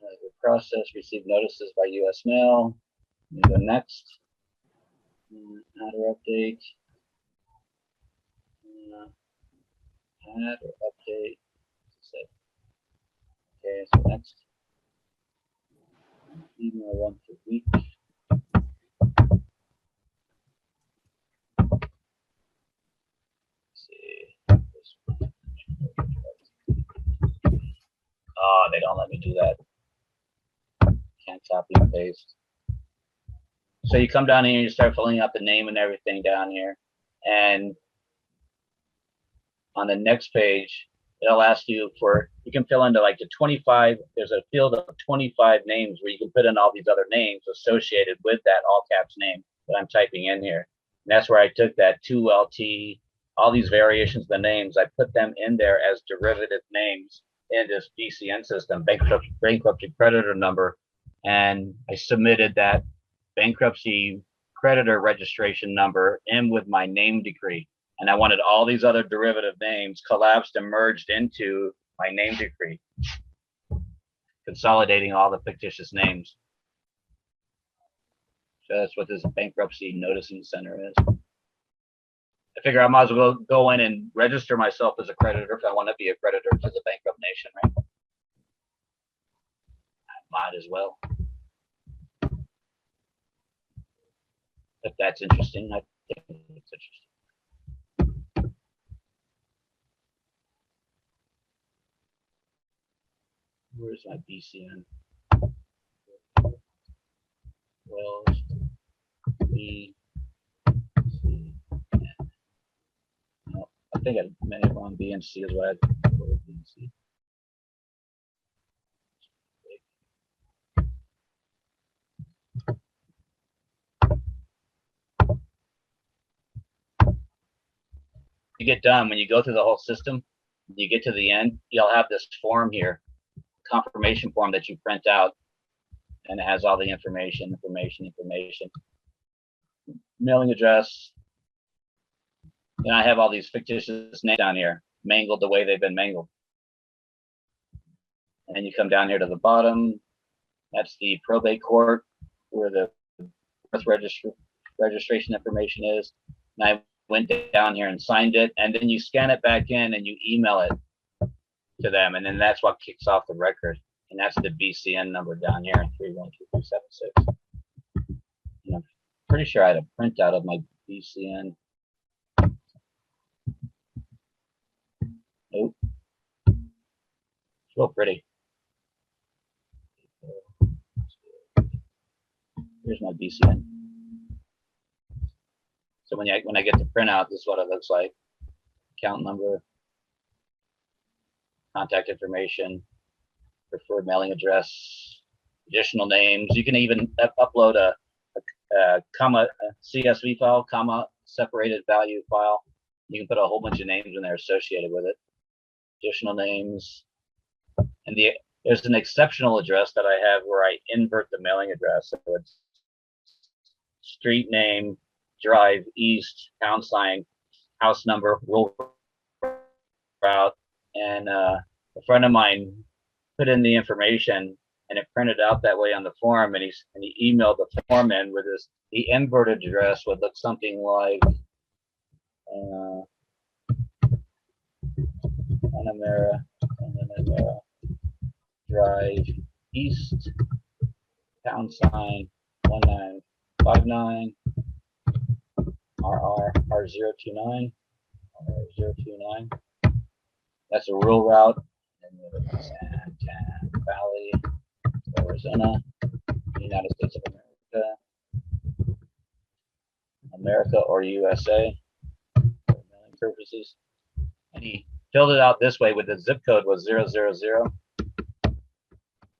The process, receive notices by U.S. mail. Go next. Add or update. Add or update. Okay, so next. Email once a week. Oh, they don't let me do that. Can't copy and paste. So you come down here and you start filling out the name and everything down here. And on the next page, it'll ask you for, you can fill into like the 25, there's a field of 25 names where you can put in all these other names associated with that all caps name that I'm typing in here. And that's where I took that 2LT, all these variations of the names, I put them in there as derivative names in this BCN system, bankruptcy creditor number. And I submitted that bankruptcy creditor registration number in with my name decree. And I wanted all these other derivative names collapsed and merged into my name decree, consolidating all the fictitious names. So that's what this bankruptcy noticing center is. I figure I might as well go in and register myself as a creditor if I want to be a creditor to the bankrupt nation, right? I might as well. If that's interesting, I think it's interesting. Where's my BCN? Wells, B, C, N. No, I think I may have wrong. B and C is what I B and C. You get done, when you go through the whole system, you get to the end, you'll have this form here, confirmation form that you print out, and it has all the information. Mailing address. And I have all these fictitious names down here, mangled the way they've been mangled. And you come down here to the bottom. That's the probate court where the birth registration information is. And I went down here and signed it, and then you scan it back in and you email it to them, and then that's what kicks off the record. And that's the BCN number down here, 312276. And I'm pretty sure I had a printout of my BCN. Nope. It's real pretty. Here's my BCN. So when I get the printout, this is what it looks like. Account number, contact information, preferred mailing address, additional names. You can even upload a CSV file, separated value file. You can put a whole bunch of names in there associated with it. Additional names. And there's an exceptional address that I have where I invert the mailing address. So it's street name, drive east, pound sign, house number, rural route. And a friend of mine put in the information, and it printed out that way on the form, and he emailed the form in with the inverted address would look something like Panamera Drive East, # 1959 R029 R029. That's a rural route in Santa Valley, Arizona, United States of America or USA for mailing purposes. And he filled it out this way with the zip code was 0005,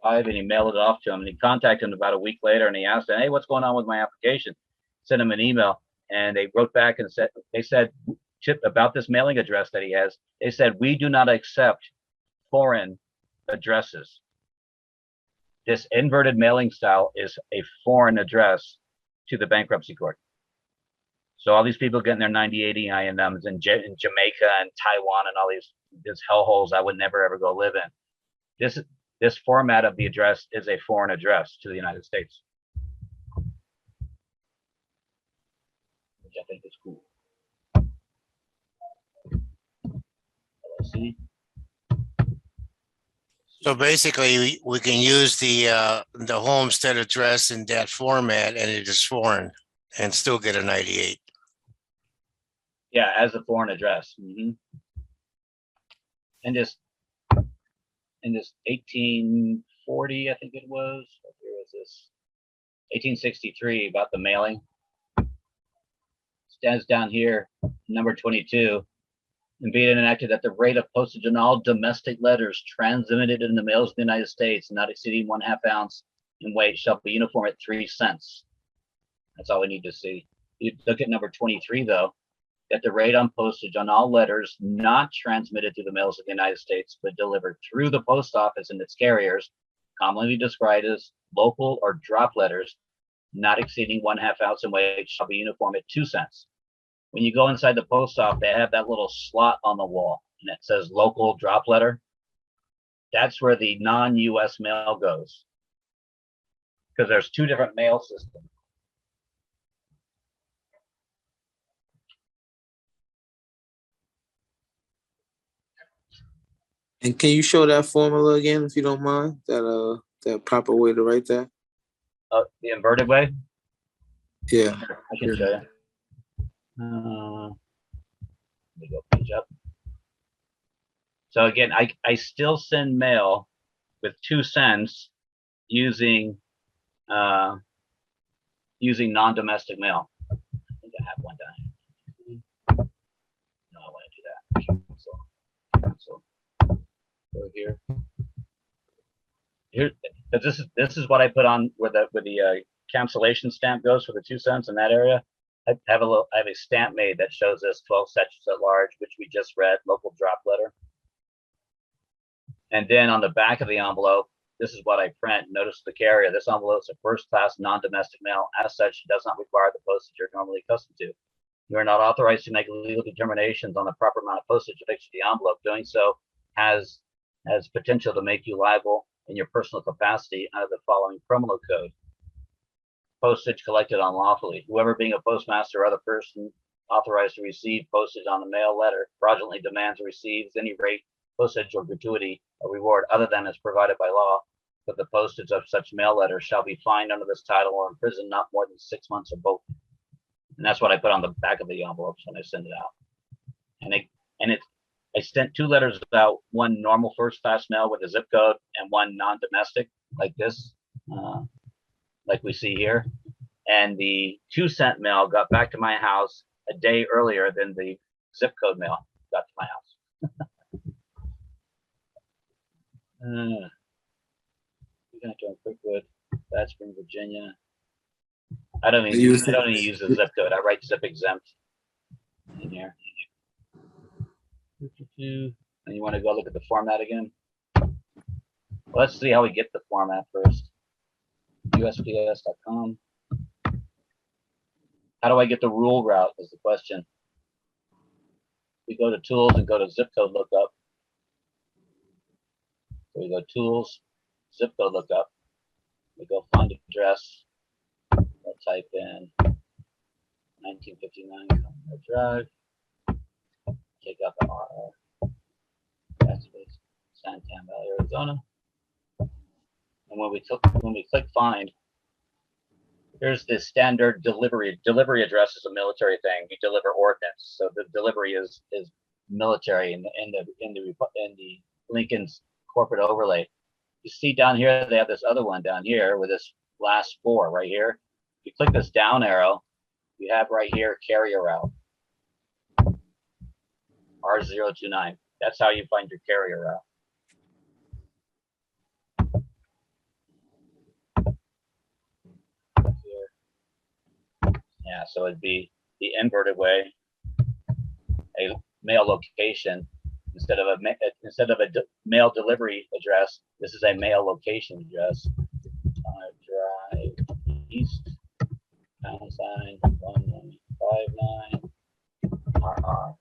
and he mailed it off to him. And he contacted him about a week later, and he asked him, "Hey, what's going on with my application?" Sent him an email, and they wrote back and said, Chip, about this mailing address that he has, they said, "We do not accept foreign addresses. This inverted mailing style is a foreign address to the bankruptcy court." So all these people getting their 9080 INMs in Jamaica and Taiwan and all these hellholes I would never ever go live in. This format of the address is a foreign address to the United States, which I think is cool. Let's see. So basically, we can use the homestead address in that format, and it is foreign, and still get a 98. Yeah, as a foreign address. And this 1840, I think it was. What year was this? 1863, about the mailing. Stands down here, number 22. And being enacted that the rate of postage on all domestic letters transmitted in the mails of the United States, not exceeding 1/2 ounce in weight, shall be uniform at 3 cents. That's all we need to see. You look at number 23, though, that the rate on postage on all letters not transmitted through the mails of the United States, but delivered through the post office and its carriers, commonly described as local or drop letters, not exceeding 1/2 ounce in weight, shall be uniform at 2 cents. When you go inside the post office, they have that little slot on the wall, and it says local drop letter. That's where the non-US mail goes, because there's 2 different mail systems. And can you show that formula again, if you don't mind? That proper way to write that? The inverted way? Yeah. I can show you. Let me go page up. So again, I still send mail with 2 cents using non-domestic mail. I think I have one down. No, I want to do that. Cancel. Go here. Because this is what I put on where the cancellation stamp goes for the 2 cents in that area. I have a stamp made that shows this 12 sections at large, which we just read, local drop letter. And then on the back of the envelope, this is what I print. Notice the carrier. This envelope is a first-class non-domestic mail. As such, it does not require the postage you're normally accustomed to. You are not authorized to make legal determinations on the proper amount of postage affixed to the envelope. Doing so has potential to make you liable in your personal capacity under the following criminal code. Postage collected unlawfully. Whoever, being a postmaster or other person authorized to receive postage on the mail letter, fraudulently demands or receives any rate, postage, or gratuity or reward other than as provided by law, but the postage of such mail letter shall be fined under this title or imprisoned not more than 6 months or both. And that's what I put on the back of the envelopes when I send it out. I sent 2 letters out, one normal first-class mail with a zip code and one non-domestic like this, like we see here. And the 2 cent mail got back to my house a day earlier than the zip code mail got to my house. We're gonna do a Quickwood, Bad Spring, Virginia. I don't even use the zip code. I write zip exempt in here. And you want to go look at the format again? Well, let's see how we get the format first. USPS.com. How do I get the rule route is the question. We go to tools and go to zip code lookup. So we go tools, zip code lookup. address. We'll type in 1959 Commodore Drive. Take out the RR. That's San Tan Valley, Arizona. And when we click find, here's the standard delivery. Delivery address is a military thing. You deliver ordnance, so the delivery is military in the Lincoln's corporate overlay. You see down here, they have this other one down here with this last 4 right here. You click this down arrow, you have right here carrier route. R029. That's how you find your carrier route. Yeah, so it'd be the inverted way, a mail location instead of a mail delivery address. This is a mail location address. Drive east, pound sign 1159 RR.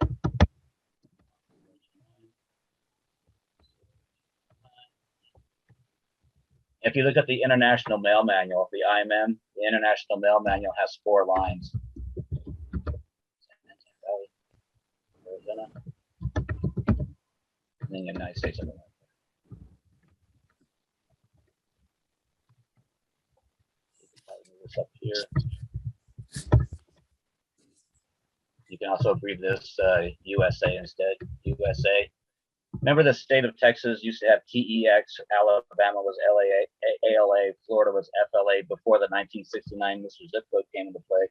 If you look at the International Mail Manual, the IMM, the International Mail Manual has 4 lines. Arizona, and then the United States of America. This up here. You can also read this USA instead. USA. Remember the state of Texas used to have TEX, Alabama was ALA, Florida was FLA before the 1969 Mr. Zip Code came into play.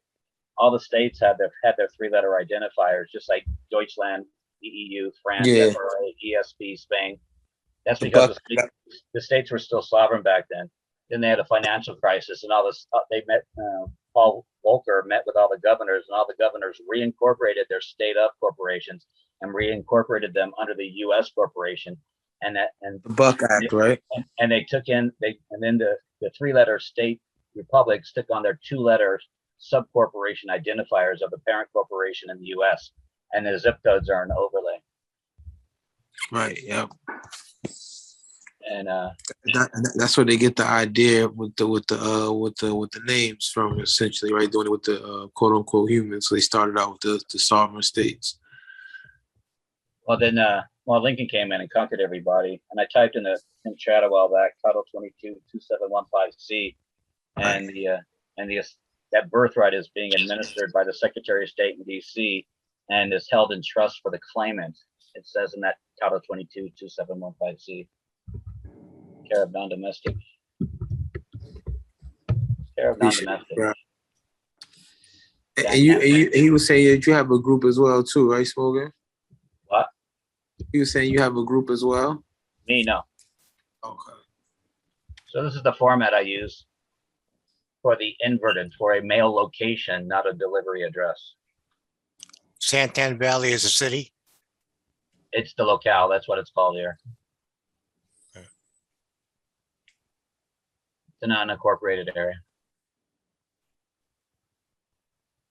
All the states had their 3-letter identifiers, just like Deutschland, the EU, France, Yeah. FRA, ESP, Spain. That's because the states were still sovereign back then. Then they had a financial crisis, and all this. They met. Paul Volcker met with all the governors, and all the governors reincorporated their state-of corporations and reincorporated them under the U.S. corporation, and the Buck Act, right? And they took in and then the 3-letter state republics took on their 2-letter subcorporation identifiers of the parent corporation in the U.S. and the zip codes are an overlay. Right. Yep. And that's where they get the idea with the names from, essentially, right? Doing it with the quote unquote humans. So they started out with the sovereign states. Well, then, Lincoln came in and conquered everybody, and I typed in the chat a while back, Title 22, 2715C, and that birthright is being administered by the Secretary of State in D.C. and is held in trust for the claimant. It says in that Title 22, 2715C. Care of non-domestic. Care of non-domestic. Right. And you were saying that you have a group as well too, right, Smoking? What? You were saying you have a group as well? Me, no. Okay. So this is the format I use for the inverted, for a mail location, not a delivery address. San Tan Valley is a city? It's the locale, that's what it's called here. It's an unincorporated area.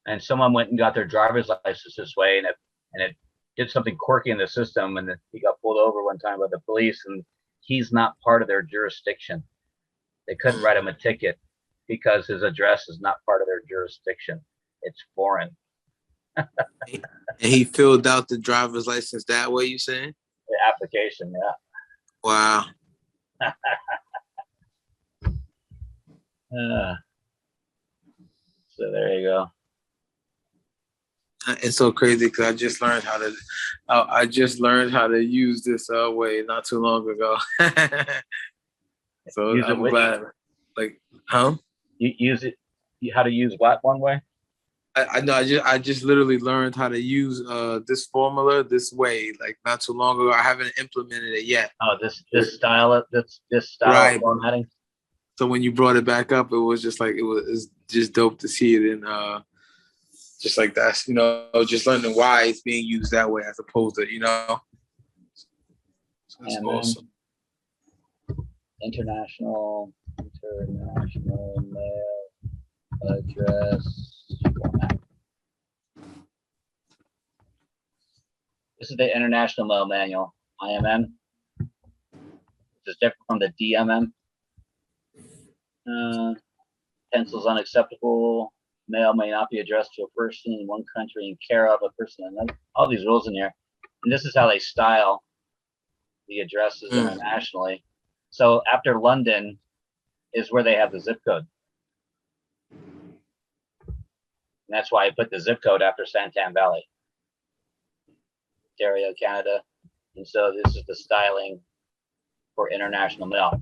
And someone went and got their driver's license this way, and it did something quirky in the system, and he got pulled over one time by the police, and he's not part of their jurisdiction. They couldn't write him a ticket because his address is not part of their jurisdiction. It's foreign. And he filled out the driver's license that way, you saying? The application, yeah. Wow. So there you go. It's so crazy because I just learned how to use this way not too long ago. So Use I'm glad. Like, huh? You use it. How to use what one way? I know. I just literally learned how to use this formula this way like not too long ago. I haven't implemented it yet. Oh, this style of right. formatting. So when you brought it back up, it was just like it's just dope to see it in just like that's just learning why it's being used that way as opposed to so that's awesome. International mail address format. This is the International Mail Manual, IMM. This is different from the DMM. Pencils unacceptable. Mail may not be addressed to a person in one country and care of a person in another. All these rules in here. And this is how they style the addresses internationally. So after London is where they have the zip code. And that's why I put the zip code after Santan Valley, Ontario, Canada. And so this is the styling for international mail.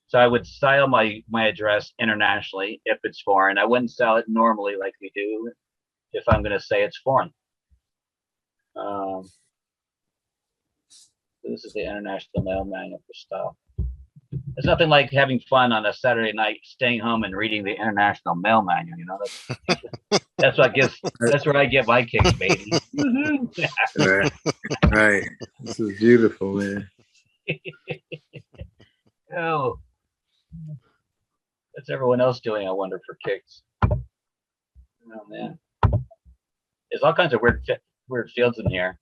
So I would style my address internationally if it's foreign. I wouldn't style it normally like we do if I'm going to say it's foreign. This is the International Mail Manual for style. There's nothing like having fun on a Saturday night, staying home and reading the International Mail Manual. You know, that's what gives. That's where I get my kicks, baby. Right. Right. This is beautiful, man. Oh, what's everyone else doing? I wonder for kicks. Oh man, there's all kinds of weird fields in here.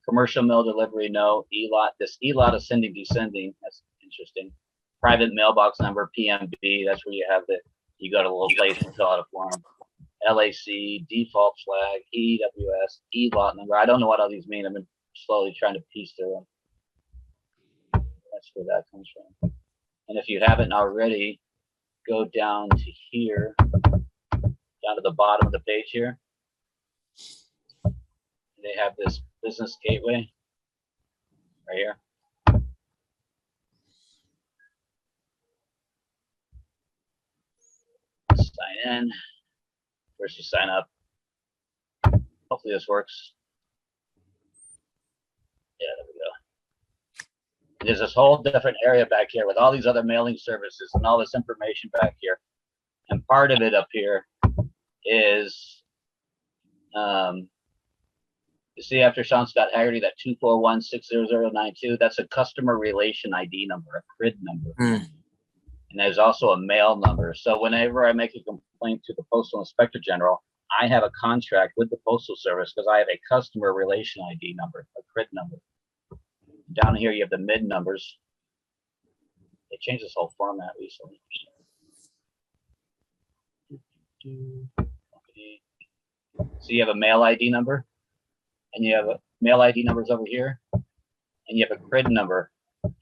Commercial mail delivery, no. E-lot, this E-lot ascending, descending. That's interesting. Private mailbox number, PMB. That's where you have you go to a little place and fill out a form. LAC, default flag, EWS, E-lot number. I don't know what all these mean. I've been slowly trying to piece through them. That's where that comes from. And if you haven't already, go down to here, down to the bottom of the page here. They have this business gateway right here. Sign in. First you sign up. Hopefully this works. Yeah, there we go. There's this whole different area back here with all these other mailing services and all this information back here. And part of it up here is you see after Sean Scott Haggerty, that 241-60092, that's a customer relation ID number, a CRID number. And there's also a mail number. So whenever I make a complaint to the Postal Inspector General, I have a contract with the Postal Service because I have a customer relation ID number, a CRID number. Down here, you have the MID numbers. They changed this whole format recently. So you have a mail ID number, and you have a mail ID numbers over here, and you have a CRID number.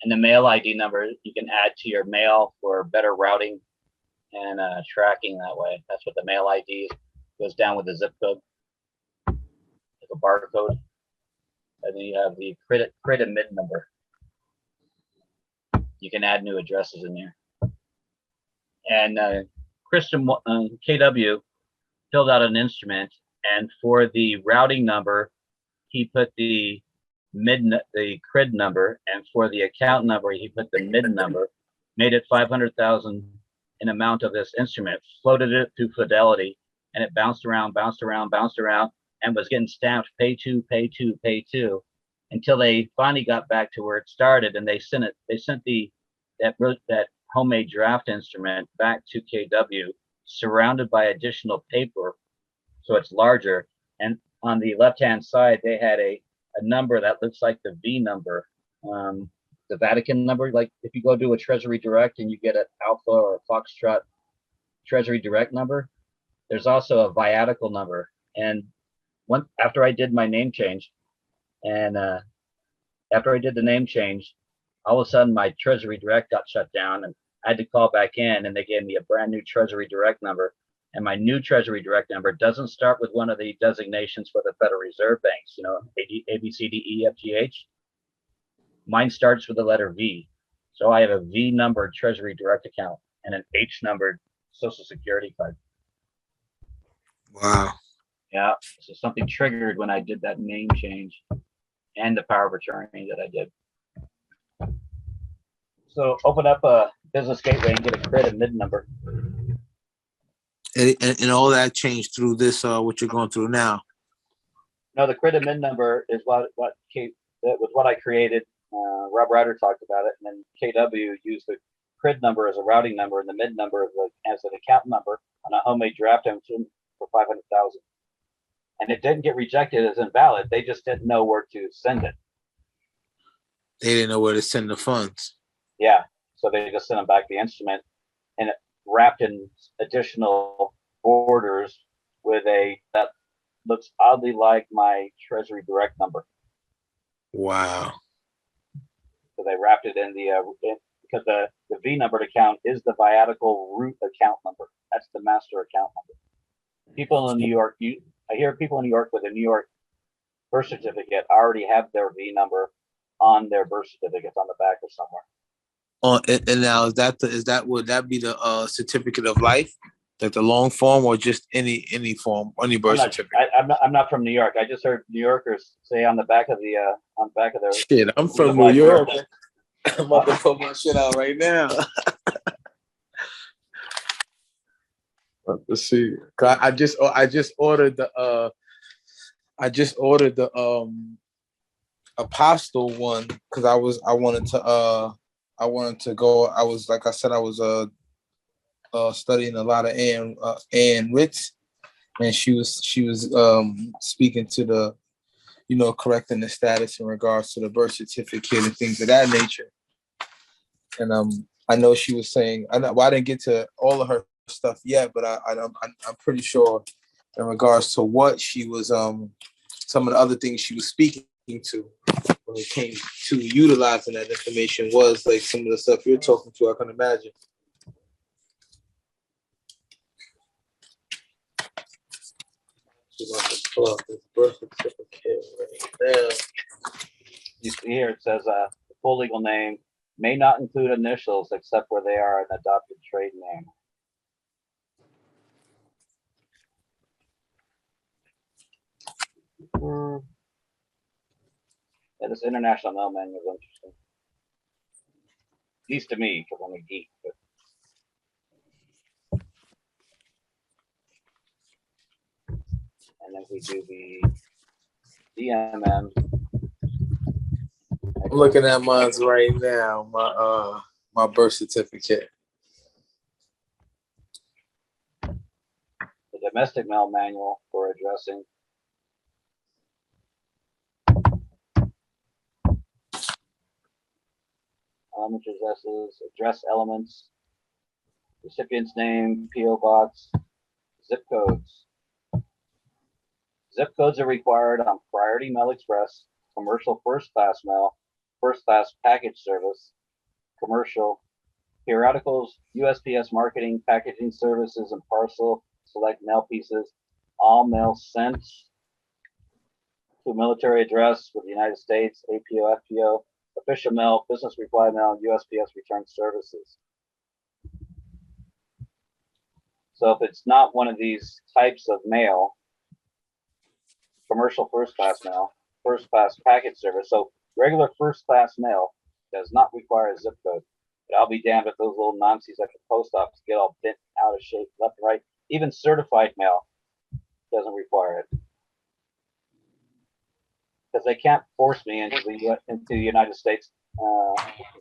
And the mail ID number you can add to your mail for better routing and tracking that way. That's what the mail ID goes down with the zip code, like a barcode. And then you have the CRID and MID number. You can add new addresses in there. And Christian KW filled out an instrument, and for the routing number, he put the CRID number, and for the account number, he put the MID number, made it 500,000 in amount of this instrument, floated it through Fidelity, and it bounced around, and was getting stamped pay to, until they finally got back to where it started, and they sent that homemade draft instrument back to KW, surrounded by additional paper, so it's larger. And on the left-hand side, they had a number that looks like the V number, the Vatican number. Like if you go to a Treasury Direct and you get an Alpha or a Foxtrot Treasury Direct number, there's also a viatical number. And after I did my name change, and after I did the name change, all of a sudden my Treasury Direct got shut down, and I had to call back in, and they gave me a brand new Treasury Direct number. And my new Treasury Direct number doesn't start with one of the designations for the Federal Reserve banks, you know, A, B, C, D, E, F, G, H. Mine starts with the letter V. So I have a V numbered Treasury Direct account and an H numbered Social Security card. Wow. Yeah, so something triggered when I did that name change and the power of attorney that I did. So open up a business gateway and get a CRID and MID number. And all that changed through this, what you're going through now. No, the CRID and MID number is what was what I created. Rob Ryder talked about it, and then KW used the CRID number as a routing number and the MID number as an account number on a homemade draft engine for 500,000. And it didn't get rejected as invalid. They just didn't know where to send it. They didn't know where to send the funds. Yeah, so they just sent them back the instrument. And wrapped in additional borders with that looks oddly like my Treasury Direct number. Wow. So they wrapped it in because the V numbered account is the viatical root account number. That's the master account number. People in New York, I hear people in New York with a New York birth certificate already have their V number on their birth certificates on the back or somewhere. And now would that be the certificate of life, like the long form, or just any form, any birth certificate? I'm not from New York. I just heard New Yorkers say on the back of their shit. I'm from New York. I'm about to put my shit out right now. Let's see. I just ordered the apostle one because I wanted to go. I was, like I said, I was studying a lot of Ann Ritz, and she was speaking to the, correcting the status in regards to the birth certificate and things of that nature. And I know she was saying, I didn't get to all of her stuff yet, but I'm pretty sure in regards to what she was, some of the other things she was speaking to when it came to utilizing that information was like some of the stuff you're talking to. I can imagine. Pull up this birth certificate right now. You see here it says the full legal name may not include initials except where they are an adopted trade name. Yeah, this International Mail Manual is interesting. At least to me, because I'm a geek. But and then we do the DMM. I'm looking at mine right now. My birth certificate. The Domestic Mail Manual for addressing. Address elements, recipient's name, PO box, zip codes. Zip codes are required on Priority Mail Express, commercial first class mail, first class package service, commercial periodicals, USPS marketing, packaging services, and parcel select mail pieces. All mail sent to military address with the United States, APO, FPO, official mail, business reply mail, USPS return services. So if it's not one of these types of mail, commercial first class mail, first class package service, so regular first class mail does not require a zip code. But I'll be damned if those little Nazis at the post office get all bent out of shape left and right. Even certified mail doesn't require it. Because they can't force me into the United States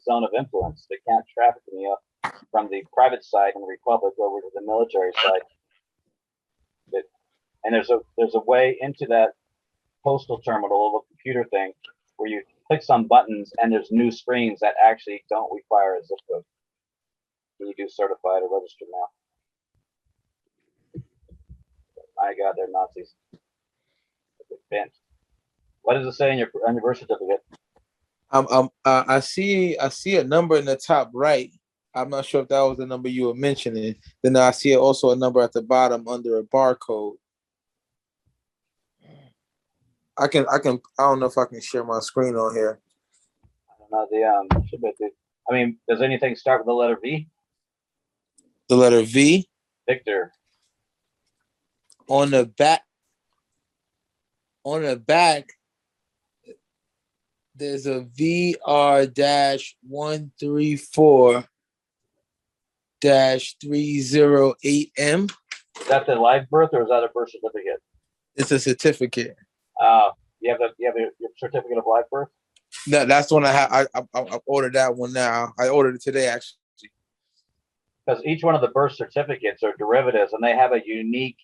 zone of influence. They can't traffic me up from the private side in the Republic over to the military side. And there's a way into that postal terminal, a little computer thing, where you click some buttons and there's new screens that actually don't require a zip code when you do certified or registered mail. My God, they're Nazis. They're bent. What does it say on your birth certificate? I see a number in the top right. I'm not sure if that was the number you were mentioning. Then I see also a number at the bottom under a barcode. I don't know if I can share my screen on here. I don't know. I mean, does anything start with the letter V? The letter V? Victor. On the back, there's a VR-134-308M. Is that the live birth or is that a birth certificate? It's a certificate. You have your certificate of live birth? No, that's the one I have. I ordered that one now. I ordered it today, actually. Because each one of the birth certificates are derivatives and they have a unique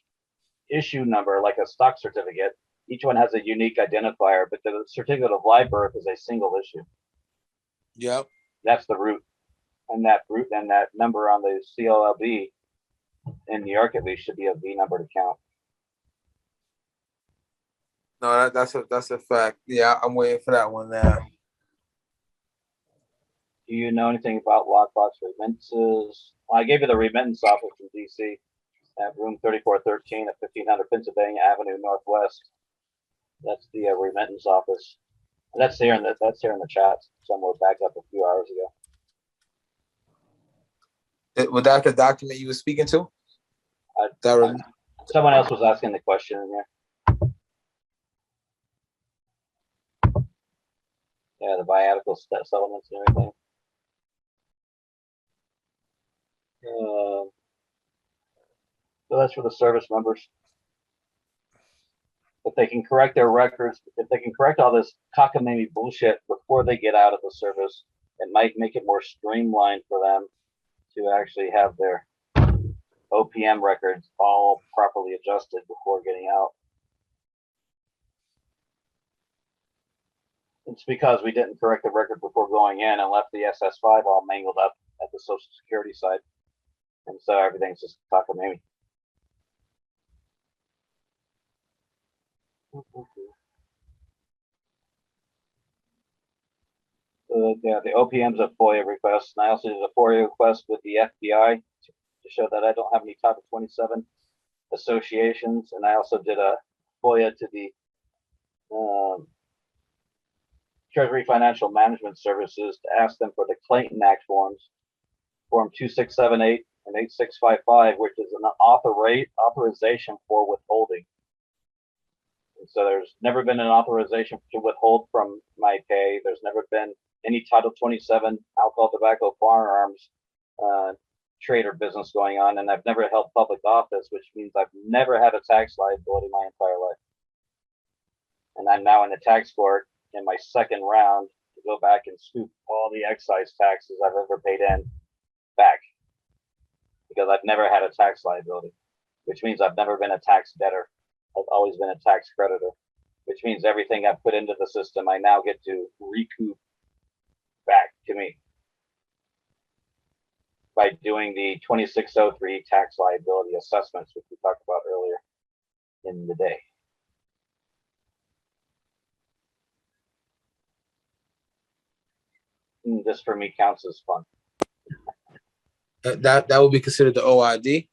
issue number, like a stock certificate. Each one has a unique identifier, but the certificate of live birth is a single issue. Yep. That's the root. And that root and that number on the CLLB in New York at least should be a V number to count. No, that's a fact. Yeah, I'm waiting for that one now. Do you know anything about lockbox remittances? Well, I gave you the remittance office in DC at room 3413 at 1500 Pennsylvania Avenue Northwest. That's the remittance office. And that's here in the chat somewhere back up a few hours ago. Was that the document you were speaking to? Someone else was asking the question in here. Yeah, the biatical settlements and everything. So that's for the service members. If they can correct their records, if they can correct all this cockamamie bullshit before they get out of the service, it might make it more streamlined for them to actually have their OPM records all properly adjusted before getting out. It's because we didn't correct the record before going in and left the SS5 all mangled up at the Social Security side. And so everything's just cockamamie. Yeah, the OPM's a FOIA request, and I also did a FOIA request with the FBI to show that I don't have any Title 27 associations, and I also did a FOIA to the Treasury Financial Management Services to ask them for the Clayton Act forms, Form 2678 and 8655, which is an authorization for withholding. And so there's never been an authorization to withhold from my pay. There's never been any Title 27 alcohol, tobacco, firearms trade or business going on, and I've never held public office, which means I've never had a tax liability my entire life. And I'm now in the tax court in my second round to go back and scoop all the excise taxes I've ever paid in back, because I've never had a tax liability, which means I've never been a tax debtor. I've always been a tax creditor, which means everything I've put into the system, I now get to recoup back to me by doing the 2603 tax liability assessments, which we talked about earlier in the day. And this for me counts as fun. That would be considered the OID?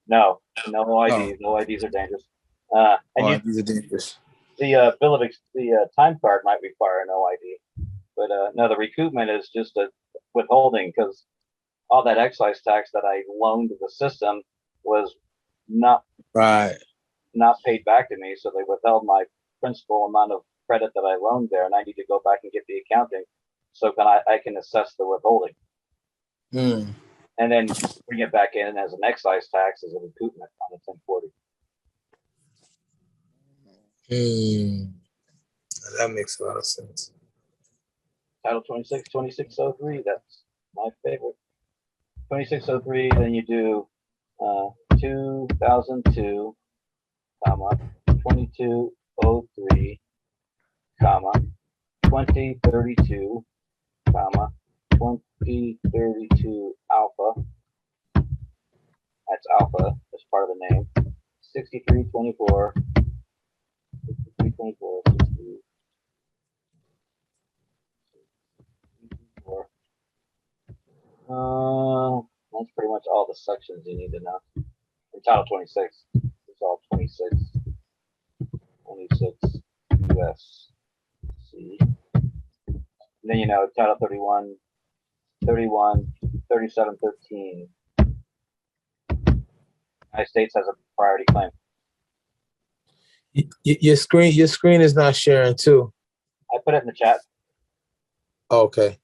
No OIDs. No IDs are dangerous. And OIDs are dangerous. The bill of the time card might require an OID, but no, the recoupment is just a withholding, because all that excise tax that I loaned to the system was not paid back to me, so they withheld my principal amount of credit that I loaned there, and I need to go back and get the accounting so I can assess the withholding. And then bring it back in as an excise tax as a recoupment on the 1040. That makes a lot of sense. Title 26, 2603, that's my favorite. 2603, then you do 2002, comma, 2203, comma, 2032, comma, 2032 alpha. That's alpha as part of the name. 6324. 6324. 64. That's pretty much all the sections you need to know. In Title 26, it's all 26 US C. And then, you know, Title 31, 31, 37, 13. United States has a priority claim. Your screen is not sharing too. I put it in the chat. Okay.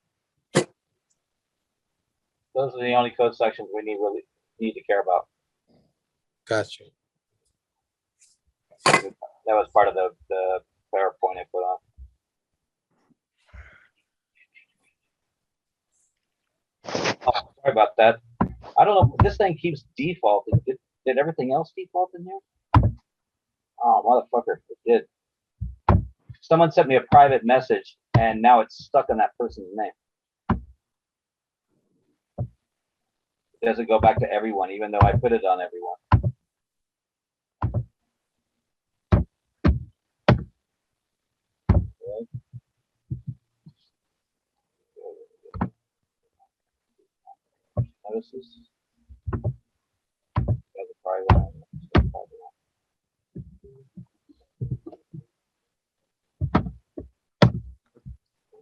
Those are the only code sections we need to care about. Gotcha. That was part of the PowerPoint I put on. Oh, sorry about that. I don't know. This thing keeps defaulting. Did everything else default in here? Oh, motherfucker. It did. Someone sent me a private message and now it's stuck in that person's name. It doesn't go back to everyone, even though I put it on everyone. Notices. There's a private one.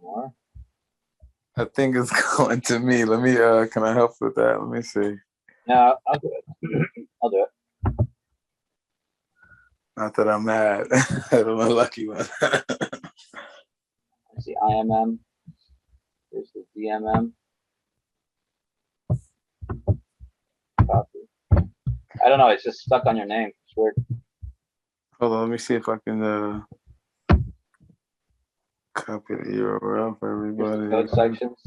More. I think it's going to me. Let me, can I help with that? Let me see. No, I'll do it. I'll do it. Not that I'm mad. I'm a lucky one. Let's see, IMM. Here's the DMM. Copy. I don't know, it's just stuck on your name. It's weird. Hold on, let me see if I can copy the URL for everybody. Code sections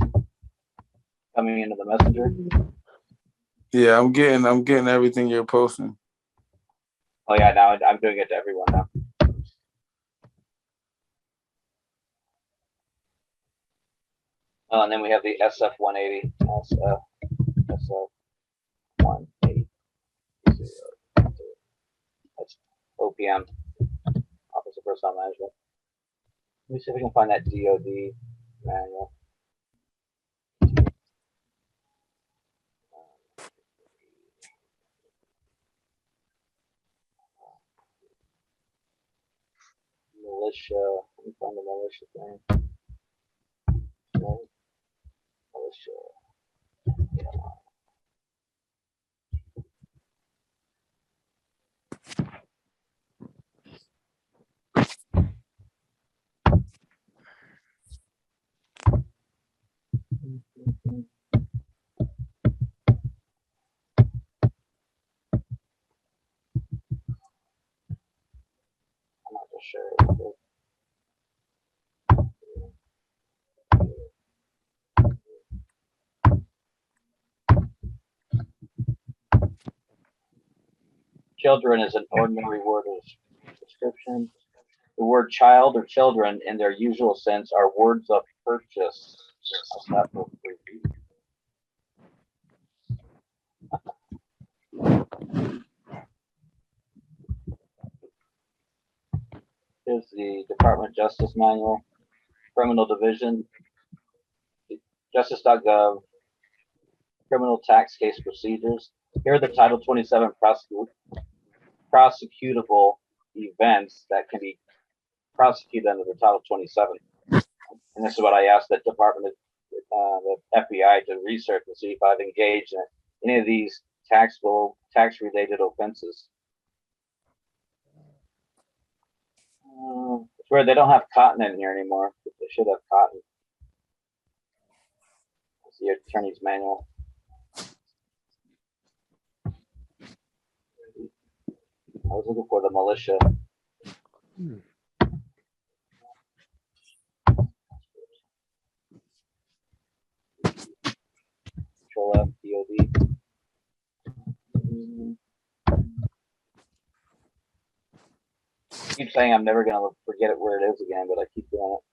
coming into the messenger. Yeah, I'm getting everything you're posting. Oh yeah, now I'm doing it to everyone now. Oh, and then we have the SF-180. SF-180. That's OPM, Office of Personnel Management. Let me see if we can find that DoD manual. Militia. Let me find the militia thing. Militia. Yeah. I'm not so sure. Children is an ordinary word of description. The word child or children in their usual sense are words of purchase. That's not for free. Here's the Department of Justice Manual, Criminal Division, justice.gov, Criminal Tax Case Procedures. Here are the Title 27 prosecutable events that can be prosecuted under the Title 27. And this is what I asked the Department of the FBI to research and see if I've engaged in any of these tax-related offenses. It's weird they don't have cotton in here anymore. They should have cotton. That's the attorney's manual. I was looking for the militia. Control F, DOD. I keep saying I'm never gonna forget it where it is again, but I keep doing it.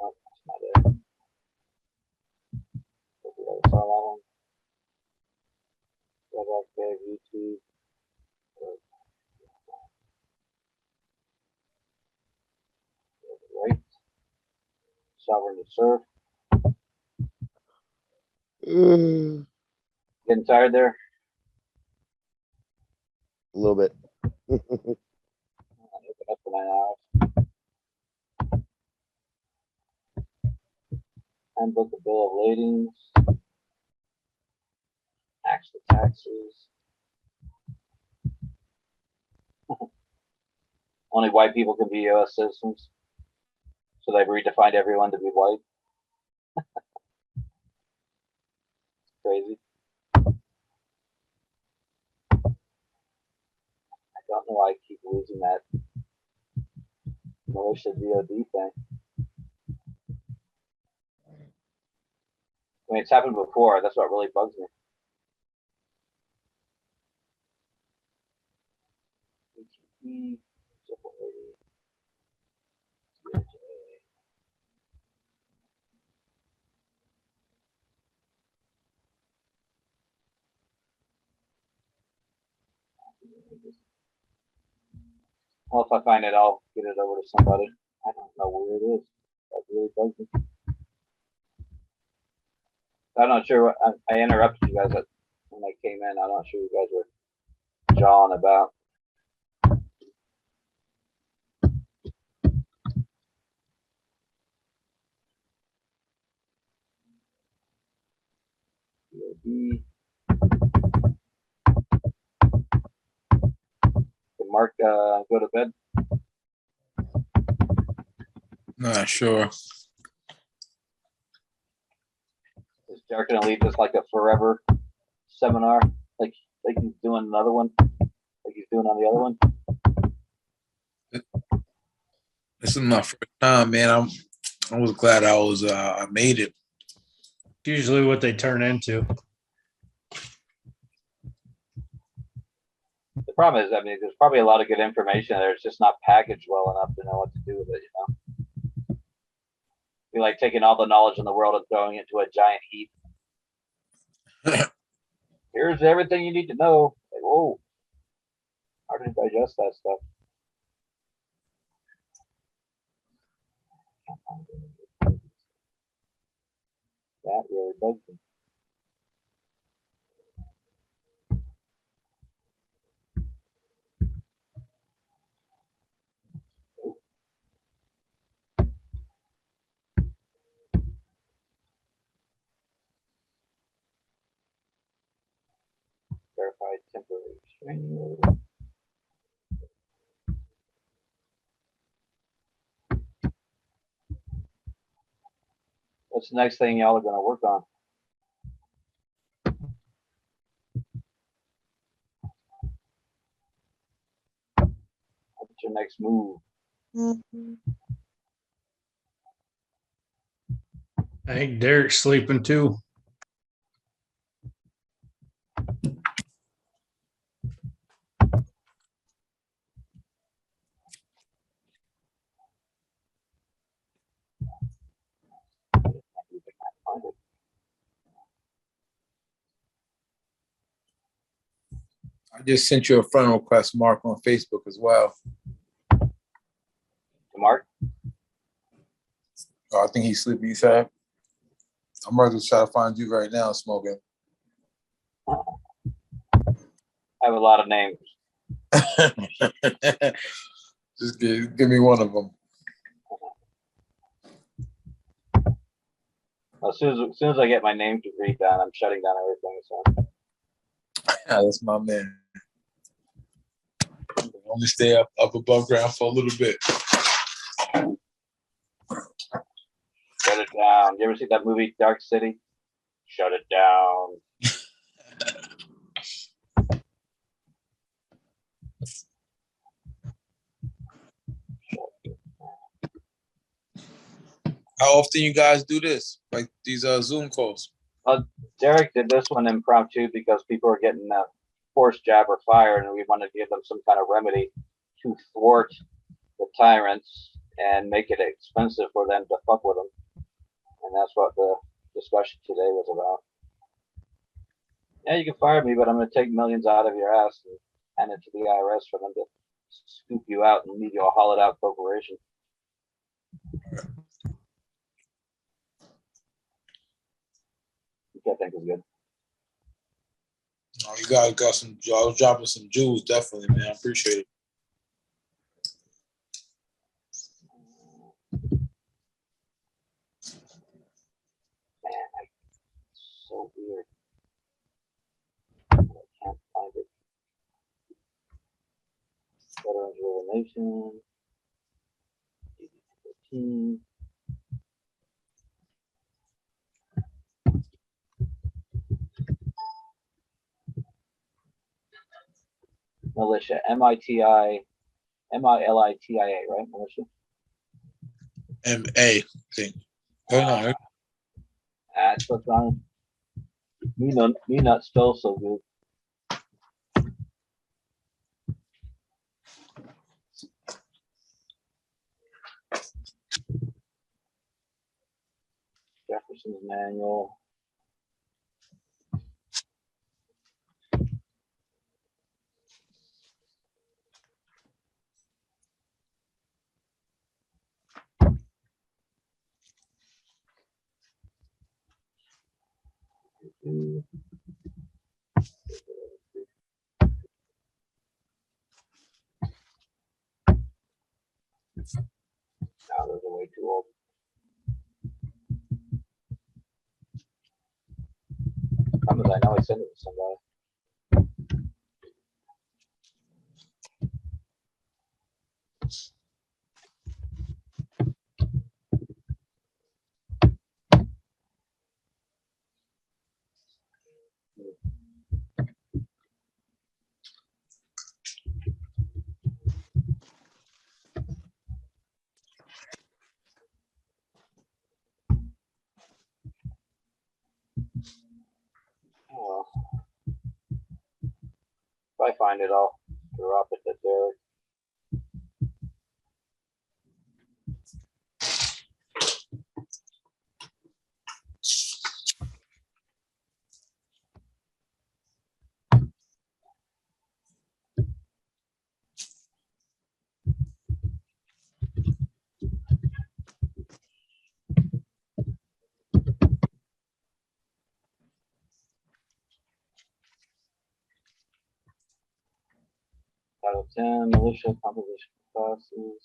Oh, that's not it. I saw that one. YouTube. Right. Sovereign to serve. Getting tired there? A little bit. I've been up for 9 hours. Handbook of Bill of Ladings. Actual taxes. Only white people can be U.S. citizens. So they've redefined everyone to be white. Crazy. I don't know why I keep losing that. militia DOD thing. I mean, it's happened before. That's what really bugs me. Well, if I find it, I'll get it over to somebody. I don't know where it is. That really bugs me. I'm not sure what I interrupted you guys when I came in. I'm not sure you guys were jawing about. Did Mark go to bed? Not sure. Is Derek gonna leave this like a forever seminar, like he's doing another one, like he's doing on the other one? This is my first time, man. I was glad I made it. Usually what they turn into. The problem is, I mean, there's probably a lot of good information there. It's just not packaged well enough to know what to do with it, you know? You're like taking all the knowledge in the world and throwing it into a giant heap. Here's everything you need to know. Like, whoa, hard to digest that stuff. That really bugs me. Verified temporary restraining order. What's the next thing y'all are going to work on? What's your next move? I think Derek's sleeping too. I just sent you a friend request, Mark, on Facebook as well. To Mark? Oh, I think he's sleeping. He said, I'm ready to try to find you right now, Smoking. I have a lot of names. Just give me one of them. As soon as I get my name to read down, I'm shutting down everything. So. Yeah, that's my man. Only stay up above ground for a little bit. Shut it down. You ever see that movie Dark City? Shut it down. How often you guys do this? Like these Zoom calls? Derek did this one impromptu because people were getting forced jab or fire, and we wanted to give them some kind of remedy to thwart the tyrants and make it expensive for them to fuck with them. And that's what the discussion today was about. Yeah, you can fire me, but I'm going to take millions out of your ass and hand it to the IRS for them to scoop you out and leave you a hollowed out corporation. Which I think is good. Oh, you guys got some. I was dropping some jewels, definitely, man. I appreciate it. Man, so weird. I can't find it. Veterans Revelation. 15. Militia, MILITIA, right? Militia. MA thing. Going on. That's what's on. Me not still so good. Jefferson's manual. Now those are way too old. Some of that, I know I sent it to somebody. Oh, if I find it, I'll drop it there. Title 10, militia composition classes.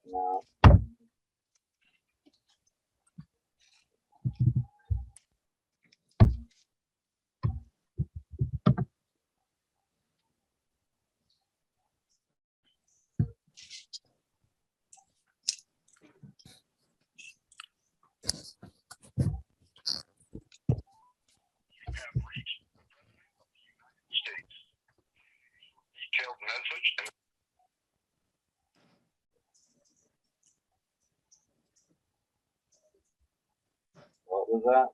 No. What was that?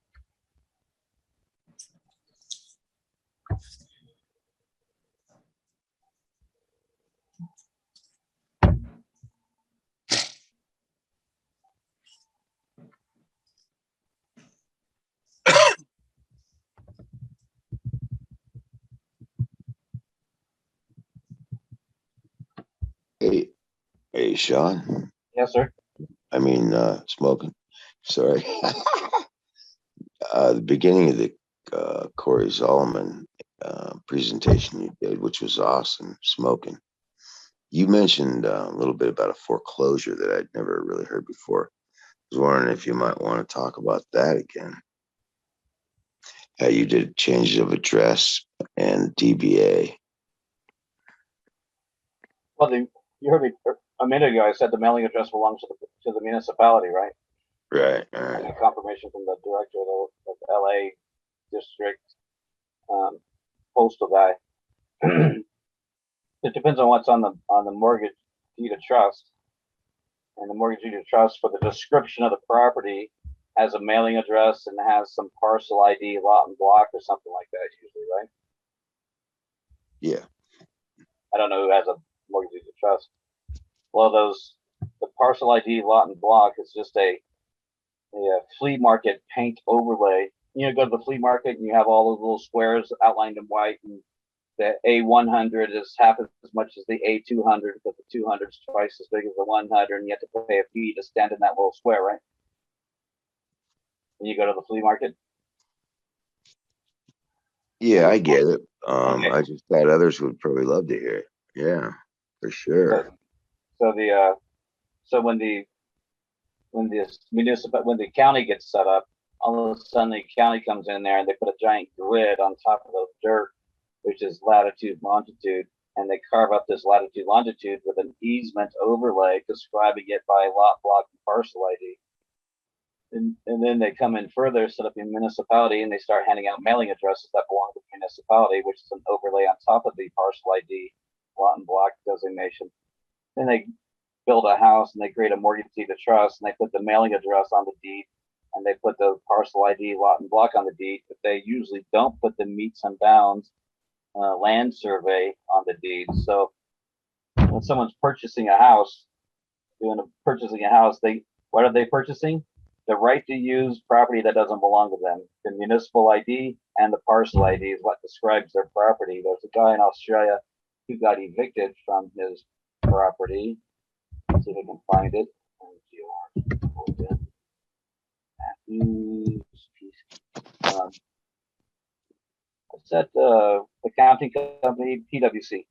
Hey, Sean. Yes, sir. I mean, smoking. Sorry. The beginning of the Corey Zolman presentation you did, which was awesome, smoking. You mentioned a little bit about a foreclosure that I'd never really heard before. I was wondering if you might want to talk about that again. How you did changes of address and DBA. Well, you heard me a minute ago. I said the mailing address belongs to the municipality, right? Right. I got confirmation from the director of the LA district postal guy. It depends on what's on the mortgage deed of trust, and the mortgage deed of trust for the description of the property has a mailing address and has some parcel ID, lot and block, or something like that. Usually, right? Yeah. I don't know who has a mortgage deed of trust. Well, the parcel ID, lot and block is just a flea market paint overlay. You know, go to the flea market and you have all those little squares outlined in white, and the A100 is half as much as the A200 because the 200 is twice as big as the 100, and you have to pay a fee to stand in that little square, right? When you go to the flea market. Yeah, I get it. Okay. I just thought others would probably love to hear it. Yeah, for sure. So when the county gets set up, all of a sudden the county comes in there and they put a giant grid on top of the dirt, which is latitude, longitude, and they carve up this latitude longitude with an easement overlay describing it by lot, block, and parcel ID. And then they come in further, set up a municipality, and they start handing out mailing addresses that belong to the municipality, which is an overlay on top of the parcel ID, lot and block designation. Then they build a house and they create a mortgage deed of trust, and they put the mailing address on the deed, and they put the parcel ID, lot and block on the deed, but they usually don't put the meets and bounds land survey on the deed. So when someone's purchasing a house, what are they purchasing? The right to use property that doesn't belong to them. The municipal ID and the parcel ID is what describes their property. There's a guy in Australia who got evicted from his property. Let's see if I can find it. It's at the accounting company, PwC.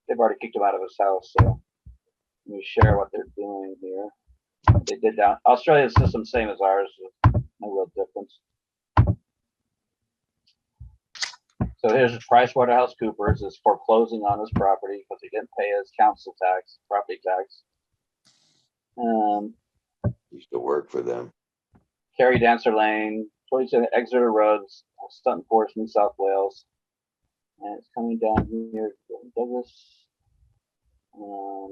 They've already kicked him out of his house, so let me share what they're doing here. They did down Australia's system, same as ours, no real difference. So here's PricewaterhouseCoopers is foreclosing on his property because he didn't pay his council tax, property tax. Used to work for them. Carrie Dancer Lane, 27 Exeter Roads, Sutton Forest, New South Wales. And it's coming down here, Douglas.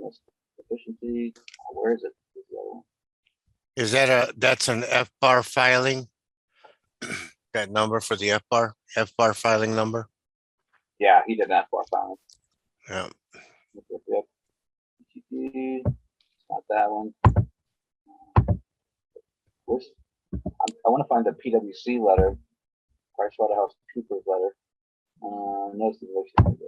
That's efficiency. Where is it? Is that that's an FBAR filing? That number for the FBAR filing number? Yeah, he did that for filing. Yeah. It's not that one. I want to find the PwC letter, PricewaterhouseCoopers letter. Notice the election.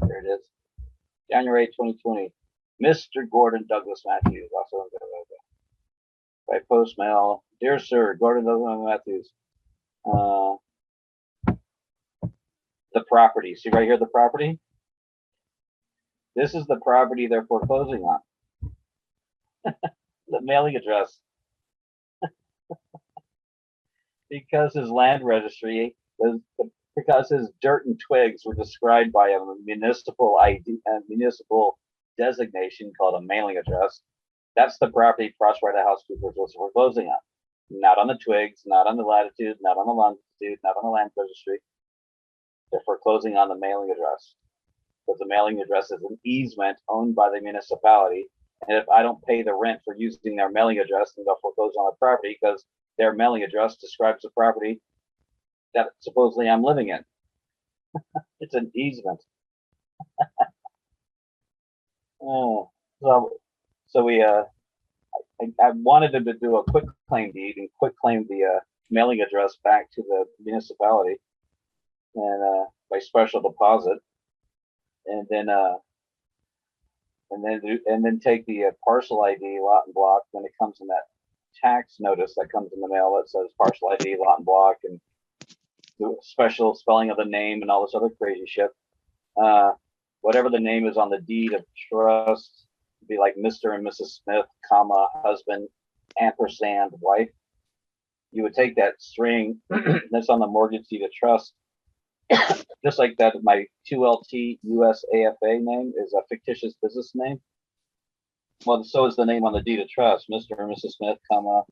There it is. January 2020. Mr. Gordon Douglas Matthews, also by post mail. Dear Sir, Gordon Douglas Matthews. The property. See right here, the property? This is the property they're foreclosing on. The mailing address. Because his land registry was, because his dirt and twigs were described by a municipal ID and municipal designation called a mailing address. That's the property PricewaterhouseCoopers was foreclosing on. Not on the twigs, not on the latitude, not on the longitude, not on the land registry. They're foreclosing on the mailing address. Because the mailing address is an easement owned by the municipality. And if I don't pay the rent for using their mailing address, then they'll foreclose on the property because their mailing address describes the property that supposedly I'm living in. It's an easement. Oh, so we I wanted them to do a quick claim deed and quick claim the mailing address back to the municipality, and by special deposit, and then take the parcel ID, lot and block when it comes in that tax notice that comes in the mail that says parcel ID, lot and block, and the special spelling of the name and all this other crazy shit. Whatever the name is on the deed of trust, be like Mr. and Mrs. Smith, comma, husband, ampersand, wife. You would take that string that's on the mortgage deed of trust, just like that. My 2LT USAFA name is a fictitious business name. Well, so is the name on the deed of trust, Mr. and Mrs. Smith, comma,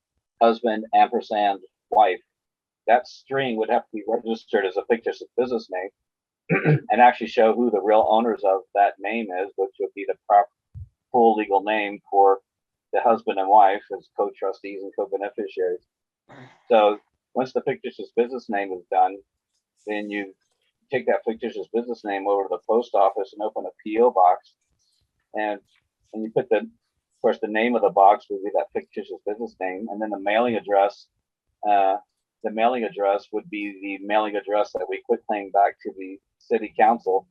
husband, ampersand, wife. That string would have to be registered as a fictitious business name and actually show who the real owners of that name is, which would be the proper full legal name for the husband and wife as co-trustees and co-beneficiaries. So once the fictitious business name is done, then you take that fictitious business name over to the post office and open a PO box, and you put of course, the name of the box would be that fictitious business name, and then the mailing address. The mailing address would be the mailing address that we quit claim back to the city council,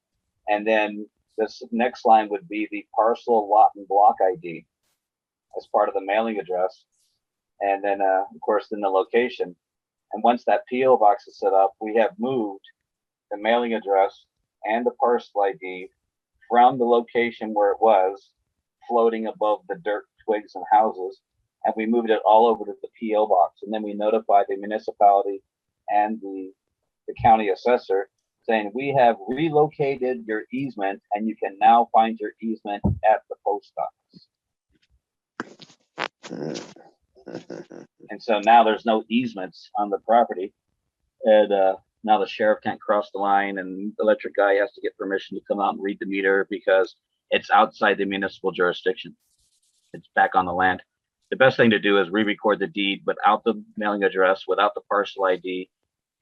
and then this next line would be the parcel, lot, and block ID as part of the mailing address, and then of course then the location. And once that PO box is set up, we have moved the mailing address and the parcel ID from the location where it was floating above the dirt, twigs, and houses. And we moved it all over to the PO box. And then we notified the municipality and the county assessor saying, we have relocated your easement and you can now find your easement at the post office. And so now there's no easements on the property. And now the sheriff can't cross the line, and the electric guy has to get permission to come out and read the meter because it's outside the municipal jurisdiction. It's back on the land. The best thing to do is re-record the deed without the mailing address, without the parcel ID,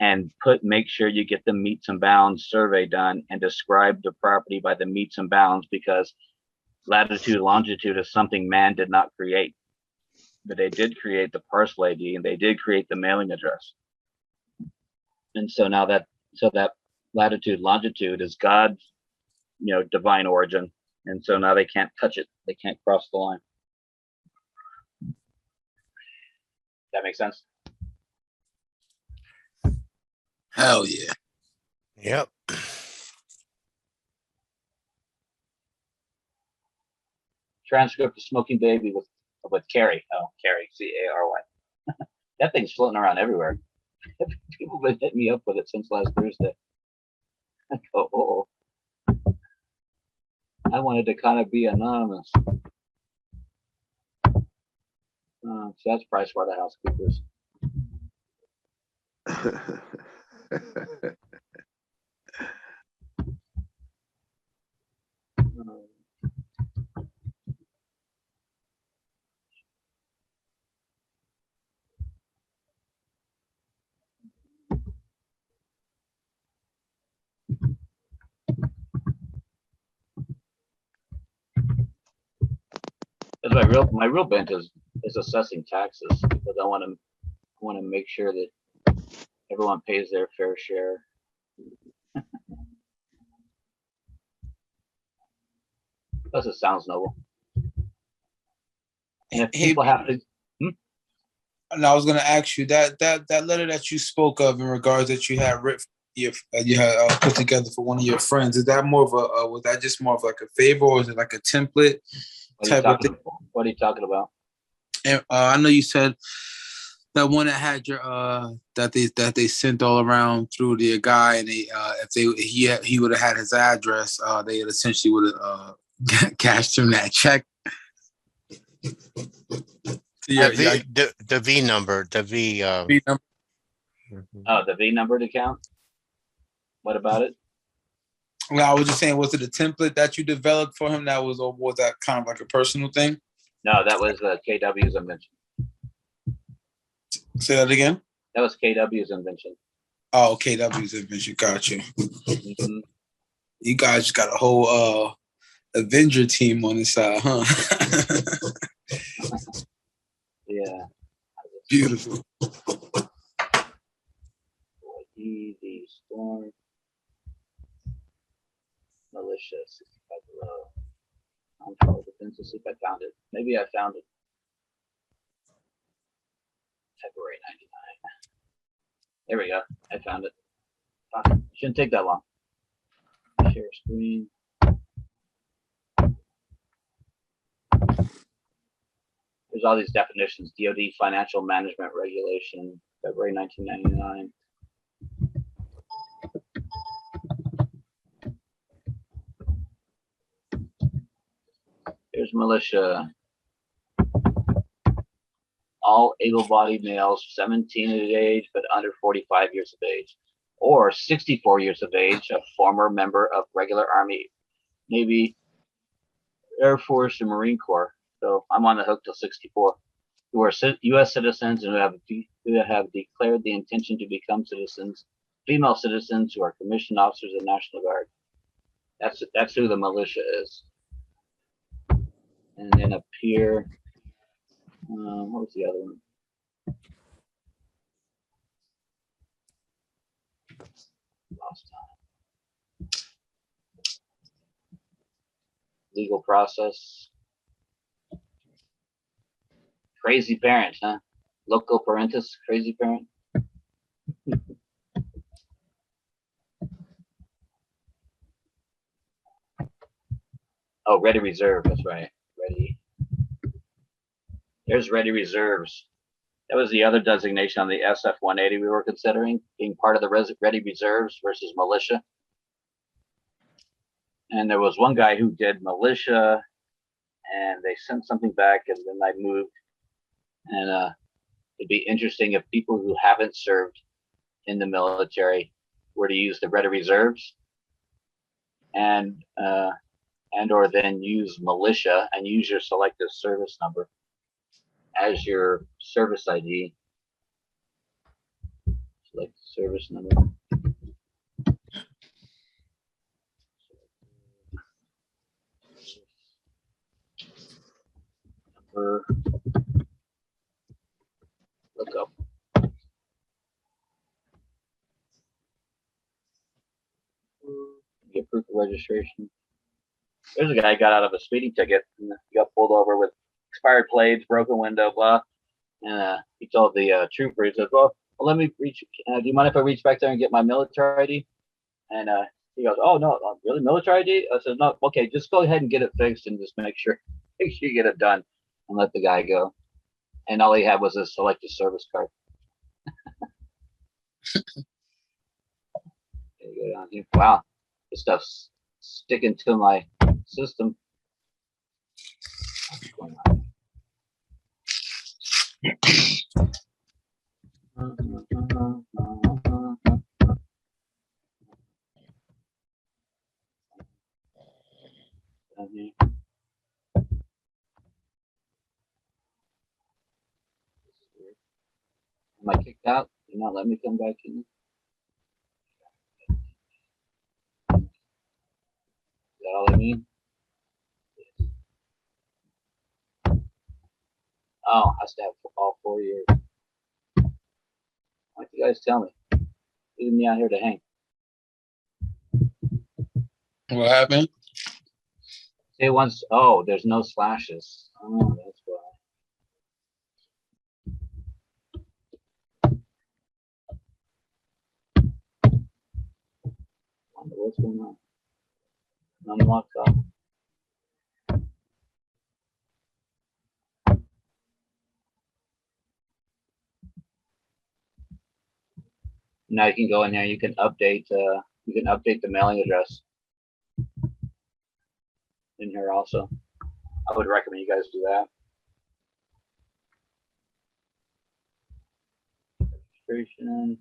and make sure you get the meets and bounds survey done and describe the property by the meets and bounds, because latitude, longitude is something man did not create. But they did create the parcel ID and they did create the mailing address. And so now that latitude, longitude is God's, divine origin. And so now they can't touch it. They can't cross the line. That makes sense? Hell yeah. Yep. Transcript of Smoking Baby with Carrie. Oh, Carrie, C-A-R-Y. That thing's floating around everywhere. People have been hitting me up with it since last Thursday. I go, oh. I wanted to kind of be anonymous. So that's PricewaterhouseCoopers. My real bent is assessing taxes, because I want to make sure that everyone pays their fair share. Plus, it sounds noble. And if people have to, And I was going to ask you that letter that you spoke of in regards that you had put together for one of your friends. Is that more of a was that just more of like a favor, or is it like a template type of thing? What are you talking about? And I know you said that one that had your that they sent all around through the guy, and he would have had his address, they essentially would have cashed him that check. The V number, the V. V number. Oh, the V numbered account. What about it? Well, I was just saying, was it a template that you developed for him that was, or was that kind of like a personal thing? No, that was KW's invention. Say that again. That was KW's invention. Oh, KW's invention. Got you. Mm-hmm. You guys got a whole Avenger team on this side, huh? Yeah. Beautiful. Easy storm. Militia 65 below. Control defense to see if I found it. Maybe I found it. February 99. There we go. I found it. Shouldn't take that long. Share screen. There's all these definitions. DoD Financial Management Regulation, February 1999. Here's militia. All able-bodied males, 17 at age, but under 45 years of age, or 64 years of age, a former member of regular Army, Navy, Air Force, and Marine Corps. So I'm on the hook till 64. Who are U.S. citizens and who have declared the intention to become citizens, female citizens who are commissioned officers of the National Guard. That's who the militia is. And then up here, what was the other one? Lost time. Legal process. Crazy parent, huh? Local parentis, crazy parent. Oh, ready reserve, that's right. Ready There's ready reserves. That was the other designation on the SF-180 we were considering, being part of the ready reserves versus militia. And there was one guy who did militia, and they sent something back, and then I moved. And it'd be interesting if people who haven't served in the military were to use the ready reserves, and or then use militia and use your selective service number as your service ID. Select service number. Look up. Get proof of registration. There's a guy who got out of a speeding ticket and he got pulled over with expired plates, broken window, blah. And he told the trooper, he said, well, let me reach, do you mind if I reach back there and get my military ID? And he goes, oh, no, really, military ID? I said, no, okay, just go ahead and get it fixed and just make sure you get it done and let the guy go. And all he had was a selective service card. Wow, this stuff's sticking to my system. What's going on? Am I kicked out? You're not letting me come back in? Is that all I mean? Oh, has to have all 4 years. Why don't you guys tell me? Leaving me out here to hang. What happened? Say once. Oh, there's no slashes. Oh, that's why. What's going on? Unlock up. Now you can go in here. You can update. You can update the mailing address in here also. I would recommend you guys do that. Registration.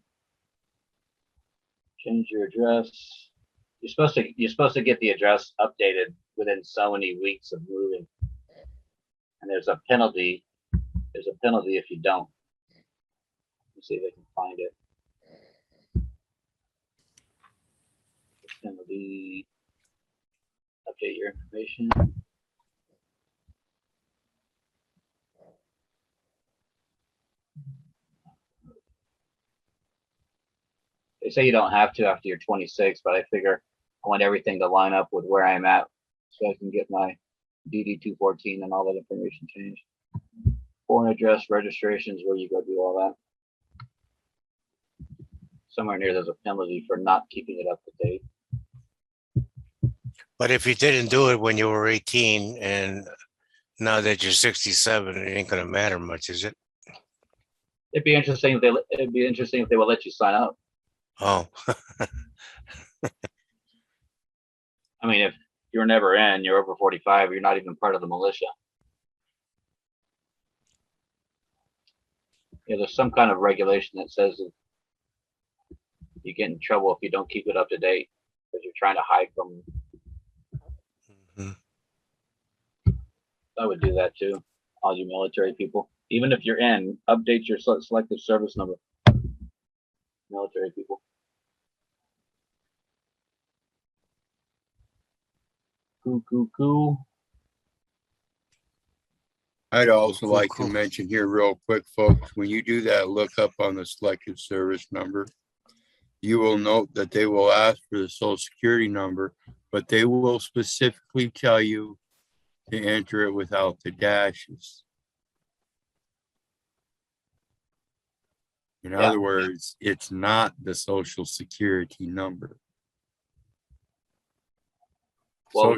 Change your address. You're supposed to get the address updated within so many weeks of moving. And there's a penalty. There's a penalty if you don't. Let's see if I can find it. Penalty. Update your information. They say you don't have to after you're 26, but I figure I want everything to line up with where I'm at so I can get my DD-214 and all that information changed. Foreign address registrations, where you go do all that. Somewhere near there's a penalty for not keeping it up to date. But if you didn't do it when you were 18 and now that you're 67, it ain't gonna matter much, is it? It'd be interesting if they would let you sign up. Oh. I mean, if you're never in, you're over 45, you're not even part of the militia. Yeah, there's some kind of regulation that says that you get in trouble if you don't keep it up to date because you're trying to hide from. I would do that too, all you military people. Even if you're in, update your selective service number. Military people. Cool. I'd also like to mention here real quick, folks, when you do that lookup on the selective service number, you will note that they will ask for the social security number, but they will specifically tell you to enter it without the dashes. In other words, it's not the social security number. Well,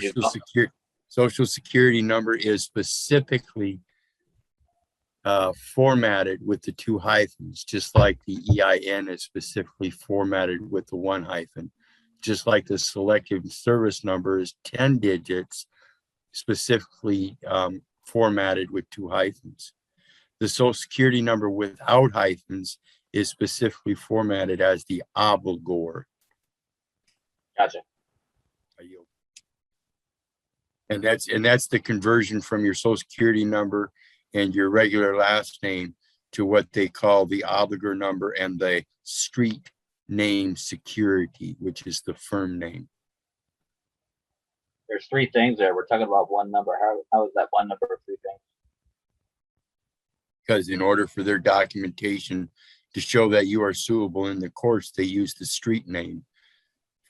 Social security number is specifically formatted with the 2 hyphens, just like the EIN is specifically formatted with the 1 hyphen, just like the selective service number is 10 digits, specifically formatted with 2 hyphens. The social security number without hyphens is specifically formatted as the obligor. Gotcha. And that's the conversion from your social security number and your regular last name to what they call the obligor number and the street name security, which is the firm name. There's 3 things there. We're talking about one number. How is that one number of 3 things? Because in order for their documentation to show that you are suable in the courts, they use the street name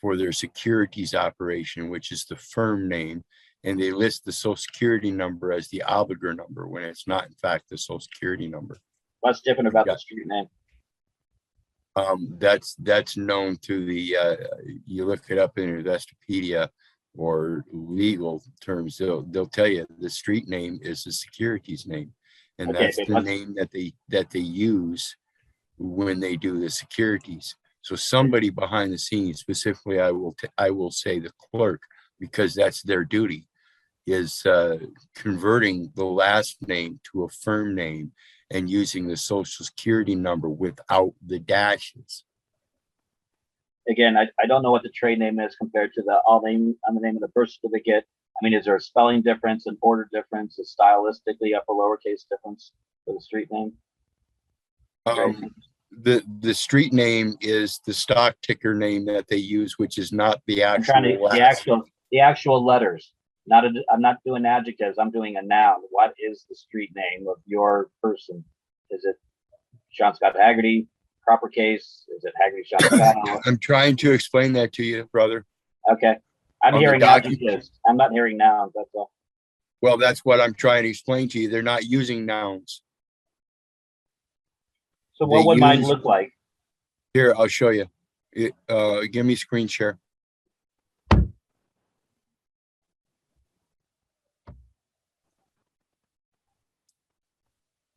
for their securities operation, which is the firm name. And they list the social security number as the obligor number when it's not, in fact, the social security number. What's different about the street name? That's known through the, you look it up in Investopedia or legal terms, they'll tell you the street name is the securities name. And Okay, that's the name that they use when they do the securities. So somebody behind the scenes, specifically, I will say the clerk, because that's their duty, is converting the last name to a firm name and using the social security number without the dashes. Again, I don't know what the trade name is compared to the name on the name of the birth certificate. I mean, is there a spelling difference, an order difference, a stylistically upper lowercase difference for the street name? The street name is the stock ticker name that they use, which is not the I'm actual trying to, the actual letters. I'm not doing adjectives. I'm doing a noun. What is the street name of your person? Is it Sean Scott Haggerty? Proper case? Is it Haggerty Sean Scott? I'm trying to explain that to you, brother. Okay. I'm On the hearing document- adjectives. I'm not hearing nouns. That's all. Well, that's what I'm trying to explain to you. They're not using nouns. So what would mine look like? Here, I'll show you. Give me screen share.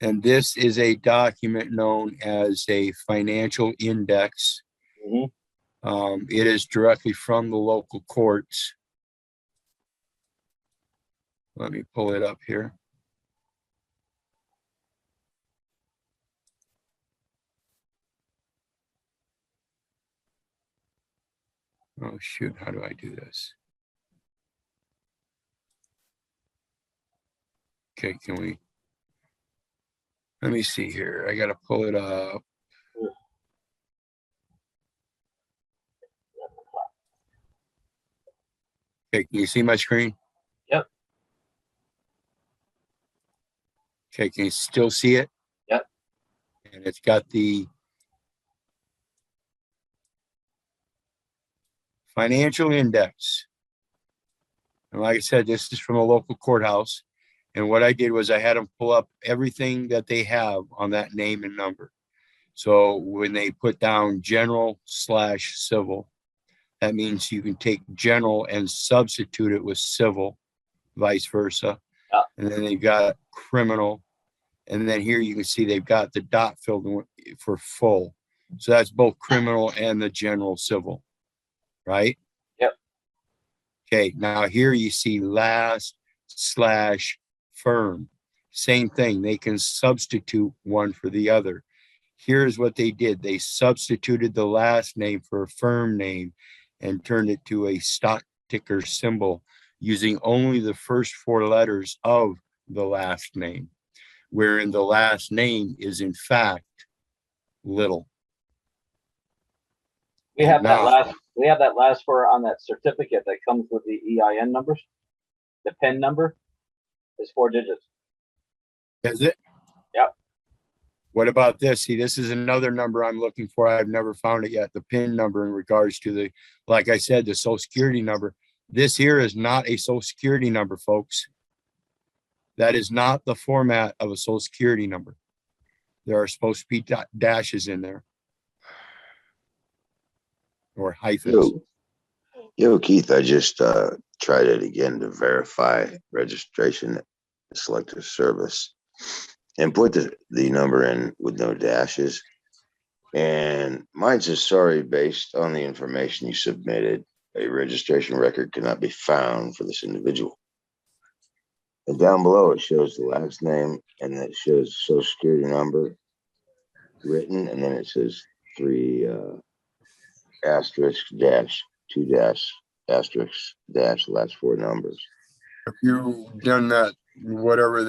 And this is a document known as a financial index. It is directly from the local courts. Let me pull it up here. Oh, shoot. How do I do this? Okay, let me see here. I got to pull it up. Okay, can you see my screen? Yep. Okay, can you still see it? Yep. And it's got the financial index. And like I said, this is from a local courthouse. And what I did was I had them pull up everything that they have on that name and number. So when they put down general/civil, that means you can take general and substitute it with civil, vice versa. Yeah. And then they've got criminal. And then here you can see they've got the dot filled in for full. So that's both criminal and the general civil, right? Yep. Okay, now here you see last/firm. Same thing. They can substitute one for the other. Here's what they did. They substituted the last name for a firm name and turned it to a stock ticker symbol using only the first 4 letters of the last name, wherein the last name is in fact little. We have that last 4 on that certificate that comes with the EIN numbers. The PIN number is 4 digits. Is it? Yep. What about this? See, this is another number I'm looking for. I've never found it yet. The PIN number in regards to the, like I said, the social security number. This here is not a social security number, folks. That is not the format of a social security number. There are supposed to be dashes in there. Or hyphens. Yo, Keith, I just tried it again to verify registration at Selective Service. and put the number in with no dashes. And mine says, sorry, based on the information you submitted, a registration record cannot be found for this individual. And down below, it shows the last name, and it shows social security number written, and then it says 3 asterisk dash 2 dash asterisk dash the last 4 numbers. Have you done that, whatever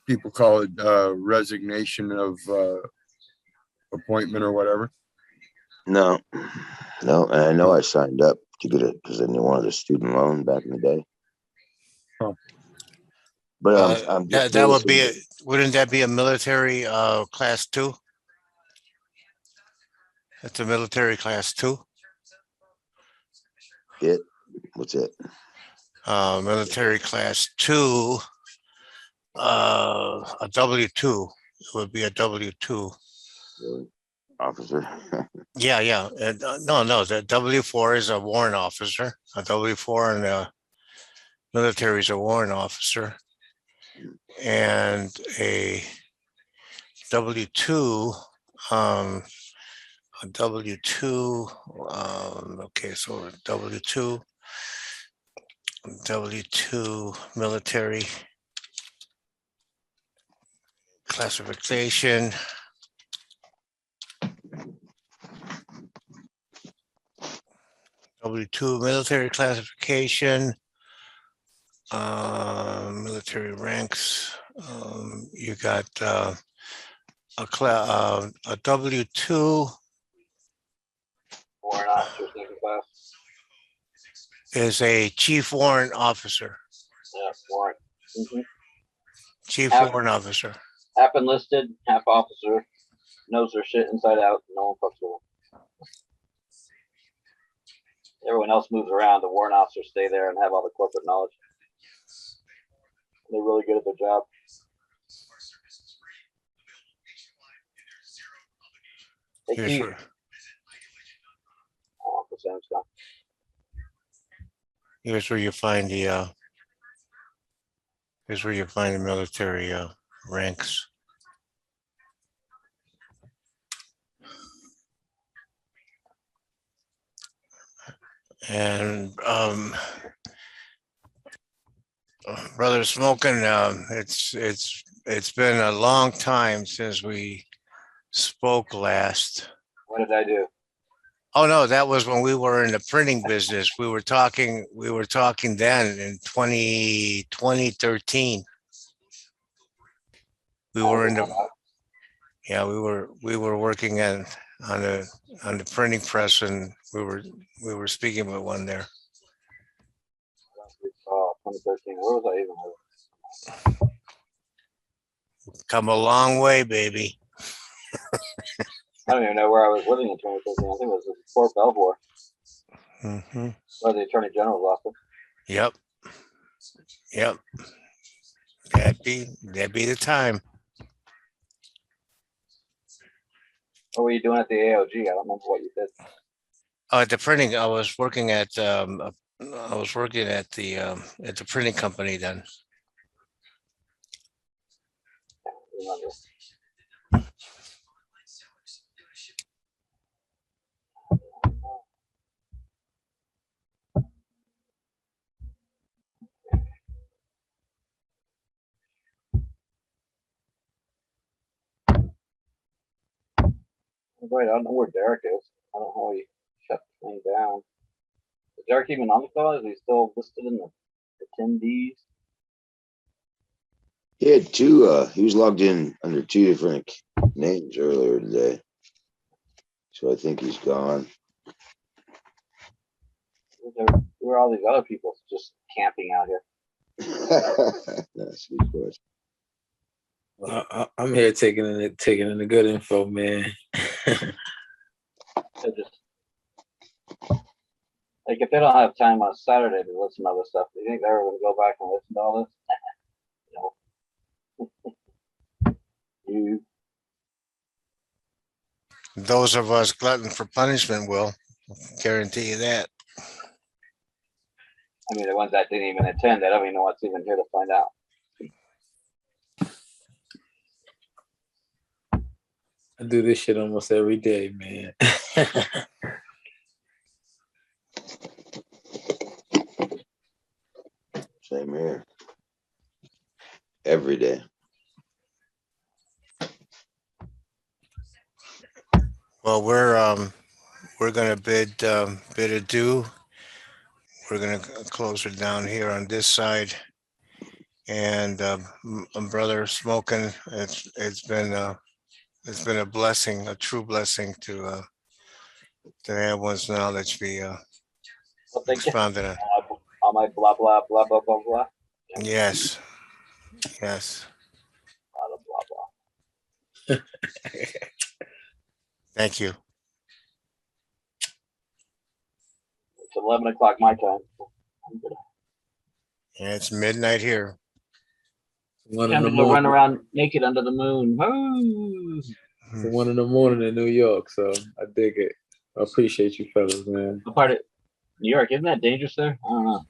people call it, resignation of appointment or whatever? No, and I know I signed up to get it because I wanted a student loan back in the day. But I'm just that would be wouldn't that be a military class 2? That's a military class 2. What's it? Military class 2. A W-2. It would be a W-2. Officer. Yeah. No. The W-4 is a warrant officer. A W-4 in the military is a warrant officer. And a W-2, okay, so W-2 military classification. W-2 military classification. Military ranks. You got a W-2 warrant officer, second class. Is a chief warrant officer. Yeah, warrant. Chief warrant officer. Half enlisted, half officer. Knows their shit inside out. No one fucks with them. Everyone else moves around. The warrant officers stay there and have all the corporate knowledge. They're really good at their job. Here's where, here's where you find the military ranks. And brother Smoking, it's been a long time since we spoke last. What did I do? Oh no, that was when we were in the printing business. We were talking then in 2013. We were in the we were working on the printing press, and we were speaking with one there. 2013. Where was I even? Come a long way, baby. I don't even know where I was living in 2013. I think it was Fort Belvoir. Mm-hmm. Or the Attorney General's office. Yep. That'd be the time. What were you doing at the AOG? I don't remember what you did. Oh, at the printing, I was working at the printing company then. Remember. Wait, I don't know where Derek is. I don't know how he shut the thing down. Is Derek even on the call? Is he still listed in the attendees? He had 2, he was logged in under 2 different names earlier today. So I think he's gone. Who are all these other people just camping out here? That's a good question. I'm here taking in the good info, man. Just like if they don't have time on a Saturday to listen to other stuff, do you think they're going to go back and listen to all this? You. Those of us glutton for punishment will guarantee you that. I mean, the ones that didn't even attend, I don't even know what's even here to find out. I do this shit almost every day, man. Same here. Every day. Well, we're gonna bid adieu. We're gonna close it down here on this side. And brother Smoking, it's been a blessing, a true blessing to have one's knowledge be Well, thank you. expounded on. All my blah blah blah blah blah blah. Yes, yes. Blah blah blah. Thank you. It's 11 o'clock my time. I'm gonna And it's midnight here. One time in to the go run morning. around naked under the moon. Woo! It's 1 in the morning in New York, so I dig it. I appreciate you fellas, man. What part of New York? Isn't that dangerous there? I don't know.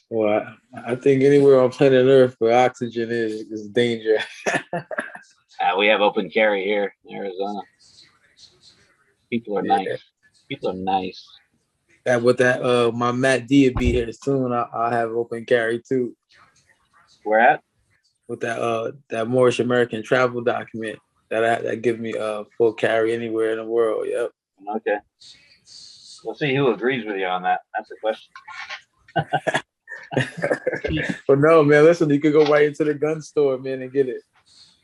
Well, I think anywhere on planet Earth where oxygen is danger. We have open carry here in Arizona. People are nice. People are nice. That with that, my Matt D will be here soon. I'll have open carry too. Where at? With that Moorish American travel document that give me full carry anywhere in the world. Yep. Okay. We'll see who agrees with you on that. That's the question. But no, man, listen, you could go right into the gun store, man, and get it.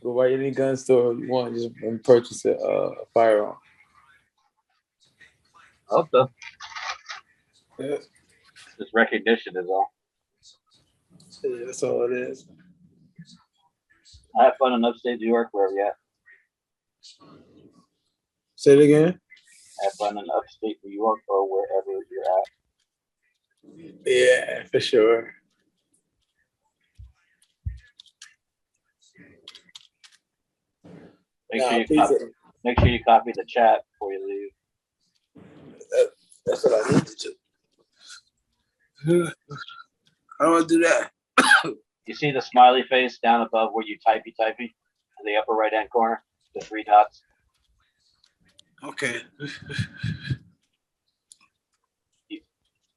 Go right in any gun store you want, just and purchase a firearm. Hope so. Yeah. Just recognition is all. Yeah, that's all it is. I have fun in upstate New York, wherever you at. Say it again. Have fun in upstate New York or wherever you're at. Yeah, for sure. Make sure you copy the chat before you leave. That's what I need to do. How do I do that? You see the smiley face down above where you typey in the upper right hand corner, the 3 dots. Okay.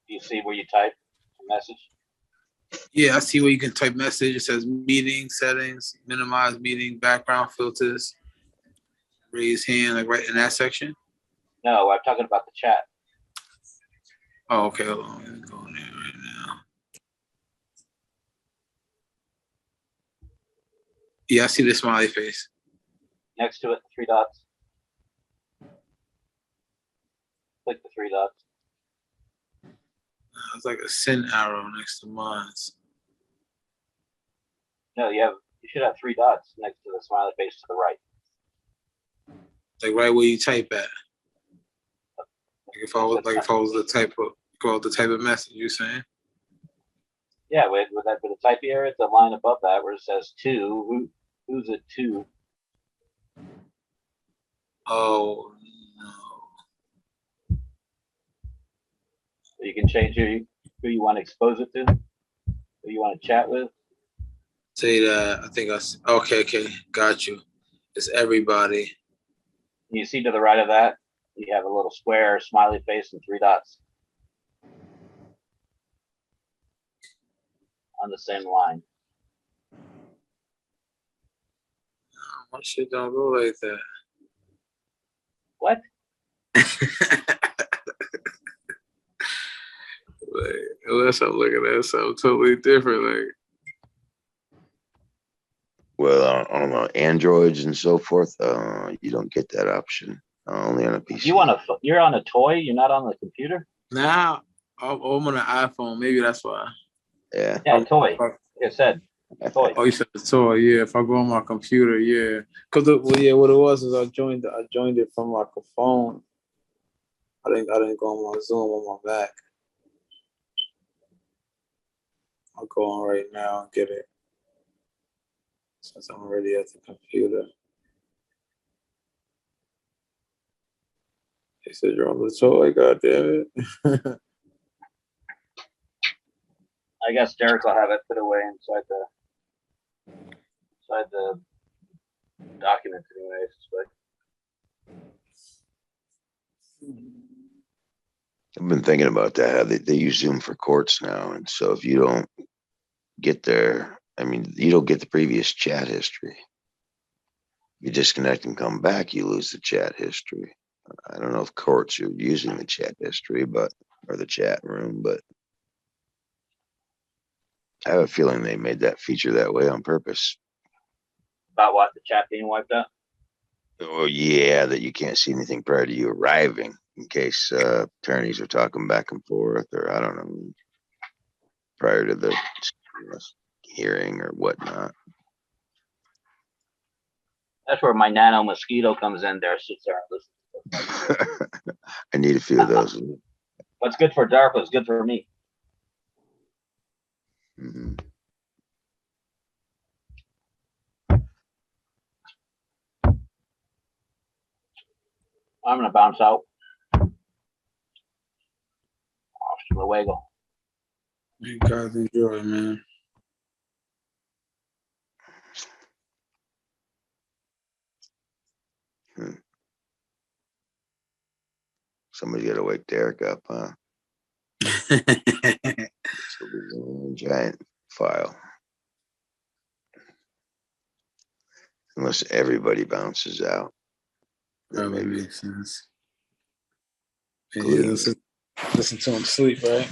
You see where you type a message? Yeah, I see where you can type message. It says meeting settings, minimize meeting, background filters, raise hand, like right in that section. No, I'm talking about the chat. Oh, okay. Hold on. Let me go in there right now. Yeah, I see the smiley face. Next to it, the 3 dots. Click the 3 dots. It's like a send arrow next to mine. No, you should have 3 dots next to the smiley face to the right. Like right where you type at. Like if I was the type of message you're saying. Yeah, with the typey area, it's a line above that where it says 2. Who's it to? Oh no. You can change who you want to expose it to, who you want to chat with. Say that. I think okay, got you. It's everybody. You see to the right of that, you have a little square, smiley face, and 3 dots on the same line. My shit don't go like that. What? Like, unless I'm looking at something totally different, like. Well, on Androids and so forth, you don't get that option. Only on a PC. You're on a toy. You're not on the computer. Now I'm on an iPhone. Maybe that's why. Yeah. Yeah, toy. Like I said, toy. Oh, you said the toy. Yeah. If I go on my computer, yeah. Cause what it was is I joined it from like a phone. I didn't go on my Zoom on my Mac. I'll go on right now and get it. Since I'm already at the computer. He said you're on the toy, god damn it. I guess Derek will have it put away inside the documents anyways. But I've been thinking about that, how they use Zoom for courts now. And so if you don't get there, I mean, you don't get the previous chat history. You disconnect and come back, you lose the chat history. I don't know if courts are using the chat history, or the chat room, but I have a feeling they made that feature that way on purpose. About what? The chat being wiped out? Oh yeah, that you can't see anything prior to you arriving in case attorneys are talking back and forth, or I don't know, prior to the hearing or whatnot. That's where my nano mosquito comes in there, sits there and listens. I need a few of those. What's good for DARPA is good for me. Mm-hmm. I'm gonna bounce out. Hasta luego. You guys enjoy, man. Somebody's got to wake Derek up, huh? Giant file. Unless everybody bounces out. Probably makes sense. Yeah, Including listen to him sleep, right?